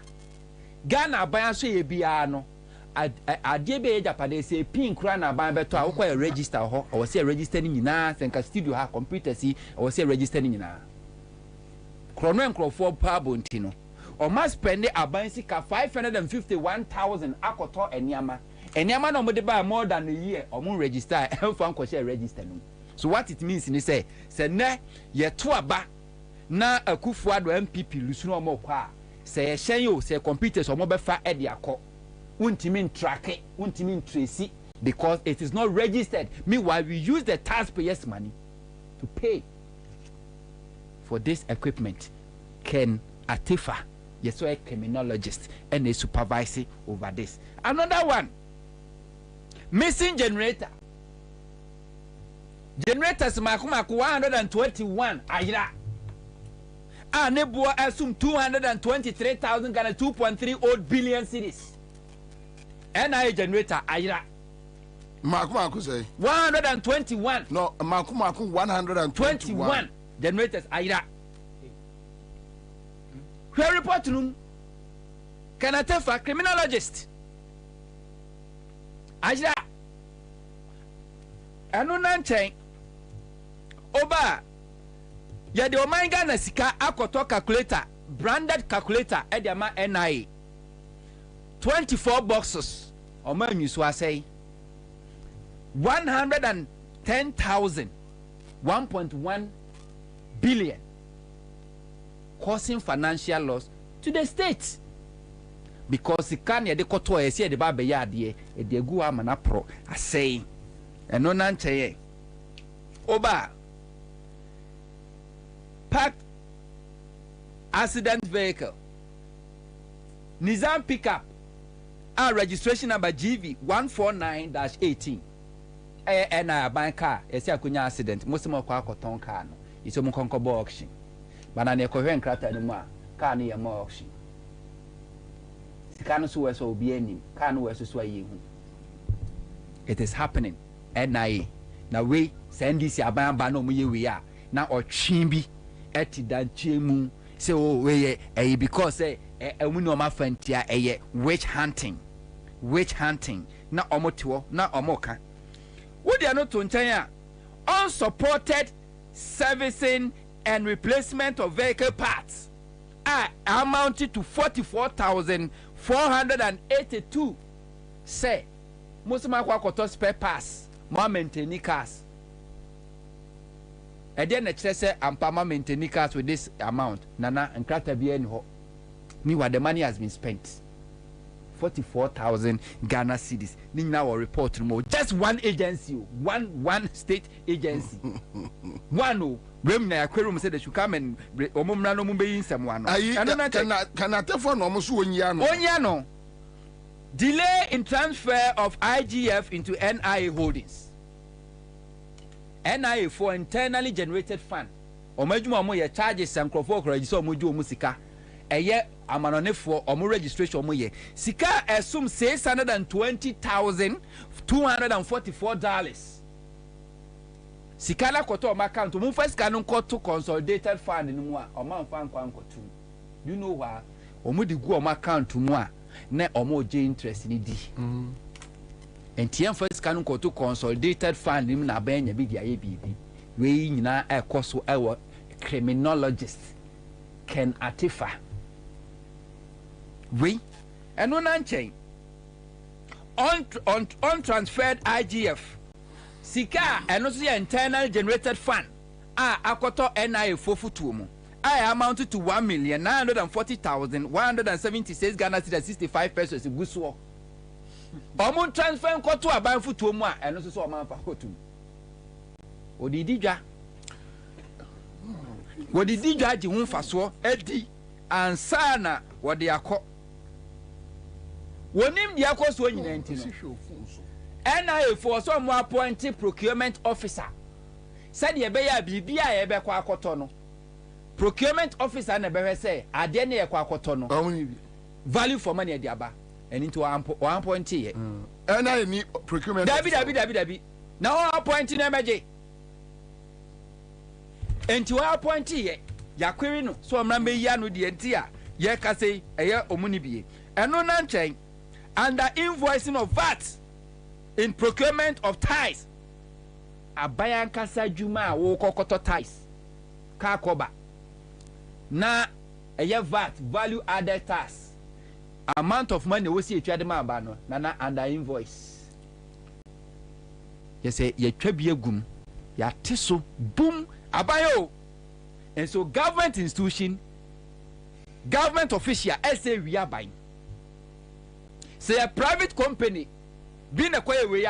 Ghana ban so ye bia no adie be Japan say pin kura na ban beto a wo register ho o say register ni nyina senka studio ha computer si o say register ni nyina krono enkrofo pa bontino o must spend aban sika 551,000 akoto eniama na mo de buy more than a year o mo register emfa nko share register no. So what it means ni say ne ye to aba na Akufuado MPP lusuno mo kwa say hyen yo say computers o mo be fa e de akọ untimin track untimin trace because it is not registered. Meanwhile we use the taxpayers money to pay for this equipment. Ken Atifa, yes, so a criminologist and a supervisor over this. Another one, missing generator. Generators makumaku 121 ayira. Nebua assume 223,000 Ghana 2.3 billion cedis. NIA generator ayira. Makumaku say 121. No, Makumaku 121 generators ayira. Where report room? Can I tell for criminologist? Ayira. Anu nanchen. Oba ya de omanga na sika akoto calculator, branded calculator e de ma NIA 24 boxes oma nyiso asay 110,000 1.1 billion causing financial loss to the state because it can ye de koto e se de ba be ya de e de gu amana pro asay eno na ncheye oba parked accident vehicle Nizam pickup our registration number GV 149-18 and I buy car esi akunya accident musimo kwa akoton car no iso mu konko auction bana na ekohwe nkrata ni mu a car no ye mo auction sika no so we so obi anim car no we so ayehu it is happening NIA na we send this aban ba no mu ye we a na otwin bi etidantie mu say oh we because emu no ma fantia witch hunting na omotiwo na omoka wo dia no to nchen a unsupported servicing and replacement of vehicle parts amounted to 44,482 say musima kwa koto spare parts mo maintain cars na kire say ampama maintain cars with this amount nana nkrata bi eni ho meanwhile the money has been spent 44,000 Ghana cedis. Nina will report to just one agency, one state agency. One Remna Aquarium said they should come and Omumrano Mumbai in someone. Can I tell for no Onyano? Delay in transfer of IGF into NIA holdings. NIA for internally generated fund. Omejuma mo ye charges some crofo register moju musika. Eye amanonefo omo registration omo ye sika assume $620,244 sika la koto omo account omo first can to consolidated fund ni mu a omo fan kwan koto you know why omo di gu omo account mu a na omo je interest ni di entian first can to consolidated fund ni na ba nya bi dia ye bibi we nyina ekoso ewo criminologist Ken Atifa we and no nanchain untransferred IGF sika and also internal generated fund akoto NIA fofutumu amounted to 1,940,176 Ghana cedis 65 pesos gusuo omun transfer nkoto aban futumu and also so man fa kotu odididwa wodididwa ji hu faso edi Ansah na wode akọ wonim dia koso nyina ntino NIA for so mo appoint procurement officer said ye be ya bibia ye be kwa akoto no procurement officer na be hwe say ade na ye kwa akoto no value for money ade aba eni to one point ye NIA ni procurement dabi na o appoint na meje enti wa appoint ye yakwiri no so mra me ya no de enti a ye ka say eye omuni bie eno na nchen under invoicing of VAT in procurement of ties abayan kasa juma wo kokoto ties ka koba na eye VAT value added tax amount of money we see etwa de ma ba no na under invoice ye say ye twa bi agum ya teso boom abayo. And so government institution, government official, say we are buying. Say a private company, being a quiet way,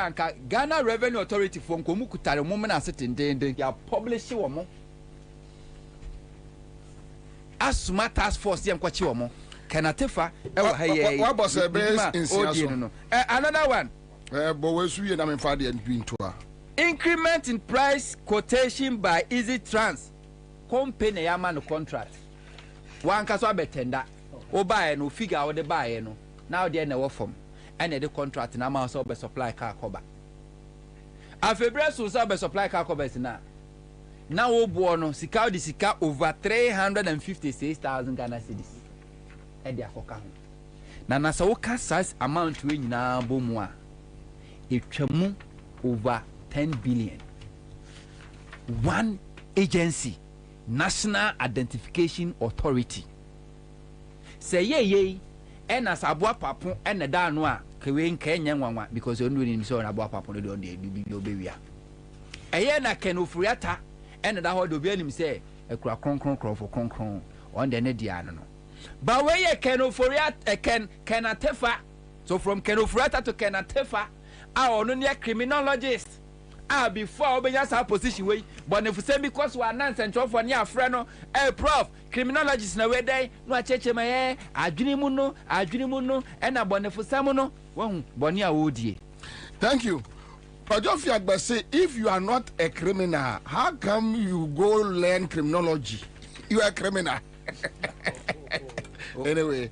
Ghana Revenue Authority from Komukutari, woman are sitting there, they are publishing one as smart task force, young Kwachiwamo. Can I tell you? What was a base in another one. But we and I'm father and being to her. Increment in price quotation by Easy Trans. Company yaman contract one kaso betenda o buy no figure o de buy no now there na form and the contract na ma so be supply car cover afebre so be supply car cover na o bo no sika di sika over 356,000 Ghana cedis e dia koka ho na so wo ka size amount we nyina bo mu a etwamu over 10 billion one agency National Identification Authority. Say ye and as abua papu and the danwa kewin Kenya wanwa because you know so abua papu do the baby. A year na kenufriata and the whole do him say a crack for concron on the nediano. But where ye kenufriat a kenatefa. So from kenufriata to kenatefa, our only criminologist. Before we just have position way, but if we say because we are nonsense for near friend, prof, criminologist na way day, no cheche my adwinimuno, and a bonifusamono, one bonia woodie. Thank you. But say if you are not a criminal, how come you go learn criminology? You are a criminal. Anyway,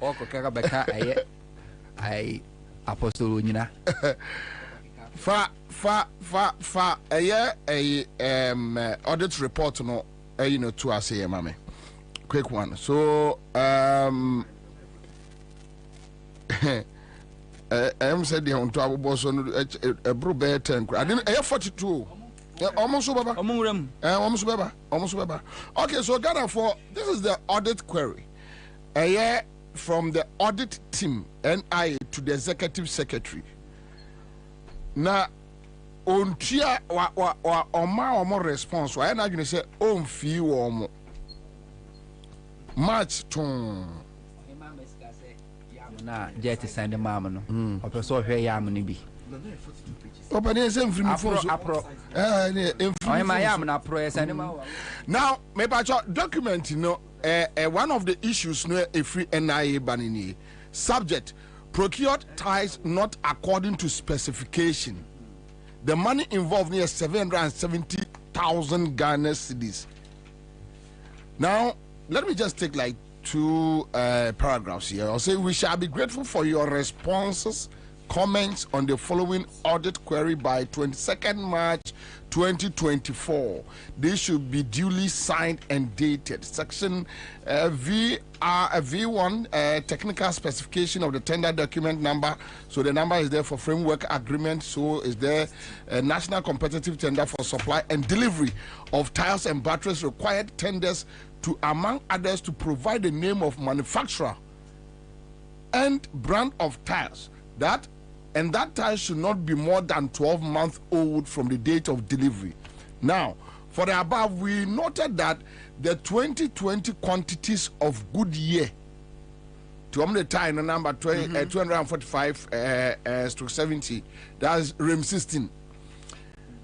I apostle Nina. Fa audit report no you know to us here mame quick one so said the on to abo so no bro be 10 I didn't 42 almost baba okay so Ghana for this is the audit query from the audit team NI to the executive secretary. Na on tia wa oma response wa na adwene say on fi wo mo match ton na jet send mam no opeso hwe yam no bi opani say mfiri mu phone apro ma yam na pro send mam now me ba document no one of the issues no a free NIA banini subject procured ties not according to specification. The money involved near 770,000 Ghana cedis. Now, let me just take like 2 paragraphs here. I'll say we shall be grateful for your responses, comments on the following audit query by 22nd March 2024. This should be duly signed and dated. Section V1 technical specification of the tender document number. So the number is there for framework agreement. So is there a national competitive tender for supply and delivery of tiles and batteries required tenders to, among others, to provide the name of manufacturer and brand of tiles that tile should not be more than 12 months old from the date of delivery. Now, for the above, we noted that the 2020 quantities of good year to the time the number 245/70, that's REM 16,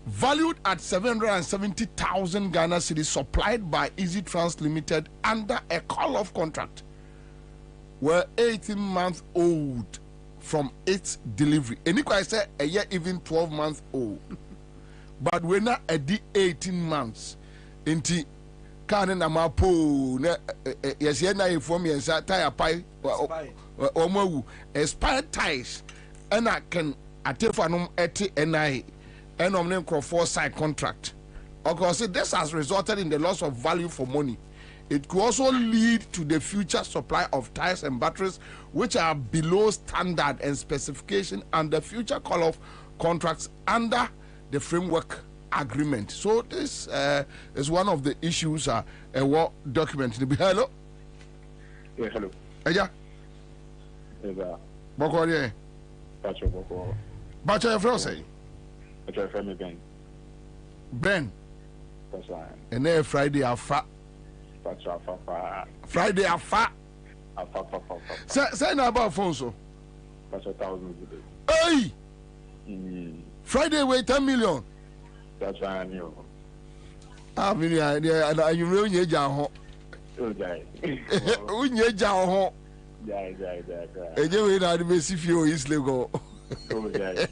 valued at 770,000 Ghana cedis supplied by Easy Trans Limited under a call-off contract were 18 months old from its delivery. And I say a year even 12 months old. But we're not at the 18 months. Inti kane na mapo yes ye na inform me say tire pie omawu expired ties and I can atefa no eti NI and on them for side contract. Because this has resulted in the loss of value for money. It could also lead to the future supply of tires and batteries which are below standard and specification and the future call-off contracts under the framework agreement. So this is one of the issues what document. Hello? Yeah, hello. Yeah. Boko there. Boko. Bacho your friend say? Bacho your friend Ben. Ben. That's right. And then Friday afa. Friday afa. Say na about phone so. Bacho thousands a day. Hey. Friday wait 10 million. That's right. I mean, you know you ho. Unye ja ho. Yeah. Eje we na be si fi o isle go. Oh yeah.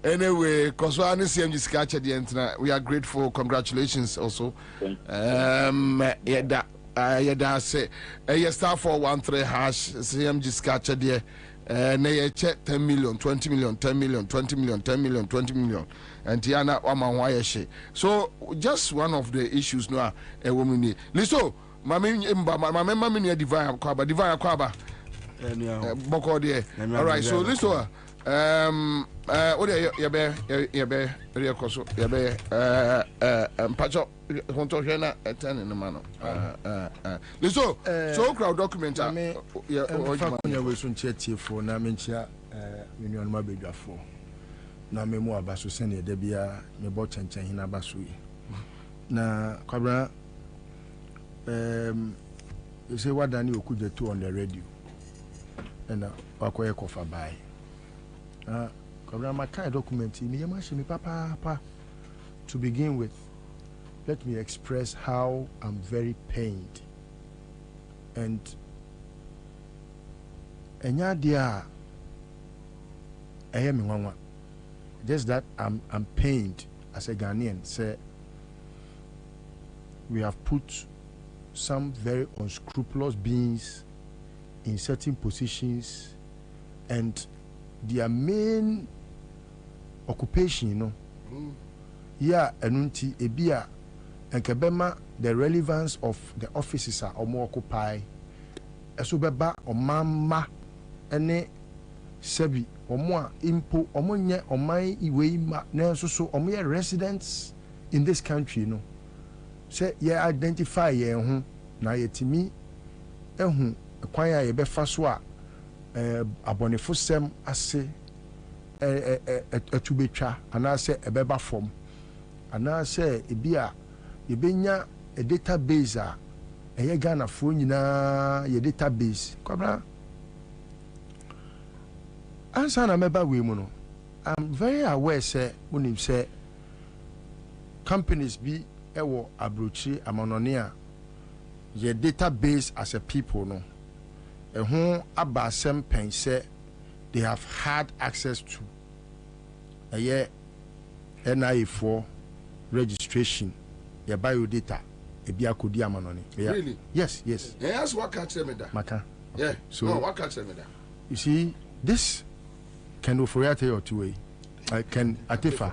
Anyway, Koswani CMG Skacha the Entina, we are grateful. Congratulations also. Say star 413 hash CMG Skacha there. Check 10 million, 20 million, 10 million, 20 million, 10 million, 20 million, and Tiana Wama. So, just one of the issues now, a woman. Listo, my member, divine Kwaba. Boko there. All right, so Listo, What are you real coso? Pacho, Hontogena, a 10 in the manner. So crowd document. I mean, you will soon chat here for Namincha, Union Mabiga for. Na memo abaso sene de bia me bo chenchen hina abaso yi na Kwabena you say what Danny okuje to on the radio and wakoye kofa bai Kwabena my kind document me yama she me papa to begin with. Let me express how I'm very pained and enya dia me nwanwa. Just that I'm pained as a Ghanaian. Say we have put some very unscrupulous beings in certain positions, and their main occupation, enunti ebia enkebema the relevance of the offices are omo occupy. Esubeba omama ene sebi omo impo omo nye omai iwe ma na so omo ye residents in this country say ye identify ye ho na yetimi ehu kwan ya ye befa so a abonefo sem ase etubetwa ana se ebeba form ana se ebia yebenya a database a eye Ghana fo nyina ye database Kwabena Ansah na meba we mu no. I'm very aware say unim say companies be ewo abrochi amanone a ye database as a people no ehun abasem pen say they have had access to eye NIA for registration your biodata ebi akodi amanone. Really? Yes. Yes, what catch them that? Maka. Yeah. So no, what catch them that? You see this can Oforiate or two way. I can Atifa.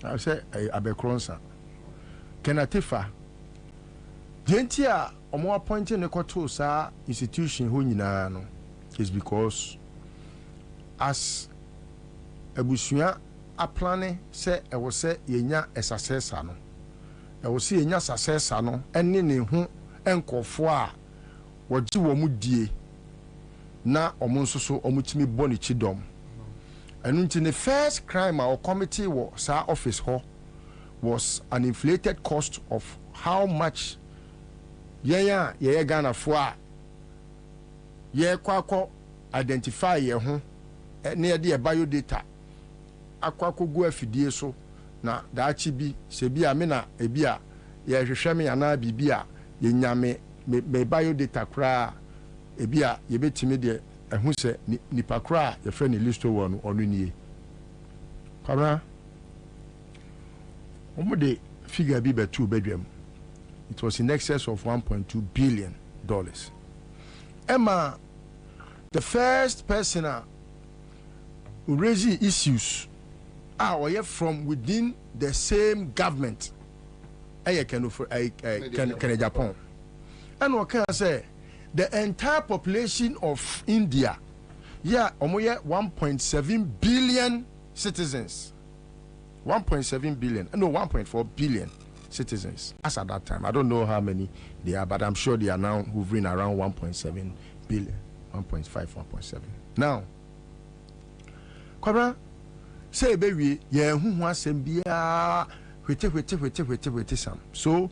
I say Abekronsa. Can Atifa. Gentia or more appointing a Kotosa institution who no is because as a Bushia a planning say I will say yenya a successor no. I will see yenya successor no and in whom enko for what you would die na omonsoso omutimi boni chidom. And in the first crime our committee was our office was an inflated cost of how much Ghana for kwako identify ye ho near the biodata akwako go afidie so na daachi bi se bi amena ebia ye hwehwe me ana bibia ye nyame me biodata kra ebia ye betimi de ehun se nipa kra ye frɛ ne listo won onu nie Kwabena omude figure bi betu bedwam. It was in excess of $1.2 billion. Emma, the first person who raised issues are from within the same government. Can Japan. And what can I say? The entire population of India, 1.7 billion citizens. 1.7 billion, no, 1.4 billion citizens. As at that time, I don't know how many they are, but I'm sure they are now hovering around 1.7 billion, 1.5, 1.7. Now, Kwabena, say baby, who wants to be some. So,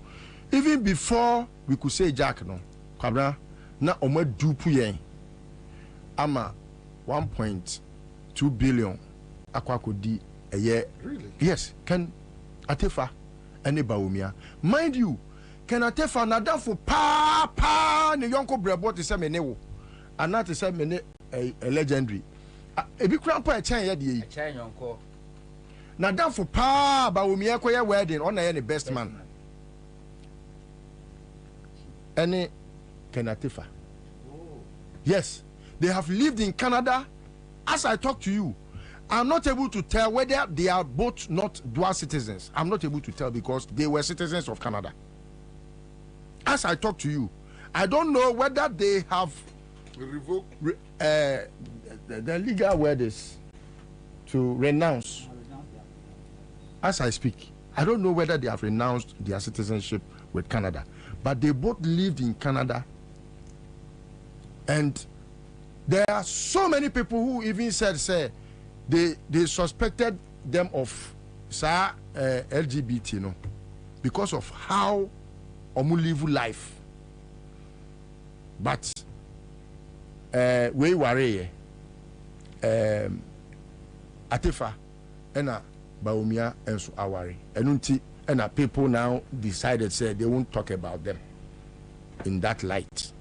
even before we could say Jack, no, Kwabena, na ome dupu yen, ama 1.2 billion akwakodi a year. Really? Yes, can Atifa any baumia. Mind you, can Atifa nada for pa ne yonko brebo to say me newo. And not to say me a legendary. A big grandpa a chain yadi. A chain yonko. Nada for pa baumia koya wedding on any best man. Any can Atifa. Yes, they have lived in Canada. As I talk to you, I'm not able to tell whether they are both not dual citizens. I'm not able to tell because they were citizens of Canada. As I talk to you, I don't know whether they have revoked the legal word is to renounce. As I speak, I don't know whether they have renounced their citizenship with Canada, but they both lived in Canada, and there are so many people who even said, say, they suspected them of LGBT, you know, because of how omu live life. But we worry, Atifa, ena Baumia and so awari, and people now decided, say, they won't talk about them in that light.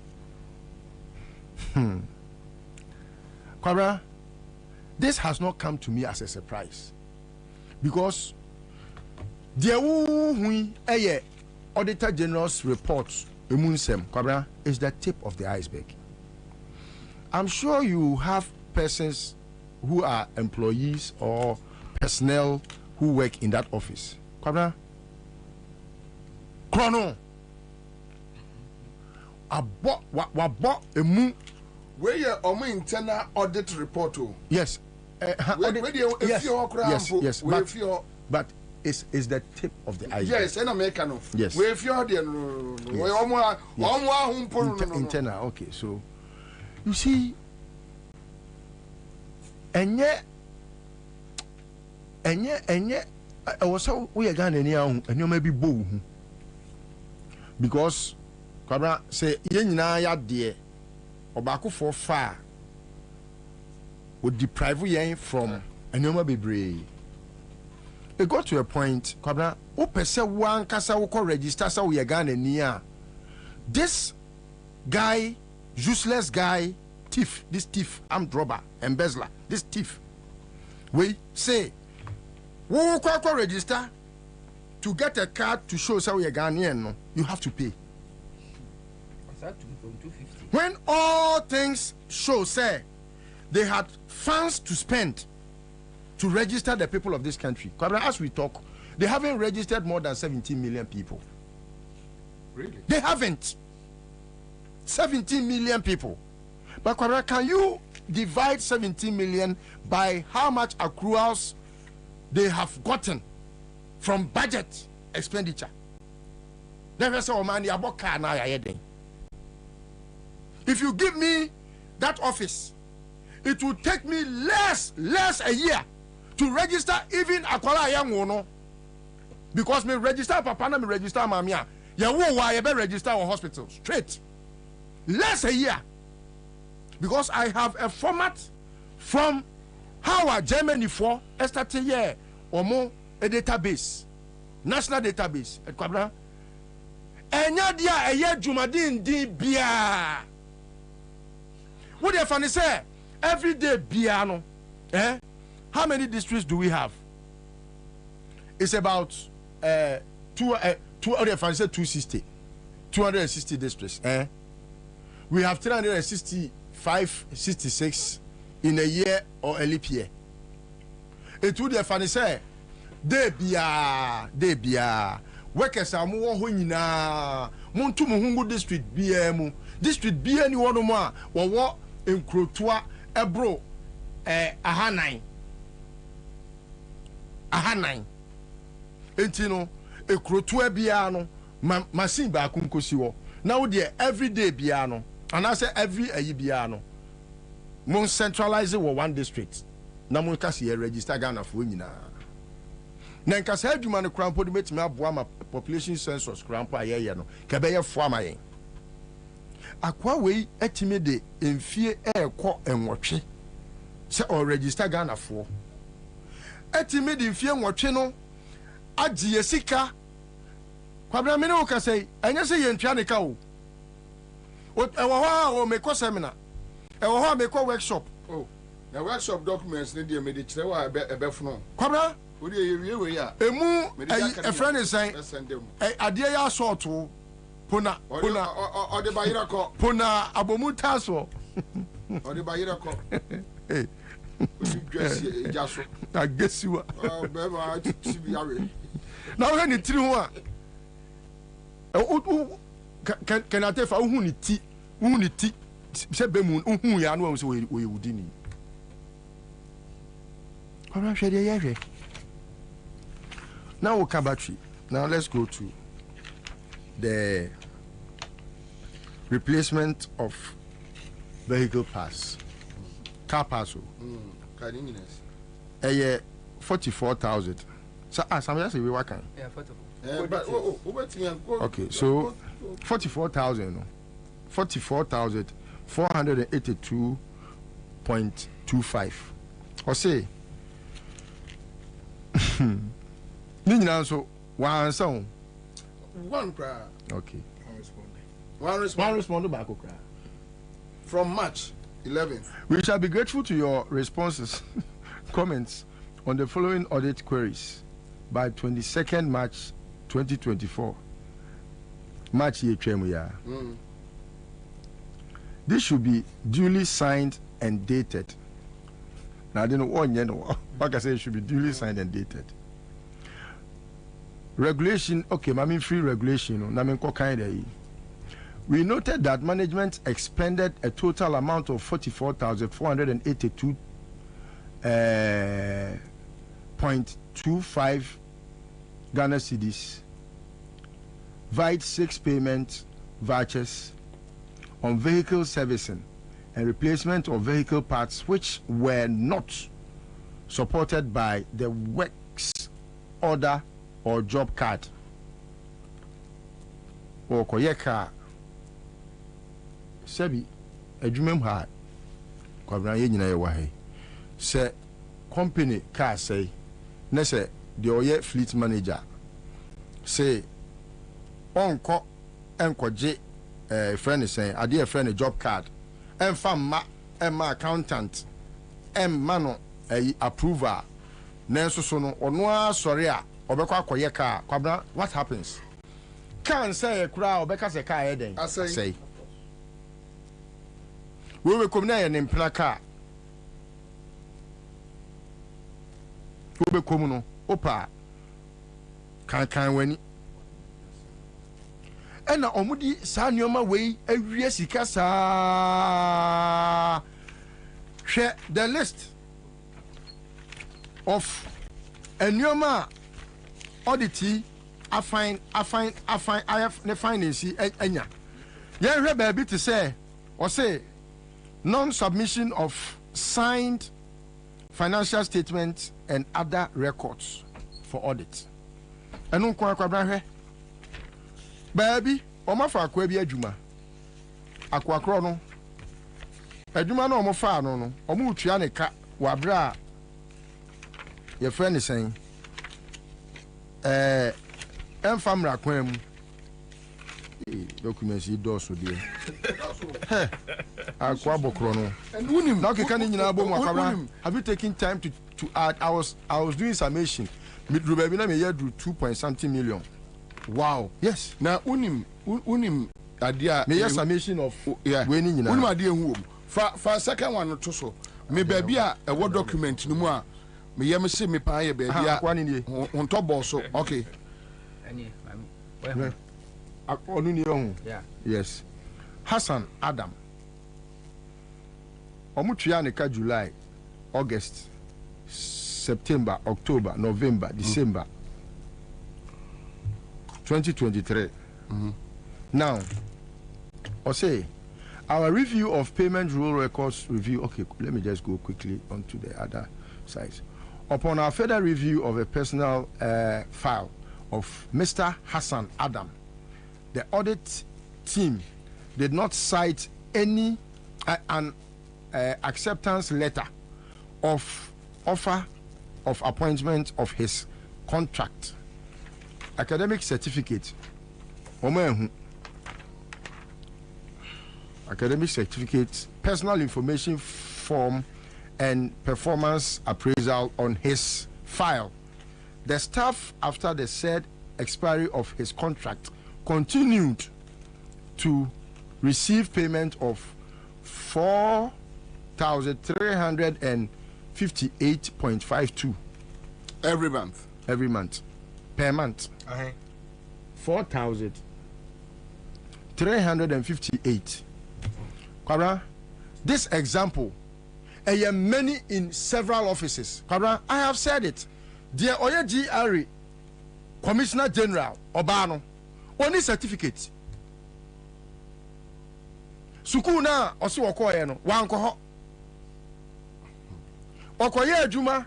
Kwabena, this has not come to me as a surprise, because the Auditor General's report, Kwabena, is the tip of the iceberg. I'm sure you have persons who are employees or personnel who work in that office. Kwabena, Chrono, where your internal audit report? Yes. Yes. But it's the tip of the iceberg. Yes, and American. Yes. Where if you're the internal. Okay, so you see, and yet, I was so we are going anyhow, and you may be boo. Because Kwabena say, Yenina ya dear, Obako for far would deprive you from a normal be. It got to a point, Kwabena, who perceive one casa who call register, so we are going near this guy, useless guy, thief, this thief, armed robber, embezzler, this thief. We say, who call register to get a card to show how we are Ghanaian, no, you have to pay. When all things show, say, they had funds to spend to register the people of this country. As we talk, they haven't registered more than 17 million people. Really? They haven't. 17 million people. But can you divide 17 million by how much accruals they have gotten from budget expenditure? If you give me that office, it will take me less a year to register even Akwala Yangono. Because me register Papa na me register Mamia. Ya wo wa ya be register on hospital straight. Less a year. Because I have a format from how our Germany for started here or more a database. National database at Kwabena. Enya dia a year Jumadin di bia. What if I say every day piano? How many districts do we have? It's about 260 districts. We have 365, 66 in a year or a leap year. It would have funny say de bia workers are more winina Muntu Muhungu district BM district BM ni one more what in Krotua Ebro Ahanai Entino a Krotua Biano Masin Bakunkosi. Now dear every day Biano and I say every a biano mon centralize one district. Namun kasi register Ghana for winina. Nanka say adwuma no krampo de metime aboa ma population census krampo ayeye no kebeye foama yen akwa wei atime de emfie ekọ enwotwe se o register Ghana for atime de emfie enwotwe no agie sika Kwabena me no ka say anya se yentwa ne ka o ewo ho o meko seminar ewo ho meko workshop na workshop documents ne de me de kire wa ebefuno Kwabena emu a friend is saying adia ya sort pona ode bayira ko pona abomu taso ode bayira ko eh gwasi jaso agesiwa be ma tibi yawe na wo ni tiri ho a can I tell you who ni ti se be mu hu ya no so we udini Now we'll come battery. Now let's go to the replacement of vehicle pass. Car pass. 44,000. So somebody say we work. Yeah, 44. Okay, so 44,000. 44,482.25. Or say so one song. One cry. Okay. One respond back cry. From March 11th. We shall be grateful to your responses, comments on the following audit queries by 22nd March 2024. March year. This should be duly signed and dated. Now I don't know what I say, it should be duly signed and dated. Regulation, okay, I mean free regulation. We noted that management expended a total amount of 44,482.25 Ghana cedis via 6 payment vouchers on vehicle servicing and replacement of vehicle parts which were not supported by the works order or job card or koyeka sebi adwumam ha Kwabena ye nyina ye wa he se company car say na se the oye fleet manager say onko enkoje friend say ade friend job card emfa ma accountant emma no approval na so no ono asori a obekwa akoye car Kwabena what happens can say kura obeka say car e den say we will come na in car we be come no opa kan wani ena omudi sa nyoma wei awie sika sa hwe the list of enyoma audit afine IF ne finance enya ye hwe ba bi to say or say non-submission of signed financial statements and other records for audit. Enu kwa Kwabena hwe. Baby, oma fa akwa bi adwuma. Akwa kro no. Adwuma na omo fa no no. Omo utua ne ka wabra ye friend sen. Emfa mra kwan mu. Documents yi do so de. Akwa bokro no. Now can you have you taken time to add? I was doing summation. Baby na me year do 2.something million. Wow. Yes. Now unim adia me summation of winning nyina. Unim adia hu fa second one to so. Me baby a what document no mu a me yem se me pa ye baby a on top boss so. Okay. Any yeah. Yes. Hassan Adam. Omutua ne ka July, August, September, October, November, December 2023. Now, I say our review of payment rule records review. Okay, let me just go quickly onto the other sides. Upon our further review of a personal file of Mr. Hassan Adam, the audit team did not cite any acceptance letter of offer of appointment of his contract, academic certificate, academic certificate, personal information form, and performance appraisal on his file. The staff, after the said expiry of his contract, continued to receive payment of 4,358.52 every month. Per month. 4,358. Kwabena, this example many in several offices. I have said it. Dear Oye GRE, Commissioner General Obano, only certificate. Sukuna osi wakoye no wanko ho. Okoye adwuma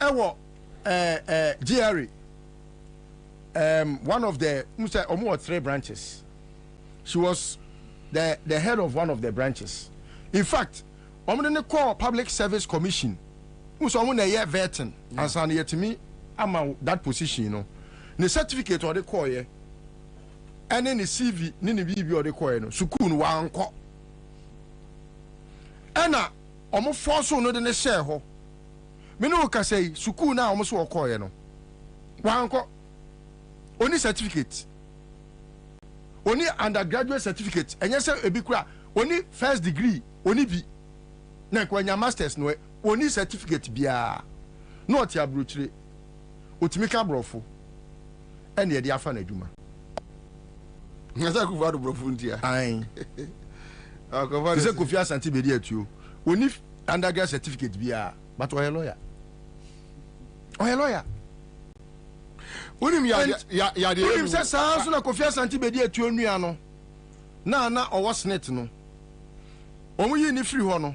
ewo GRE one of the almost 3 branches. She was the head of one of the branches. In fact, omne call Public Service Commission. Muso omne ye vetting Ansah ye to me ama that position, you know. The certificate or the call ye. And then the CV ni ni bibi or the call no. Sukun wanko. Ena omo force no de ne share ho. Me no ka say sukun na omo so call ye no. Wanko. Only certificate. Only undergraduate certificate. And yes, a big only first degree. Only be. Na kwa nya masters no. Only certificate biya. No ati abrochire. Otimika brofo. And ye dia fa na adwuma. Ngasa ku vado brofo ntia. Ai. Akova se Kofi Asante be dia tuo. Only undergraduate certificate biya. But oye lawyer. Oye lawyer. Unim ya unim se saa so na Kofi Asante be dia tuo nua no. Na owo snit no. Omu yi ni free ho no.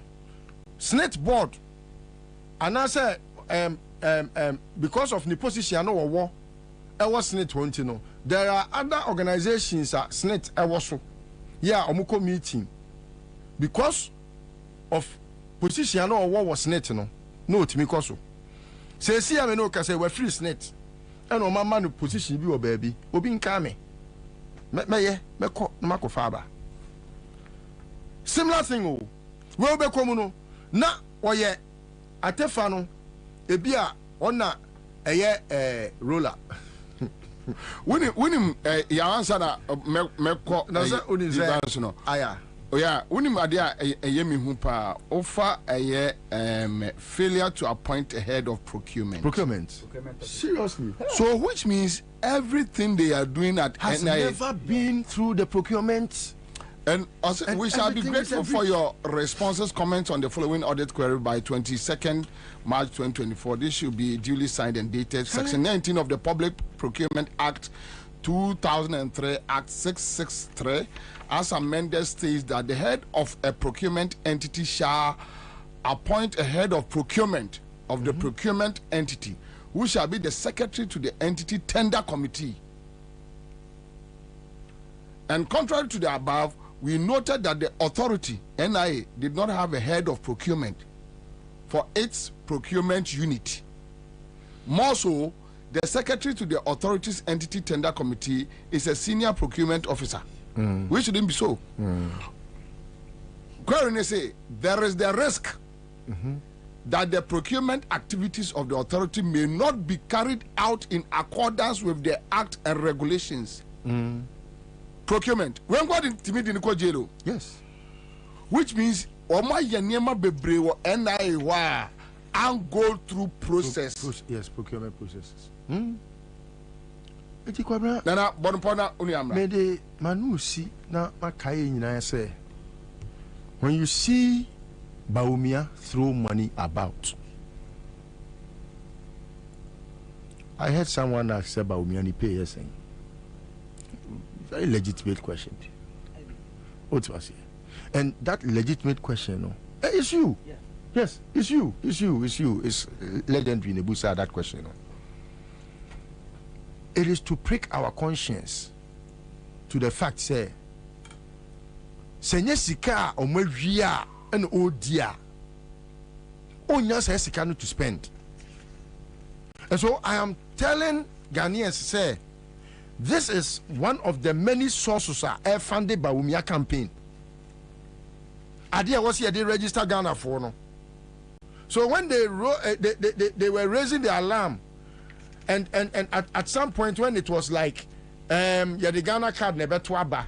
Snit board. And I say because of the position no wo was snit won't know. There are other organizations that snit so. Yeah, omuko meeting. Because of position no wo was snit no. No timi koso. Say see am no ka say we free snit. And o mama no position bi o baby. Obi nka me. Me ko na makofa aba. Similar thing o. We obekomu no. Na oye atefa no ebia ona eye roller. Unim ya answer na meko na say unim say no. Aya. Oya unim ade a eye me hu pa ofa eye failure to appoint a head of procurement. Procurement. Seriously. So which means everything they are doing at has NIA never been through the procurement. And we shall be grateful for your responses, comments on the following audit query by 22nd March 2024. This should be duly signed and dated. Section 19 of the Public Procurement Act 2003, Act 663, as amended, states that the head of a procurement entity shall appoint a head of procurement of the procurement entity, who shall be the secretary to the entity tender committee. And contrary to the above, we noted that the authority, NIA, did not have a head of procurement for its procurement unit. More so, the secretary to the authority's entity tender committee is a senior procurement officer. Which shouldn't be so. Query say there is the risk that the procurement activities of the authority may not be carried out in accordance with the act and regulations. Procurement. When God intimidated in jail. Yes. Which means Oma Yanyama Bebre NIA wa and go through process. Yes, procurement processes. Eti Kwabena. Nana bonpona uniamra. Me de manu si na makaye nyina say when you see Bawumia throw money about. I heard someone ask about Bawumia ni pay yes. Very legitimate question. What was it? And that legitimate question, no, it's you. Yeah. Yes, it's you. It's you. It's you. It's legendary in Nebusa that question. No? It is to prick our conscience to the fact, say, Senyesika omwia and odia. Onya say sika to spend. And so I am telling Ghanaians, say, this is one of the many sources funded by Bawumia campaign. Idea was here they register Ghana for no. So when they were raising the alarm, and at some point when it was like the Ghana card never twaba,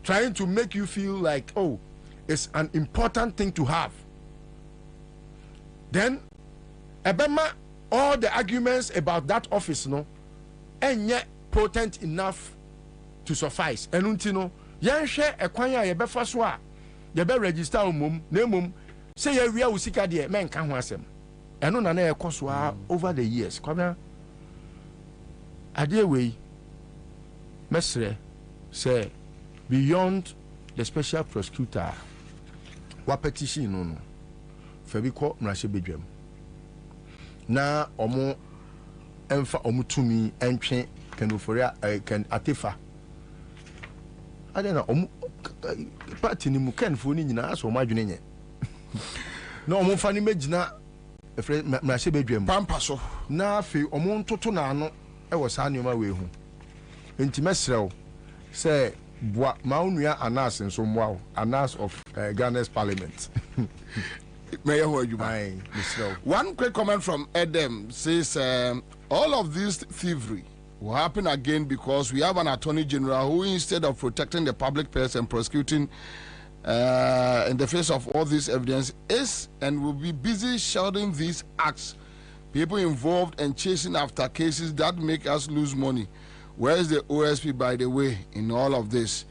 trying to make you feel like, oh, it's an important thing to have. Then Ebema, all the arguments about that office, no, and yet potent enough to suffice. And untino, yan share a kwanya yebefa so a they be register mum na mum say ya wia usika de men ka ho asem eno na na ekoso over the years kwabena ade we mesre say beyond the special prosecutor wa petition no fabi ko mrahye bedwam na omo emfa omutumi entwe kanoforia kan atefa adena omu party ni mu kanfo ni nyina aso omadwene nye na omo fa ni magina efre mrahye bedwam pampa so na afi omo ntoto na ano e wo saa nyoma we hu enti mesrew say boa maunua anas nso moa anas of Ghana's parliament. One quick comment from Edem says all of this thievery will happen again because we have an attorney general who, instead of protecting the public purse and prosecuting in the face of all this evidence, is and will be busy shouting these acts, people involved and chasing after cases that make us lose money. Where is the OSP, by the way, in all of this?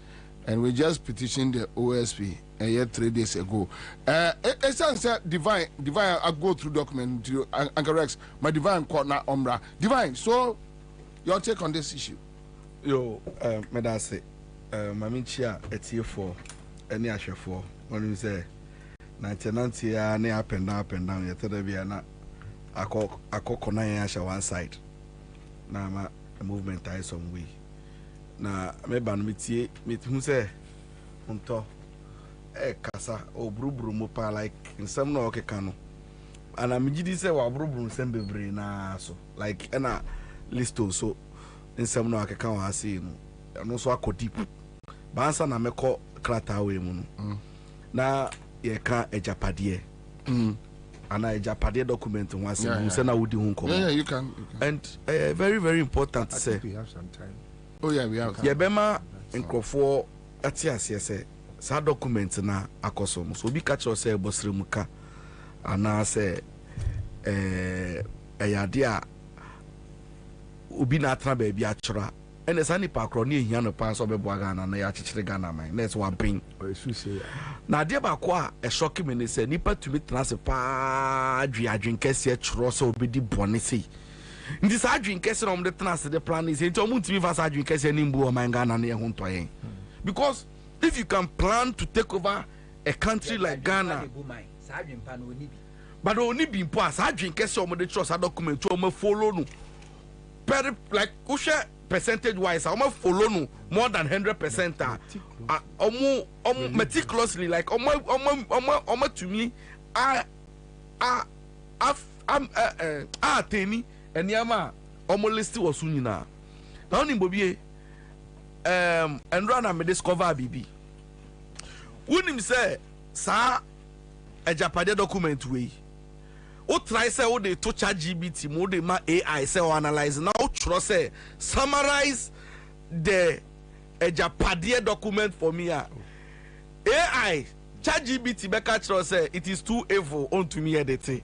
And we just petitioned the OSP yet 3 days ago. It sounds divine. I go through document to correct my divine court na Ombra. Divine, so your take on this issue? Yo, Medase, Mamichia, etie for any asher for when you say 1990 ne up and down, yet there be a kona asher one side. Now, movement ties some way. Na meba no metie hu say onto kasa o brubru mo pa like nsam na okeka no ana megidi say wa brubru nsam bebre na so like na listo so nsam na okeka wa ase no so akodi ba ansa na meko krata we mu no na ye ka ejapade ana ejapade document one say say na wudi hu yeah, you can. And very very important to say we have some time. Oh yeah, we have. Yebema nkrofo ati asese sa document na akoso so obi ka cho say bosre muka ana say eyade a obi na atra ba bi achora ene sa nipa akro na ehia no pa so bebo Ghana na ya chichire Ghana man let's one pin na de ba ko a e shock me ne say nipa tumi transe pa adwen kese choro so obi di bone sei ndi sa adwin kese no mde transe the plan is enti omuntimi fa sa adwin kese ni mbu o man Ghana na ye ho ntoyen because if you can plan to take over a country like Ghana but only be impo sa adwin kese o mde trust document o ma follow no per like usha percentage wise o ma follow no more than 100% omo meticulously like omo to me teni eniama omo list was nyina na oni Bobie and me discover bibi unim say sa ejapade document we o try say o dey to ChatGPT mo dey ma AI say o analyze now o try say summarize the ejapade document for me AI ChatGPT be catch say it is too evil unto me editing.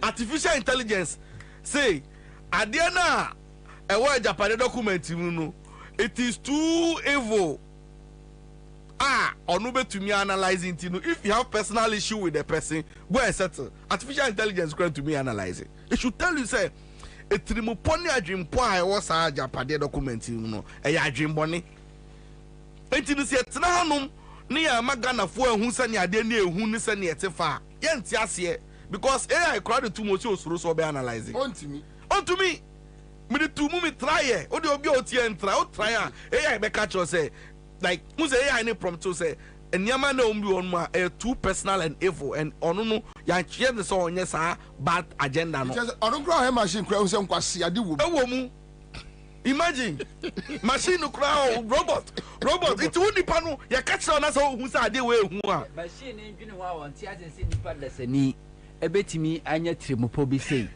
Artificial intelligence say adiana e wa Japan document no it is too evil onu betumi analyzing it. If you have personal issue with the person go and settle. Artificial intelligence going to me analyzing it should tell you say etrimu poni adwempo a was a Japan document no e ya adwembone enti no se tena hanom ne ya magana fo ehun sane ade ne ehun ne sane etefa ye nti ase because AI crowd too much osuro so be analyzing onto me me the two me try o de obi o tie ntra o try AI be catch us say like mu say AI ne prompt to say enyama na ombi on ma too personal and evil and onu no ya chie the so onye sa bad agenda no onu kra he machine kra say nkwase ade wo mu imagine machine kra robot it won nipa no ya catch on us hu say ade we hu a machine ndwene ho a won ti asense nipa lesani ebetimi anya trimupo bi sei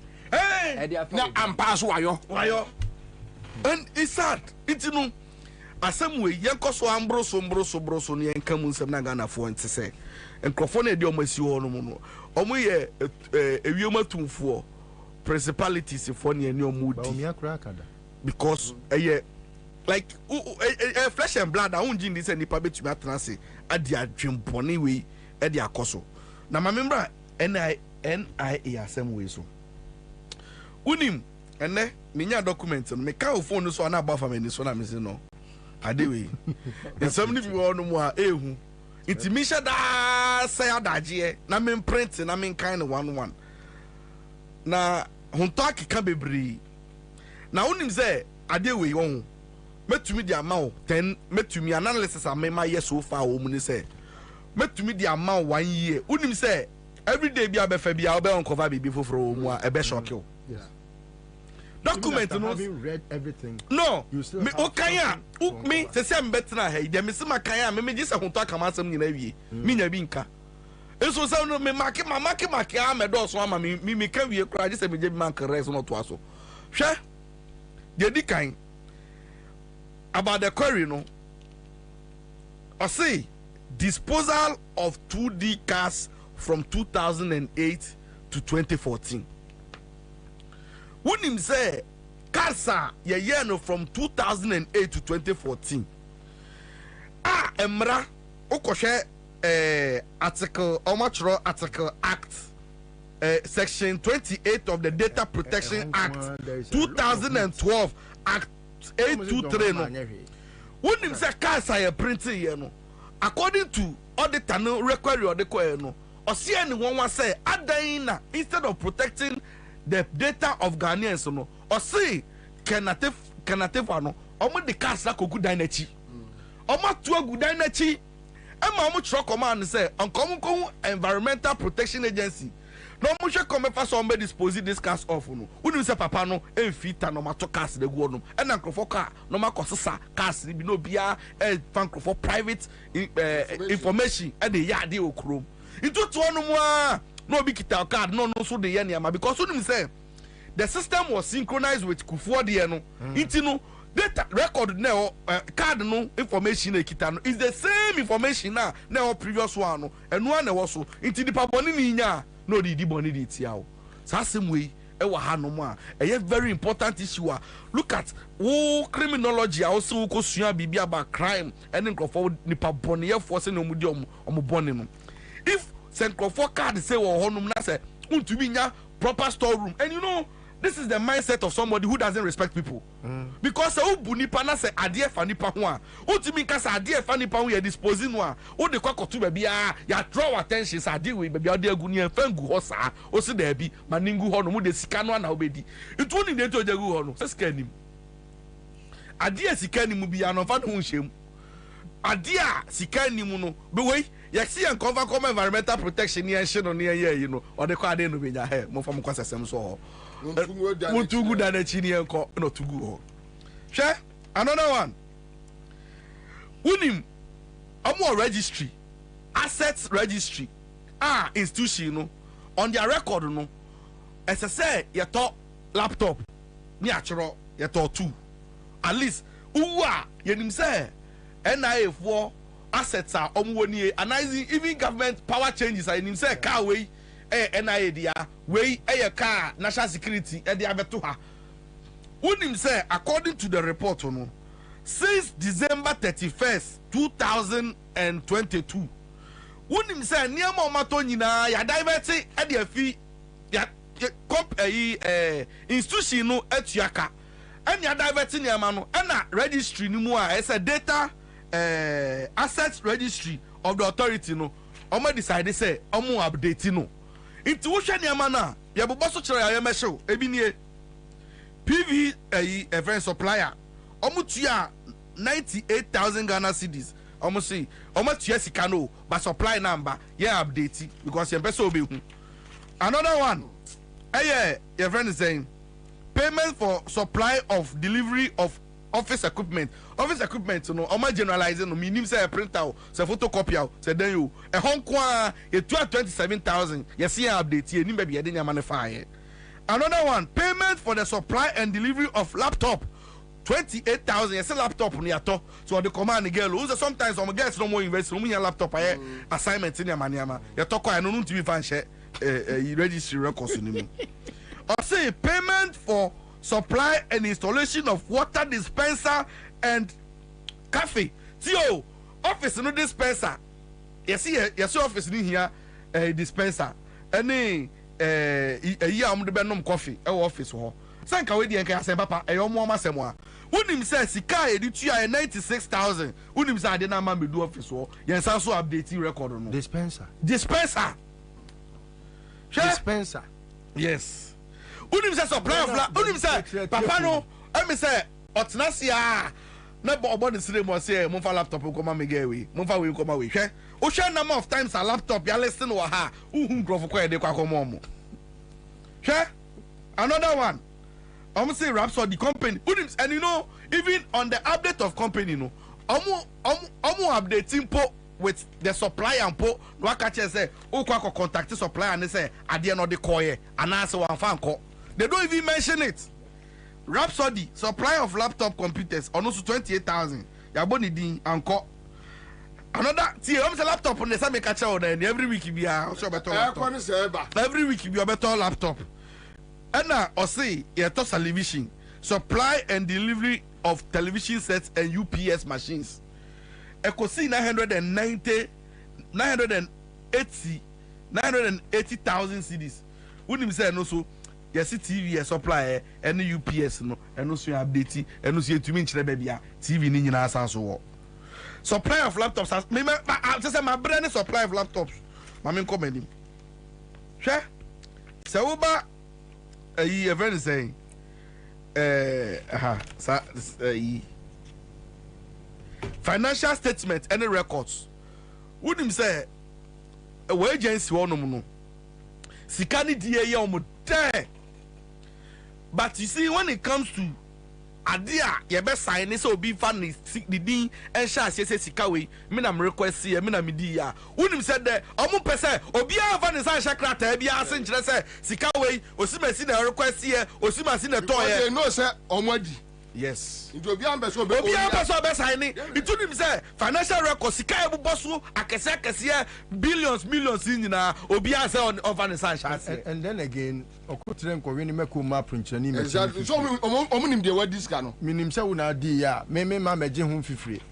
na ampaso wayo and it's sad it no asem we yenkoso ambroso ne yenkam nsem na Ghana fo nte se enkrofo na edi omasi ho no no omo ye ewiematumfo principalities fo ne ani omudi because like flesh and blood. I won't gin this any public to me at the dream pony way at the akoso. Now my member NIA same way so. Unim and then minya documents and me can't phone so na ba family so na me say no. Adewe. And some people no more ehu. It's misha da say adaje na me print na me kind of 1-1. Na hontak ka bebre. Na unim say adewe won. Metumi di amount 10 metumi analysis amema yes so far o mu ni say. Metumi di amount 1 year. Unim say every day bi abefa bi a obe uncover bibi foforo mu a ebe shock you. Yeah. Document no having read everything. No. You still me okanya me se se mbetna he de me se makanya me je se honto akama asem nyina wie. Me nya bi nka. Eso se no me make a me do so ama me ka wie kura je se me je bi man kres no to aso. Hwe. De di kan about the query no. I say disposal of 2D cars from 2008 to 2014. Unim say Karsa ye no from 2008 to 2014. Emra okoshe article article act section 28 of the Data Protection Act 2012 Act 823 no. Unim say Karsa ye printing ye no. According to Audit no record or the coin no. Osi anyone wa say adaina instead of protecting the data of Ghanaians no or say canative no omo the cars la kogu dinachi omo to agu dinachi e ma omo tro command say onkom environmental protection agency no omo hwe come fa so omo dispose this cars off no unu say papa no enfita no mato cars de go no e na nkrofo car no makosesa cars bi no bia e fan nkrofo private information e de ya de okrom into to no mo no be kita card no so the yeniama because you say the system was synchronized with Kufuor no it no data record now card no information e kita no is the same information na previous one no and one was so into the paponi ni nya no di boni di tia o sa same way e wa ha no mo a very important issue look at criminology also ko sua bibia about crime and nkrofo nipa boni ye force no mu di omo boni no if Central card say honum na say untumi nya proper storeroom and you know this is the mindset of somebody who doesn't respect people because obu nipa na say ade fa nipa ho a untumi ka say ade fa nipa ho ya dispose no a o de kwakoto ba bia ya draw attention say ade we ba bia ade agu ni fangu ho sa o se da bi maningu ho no mu de sika no na obedi itu ni de to jagu ho no se sika nim ade sika nim bia no fa no ho hyem ade a sika nim no be we see and cover environmental protection here you know or the card no be nya he mo fam kwasesem so mo too good na chi ni enko no too good share another one unim amo registry assets registry institution no on their record no as I say your top laptop ni achoro your top 2 at least uwa yenim say NIA for assets are omwoni analyzing even government power changes and him say car way NIA dia way car national security e dia beto ha unim say according to the report no since December 31st 2022 unim say niam omato nyina ya divert e dia fi ya institution no atuaka and ya divert niam no na registry ni mu a say data assets registry of the authority no omo decide say omo update no into wo hwe niam na ye bobo so kire ya mesho ebi nie PV event supplier omo tua 98,000 Ghana cedis omo say omo tua sika no but supply number ye update because ye person obe hu another one your friend is saying payment for supply of delivery of office equipment no o ma generalizing no minim say printer say photocopy say then you e honkwa e 27,000 you see update e nim be ye dey manufacture. Another one payment for the supply and delivery of laptop 28,000 you see laptop no yato so the command girl who sometimes some girls no more invest no more laptop assignment in your maniama you talk I no ntimi fan share registry records ni mu or say payment for supply and installation of water dispenser and cafe. See, office no dispenser. Yes, office ni here dispenser. Any year am de benom coffee office ho. Sanka we di enka asem papa omo masem a. Unim say sika edi tua 96,000. Unim say ade na ma me do office ho. Yen san so update record no. Dispenser. Dispenser. Yes. Unim say supply of unim say papa no me say otnasia na bo the sire mo say mo fa laptop ko ma me get we. Mo fa we ko ma we hwe. O share number of times a laptop ya listen wa ha. Uhun grofo ko e de kwa ko mo mo. Hwe. Another one. I'm say Rhapsody company. And you know, even on the update of company, you know, updating po with the supplier and po. No catch say, contact the supplier and they say, I didn't know the coye and answer one fan call. They don't even mention it. Rhapsody supply of laptop computers on also 28,000. Yaboni din and call. Another see, I'm say laptop on the same catch out and every week you be also better laptop. Every week you be a better laptop. And now, I say, television, supply and delivery of television sets and UPS machines. I could see 980,000 CDs. Wouldn't say no so. Yes, TV supply and UPS no, and also update and also to mean baby TV in your so. Supply of laptops. I just say my brand supply of laptops. My main comment. Sure. So a friend is saying, financial statement, any records. Wouldn't say a agency one no. Sikani DA there. But you see, when it comes to Adia, your best sign is so be funny. The D and Shah says Sikawi, Minam request here, Minamidia. Wouldn't said that, person, Obia Van is Shakrata, Bia Saint say Sikawi, Osima seen a request here, Osima seen a toy. No, sir, Omwadi. Yes. It will be ambassador. It told him say financial records, Sika Bosu, Akasa, billions, millions in Obia say on Van and then again, Okutrenko, when you make a map print, exactly. So, Omunim, the word this cano. Minim Sauna dia, Meme Mamma Jehun free.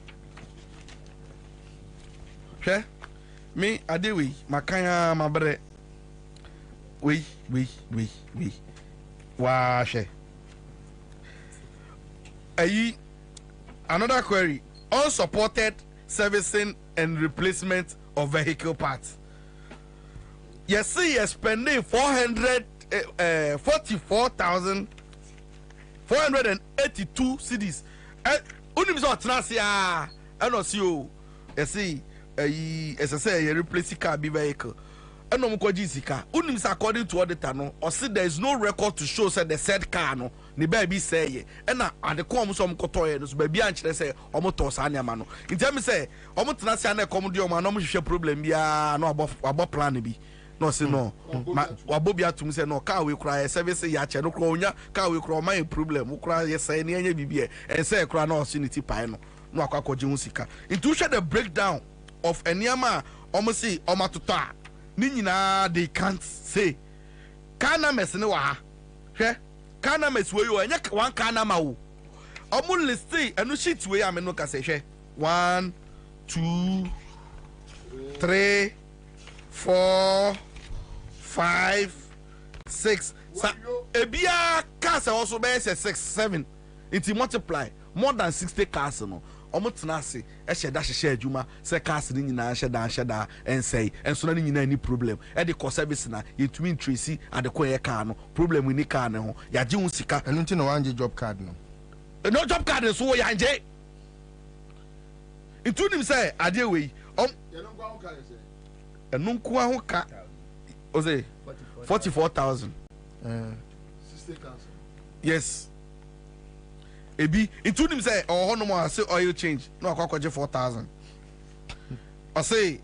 Okay? Me, Adewi, Makaya, Mabre. We. Wash. Another query: unsupported servicing and replacement of vehicle parts. Yes, see, you're spending 44,482 CDs. Unimso Trasia, I don't see you. You see, as I say, you replace the car vehicle. And no Jessica. Unims according to Audit, or see there is no record to show that the said car no. Ni baby say and at the come some cotoy baby and say almost any mano. In terms say almost national comedy or man problem be no about plan be no say no Bobie to say no car we cry service ya no cronya car we cry my problem we cry yes say any bibi and say cry no opportunity pie no akwakoje musika. Into share the breakdown of enyama almost say omatuta ni nyina they can't say kana mesne wa hwe kana meswe yo enya one kana ma wo omo list enu sheet we am no ka se hwe 1 2 3 4 5 6 ebia cars also be 6 7 it multiply more than 60 cars no omo tena ase e hye da hye adwuma se cars ni nyina hye da ensay enso na ni nyina ni problem e de cost service na yetumi tracy adekọ ye car no problem ni car ne ho ya je hu sika enu nti na wanje job card no job card so ya nje itu nim say ade we enu nko aho ka o say 44,000 60 cars yes ebi itu nim say oh no more say oil change no akwakoje 4,000 I say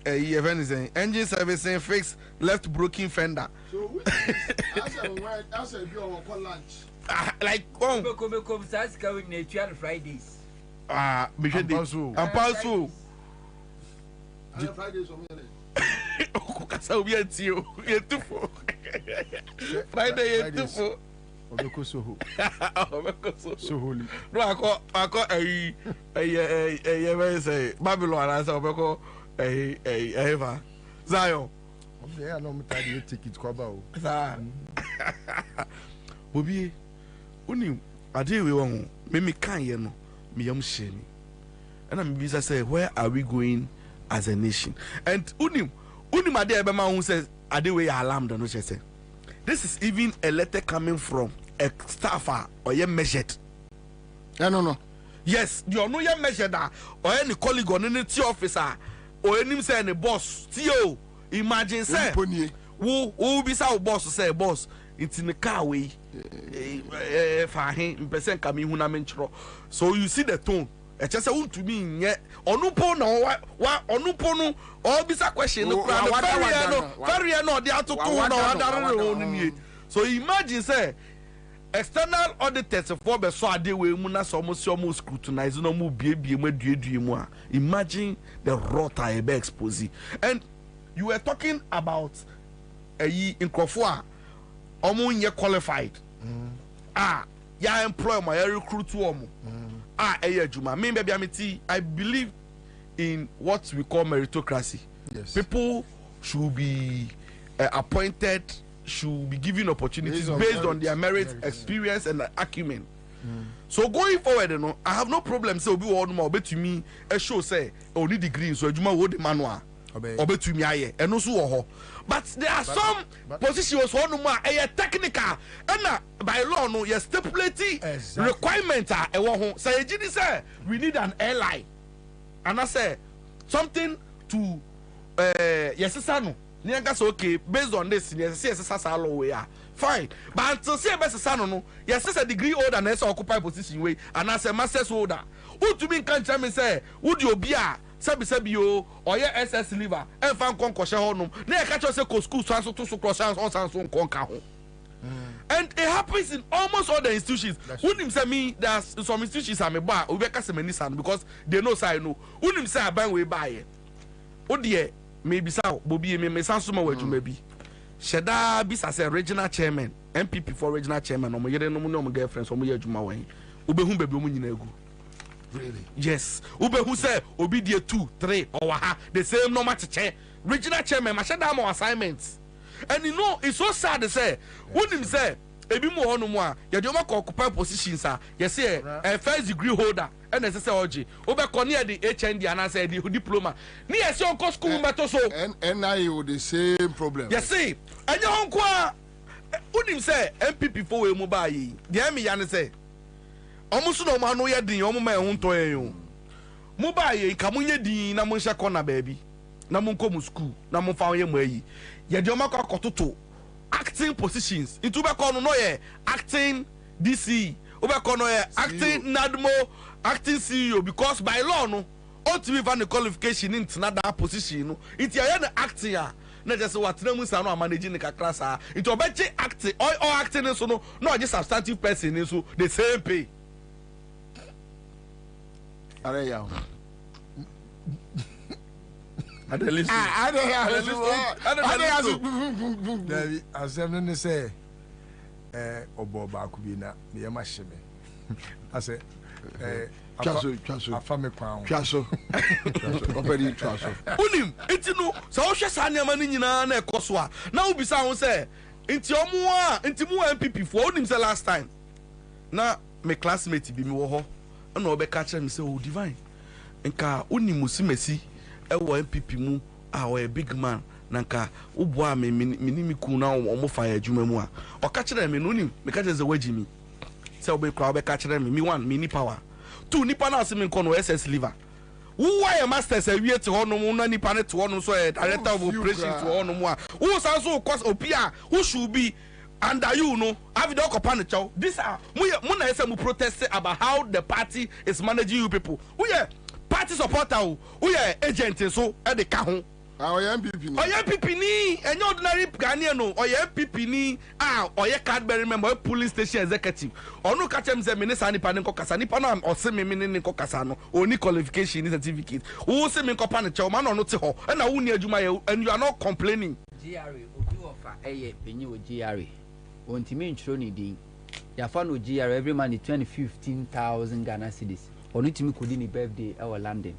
even engine servicing fix left broken fender so as a be on lunch like come says going nature Fridays me should am pass Fridays on me Kasa obi antio ye tufo Friday ye tufo Obeko Soho. Soholi. No, I call a say Babylon as Obeko Eva Zion. Okay, I know me tidy ticket Kwaba. Bobie, uni ade we won me kan ye no me yam sheni. And I'm busy say where are we going as a nation? And uni ade ebema who says ade we alarmed no say. This is even a letter coming from a staffer or ye measured. No. Yes, you know ye measured or any colleague or any officer or any say any boss. Tio, imagine say who be sa boss say boss. It's in the car way. For him, person coming who na mention. So you see the tone. I just want to me yet. Onupo no what onupo no all be a question. No, very no. They are to no. So imagine say external auditors for be so ade we mu na so mo scrutinize no mu bie mu aduadue mu a. Imagine the rot I be expose. And you were talking about in Krofua. Omo nye qualified. Ya employ my recruit to omo. Juma. Me baby amity, I believe in what we call meritocracy. Yes. People should be appointed, should be given opportunities based on their merit, experience, and acumen. So going forward, you know, I have no problem. So be one more bet to me a show say only degree so Juma would manual. Obey to me aye and also but there are some positions one more a technical and by law no you stipulating requirements are say we need an airline and I say something to yes no okay based on this yes we are fine but until say best no yes a degree holder and occupy position way and I say master's holder who to me can tell me say would you be Sabi yo or ye SS liver and fan concussion honum. They catch us a school so to cross on conca. And it happens in almost all the institutions. Wouldn't say me there's some institutions I'm a bar over Casamanisan because they know say no. Wouldn't say I buy way buy it. Oh dear, maybe so Bobie may Sansuma where you may be. Shada bis as a regional chairman, MPP for regional chairman, or my girlfriends or my Jumaway. Ubehum baby munegu. Really? Yes. Ube who say obi die 2, 3 or the same normal chair. Regional chairman, mashada more assignments. And you know it's so sad to say. When him say ebi mo hono mo a ye de occupy positions a ye say a first degree holder and say oji obe konia the HND and say the diploma. Ni ye say on school better so. And I with the same problem. You see, and you honko a when him say MPP for we mo ba yi. The me yan say almost no man no ya din omo ma ehun to yen mo ba ye nka mo nye din na mo hye corner baby na mo nko mu school na mo fa ye mo ayi ye de o ma kototo acting positions into be call no ye acting DC o be call no ye acting NADMO acting CEO because by law no o to be van the qualification into that position no it ya na acting a na just what na mu sa no managing the kakra sa it obeche acting or acting so no just substantive person so the same pay. Are you? I don't listen. As I'm say, Obo Bakubina, the Yamashime. I say, Afame Crown. Chasso. Operating Chasso. Unim, it's no, so she sang your money in a Koswa. Now be sound say, into MPP for him the last time. Now, my classmate be me. And no be catch him say oh divine nka oni musimesi e wo MPP mu a wo a big man nanka uboa me ku na o fa adwuma mu a o catch them no nim me catch ze wagimi say o be kwa o be catch them me one me ni power two nipa na se me nko no SS liver who why masters a wie te hono mu na nipa ne te hono so director of operations to hono mu a who so cause opia who should be under you know have the occupant chow this are muna say mu protest about how the party is managing you people who yeah party supporter who yeah agent so e de ka ho MPP ni MPP ni any ordinary Ghanaian no MPP ni Cadbury member police station executive onu ka chem say minister ni pa ni kokasa ni pa na o se me ni kokasa no oni qualification ni certificate who say me kopa ni chow man no te ho na wo ni adwuma and you are not complaining GRA obi ofa penyi o GRA ontimi ntro ni din Your fan of GR every month 15,000 Ghana cedis. Or need to me could in birthday our London.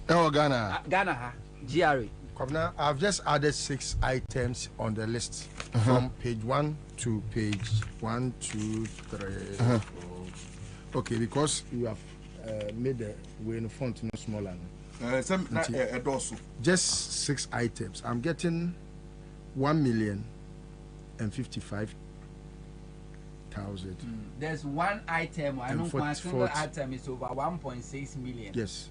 Oh, Ghana. Ghana, GR. Kwabena, I've just added 6 items on the list from page 1 to page 1, 2, 3, 4. Okay, because you have made the way in the font no smaller. Just 6 items. I'm getting 1,055,000. There's one item. I know one single item is over 1.6 million. Yes.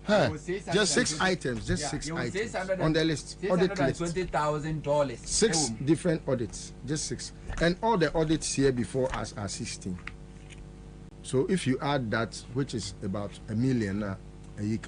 Just 6 items. Just 6 items on the list. Audit list. $20,000. 6 different audits. Just 6. And all the audits here before us are 16. So if you add that, which is about $1 million a year,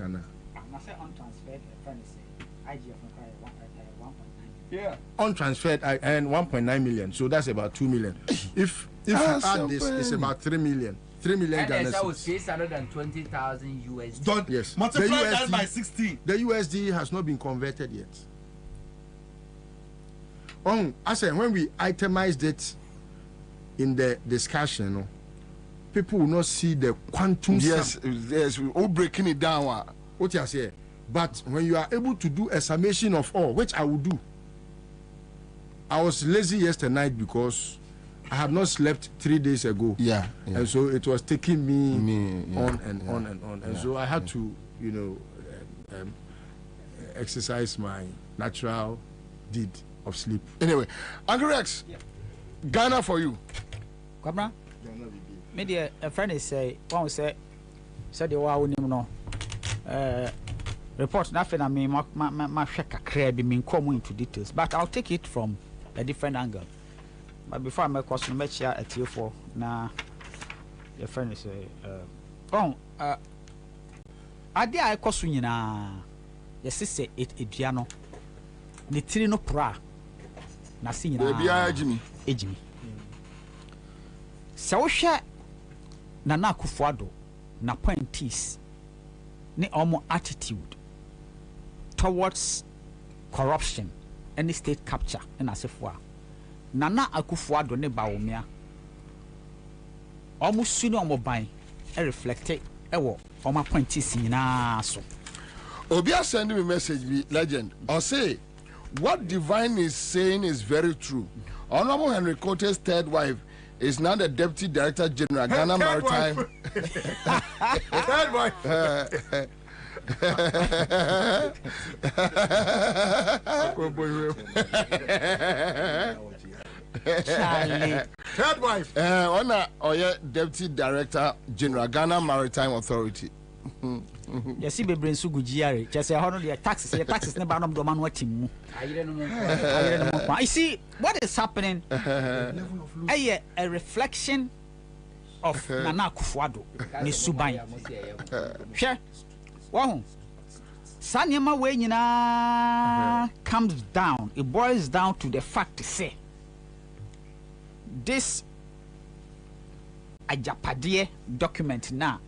yeah. Untransferred and 1.9 million. So that's about 2 million. If you add this, it's about 3 million. 3 million Ghana cedis. That was 620,000 USD. Yes. Multiply that by 16. The USD has not been converted yet. I said when we itemized it in the discussion, people will not see the quantum. Yes, we're all breaking it down. What you say? But when you are able to do a summation of all, which I will do. I was lazy yesterday night because I had not slept 3 days ago. Yeah. And so it was taking me on and on and on. And so I had to, exercise my natural deed of sleep. Anyway, Uncle Rex, Ghana for you. Kwabena, me a friend is say, one say the wow no. Report nothing. I mean, my check a crab. Me come into details, but I'll take it from a different angle. But before I make question, make sure at you for now. Your friend is I did I question you na. Your sister it piano. The trino pra. Na see na. Ejimi. So share Nana Akufo-Addo na appointees ne omo attitude towards corruption and state capture in asefo Nana Akufo-Addo ne Bawumia omo sunu omo ban e reflect e wo omo appointees nyina so Obia send me a message, legend. Or say, what Divine is saying is very true. Honorable Henry Cote's third wife is now the Deputy Director General, Ghana Maritime. Third wife. Third wife. Honor Oye Deputy Director General, Ghana Maritime Authority. You see, baby, so good. Just say, how the taxes? Your taxes never know the man what him. I see what is happening. A reflection of Nana Akufo-Addo ni Subai. Sure. Wow. Sanyama way comes down. It boils down to the fact to say this Ajapade document now.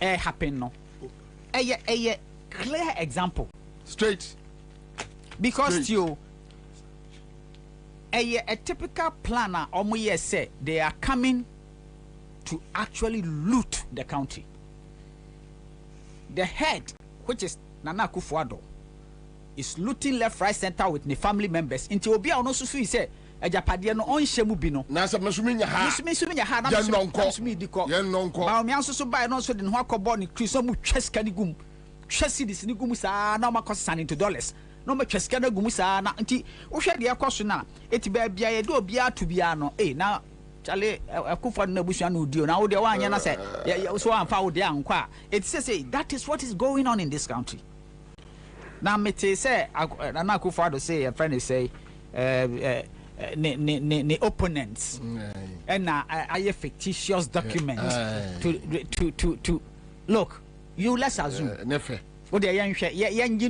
Happen no. A clear example. Straight. Because you a typical planner omo say they are coming to actually loot the country. The head, which is Nana Akufo-Addo, is looting left, right, center with the family members. Until Obi no susu say Ajapade no onhyemu bi no. Na mesumi nya ha. Na mesumi di ko. Ba me anso so buy no so de ho akobọ ni kriso mu tweska ni gum. Twesi dis ni gum sa na ma kosan into dollars. No ma tweska na gum sa na nti wo hwe de ekoso na eti ba bia ye de obi atu bia no na chale Akufo na busua no dio na wo de wa anya na say so amfa wo de ankwa. It say that is what is going on in this country. Now me say Nana Akufo-Addo say a friend is say the opponents and I fictitious documents to look. You let's assume what the young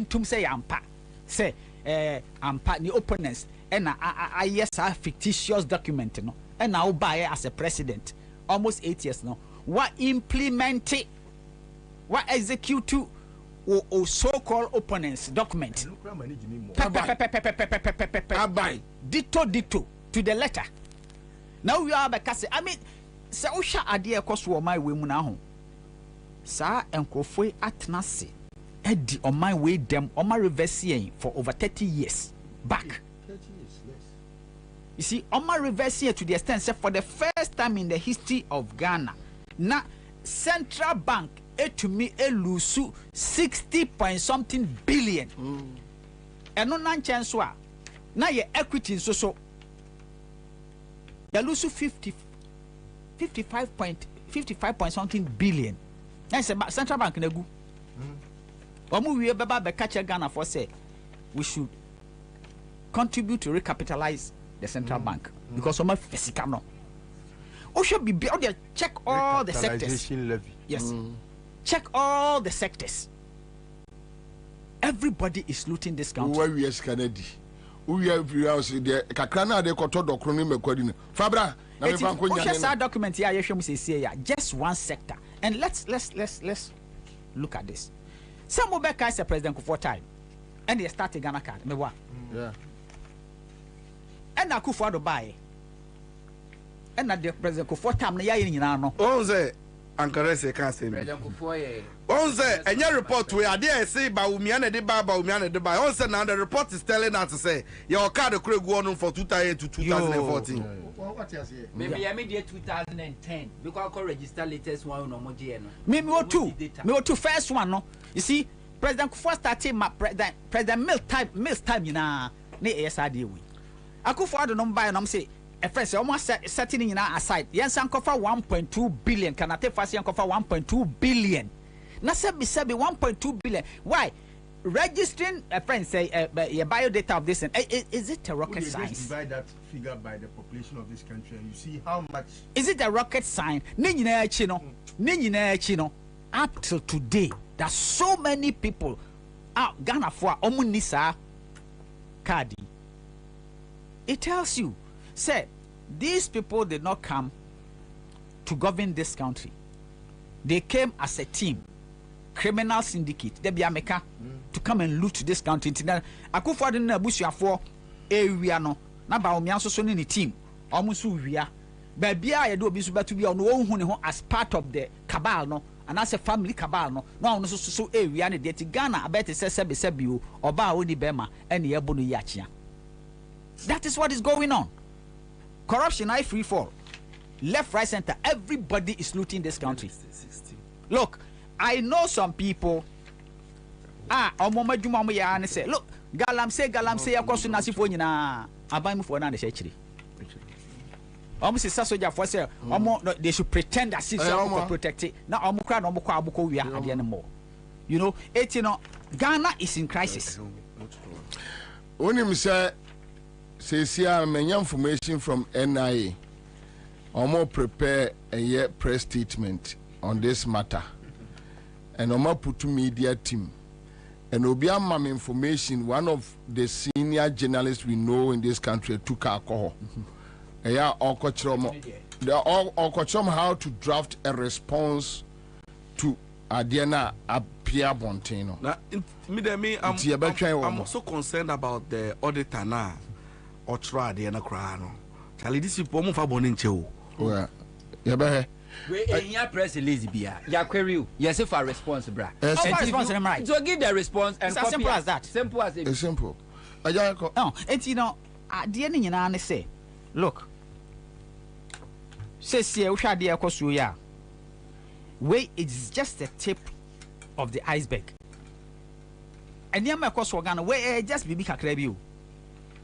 tum say ampa say ampa the opponents and I yes a fictitious document no and now buy as a president almost 8 years now. What implement it? What execute or so-called opponents document? Ditto to the letter. Now we are because I mean se usha ade ekoso o my we mu na ho sa enkrofo atnase edi o my we dem o ma reverse yen for over 30 years back. 30 years less. You see, o ma reverse yen to the extent say for the first time in the history of Ghana na central bank to me lose 60 point something billion. And no nan chance so na your equity so you lose 55 point something billion. That's a central bank na gu. Omu we beba be catch Ghana for say we should contribute to recapitalize the central bank because some physical no. We should be able to check all the sectors. Levy. Yes. Check all the sectors. Everybody is looting this country. Where we are Canada. We are the Kakrana de Koto Docroni Mekwadin. Fabra, document here just one sector. And let's look at this. Some Obeka is a president for time. And they started Ghana card. Yeah. And Akufo-Addo buy. And the president for time na yayin nyina no. Onze Ankara se kan se. President Kufuor Onze enya report we ade say ba umia na de ba Onze now the report is telling us to say your card kuregu on for 2008 to 2014. What you say? Maybe I made 2010 because I register latest one no more no. Me two first one no. You see President Kufuor started my President Mills time na ESRD we. Akufo-Addo no buy no say a friend say almost setting in aside. Yes, Uncle 1.2 billion. Can I take fast Uncle 1.2 billion? Na sebi 1.2 billion. Why? Registering a friend say your bio data of this and is it a rocket science? Just divide that figure by the population of this country and you see how much. Is it a rocket science? Up till today, there's so many people out Ghana for omunisa Kadi. It tells you, say, these people did not come to govern this country. They came as a team, criminal syndicate, they be America, to come and loot this country. Akufo-Addo na busuafo area no, na ba omi asoso ni team, almost wia. Babia ya do obi so batu bia no ohun ne ho as part of the cabal no, and as a family cabal no, no ono so area ne de Ghana abete sebi o, oba oni bema, ene yebo no yachia. That is what is going on. Corruption, I free fall. Left, right, center. Everybody is looting this country. Look, I know some people. Say, look, galamse, ya kosu nasi fo nyina. Abai mu fo na de chechiri. Almost is soja for say, they should pretend that system to protect it. Now, omukra no mukwa abuko we are at the end more. You know, Ghana is in crisis. Onim say Says many information from NIA. Omo prepare a press statement on this matter. And Omo put to media team. And Obiama information, one of the senior journalists we know in this country took alcohol. Yeah, how to draft a response to Adiana Apia Bontino. I'm also concerned about the auditor now. Or try the Anacrano. Charlie, this is Pomo Fabonincho. Well, yeah, we here press release bia. Ya query you. Yes, if a response, bra. Response, right. So give the response and it's as simple as that. Simple as it. It's simple. No, it's at the end you say, look. Says here, we shall dear Kosuya. Wait, it's just the tip of the iceberg. And Yama Koswagana, where just be big you.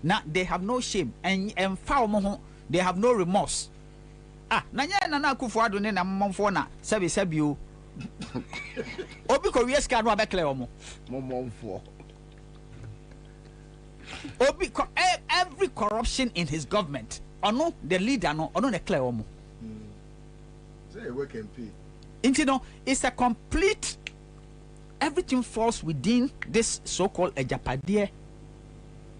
Now they have no shame and foul they have no remorse. Nanya na Akufo-Addo ne na momfo na sebi you. Obi ko wies ka no abekle omo. Momfo. Obi every corruption in his government. Ono the leader no ono ne clear omo. Say we can pay. It's a complete everything falls within this so-called Ejapade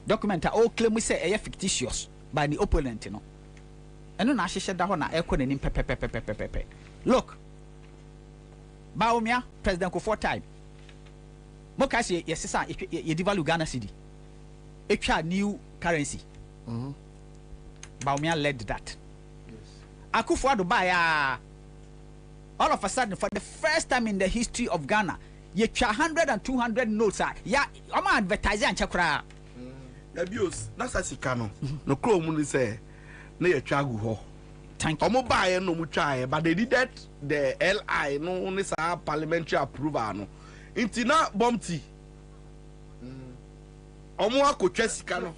document all claim we say fictitious by the opponent, And no she said that one pepe. Look, Baumia, President Kufuor time. Mokasi, yes, sir, you devalue Ghana city. It's a new currency. Baumia led that. Yes. Akufo-Addo buy all of a sudden for the first time in the history of Ghana, you try 100 and 200 notes. Yeah, I'm advertising chakra. Abuse. That's a sikano. No crow money say, near Chagu ho. Thank you. Omo buy no muchai, but they did that the LI no only parliamentary approval no. Intina bumpty. Omo ako chesikano.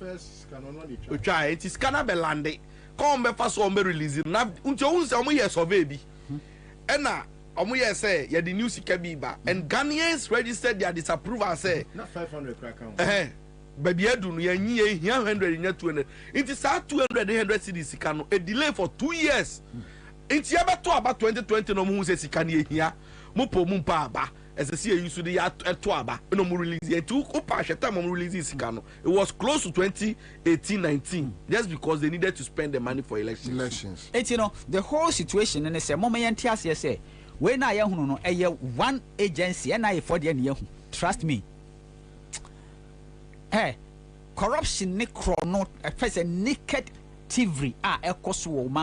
Uchai, it is kana belande. Come be fast on be releasing. Na until unse omo yes survey bi. Ena omo yes say ya the news kabiba and Ghanaians registered their disapproval say. Not 500 crack count. Baby edu no yenye 100 nya 200. It is 200 cedis kano a delay for 2 years. It yabato about 2020 no mu say sikani ehia. Mo po mu pa aba. As I see you to the to aba. No mu release it to upa sheta mo release sikano. It was close to 2018-19 just because they needed to spend the money for elections. It's the whole situation and say mama yantias say when I hunu no one agency and I for the yehu. Trust me. Hey, corruption ne chrono a person naked thievery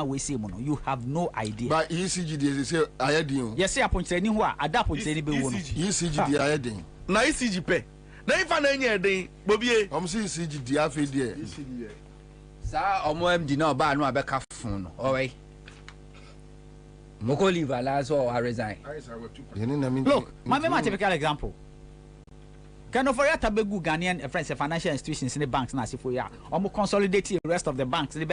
we say you have no idea. But ECG they say ayedin. Yes, say aponcheni ho adaponcheni be wo no. ECG they ayedin. Na ECG pe. Na ifa na enye den Bobie. Say ECG they afi there. Sa omo MD na oba no abeka fun no. Alright. Moko leave allows or resign. Look, my typical example. Can of tabegu Ghanaian friends financial institutions in the banks na sifo ya omo consolidate the rest of the banks the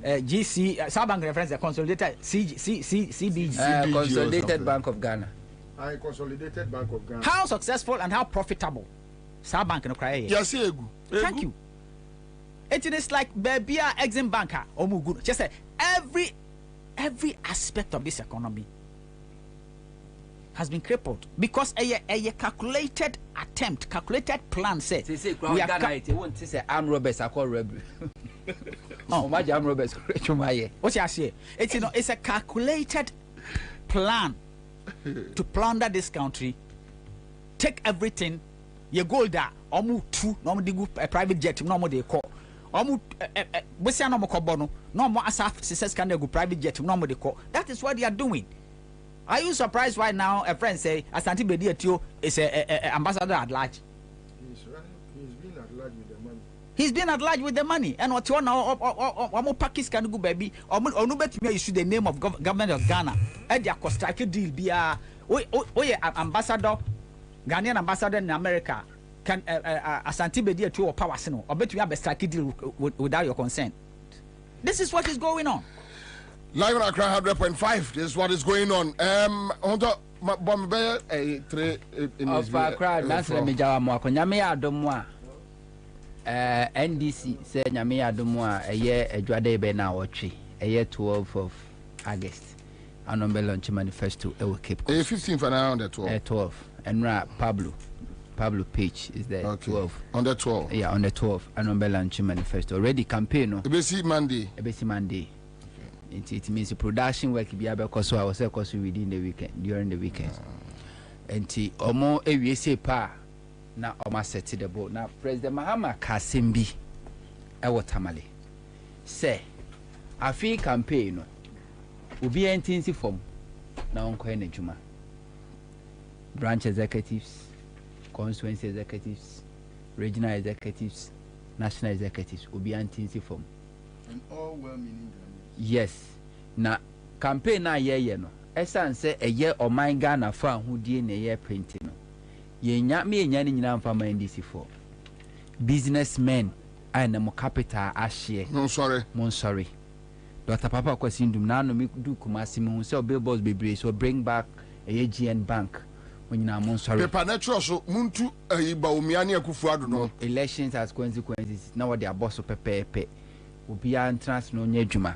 GC Sabank reference consolidated CBG Consolidated Bank of Ghana. Consolidated Bank of Ghana. How successful and how profitable Sabank no cry. Yes, thank you. It is like Bebia Exim Banker omo good. Just say every aspect of this economy has been crippled because a calculated attempt, calculated plan said we are won't say armed robbers are called rebel. Oh, my armed robbers. What you say? It's a calculated plan to plunder this country, take everything, you go there, omu two, no more a private jet, no more they call. Omu we say no more kobono, no more asaf success can go private jet, no more they call. That is what they are doing. Are you surprised right now? A friend say Asante Bediatio is a ambassador at large. He's been at large with the money. He's been at large with the money. And what you know, Pakis can go baby. Or no bet me issue the name of government of Ghana. And their strike deal be ambassador, Ghanaian ambassador in America. Can Asante Bediatio or power sino? Or bet you have a strike deal without your consent. This is what is going on. Live on Accra 100.5. This is what is going on. Bombay a three in Accra. That's the major Moko. Nyame Adomwa. NDC say Nyame Adomwa a year a Juade be now watching a year 12th of August. And on launch manifesto. It will keep 15 for now on the 12th. 12th. And Pablo Page is there. Okay. 12. On the 12th. Yeah, on the 12th. And on launch manifesto. Already campaign. ABC Monday. It means the production work be able to I was within the weekend during the weekends. And omo we say pa na oma set the boat. Now President Mahama Kasimbi ewo tamale. Say afi campaign no obi entinsi form na onko na juma. Branch executives, constituency executives, regional executives, national executives obi entinsi form. And all well-meaning. Yes. Na campaign na ye no. Esan se eye oman Ghana fa ahudie na ye print no. Ye nya me nya ni nyina mfa man DC for. Businessmen and mo capital ahye. Mon sorry. Dr. Papa Kwasindum na no me du Kumasi me hu se billboards bebre so bring back a GN Bank. Onyina mon sorry. Paper natural so muntu ba omiani Akufo-Addo no. Elections has consequences. Now what they are boss so pepe. Obi an trans no nya dwuma.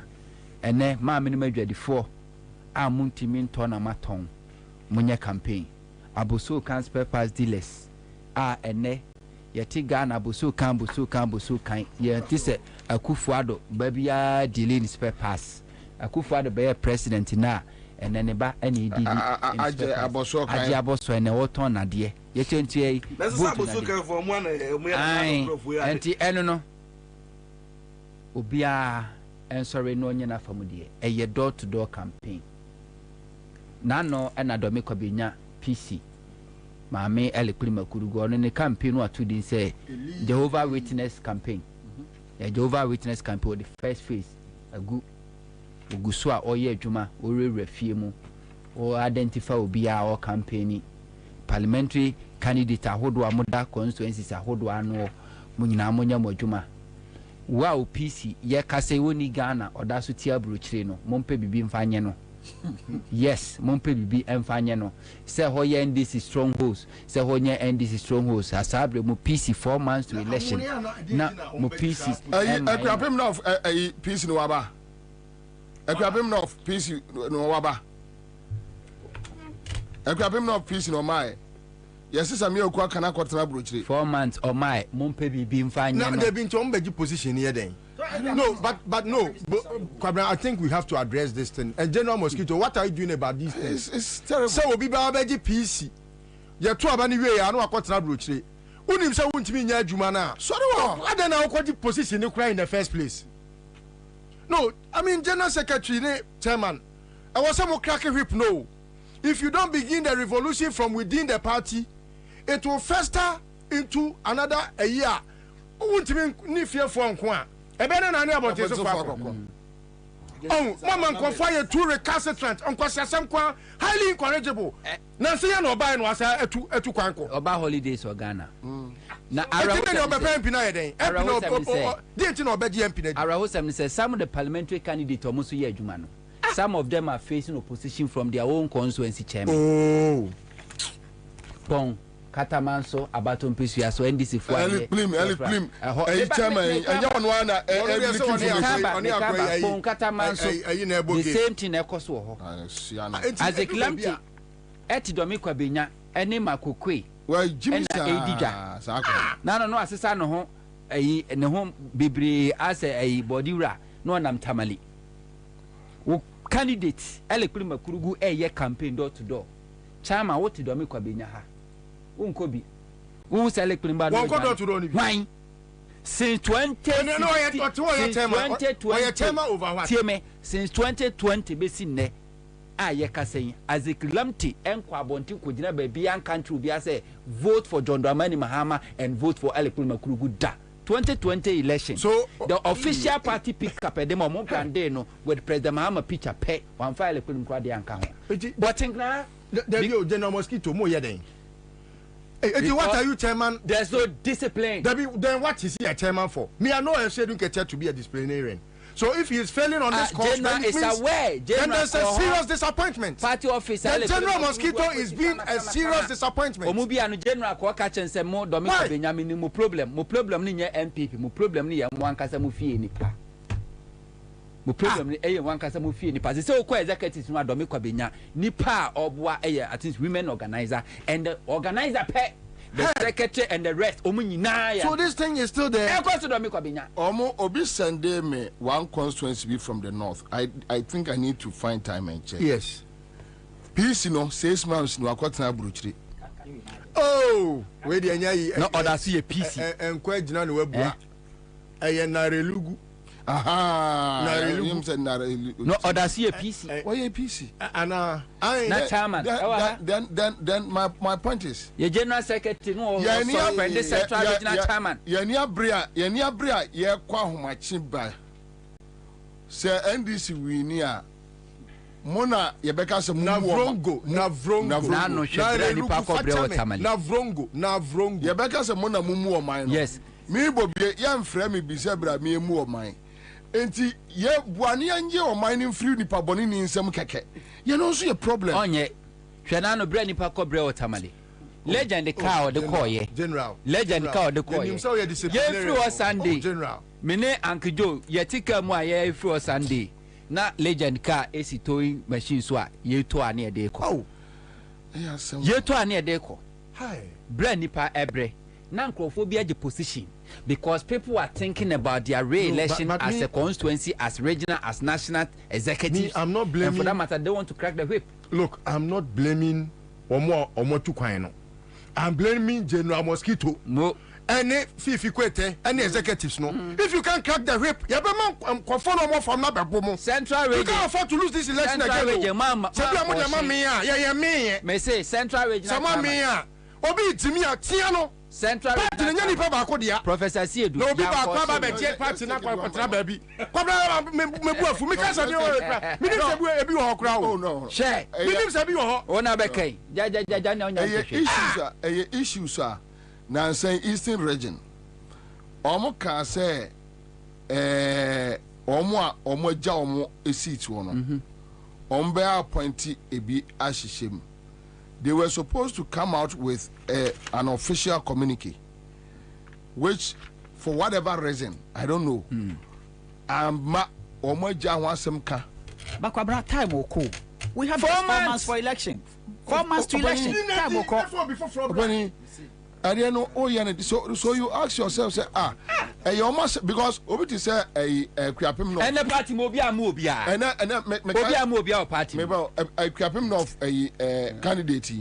Ene ma me no madwadifo a muntimi nto na maton munye campaign aboso kan spare parts dealers a ene yeti Ghana aboso kan yeti se Akufo-Addo babia dealing spare parts Akufo-Addo be president na ene ne ba ene dili aje aboso ene woton na de yeti ntie aboso kan for mo na enti eno no obia and sorry no nyina famudie a door to door campaign nano and Adome Kwabena PC maame elekuri makurugo no ne campaign wa to din say Jehovah Witness campaign Jehovah Witness campaign the first phase agu oguso a oye adwuma orewura fie mu o identify obi a o campaign parliamentary candidate ahodo amoda constituencies ahodo ano mo nyina amonya mo adwuma wow PC ye kase woni Ghana oda so tia brochire no mompe bibi mfanye no yes mompe bibi mfanye no say ho ye NDC strongholds say ho nye NDC strongholds asabre mo PC 4 months to election na mo PC akwapem na PC no waba akwapem na PC no waba akwapem na PC no mai yes sami okwa kana kwatena brochire 4 months or my mompe bibi mfanye no they been to ombeji position here then. No, but Kwabena, I think we have to address this thing. And General Mosquito, what are you doing about these things? It's terrible. So we be babeji PC. You two abani way I know akwatena brochire. Unim say wuntimi nya adwuma na. Sorry what? I don't know what position you cry in the first place. No, I mean General Secretary, Chairman. I was some crack a whip no. If you don't begin the revolution from within the party, it will fester into another a year. Wuntimi ni fear for nkwa. Ebene na ni about so far. Oh, mama nkwa ye too recalcitrant. Nkwa sasem kwa highly incorrigible. Na say no buy no asa etu kwanko. Oba holidays or Ghana. Na Araho no be MP na ye den. MP no dey no be MP na. Araho says some of the parliamentary candidates almost ye adwuma no. Some of them are facing opposition from their own constituency chairman. Oh. Pong Katamanso Abaton Pisia so NDC for Eli chairman anya ono na Pong Katamanso the same thing ekos wo ho as a calamity Dome Kwabena ene makokwe well Jimmy Edidwa no asesa no ho ne ho bebre as a body ra no nam tamale wo candidate elekuri makurugu ye campaign door to door chama what Dome Kwabena ha unkobi who select primba no why since 2020 besi ne aye kasen as a calamity enko abonti kogina ba bia country bia say vote for John Dramani Mahama and vote for Elekuri Makurugu da 2020 election. So the official party pick up a demo mo brande no with President Mahama picture pay one file Elekuri Makurugu dey anka ho but ngna the General Mosquito mo ye den. What are you chairman? There's no discipline. Then what is he a chairman for? Me, I know a schedule to be a disciplinarian. So if he is failing on this course, then there's a serious disappointment. Party officer. The General Mosquito is being a serious disappointment. Omubi anu General kwa catch and say mo Dome Kwabena ni mo problem ni nye MPP, mo problem ni ya mwankasa mu fie nipa. Mo problem ni eye mwankasa mu fie nipa. Say okwa executives no Dome Kwabena nipa obwa eye at least women organizer and the organizer the secretary and the rest so this thing is still there. Obi send me one constituency from the north. I think I need to find time and check. Yes. Peace 6 months no akwatena bruchiri. Oh, we dey anya no other see a PC. Enkwa gina no wabua. Eye na relugu. Aha. No other see a PC. Why a PC? Ana na chairman. Then my point is your general secretary no the central regional chairman. Yenia bria ye kwa homachi ba. Say NDC we near Mona yebeka se na vrongo na no shebra ni pa ko bre watamali na vrongo yebeka se mona mumu o man. Yes. Me Bobie ya mfrɛ me bi se bra me mu o man. Enti ye buane anje o man ni free nipa boni ni nsem keke. Ye no so ye problem. Onye hwe na no bra nipa ko bre watamali. Legend car the call ye. General. Legend car the call ye. Ye free o Sunday. General. Me ne Uncle Joe ye tika mu a ye free o Sunday. Na legend car esi towing machine so a ye to ane e de ko. Oh. Ye to ane e de ko. Hi. Bra nipa ebre. Na nkrofobia the position because people are thinking about their re-election as a constituency, as regional, as national executive. I'm not blaming. And for that matter, they want to crack the whip. Look, I'm not blaming Omo Tukwaino. I'm blaming General Mosquito. No. any fifi kwete any executives no if you can crack the whip you be man confirm no more from na bebomo central region you can't afford to lose this election central again region mama me say central region sama me ya obi timi a tia no central party nya ni pa ba ko dia professor Siedu no obi ba kwa ba be tie party na kwa kontra ba bi kwa bra me bu afu me ka sabi o kra me nim sabi ebi wo kra o no share me nim sabi wo ona be kai ja na onya issues na say eastern region omo ka say omo agya omo seat wo no omo be appoint ebi ahihiem. They were supposed to come out with an official communique, which, for whatever reason, I don't know. But time will cool. We have 4 months for election. 4 months to election. Time will call. I don't know. Oh yeah. So you ask yourself, say you must because obiti say Kwabena no. And the party mobia. And mobia party. Maybe Kwabena of candidate.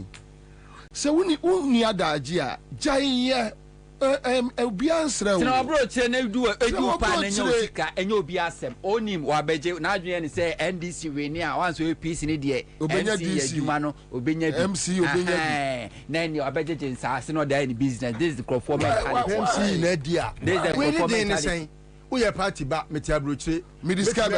So we ni adaji jai obi answer. So na bro che na do edu pa na nya osika enye obi asem. Onim wa beje na adwene ne say NDC we ni a wan so APC ni de obenya DC adwuma no obenya MC obenya na ni obeje nsase no dey in business. This is the performance MC na dia. This is the performance. We are party ba metia brochire me describe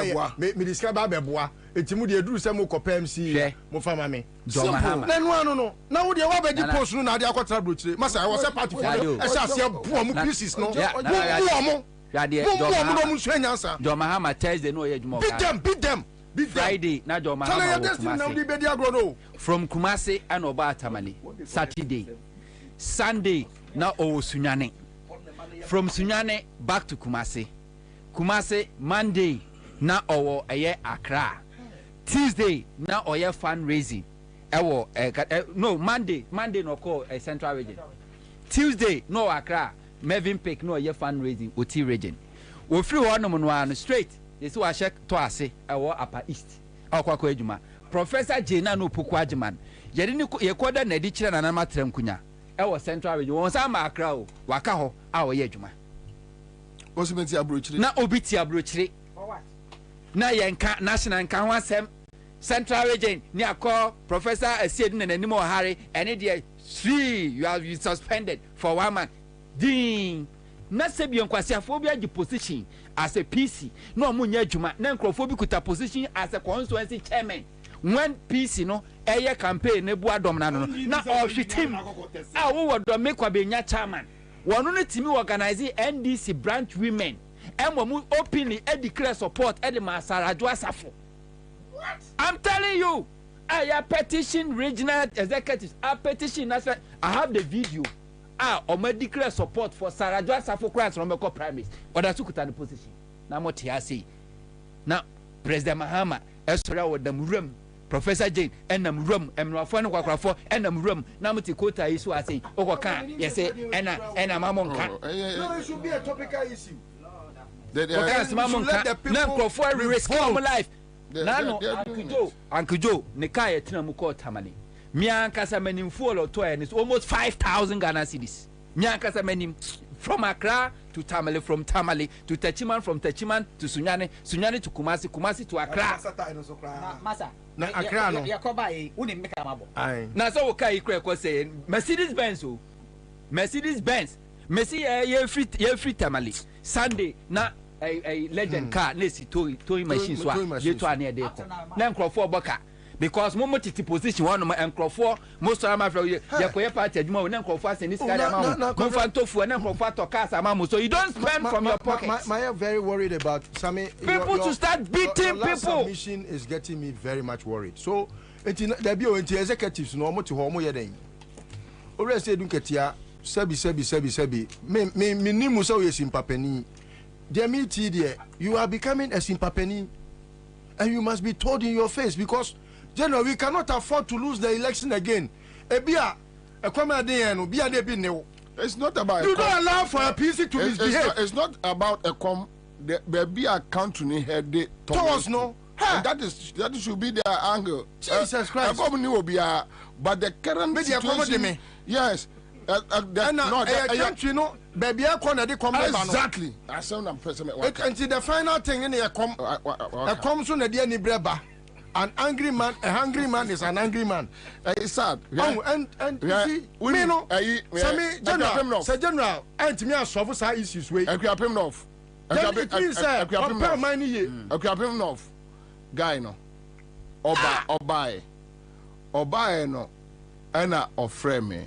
beboa etimu de eduru se mo kopa MC mo fama me na no na wo de wa beji post no na de akotra brochire masa I was a party for e se ase buo mo pieces no buo mo no mo so nyansa do mahama Thursday no ye dwuma beat them Friday na do mahama from Kumasi and Oba Atamani Saturday Sunday na Sunyane from Sunyane back to Kumasi Monday na owo eye Accra Tuesday na oye fundraising ewo no Monday no call Central Region Tuesday no Accra Melvin Peck no oye fundraising Oti Region wo free one no an straight yesi wa check to ase ewo Upper East akwakọ adwuma Professor Jena no Poku Ajiman yede ni yekoda na di kire na na matrem kunya ewo Central Region won sa ma Accra o waka ho a oye adwuma Osimenti abrochire na obiti abrochire na yenka national nka ho asem Central Region ni akọ Professor Asiedu na nanimo Harry ene de you are suspended for 1 month din na sebion kwasiafo bi agi position as a PC no omunya adwuma na nkrofo bi kuta position as a constituency chairman when PC no eye campaign ne bu adom na no na ohwetim a wo wodo me Kwabena chairman wonu ne timi organize NDC branch women mu openly declare support the Masarajo Asafo. What? I'm telling you, I petition regional executives. I petition national. I have the video. Declare support for Sarajo Asafo Christ from the primaries. Or that's who the position. Now what he has say. Now President Mahama Esra with them room. Professor Jane and them room and Rafano Wakrafo and them room. Now Mutikota is what I say. Oka, yes, and a mamon can. No, it should be a topical issue. Because mamon can. Now for risk my life. Nano Uncle Joe Nikaya Tinamuko Tamani. Miankasa menim full or toy and it's almost 5,000 Ghana cedis. Miankasa menim from Accra to Tamale, from Tamale to Techiman, from Techiman to Sunyane, Sunyane to Kumasi, Kumasi to Accra. Masa. Na Accra no. Yakoba uni make amabo. Na so kai kweko say Mercedes Benz o. Mercedes Benz. Messi ye free Tamale. Sunday na a legend car na si toy machine so ye to ane dey ko. Na nkrofo boka because mo titi position one ma nkrofo most of my friend ye koye party adwuma na nkrofo asen ni sika ma mo fantofu na nkrofo atoka asama mo so you don't spend from your pocket. I am very worried about Sammy. People to start beating your people. Submission is getting me very much worried. So there be executives no mo ti ho mo ye den. Ore say dun ketia sebi me nimu so ye simpapani. Dear me dear, you are becoming a simpapani and you must be told in your face because General, we cannot afford to lose the election again. It's not about you don't allow for a PC to misbehave. It's not about a there be a country head towards no. And that should be their angle. Jesus Christ. But the current situation, yes. Country no baby I come na dey come exactly I sound am person until the final thing in here come so na dey any breba. An angry man, a hungry man is an angry man. It's sad. Oh, and see, me no. General, say general, and me a solve some issues way. I grab him off. I grab him off. Guy no. Oba no. Ena ofre me.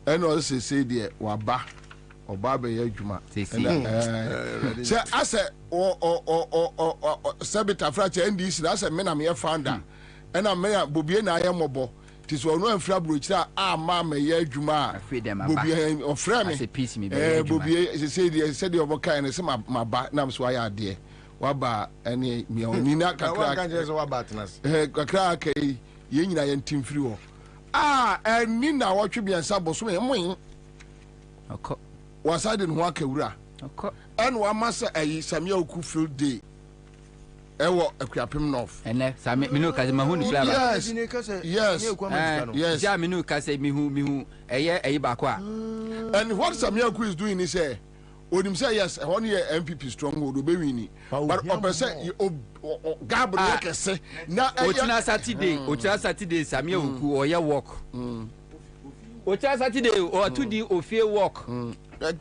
Ena say there waba. Oba be adwuma. Say I say Sabita Fracha NDC that's a men am here founder. And I'm me Bobie na ayemobo. Tis one no afra brochira ma me ye adwuma. Bobie ofre me. Say peace me be. Bobie say the oboka and say my ba na so ya de. Waba ene me oni na kakra. Kan je so waba tenas. Kakra kai ye nyina ye ntim firi ho. Eni na wotwe biansa boso me mo. Okay. Wasade no akawura and wa masa ayi samia oku field day ewo akuapem north ene sami minu ka ma hu ni flava yes ja minu ka say mihu eye ayi ba ko a and what samia oku is doing is say onim say yes one year MPP stronghold obewini but opese Gabriel kese na otina Saturday samia oku oye work otina Saturday or to the ofie work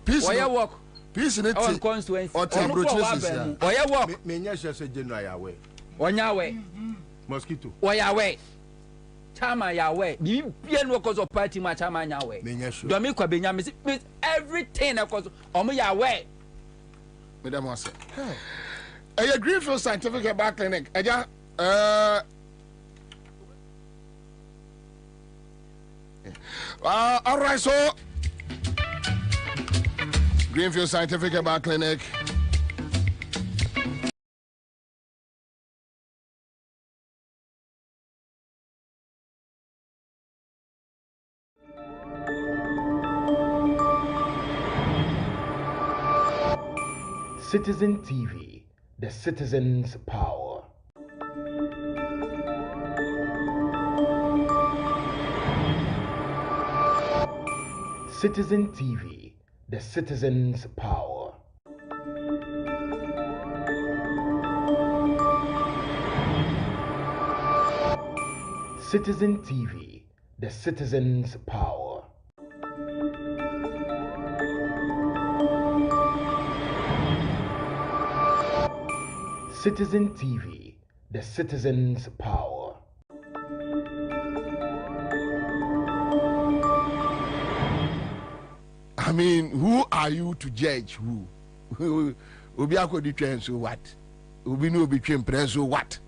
peace oya work peace in it on constituency or temperature oya work me nya say general ya we onya we mosquito oya we chama ya we bi no cause of party ma chama nya we me nya sure do me Kwabena me everything cause omo ya we madam was hey Greenfield Scientific Bar Clinic eja all right so Greenfield Scientific Bar Clinic. Citizen TV, the citizen's power. Citizen TV, the citizen's power. Citizen TV, the citizen's power. Citizen TV, the citizen's power. I mean, who are you to judge who? Obi akodi twen so what? Obi no obi twen press so what?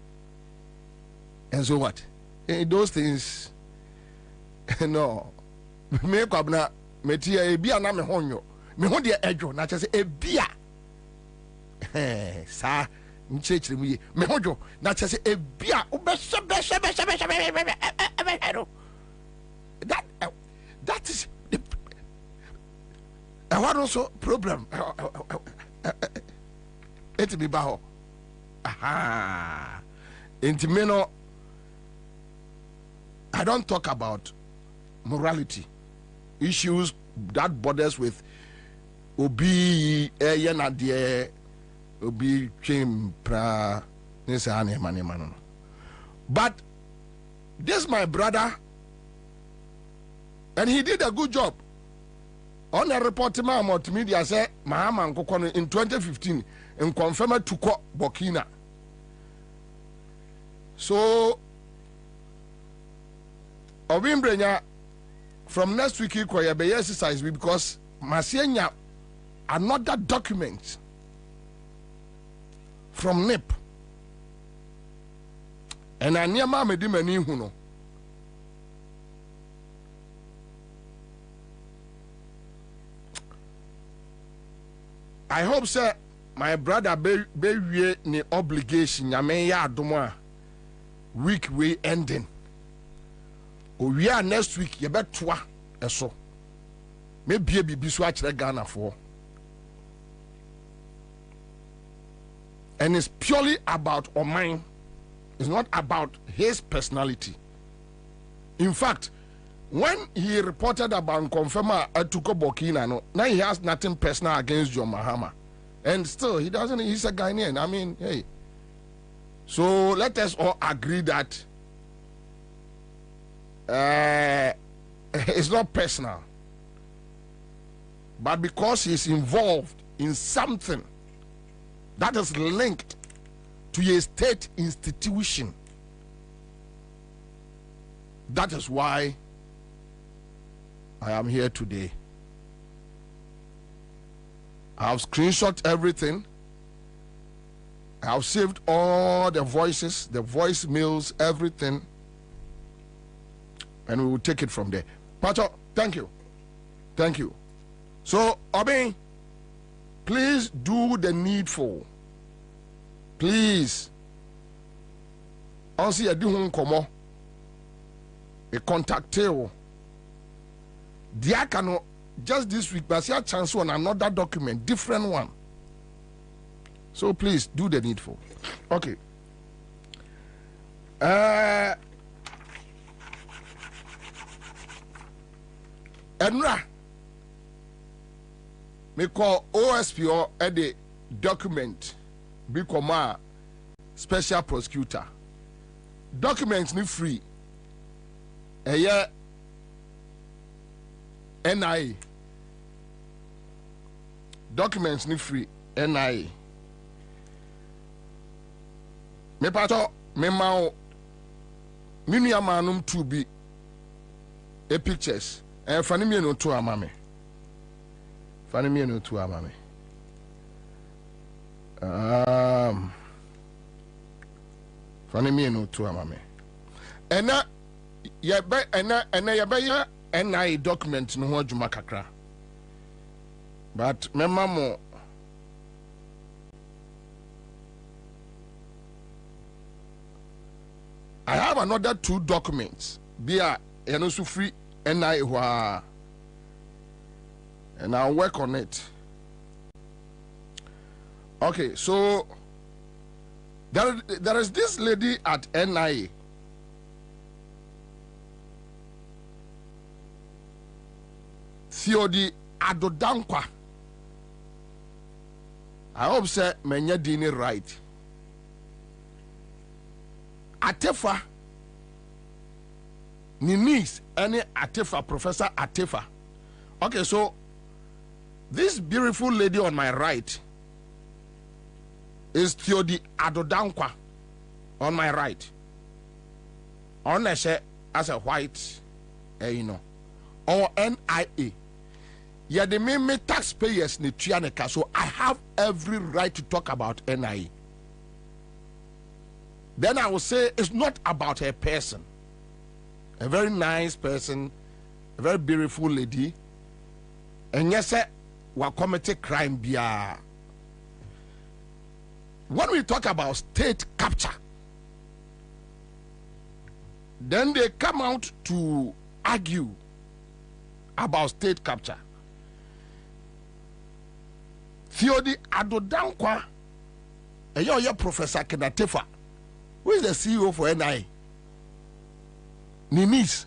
And so what? Those things no. Me Kwabena metia ebia na me honyo. Me ho de edwo na che se ebia. Sa nchechire mu ye. Me hojo na che se ebia obeshe that is and what also problem it be baho aha intimeno I don't talk about morality issues that borders with obi na de obi chim pra nisa ane mane but this my brother and he did a good job. On a report to my multimedia say Mahama Nkokon in 2015 and confirmed to call Burkina. So Obimbrenya from next week you be exercise because Masienya another document from NIP. And I near Mamma Dimani Huno. I hope, sir, my brother be ni obligation ya me ya adomo week we ending. O we are next week ye betwa eso. Me bie bibi so a kire Ghana for. And it's purely about Oman. It's not about his personality. In fact, when he reported about confirmer Atuko Burkina, no, now he has nothing personal against John Mahama. And still, he doesn't, he's a Ghanaian. I mean, hey. So let us all agree that it's not personal. But because he's involved in something that is linked to a state institution, that is why I am here today. I have screenshot everything. I have saved all the voices, the voicemails, everything. And we will take it from there. Pacho, thank you. Thank you. So, Obi, please do the needful. Please. Ansah, do hun komo. A contact you. Diakano, just this week, but see a chance on another document, different one. So please do the needful. Okay. Enra, me call OSPO at the document become a special prosecutor. Documents ni free. NIA. Documents ni free. NIA. Me pato me mao minu manum to be a pictures and funny me no to amame. Funny me no to amame. Funny me no to amame. And na ya be ya NIA document no ho adwuma kakra. But me mamo I have another 2 documents. They are free NIA, and I'll work on it. Okay, so there is this lady at NIA. Theodi Adodankwa. I hope say menya dini right. Atefa ni niece any Atefa, Professor Atefa. Okay, so this beautiful lady on my right is Theodi Adodankwa on my right. On as a white, or NIA. Yeah, they may me taxpayers ni trianeka, so I have every right to talk about NIA. Then I will say it's not about a person. A very nice person, a very beautiful lady. And yes, we commit crime bia. When we talk about state capture, then they come out to argue about state capture. Theodi Adodankwa, your Professor Kenatefa, who is the CEO for NIA? Ninis.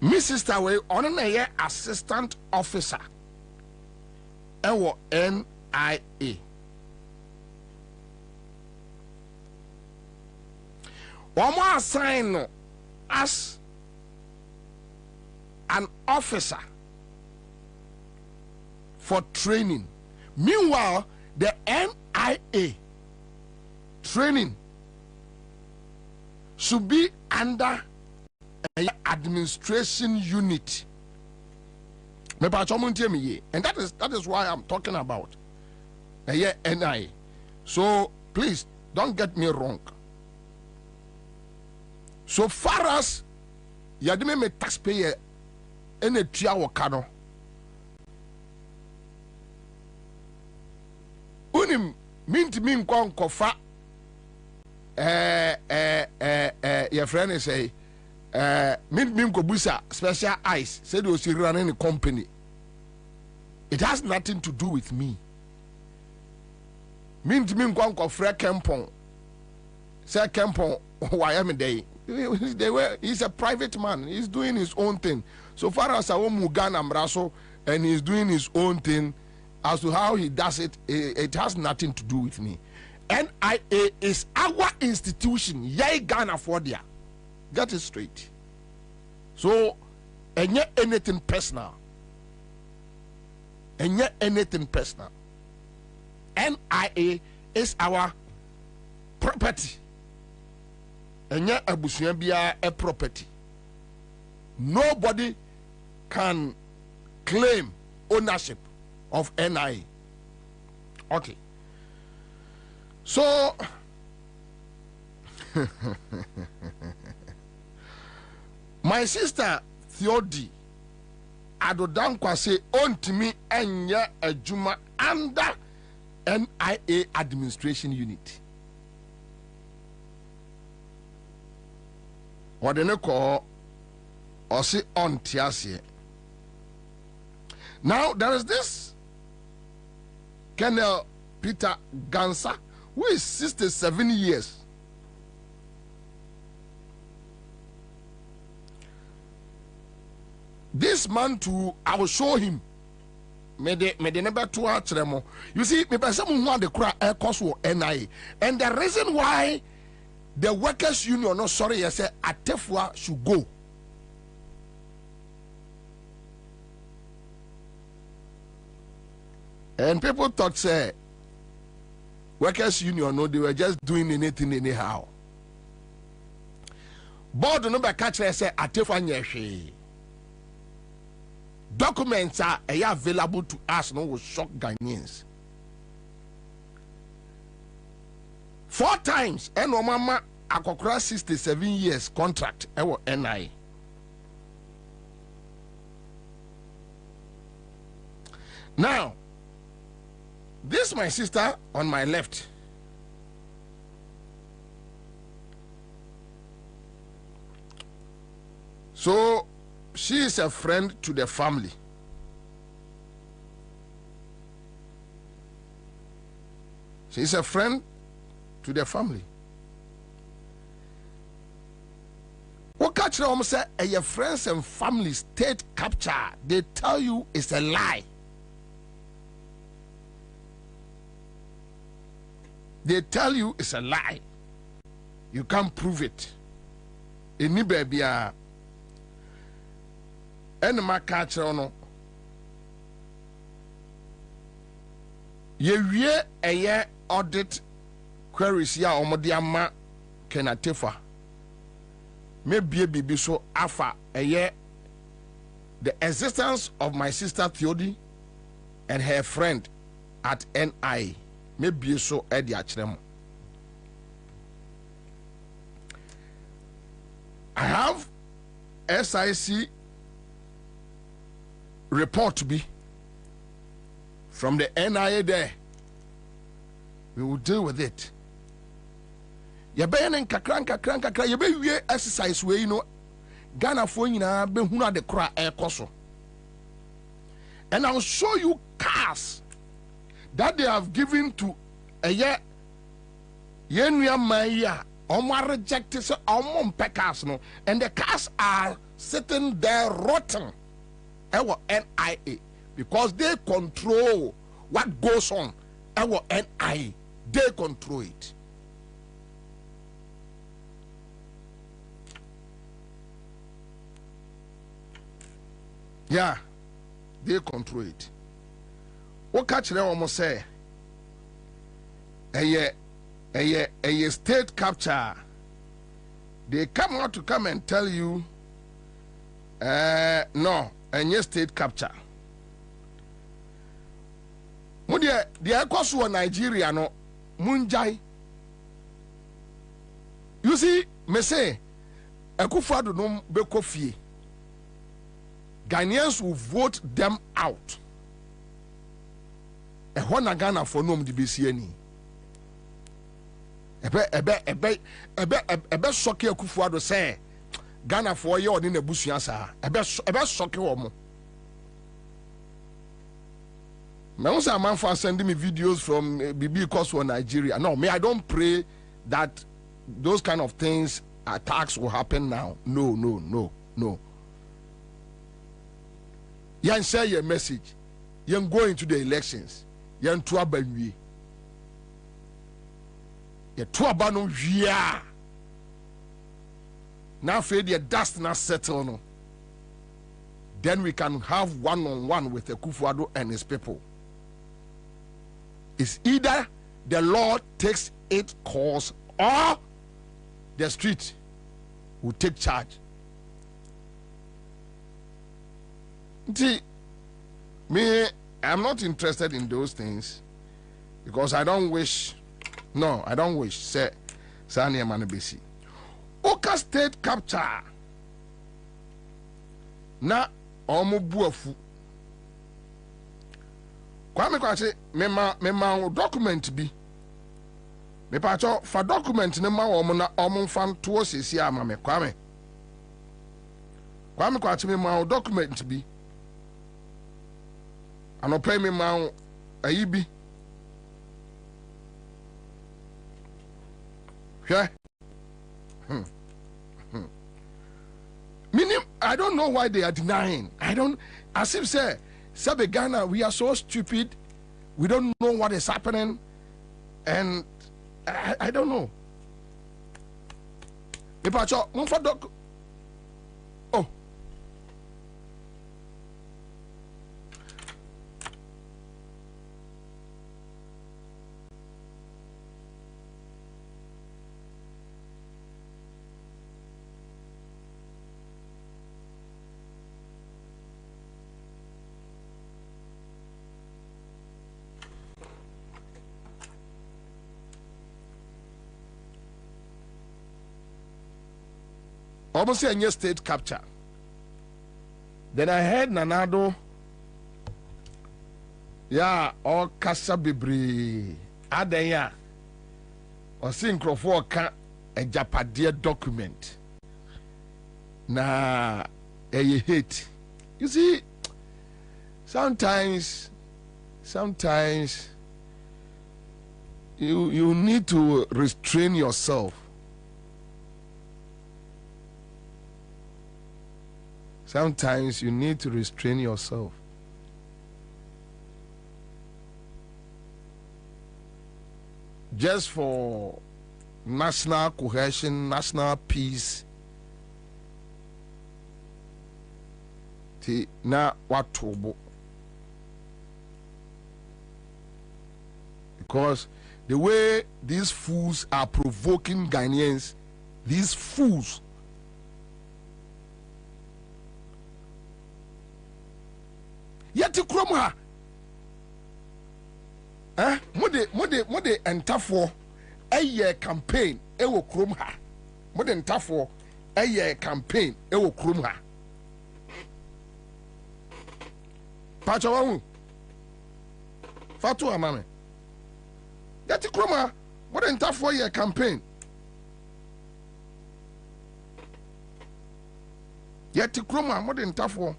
Miss Sister Way, on an assistant officer. NIA. One more assigned as an officer for training. Meanwhile, the NIA training should be under an administration unit. And that is why I'm talking about NIA. So please don't get me wrong. So far as yadime me taxpayer ene tua wakano, unim minti min kwa nkofa your friend say min ko busa special eyes said was running a company. It has nothing to do with me. Minti min kwa nkofra kempon say kempon why am day He's a private man. He's doing his own thing. So far as Ghana Mbraso, and he's doing his own thing, as to how he does it, it has nothing to do with me. NIA is our institution. Yay, Ghana for there. Get it straight. So, and yet anything personal. And yet anything personal. NIA is our property. And yet a property. Nobody can claim ownership of NIA. Okay. So my sister Theodi Adodankwa say ontimi enya adwuma under NIA administration unit. What they call or say on tiasie. Now there is this Colonel Peter Ansah, who is 67 years. This man too, I will show him. Me de number 2 atremo. You see, me person who want the cry air cost for NIA, and the reason why the workers' union, no sorry, I say Atefua should go. And people thought, say, workers' union, no, they were just doing anything anyhow. Board number catcher say Atefua nyeshe. Documents are available to us, no will shock Ghanaians. 4 times, and mama akokora 67 years contract ewo NI. Now, this my sister on my left. So she is a friend to the family. She is a friend to the family. What catch them say your friends and family state capture, they tell you it's a lie. They tell you it's a lie. You can't prove it. Any baby and my catch no. Ye a year audit queries ya omodiama kenatefa. Maybe a baby so afa a year the existence of my sister Theodi and her friend at NI. Maybe so at the achrem. I have SIC report to be from the NIA there. We will deal with it. You be in kakran. You be exercise where you know Ghana for you na be huna de kra air koso. And I'll show you cars that they have given to a year. Yenuya Maya, Omar rejected so cars no, and the cars are sitting there rotten. Our NIA, because they control what goes on. Our NIA, they control it. Yeah, they control it. What catch them almost say? A state capture. They come out to come and tell you, no, and yes, state capture. The Ekosu Nigeria no Munjai. You see, me say, Akufo-Addo no be kofi. Ghanaians will vote them out. A hona Ghana for nom di besiani. Ebe shock Akufo-Addo say Ghana for ye oni na busua sa. Ebe shock wo. Me also a man for sending me videos from BB Koso Nigeria. No, me I don't pray that those kind of things attacks will happen now. No. Yan share your message. Yan go into the elections. Yan tuabanwi. Ye tuabano via. Now fade your dust not settle no. Then we can have one-on-one with the Kufuor and his people. It's either the law takes its course or the street will take charge. See, me, I'm not interested in those things because I don't wish, say, Sani Manabisi. Oka state capture. Na omu buafu. Kwame Kwase, mema document bi. Me pacho fa document ne ma omu na omu fan tuo sisi ama me Kwame. Kwame Kwase mema document bi. Anope mema ayi bi. Hwe. Meaning, I don't know why they are denying. As if say Ghana, we are so stupid, we don't know what is happening, and I don't know. Oh. Almost a new state capture. Then I heard Nanado. Yeah, all Casa Bibri. Adaya. Or Syncrofor can a Japadia document. Na a hate. You see, sometimes you need to restrain yourself. Sometimes you need to restrain yourself. Just for national cohesion, national peace. Na watobo. Because the way these fools are provoking Ghanaians, these fools. Yet Kromha. Mode entafo a campaign ewo Kromha. Mode entafo a campaign ewo Kromha. Pachawahu. Fatu amame. Yet Kromha mode entafo a campaign. Yet Kromha mode entafo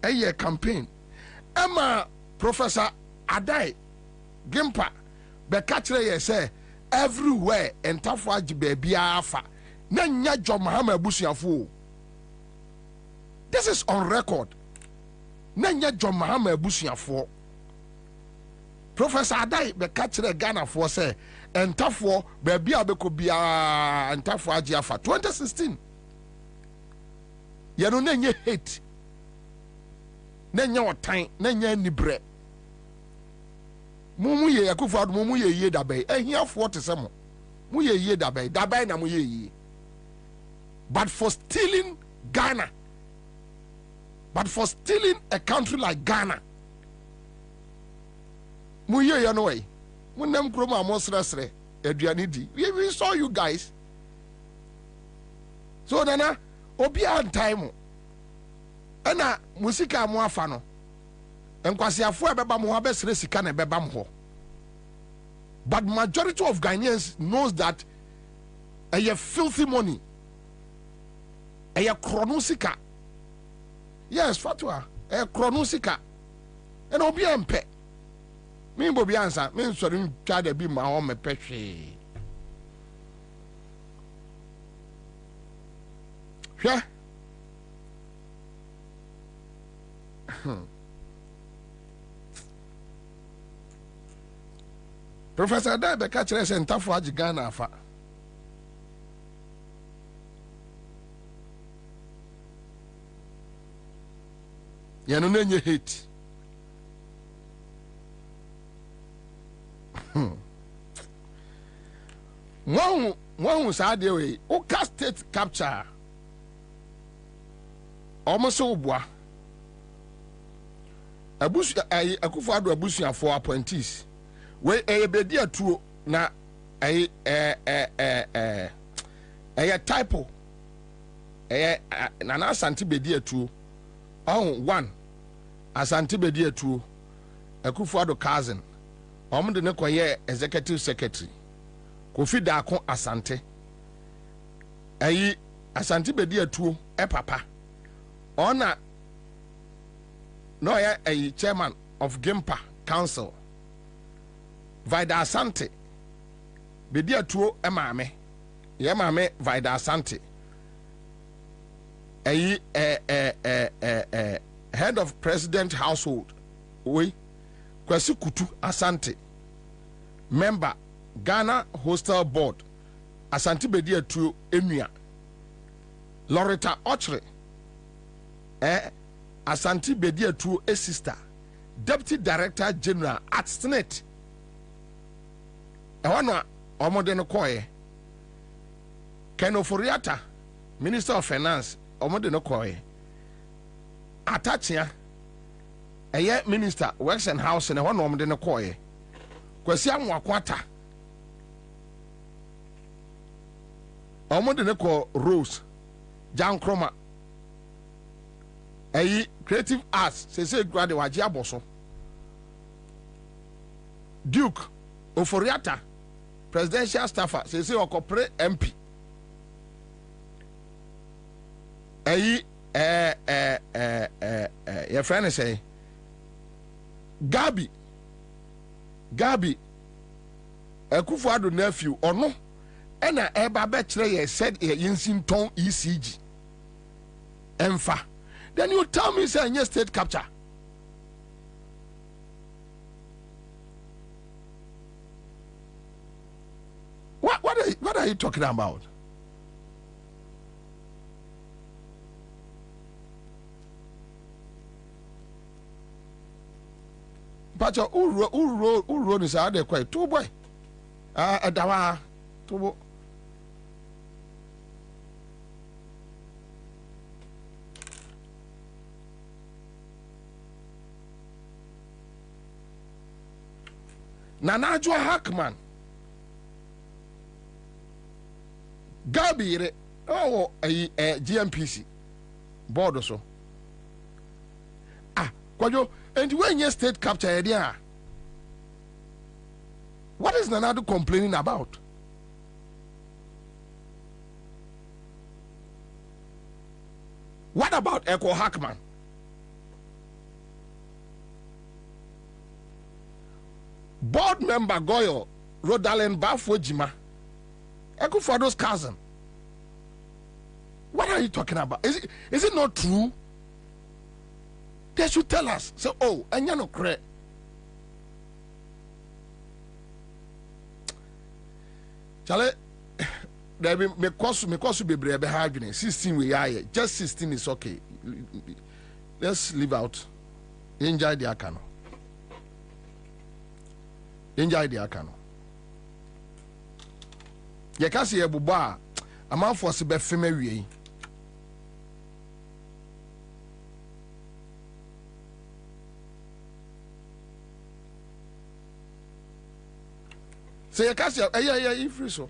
a campaign. Emma Professor Adai Gimpa be catchere ye say everywhere entafo baby afa na nya John Mahama abusuafo. This is on record. Na nya John Mahama abusuafo. Professor Adai be catchere Ghana for say entafo baby abeko bia entafo afa 2016. Ye no na nya hate. Nenya otan nenya nibre mumu ye Akufo mumu ye dabai ehiafo te semo mu ye dabai na mu ye. But for stealing Ghana, but for stealing a country like Ghana, mu ye no way munam kroma amosresre aduane di. We saw you guys. So nana obi an time Ena musika mo afa no enkwasiafo ebeba mo abesere sika na ebeba mo. But majority of Ghanaians knows that a filthy money, a chronosika. Yes, fatwa, a chronosika. And obi ampe. Me Bobie Ansah, me sorry try to be my home peche. hwɛ Professor Dai bɛka kyerɛ sɛ ntafo agye Ghana afa yɛno no nyɛ hate One saa deɛ wei woka state capture ɔmo sɛ woboa Akufo-Addo abusuafoɔ appointees wei ɛyɛ bedi atuo na ɛyɛ typo ɛyɛ Nana Asante bedi atuo one Asante bedi atuo Akufo-Addo cousin ɔmo de ne kɔyɛ executive secretary Kofi Daako Asante ɛyi Asante bedi atuo papa ɔna no ɔyɛ ɛyi chairman of Gimpa Council Vida Asante bedi atuo maame yɛ maame Vida Asante ɛyi head of president household we Kwasi Kutu Asante member Ghana Hostel Board Asante bedi atuo enua Loretta Ochre Asante bedi atuo sister deputy director general at Senate ɛhɔ no ɔmode no kɔɛ Kenoforiata minister of finance ɔmode no kɔɛ Atachia ɛyɛ minister works and housing ɛhɔ no ɔmode no kɔɛ Kwasi Amwakwata ɔmode no kɔ Rose Jan Kroma ɛyi creative arts sese grade wagye abɔso Duke Oforiata presidential staffer sese ɔkɔpre MP ɛyi your friend say Gabi Akufo-Addo nephew ɔno ɛna ɛba bɛkyerɛ yɛ said yɛnsinton ECG ɛmfa then you tell me say nye state capture what are you talking about? Pacho uro ni sa de kwai to boy adawa to bo Nana Joa Hackman Gabi GMPC board so kwajo and when you state capture idea what is Nanado complaining about? What about Echo Hackman? Board member Goyo Rodalen Bafojima Akufo-Addo's cousin. What are you talking about? Is it not true? They should tell us. So, and you know, correct. Chale, there be me cost be brave having 16 we are just 16 is okay. Let's leave out. Enjoy the akano. Enjoy the akano. Ye kasi ye buba a man for se be feme so ye kasi ye free so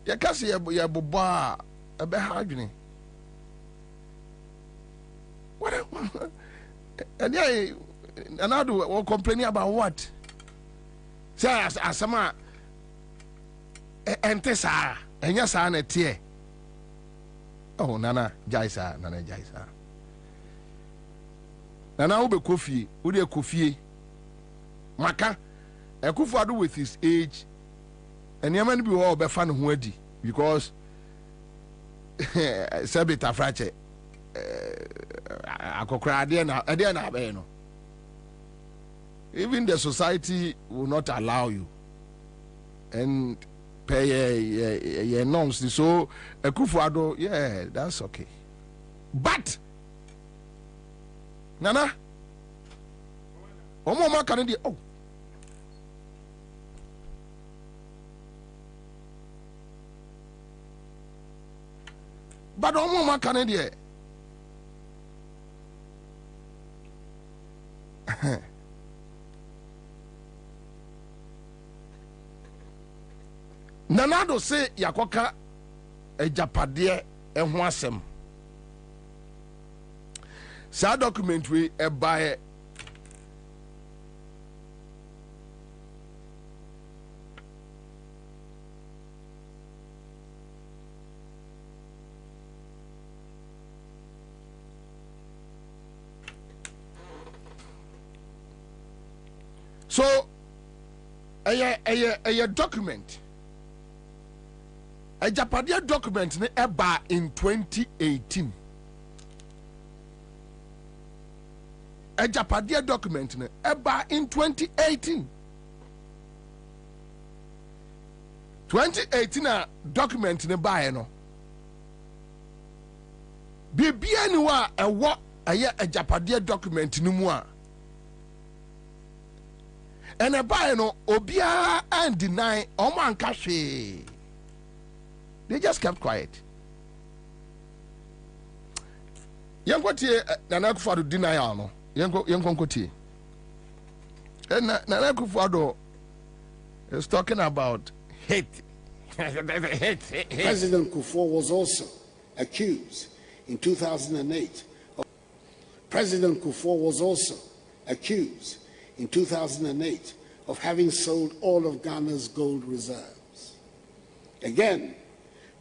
ye kasi ye buba a be hardwini what and yeah and I do complaining about what say asama ente saa enya saa na tie nana jaisa nana wo be kofi wo de kofie maka Akufo-Addo with his age and yaman be all be fan who adi because Sabita Frache. Even the society will not allow you and pay your norms. So a Kufuado, yeah, that's okay. But Nana, Omoma Canada, oh. But Omoma Canada. Nanado say yakoka ejapade eho asem. Sa document we buy so a document. A Japadia document ne eba in 2018. A Japadia document ne eba in 2018. 2018 a document ne ba no. Bibia ni wa ewo aye a Japadia document ni mu a. And a ba no obia and deny omo anka hwe. They just kept quiet. Yankwati Nana Akufo-Addo denial no. Yankwati. And Nana Akufo-Addo is talking about hate. President Kufuor was also accused in 2008. President Kufuor was also accused in 2008 of having sold all of Ghana's gold reserves. Again,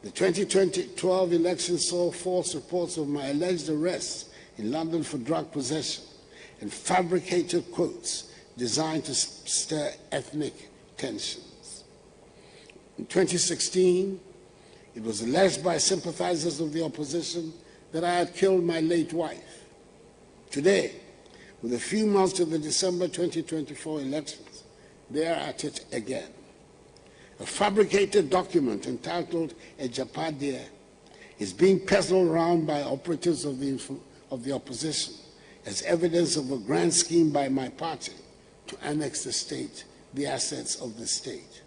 the 2012 election saw false reports of my alleged arrest in London for drug possession and fabricated quotes designed to stir ethnic tensions. In 2016, it was alleged by sympathizers of the opposition that I had killed my late wife. Today, with a few months to the December 2024 elections, they are at it again. A fabricated document entitled a Japadia is being peddled around by operatives of the opposition as evidence of a grand scheme by my party to annex the state, the assets of the state.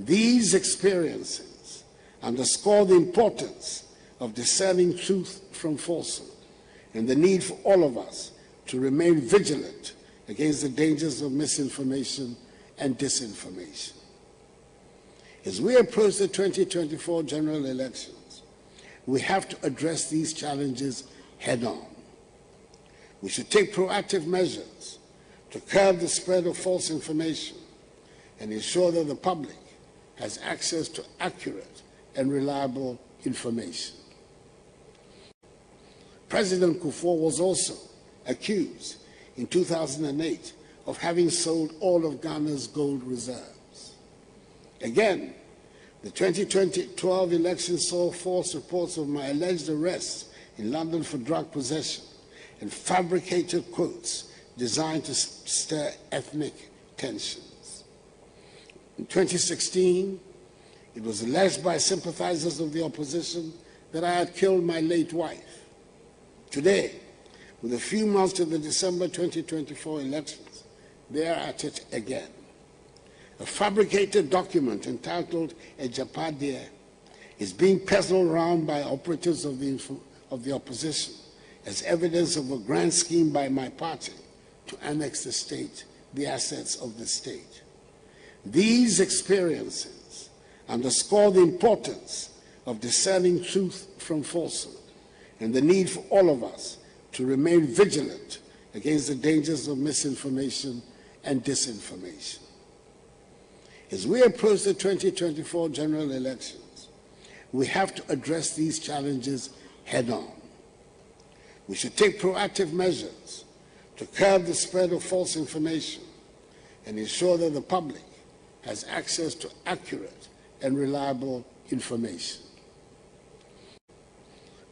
These experiences underscore the importance of discerning truth from falsehood and the need for all of us to remain vigilant against the dangers of misinformation and disinformation. As we approach the 2024 general elections, we have to address these challenges head-on. We should take proactive measures to curb the spread of false information and ensure that the public has access to accurate and reliable information. President Kufuor was also accused in 2008 of having sold all of Ghana's gold reserves. Again, the 2012 election saw false reports of my alleged arrest in London for drug possession and fabricated quotes designed to stir ethnic tensions. In 2016, it was alleged by sympathizers of the opposition that I had killed my late wife. Today, with a few months to the December 2024 elections, they are at it again. A fabricated document entitled a Japadia is being peddled around by operatives of the opposition as evidence of a grand scheme by my party to annex the state, the assets of the state. These experiences underscore the importance of discerning truth from falsehood and the need for all of us to remain vigilant against the dangers of misinformation and disinformation. As we approach the 2024 general elections, we have to address these challenges head-on. We should take proactive measures to curb the spread of false information and ensure that the public has access to accurate and reliable information.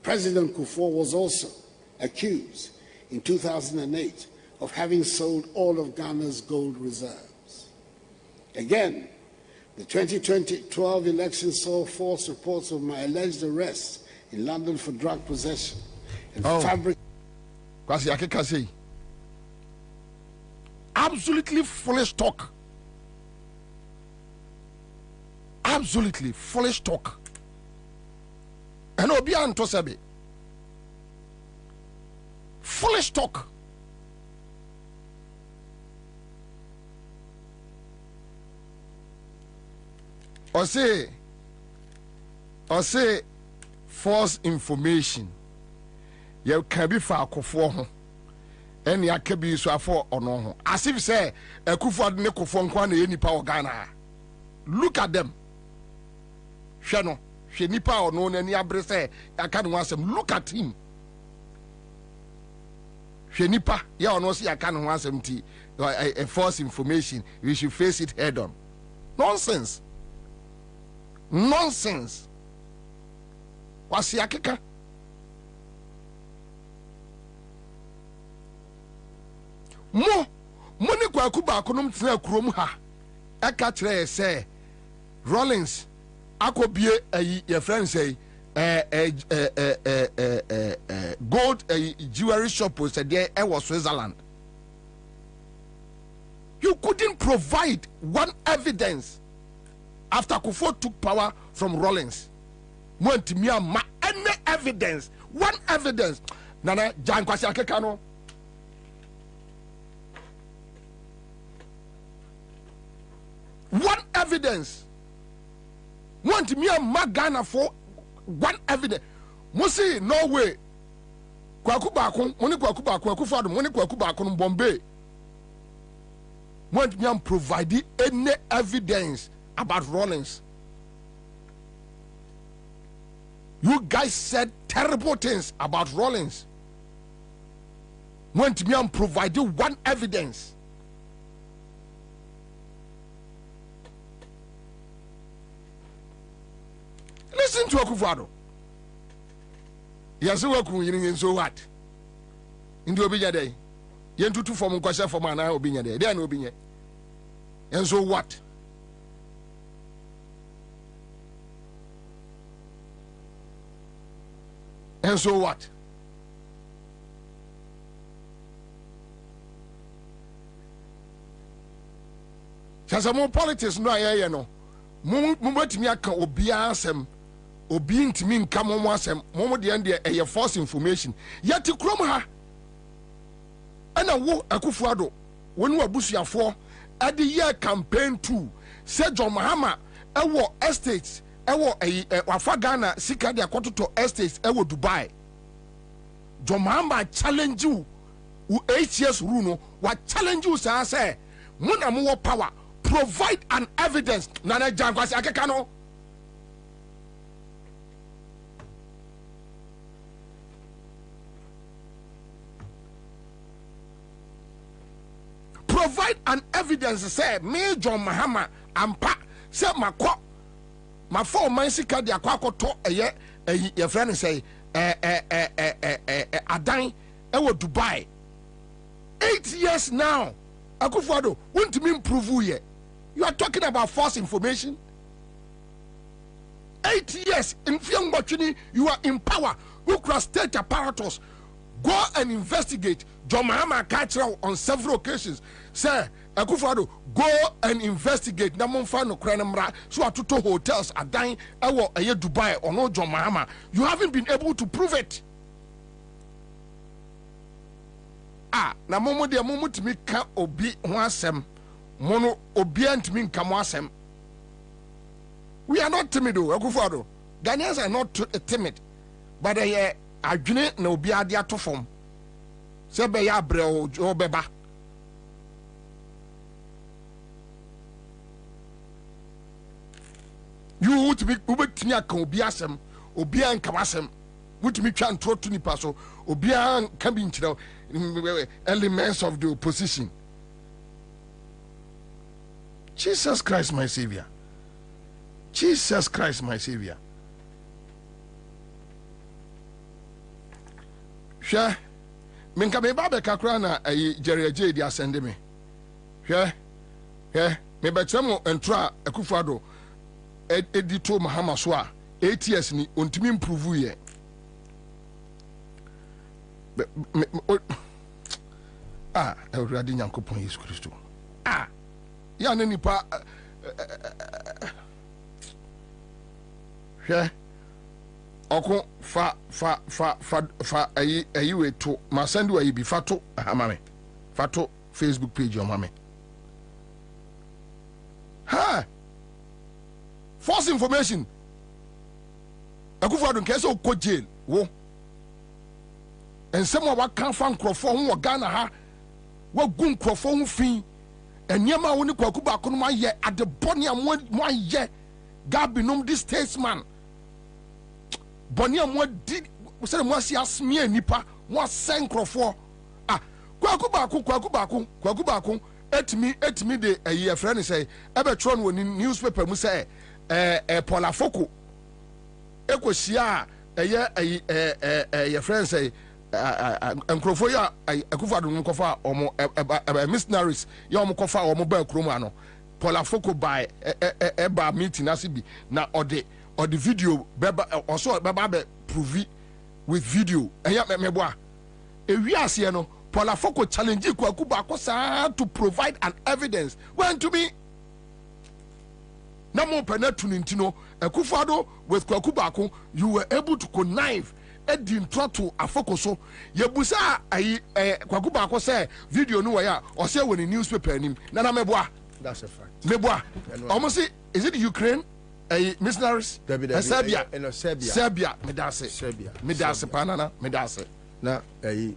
President Kufuor was also accused in 2008 of having sold all of Ghana's gold reserves. Again, the 2012 election saw false reports of my alleged arrest in London for drug possession and fabric. Absolutely foolish talk. Absolutely foolish talk. And Obi Antosabe. Foolish talk. Or say false information. You can be far Kufuor. And ya can be so for or no. As if say a Kufuor ne Kufuor nkwane any power Ghana. Look at them. Shano. She nipa or no any abre say I can't want them. Look at him. She nipa ya or no see I can't want them a false information. We should face it head on. Nonsense. Nonsense. Wasi akeka. Mo ni kwa kuba akonom tena kurom ha. Eka kire say Rollins akobie your friend say gold jewelry shop was there was Switzerland. You couldn't provide one evidence after Kufuor took power from Rollins. Want me any evidence, one evidence. Nana Jan Kwasi Akekano. One evidence. Want me Ghana for one evidence. Musi no way. Kwakubakun, money Kwakubakun, Kufadu, money Kwakubakun, Bombay. Want me provide any evidence about Rollins. You guys said terrible things about Rollins. Want me provide one evidence. Listen to Akufo-Addo. Yes, we are in so what? Into Obinya Day. Yentutu from Kwasha for Mana Obinya Day. They are no Obinya. And so what? And so what? Chasamo politics no aye no. Mumwetimi aka obi asem. Obi ntimi nka momo asem. Momo de ende eye false information. Yeti krom ha. Ana wo Akufo-Addo wonu abusuafo ade ye campaign 2 say John Mahama ewo estates ewo wafa Ghana sika de akototo estates ewo Dubai. John Mahama challenge you 8 years rule no wa challenge you say muna mo power provide an evidence Nana Jankwasi Akekano. Provide an evidence say me John Mahama ampa say makọ ma for man sika de akwakoto eye your friend say adan ewo Dubai 8 years now. Akufo-Addo won't me improve here. You are talking about false information. 8 years in Fiangbochini, you are in power. You cross state apparatus. Go and investigate. John Mahama Kachra on several occasions. Sir, Akufo-Addo, go and investigate. Namonfano Krenamra, so are two hotels are dying. Ewo eye Dubai or no John Mahama. You haven't been able to prove it. Na momo de momo timi ka obi ho asem. Mono obi antimi nka mo asem. We are not timid, Akufo-Addo. Ghanaians are not timid. But they adwene na obi ade atofom. Se be ya bre o beba. You would be ubetimi aka obi asem, obi anka asem. Wutimi twa ntro to nipa so, obi an ka bi nkyerɛ elements of the opposition. Jesus Christ, my Savior. Jesus Christ, my Savior. hwɛ menka me ba bɛka koraa na ayi Jerry J di asɛnde me hwɛ me bɛkyerɛ mo ntoro a Akufo-Addo edi to Mahama so a 8 years ni ontimi improve yɛ Awurade Nyankopɔn Yesu Kristo ya ne nipa hwɛ ɔko fa ayi we to ma send wa yi bi fa to ama me fa to Facebook page o ma me ha false information Akufo-Addo nke so ko jail wo ensem wa kan fa nkrofo ho Ghana ha wa gun nkrofo ho fin eniema wo ni kwaku ba ko no ayɛ adebɔne a mo ayɛ gabinom this statesman bɔne a mo di sɛ mo asi asmia nipa mo asɛn nkrofo kwaku baako etimi de ayi afra ne sɛ ɛbɛtro no woni newspaper mu sɛ Paula Foko ekosia ɛyɛ ayi yɛ friend sɛ nkrofo ya Akufo-Addo no kofa omo missionaries ya omo kofa omo ba kromo ano Paula Foko by eba meeting asibi na ode video beba also beba be prove with video eya meboa ewi ase no Paula Foko challenge Kwaku Baako saa to provide an evidence when to me na mo penatu ntino Akufo-Addo with Kwaku Baako you were able to connive Edi ntroto afokoso yebusa ayi Kwaku Baako say video no waya or say when in newspaper anim na meboa that's a fact meboa almost say is it Ukraine missionaries Serbia medase panana medase na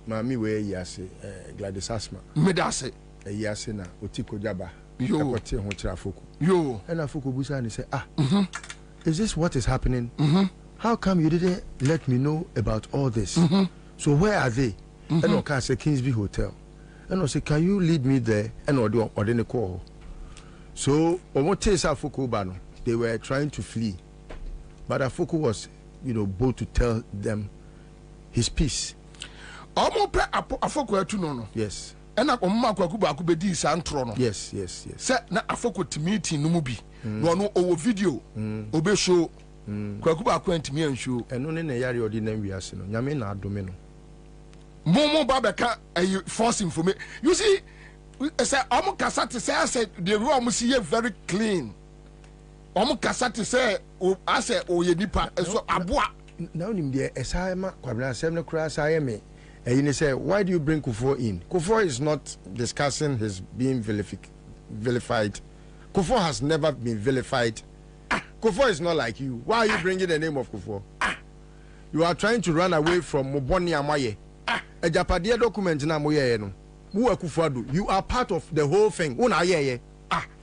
mami we yase Gladys Asma medase yase na otiko jaba yo akote ho kira Afoko yo and Afoko busa ni say is this what is happening how come you didn't let me know about all this so where are they and okay say Kingsby Hotel and I say can you lead me there and ordinary call so omo tese Afoko ba no they were trying to flee but Afoko was bold to tell them his peace omo pe Afoko atu no yes ena omma Kwaku Baako bedi sa ntro no yes se na Afoko timiti no mu bi no no owo video obe show Kwaku Baako antimi anshow eno ne yare odi na wiase no nyame na adome no momo babeka false information you see say omo kasa te say the room see very clean omo kasa te say o say oye nipa so aboa na onim de esa ma Kwabena asem ne kura sa me you say why do you bring Kufuor in? Kufuor is not discussing his being vilified. Kufuor has never been vilified. Kufuor is not like you. Why are you bringing the name of Kufuor? You are trying to run away from Moboni Amaye. A Japadia document na moye no. Who are Kufuor? You are part of the whole thing. Una ye.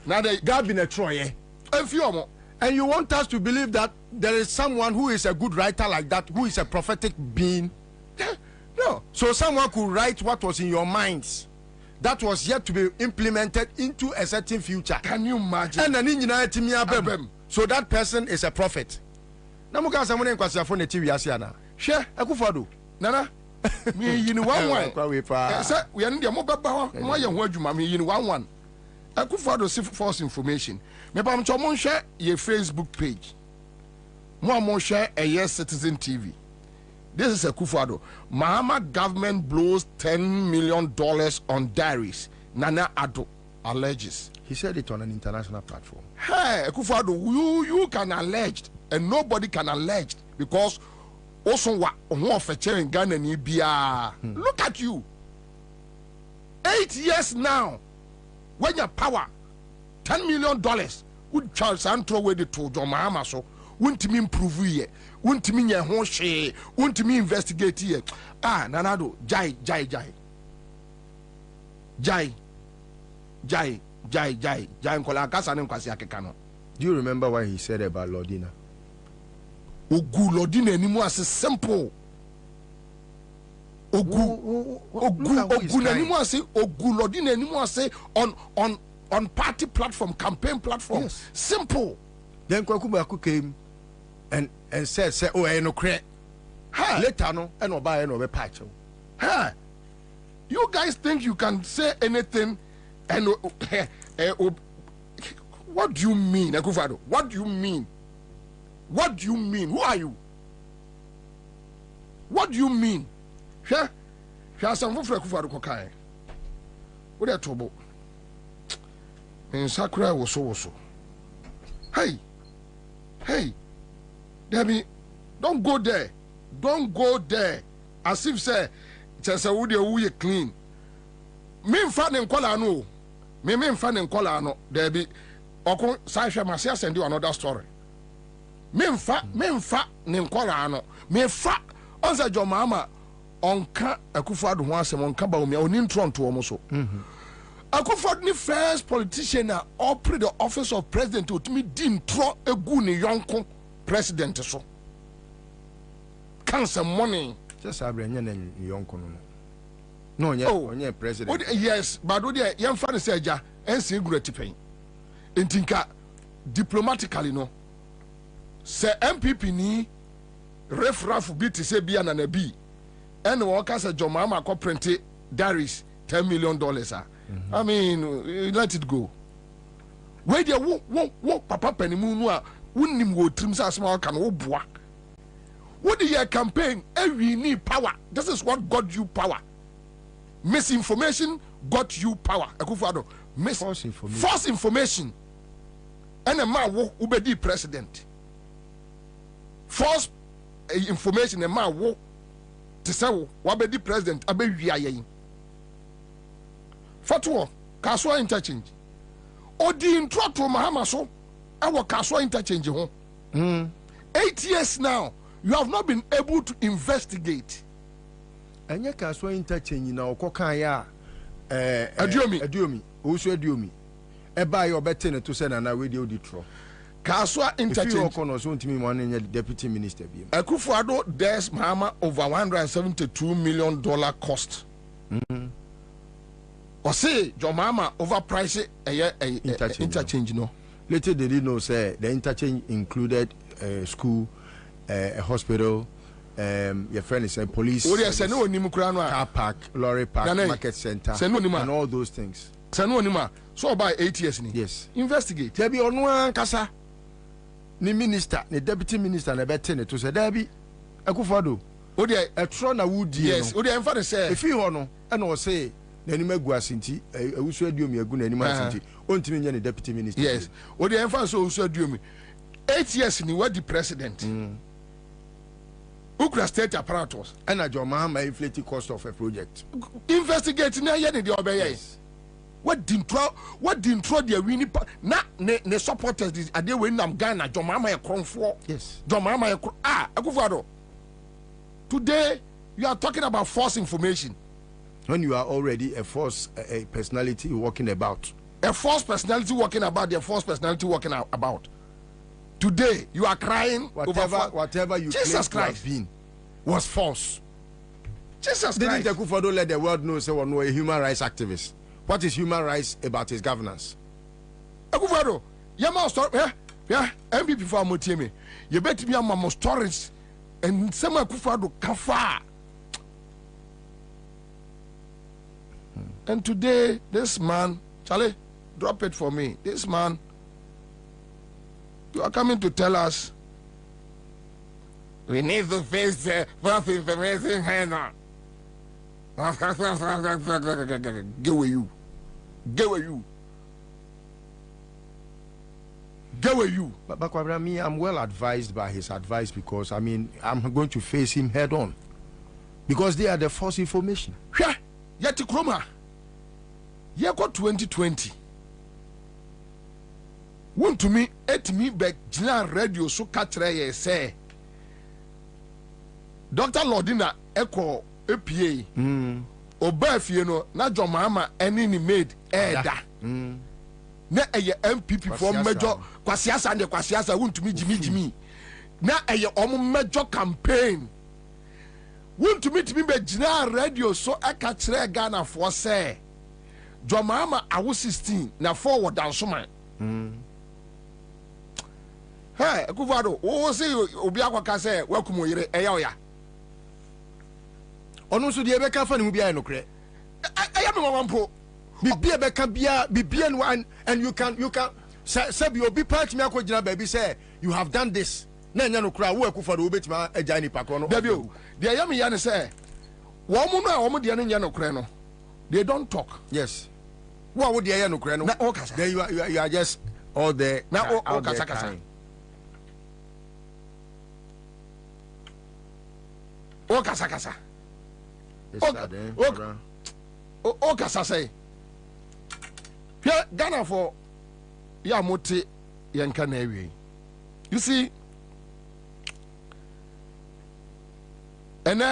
Now the God been a Troye. And you want us to believe that there is someone who is a good writer like that, who is a prophetic being? No. So someone could write what was in your minds that was yet to be implemented into a certain future. Can you imagine? And so that person is a prophet. Namuka someone in Kwasiafo TV Asiana. Share Akufo-Addo. Nana. Me yin one. Say we are the mobile my young word you me yin one. Akufo-Addo false information. Me pam chomon share your Facebook page. Mo share a Citizen TV. This is Akufo-Addo. Mahama government blows $10 million on diaries. Nana Addo alleges. He said it on an international platform. Hey, Akufo-Addo, you can allege, and nobody can allege because also what in Ghana ni bia. Look at you. 8 years now. When your power, $10 million would Charles and throw away the to John Mahama so. Won't me improve ye, won't me your home share, won't me investigate ye. Nanado, jai, Nkola Kasa and Kwasiake Kano. Do you remember what he said about Lordina? Ogu Lordina anymore as simple. Ogu anymore say Ogu Lordina anymore say on party platform, campaign platform. Yes. Simple. Then Kwaku Baako came and said, oh, I no credit. Later no, and no buy no patch. Hey, you guys think you can say anything and what do you mean, Akufo-Addo? What do you mean? What do you mean? Who are you? What do you mean? Hwɛ asɛm foforɔ Akufo-Addo kɔkae. Wode tobo. Nsa kora woso. Hey, Debbie, don't go there. Don't go there. As if say, chese wo clean. Me mfa ne nkola no. Me mfa ne nkola no. Debbie, okon sai hwe mase send you another story. Me mfa ne nkola no. Me fa onza jo mama onka Akufo-Addo ho asem onka ba omi oni ntronto omo so. Akufo-Addo ni first politician na operate the office of president otumi di ntro egu ne yonko president so. Cancer money. Just abranya na yonko no. No, onye president. Yes, but do there yam fa ne seja ense gurati pen. Entinka diplomatically no. Se MPP ni refraf bi te se bia na na bi. En wo ka se John Mahama ko print diaries $10 million ah. I mean, let it go. Where there wo papa panimu no a wonnim wo trim sa asma ka no wo boa. What your campaign? We need power. This is what got you power. Misinformation got you power. Akufo-Addo. False information. And a man who be the president. False information. A man who to say what be the president. Abe wiaye. Fatwa Kaswa interchange. Odi intro to Mahama so. Our Kaswa interchange ho. 8 years now. You have not been able to investigate. Anya Kaswa interchange na okokan ya Adiomi. Osu Adiomi. Eba yo betene to say na we dey oditro. Kaswa interchange. If you okono so ntimi mo na deputy minister bi. Akufo-Addo there's Mahama over $172 million cost. Or say John Mahama overprice interchange no. Later they didn't know say the interchange included school, a hospital, your friend is a police, car park, lorry park, market center, and all those things. So by 8 years, yes. Investigate. There be on kasa. Ni minister, ni deputy minister, na betene to say there be Akufo-Addo. Odi a tron na woody. Yes. Odi emfa say. If you no, and or say na ni magu asinti, Usu Adiomi agu na ni asinti. Ontimi nya ni deputy minister. Yes. Odi emfa so Usu Adiomi. 8 years ni what the president. Ukra state apparatus. And a John Mahama inflated cost of a project. Investigate na ye the obey. What didn't throw the winning na ne supporters this ade we nam Ghana John Mahama e kron for. Yes. John Mahama Akufo-Addo. Today you are talking about false information. When you are already a false personality walking about. A false personality walking about, the false personality walking about. Today you are crying whatever you Jesus Christ have been was false. Jesus Christ. Didn't Akufo-Addo let the world know say we no a human rights activist? What is human rights about his governance? Akufo-Addo, you must stop. Yeah, MPP for Motiemi. You bet me am stories and some Akufo-Addo kafa. And today this man, Charlie, drop it for me. This man, you are coming to tell us we need to face the false information handle. Get with you. Get with you. Get with you. But Kwabena, me, I'm well advised by his advice because I mean I'm going to face him head on. Because they are the false information. Yeah, yet Kroma. Yeah, got 2020. Want to me, et me back General Radio so catch say Dr. Lordina Echo APA. Obafie no na John Mahama eni ni made elder. Na eye MPP for major kwasiasa and kwasiasa wuntumi jimi. Na eye omo major campaign. Wuntumi timi be General Radio so aka kire Ghana for say John Mahama awo 16 na forward down so man. Hey, Akufo-Addo, o say obi akwaka say welcome oyire eya oya. ɔno nso deɛ ɛbɛka fa ne ho biara nokorɛ ɛyɛ me wɔwɔmpo bibia bɛka bia bibia no and you can sɛ bi obi pa tumi akɔgyina baabi sɛ you have done this na ɛnyɛ no koraa wo akufo do wobɛtumi agya nipa korɔ no dabi o deɛ ɛyɛ me yɛ ne sɛ wɔn mu no a wɔn deɛ no nyɛ nokorɛ no they don't talk. Yes. What would you no creno? Then you are just all there. Now kasa. O kasa. O kasa say. Here Ghana for ya moti yanka na ewie. You see, and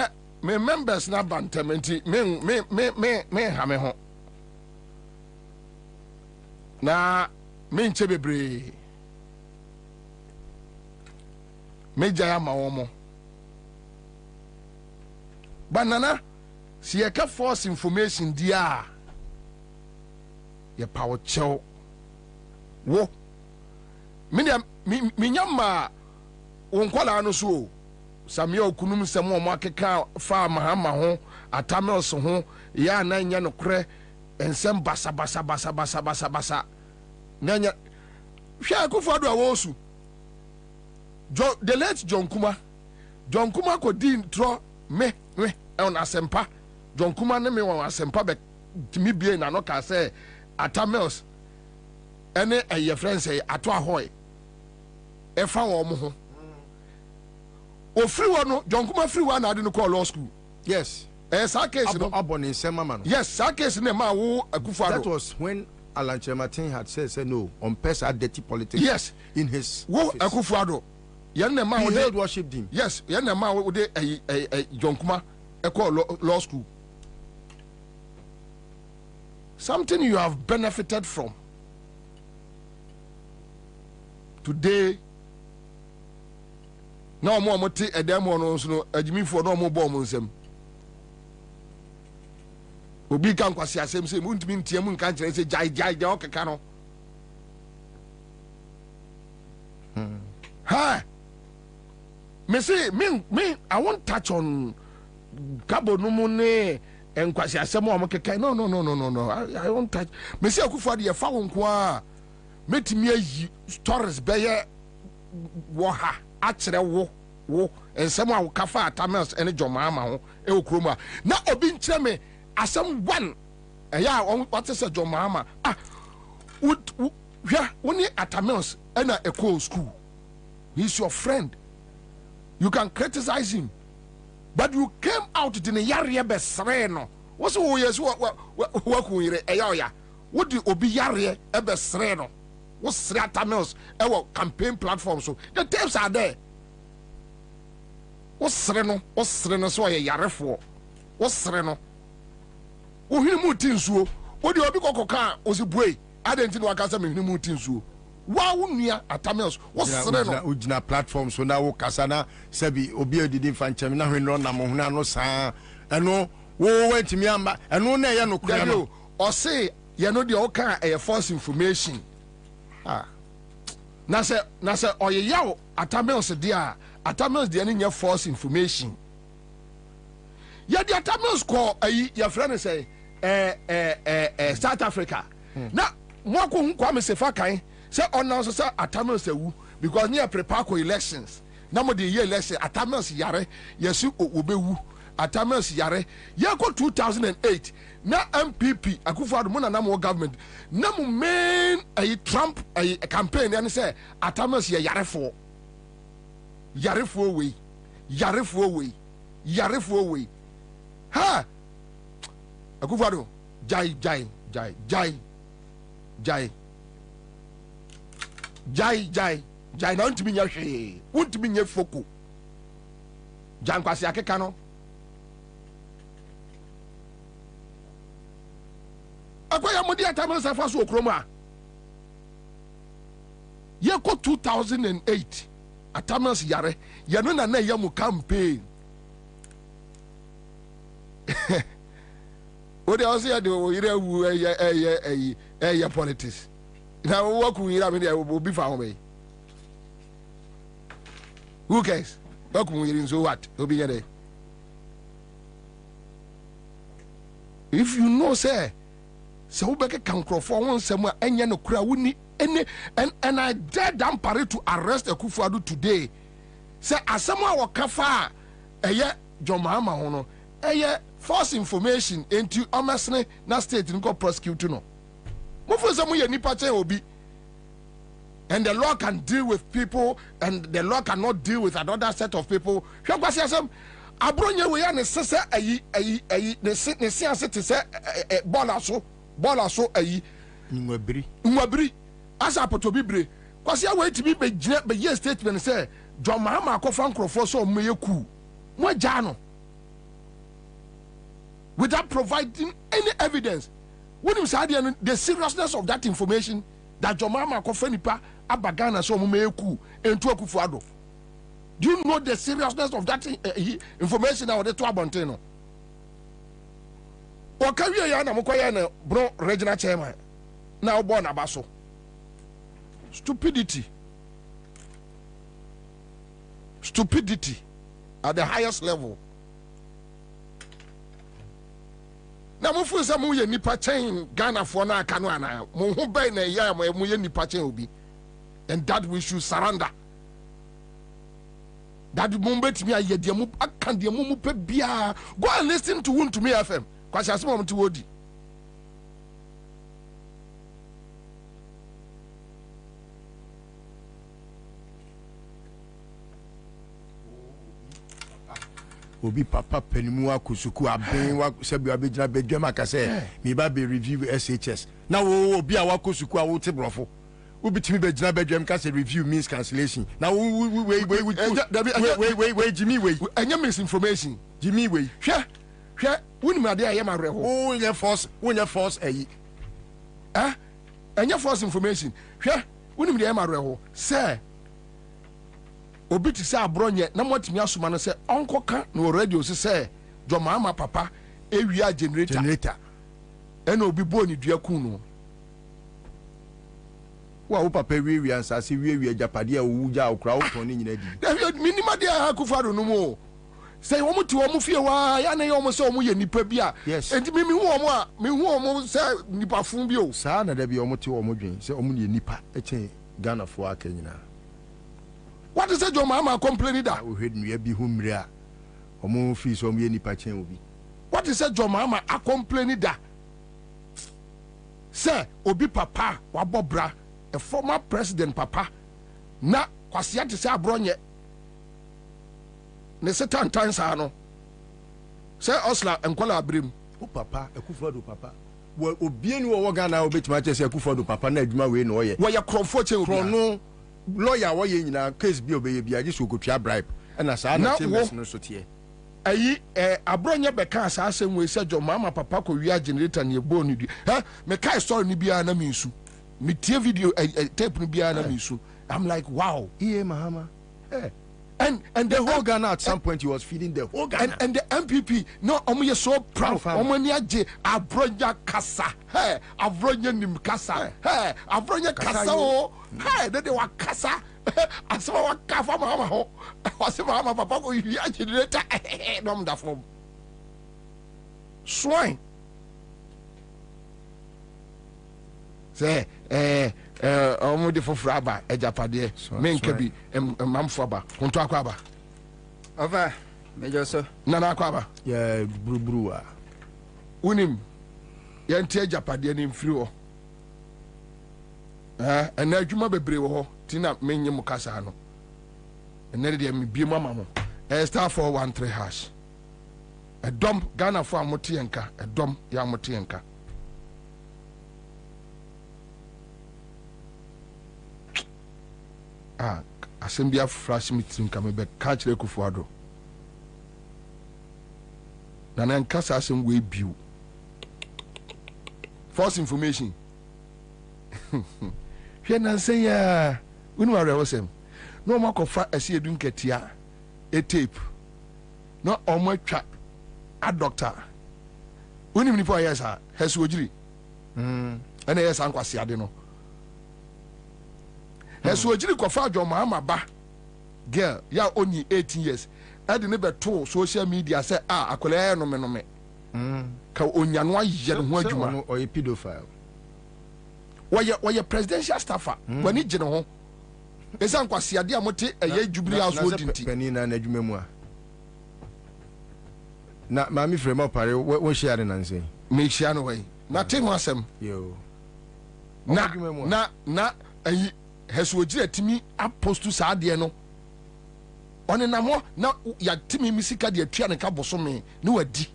me members na bantamenti me ha me ho na me nche bebre me jaya ma womo banana si ye ka force information dia ye power chew wo me nyama wonkwala no so samia okunum sɛm ɔmo akeka fa mahama ho atamels ho ya na nya no korɛ ensɛm basa na nya hwɛ akufo do awosu the late John Kuma ko din tro me on asempa John Kuma ne me won asempa be timi bie na no ka sɛ atamels ene ɛyɛ friends ɛyɛ ato ahoy ɛfa wɔn mo ho o free one no John Kuma free one na ade no call law school. Yes. Sa case no abon mama no. Yes, sa case no ma wo Akufo-Addo. That was when Alan Chematin had said no on pesa dirty politics. Yes, in his wo Akufo-Addo. Yen na ma he held worship him. Yes, yen na ma wo de John Kuma call law school. Something you have benefited from. Today na mo te edem no nso no adwimifo na mo bɔ mo nsam obi kan kwase asɛm sɛ mu ntimi ntia mu nka kyerɛ sɛ jai okeka no ha me say me I won't touch on cabo no mu ne enkwase asɛm o mo keka no I won't touch me say Akufo-Addo ye fa won ko a metimi ayi stories bɛyɛ wo ha akyerɛ wo nsɛm a wokafa atamels ene Jomama ho e okroma na obi nkyerɛ me asɛm one ɛyɛ a wɔte sɛ Jomama hwɛ woni atamels ɛna ɛkɔ school. He's your friend, you can criticize him, but you came out to the yare besre no wo so wo yesu wo kunire ɛyɛ oya wo di obi yare besre no wo sre atamels ɛwɔ campaign platform so the tapes are there. Wo sre no so ɔyɛ yarefo wo sre no wo hini mu tinsuo wo di obi kokoka o si buei adenti no akasa me hini mu tinsuo wa wo nua atamels wo sre no ugina platform so na wo kasa na sabi obi odidi fanchem na hwenro na mo huna no saa ɛno wo wantimi amba ɛno na ɛyɛ no kura no ɔse ye no de ɔka ɛyɛ false information na sɛ ɔyɛ yawo atamels dia atamels dia ne false information ya di atamels ko ayi ya friend say South Africa na mo ko hu kwa me sefa kan say announce say atamels awu because near prepare for elections na mo de election atamels yare yesu obewu atamels yare ye ko 2008 na MPP Akufo-Addo mo na mo government na mo main Trump campaign and say atamels ye yarefo we ha Akufo-Addo jai na ntimi nya hwe wontimi nya foko jankwase akeka no akoya modi atamels afa so okroma ye ko 2008 atamels yare ye no na ye mu campaign o de ose ya de o yire wu eye politics na wo ku yire me de obi fa ho me who cares wo ku yire so what obi ye de if you know say wobɛke kankrɔfoɔ ho nsɛm a ɛnyɛ no kora woni any and I dare Dampare to arrest Akufo-Addo today. Say asɛm a wɔka fa a ɛyɛ John Mahama ho no ɛyɛ false information into ɔmɛsene na state no kɔ prosecute no. Mofo sɛ moyɛ nipa kyɛn obi. And the law can deal with people and the law cannot deal with another set of people. Hwɛ kwasi asɛm abronye we ya ne sese ayi ne se ase te sɛ bɔɔla so ayi nwabiri asa apoto bibre kwasi awo etimi be gyina be ye statement sɛ John Mahama akɔfa nkrɔfoɔ so ɔmo yɛ ku mo agya no without providing any evidence. When you say the seriousness of that information that John Mahama akɔfa nipa abagana so ɔmo yɛ ku entu Akufo-Addo. Do you know the seriousness of that information that to abonte no? O kawie ya na mokoya na bro regional chairman na obo na baso. Stupidity at the highest level. Na mo fu se mo ye nipa chen Ghana for na aka no ana mo ho bai na ya mo ye nipa chen obi, and that we should surrender. That moment me aye de mu aka de mu pe bia. Go and listen to Won to me FM. Kwasi asem to wodi. Obi papa penimu akusuku aben wa sebi abegyina bedwam akase me ba be review SHS na wo obi a wakosuku a wo te brofo obi timi begyina bedwam ka say review means cancellation na we Jimmy we anya misinformation Jimmy we hwe woni ade aye ma reho wo nya force ayi anya false information hwe woni ade ma reho say obi ti say abronye na motimi asoma no say onkoka no radio say John Mahama papa ewia generator ena obi bo ni dua ku no wa wo papa wi Ansah se wi japade a wo ja okra wo ton ni nyina di minima de Akufo-Addo no mo say wo muti wo mu fie wa ya na ye wo say wo ye nipa bi a enti mi hu wo a mi hu wo say nipa fun bi o saa na da bi wo muti wo dwen say wo mu ye nipa eche Ghana fo aka nyina. What is it John Mahama complaining that? We heard me be humria. Omo fi so me nipa chen obi. What is it John Mahama a complaining that? Sir, obi papa wabobra, a former president papa. Na kwasi ati say abronye. Ne setan tansa no. Say Osla enkwala abrim. O papa, Akufo-Addo papa. Wo obi ni wo Ghana obetima che say Akufo-Addo papa na adwuma we no ye. Wo ye krofo che obi. Krono lawyer wo ye nyina case bi obeye bia je so kotwa bribe na saa na chambers no so tie ayi abronye beka asasem we se John Mahama papa ko wia generator ne ebo ni di me kai story ni bia na me nsu me tie video tape ni bia na me nsu. I'm like wow Mahama and the whole Ghana at some point he was feeding the whole Ghana and the MPP no omo so proud omo ni age abronya kasa abronya nim kasa abronya kasa o they were kasa asema wa kafa mama ho asema mama papa ko yi generator no da form swine say omo de foforo aba ejapade menka bi mamfo aba konto akwaba ova mejo so nana akwaba ya buruburu a unim yente ejapade ni mfiri ho ana adwuma bebre wo ho tina menye mu kasa no ene de me bie mama mo star 413# edom Ghana fo amote enka edom ya amote enka asembia fresh meeting kame be catch le Akufo-Addo na nan kasa asem we biu false information hwe na say ya unu are wosem no makofa ase edu nketia e tape no omo atwa a doctor uni mni po yesa hesu ojiri ene yesa nkwase ade no hesu ojiri kofa John Mahama ba girl ya only 18 years ade ne beto social media say akola no me ka onyano ayɛ no ho adwuma ɔyɛ pedophile wɔyɛ presidential staffer w'ani gye ne ho ɛsɛ nkwasiade a mote ɛyɛ jubilee house wɔ dinti pani na n'adwuma mu a na maame frɛ ma ɔpare wɔhyia ne nansɛn mehyia no hɔ na te ho asɛm na ayi hɛsoɔgyina timi apostu saa adeɛ no ɔne nam hɔ na yɛatemi mi sika de atua ne ka bosome ne wadi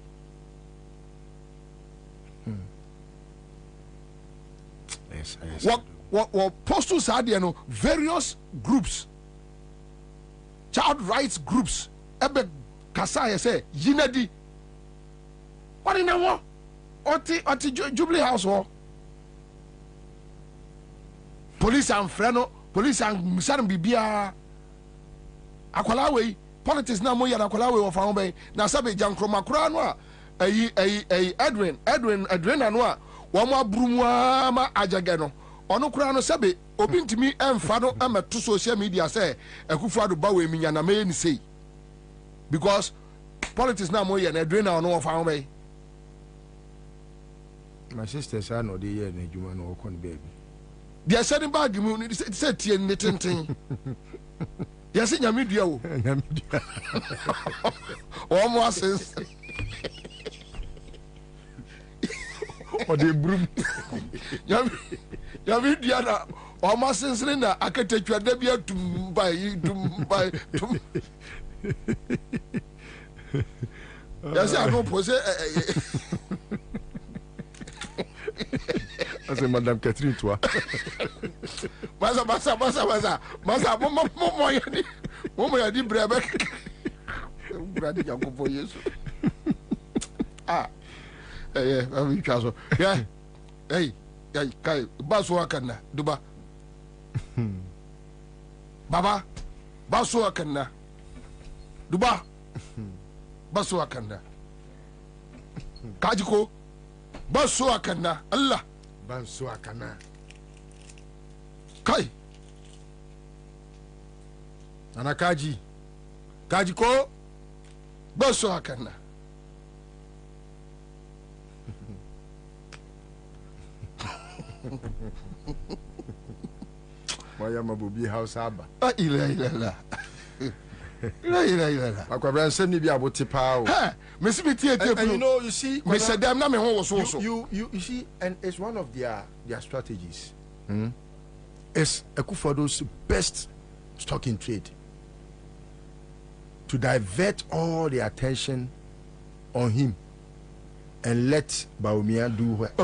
wɔ postu saa adeɛ no various groups child rights groups ɛbɛ kasa yɛ sɛ yina di ɔne nam hɔ ɔte jubilee house hɔ police amfrɛ no police ammisa no biribiaa akwalaa wei politics na moyɛ no akwalaa wei wɔfa ho bɛn na sɛ bɛgya nkroma koraa no a ayi adrena no a wɔn aburu mu ama agyagɛ no ɔno koraa no sɛbe obi ntumi ɛmfa no ɛmɛto social media sɛ Akufo-Addo ba wɔ eminya na mɛyɛ ne sei because politics na moyɛ no adrena ɔno wɔfa ho bɛn my sister sa na ɔde yɛ n'adwuma no ɔkɔ ne baabi deɛ sɛ ne baage mu sɛ tie ne tenten yɛsɛ nyame dua wo ɔmo asens ɔde burum nyame dua na ɔmo asensene na akatatwa da bi atum bai tum yɛsɛ ano po sɛ I say, Madame Catherine, toi. Masa, Momo yadi brebe. Bradi yanko for yesu. Ah, I'm chaso. Yeah, hey, kai, baso akana, duba. Baba, baso akana, duba, baso akana. Kajiko. Baso akana Allah baso akana kai ana kaji ko baso akana waya mabobi house aba ila Kwabena nsɛm ni bi abote paa o me see me tie and you know you see me said them na me ho so you see and it's one of their strategies it's Akufo-Addo's best stock in trade to divert all the attention on him and let Bawumia do what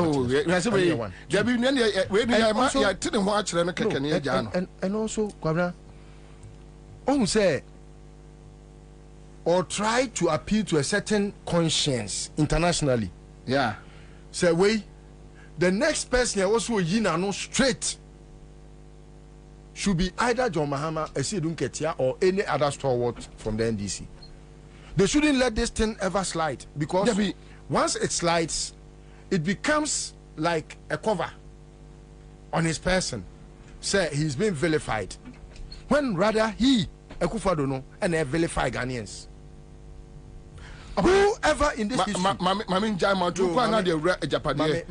and also Kwabena say or try to appeal to a certain conscience internationally. Yeah. Say, wait, the next person also no straight should be either John Mahama, Esidun Ketia, or any other stalwart from the NDC. They shouldn't let this thing ever slide because once it slides, it becomes like a cover on his person. Say he's been vilified. When rather he, Akufo-Addo, no, and they vilify Ghanaians. Whoever in this history, Mami Njama, to go another Japanese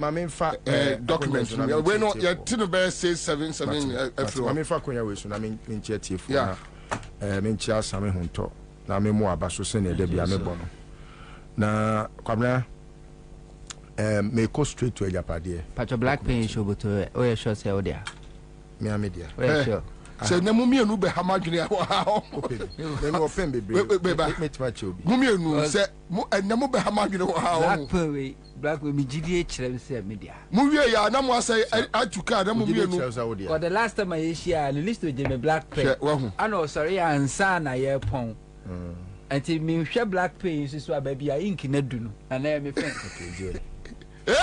documents. We know your Tinubu says 77. Mami fa konya we so na me nche tiefo na me nche asame honto na me mu abaso se na de bia me bono na Kwabena me go straight to Ejapade. Pacho black pain show but o sure say o dia me amedia sure say na mumienu be hamadwene wa me no open bebre me twa chobi mumienu say na mu be hamadwene wa black we me gidi kire say media mu wie ya na mu say atuka na mumienu for the last time I share the list of me black pain ano sorry Ansah na ye pon until me hwe black pain so ababi a ink na du no na na me friend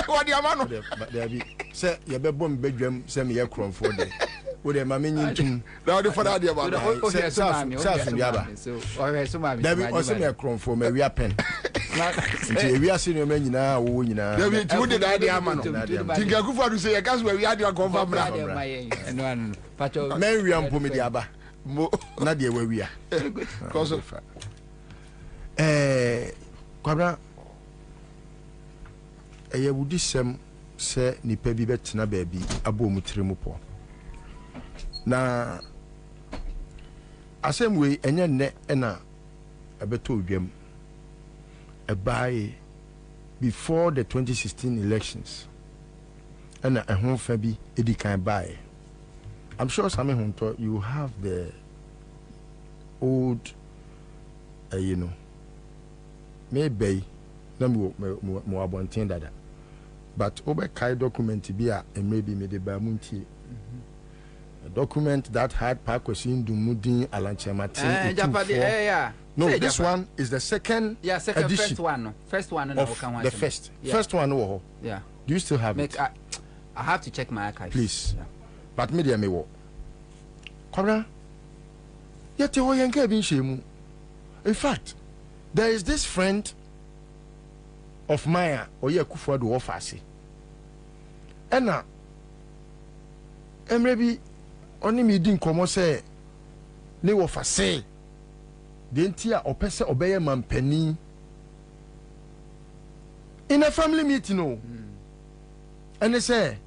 what the amano there be say ye be bom bedwam say me ye kronfo de wo de ma me nyintum na de fada de ba sa biaba so o so ma there be o say me kronfo ma wi pen nti ewi ase no ma nyina wo nyina there be tu de de amano tinga Akufo-Addo say ye gas we wi ade confirm na eno anu pacho men wi ampo me de aba na de we wi a cause Kwabena ɛyɛ wudi sɛm sɛ nipa bi bɛtena baabi abɔ mu tiri mu pɔ na asɛm wei ɛnyɛ nnɛ ɛna ɛbɛtɔ odwam ɛbaaye before the 2016 elections ɛna ɛho fa bi ɛdi kan baaye. I'm sure Sami Hunto, you have the old you know, maybe na mo abonten dada, but over kai document bia and maybe me de ba muntie a document that had Pakwesin Dumudin Alanchemati. No, say this one is the second second edition. First one of the first one. Yeah, do you still have it? I have to check my archives, please. But media me wo Kwabena yete ho yenka bi nhemu. In fact, there is this friend of mine oye Akufo do office ena emrebi oni mi di nkomo se ne wo fase de ntia opese obeye mampani in a family meeting no and they say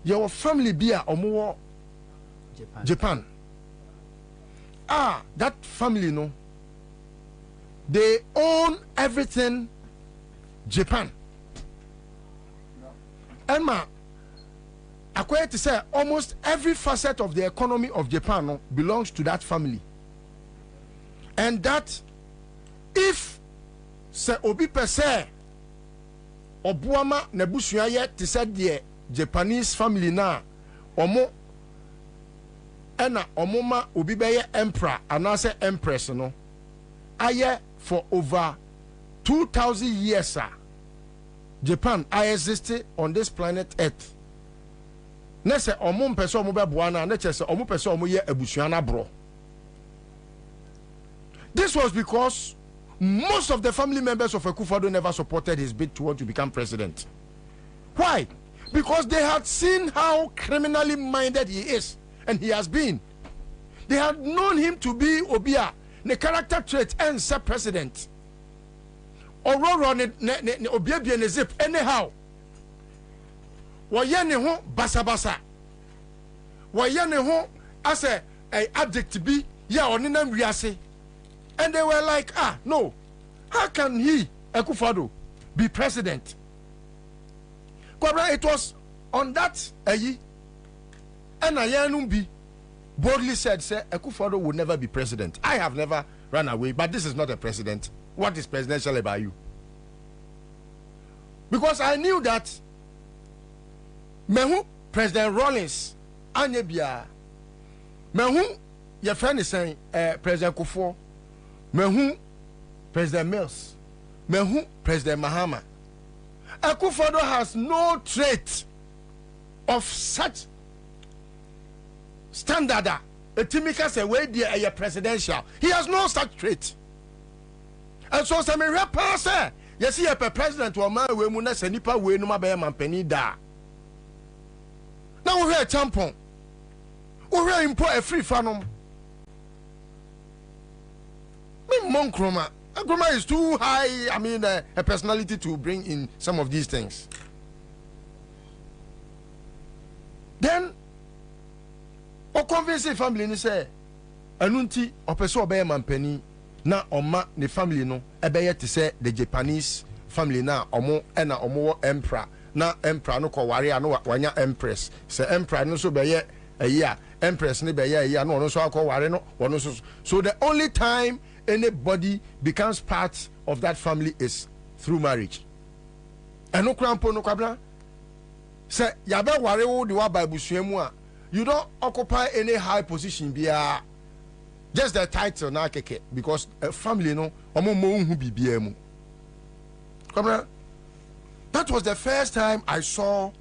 your family be a omo Japan. That family no, they own everything Japan. And according to say almost every facet of the economy of Japan no, belongs to that family. And that if se obi pese obuama nebusuya ye te say the Japanese family na omo ena omoma obi beye emperor anase empress no aye for over 2,000 years Japan I existed on this planet Earth. Ne se omo mpese omo beboa na ne chese omo pese omo ye abusua na bro. This was because most of the family members of Akufo-Addo never supported his bid to want to become president. Why? Because they had seen how criminally minded he is, and he has been. They had known him to be Obia, the character trait and sub president. Aurora ne Obia ne zip anyhow. Waye ne ho basa. Waye ne ho as a addict be ya oninam wiase. And they were like, no, how can he, Akufo-Addo, be president? Kwabena, it was on that and Ayanumbi boldly said, Akufo-Addo will never be president. I have never run away, but this is not a president. What is presidential about you? Because I knew that Mehu President Rawlings, Anyebia, Mehu, your friend is saying, President Kufuor, Mehu President Mills, Mehu President Mahama. Akufo-Addo has no trait of such standard. Etimika say we dey presidential. He has no such trait. And so some rapper say, yes, he a president or man we mu na se nipa we no ma be mampani da. Now we hear tampon. We hear import a free fanom. Monkroma. Nkroma is too high, I mean, a personality to bring in some of these things. Then, o convince family ni say, anunti opeso obeye mampani na oma ne family no ebeye te say the Japanese family na omo ena omo emperor na emperor no ko ware no wanya empress. Say emperor no so beye a empress ni beye a no so akọ ware no wono so the only time anybody becomes part of that family is through marriage. And no crampo no Kwabena say yabe ware wo de wa babusuamu a you don't occupy any high position bia just the title na keke because a family no omo mo hu bibia mu. Kwabena, that was the first time I saw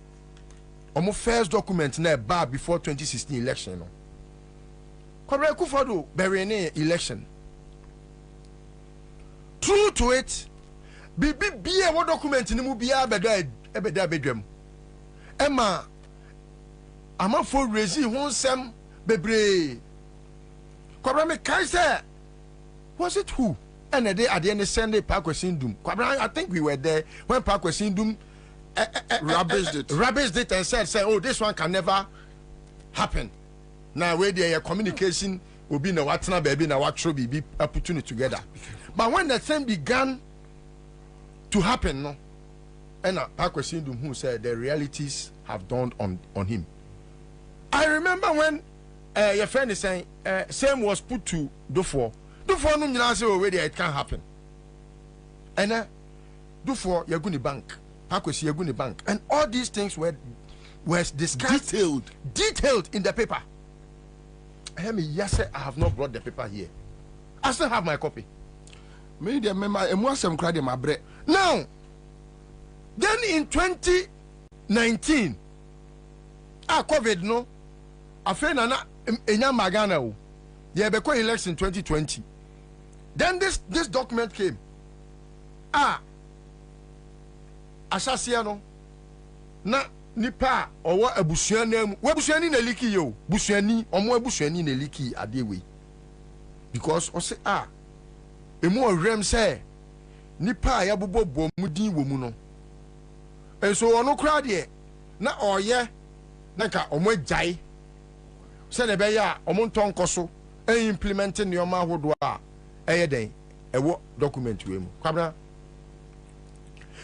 omo first document na ba before 2016 election no. Kwabena Akufo-Addo bury any election. True to it, be what document in the movie ebeda bedwam. Emma, I'm a full resi won sem bebre. Kwabena me kai say, was it who? And the day at the end of Sunday Pakwesin Dum. Kwabena, I think we were there when Pakwesin Dum rubbished it and said, oh, this one can never happen. Now, where there communication will be no what's baby, now what should be putting it together. But when the thing began to happen, no, and Pakwesindum who said the realities have dawned on him. I remember when your friend is saying, same was put to Dufour. Dufour no say already it can't happen. And Dufour you're going to bank. Pakwesi you're going to bank. And all these things were discussed detailed in the paper. I hear me, yes, I have not brought the paper here. I still have my copy. Me the member some cry my bread. Now, then in 2019, COVID no, I feel na enya magana o. There be election 2020. Then this document came. Asasiano na nipa owo abusuana mu wabusuani na liki yo busuani omo abusuani na liki adewe because o say emu orem say nipa ya bobo bom din wo mu no enso ono kra de na oye na ka omo agyae se ne be ya omo ntonkoso implementing your mahodo eye den ewo document we mu kwabra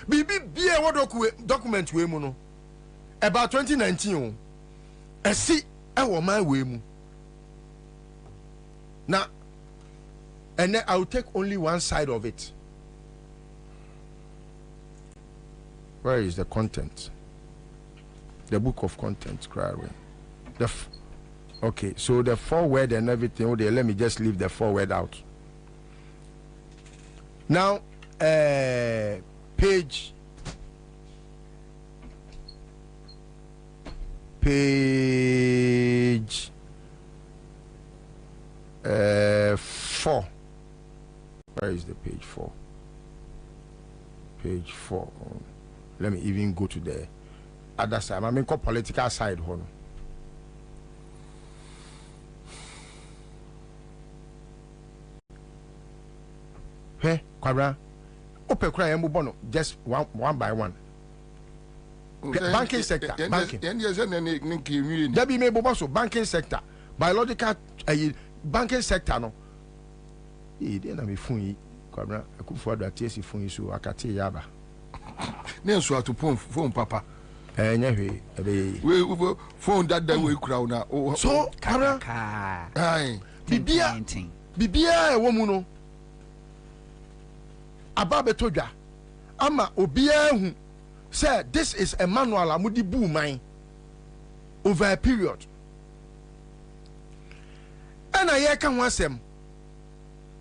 bibi bia wo document we mu no about 2019 esi ewo man we mu na and then I will take only one side of it. Where is the content? The book of content, cry away. Okay, so the forward and everything. Okay, let me just leave the forward out. Now, page 4. Where is the page 4? Page 4. Let me even go to the other side. I mean, political side. Hold on. Hey, Kwabra. Open cry and move just one by one. Banking sector. Banking. There be maybe also banking sector. Biological banking sector no. Na me fun Kwabra akufo do atiesi fun so akate yaba. Ne so atu phone papa. Nya hwe ebe we phone that we kura na. So Kwabra bibia e wo mu no aba betodwa ama obia hu say this is a manual amudi bu man over a period. And I can want them.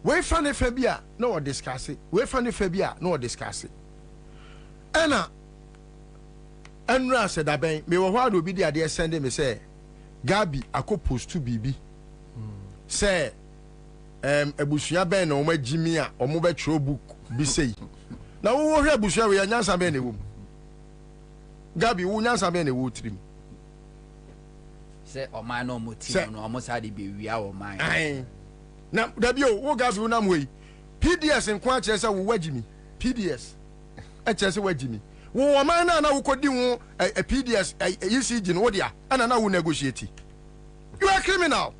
We find a fabia, no discuss it. We find a fabia, no discuss it. Anna Enra said, I bang, me what will be the idea sending me say, Gabi, I could post to BB. Say, a bushia ben or my Jimmy or mobile show book be say. Now, who will have bushia? We are not some any woman. Gabi, who not some any wood trim. Say, or my no motive, almost had it be we are mine. Now, Dabio, what Gabi will not wait. PDS and Quanchess will wedge me. PDS. A chess wedge me. Well, man, now could do a PDS, a UCG in Odia, and I will negotiate. You are criminal.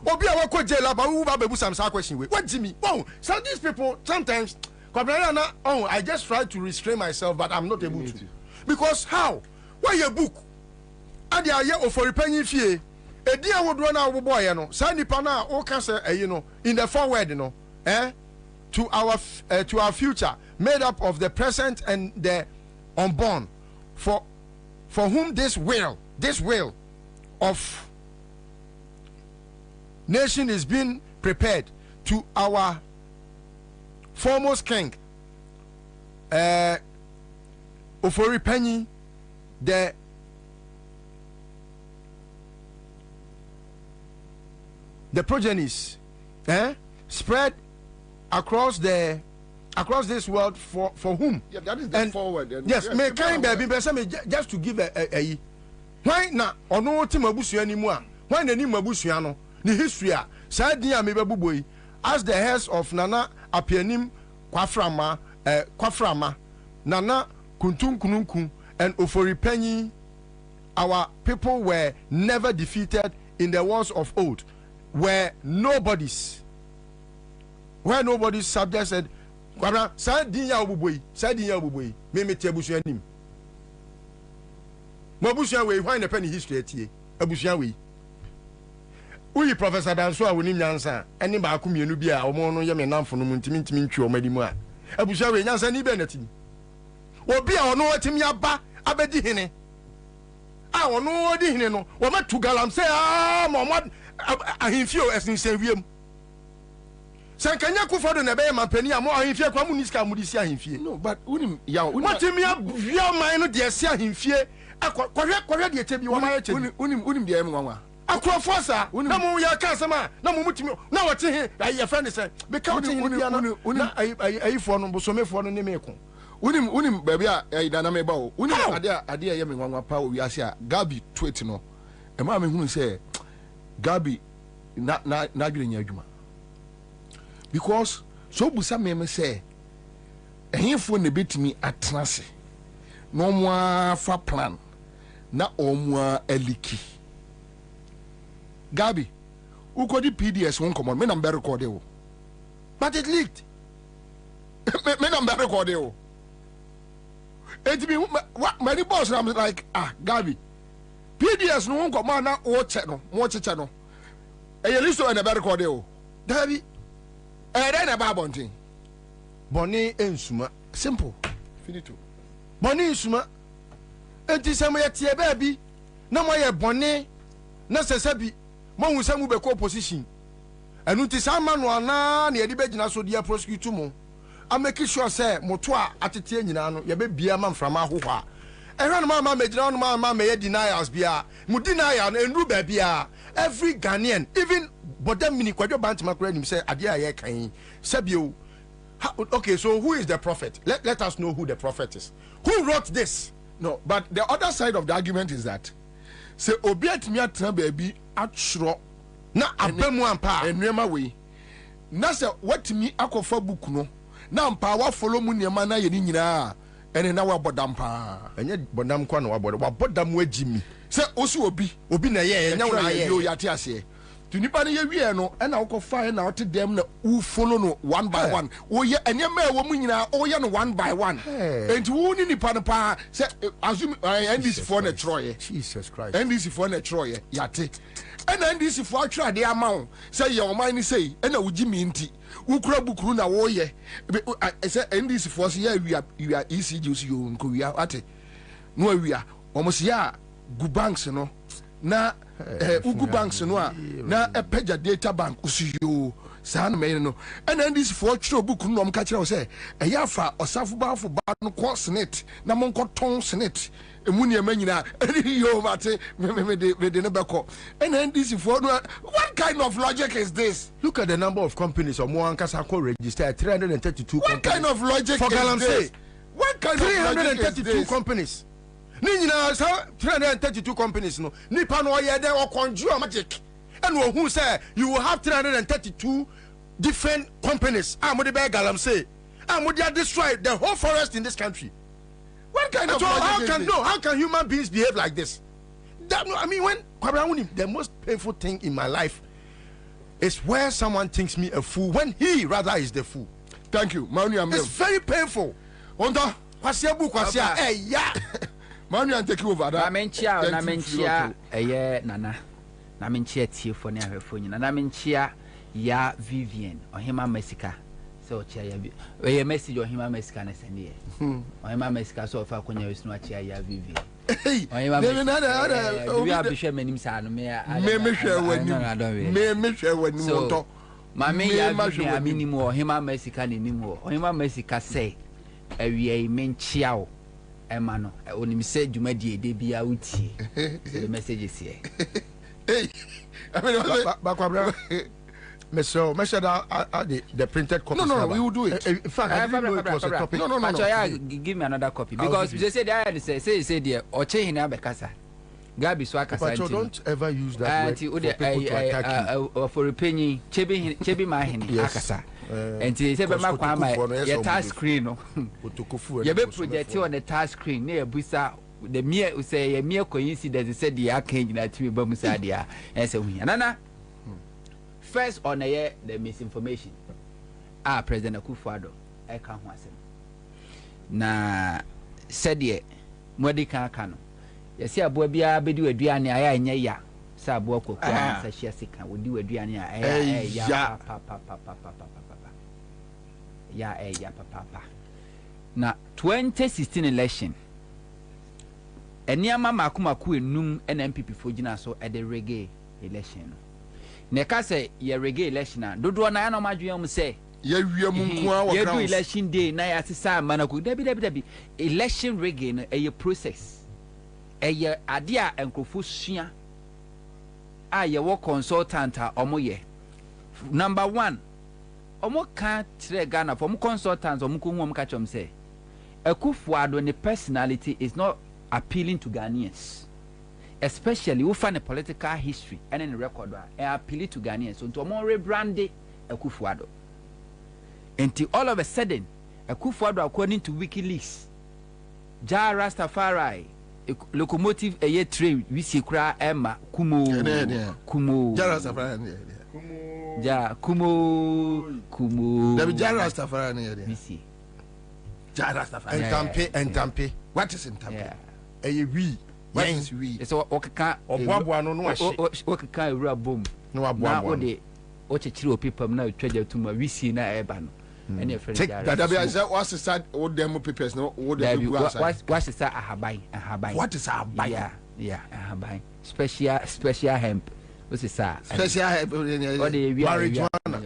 Or be our court jail about who Babu some question with. What Jimmy? Oh, some these people sometimes, I just try to restrain myself, but I'm not able to. Because how? Why your book? And the year of for repaying fee. A dear would run our boy, you know. Sandy Pana, all cancer, you know, in the forward, you know, to our future, made up of the present and the unborn, for whom this will of nation is being prepared, to our foremost king, Ofori Penny, the progenies spread across this world for whom? Yeah, that is the forward. Yes, me kind baby, just to give a why na ono ti mabusu animu a why na ni mabusu no the history a sa dia me babuboi as the heads of Nana Apianim Kwaframa Nana Kuntunkununku and Oforipenyi, our people were never defeated in the wars of old, where nobody's subject said, Kwabena, sa dinya obuboi, me tebusu anim. Mabusu we why na penny history atie. Abusu we. Uyi Professor Danso a wonim nyansa, eni ba aku mienu bi a omo no ye me namfo no ntimi ntwi omadimu a. Abusu we nyansa ni be natim. Obi a ono atimi aba abedi hene. A ono odi hene no, wo matu galam say Muhammad ahimfio esinse wiem. Sankanya Kufodo na be mapani a mo ahimfie kwa muniska mudisi ahimfie. No, but unim ya matimi abia man no de sia ahimfie kwahwe de eche bi wo ma eche. Unim de em nwanwa. Akrofo sa na mo ya ka sama na mo mutimi na wote he ayi friend say be ka wote he bia na ayi fo no bosomefo no ne meko. Unim baby a idana me ba o. Unim ade ye me nwanwa pa o wiase a Gabi tweet no. E ma me hunu say Gabi na adwene nya adwuma. Because so busa me say ehifo ne betimi atrase no mo fa plan na omwa eliki Gabi ukodi PDS won come on me number record e o but it leaked me number record e o etimi many boss I'm like Gabi PDS no won come on na o che no mo cheche no e ye listo na record e o Gabi then about Bonting. Bonnie ensuma. Simple. Finito. Bonnie ensuma. Enti semu ya tie baby. Na mo ye bonnie na sesabi. Mo hu semu be ko opposition. Enu ti sa manual na ye di be gina so dia prosecute mo. I make sure say moto a atete nyina no ye be bia ma mframa ahohwa. Ehwe no ma me gina no ma me ye denials bia. Mu denial no enru ba bia. Every Ghanaian, even Bodem mini Kwadwo Bantima Kura say adia ye kan sabio. Okay, so who is the prophet? Let us know who the prophet is. Who wrote this? No, but the other side of the argument is that say obiat mi atra baby atro na abemu ampa enwema we na say what mi akofa book no na ampa wa follow mu niema na ye ni nyina ene na wa bodam pa enye bodam kwa na wa bodam wagimi say osu obi na ye nya na ye yo yate ase to nipa na ye wie no na wokofa na wote dem na u follow no one by one wo ye enema e wo mu nyina o ye no one by one enti wo ni nipa no pa say assume NDC for na troye Jesus Christ NDC for na troye yate ena NDC for atwa de amawo say ye o man ni say ena wugimi nti ukura bukuru na wo ye say NDC for say you are ECG you nko wi ate no awia almost ya gu banks no na ugu banks no a na epeja data bank usiyo san me no and this for true book no am ka kire say eya fa osafo ba fo ba no ko senate na mon ko ton senate emu ne manyina yo mate me de ne beko and this for no what kind of logic is this? Look at the number of companies or more ankasa ko register 332 companies. What kind of logic is this? What kind of 332 companies? Nina 332 companies no nipa no ye dey o conjure magic and who say you will have 332 different companies amode be galam say amode destroy the whole forest in this country. What kind of how can human beings behave like this? That, I mean, when the most painful thing in my life is where someone thinks me a fool when he rather is the fool. Thank you. It's very painful. Onda kwasia bu kwasia yeah. Manu take over that. Na menchia nana. Na menchia tiefo ne ahwefo nyina. Na menchia ya Vivian Ohima Mesika. So chia ya bi. We message Ohima Mesika na send ye. Ohima Mesika so fa konya wesinu achia ya Vivian. Hey. Ohima Mesika. We are bishwe menim sa no me hwe wani. Me hwe wani moto. Mame ya Vivian minimum Ohima Mesika ne nimu. Ohima Mesika say awie menchia o. Emano onim say dwumadi de bia utie the message is here. Hey, I mean Kwabena Monsieur the printed copy. No, we will do it. In fact, I didn't know it was a topic. No. Actually, give me another copy because they say there oche hina bekasa Gabi so akasa. But you don't ever use that word for repenting chebi ma hini akasa. And say be makwa ma your task screen no. You be project on the task screen near busa the mere say a mere coincidence said the arcane that to Bamusadia and so we anana first on the misinformation. President Akufo-Addo e ka ho asem na said ye modika ka no yesi aboa bia bedi waduane aya anya ya sa aboa kokwa sa hia sika wodi waduane aya ya pa ya papa na 2016 election eniama makumaku enum NMPP fo gina so e de reggae election no ne ka say ye reggae election na dodo na ya no madwem say ye wiam nko a wo ground election day na ya sisa manako dabi election reggae no e process e ade a enkrofo sua a ye wo consultant a omoye number 1 omo ka tre Ghana for omo consultants omo ko hu omo ka chom say Akufo-Addo ne personality is not appealing to Ghanaians, especially who find a political history and in record appealing to Ghanaians. So to more rebranded Akufo-Addo. Until all of a sudden, Akufo-Addo, according to WikiLeaks, Ja Rastafari, locomotive a year train, we see cry Emma Kumo Ja Rastafari, Ja Kumo. There be Ja Rastafari, we see. Ja Rastafari. And Tampe. What is in Tampe? We. What is we? So okaka Oboabo no no ahye. Okaka ewura bom. No aboabo. Na ode o chechire people na twaja tuma we see na eba no. And your friend that be say what's the side all them papers no what they do outside. What's the side ahaban. What is ahaban? Yeah, ahaban. Special hemp. What's the side? Special hemp.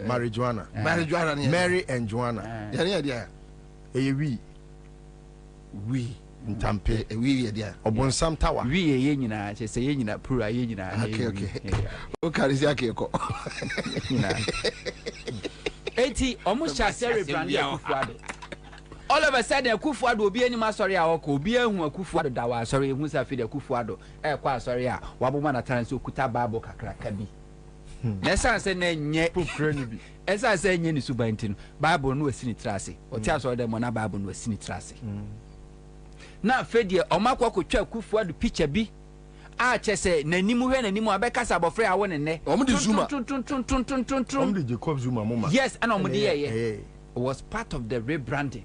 Marijuana. Mary and Joanna. Yeah. We Ntampe we there Obonsam Tower we ye nyina che say ye nyina pura ye nyina okay o karisi akeko eti omusha seri brand Akufo-Addo all of a sudden Akufo-Addo obi anima sorry a wako obi ehu Akufo-Addo dawa sorry ehu sa fi de Akufo-Addo kwa sorry a waboma na tan so kuta bible kakraka bi na sanse na nye pokra bi esa se nye ni subantin bible no asini trase o ti aso de mo na bible no asini trase na fedie omakwa kotwa Akufo-Addo picture bi a chese nanimu hwe nanimu abekasa abofre a wone ne omde zuma omde Jacob Zuma mama yes and omde ye was part of the rebranding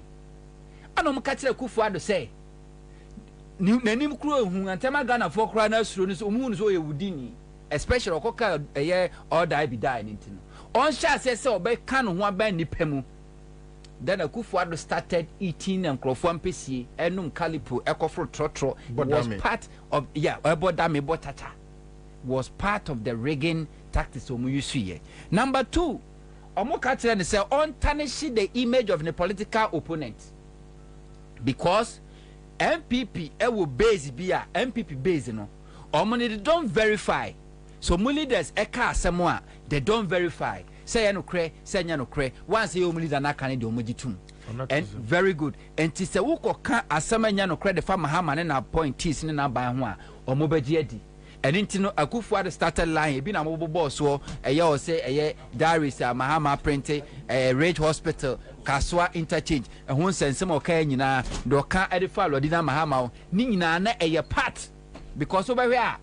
and omka kire Akufo-Addo say nanimu kro hu antema Ghana for kro na asuro ni so omu so ye wudini especially okoka all die be die nintino on sha say obeka no ho aba nipa mu. Then Akufo-Addo started eating and crofampesie enum calipo ekofro trotro was part of ebodame botata was part of the rigging tactics omu use. Number 2, omo ka tell say on tarnish the image of the political opponent because MPP will base bia MPP base no omo they don't verify so mo leaders eka asemo they don't verify say no kre say nya no kre once you leader na kan de omogitum and very good and ti say wo ka asema nya no kre de fa mahama ne na appointees ne na ban ho a omobaji adi and nti no Akufo-Addo started line bi na mo bobo so eye o say eye diaries mahama print Rage Hospital Kaswa interchange ehun sensem o ka nyina do ka edifa lodi na mahama ni nyina na eye part because over here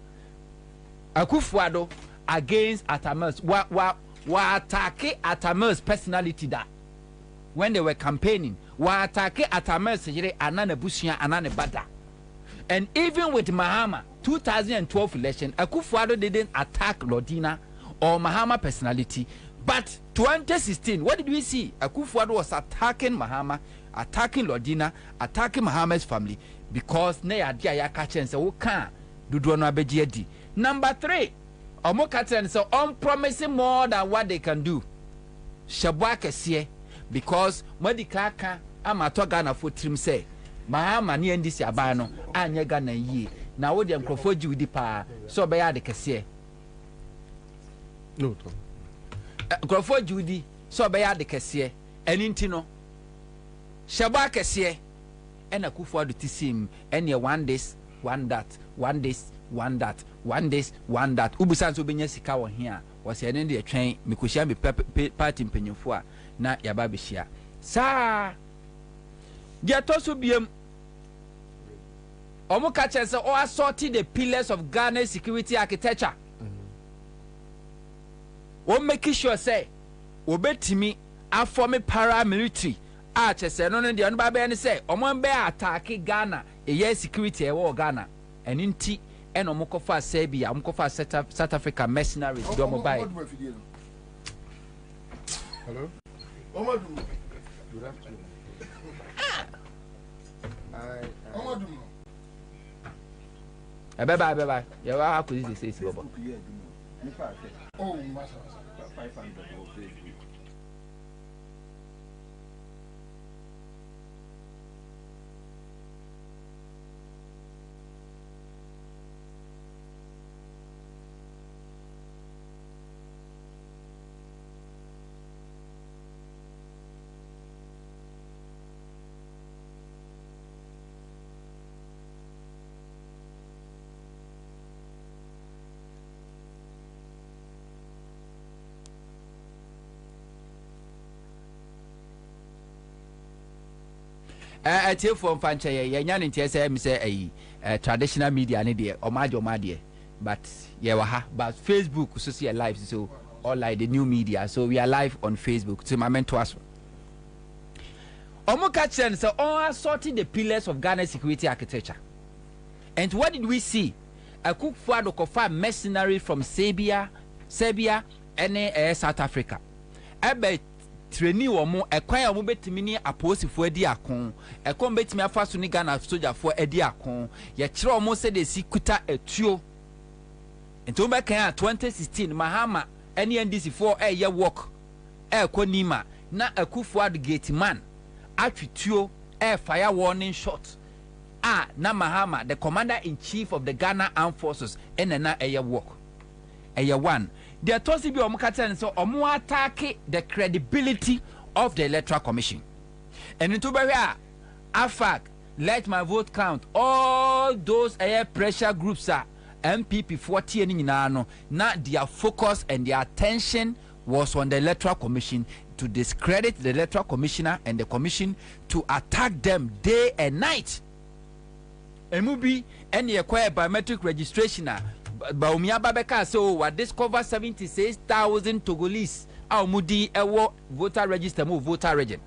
Akufo-Addo against Atamel's wa attack Atamel's personality that when they were campaigning wa attack Atamel's yere anane busia anane bada and even with Mahama 2012 election Akufo-Addo didn't attack Lodina or Mahama personality but 2016 what did we see? Akufo-Addo was attacking Mahama, attacking Lodina, attacking Mahama's family because ne adia ya ka chen say wo kan dodo no abeji adi. Number 3 omo katren say on promising more than what they can do shabwa kese because medical ka amato Ghana for trim say Mahama ne ndisi aban no anye Ghana yi na wo de nkrofo jiwidi pa so be ya de kese no to nkrofo jiwidi so be ya de kese eninti no shabwa kese ena Akufo-Addo tisim ene one this one that one this one that one this one that ubusan so benya sika wo hia wo se ene de atwen mikohia me party mpanyefo a na yaba behia sa dia to so biem Omo catches or assorting the pillars of Ghana's security architecture. One making sure say, Obetimi, a former paramilitary. Say no, the unbabe and say, Omo be attack Ghana, a year security war Ghana, and in tea and Omokofa Serbia, Omokofa South Africa mercenaries, Domo by. Hello? Good afternoon. Bye. You are happy to say so. Oh, 500. I tell for Fancha, yan in TSM say a traditional media, and idea, or my dear, but but Facebook, social live, so all like the new media, so we are live on Facebook. So my mentor us. Omokachan, so all sorting the pillars of Ghana's security architecture. And what did we see? A cook for the Kofa mercenary from Serbia, and South Africa. I bet. Trainee omo ekwan omo betimi ni aposifo edi akon ekon betimi afa so ni Ghana soldier for edi akon ye kire omo se de sikuta etuo ento be kan 2016 Mahama NDC for ye work konima na akufo ad gate man atwituo fire warning shot na Mahama the commander in chief of the Ghana Armed Forces na work one. The authority be omukatan so omu attack the credibility of the Electoral Commission. And into here, AFAC, let my vote count. All those air pressure groups are MPP 40 and now their focus and their attention was on the Electoral Commission to discredit the Electoral Commissioner and the Commission to attack them day and night. Emubi any acquire biometric registration. Baumia Babeka so what discover 76,000 Togolese Mudi ewo voter register mu voter region.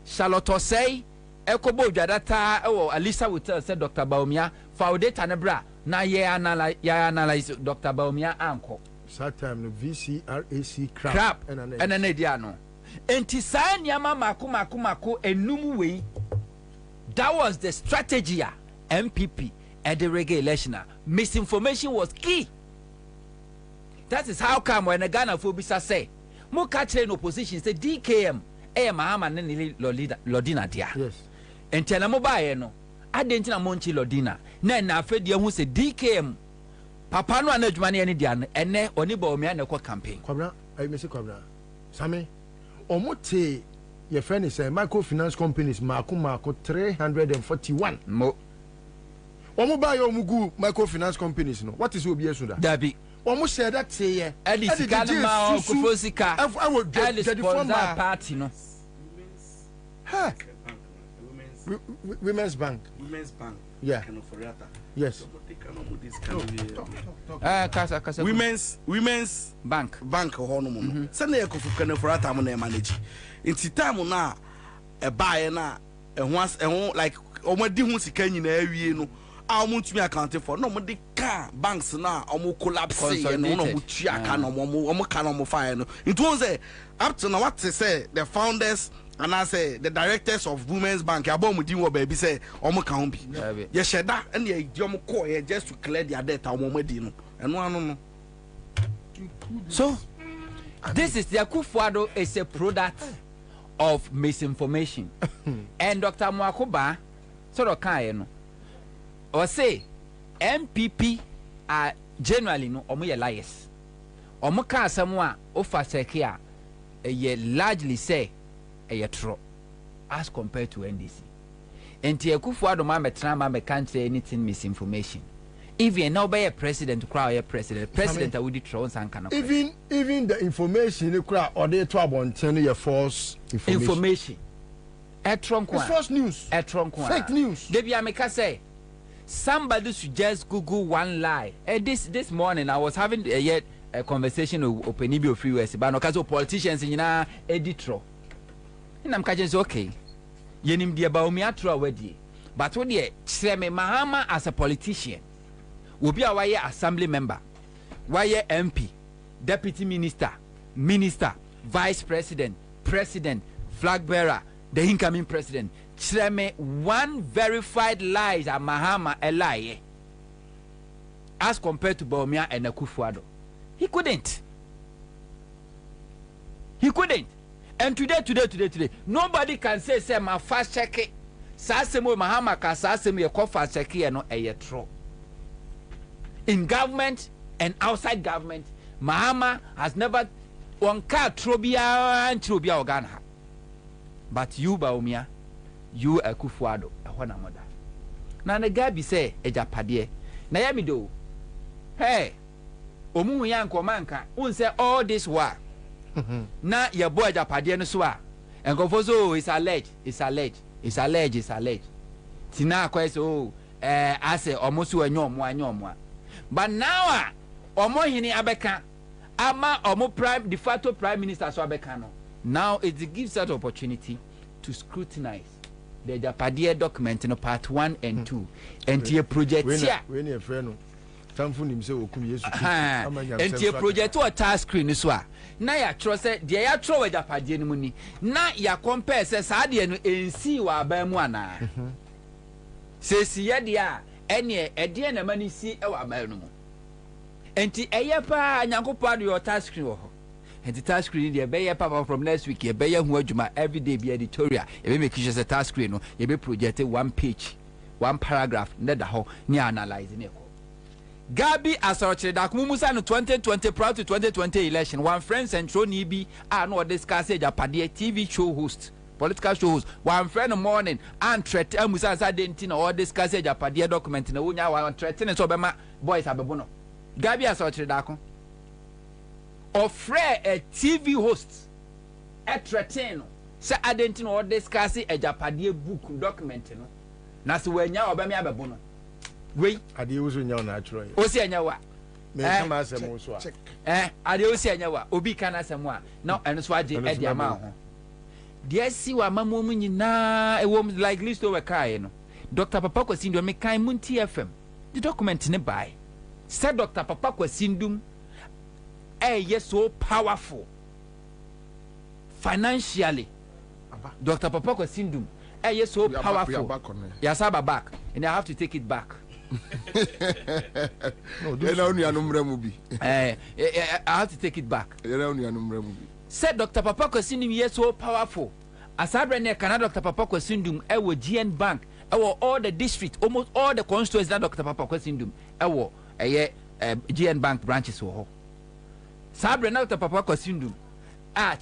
Charlotte say Ekobo Jadata Alisa would tell said Dr. Baumia for data nebra na ye analyze Dr. Baumia anko. Satam no VCRAC crap and an ediano. Entisan Yama Makumako enumu we. That was the strategy MPP at the reggae election. Misinformation was key. That is how come when a Ghana phobia say, Muka train opposition say DKM, Mahama Nini Lodina dia. Yes. And Tenamoba no, I didn't know Monchi Lodina. Then I fed you who say DKM, Papa no anage money any dian, and ne onibo me and campaign. Kwabena, I miss Kwabena. Sammy, Omote, your friend is a microfinance companies, Marco 341. Mo. Omo buy omugu microfinance companies no. What is obi esu da? Dabi. Omo share that say yeah. Edi sika ma okofosika. Edi sponsor party no. Ha. Women's Bank. Yeah. Yes. Kasa. Women's Bank ho no mo. Se na ekofu kana for atam na manage. Inti time na e buy na ehun like omadi hu sika nyina awie no. To account for no money car banks now collapse and no fire no. It was up to now what to say the founders and I say the directors of Women's Bank abom baby say can be yes that and the just to clear their debt and no. So this is the Akufo-Addo is a product of misinformation and Dr. Mwakoba sort of kind or say MPP are generally no omo liars. Omo ka asamo ofa seke a largely say a true as compared to NDC. Enti Akufo-Addo ma metra ma can't say anything misinformation. Even now by a president crowd president would throw some kind of even the information you crowd or they to abonten your false information. It's false news. Fake news. Debi ameka say somebody should just Google one lie. This morning I was having a conversation with Openibio Free West, but no cause of politicians in editor. And I'm catching okay. Yenim dia ba omiatro wedi. But when ye me Mahama as a politician, will be a wire assembly member, wire MP, deputy minister, vice president, president, flag bearer, the incoming president. Me one verified lies at Mahama a lie as compared to Bawumia and Akufo-Addo. He couldn't. And today, nobody can say my fast check it. Sasemo Mahama ka sasemo ye ko fast check e no true. In government and outside government, Mahama has never on car trobia and trobia organ. But you Bawumia, you Akufo-Addo, ehona moda. Na ne gabi say ejapade. Na ya mi do. Hey, omu yan komanka, unse all this war. Na your boy ejapade no so a. Enkofozo is alleged. Tina kweso ase omosu anyomo. But now omo hini abeka ama omo de facto prime minister so abeka no. Now it gives that opportunity to scrutinize the Japadia document in part 1 and 2 and the project here. When your friend Tamfun himself will come yesu. And the project to a task screen is wa. Na ya trust the ya throw Japadia no money. Na ya compare says ade no ensi wa ba mu ana. Says ye dia ene ede na mani si e wa ba no mu. Enti eye pa Nyankopɔn do your task screen wo. And the task screen the be papa from next week ye be hu adwuma every day be editorial. Ye be make sure the task screen no ye be project one page, one paragraph na da ho ni analyze ne ko. Gabi asoroche da kumumusa no 2020 proud to 2020 election one friend central ni bi no discuss Japade TV show host political show host one friend morning and threat amusa sa denti na discuss Japade document na wonya one threat ne so be ma boys abebo no. Gabi asoroche da ko offer a TV host a threaten no say adenti na discuss Japade book document no na so wanya obemi abebo no. Wait, ade usu nya na atro. Osi anya wa. Me kama asem so a. Ade osi anya wa. Obi kana asem a. Na eno so age e dia ma ho. De si wa mamu mu nyina e wom like list over kai no. Dr. Papa Kwasindum me kan Munti FM. The document ne buy. Said Dr. Papa Kwasindum yes so powerful financially. Dr. Papa Kwasindum yes so powerful. Yes, I'm back and I have to take it back. I have to take it back. Said Dr. Papa Kwasindum yes so powerful. As I ran Canada, Dr. Papa Kwasindum, GN Bank, all the district, almost all the constituencies that Dr. Papa Kwasindum, GN Bank branches were. Sabre Dr. Papa Kwasindum,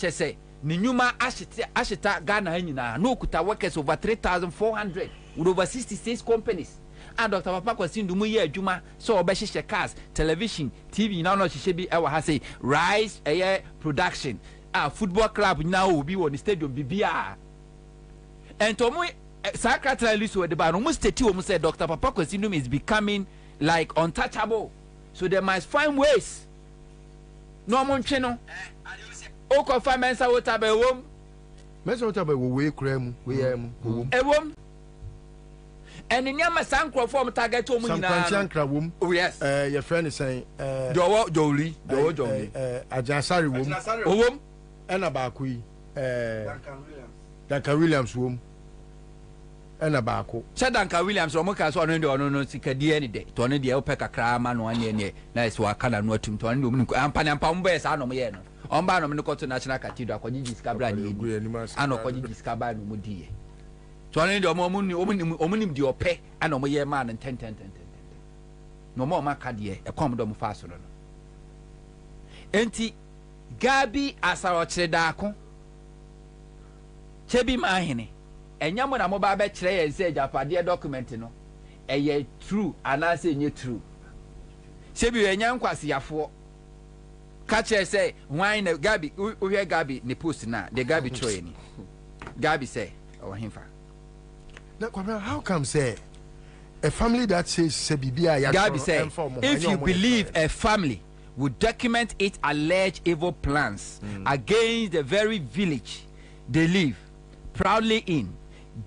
say, Ninyuma Ashita Ghana Hina, no kuta workers over 3,400 with over 66 companies. And Dr. Papa Kwasindum ye Juma so obeshe cars, television, TV now no she ewa ha say rise production. Football club now will be on the stadium BBR. And to me secretary list with the bar almost say Dr. Papa Kwasindum is becoming like untouchable. So they must find ways. No mon cheno. Oko fa mensa wota be wom. Mensa wota be we krem, we am wom. E wom. And in yama sankro form target to mu nyina. Some kra wom. Oh yes. Your friend is saying Joli. Ajansari wom. Wom. Ena ba ku yi. Duncan Williams wom. Ena ba ko. Che Duncan Williams o mo ka so ono de ono no sikadie ni de. To ono de e opeka kra ma no ane ne. Na is wa kana no atum to ono no ampa mo be sa no mo ye no. Omba no me no to National Cathedral akwaji discover ni ano kwaji discover no mo die. To ono de omunim de ope ana mo ye ma no 10. No mo ma ka de e kom do mo fa so no. Enti Gabi asarochire daako. Chebi ma hene. Enya mo na mo ba be kire ye say Japade document no. Eye true anase enye true. Chebi enya nkwase yafo. Kache say why na Gabi o hear Gabi ne post na the Gabi troy ni. Gabi say o himfa. Na Kwabena how come say a family that says Sebibia, Gabi said, if you believe a family would document its alleged evil plans against the very village they live proudly in,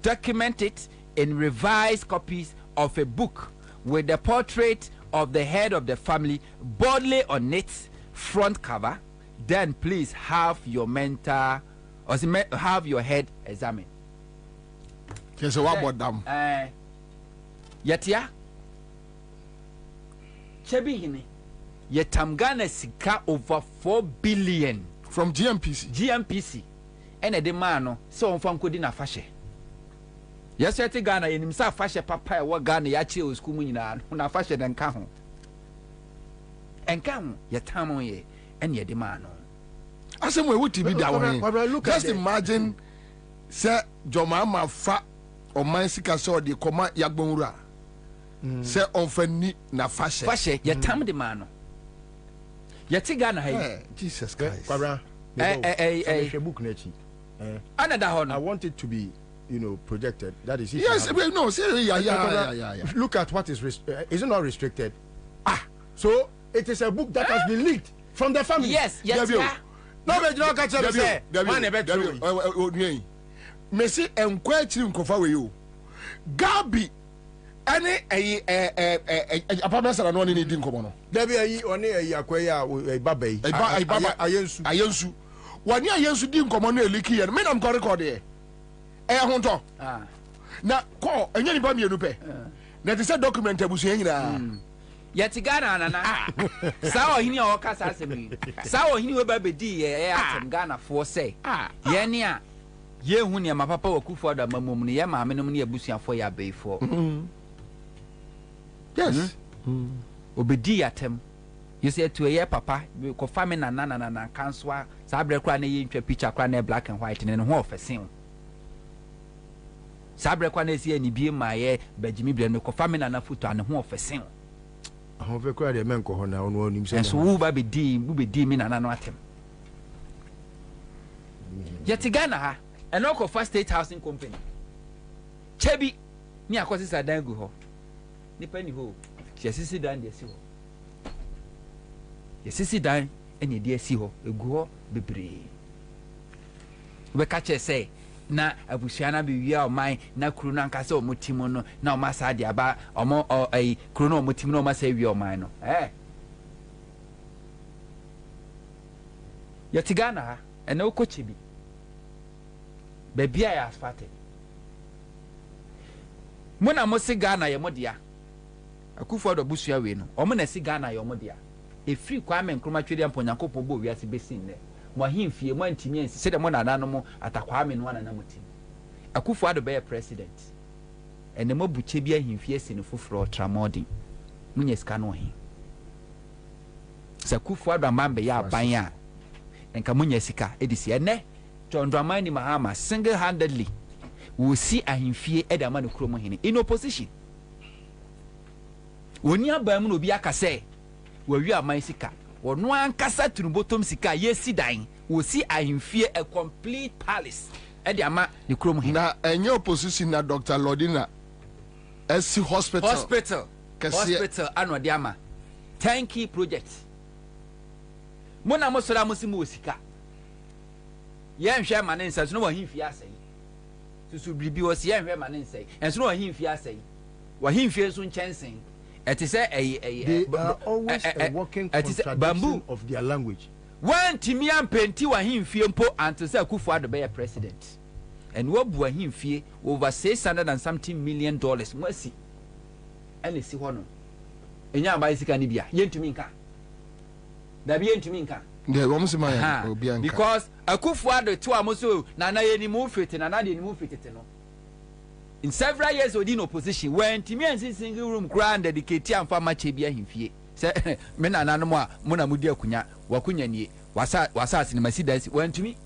document it in revised copies of a book with the portrait of the head of the family boldly on its front cover, then please have your mentor or have your head examined. Yes, what about them? Yatia Chebi hini Yetamgana sika over 4 billion from GMPC and a demand so on from Kodina Fashe. Yes, yet Ghana in himself Fashe Papa, what Ghana Yachi was Kumina, Huna Fashe and Kahu. And come, Yatamo ye, and ye demand. I said, we would be that. Just imagine, Sir Jomama Fa or Mansika saw the Koma Yagbonra. Say often na fashe ya tam de mano ya ti Ghana hay Jesus Christ book nechi another one I want it to be projected. That is it. Yes, no, say yeah. Look at what is is it not restricted? So it is a book that has been leaked from the family. Yes. No, but you don't catch up. Messi enquire nkofa we you Gabi any apamasa no ni din komo no da bi ayi oni ayi akwaya baba yi ayensu wani ayensu din komo no eliki ye me na mko record e honto na ko enye ni ba mi enu pe na te say document abusu nyina yeti Ghana nana sa ohini o kasa asemi sa ohini we ba bedi ye atem Ghana fo say ye ne a ye hu ne ma papa wakufo da mamom ne ye ma amenom ne abusuafo ya beifo yes obedi atem you say to ye papa ko family na kanswa sa abre kra na ye ntwa picture kra na black and white ne ho ofesin sa abre kra na si ani bie ma ye bajimi bre no ko family na photo an ho ofesin ho fe kra de men ko ho na ono nim se so wo ba bedi mi na no atem yeti Ghana ha eno ko first state housing company chebi ni akosi sadan gu ho ni pani ho yesisi dan de si ho yesisi dan eni de si ho egu ho bebre we ka che say na abusuana be wi a oman na kru na nka se omotimo no na o masa de aba omo ai kru na omotimo no masa wi oman no yeti Ghana ha eno ko chebi baby I asfate mona mo se Ghana ye modia akufo do busua we no o mo na se Ghana ye modia e free Kwame Nkrumah twede amponyankopon bo wiase besin ne mo ahimfie mo antimi ensi se de mo nana mo atakwame no na motim akufo do be president ene mo buche bi ahimfie sene foforo tramodin munye ska no hin sakufo ado amambe ya aban a enka munye sika edisi ene John Dramani Mahama single-handedly will see a himfie edama no kromo hini in opposition. Oni abamu no bi akase we wi aman sika wono ankasa tunubotom sika yesi dan will see a himfie a complete palace edama no kromo hini na enye opposition na Dr. Lodina SC hospital ano de ama 10 key projects mona mo sora mo simu sika yen hwe ma ne nsa so no wa himfi asai susu bibi wo se yen hwe ma ne nsa enso no wa himfi asai wa himfi so nchensen eti se they are always a working contradiction of their language when timian penti wa himfi mpo anto se Akufo Addo be president and wo bu himfi over $600 and something million mwasi ene si ho no enya ba isika ni bia yentumi nka da bi yentumi nka because Akufo Addo to amoso na ye ni mu fete na de ni mu fete no in several years within opposition when timian single room grand dedicate am fa mache bia himfie se me na nanom a mo na mudi akunya wakunya nie wasa sinema sidansi when tumi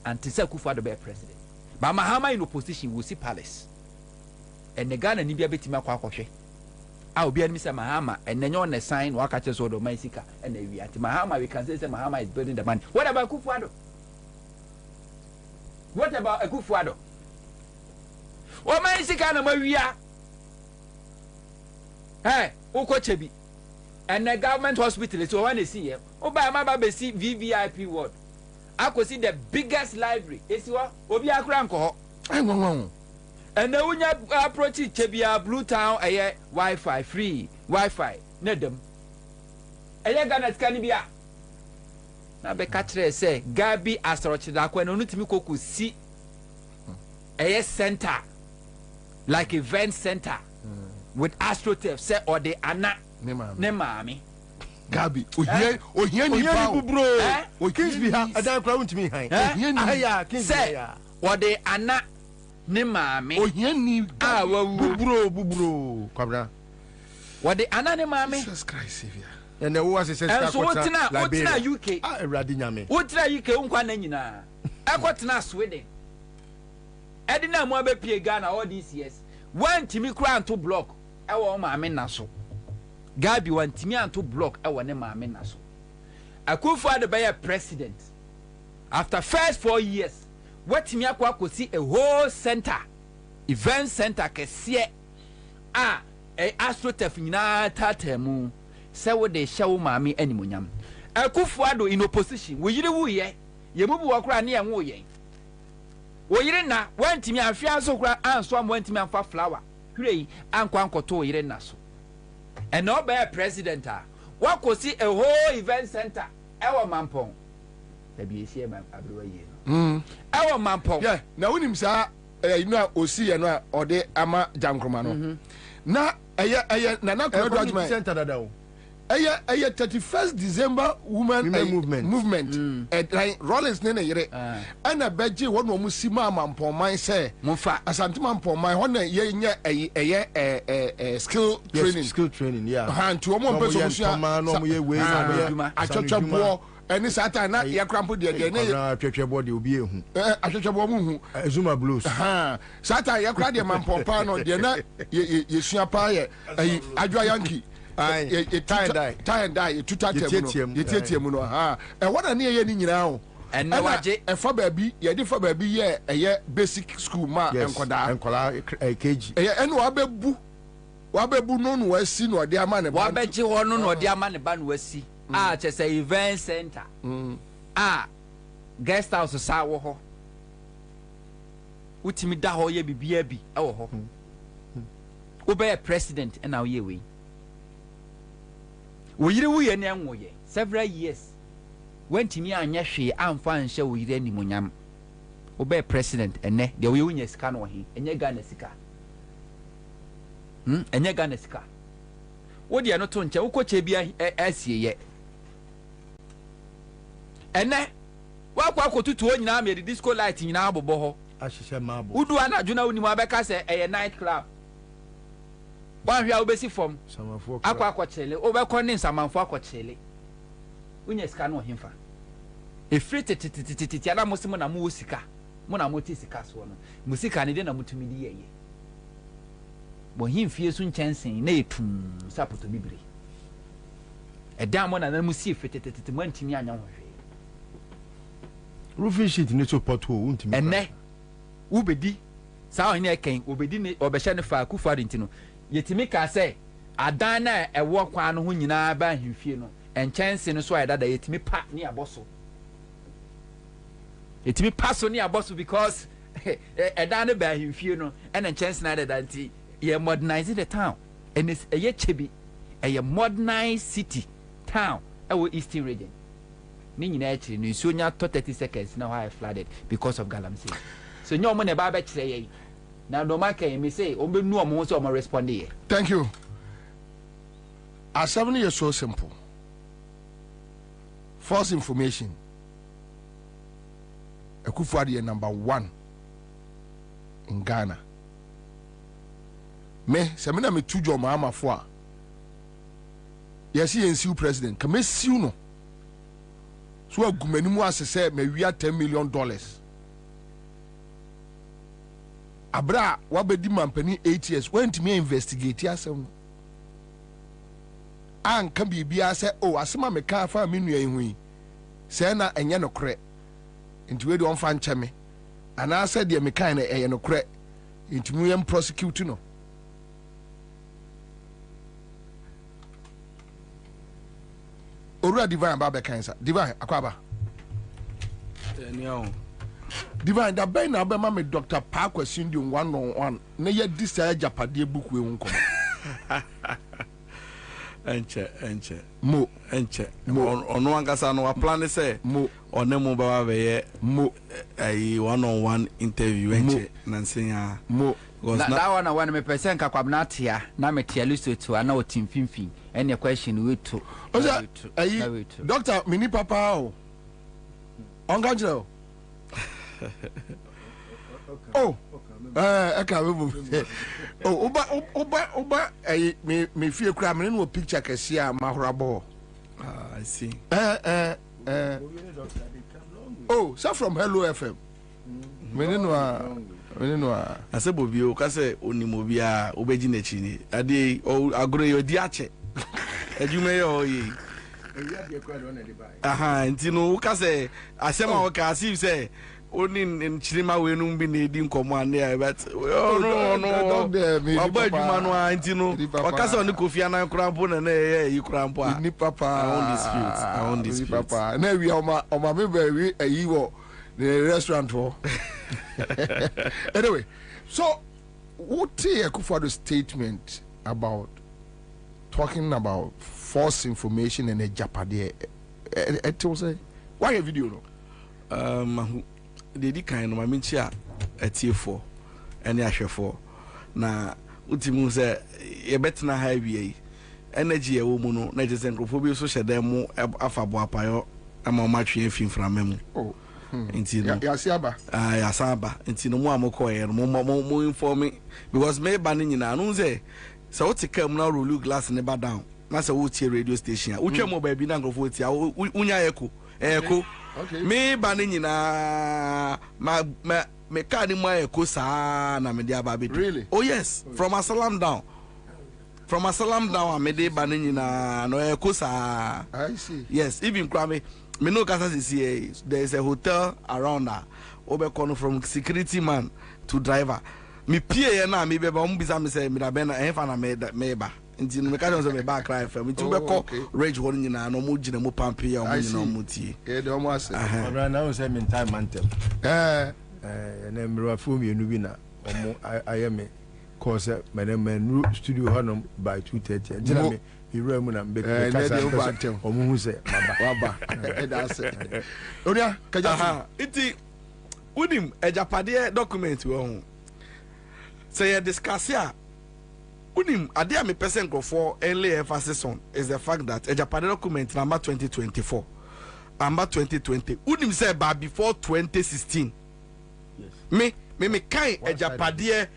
anti se Akufo Addo be president ba Mahama in opposition will see palace and the Ghana ni bia betima kwa akohwe a obi ani se Mahama and nenyo on sign waka che so do man sika and wi ati Mahama we can say Mahama is building the money. What about Akufo Addo? What about Akufo Addo? O man sika na mawia Hey, Oko Chebi. And the government hospital is one is here. Oba Maba Besi VVIP ward. I could see the biggest library. It's what Obi Akranko. And then when you approach it, Chebia Blue Town, a Wi-Fi free Wi-Fi. Nedem. A Gana Canibia. Now be catcher say Gabi Astrochida when Onutimico could see a center like event center with AstroTurf say or the Anna Nemami. Gabi, Ohian bro, O Kingsby, I don't crown to me. Say or the Anna Nemami. Ohian bubro, Kwabena. What the Anna Nemami? Jesus Christ, Savior. And there was a sense of what's now UK. Radiname. What's now UK? Unquanina. I got now Sweden. I didn't know more about Ghana all these years. One Timmy Crown to block. I want my men naso. Gabi one Timmy and to block. I want my men naso. I could find by a president. After first 4 years, what Timmy could see a whole center, event center, can see a AstroTurf na tatemu. Say what they show mammy any munyam. I could find in opposition. We you do ye? You move walk around near Moye. Well, you na went to me and fiancé and swam went to me and for flower. Pray and quanko to Irenaso. And no bear president. What could see a whole event center? Our mampong. There be a share my abroad. Our mampong. Yeah, now when him say, you know, or see and or they ama jankromano. Na, Nana Krodwajman center that down. 31st December women movement. Rollins nene yere. Ana beji one mo musima mampoman say. Mufa. Asantima mampoman hone ye skill training. Skill training, yeah. Han to mo person musia. No mo ye way. Achachabo. Eni sata na ye krampo de ne. Achachabo de obi ehu. Achachabo mu hu. Zuma blues. Sata ye kra de mampompa no de na ye sua pa ye adwa yankee. Tie and die, two times. You no ha. And what I near ye ni nyina. And now a for baby, ye di for baby ye a basic school ma and koda kg. And wabebu no no wesi no dia man. Wabeji wono no dia man ban wesi. Ah, just a event center. Guest house sa wo ho. Utimi da ho ye bibia bi e wo ho. Wo be president and now ye we. We ye several years. When Timmy and Yashi and fan show we any munyam. Obey president and ne the we scan or he and ye Ganesika. And ye Ganesika. What you are not on Chauko Chebia as ye. And ne what to one now made the disco lighting in our boho. Ashisha Marble. Who do I not know when you are back as a nightclub? One we are basic from Aqua Chile, over corning some man for Chile. When you scan him for a free Tiana Muslimona Musica, Mona Motisicas one, Musica and then a multimedia. But him fears soon chancing, nay, sapo to Bibri. A damn one and then Musi fitted to Montimian. Roofing sheet in little pothole, and ne Ubedi, Sao in a king, Ubedi or Bashanifa, Kufadintino. Yetimi ka say adana e wo kwan no ho nyina ba himfie no enchance no so ayda da yetimi pa ni aboso ni aboso because edana ba himfie no and enchance na da nti ye modernize the town and it's a chebi a modernized city town our eastern region ni nyina akiri no so nya 30 seconds now I flooded because of galamsey so nyomo ne ba ba kire ye. Now, no matter me say, no more so respond here. Thank you. Our 7 years so simple. False information. Akufo-Addo number 1 in Ghana. Me, semina me tujo mama fo. Yes, NCU president. Come siu no. So agumani mu asese me wia $10 million. Abra wabedi mampani 8 years went me investigate yasem an ka bibia say oh asema me ka fa me nua ehui say na enye no kre nti we de on fa nche me ana say de me kan na enye no kre nti mu yem prosecute no owura divine ba be kansa divine akwaba divine da ben na be ma me Dr. Park Kwasindi 101 na ye disa japade book we nko enche mo ono ankasa no plan say mo onemu ba be ye mo ai one-on-one interview enche nansenya mo that one me person ka Kwabena tia na me tia listo to ana o timfimfin any question we to oja ai doctor mini papa o onga jero oh eka we bo oh oba ai me fie kura me no picture kesi a mahorabo I see oh so from Hello FM me no I say Bobie o ka say onimobi a obeji na chi ni ade agoro yo di ache ajume yo yi aha ntino ka say asema o ka see say oni nchirima we no bi na edi nkomo ane but no abajuma no ntino o ka say oni Kofi Anan krampo na yi krampo a ni papa I want this papa na wi o ma me ba wi ayi wo the restaurant for anyway, so what for the statement about talking about false information and a japade it was a why a video no they di kind of my minchia a for any asher for na ultimu say a better na highway energy a woman no just entrophobia so share them afabo apayo ama match film from memo oh intino yasiaba yasaba intino mo amoko ye mo inform because me ba ni nyina no say so what come na roll glass ne ba down na say wo tie radio station utwa mo ba bi na ngrofo tie unya eko me ba ni nyina me ka ni mo eko sa na me dia ba be really oh yes from Asalam down me dey ba ni nyina no eko sa I see yes even kwame me no kasa see there is a hotel around that obe from security man to driver me pie na me be ba mo bisa me say me da be na enfa na me ba nti no me ka say me ba cry for me to be call rage one nyina no mo gina mo pampe ya mo nyina mo tie e de mo ase abra na o say me time mantem na mrwa fu mi enu bi na omo ayeme cause me studio honom by 2:30 jina me iru emu na mbe kasa omuhu se baba that's it oria kaja iti unim ejapade document we ho say you discuss here unim ade a me person for early emphasis on is the fact that ejapade document number 2024 number 2020 unim say ba before 2016 yes me kai ejapade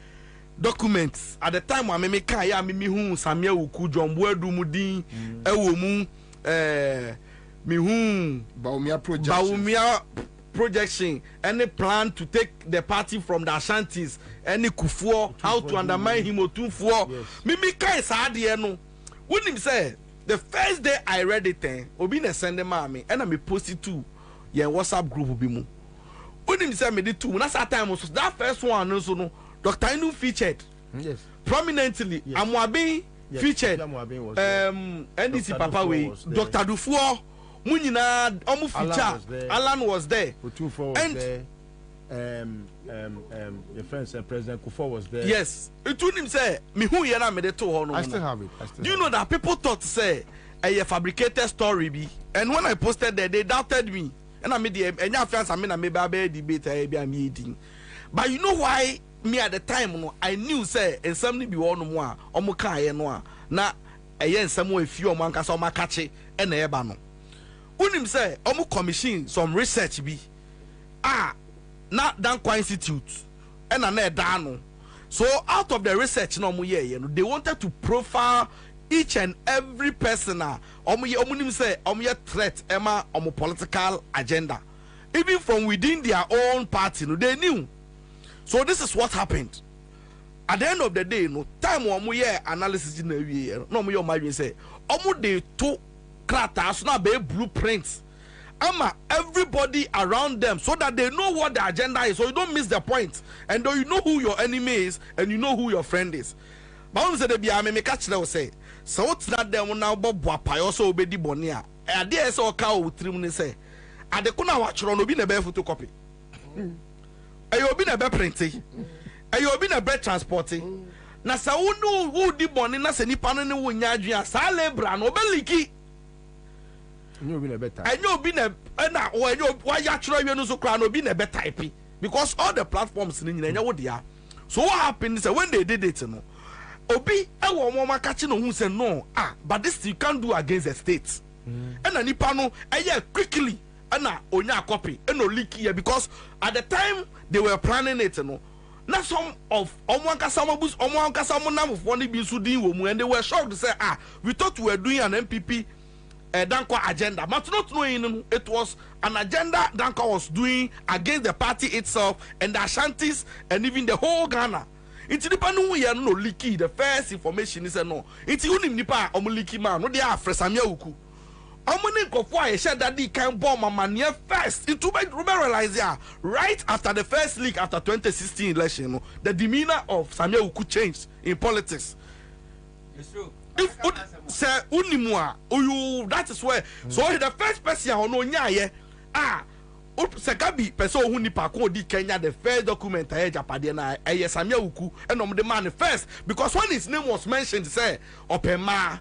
documents at the time when me kan ya me hu Samia Uku Jombo Edumudin ewo mu me hu Baumia projection any plan to take the party from the Ashantis any Kufuor how to undermine him Otunfuor me kan sa de no wonim say the first day I read it obi na send them me and me post it to your WhatsApp group bi mu wonim say me the two na that time so that first one no so no Dr. Inu featured prominently. Yes. Amwabi featured. NDC Papa way. Dr. Dufour, Munina, Omu feature. Alan was there. And your friend said President Kufuor was there. Yes. It told him say, "Me who yena me de to hono." I still have it. Do you know that people thought say a fabricated story be? And when I posted that, they doubted me. And I made the enya friends I mean I made baby debate I be meeting. But you know why? Me at the time no I knew say and something be one more omo kan no na eye nsam o afi omo anka so makache e na eba no unim say omo commission some research bi na Dankwa Institute e na eda no so out of the research no omo ye no they wanted to profile each and every person omo nim say omo ye threat ema omo political agenda even from within their own party no they knew. So this is what happened. At the end of the day, no time omo ye analysis na wie no omo ye omo say omo dey to kratas na be blueprints. Ama everybody around them so that they know what the agenda is, so you don't miss the point. And though you know who your enemy is and you know who your friend is. But on say dey bia me catch them say so what's not them now bobo apayo so obedi boni a ade so ka o trim ne say ade ko na wa choro no bi na be photocopy ayo obi na be printing ayo obi na be transporting na sa wo di boni na se nipa no ne wo nya adwen sa lebra no be liki enyo obi na be type enyo obi na na wo enyo wa ya choro wi no so kra no obi na be type because all the platforms ni nyina nya wo dia. So what happened is that when they did it, no, Obi, I want my catching on who said no, but this you can't do against the state. And then Nipano, quickly, and onya copy, and no leak here because at the time they were planning it, no. Now some of Omwankasama of one Bisudi, and they were shocked to say, we thought we were doing an MPP Danko agenda, but not knowing it was an agenda Danko was doing against the party itself and the Ashantis and even the whole Ghana. It's the panu we are no leaky. The first information is no. It's only nipa leaky man. No, they are fresamia uku. Omuni kofwa I said that they can bomb a man near first. It to realize right after the first leak after 2016 election, the demeanor of Samia Uku changed in politics. It's true. If say unimua you that is where so the first person no nya sekabi person who nipa ko di Kenya the first document Japade na Samia Uku and the man first because when his name was mentioned say opema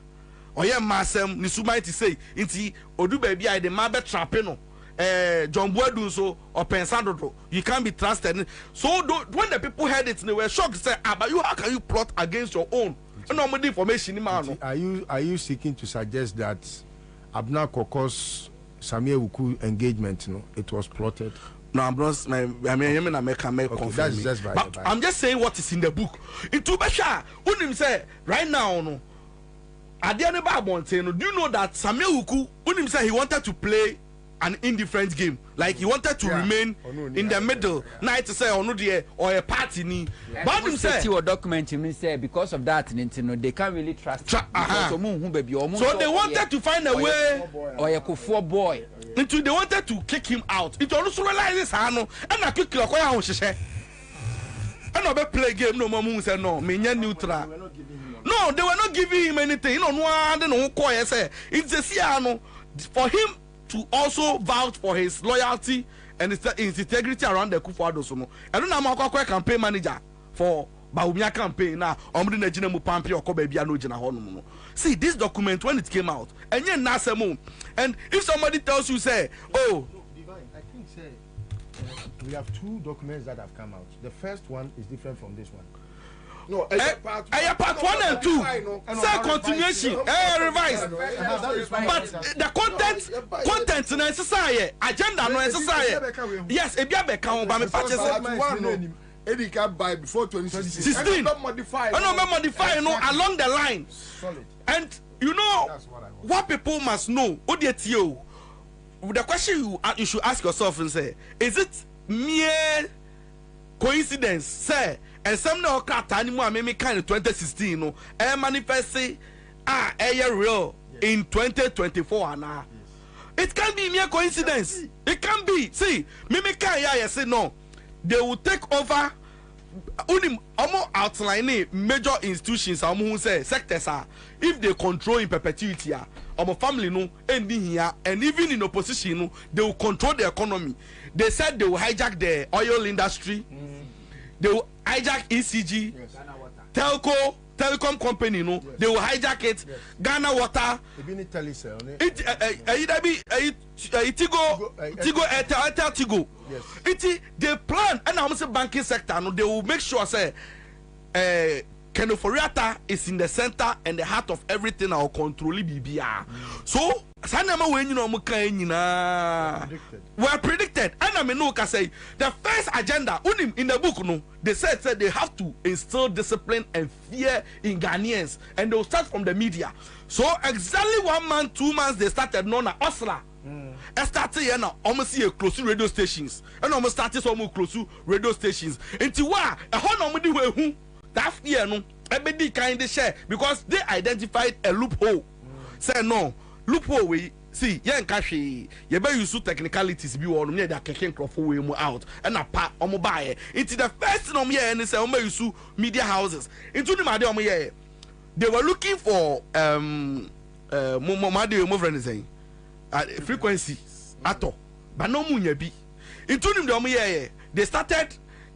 oye masem ni sumaiti say inti odu baby I the man be trapping no John Boadu so opensandodo you can't be trusted so when the people heard it they were shocked say but you how can you plot against your own. No more information. Are you seeking to suggest that Abna Koko's Samia Uku engagement, it was plotted? No, I'm not. I mean, I make confirm. But I'm just saying what is in the book. In Tubasha, Unim say right now, no. Adiane Babon, do you know that Samia Uku Unim say he wanted to play an indifferent game, like he wanted to remain in the middle. Night to say or a party ni. But him say your document him say because of that, they can't really trust. So they wanted to find a way or a Kufuor boy. Into they wanted to kick him out. It also realizes and I quickly acquire she. And I play game no more say no, me neutral. No, they were not giving him anything. No one no call say it's a for him to also vouch for his loyalty and his integrity around the Kufuor Sono. I don't know how campaign manager for Baumia campaign now. See this document when it came out, and yet Nasemo. And if somebody tells you, say, oh, Divine, I think say we have two documents that have come out. The first one is different from this one. No, part 1 and 2. Say continuation, revise. But the content no necessary, agenda no necessary. Yes, it be a count by me patches. Edika by before 2016. No modify along the line. Solid. And you know what people must know. The question you should ask yourself and say, is it mere coincidence? Say. And some no cat anymore, maybe kind of 2016, no, manifesting real in 2024 now. It can be mere coincidence. It can be. See, Mimika say no. They will take over only outlining major institutions who say sectors are if they control in perpetuity family no ending here and even in opposition no, they will control the economy. They said they will hijack the oil industry. They will hijack ECG, telecom company, no. Yes. They will hijack it. Yes. Ghana Water. Tigo. Yes. They plan and I'm saying banking sector. No, they will make sure say Kenoforiata is in the center and the heart of everything. Our control BBR. So. Were predicted. And I mean, no, say the first agenda in the book, no, they said they have to instill discipline and fear in Ghanaians, and they'll start from the media. So exactly 1 month, 2 months, they started known as Osla. I started here now, almost see close to radio stations, and almost started almost close to radio stations. Until what a whole nobody who that fear no, everybody kind of share because they identified a loophole. Say no. Loophole we see yen kashi ye be use technicalities bi won me da keke nkrofo we mu out and apa omo bae into the first thing here and say omo use media houses into the made omo here they were looking for mo friend is saying frequency ato but no mu nya bi including the omo ye they started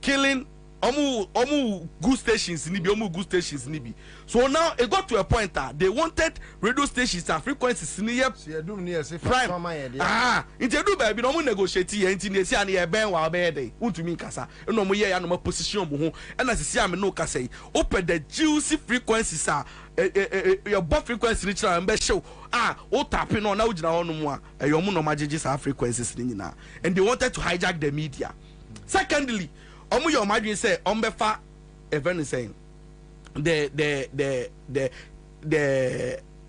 killing omu good stations ni bi omu good stations ni bi so now it got to a point that they wanted radio stations and frequencies ni ye prime into ba bi no omu negotiate ye nti na esi an ye ben wa be dey untumi nkasa no omu ye ya no ma position mu ho na sisi am no kasa yi open the juicy frequencies your both frequency ni chira mbe show o tap no na ugina ho no mu a eyomu no magege sa frequencies ni nyina and they wanted to hijack the media. Secondly, omu your imagine say ombefa event is saying the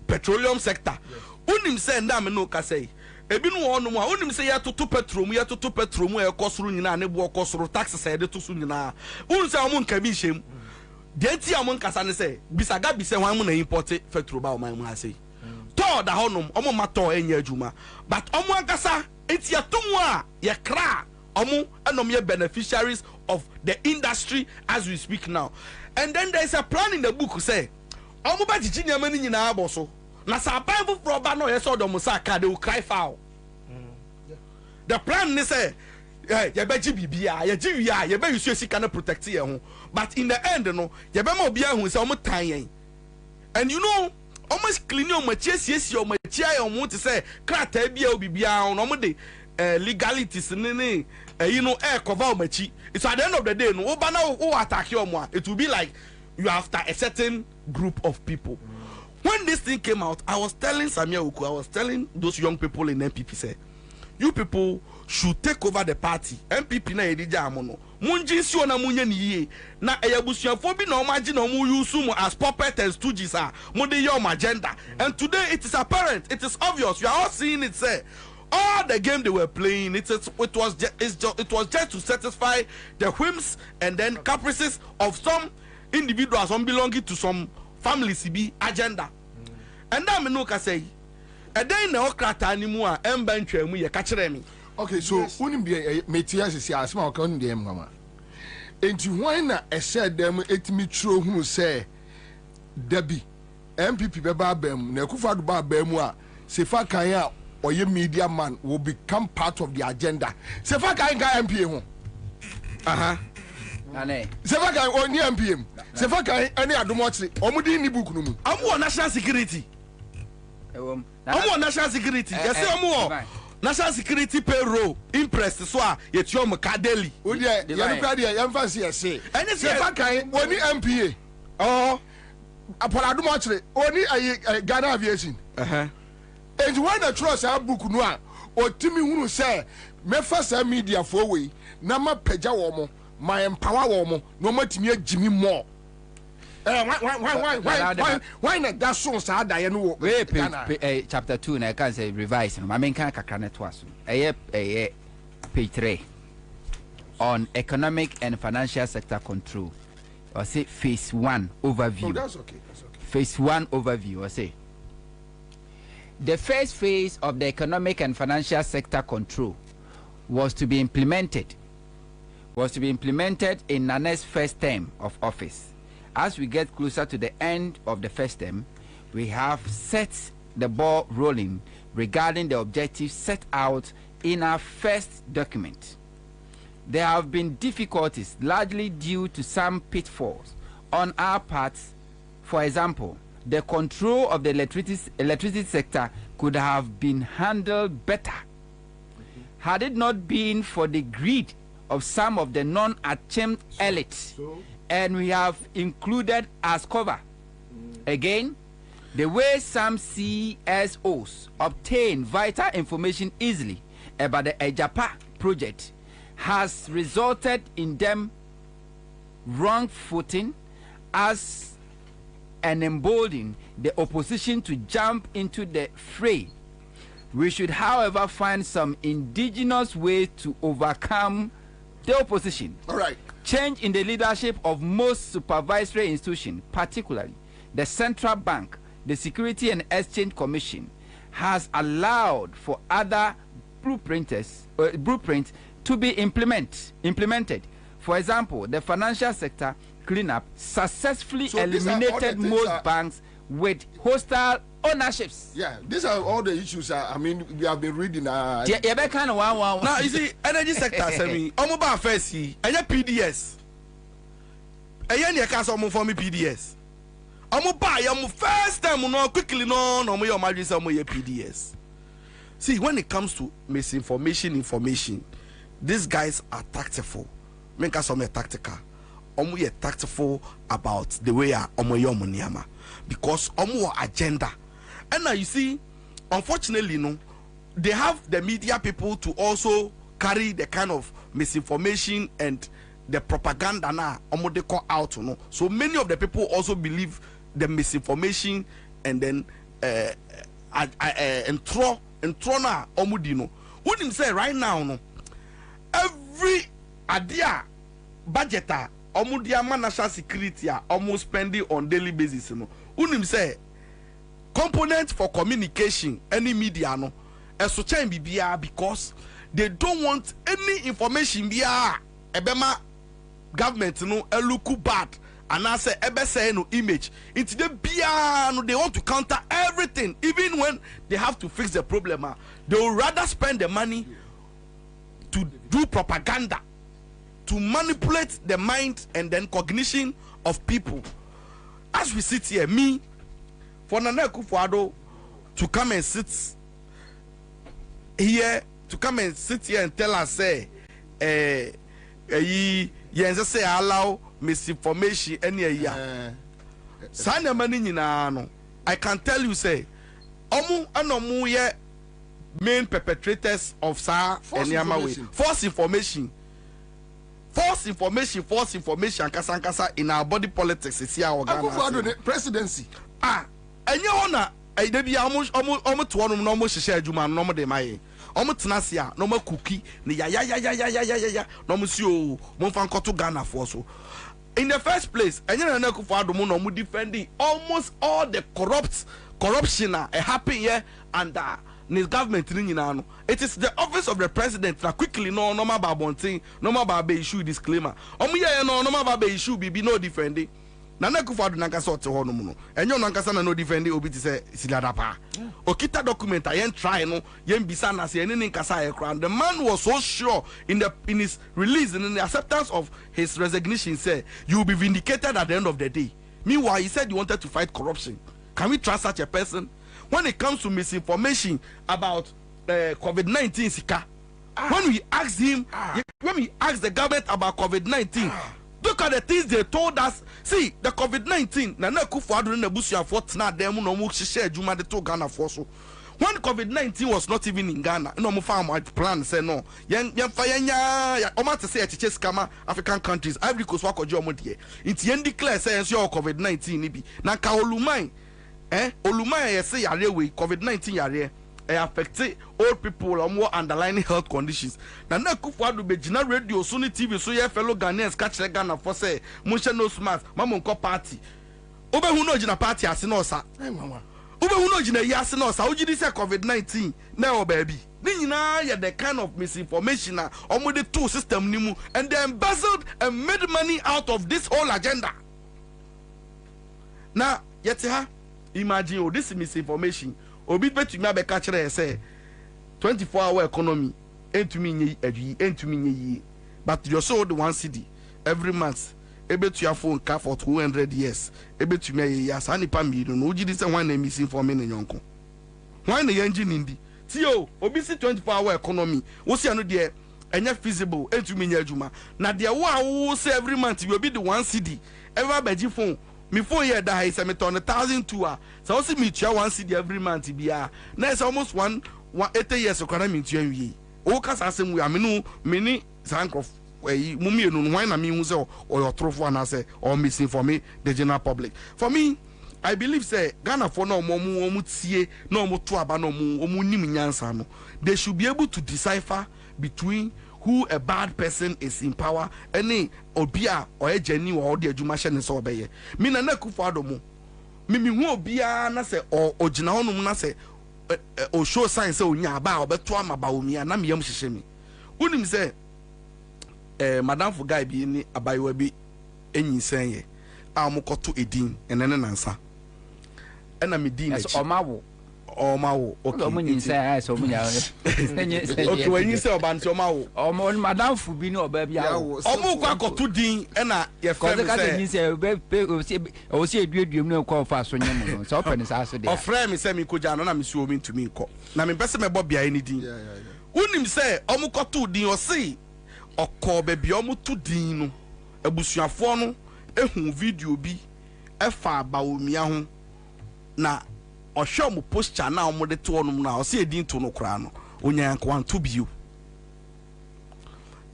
petroleum sector unim say ndam no ka say ebi no wonu mu a unim say yatoto petrol mu e kosoro nyina ne bo kosoro tax say de to so nyina unim say omu nka bi hyem de enti amu nkasa ne say bisaga bi say wan mu na import petrol ba o man mu asay to da honum omu mato enya adwuma but omu ankasa enti atomu a ye kra omu enom ye beneficiaries of the industry as we speak now. And then there is a plan in the book say omu ba jiji nyama ni nyina aboso na sa ban fu ba no ye so do musaka they will cry foul. The plan ni say ye be ji bibia ye ji wi a ye be use sika na protect ye ho but in the end no ye be ma obi ahun say omu tan yen and you know almost clean your machiesi your machia omu to say krata bia obibia no omu de legalities nene you know cover machi. It's at the end of the day no oba na o attack your mo it will be like you after a certain group of people. When this thing came out, I was telling Samia Uku, I was telling those young people in MPP say you people should take over the party. MPP na edija amono munji si ona munye ni ye na eyabusuafo bi na o maji na mu use mu as puppet and stooges are mo dey your agenda. And today it is apparent, it is obvious, you are all seeing it say all the game they were playing, it was just to satisfy the whims and then caprices of some individuals, some belonging to some families be agenda. And then me no ka say, and then na okrata animu a emba ntwemu ye ka kire me. Okay, so unim be metia sisi asma o ka unim de mama. Enti why na e said them etimi tro hu say Debbie MPP be ba bam na Akufo-Addo ba bam a sefa kan a or your media man will become part of the agenda. Sefa kan ga MPA ho. Sefa kan oni MPM. Sefa kan any adomochi. Omudi ni book no mu. Omu national security. Omu national security. Yes omu national security payroll impressed so a yetio ka daily. Odi ya no kwa dia emphasize say. Any sefa kan oni MPA. Oh apola adomochi oni Ghana Aviation. And when the trust our book no or Timmy who say me first media for we na ma peja wo mo my empower wo mo no ma timi agimi more why not that song sa da ye no chapter 2 na can say revise no ma men kan kakra ne to aso page 3 on economic and financial sector control or say phase 1 overview. Oh, that's okay. Phase 1 overview or say the first phase of the economic and financial sector control was to be implemented in Nane's first term of office. As we get closer to the end of the first term, we have set the ball rolling regarding the objectives set out in our first document. There have been difficulties largely due to some pitfalls on our part. For example, the control of the electricity sector could have been handled better had it not been for the greed of some of the non-achieved elites, and we have included as cover. Again, the way some CSOs obtain vital information easily about the Ejapa project has resulted in them wrong footing as and embolden the opposition to jump into the fray. We should, however, find some indigenous way to overcome the opposition. All right. Change in the leadership of most supervisory institutions, particularly the Central Bank, the Security and Exchange Commission, has allowed for other blueprints to be implemented. For example, the financial sector cleanup successfully eliminated most banks with hostile ownerships. Yeah, these are all the issues. I mean, we have been reading. Yeah, kind of one. Now you see, energy sector. I mean, omoba first. Anya PDS. Anya ni akasa omo for me PDS. Omoba ya mo first time no quickly no mo your margin say mo ye PDS. See, when it comes to information, these guys are tactful. Make us some tactical. Omo ye tactful about the way omo yo moneyama because omo agenda. And now you see, unfortunately, no, they have the media people to also carry the kind of misinformation and the propaganda now omo they call out, no. So many of the people also believe the misinformation and then and throw na omo dino. Wouldn't say right now, no, every idea budgeter omo dia national security almost spending on daily basis, no. Wouldn't say component for communication any media no so chain bibia because they don't want any information bia ebema government no look bad and I say ebe say no image into the bia no they want to counter everything even when they have to fix the problem they will rather spend the money to do propaganda to manipulate the mind and then cognition of people. As we sit here, me for Nana Akufo-Addo to come and sit here and tell us say say allow misinformation any year. Sana mani nyina no. I can tell you say omu anomu ye main perpetrators of sa anyama way. False information kasa in our body politics is here Akufo-Addo presidency. Enye ona de bia omo to no no mo hihye adwuma no mo de mai omo tenase a no mo kuki ne ya no mo si o mo fa nkoto Ghana for so. In the first place enye na Akufo-Addo mo no mo defending almost all the corruption happen here under his government nyina no. It is the office of the president that quickly no normal babontin normal babe issue disclaimer omo ye no normal babe issue bibi no defending Nana Akufo-Addo nankasa ote ho no mu no enyo nankasa na no defend obi ti say silada pa okita document ayen try no yen bisa na say ene nkasa e kra. The man was so sure in his release and in the acceptance of his resignation say you will be vindicated at the end of the day. Meanwhile he said he wanted to fight corruption. Can we trust such a person? When it comes to misinformation about COVID-19 sika, when we asked him when we asked the government about COVID-19, look at the things they told us. See, the COVID-19, Nana Akufo-Addo na busia for tna dem no mo hihye adwuma de to Ghana for so. When COVID-19 was not even in Ghana, no mo farm plan say no. Yen fa yenya o ma te say echiche scammer African countries. Ivory Coast wa kojo omo de. Nti yen declare say enso COVID-19 ni bi. Na ka oluman oluman ye say yare we COVID-19 yare affect old people or more underlying health conditions. Nana Akufo-Addo be jina radio so ni TV so ye fellow Ghanaians catch Ghana for say munche no smart mama nko party obe hu no jina party ase no sa obe hu no jina yi ase no sa ojidi say COVID-19 na o baby ni nyina ye the kind of misinformation na omo the two system ni mu and they embezzled and made money out of this whole agenda. Now yet ha imagine this misinformation obi betumi abeka kire say 24-hour economy entumi nyi adwi entumi nyi but you sold one cedi every month ebetu ya phone car for 200 years ebetumi ayi ya sa nipa miru no ugidi say one na misinformation nyonko one na engine ndi tio obi si 24-hour economy wo si anu de enye feasible entumi nyi adwuma na de wo say every month you be the one cedi ever beji phone me phone here that is me turn 1,002 so also me tua 1 cedi every month bia na is almost 180 years okara me tua wi o kasa asem we amenu mini sankrof mumie no why na me hu say or trofo na say or missing for me the general public. For me I believe say Ghana for no omu tie no omu to aba no omu nim nyansa no they should be able to decipher between who a bad person is in power any obia or a geni or the adwuma hye ne so obeye me na Akufo-Addo mo me hu obia na say o gina honum na say o show sign say onya aba obeto amaba omia na me yam hyehye me unim say madam for guy bi ni abayewa bi enyisan ye a mokoto edin enene nansa ɛna me din n'akyi ɔmawo okay ɔmo nyinsɛn ayɛ sɛ ɔmo nya okay wɔnyi sɛ ɔba nti ɔmo madamfo bi ne ɔbaa bi awo ɔmo kɔ akɔto din ɛna yɛfrɛ me sɛ nyinsɛn ɔsi eduaduam ne kɔ ɔfa so nyɛ mo no sɛ ɔpɛ ne saa so deɛ ɔfrɛ me sɛ mekɔgya no na mesuo me ntumi nkɔ na mempɛ sɛ mɛbɔ beaeɛ ne din wonim sɛ ɔmo kɔto din ɔse ɔkɔɔ baabi ɔmo to din no abusuafoɔ no ehu video bi ɛfa bawomia ho na ɔhwɛ ɔmo posture na ɔmo de to ɔnom na ɔse edin to no koraa no onya nkwanto bio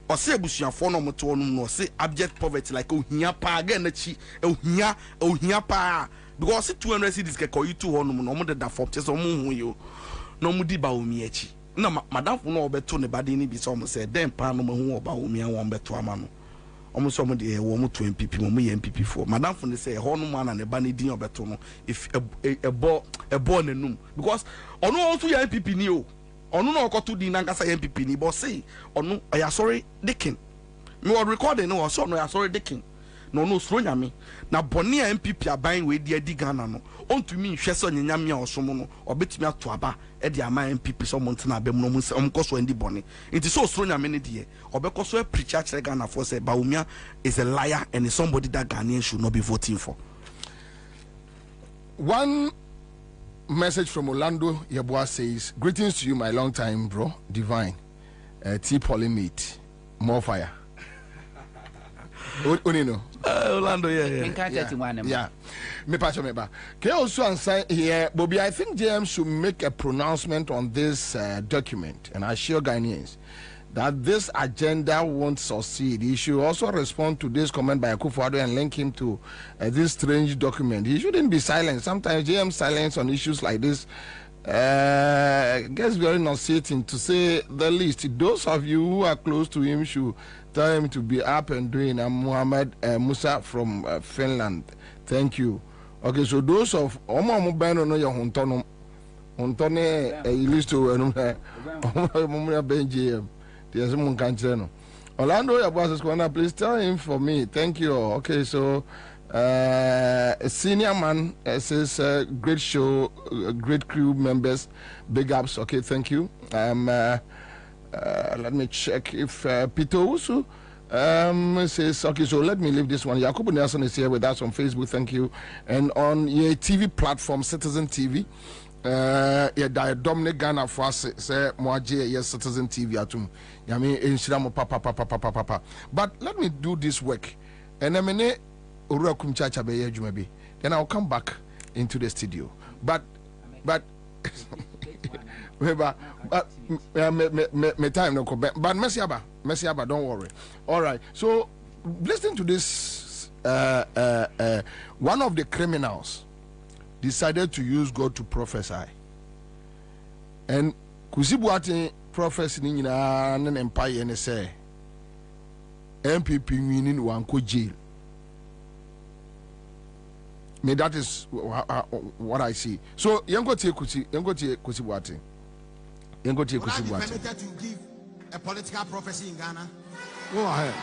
ɔse abusuafoɔ no ɔmo to ɔnom no ɔse abject poverty like ohia paa ga na chi ohia paa because 200 cedis keka oyi to ɔnom no ɔmo de da fam kyɛ sɛ ɔmo hu yo na ɔmo di bawomia akyi na madamfo no ɔbɛto ne bade ne bi sɛ ɔmo sɛ den paa no mo hu ɔbawomia wɔn bɛto ama no ɔmo sɛ ɔmo de wɔn to MPP mo yɛ MPP for madamfo ne sɛ ɛhɔ no mu ana ne ba ne din ɔbɛto no if ɛbɔ n'anum because ɔno also yɛ MPP ni o ɔno na ɔkɔto din nankasa yɛ MPP ni but say ɔno ɔyɛ asɔre dikin me wɔ recording no ɔsɔ ɔno ɔyɛ asɔre dikin na ɔno osoro nyame na bɔne a MPP aban wei di adi Ghana no ɔntumi nhwɛ sɛ ɔnyɛ nyame a ɔsom no ɔbɛtumi ato aba ɛde ama MPP sɛ ɔmo ntena abɛm no ɔmo kɔ so ndi bɔne nti sɛ osoro nyame ne deɛ ɔbɛkɔ so preach akyerɛ Ghana for sɛ Bawumia is a liar and is somebody that Ghanaians should not be voting for. One message from Orlando Yeboah says, greetings to you, my long time bro, divine, T polymate, more fire. Onino. Orlando, yeah. Me pacho me ba. Can you also answer here, Bobie? I think JM should make a pronouncement on this document and assure Ghanaians that this agenda won't succeed. He should also respond to this comment by Akufo-Addo and link him to this strange document. He shouldn't be silent. Sometimes JM silence on issues like this gets very nauseating, to say the least. Those of you who are close to him should tell him to be up and doing. I'm Muhammad Musa from Finland. Thank you. Okay, so those of Omo Beno no your Hontono Ilisto and Benji. There's someone can't no. Orlando, your boss is going to please tell him for me. Thank you. Okay, so a senior man says great show, great crew members, big ups. Okay, thank you. Let me check if Peter Usu says okay, so let me leave this one. Yakubu Nelson is here with us on Facebook. Thank you. And on your TV platform, Citizen TV. Dominic Ghana for us say Moaje, yes, Citizen TV atum. Yami inshiramo papa. But let me do this work. And I mean Urakum Chacha be jumebi. Then I'll come back into the studio. But me time no come. But Messiaba, don't worry. All right. So listen to this. One of the criminals decided to use God to prophesy, and Kusibuati prophecy ni na empire ne say MPP winning one ko jail. Me that is what I see. So yengo tie Kusibuati. Yengo tie Kusibuati. Permitted to give a political prophecy in Ghana? Go ahead.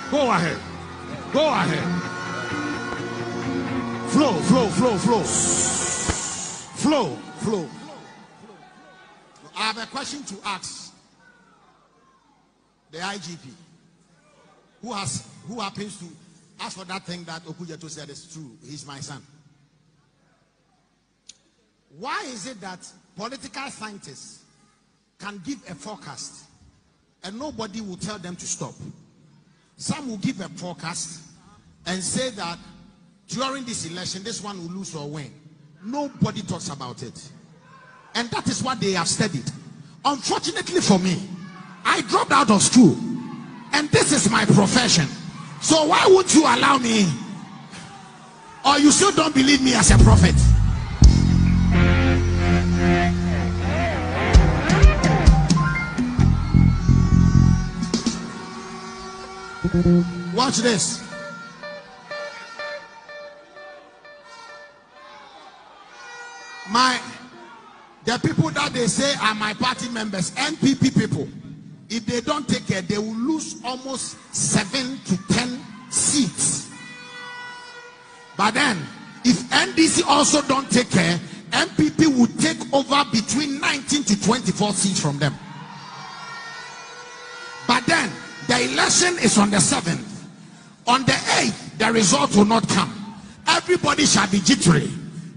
Flow. I have a question to ask the IGP, who happens to ask for that thing that Okujeto said is true. He's my son. Why is it that political scientists can give a forecast and nobody will tell them to stop? Some will give a forecast and say that during this election, this one will lose or win. Nobody talks about it. And that is what they have studied. Unfortunately for me, I dropped out of school. And this is my profession. So why would you allow me? Or you still don't believe me as a prophet? Watch this. The people that they say are my party members, NPP people, if they don't take care, they will lose almost 7 to 10 seats. But then, if NDC also don't take care, MPP will take over between 19 to 24 seats from them. But then the election is on the 7th. On the 8th, the result will not come. Everybody shall be jittery.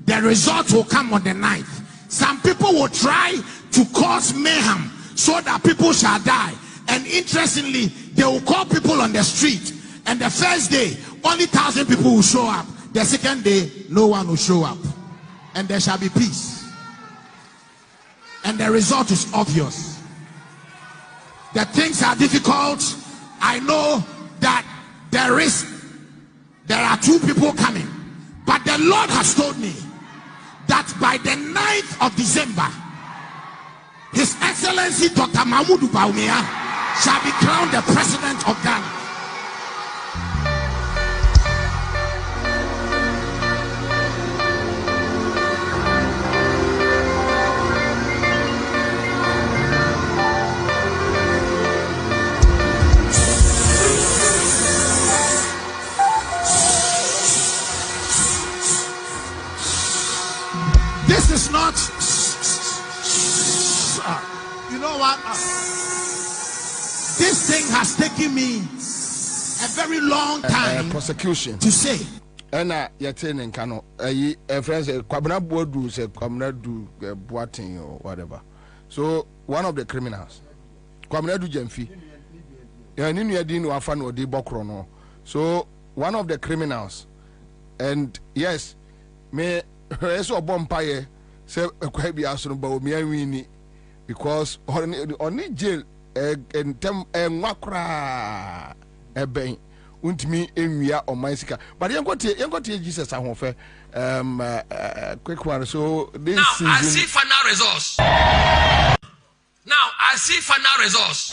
The result will come on the 9th. Some people will try to cause mayhem so that people shall die. And interestingly, they will call people on the street. And the first day, only 1,000 people will show up. The second day, no one will show up. And there shall be peace. And the result is obvious. The things are difficult. I know that there are 2 people coming. But the Lord has told me that by the 9th of December, His Excellency Dr. Mahmoud Bawumia shall be crowned the President of Ghana. This is not, you know what? This thing has taken me a very long time prosecution to say. And you're in Kano, friends, Kwabena Bodu said, Kwabena do Boating or whatever. So, one of the criminals, Kwabena do Jemfi, so, one of the criminals, and yes, me. So Bompire say quite be asking about me because only jail and tem and wakra a bang won't me in we are on my sika. But you got Jesus at home quick one. So this now season, I see final results. Now I see final results.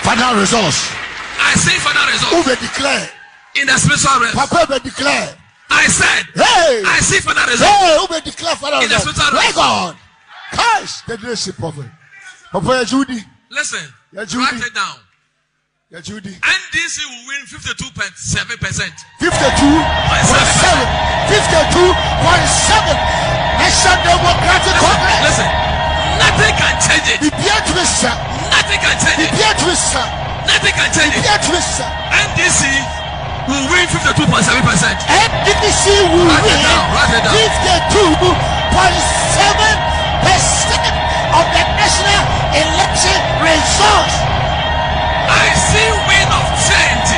Final results. I see final results. Who will declare? In the spiritual realm. Papa will declare. I said. Hey. I see final results. Hey, who will declare final results? In the spiritual realm. My God. Gosh, the leadership of it. Papa Judy. Listen. Write it down. Yeah, Judy. NDC will win 52.7%. 52.7. 52.7. National Democratic Congress. Listen. Nothing can change it. Nothing can change it. Nothing can change it. NDC will win 52.7%. NDC will win 52.7% of the national election results. I see wind of change.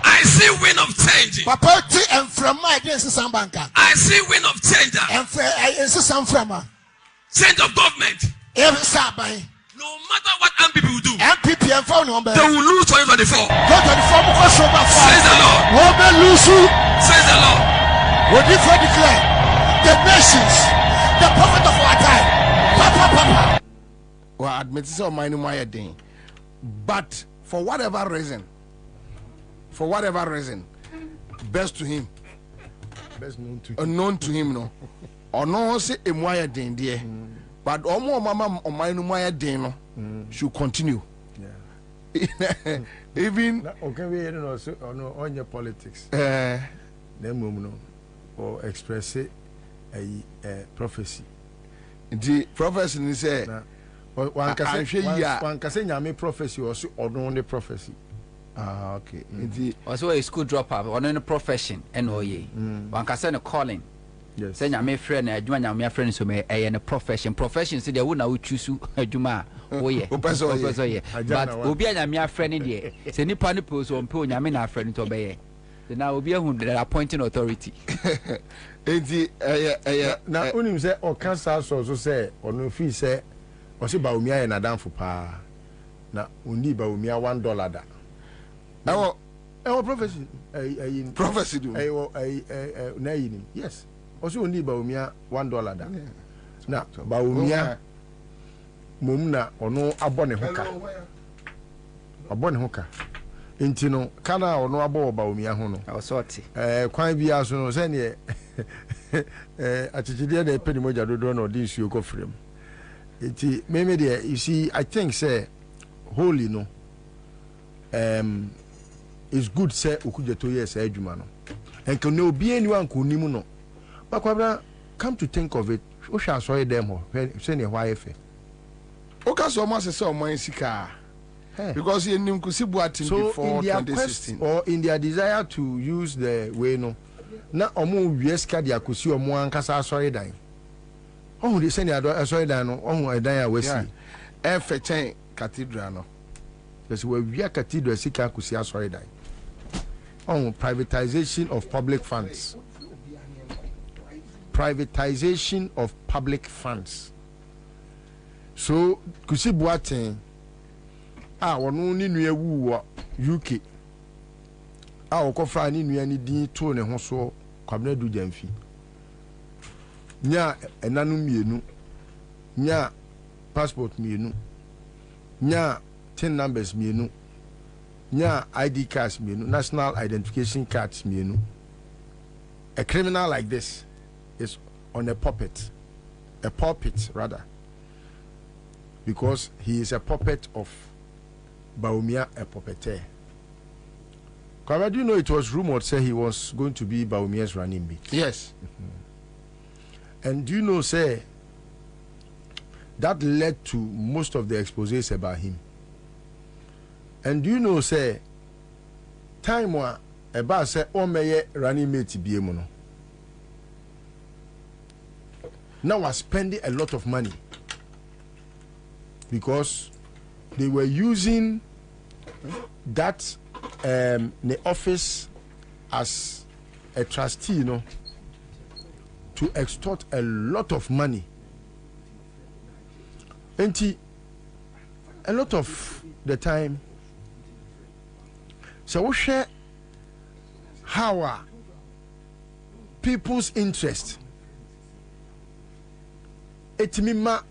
I see wind of change. Papa T and from my against some banker. I see wind of change. And some from change of government. No matter what MPP will do, MPP and phone number. They will lose 2024. Says the Lord. Says the Lord. What if I declare the nations, the prophet of our time, Papa. Well, admit so mine my thing. But for whatever reason, best to him, best known to him, no, or no say a moya din dear. But Omo Mama or my Dano should continue. Yeah. Even okay, we also on your politics. No, or express it a prophecy. The prophecy is one can say Yami prophecy or no only prophecy. Ah, okay. Also a school dropout or in a profession, NOE. One can send a calling. Yes. Say my friend, I join my friend so may a profession. Profession say they would not choose a Juma. Oh, yeah. But Obia, my friend in here. Say Nippon post on Pony, I mean, our friend to obey. Then I will be a appointing authority. Now, only say, or cancer also say, or no fee say, or say Baumia and Adam for pa. Now, only Baumia $1 that. Our prophecy, prophecy do. Yes. Also only Baumia $1 that. Now, Baumia Mumna or no abonne hooker. Abonne hooker. Intino, Kana or no abo Baumia hono. I was sorty. Quite be as no send at the penny moja do no this you go frame. It maybe there you see, I think say wholly no it's good say okujeto yes adwuma no and can no be anyone ko nimu no but Kwabena, come to think of it o sha so dem ho say ne why efe o ka so ma se o man sika because you nim kusibu atin before 2016 or in their desire to use the way no na omo wieska dia kosi omo ankasa asori dan oh they say they asori dan no oh dan a wasi efe chen cathedral no because we via cathedral sika kosi asori dan oh privatization of public funds so kusibu atin wono ni nua wu wo UK okofa ni nua ni din to ne ho so Kwabena du jamfi nya enanu mienu nya passport mienu nya tin numbers mienu nya ID cards mienu national identification cards mienu. A criminal like this is on a pulpit rather, because he is a puppet of Bawumia, a puppeteer. Do you know it was rumored say he was going to be Bawumia's running mate? Yes. And do you know say that led to most of the exposés about him? And do you know say time wa about say omeye running mate biemu no. Now we're spending a lot of money because they were using that the office as a trustee, you know, to extort a lot of money. And a lot of the time, so we share how people's interest. Etimima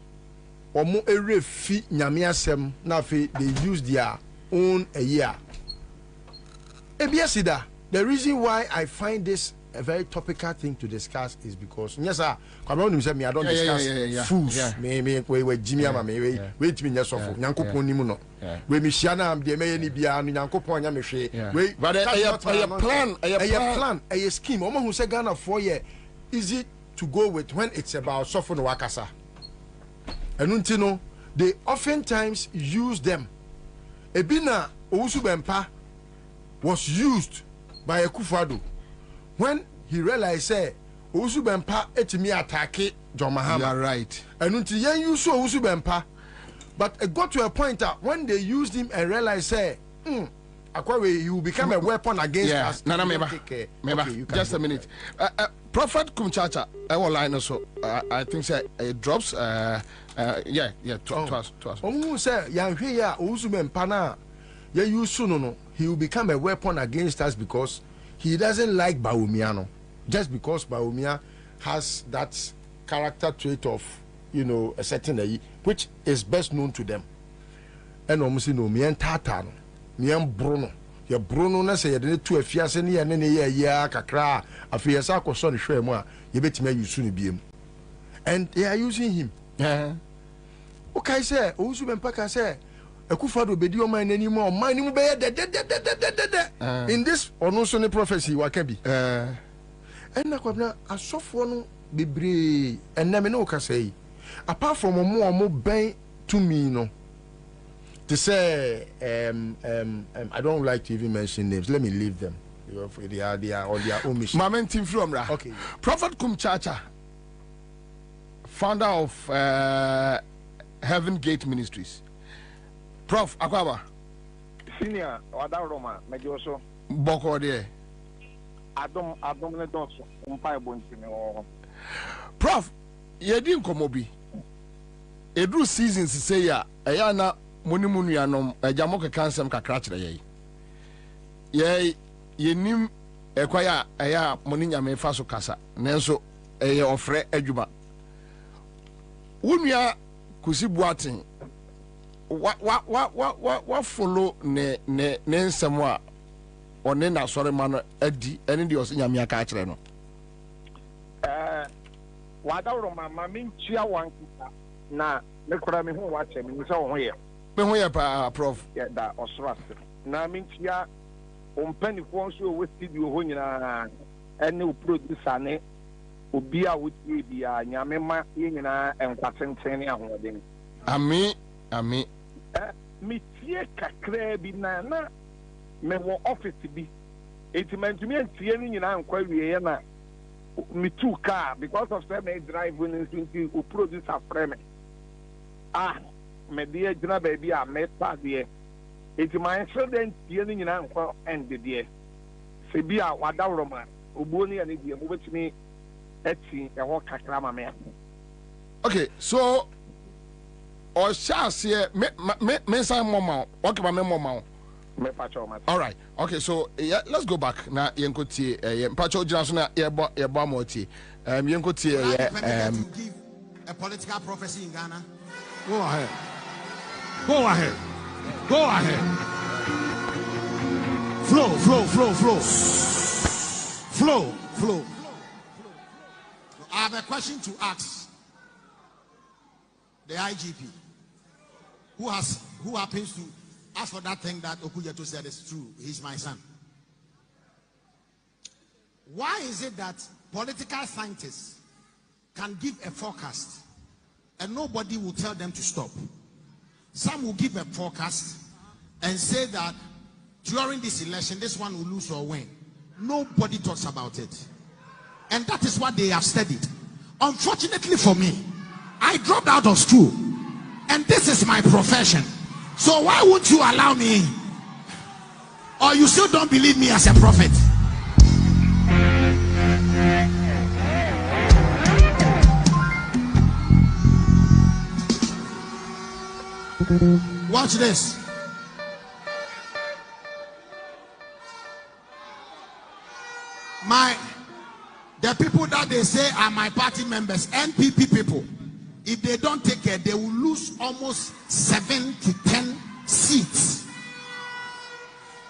omo erefi nyame asem na fe they use their own a year. Ebiasida, the reason why I find this a very topical thing to discuss is because yes sir, Kwabena say me I don't discuss fools. Me we Jimmy ama me wait me nyasofo nyankopon nimu no. We me hia na am de me ni bia no nyankopon nya me hwe. We but a plan, a scheme. Omo hu say Ghana 4 year easy to go with when it's about sofo no wakasa. And untino, they oftentimes use them. Ebina Owusu Bempa was used by Akufo-Addo when he realized say Owusu Bempa etimi attack John Mahama. You are right. And until yen use Owusu Bempa, but it got to a point that when they used him and realized say, Akwawe, you will become a weapon against us. Nana Meba, just a minute. Prophet Kumchacha, I will line also. I think say it drops. Twice. Say, young here, Owusu Bempa na, ya use no. He will become a weapon against us because he doesn't like Bawumia, no. Just because Bawumia has that character trait of, you know, a certain which is best known to them. And almost no me and Tata, me and Bruno. Your Bruno na say you to a fiancé ni ane ya kakra afiasa ko so ne hwe mu a ye betime yusu ne biem. And they are using him. Okay say Owusu Bempa ka say Akufo-Addo bedi o man nani mu o man ni mu be de in this ono so ne prophecy waka bi. And na Kwabena asofo no bebre enna me no ka say apart from omo ben to me no. To say, I don't like to even mention names. Let me leave them. They are on their own mission. Momentum from Ra. Okay. Prophet Kumchacha, founder of Heaven Gate Ministries. Prof Akwaba. Senior Wadaroma, Medioso. Boko de. Adam ne donso. Umpa ebonti. Prof, yedin komobi. Edru seasons say ya ayana monimu yanom ajamo ka kansem kakra kire ye yenim ekwaya aya moninya me fa so kasa nenso eye ofre adwuma wonua kusibu atin wa follow ne nsem a one na sore ma no adi ene de osinya me aka kire no wadawro mama mintua wankita na me kora me ho wa che me nso ho ye who ya pa prof yeah that osras na mintia ompani fo so we studio ho nyina ene o producer ne obi a wotie bia nyame ma ye nyina enkwatenten ne ahoden ami metie kakra bi na me wo office bi etimantumi antie ni nyina ankwa wie na me two car because of say me drive when into o producer frame me dey gina baby a me pa dey etiman student tie ni nyina ankwa end dey se bi a wadawroma obuo ni ani dey mo betimi eti e ho kakra ma me okay so or shas here me say mama okay ba me mama me pacho ma all right okay so yeah, let's go back na yenko tie pacho gina so na ye bo mo tie yenko tie give a political prophecy in Ghana. Go ahead. Flow. I have a question to ask the IGP, who happens to ask for that thing that Okujeto said is true. He's my son. Why is it that political scientists can give a forecast and nobody will tell them to stop? Some will give a forecast and say that during this election, this one will lose or win. Nobody talks about it. And that is what they have studied. Unfortunately for me, I dropped out of school. And this is my profession. So why won't you allow me? Or you still don't believe me as a prophet? Watch this. The people that they say are my party members, NPP people, if they don't take care, they will lose almost 7 to 10 seats.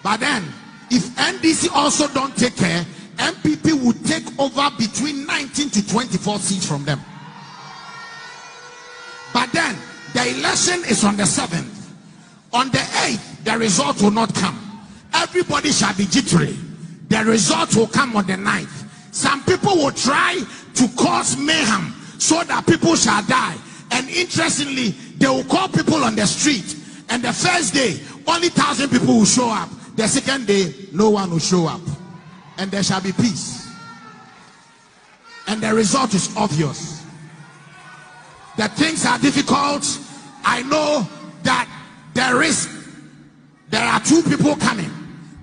But then, if NDC also don't take care, MPP will take over between 19 to 24 seats from them. But then, the election is on the 7th. On the 8th, the result will not come. Everybody shall be jittery. The result will come on the 9th. Some people will try to cause mayhem so that people shall die. And interestingly, they will call people on the street. And the first day, only 1,000 people will show up. The second day, no one will show up. And there shall be peace. And the result is obvious. The things are difficult. I know that there are 2 people coming.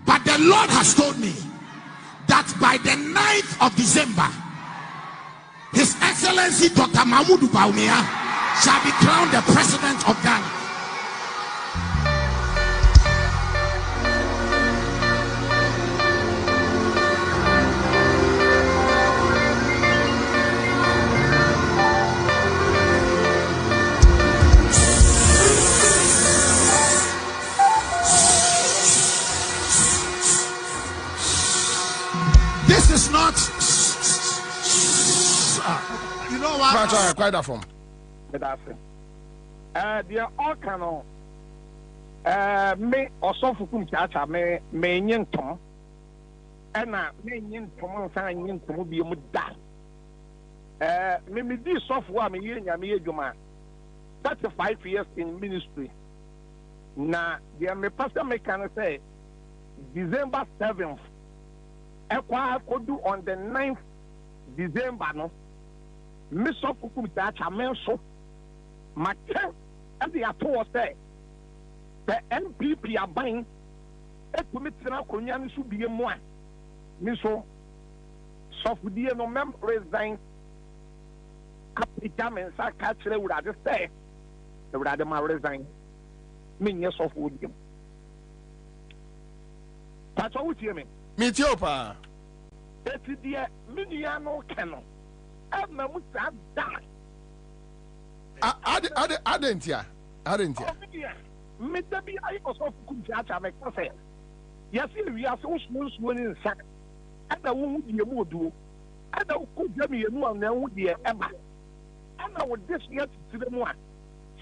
But the Lord has told me that by the 9th of December, His Excellency Dr. Mahmoud Bawumia shall be crowned the President of Ghana. This is not. You know what? Quite that from. Dear Orkano, me also fukum chacha me nyentom, ena me nyentom san nyentom bi mu da. Me di software me yenya me edwuma. 35 years in ministry. Na dear me pastor me can say December 7th. Ekwa kodu on the 9th December no. Me so fukum chacha me so. Maten and the ato say the NPP are buying a committee Konyan should be a moi. Miso Sofudi no mem resign Capitam and Sakatre would have say the Radama resign. Mean yes of wood. That's all with you mean. Metiopa. That's the Miniano Canon. I'm not die. I didn't. Mr. B, I also could judge a say. Yes, we are so smooth in sack. And I won't be a mood do. And I could give me a one now would be Emma. And I would just get to the one.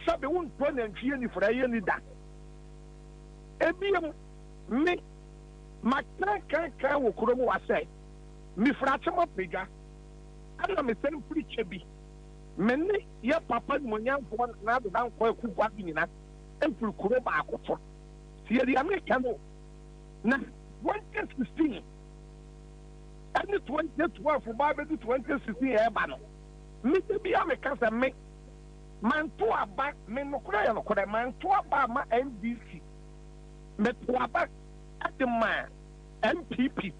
So they won't turn and fear for a yearly that. Ebiam me my can will Kuromo was say. Me frachama pega. I am a same preacher be. Many ya papa Munyan for one another down for a cook walking and for Kuroba. See the American. Now, 2016. And the 2012 for Bible 2016 Ebano. Mr. B. Americans and me. Man to a back, men no cry, man to a bar, my NDC. Met to a back at the man, MPP.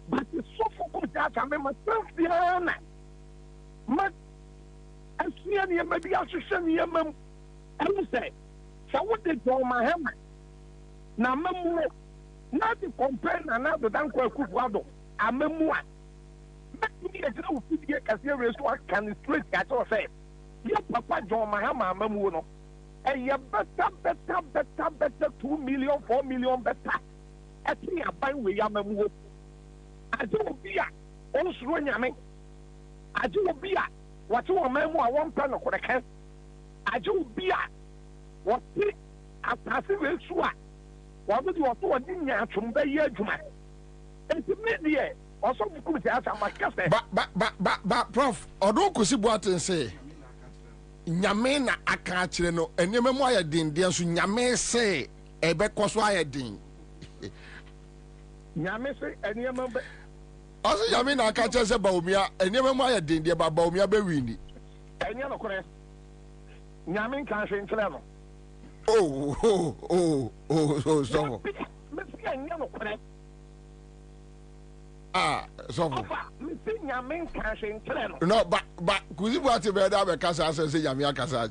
But it's so focused that I remember Diana. But I see any maybe I should send you a mem. I will say, so what they do my hammer. Now, Mamu, not to compare another than Kwabena. I'm a more. Make me a little figure as serious one can straight at all say. Your papa John Mahama Mamuno. And you better 2 million, 4 million better. I think I buy with Yamamu. I do be a also Yammy. I do be a what you memoir 1 pen of the I do be a what I pass it sure. What would you want to do from the year to my? It's media. Also, but Prof, although Kusibuatin say, Nyamena akachire no, enyeme mo ayedin dia so nyame say ebe koso ayedin. Nyame say enyeme be. Also Nyamena akachire say baomia, enyeme mo ayedin dia ba baomia be wini. Enya no kore. Nyame kan hwe nkyere no. So. Me see enya no kore. So no, but Kuzi what you better have a casa say Yamia Casa.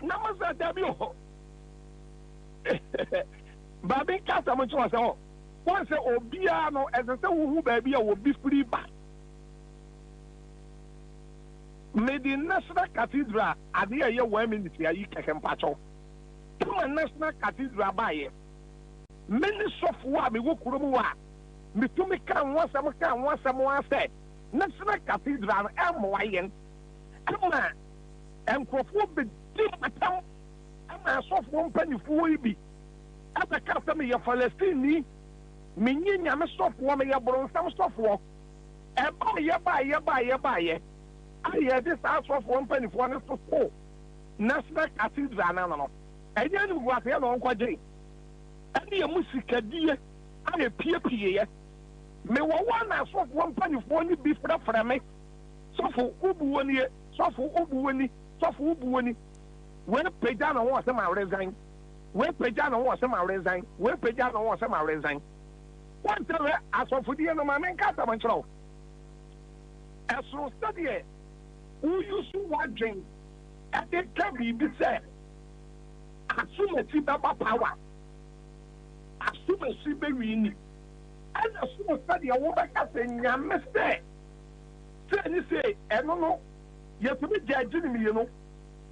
Namasa W. Baby Casa much was once a Obiano as a who baby will be free back. Made the National Cathedral at the year women you can patch off. To a National Cathedral by it. Many software we will Kurumua. Mitumi kan one said National Cathedral MYN Emma and Crawford be deep atam Emma soft one penny for be at the customer your Palestine meaning I'm a soft woman your bron some soft walk and buy I hear this house of 1 penny for 1 to 4 National Cathedral no and then was here on Quadri and the music dear I appear me one as of 1 penny for any beef for me. So for Ubuani, so for Ubuani, so for Ubuani. When Pejana wants them, I resign. When Pejana wants them, I resign. When Pejana wants them, I resign. One tell her, as of the end of my main control. As for study, who used to watching at the cabin be said, assume a Tibaba power, assume a Siberian. And as soon as study, I want to say, Yammy say, you say, I don't know, you have to be judging me, you know.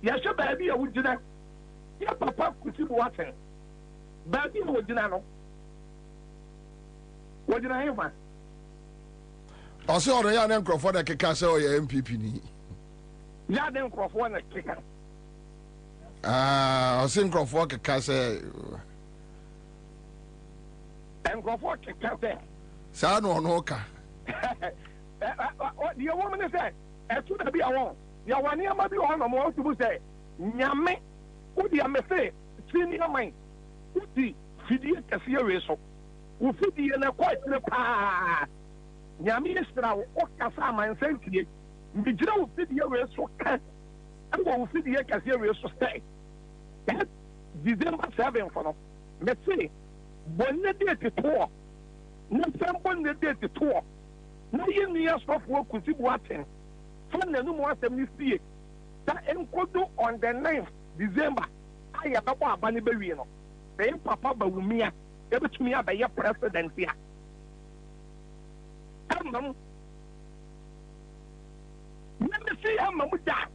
Yes, your baby, I would do that. Your papa could see water. Baby, would do that. What did I have? I saw the young Crawford at Kasa or your MPP. Young Crawford at Kika. I think Crawford at Kasa. And Crawford can't say. San or Noka. The woman is said, as soon as be a one, your 1 year might be on a more to say, Yame, who the say, senior mind, who the Fidia Cassier, who fit the in a quite the pa. Yamistra, or Casama and Sensi, the Joe Fidia so cat, and will Fidia Cassier so stay. That December 7 for them. Let's say. When they did the tour, not someone they did the tour. No years of work with watching. From the number 70, that encodo on the 9th December. I have a Bunny Berino. They Papa Bawumia, able to me by your president here. Let me see how much that.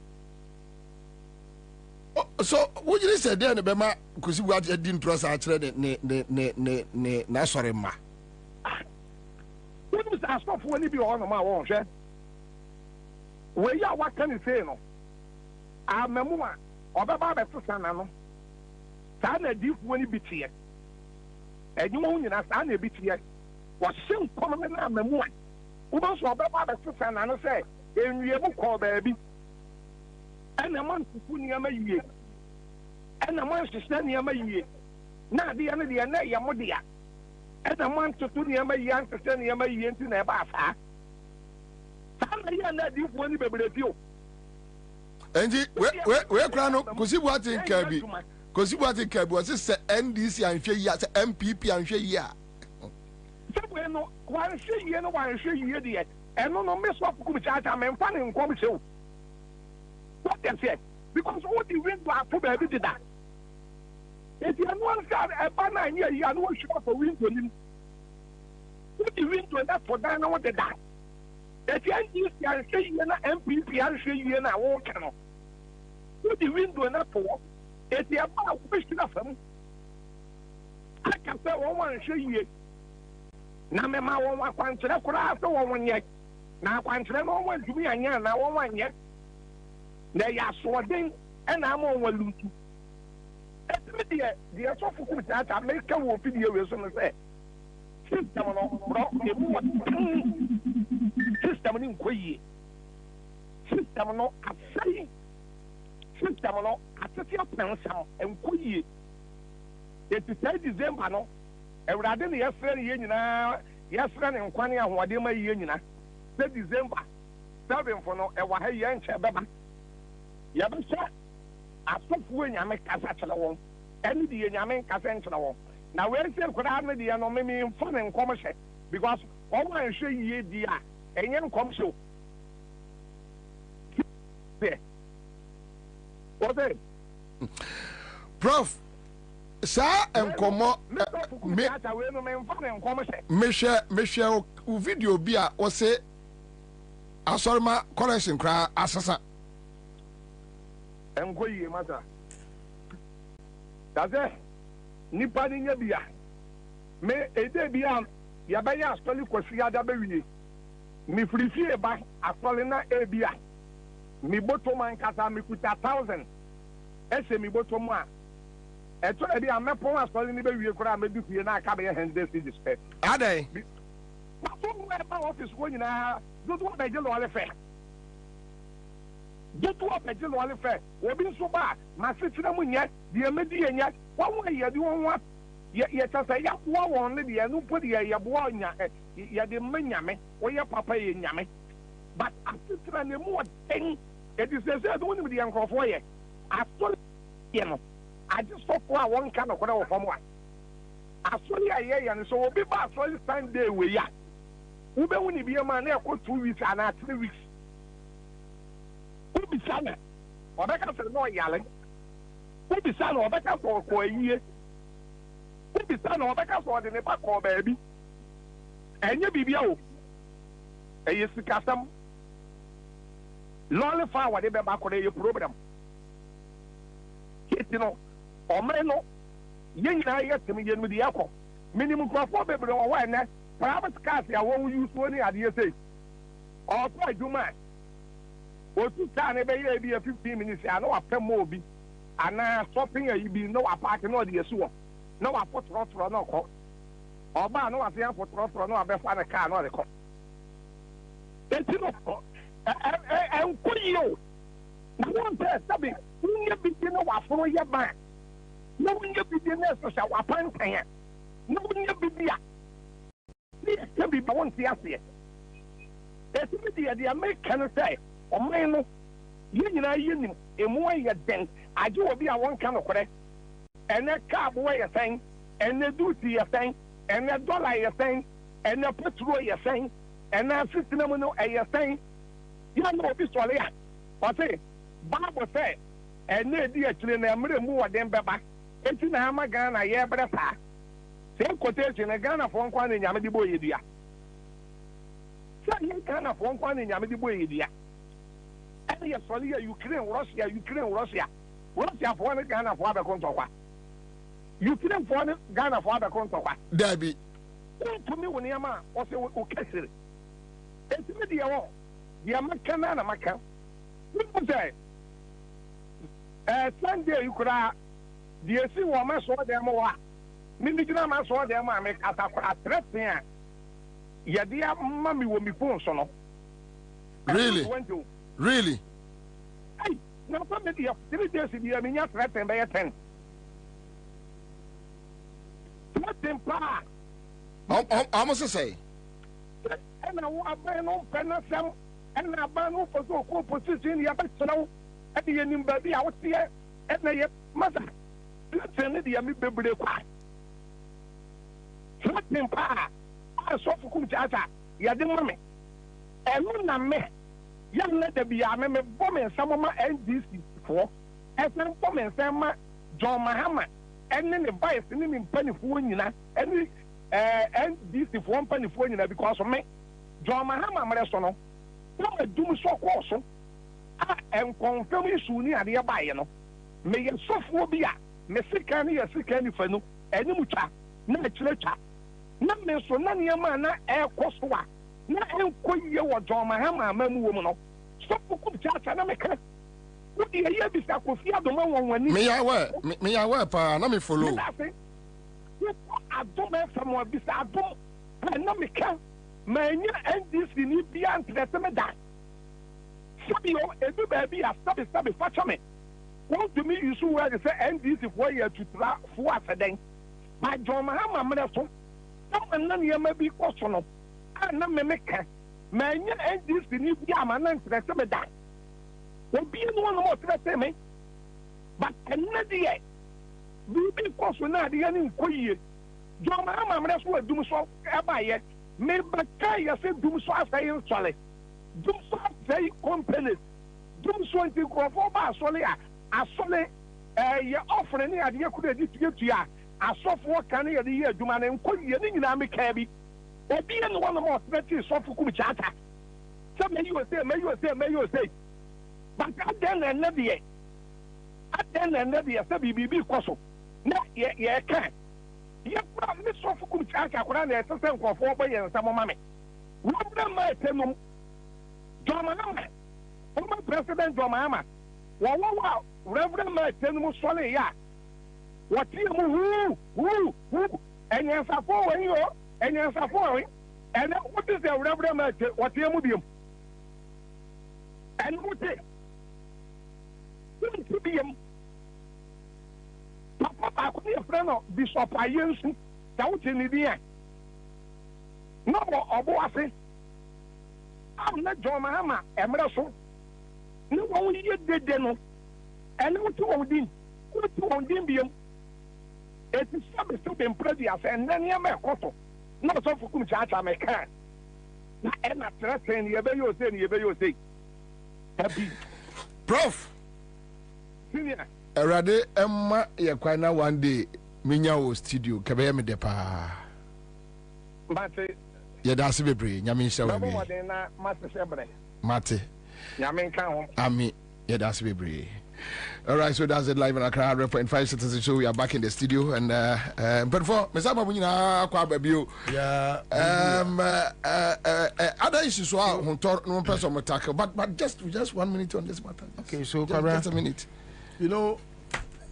So what you say there Bema because what you didn't trust actually ne na sorry ma. What was that stuff when you be on my own, sir? Where you what can you say no? I remember or Baba Sana no. Sana deep when you be here. And you won't understand a bit yet. Was some common name, the one. Who was about the sister and I say, and we ever call baby. And a month to put near my year. And a month to stand near my year. Now the end of the night, Yamodia. And a month to put near my young to stand near my year into the bath. Somebody and that you won't be able to do. And where Grano, because you want in Kirby. Because you want in Kirby was this NDC and Shea, MPP and Shea. Somewhere no one say you know one say you yet. And no mess up which I am finding come show. What they said, because what the wind was to baby did that. If you want a banner here, you are not sure for wind to him. What the wind to that for that, what they that. If you are saying MPP and say you and I won't cannot. What the wind to that for? If you are wishing of them, I can say one say you. Now, my one quantity of after 1 year. Now, quantity no one to me and yan, now 1 year. They are swaddling, and I'm on one loot. The assault that I make a video with some say. System in Quay. System no, I say. System no, I set your plans and Quay. It is December no. Rather than yesterday, yesterday, and Quania, who are my union, said December, 7 for no, a Wahai Yan Chababa. Yabasha, I stop when you make Casachal, and the Yaman Casanchal. Now, where is the Quran, the anomaly in fun and commercial? Because all my show ye, dear, and young come so. What is Prof? Sa enkomo me share video bi a o se asorma correction kra asasa enkoyi mata daze nipa ni nya bia me ede bia ya ba ya asoli kwasi ada ba wiye mi frifie ba asoli na ebia mi botoman kasa mi kuta 1000 ese mi botomu a eto ebi amepon asori ni be wie kura me dufie na aka be hende si dispe adai ma so mo e ba office wo nyina do do be jelo ale fe do do be jelo ale fe obi nso ba ma se tira mu nye de emedi enya wa wo ye de won wa ye tasa ya wo won ne de no podi ye bo nya ye de manyame wo ye papa ye nyame but asitira ne mu den e di se se do ni de yankofo ye asori ye no I just saw one kind of whatever from one. I saw you and so be back for this time day we ya. Ube when you be a man there for 2 weeks and 3 weeks. Who be son? Or back after no yelling. Who be son or back after for a year? Who be son or back after the never call baby? And you be yo. And you see custom. Lolly far whatever back on your program. You know. Omeno, yen na yet to me with the alcohol. Minimum crop for baby or wine, private cars, I won't use money at the SA. Or try to man. Or 2 times a be a 15 minutes, I know I pay more be. And now stopping a you be no apart no the sewer. No, I put rot for no call. Or by no, I say I put rot for no, I bet find a car, no, the call. It's enough. And put you. One says, something, you begin to follow your man. No one you be the nurse for our pantaya. No one you be there. This can be one theatre. That's the American say, or man, you a more yet then. I do be a one kind of correct. And a cowboy a thing, and a duty a thing, and a dollar a thing, and a petrol a thing, and a system a thing. You know, this one, what say, Bible say, and no dear children, I'm more than back. It's in Hama Ghana, yeah, but same quotation, a Ghana for one in Yamadi Boy, dear. So you Ghana for one in Yamadi Boy, dear. And yes, for Ukraine, Russia. Russia for one Ghana for other control. Ukraine for one Ghana for other control. Debbie. To me, when Yama also catch it. It's me, the American and American. People say, Sunday, you could have. The AC woman saw them. Minigina man so them I make as a threat here. Yadia mammy will be phone so. Really? Really? Hey, now somebody of 3 days in the Armenia threatened by a 10. Threatened pa. I must say. And I want to no penasam and I ban for so position here, but so at the end, baby, I was here and I mother. Let's send it the Ami Baby. Threatened pa. I saw for Kumchata, Yadimame. And when I met, young let there be a member bomb and some of my NDC for, and some bomb and some John Mahama, and then the bias in him in penny for you know, and NDC for 1 penny for you know, because of me. John Mahama, my son, some do so also. And confirm you soon nearby, you know. May a sophobia, Messicani, a sick for no, and mucha, not church. Not me so none your man, air coswa. Not enquire what John Mahama, man, woman. Stop for good chat and America. What do you hear this? I could fear the one when me, I wear, pa, let me follow. I don't have someone beside them. And not me can. Man, and this in you beyond the that. Sabio, every baby, I stop it, fetch me. What do me you so well to say, and this is why you to try for a day. My John Mahama, man, and none of may be questionable. And not me make man, and this in you beyond and the that. Will be one more to me. But another year, we be questioned the end in Koye. John Mahama, that's what do so ever yet. Me bakaya say dum so after chale dum so very companies dum so nti krofo ba asole asole ye offering ni ade yakura di tuatua asofo kan ye di adwuma ne nkoye ni nyina me ka bi obi ne one more threaty sofo kum chata so me you say but then another year say bibi koso na ye kan ye pra me so for kum chaka kora na ese nkofo ba ye nsamo mame wo bra ma etenum Jomama former president Jomama wa reverend ma etenum sole ya what you who enya safo when you enya safo and what is the reverend ma what you mudium and what is Papa, I could be a friend of Bishop Ayensu, South in India. No, Oboase. I'm not John Mahama, Emerson. No one yet did deno. And what to Odin? What to Odin? It is so impressive, and then you may cotton. Not so for Kumchata, I can. And not threatening you say. Happy. Prof. Senior. Erade Emma Yakwana one day, Minya wo studio, Kabaya me de pa. Mate. Yadasi bebre, Yamin Shaw. Mate. Yamin Town. Ami, Yadasi bebre. All right, so that's it live on Accra 100.5 Citizens Show. We are back in the studio, and but for Mesaba Bunina Kwabena, other issues so no person will tackle, but just 1 minute on this matter. Okay, so just a minute. You know,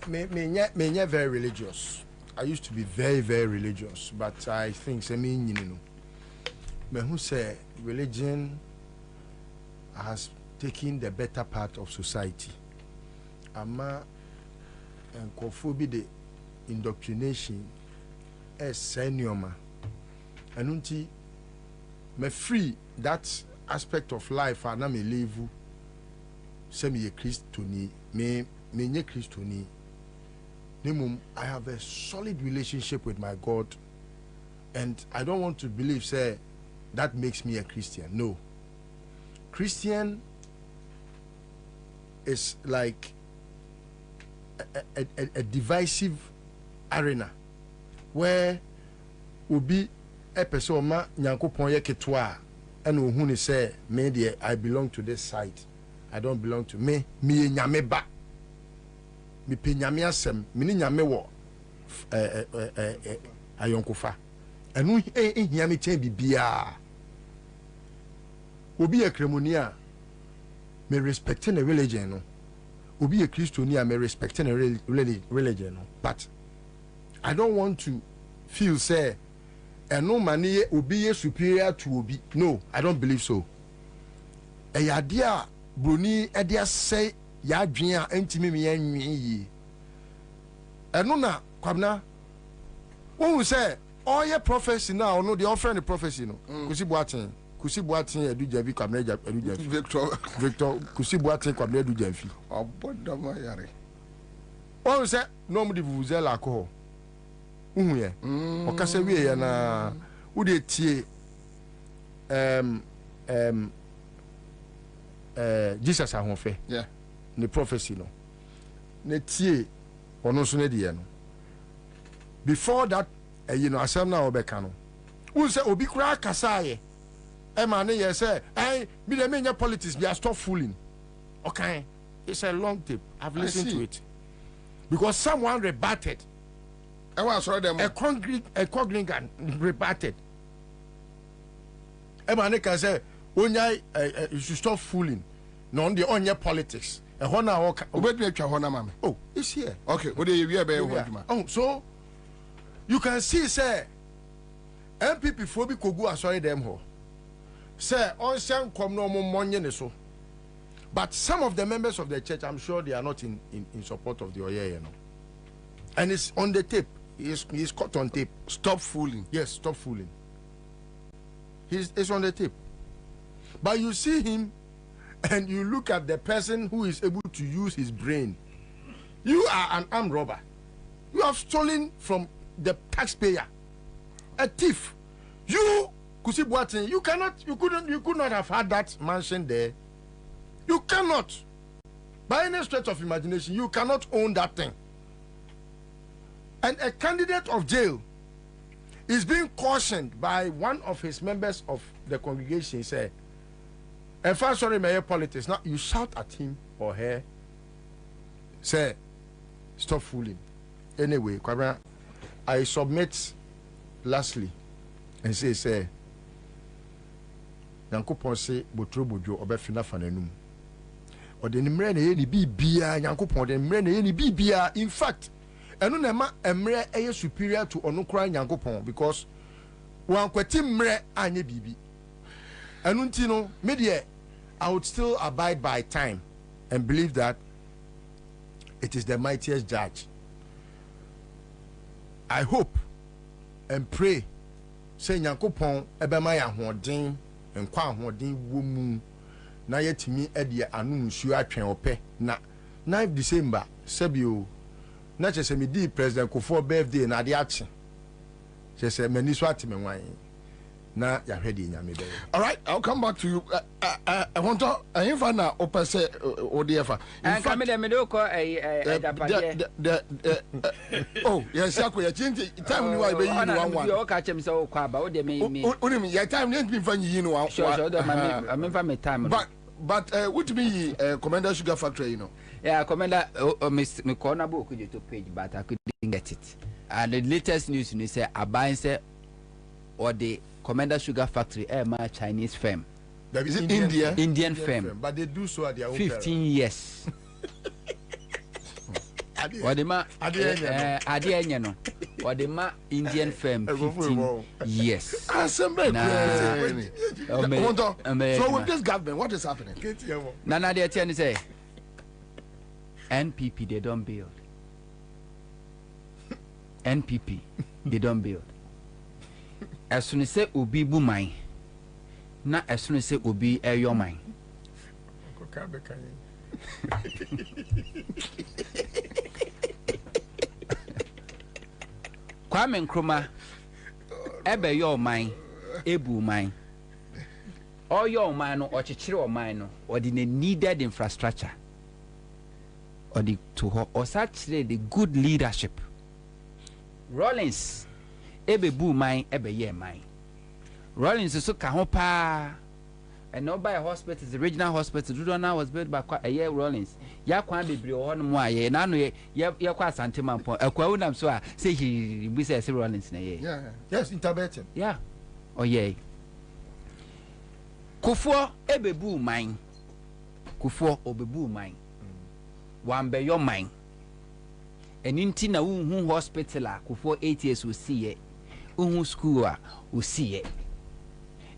me very religious. I used to be very, very religious, but I think me who say religion has taken the better part of society. Ama and kofobi the indoctrination as senioma. And unti me free that aspect of life and me live semi a Christoni me Christoni. I have a solid relationship with my God, and I don't want to believe say that makes me a Christian. No. Christian is like a divisive arena where will be a person ma nyankopon ye ketwa and ohun say me there I belong to this side, I don't belong to me nyame ba me pe nyame asem me ni nyame wo ayonkofa enu ehia me chen bibia obi a kremonia me respecting a religion no obi a Christiania me respecting a religion no, but I don't want to feel say no money obi superior to obi. No, I don't believe so. A idea Bruni edia say ya dwen a entimi me yanwi yi. Eno na Kwabena who say all your prophecy now no the offering the prophecy no. Kusi Boatin edu javi Kwabena edu javi. Victor Kusi Boatin Kwabena edu javi. Obodama yare. Who say no mo di vuvuzela alcohol. Ye. Okase wie ya na wo de tie Jesus ahonfe. Yeah. The prophecy no. Ne tie ono so ne de no. Before that asem na obeka no. Who say obi kura kasa ye. E ma ne ye say, me dey menya politics be stop fooling. Okay. It's a long tape. I've listened to it. Because someone rebutted. I want to them. A congregant rebutted. E ma ne can say, you should stop fooling. No on the onye politics. E hona oka. Obedwe atwa hona mama. Oh, it's here. Okay, what do you hear be hojuma? Oh, so you can see say MPP for bi kogu asori dem ho. Say on shan kom no mo monye ne so. But some of the members of the church, I'm sure they are not in support of the Oye, And it's on the tape. He's caught on tape. Stop fooling. Yes, stop fooling. It's on the tape. But you see him and you look at the person who is able to use his brain. You are an armed robber. You have stolen from the taxpayer. A thief. You, Kusi Boatin, you could not have had that mansion there. You cannot. By any stretch of imagination, you cannot own that thing. And a candidate of jail is being cautioned by one of his members of the congregation. He said, and first, sorry, mayor politics. Now, you shout at him or her. Say, stop fooling. Anyway, Kwabena, I submit lastly and say, Yankopon say, Botro Bojo, Obefina Fanenum. Or the Nimre ni bibia, Yankopon, the Nimre ni bibia. In fact, enu nema emre eye superior to onukra Yankopon because wan kweti mre anye bibi. Enu ntino media, I would still abide by time and believe that it is the mightiest judge. I hope and pray say Yankopon ebema ya hoden enkwa hoden wo mu na yetimi ede anu nsuo atwen ope na 9 December sebio na chese me di president Kofo birthday na de achi chese mani so atimenwan na ya hwede nyame be. All right, I'll come back to you. I want to if na opese odiefa. In fact, me do ko oh, yes, yakwa change time ni wa be yi ni 11. You ka chem say o kwa ba o de me. Onim ya time ni me fa yi ni 1. Sure, I mean for me time. But what me Commander Sugar Factory, you know. Yeah, Commander me corner book to page but I couldn't get it. And the latest news you say Abai say or the Commander Sugar Factory my Chinese firm. That is Indian firm. But they do so at their own 15 years. Or the ma Adianyano. Or the ma Indian firm 15 years. So with this government, what is happening? Nana de Atiani say NPP they don't build. NPP they don't build. As soon as say Obi bu mine, na as soon as say Obi your mine. Kwame Nkrumah ebe your mine, ebu mine. All your mine no or chichiri or mine no or the needed infrastructure or the to or such the good leadership. Rollins ebe bu mine ebe ye mine. Rollins so ka ho pa and not by a hospital, the regional hospital. Dudona was built by a year Rollins. Ya kwan bebre o no mo aye na no ye kwa asante manpo. Akwa unam so a say he be say Rollins na ye. Yeah. Yes, intervention. Yeah. Oh yeah. Kufuor ebe bu mine. Kufuor obebu mine. Wambe your mine. And inti na hu hospital a Kufuor 8 years we see ye. uhu school a usiye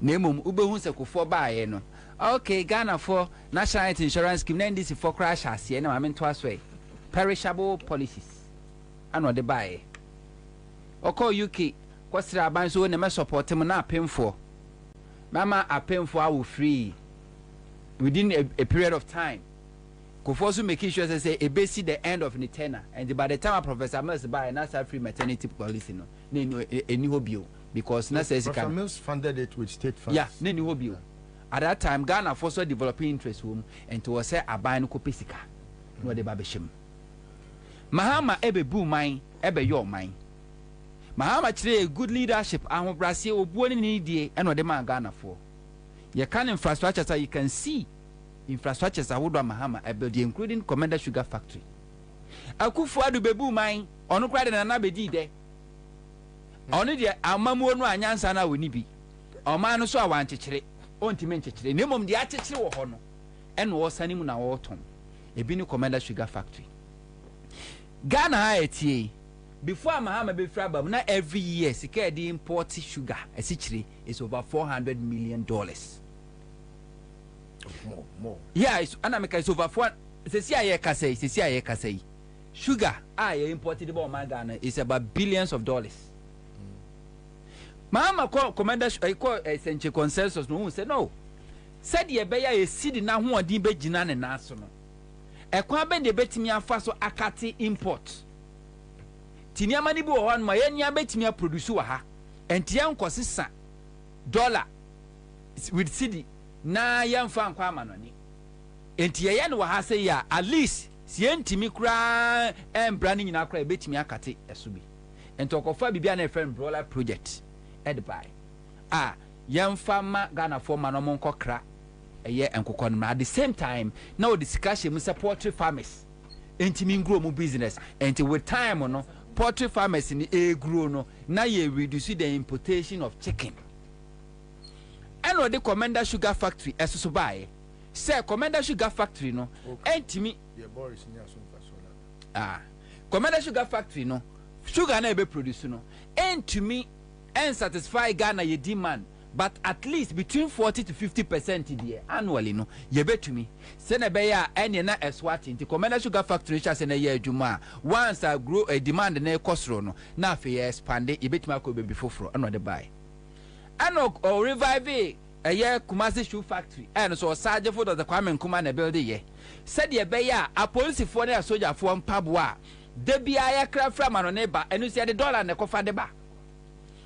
na emom ubehu se kofo baaye no okay Ghana for national health insurance scheme na ndc for crash ase na ma to aso perishable policies ano de baaye oko UK kwasira aban so na me support him na apemfo mama apemfo awu free within a period of time Kofo so making sure say a base the end of the tenure and by the time Professor Mills buy na free maternity policy no any hobio because na says Professor Mills funded it with state funds. Yeah, any hobio. At that time Ghana for so developing interest home and to say aban ko pesika no de babeshim. Mahama ebe bu mine ebe your mine. Mahama chire good leadership ahobrase obuoni ni die and no de man Ghana for. You can infrastructure so you can see infrastructures awodo Mahama build including Commander Sugar Factory. Akufuadu bebu mine onu kwade na na bedi de. Onu de amamu no anyansa na woni bi. Oma no so awanchechire. Ontime nchechire. Nemom de achechire wo ho no. Eno wo sanimu na wo tom. Ebi ni Commander Sugar Factory. Ghana ha etie. Before Mahama be frabam na every year sika de import sugar esichire is over $400 million. More. Yeah, it's Anamika is over 4. Say, sugar, imported by Ghana is about billions of dollars. Mama call Commander, I call a century consensus. No, said no. Said ye beya a seed now who are deep jinan and national. A quaben de betimia faso akati import. Tinia manibo on my enya betimia producer ha, and tian consistent dollar with city. Na yamfa nkwa manoni enti ye no ha say ya at least si entimi kura embrani nyina kura betimi akate esubi enti okofa bibia na friend broiler project edby yamfa ma Ghana for manomon kokra eye enkokɔ no at the same time now discussion mu support farmers entimi ngro mu business enti with time no poultry farmers ni grow no na ye reduce the importation of chicken. And what the Commander Sugar Factory as so buy. Say Commander Sugar Factory no entimi Commander Sugar Factory no sugar na be produce no entimi and satisfy Ghana ye demand but at least between 40 to 50% there annually no ye betumi say na be ya enye na eswati nti Commander Sugar Factory sha say na ye adwuma once I grow a demand na ekosro no na afi ye expand ye betumi akọ be foforo and what the buy. Ano or revive a year Kumasi Shoe Factory and so Sergeant for the Kwame Nkrumah na build ye said ye beya a police for a soldier for pabwa debi aircraft from an neighbor and you see the dollar and the cofa deba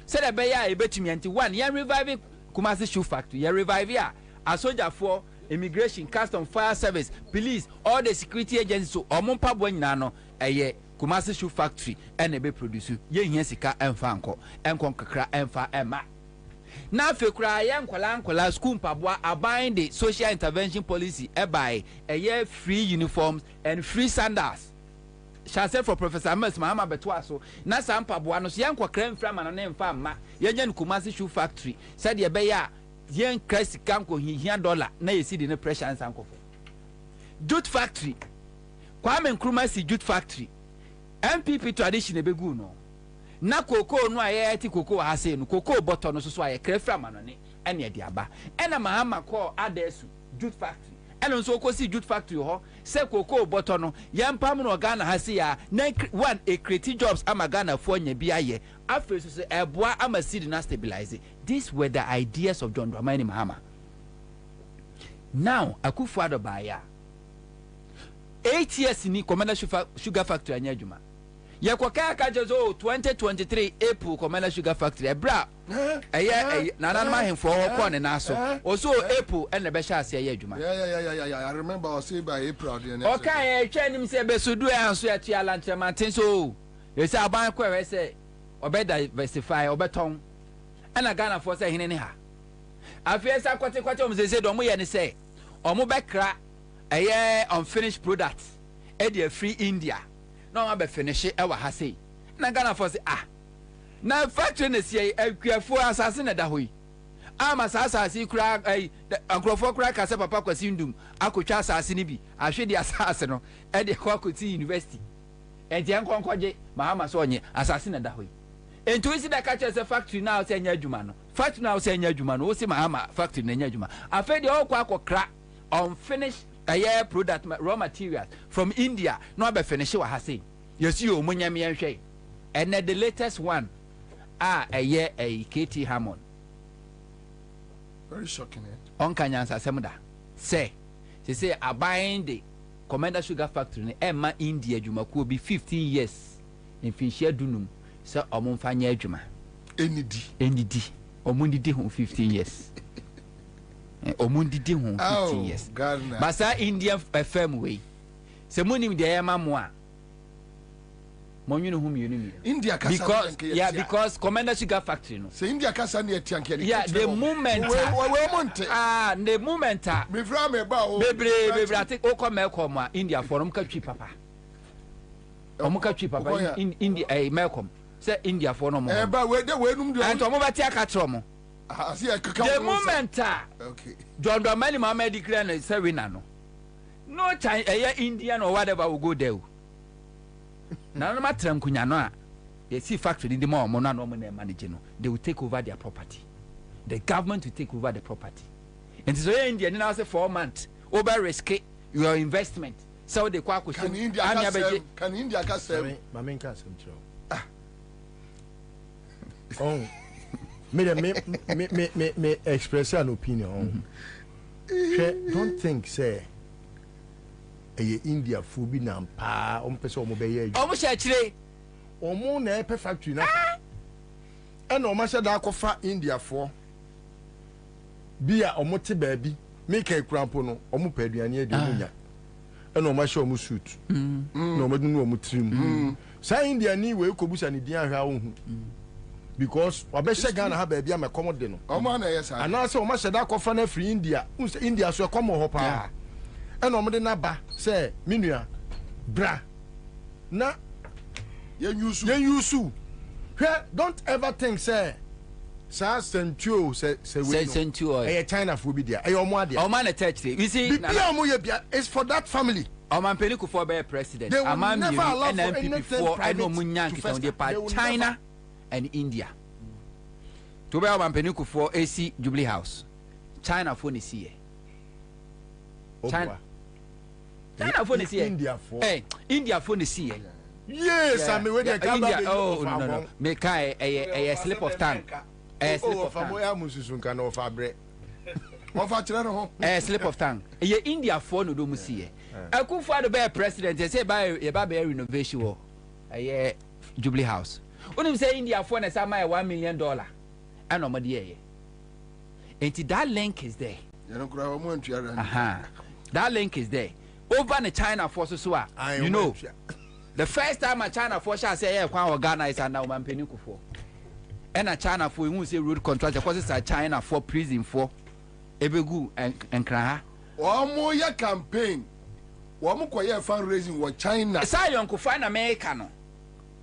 said a beya a betumi anti one year revive Kumasi Shoe Factory ye revive ya a soldier for immigration custom fire service police all the security agencies so omon pabwa nyina a year Kumasi Shoe Factory and a be produce ye hia sika emfa anko enkon kakra emfa ema. Na fe kura ye nkwala school mpabwa abide the social intervention policy by a year free uniforms and free sandals. Shall say for Professor Mills Mahama betwa so na sam mpabwa no so ye nkwakra mfra ma no ne mfa ma ye nya Kumasi Shoe Factory said ye be ya ye nkra kanko hihia dollar na ye see the pressure and sankofo. Jute factory Kwame Nkrumah si jute factory MPP tradition ebegu no na koko no aye ti koko ha se no koko bottle no so aye krefra manone ene e diaba ena Mahama call adesu jute factory eno so ko si jute factory ho se koko bottle no yempam no Ghana ha se ya na one a create jobs ama Ghana for nya bi aye afi so se eboa ama seed na stabilize. These were the ideas of John Dramani Mahama. Now Akufo-Addo baya 8 years ni Commander Sugar Factory anya adwuma ye kwaka kajezo 2023 April Commander Sugar Factory ebra na ma hemfo ho ne na so oso April ene be sha ase ye adwuma I remember I say by April the next okay twa nim se be sudu anso ya tia lanchemanten so ye say aban kwa we say obe diversify obeton ena Ghana for say hine ne ha afiesa kwate o mzeze do mo ye ne say o mo be kra unfinished product e dey free India no ma be finish e wa ha sei na Ghana for say na factory na sie akuafo asase na da hoyi ama asase kura ankrofo kura ka se papa kwasi ndum akotwa asase ni bi ahwe di asase no e dey kwa koti university e dey nkonkoje Mahama so onye asase na da hoyi Ento isi da catch as a factory now say nya adwuma no. Factory now say nya adwuma no. Wo se mahama factory na nya adwuma. Afa de okwa akokra unfinished product raw materials from India no be finish wa ha say. Yes you omunya me nhwe. And the latest one a KT Hammond. Very shocking. On Kanyansa Semda. Say buying the Commander Sugar Factory in Emma India Juma could be 15 years in Finchia Dunum. So Omonfanya Juma. Any D. Omundi di 15 years. Omundi di 15 years. Basa India firm way. Se money de Emma moi. India because Commander Sugar Factory no. Say India kasa near Tianke. Yeah, the moment the moment me fra me ba o. Bebre I think o come India for catchy papa. Catchy papa in India Malcolm. Say India for no more. Ba we num do. And omo ba tia ka tromo. The moment okay. John Dramani Mama declare na say winner no. No China Indian or whatever will go there. Now no matter nkunya no a you see factory in the more no manage no, they will take over their property. The government will take over the property. And so India now say 4 months over risk your investment. So they can India can sell Mama can sell. Oh, me express an opinion. Don't think say India fubi na mpa ompese omo be ye omo sha chire omo na epe factory na e na omo sha da akofa India for bia omo te baabi make ekrampo no omo pa aduane ade munya e na omo sha omo suit na omo dunu omo trim sa India ni we kobusa ni dia hwa ohu because wabesha Ghana ha baabi am komode no omo na yes ana se omo sha da akofa na free India India so komo ho pa and omode na ba say minua bra na yen yusu don't ever think say sentuo say we sentuo China for be there omo ade omo na touch you see omo ye bia is for that family omo mpeni ku for be president amam you NPP for I know munya kita on part China and India to be omo mpeni ku for AC Jubilee House China for ni see China phone is here. India phone is here. Yes, I mean when they come back. Oh no. Make a slip of tongue. A slip of tongue. A slip of tongue. Ye India phone do musie. Akufo do be president say by renovation wo. Jubilee House. Unim say India phone na sama $1 million. And no money here. And that link is there. That link is there. Over the China forces so you know the first time a China force say Ghana is now man peniku for and a China for you say road contract because it's China for prison for ebegu and kra omo ya campaign omo koye fundraising for China say you go find America no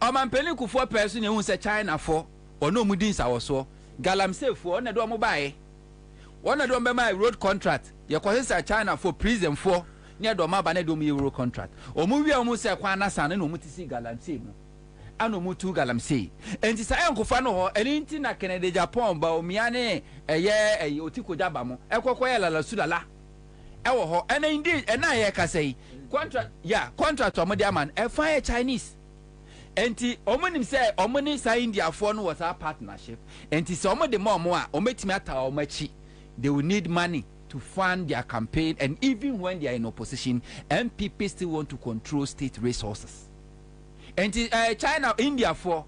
o man peniku for person you say China for or no mudin sa so galamsey for na do mo bae one na do be my road contract you because it's China for prison for near do ma ba na do euro contract omu wi omu se kwa na san na omu tisi galamsey mu ano mu tu galamsey enti sa enkofa no ho eni nti na Canada Japan ba omia ne eye otiko jaba mo ekokọ ya lala sulala ewo ho ena indi ena ye ka sei contract omu de man e fa Chinese enti omu nim se omu ni sa India for no was a partnership enti se omu de mo a ometimi ata omu achi they will need money to fund their campaign, and even when they are in opposition, MPP still want to control state resources. And China, India for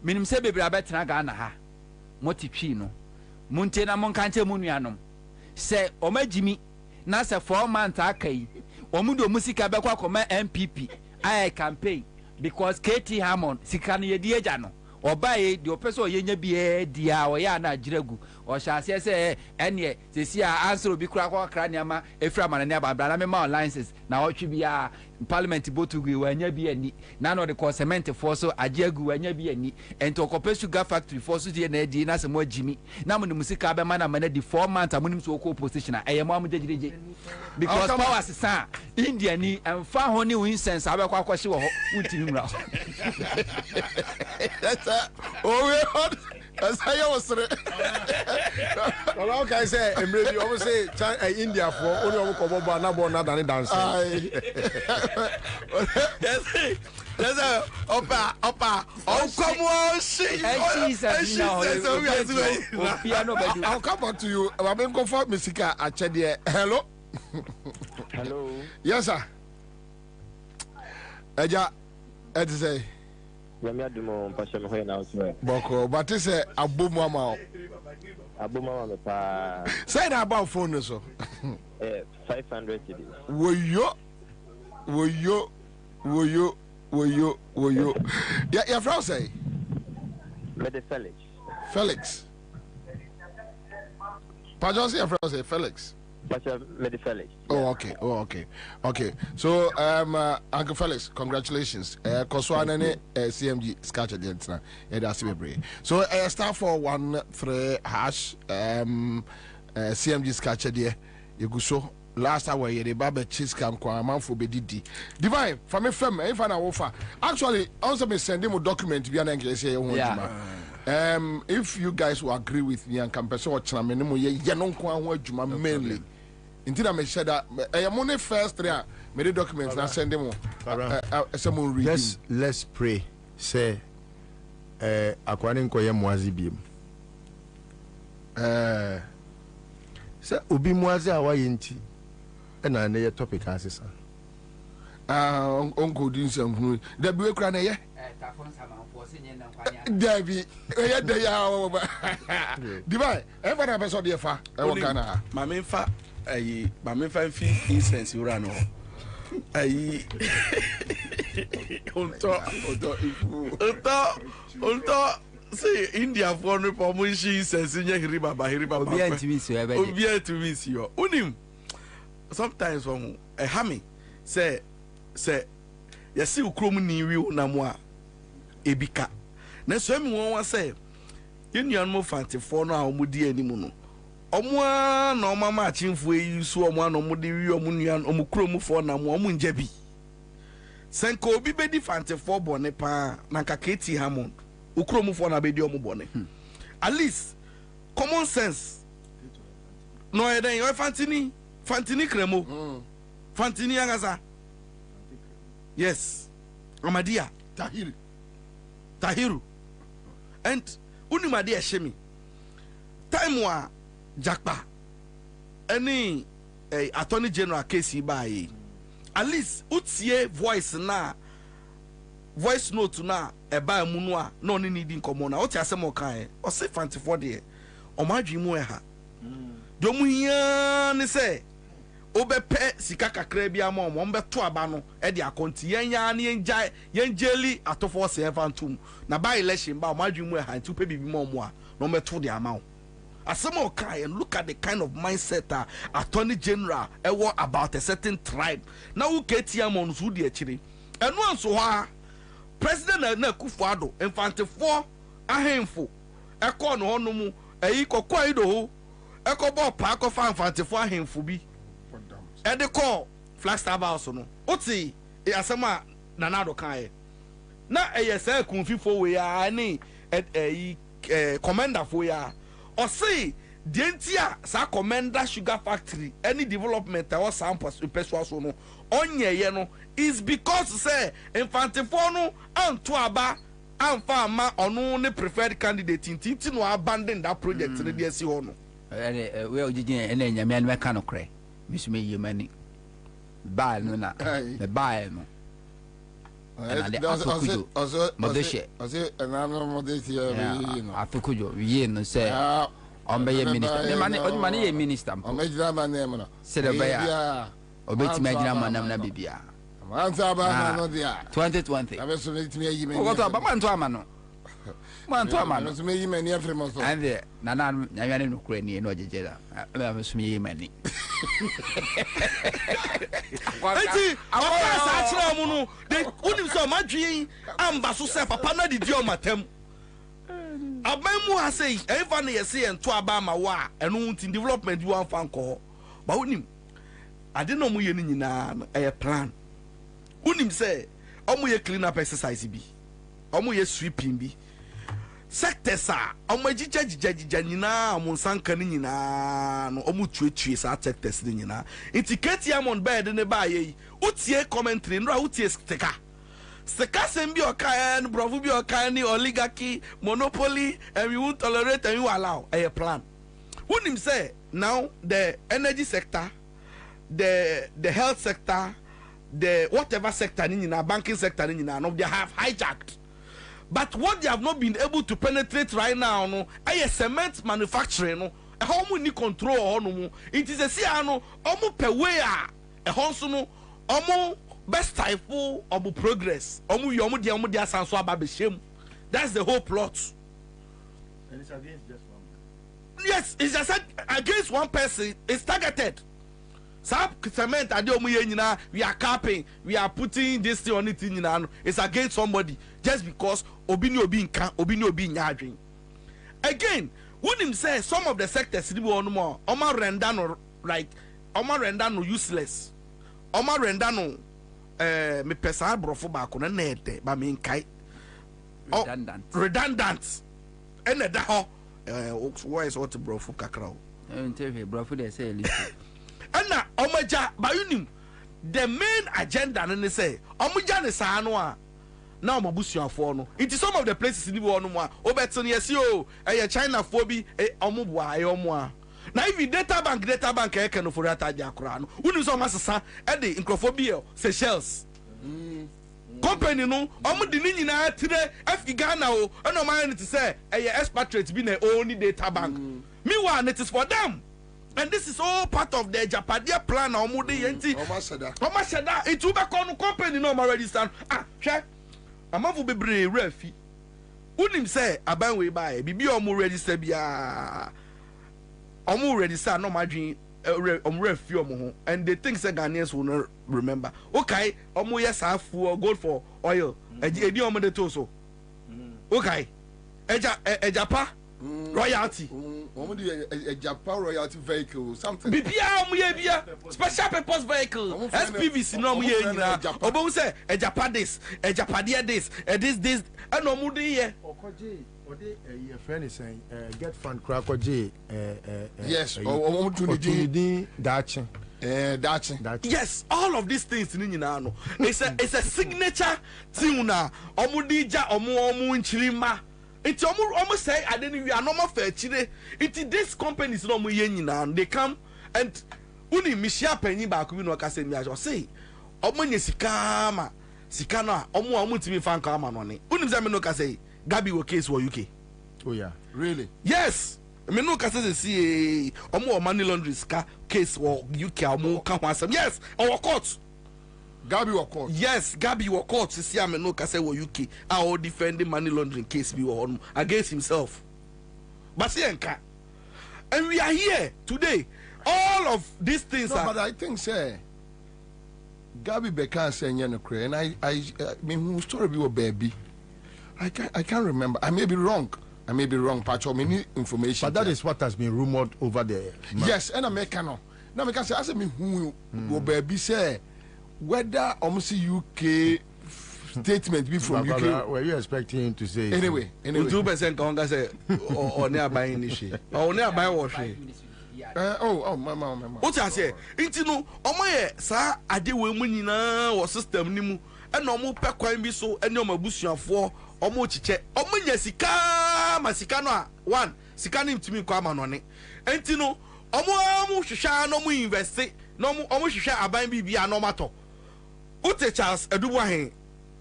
minim se bebre abetra Ghana ha motichino muntena monkante munuanom se omagimi na se 4 months akai omudo musika bekwa koma MPP I campaign because KT Hammond sika no yedi agya no obaye de opeso yenya bie dia o ya na agiragu o sha se ene sesi a answer obi kura kwa kra niama efra manane ababra na me ma licenses na otwe bia parliament botu gu wanya bi ani na no de cement for so agye gu wanya bi ani ento okope sugar factory for so die na edi na se mo agimi na mo musika be ma na mana di 4 months amunim so ko position eye mo amjejeje because power sisa India ni amfa ho ni incense abekwa kwahye wo ho utimi mra that's I was well, okay, say, and maybe you always say India for only over Koboba, Nabona than dancing. There's a upper. Oh, come on, I'll come back to you. I'm going to go for Missika at Chedia. Hello. Hello. Yes, sir. Eja, Ed say. Boko, but it's a abumama. Abumama pa. Say that about phone so. 500 cities. Will you? Yeah, your friend say. Felix. Pajon say your friend say Felix. Oh, okay. So, Uncle Felix, congratulations. Koswana CMG sketch agent. So, star 413 hash CMG sketch there. You go so last hour ye the baba cheese can kwa man for bedidi. Divine, for me femme, if I offer. Actually, also me send him a document be an English. If you guys will agree with me and can person watch na me no ye non kwa ho adwuma mainly. Until I may share that I am only first three made documents and send them someone read. Let's pray. Say according to Mwazi Bim. Say Ubi Mwazi awayinti. And I know topic as Uncle Dinson. The Bue Crane, Debbie, Divine, ever have saw the far. My main fa, my main fee incense you ran on. Say India for no promotion says in Hiriba Hiriba to miss you. Unim sometimes from a hammy say yasi ukromu ni wi na mo a ebika na so mi won say union mo fanti for no a omudi animu no omo na omo ma chimfo yi so omo na omo de wi omo nuan omo kromu for na mo omo njabi senko obi bedi fanti for bone pa na kaketi hamon ukromu for na bedi omo bone at least common sense no eden yo fantini kremo fantini angasa yes Amadia Tahiru and Unimadia Shemi time wa Jakpa any attorney general case by at least utie voice note na eba munua no ni needing common na utie asemo kan o se fanti for there o madwi mu ha domu hia ni say obepe sika kakra bia ma omo beto aba no e de akonti yenya na yenjeli atofo se evantum na by election ba omadwum e han tupe bibi ma omo a no beto de ama asemo kai and look at the kind of mindset attorney general ewo about a certain tribe na who ketia mon so de akire eno anso ha president na Kufuado infantefo ahemfo ekọ no honomu eyi kokwa ido ho ekobo pa kofa infantefo ahemfo bi e de call Flagstaff House no oti e asema na nado kan na eyesa kunfifo we ya ni commander fo ya o say dentia sa commander sugar factory any development or samples so no onye ye no is because say infantifo no anto aba amfa ma onu ne preferred candidate tinti no abandon that project ne dey si ho no we ogigin ene nyame an meka no kre misume yemani ba no na the ba no modeshe afikujo ye no say on be minister the money ye minister on be jira man name no say the ba obeti ma jira man na bibia Ansah ba no dia 2020 abeso metimi ayi me what about man to ama no Man to man. So me yi mani afre mo so. And there nana nyanya no kura ni no jejela. Me so me yi mani. Enti papa sa achira mu no de unim so madwen amba so se papa na didi o matem. Aban mu ha sei eva na yesi ento aba ma wa eno unti development you wan fan ko. Ba unim ade no mu ye ni nyina e plan. Unim say omo ye clean up exercise bi. Omo ye sweeping bi. Sectors are omo jija nyina omo sanka ni nyina no omo tuetue sa sectors ni nyina. Indicate am on bed ne ba ye. Utie commentary no utie sticker. Sticker sem bi oka no bravo bi oka ni oligarchy, monopoly, and we won't tolerate and we allow a plan. Unim say now the energy sector, the health sector, the whatever sector in our banking sector in our they have hijacked. But what they have not been able to penetrate right now, no, a cement manufacturing, no, a home ni control, no, it is a siano, almost per way, a honsuno, almost best type of progress, almost yomu dia sanso ababeshim. That's the whole plot. And it's against just one. Yes, it's just against one person. It's targeted. Cement we are capping, we are putting this thing on it in it's against somebody just because obini nyadwin. Again, when him say some of the sectors no more, Oma Rendano right, Oma Rendano useless, Oma Rendano me pesa brofo ba ko na nete ba me nkai redundant and the ho why is what brofo kakra brofo they say and na omaja bayunim the main agenda no say omaja ne saa no a na omabusuafo no it is some of the places ni wo no mo a obeto ne yesi o China fo bi omubua omo a na if data bank e no for ata dia kora no unim so masesa e de nkrofo bi Seychelles company no omo de ni nyina tire Ghana o na oman ne to say expatriate bi na only data bank meanwhile it is for them. And this is all part of the Japadia plan. It will be company no already stand. Check. I'm going to be brave. Refi. Unim say aban we buy. Bibi omu register biya. Omu register no margin. Refi omu. And they think say Ghanaians will not remember. Okay. Omu yes half gold for oil. Edi omu de toso. Okay. Ejapa. Royalty. A Japan royalty vehicle, something. Special purpose vehicle. SPVC no muye nyina. Obo say a Japan this, a Japadia this, this, and no mu dey here. Okoje, ode your friend is saying get fund krakoje yes, o to need dachi. Yes, all of these things ni nyina no. It's a signature thing na omudija omu nchirima. It's almost say I didn't we are normal fair chile. It this companies no mu yen they come and uni mishia penny back we no ka say me I say omonye sika ma sika no omo timi fan ka ma no ne uni say me no ka say Gabi wo case wo UK. Oh yeah, really? Yes, me no ka say see omo money laundry sika case wo UK omo ka ho asem. Yes, our court Gabi wa court. Yes, Gabi wa court. See, I no kase wa UK. Our defending money laundering case be on against himself. But see, and we are here today. All of these things no, are. But I think, say, Gabi Beka saying no cray, and I mean, who story be baby? I can't remember. I may be wrong. Patch of many information. But that is what has been rumored over there. Yes, and I make no. Now, because I say me who baby say. Whether almost UK statement be from UK. Were you expecting him to say? Anyway. 2% Conga say or nearby in this shit. Or nearby washing. My. What I say? Intino, Omaye, sir, I did women or system nimu, and no more pack be so, and no more bush for or more chiche. Omoya Sika, Masicano, one, Sikanim to me, come on it. Intino, Omo Shisha, no more invest it, no more almost share a baby be a no matter. Ute Charles Eduwahin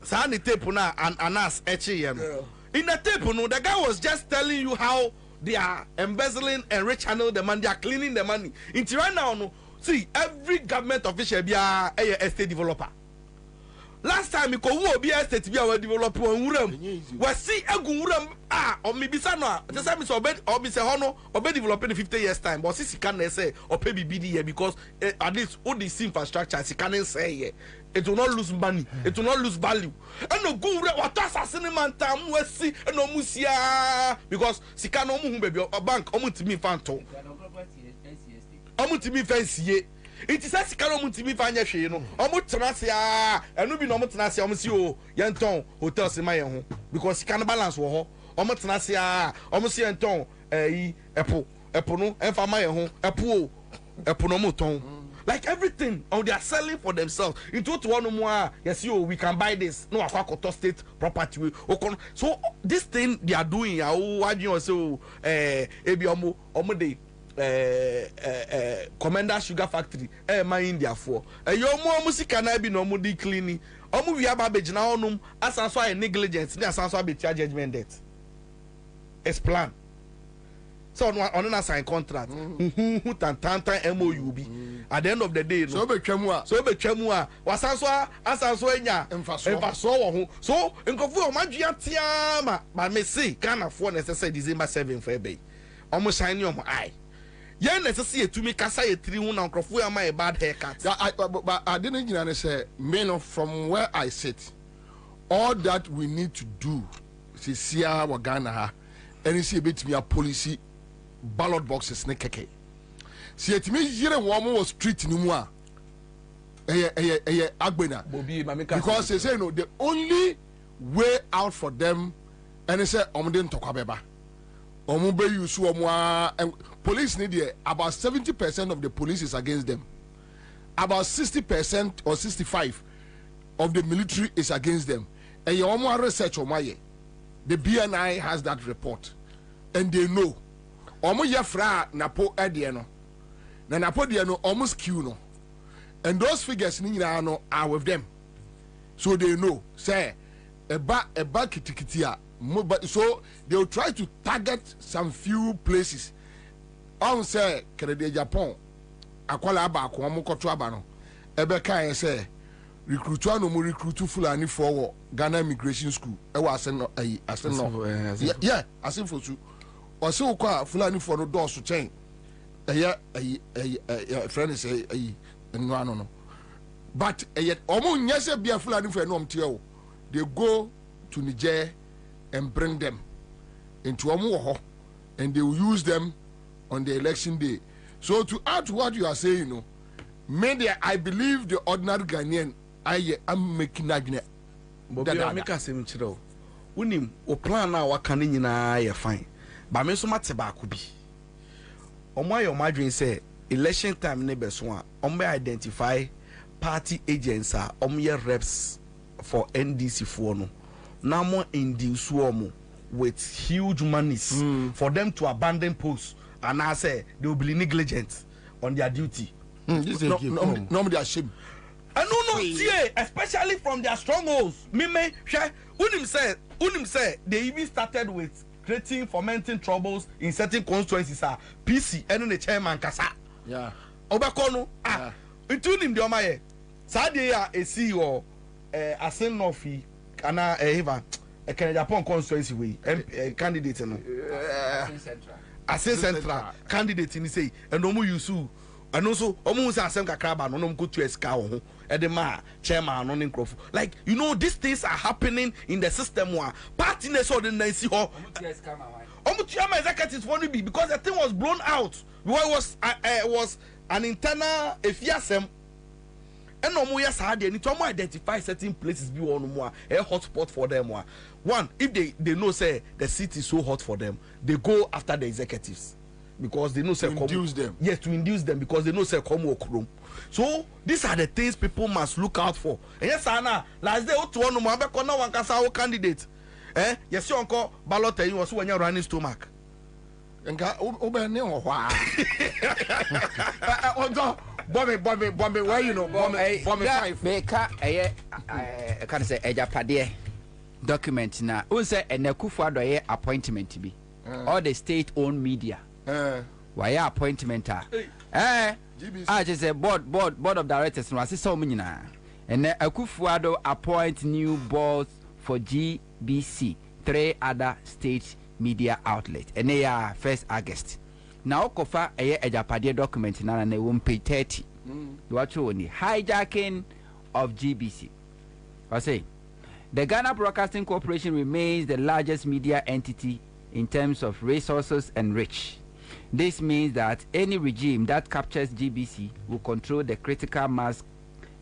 Sani tape na and anas HM. In the tape, no, the guy was just telling you how they are embezzling and rechannel the money, they are cleaning the money. In right now, no, see every government official be a estate developer. last time me ko wo obi estate bi a we develop on wuram we see egu wuram o me bisa no a say me so obi say ho no obi develop in 50 years time but see sika na say o pay bibi di here because at least all this infrastructure sika na say here it will not lose money it will not lose value and no go wuram what assassin man tam we see no musia because sika no mu hu baby bank o mutimi fanto o mutimi fancy it is a sika no mutimi fa nya hwe no omo tena se enu bi no omo tena se omo si o yenton hotel se maye ho because sika no balance wo ho omo tena se omo si yenton epo no enfa maye ho epo no mo ton like everything they are selling for themselves into one more yes we can buy this no akwa state property so this thing they are doing what you say ebi omo dey Commander Sugar Factory my India for yo omo sika na bi no omo dey cleaning omo wi aba begina onum asanso a negligence ni asanso a betia judgment debt it's plan so on na sign contract tan MOU bi at the end of the day no so be twam a wasanso asanso enya emfaso wo ho so nkofu o madua tia ma me say Ghana for necessary December 7 for ebe omo sign your eye yen necessary etumi kasa ye 3 hu na nkofu ya my bad haircut but I didn't say men from where I sit all that we need to do see wa Ghana ha any see betimi a policy ballot boxes ne keke si etimi yire wo street ni mu a Agbena because they say no the only way out for them and they say omde ntokwa beba omu be use omu police need there about 70% of the police is against them about 60% or 65 of the military is against them and your omu research omaye the BNI has that report and they know omo yefra napo edie no na napo die no omo skew no and those figures ni nyina no are with them so they know say eba kitikiti a so they will try to target some few places on say Canada Japan akwala aba ko omo koto aba no ebe kan say recruit no mo recruit Fulani for Ghana Immigration School e wa asen no yeah asen for su ɔsɛ wokɔ Fulani for no dɔɔso kyɛn ɛyɛ friend say ɛnua no but ɛyɛ ɔmo nyɛ sɛ bia Fulani for no ɔmteɛ they go to Niger and bring them into ɔmo wɔ hɔ and they will use them on the election day so to add to what you are saying media I believe the ordinary Ghanaian I'm making adwene Bobie make asem kyerɛ wonim o plan na waka ne nyinaa yɛ fine but me so mate ba ko bi omo ayo madwen say election time ne be so a omo identify party agents a omo ye reps for NDC for no na mo induce omo with huge monies for them to abandon posts and I say they will be negligent on their duty nobody ashamed and no see especially from their strongholds me hwe unim say they even started with creating fomenting troubles in certain constituencies PC and the chairman kasa yeah obeko no including the omaye sadia a CEO asen nofi ana eva Canada Japan constituency we candidate no asen central candidate ni say and omo yusu and also omo say asem kakra ba no no go to eska wo ho edema chairman no nkrofo like you know these things are happening in the system one party na so the nancy ho omo chairman executives for no be because the thing was blown out because it was an internal efiasem and no more yes hard they need to identify certain places be one more a hotspot for them one if they know say the city is so hot for them they go after the executives because they know say induce them yes to induce them because they know say come work room so these are the things people must look out for and yes ana last day to one more be na one kasa candidate yes you uncle ballot you was when you running stomach nka obe ne ho hwa odo Bobie, where you know Bobie 5 make can say ejapade document na un say enakufo adoye appointment bi all the state owned media why appointment just say board of directors no asese o nyina And then Akufo-Addo appoint new boards for GBC, 3 other state media outlets. And they are 1st August. Now, Kofa a Ejapade document na na won page 30. What only hijacking of GBC. I say the Ghana Broadcasting Corporation remains the largest media entity in terms of resources and reach. This means that any regime that captures GBC will control the critical mass,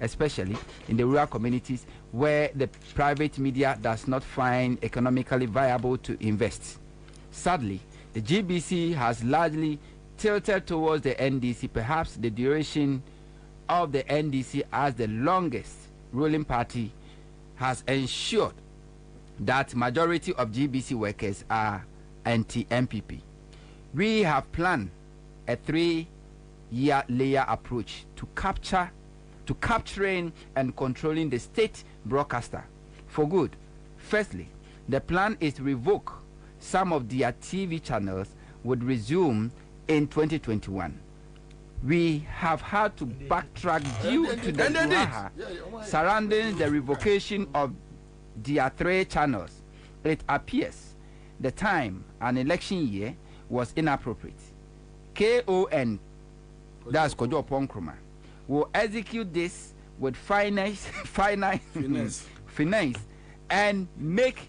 especially in the rural communities where the private media does not find economically viable to invest. Sadly, the GBC has largely tilted towards the NDC. Perhaps the duration of the NDC as the longest ruling party has ensured that majority of GBC workers are anti-MPP. We have planned a 3-year layer approach to capturing and controlling the state broadcaster for good. Firstly, the plan is to revoke some of their TV channels would resume in 2021. We have had to backtrack due to the brouhaha surrounding the revocation of their 3 channels. It appears the time, an election year, was inappropriate. KON, that's Kojo Ponkroma, will execute this with finesse and make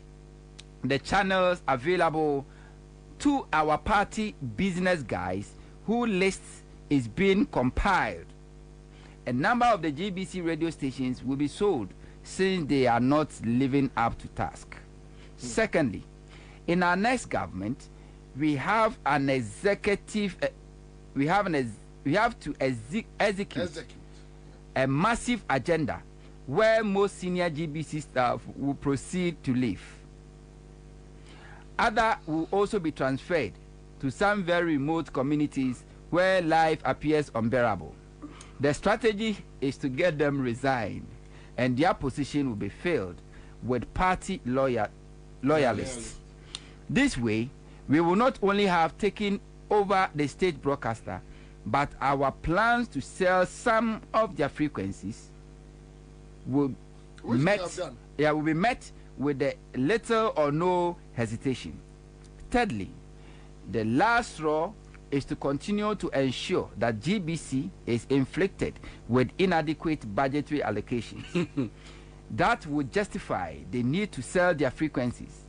the channels available to our party business guys who lists is being compiled. A number of the GBC radio stations will be sold since they are not living up to task. Secondly, in our next government, we have an executive we have to execute a massive agenda where most senior GBC staff will proceed to leave. Others will also be transferred to some very remote communities where life appears unbearable. The strategy is to get them resigned, and their position will be filled with party loyalists. This way, we will not only have taken over the state broadcaster, but our plans to sell some of their frequencies will be met with a little or no hesitation. Thirdly, the last straw is to continue to ensure that GBC is inflicted with inadequate budgetary allocations. That would justify the need to sell their frequencies.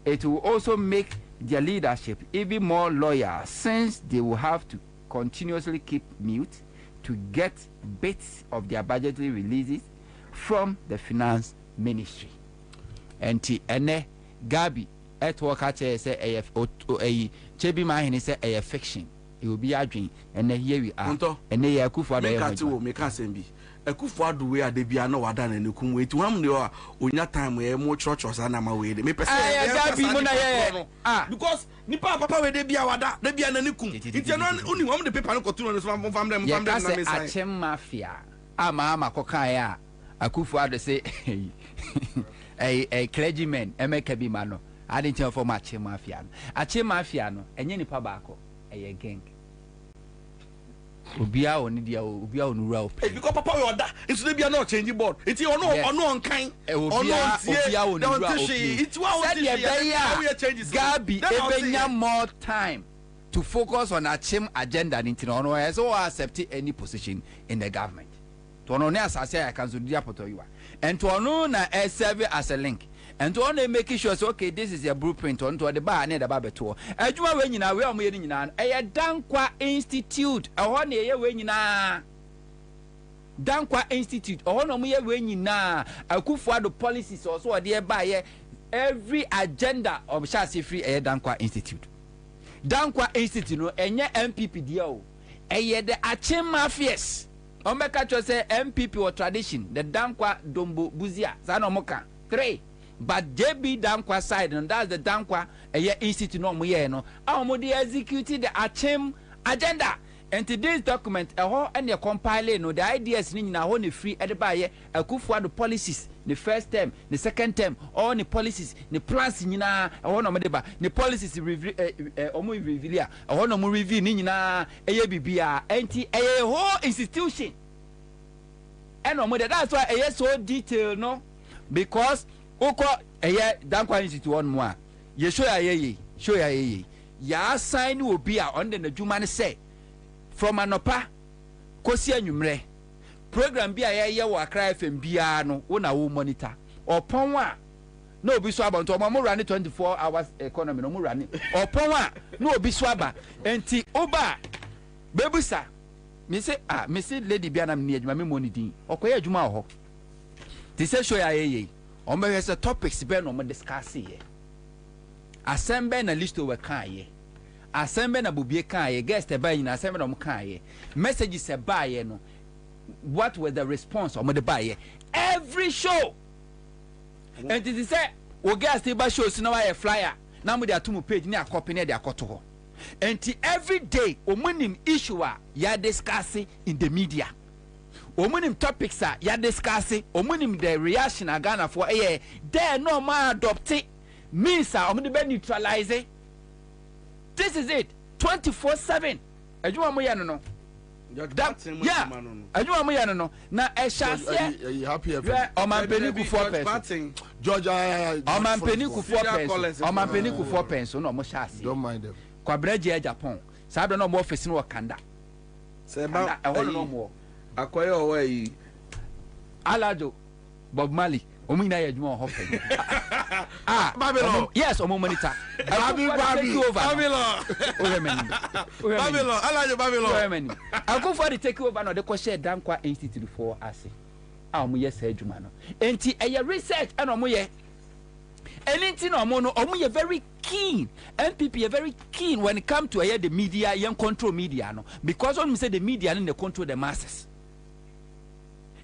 It will also make their leadership even more loyal, since they will have to continuously keep mute to get bits of their budgetary releases from the finance ministry. And ene Gabi at work at say a Chebi Mahini say a fiction. It will be a dream, and here we are. And they are Akufo-Addo make us be. Akufo-Addo we are the Biano Wadan and Nukum way to one day on your time where more churches and I'm away. Because Nipa Papa where they be awada, they be an Nukum. It's only one the paper to from them. Achem Mafia. Ama Kokaya. Akufo-Addo say a clergyman, Emeka Bimano. I didn't tell for Achem Mafia. Achem Mafia, and Yenny Pabako, a gang. Ubia oni dia ubia onura ope. Because Papa we order, it's no be no change board. It's ono onkan. Ubia onura ope. It's what we change. Gabi ebenya more time to focus on Achem agenda nti no ono has or accept any position in the government. To ono ne asase I can so dia potoyiwa. And to ono na serve as a link. And to only make sure so okay, this is your blueprint on to the bar near the barbeto. Ajuma when you now we are meeting in a Dankwa Institute. A 1 year when you na Dankwa Institute. A 1 year when you na Akufo-Addo policies also a dear by every agenda of Shasi Free a Dankwa Institute. Dankwa Institute no enye MPP dio. A the Achem Mafias. Omeka to say MPP or tradition. The Dankwa Dombo Buzia. Sanomoka 3. But JB Dankwa side, and that's the Dankwa Institute no no. They executed the Achem agenda. And today's document, and the compiling, no, the ideas in only free at the buyer, Akufo-Addo policies, the first term, the second term, all the policies, the plans in the policies review, reveal, I want to review Nina, a whole institution. and that's why a so detailed no because oko dankwa institute one more ye show ya ya sign will be on the Jumane say from anopa kosi anwumre program bi a ye wa Accra FM bia no wona wo monitor opon wa na obi so aba nto mo run 24 hours economy no mo run opon wa na obi so aba enti oba bebusa me say lady bia na me adwuma me monidin okoye adwuma ho ti say show ya o me say topics be no mo discuss ye assemble na list we kan ye assemble na Bobie kan ye guest ba yin assemble na mo kan ye messages e ba ye no what was the response o mo de ba ye every show and it is say we guest ba show si na wa flyer na mo de atum page ni copy na de akoto ho and every day omunim issue a ya discussing in the media omunim topics a ya discussing omunim the reaction a Ghana for there no ma adopt means omunim be neutralize. This is it 24/7 adwuma mo ya no yeah adwuma mo ya no na e shase you happy o man peniku 4 pence George o man peniku 4 pence o man peniku 4 pence no mo shase don't mind them Kwabena Japan sabe no mo office no Kanda se ba no mo akoye owe Alado Bob Marley omu ina ya dwuma ho pe Babylon yes omu monitor Babylon Alado Babylon I go for the take over no de ko share Dankwa Institute for ase omu yes adwuma no enti eye research and omu ye anything omo you very keen MPP are very keen when it come to the media young control media no because when we say the media and they control the masses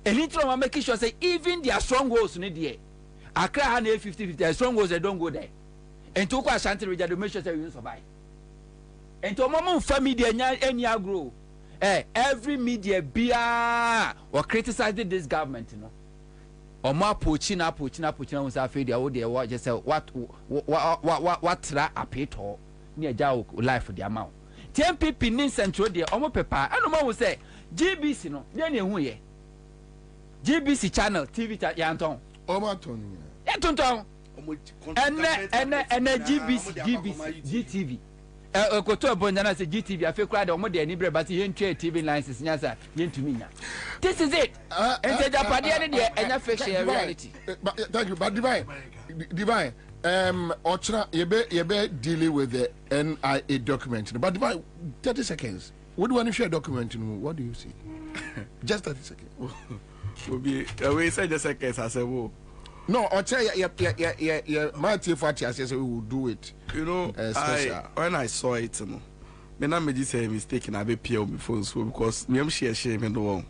anything I'm making sure say even their strongholds in there Accra had 50-50 strongholds they don't go there and to Ashanti region they make sure say we survive and to mama media any grow every media bia or criticizing this government you know Oma pochina we say afedi a wo de wo just say what tra apeto ni aja life the amount TMPP nin central de omo pepa eno mo say GBC no de na ehu ye GBC channel TV yanton oma ton ya tonton ene GBC GTV koto bonjana say GTV afi kura de omo de ni bre but yen twa TV license nyasa yen tumi nya this is it and the Japade ni de enya fiction reality thank you but divine Ochra yebe dealing with the NIA document but divine 30 seconds what do you want to share document what do you see just 30 seconds will be we say just seconds I say whoa no, I'll tell you, my Tifati says we will do it. You know, when I saw it, me na me just say mistake and I be peer before so because me am share me no one.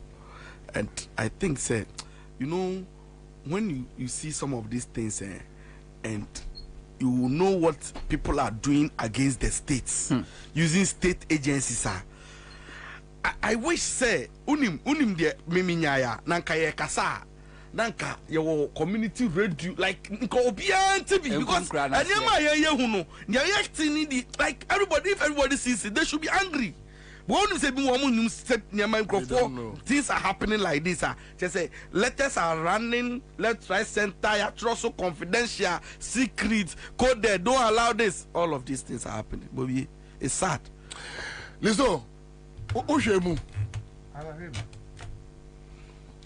And I think say, you know, when you see some of these things and you know what people are doing against the states using state agencies I wish say unim de miminyaya nanka ye kasa nanka your community radio like nko TV because anyama ye hu no they are acting like everybody if everybody sees it they should be angry but when say be one set near microphone things are happening like this just say letters are running let's try center ya trust confidential secret coded don't allow this all of these things are happening Bobie it's sad listen Oshemu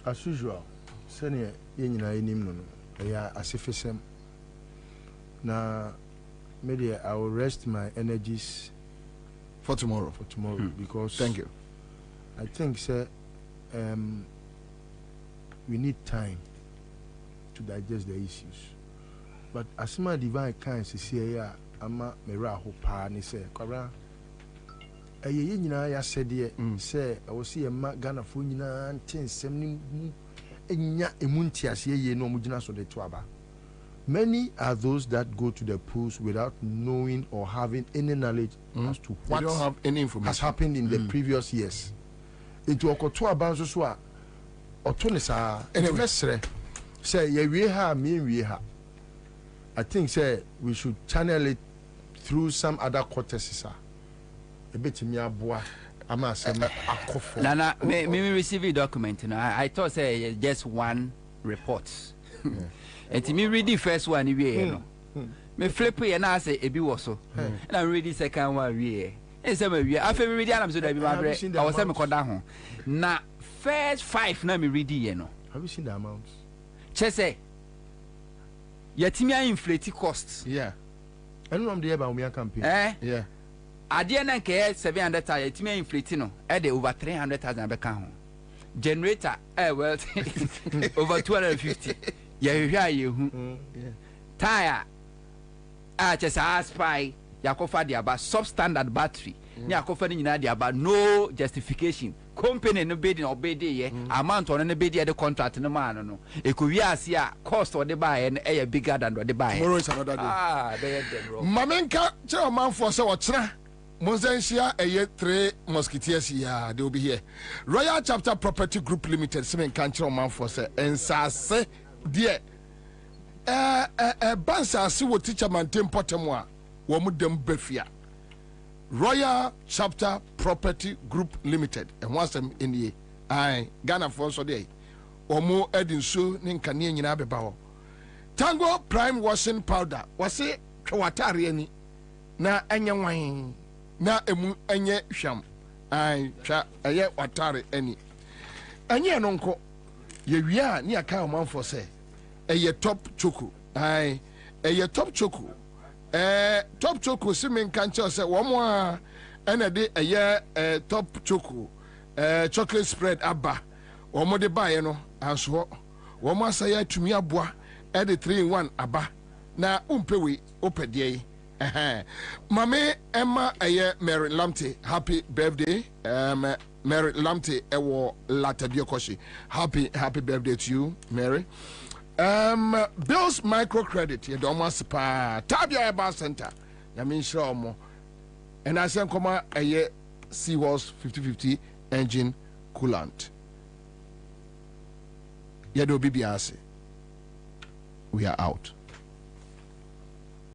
as usual senior yenyina enim no ya asefesem na media I will rest my energies for tomorrow because thank you I think sir we need time to digest the issues but as my divine kind say here ama mera ho pa ni say kwara eye nyina ya sede say I will see ma Ghana fo nyina ntensem ni enya emuntiase ye no mugina so de to aba. Many are those that go to the polls without knowing or having any knowledge as to what don't have any information has happened in the previous years. Into okoto aba nso so a otonisa anyway say ye we ha me we ha. I think say we should channel it through some other courtesies a bit me aboa I'm not saying akofo. Nana, me receive a document. I thought say just one report. And me read the first one me flip it and I say it be also. And I read the second one and some of you after we read I'm so that I was saying down. Now first 5 na me read have you seen the amounts? Chese Yatimia inflate costs. Yeah. And I'm the about me campaign. Yeah. Adia na nke 700,000 yatimia inflate no e over 300,000 beka ho. Generator well over 250. Ya hwehwa yehu. Tire chese spy yakofa dia ba substandard battery. Ni akofa ni nyina dia ba no justification. Company no bidding obedi ye amount on no bedi the contract no man no e ko wi ase a cost of the buy and e bigger than the buy. Tomorrow is another day. They dead wrong. Mamenka chairman for so ochra Monzensia a 3 musketeers here they will be here. Royal Chapter Property Group Limited semen kan chairman for say Ansah say dear bansa si wo teacher man tempotemo a wo mu dem bafia. Royal Chapter Property Group Limited and once them in the Ghana for so day or more edin so ninkani nyina beba Tango Prime Washing Powder was it kwatare ani na anya wan na emu anya hwam twa eye watare ani anya no nko ye wia ni aka man for say eye top choco eye top choco top choco simen kanche say wo mo a ena de eye top choco chocolate spread aba wo mo de bae no anso wo mo asaya atumi aboa e de 3 in 1 aba na umpewe opede mame Emma Mary Lamte happy birthday Mary Lamte ewo latabio koshi happy birthday to you Mary. Bills microcredit you don't want pa Tabia Bar Center I mean sure more and I send come a Seahorse 50/50 engine coolant Yedo BBRC we are out.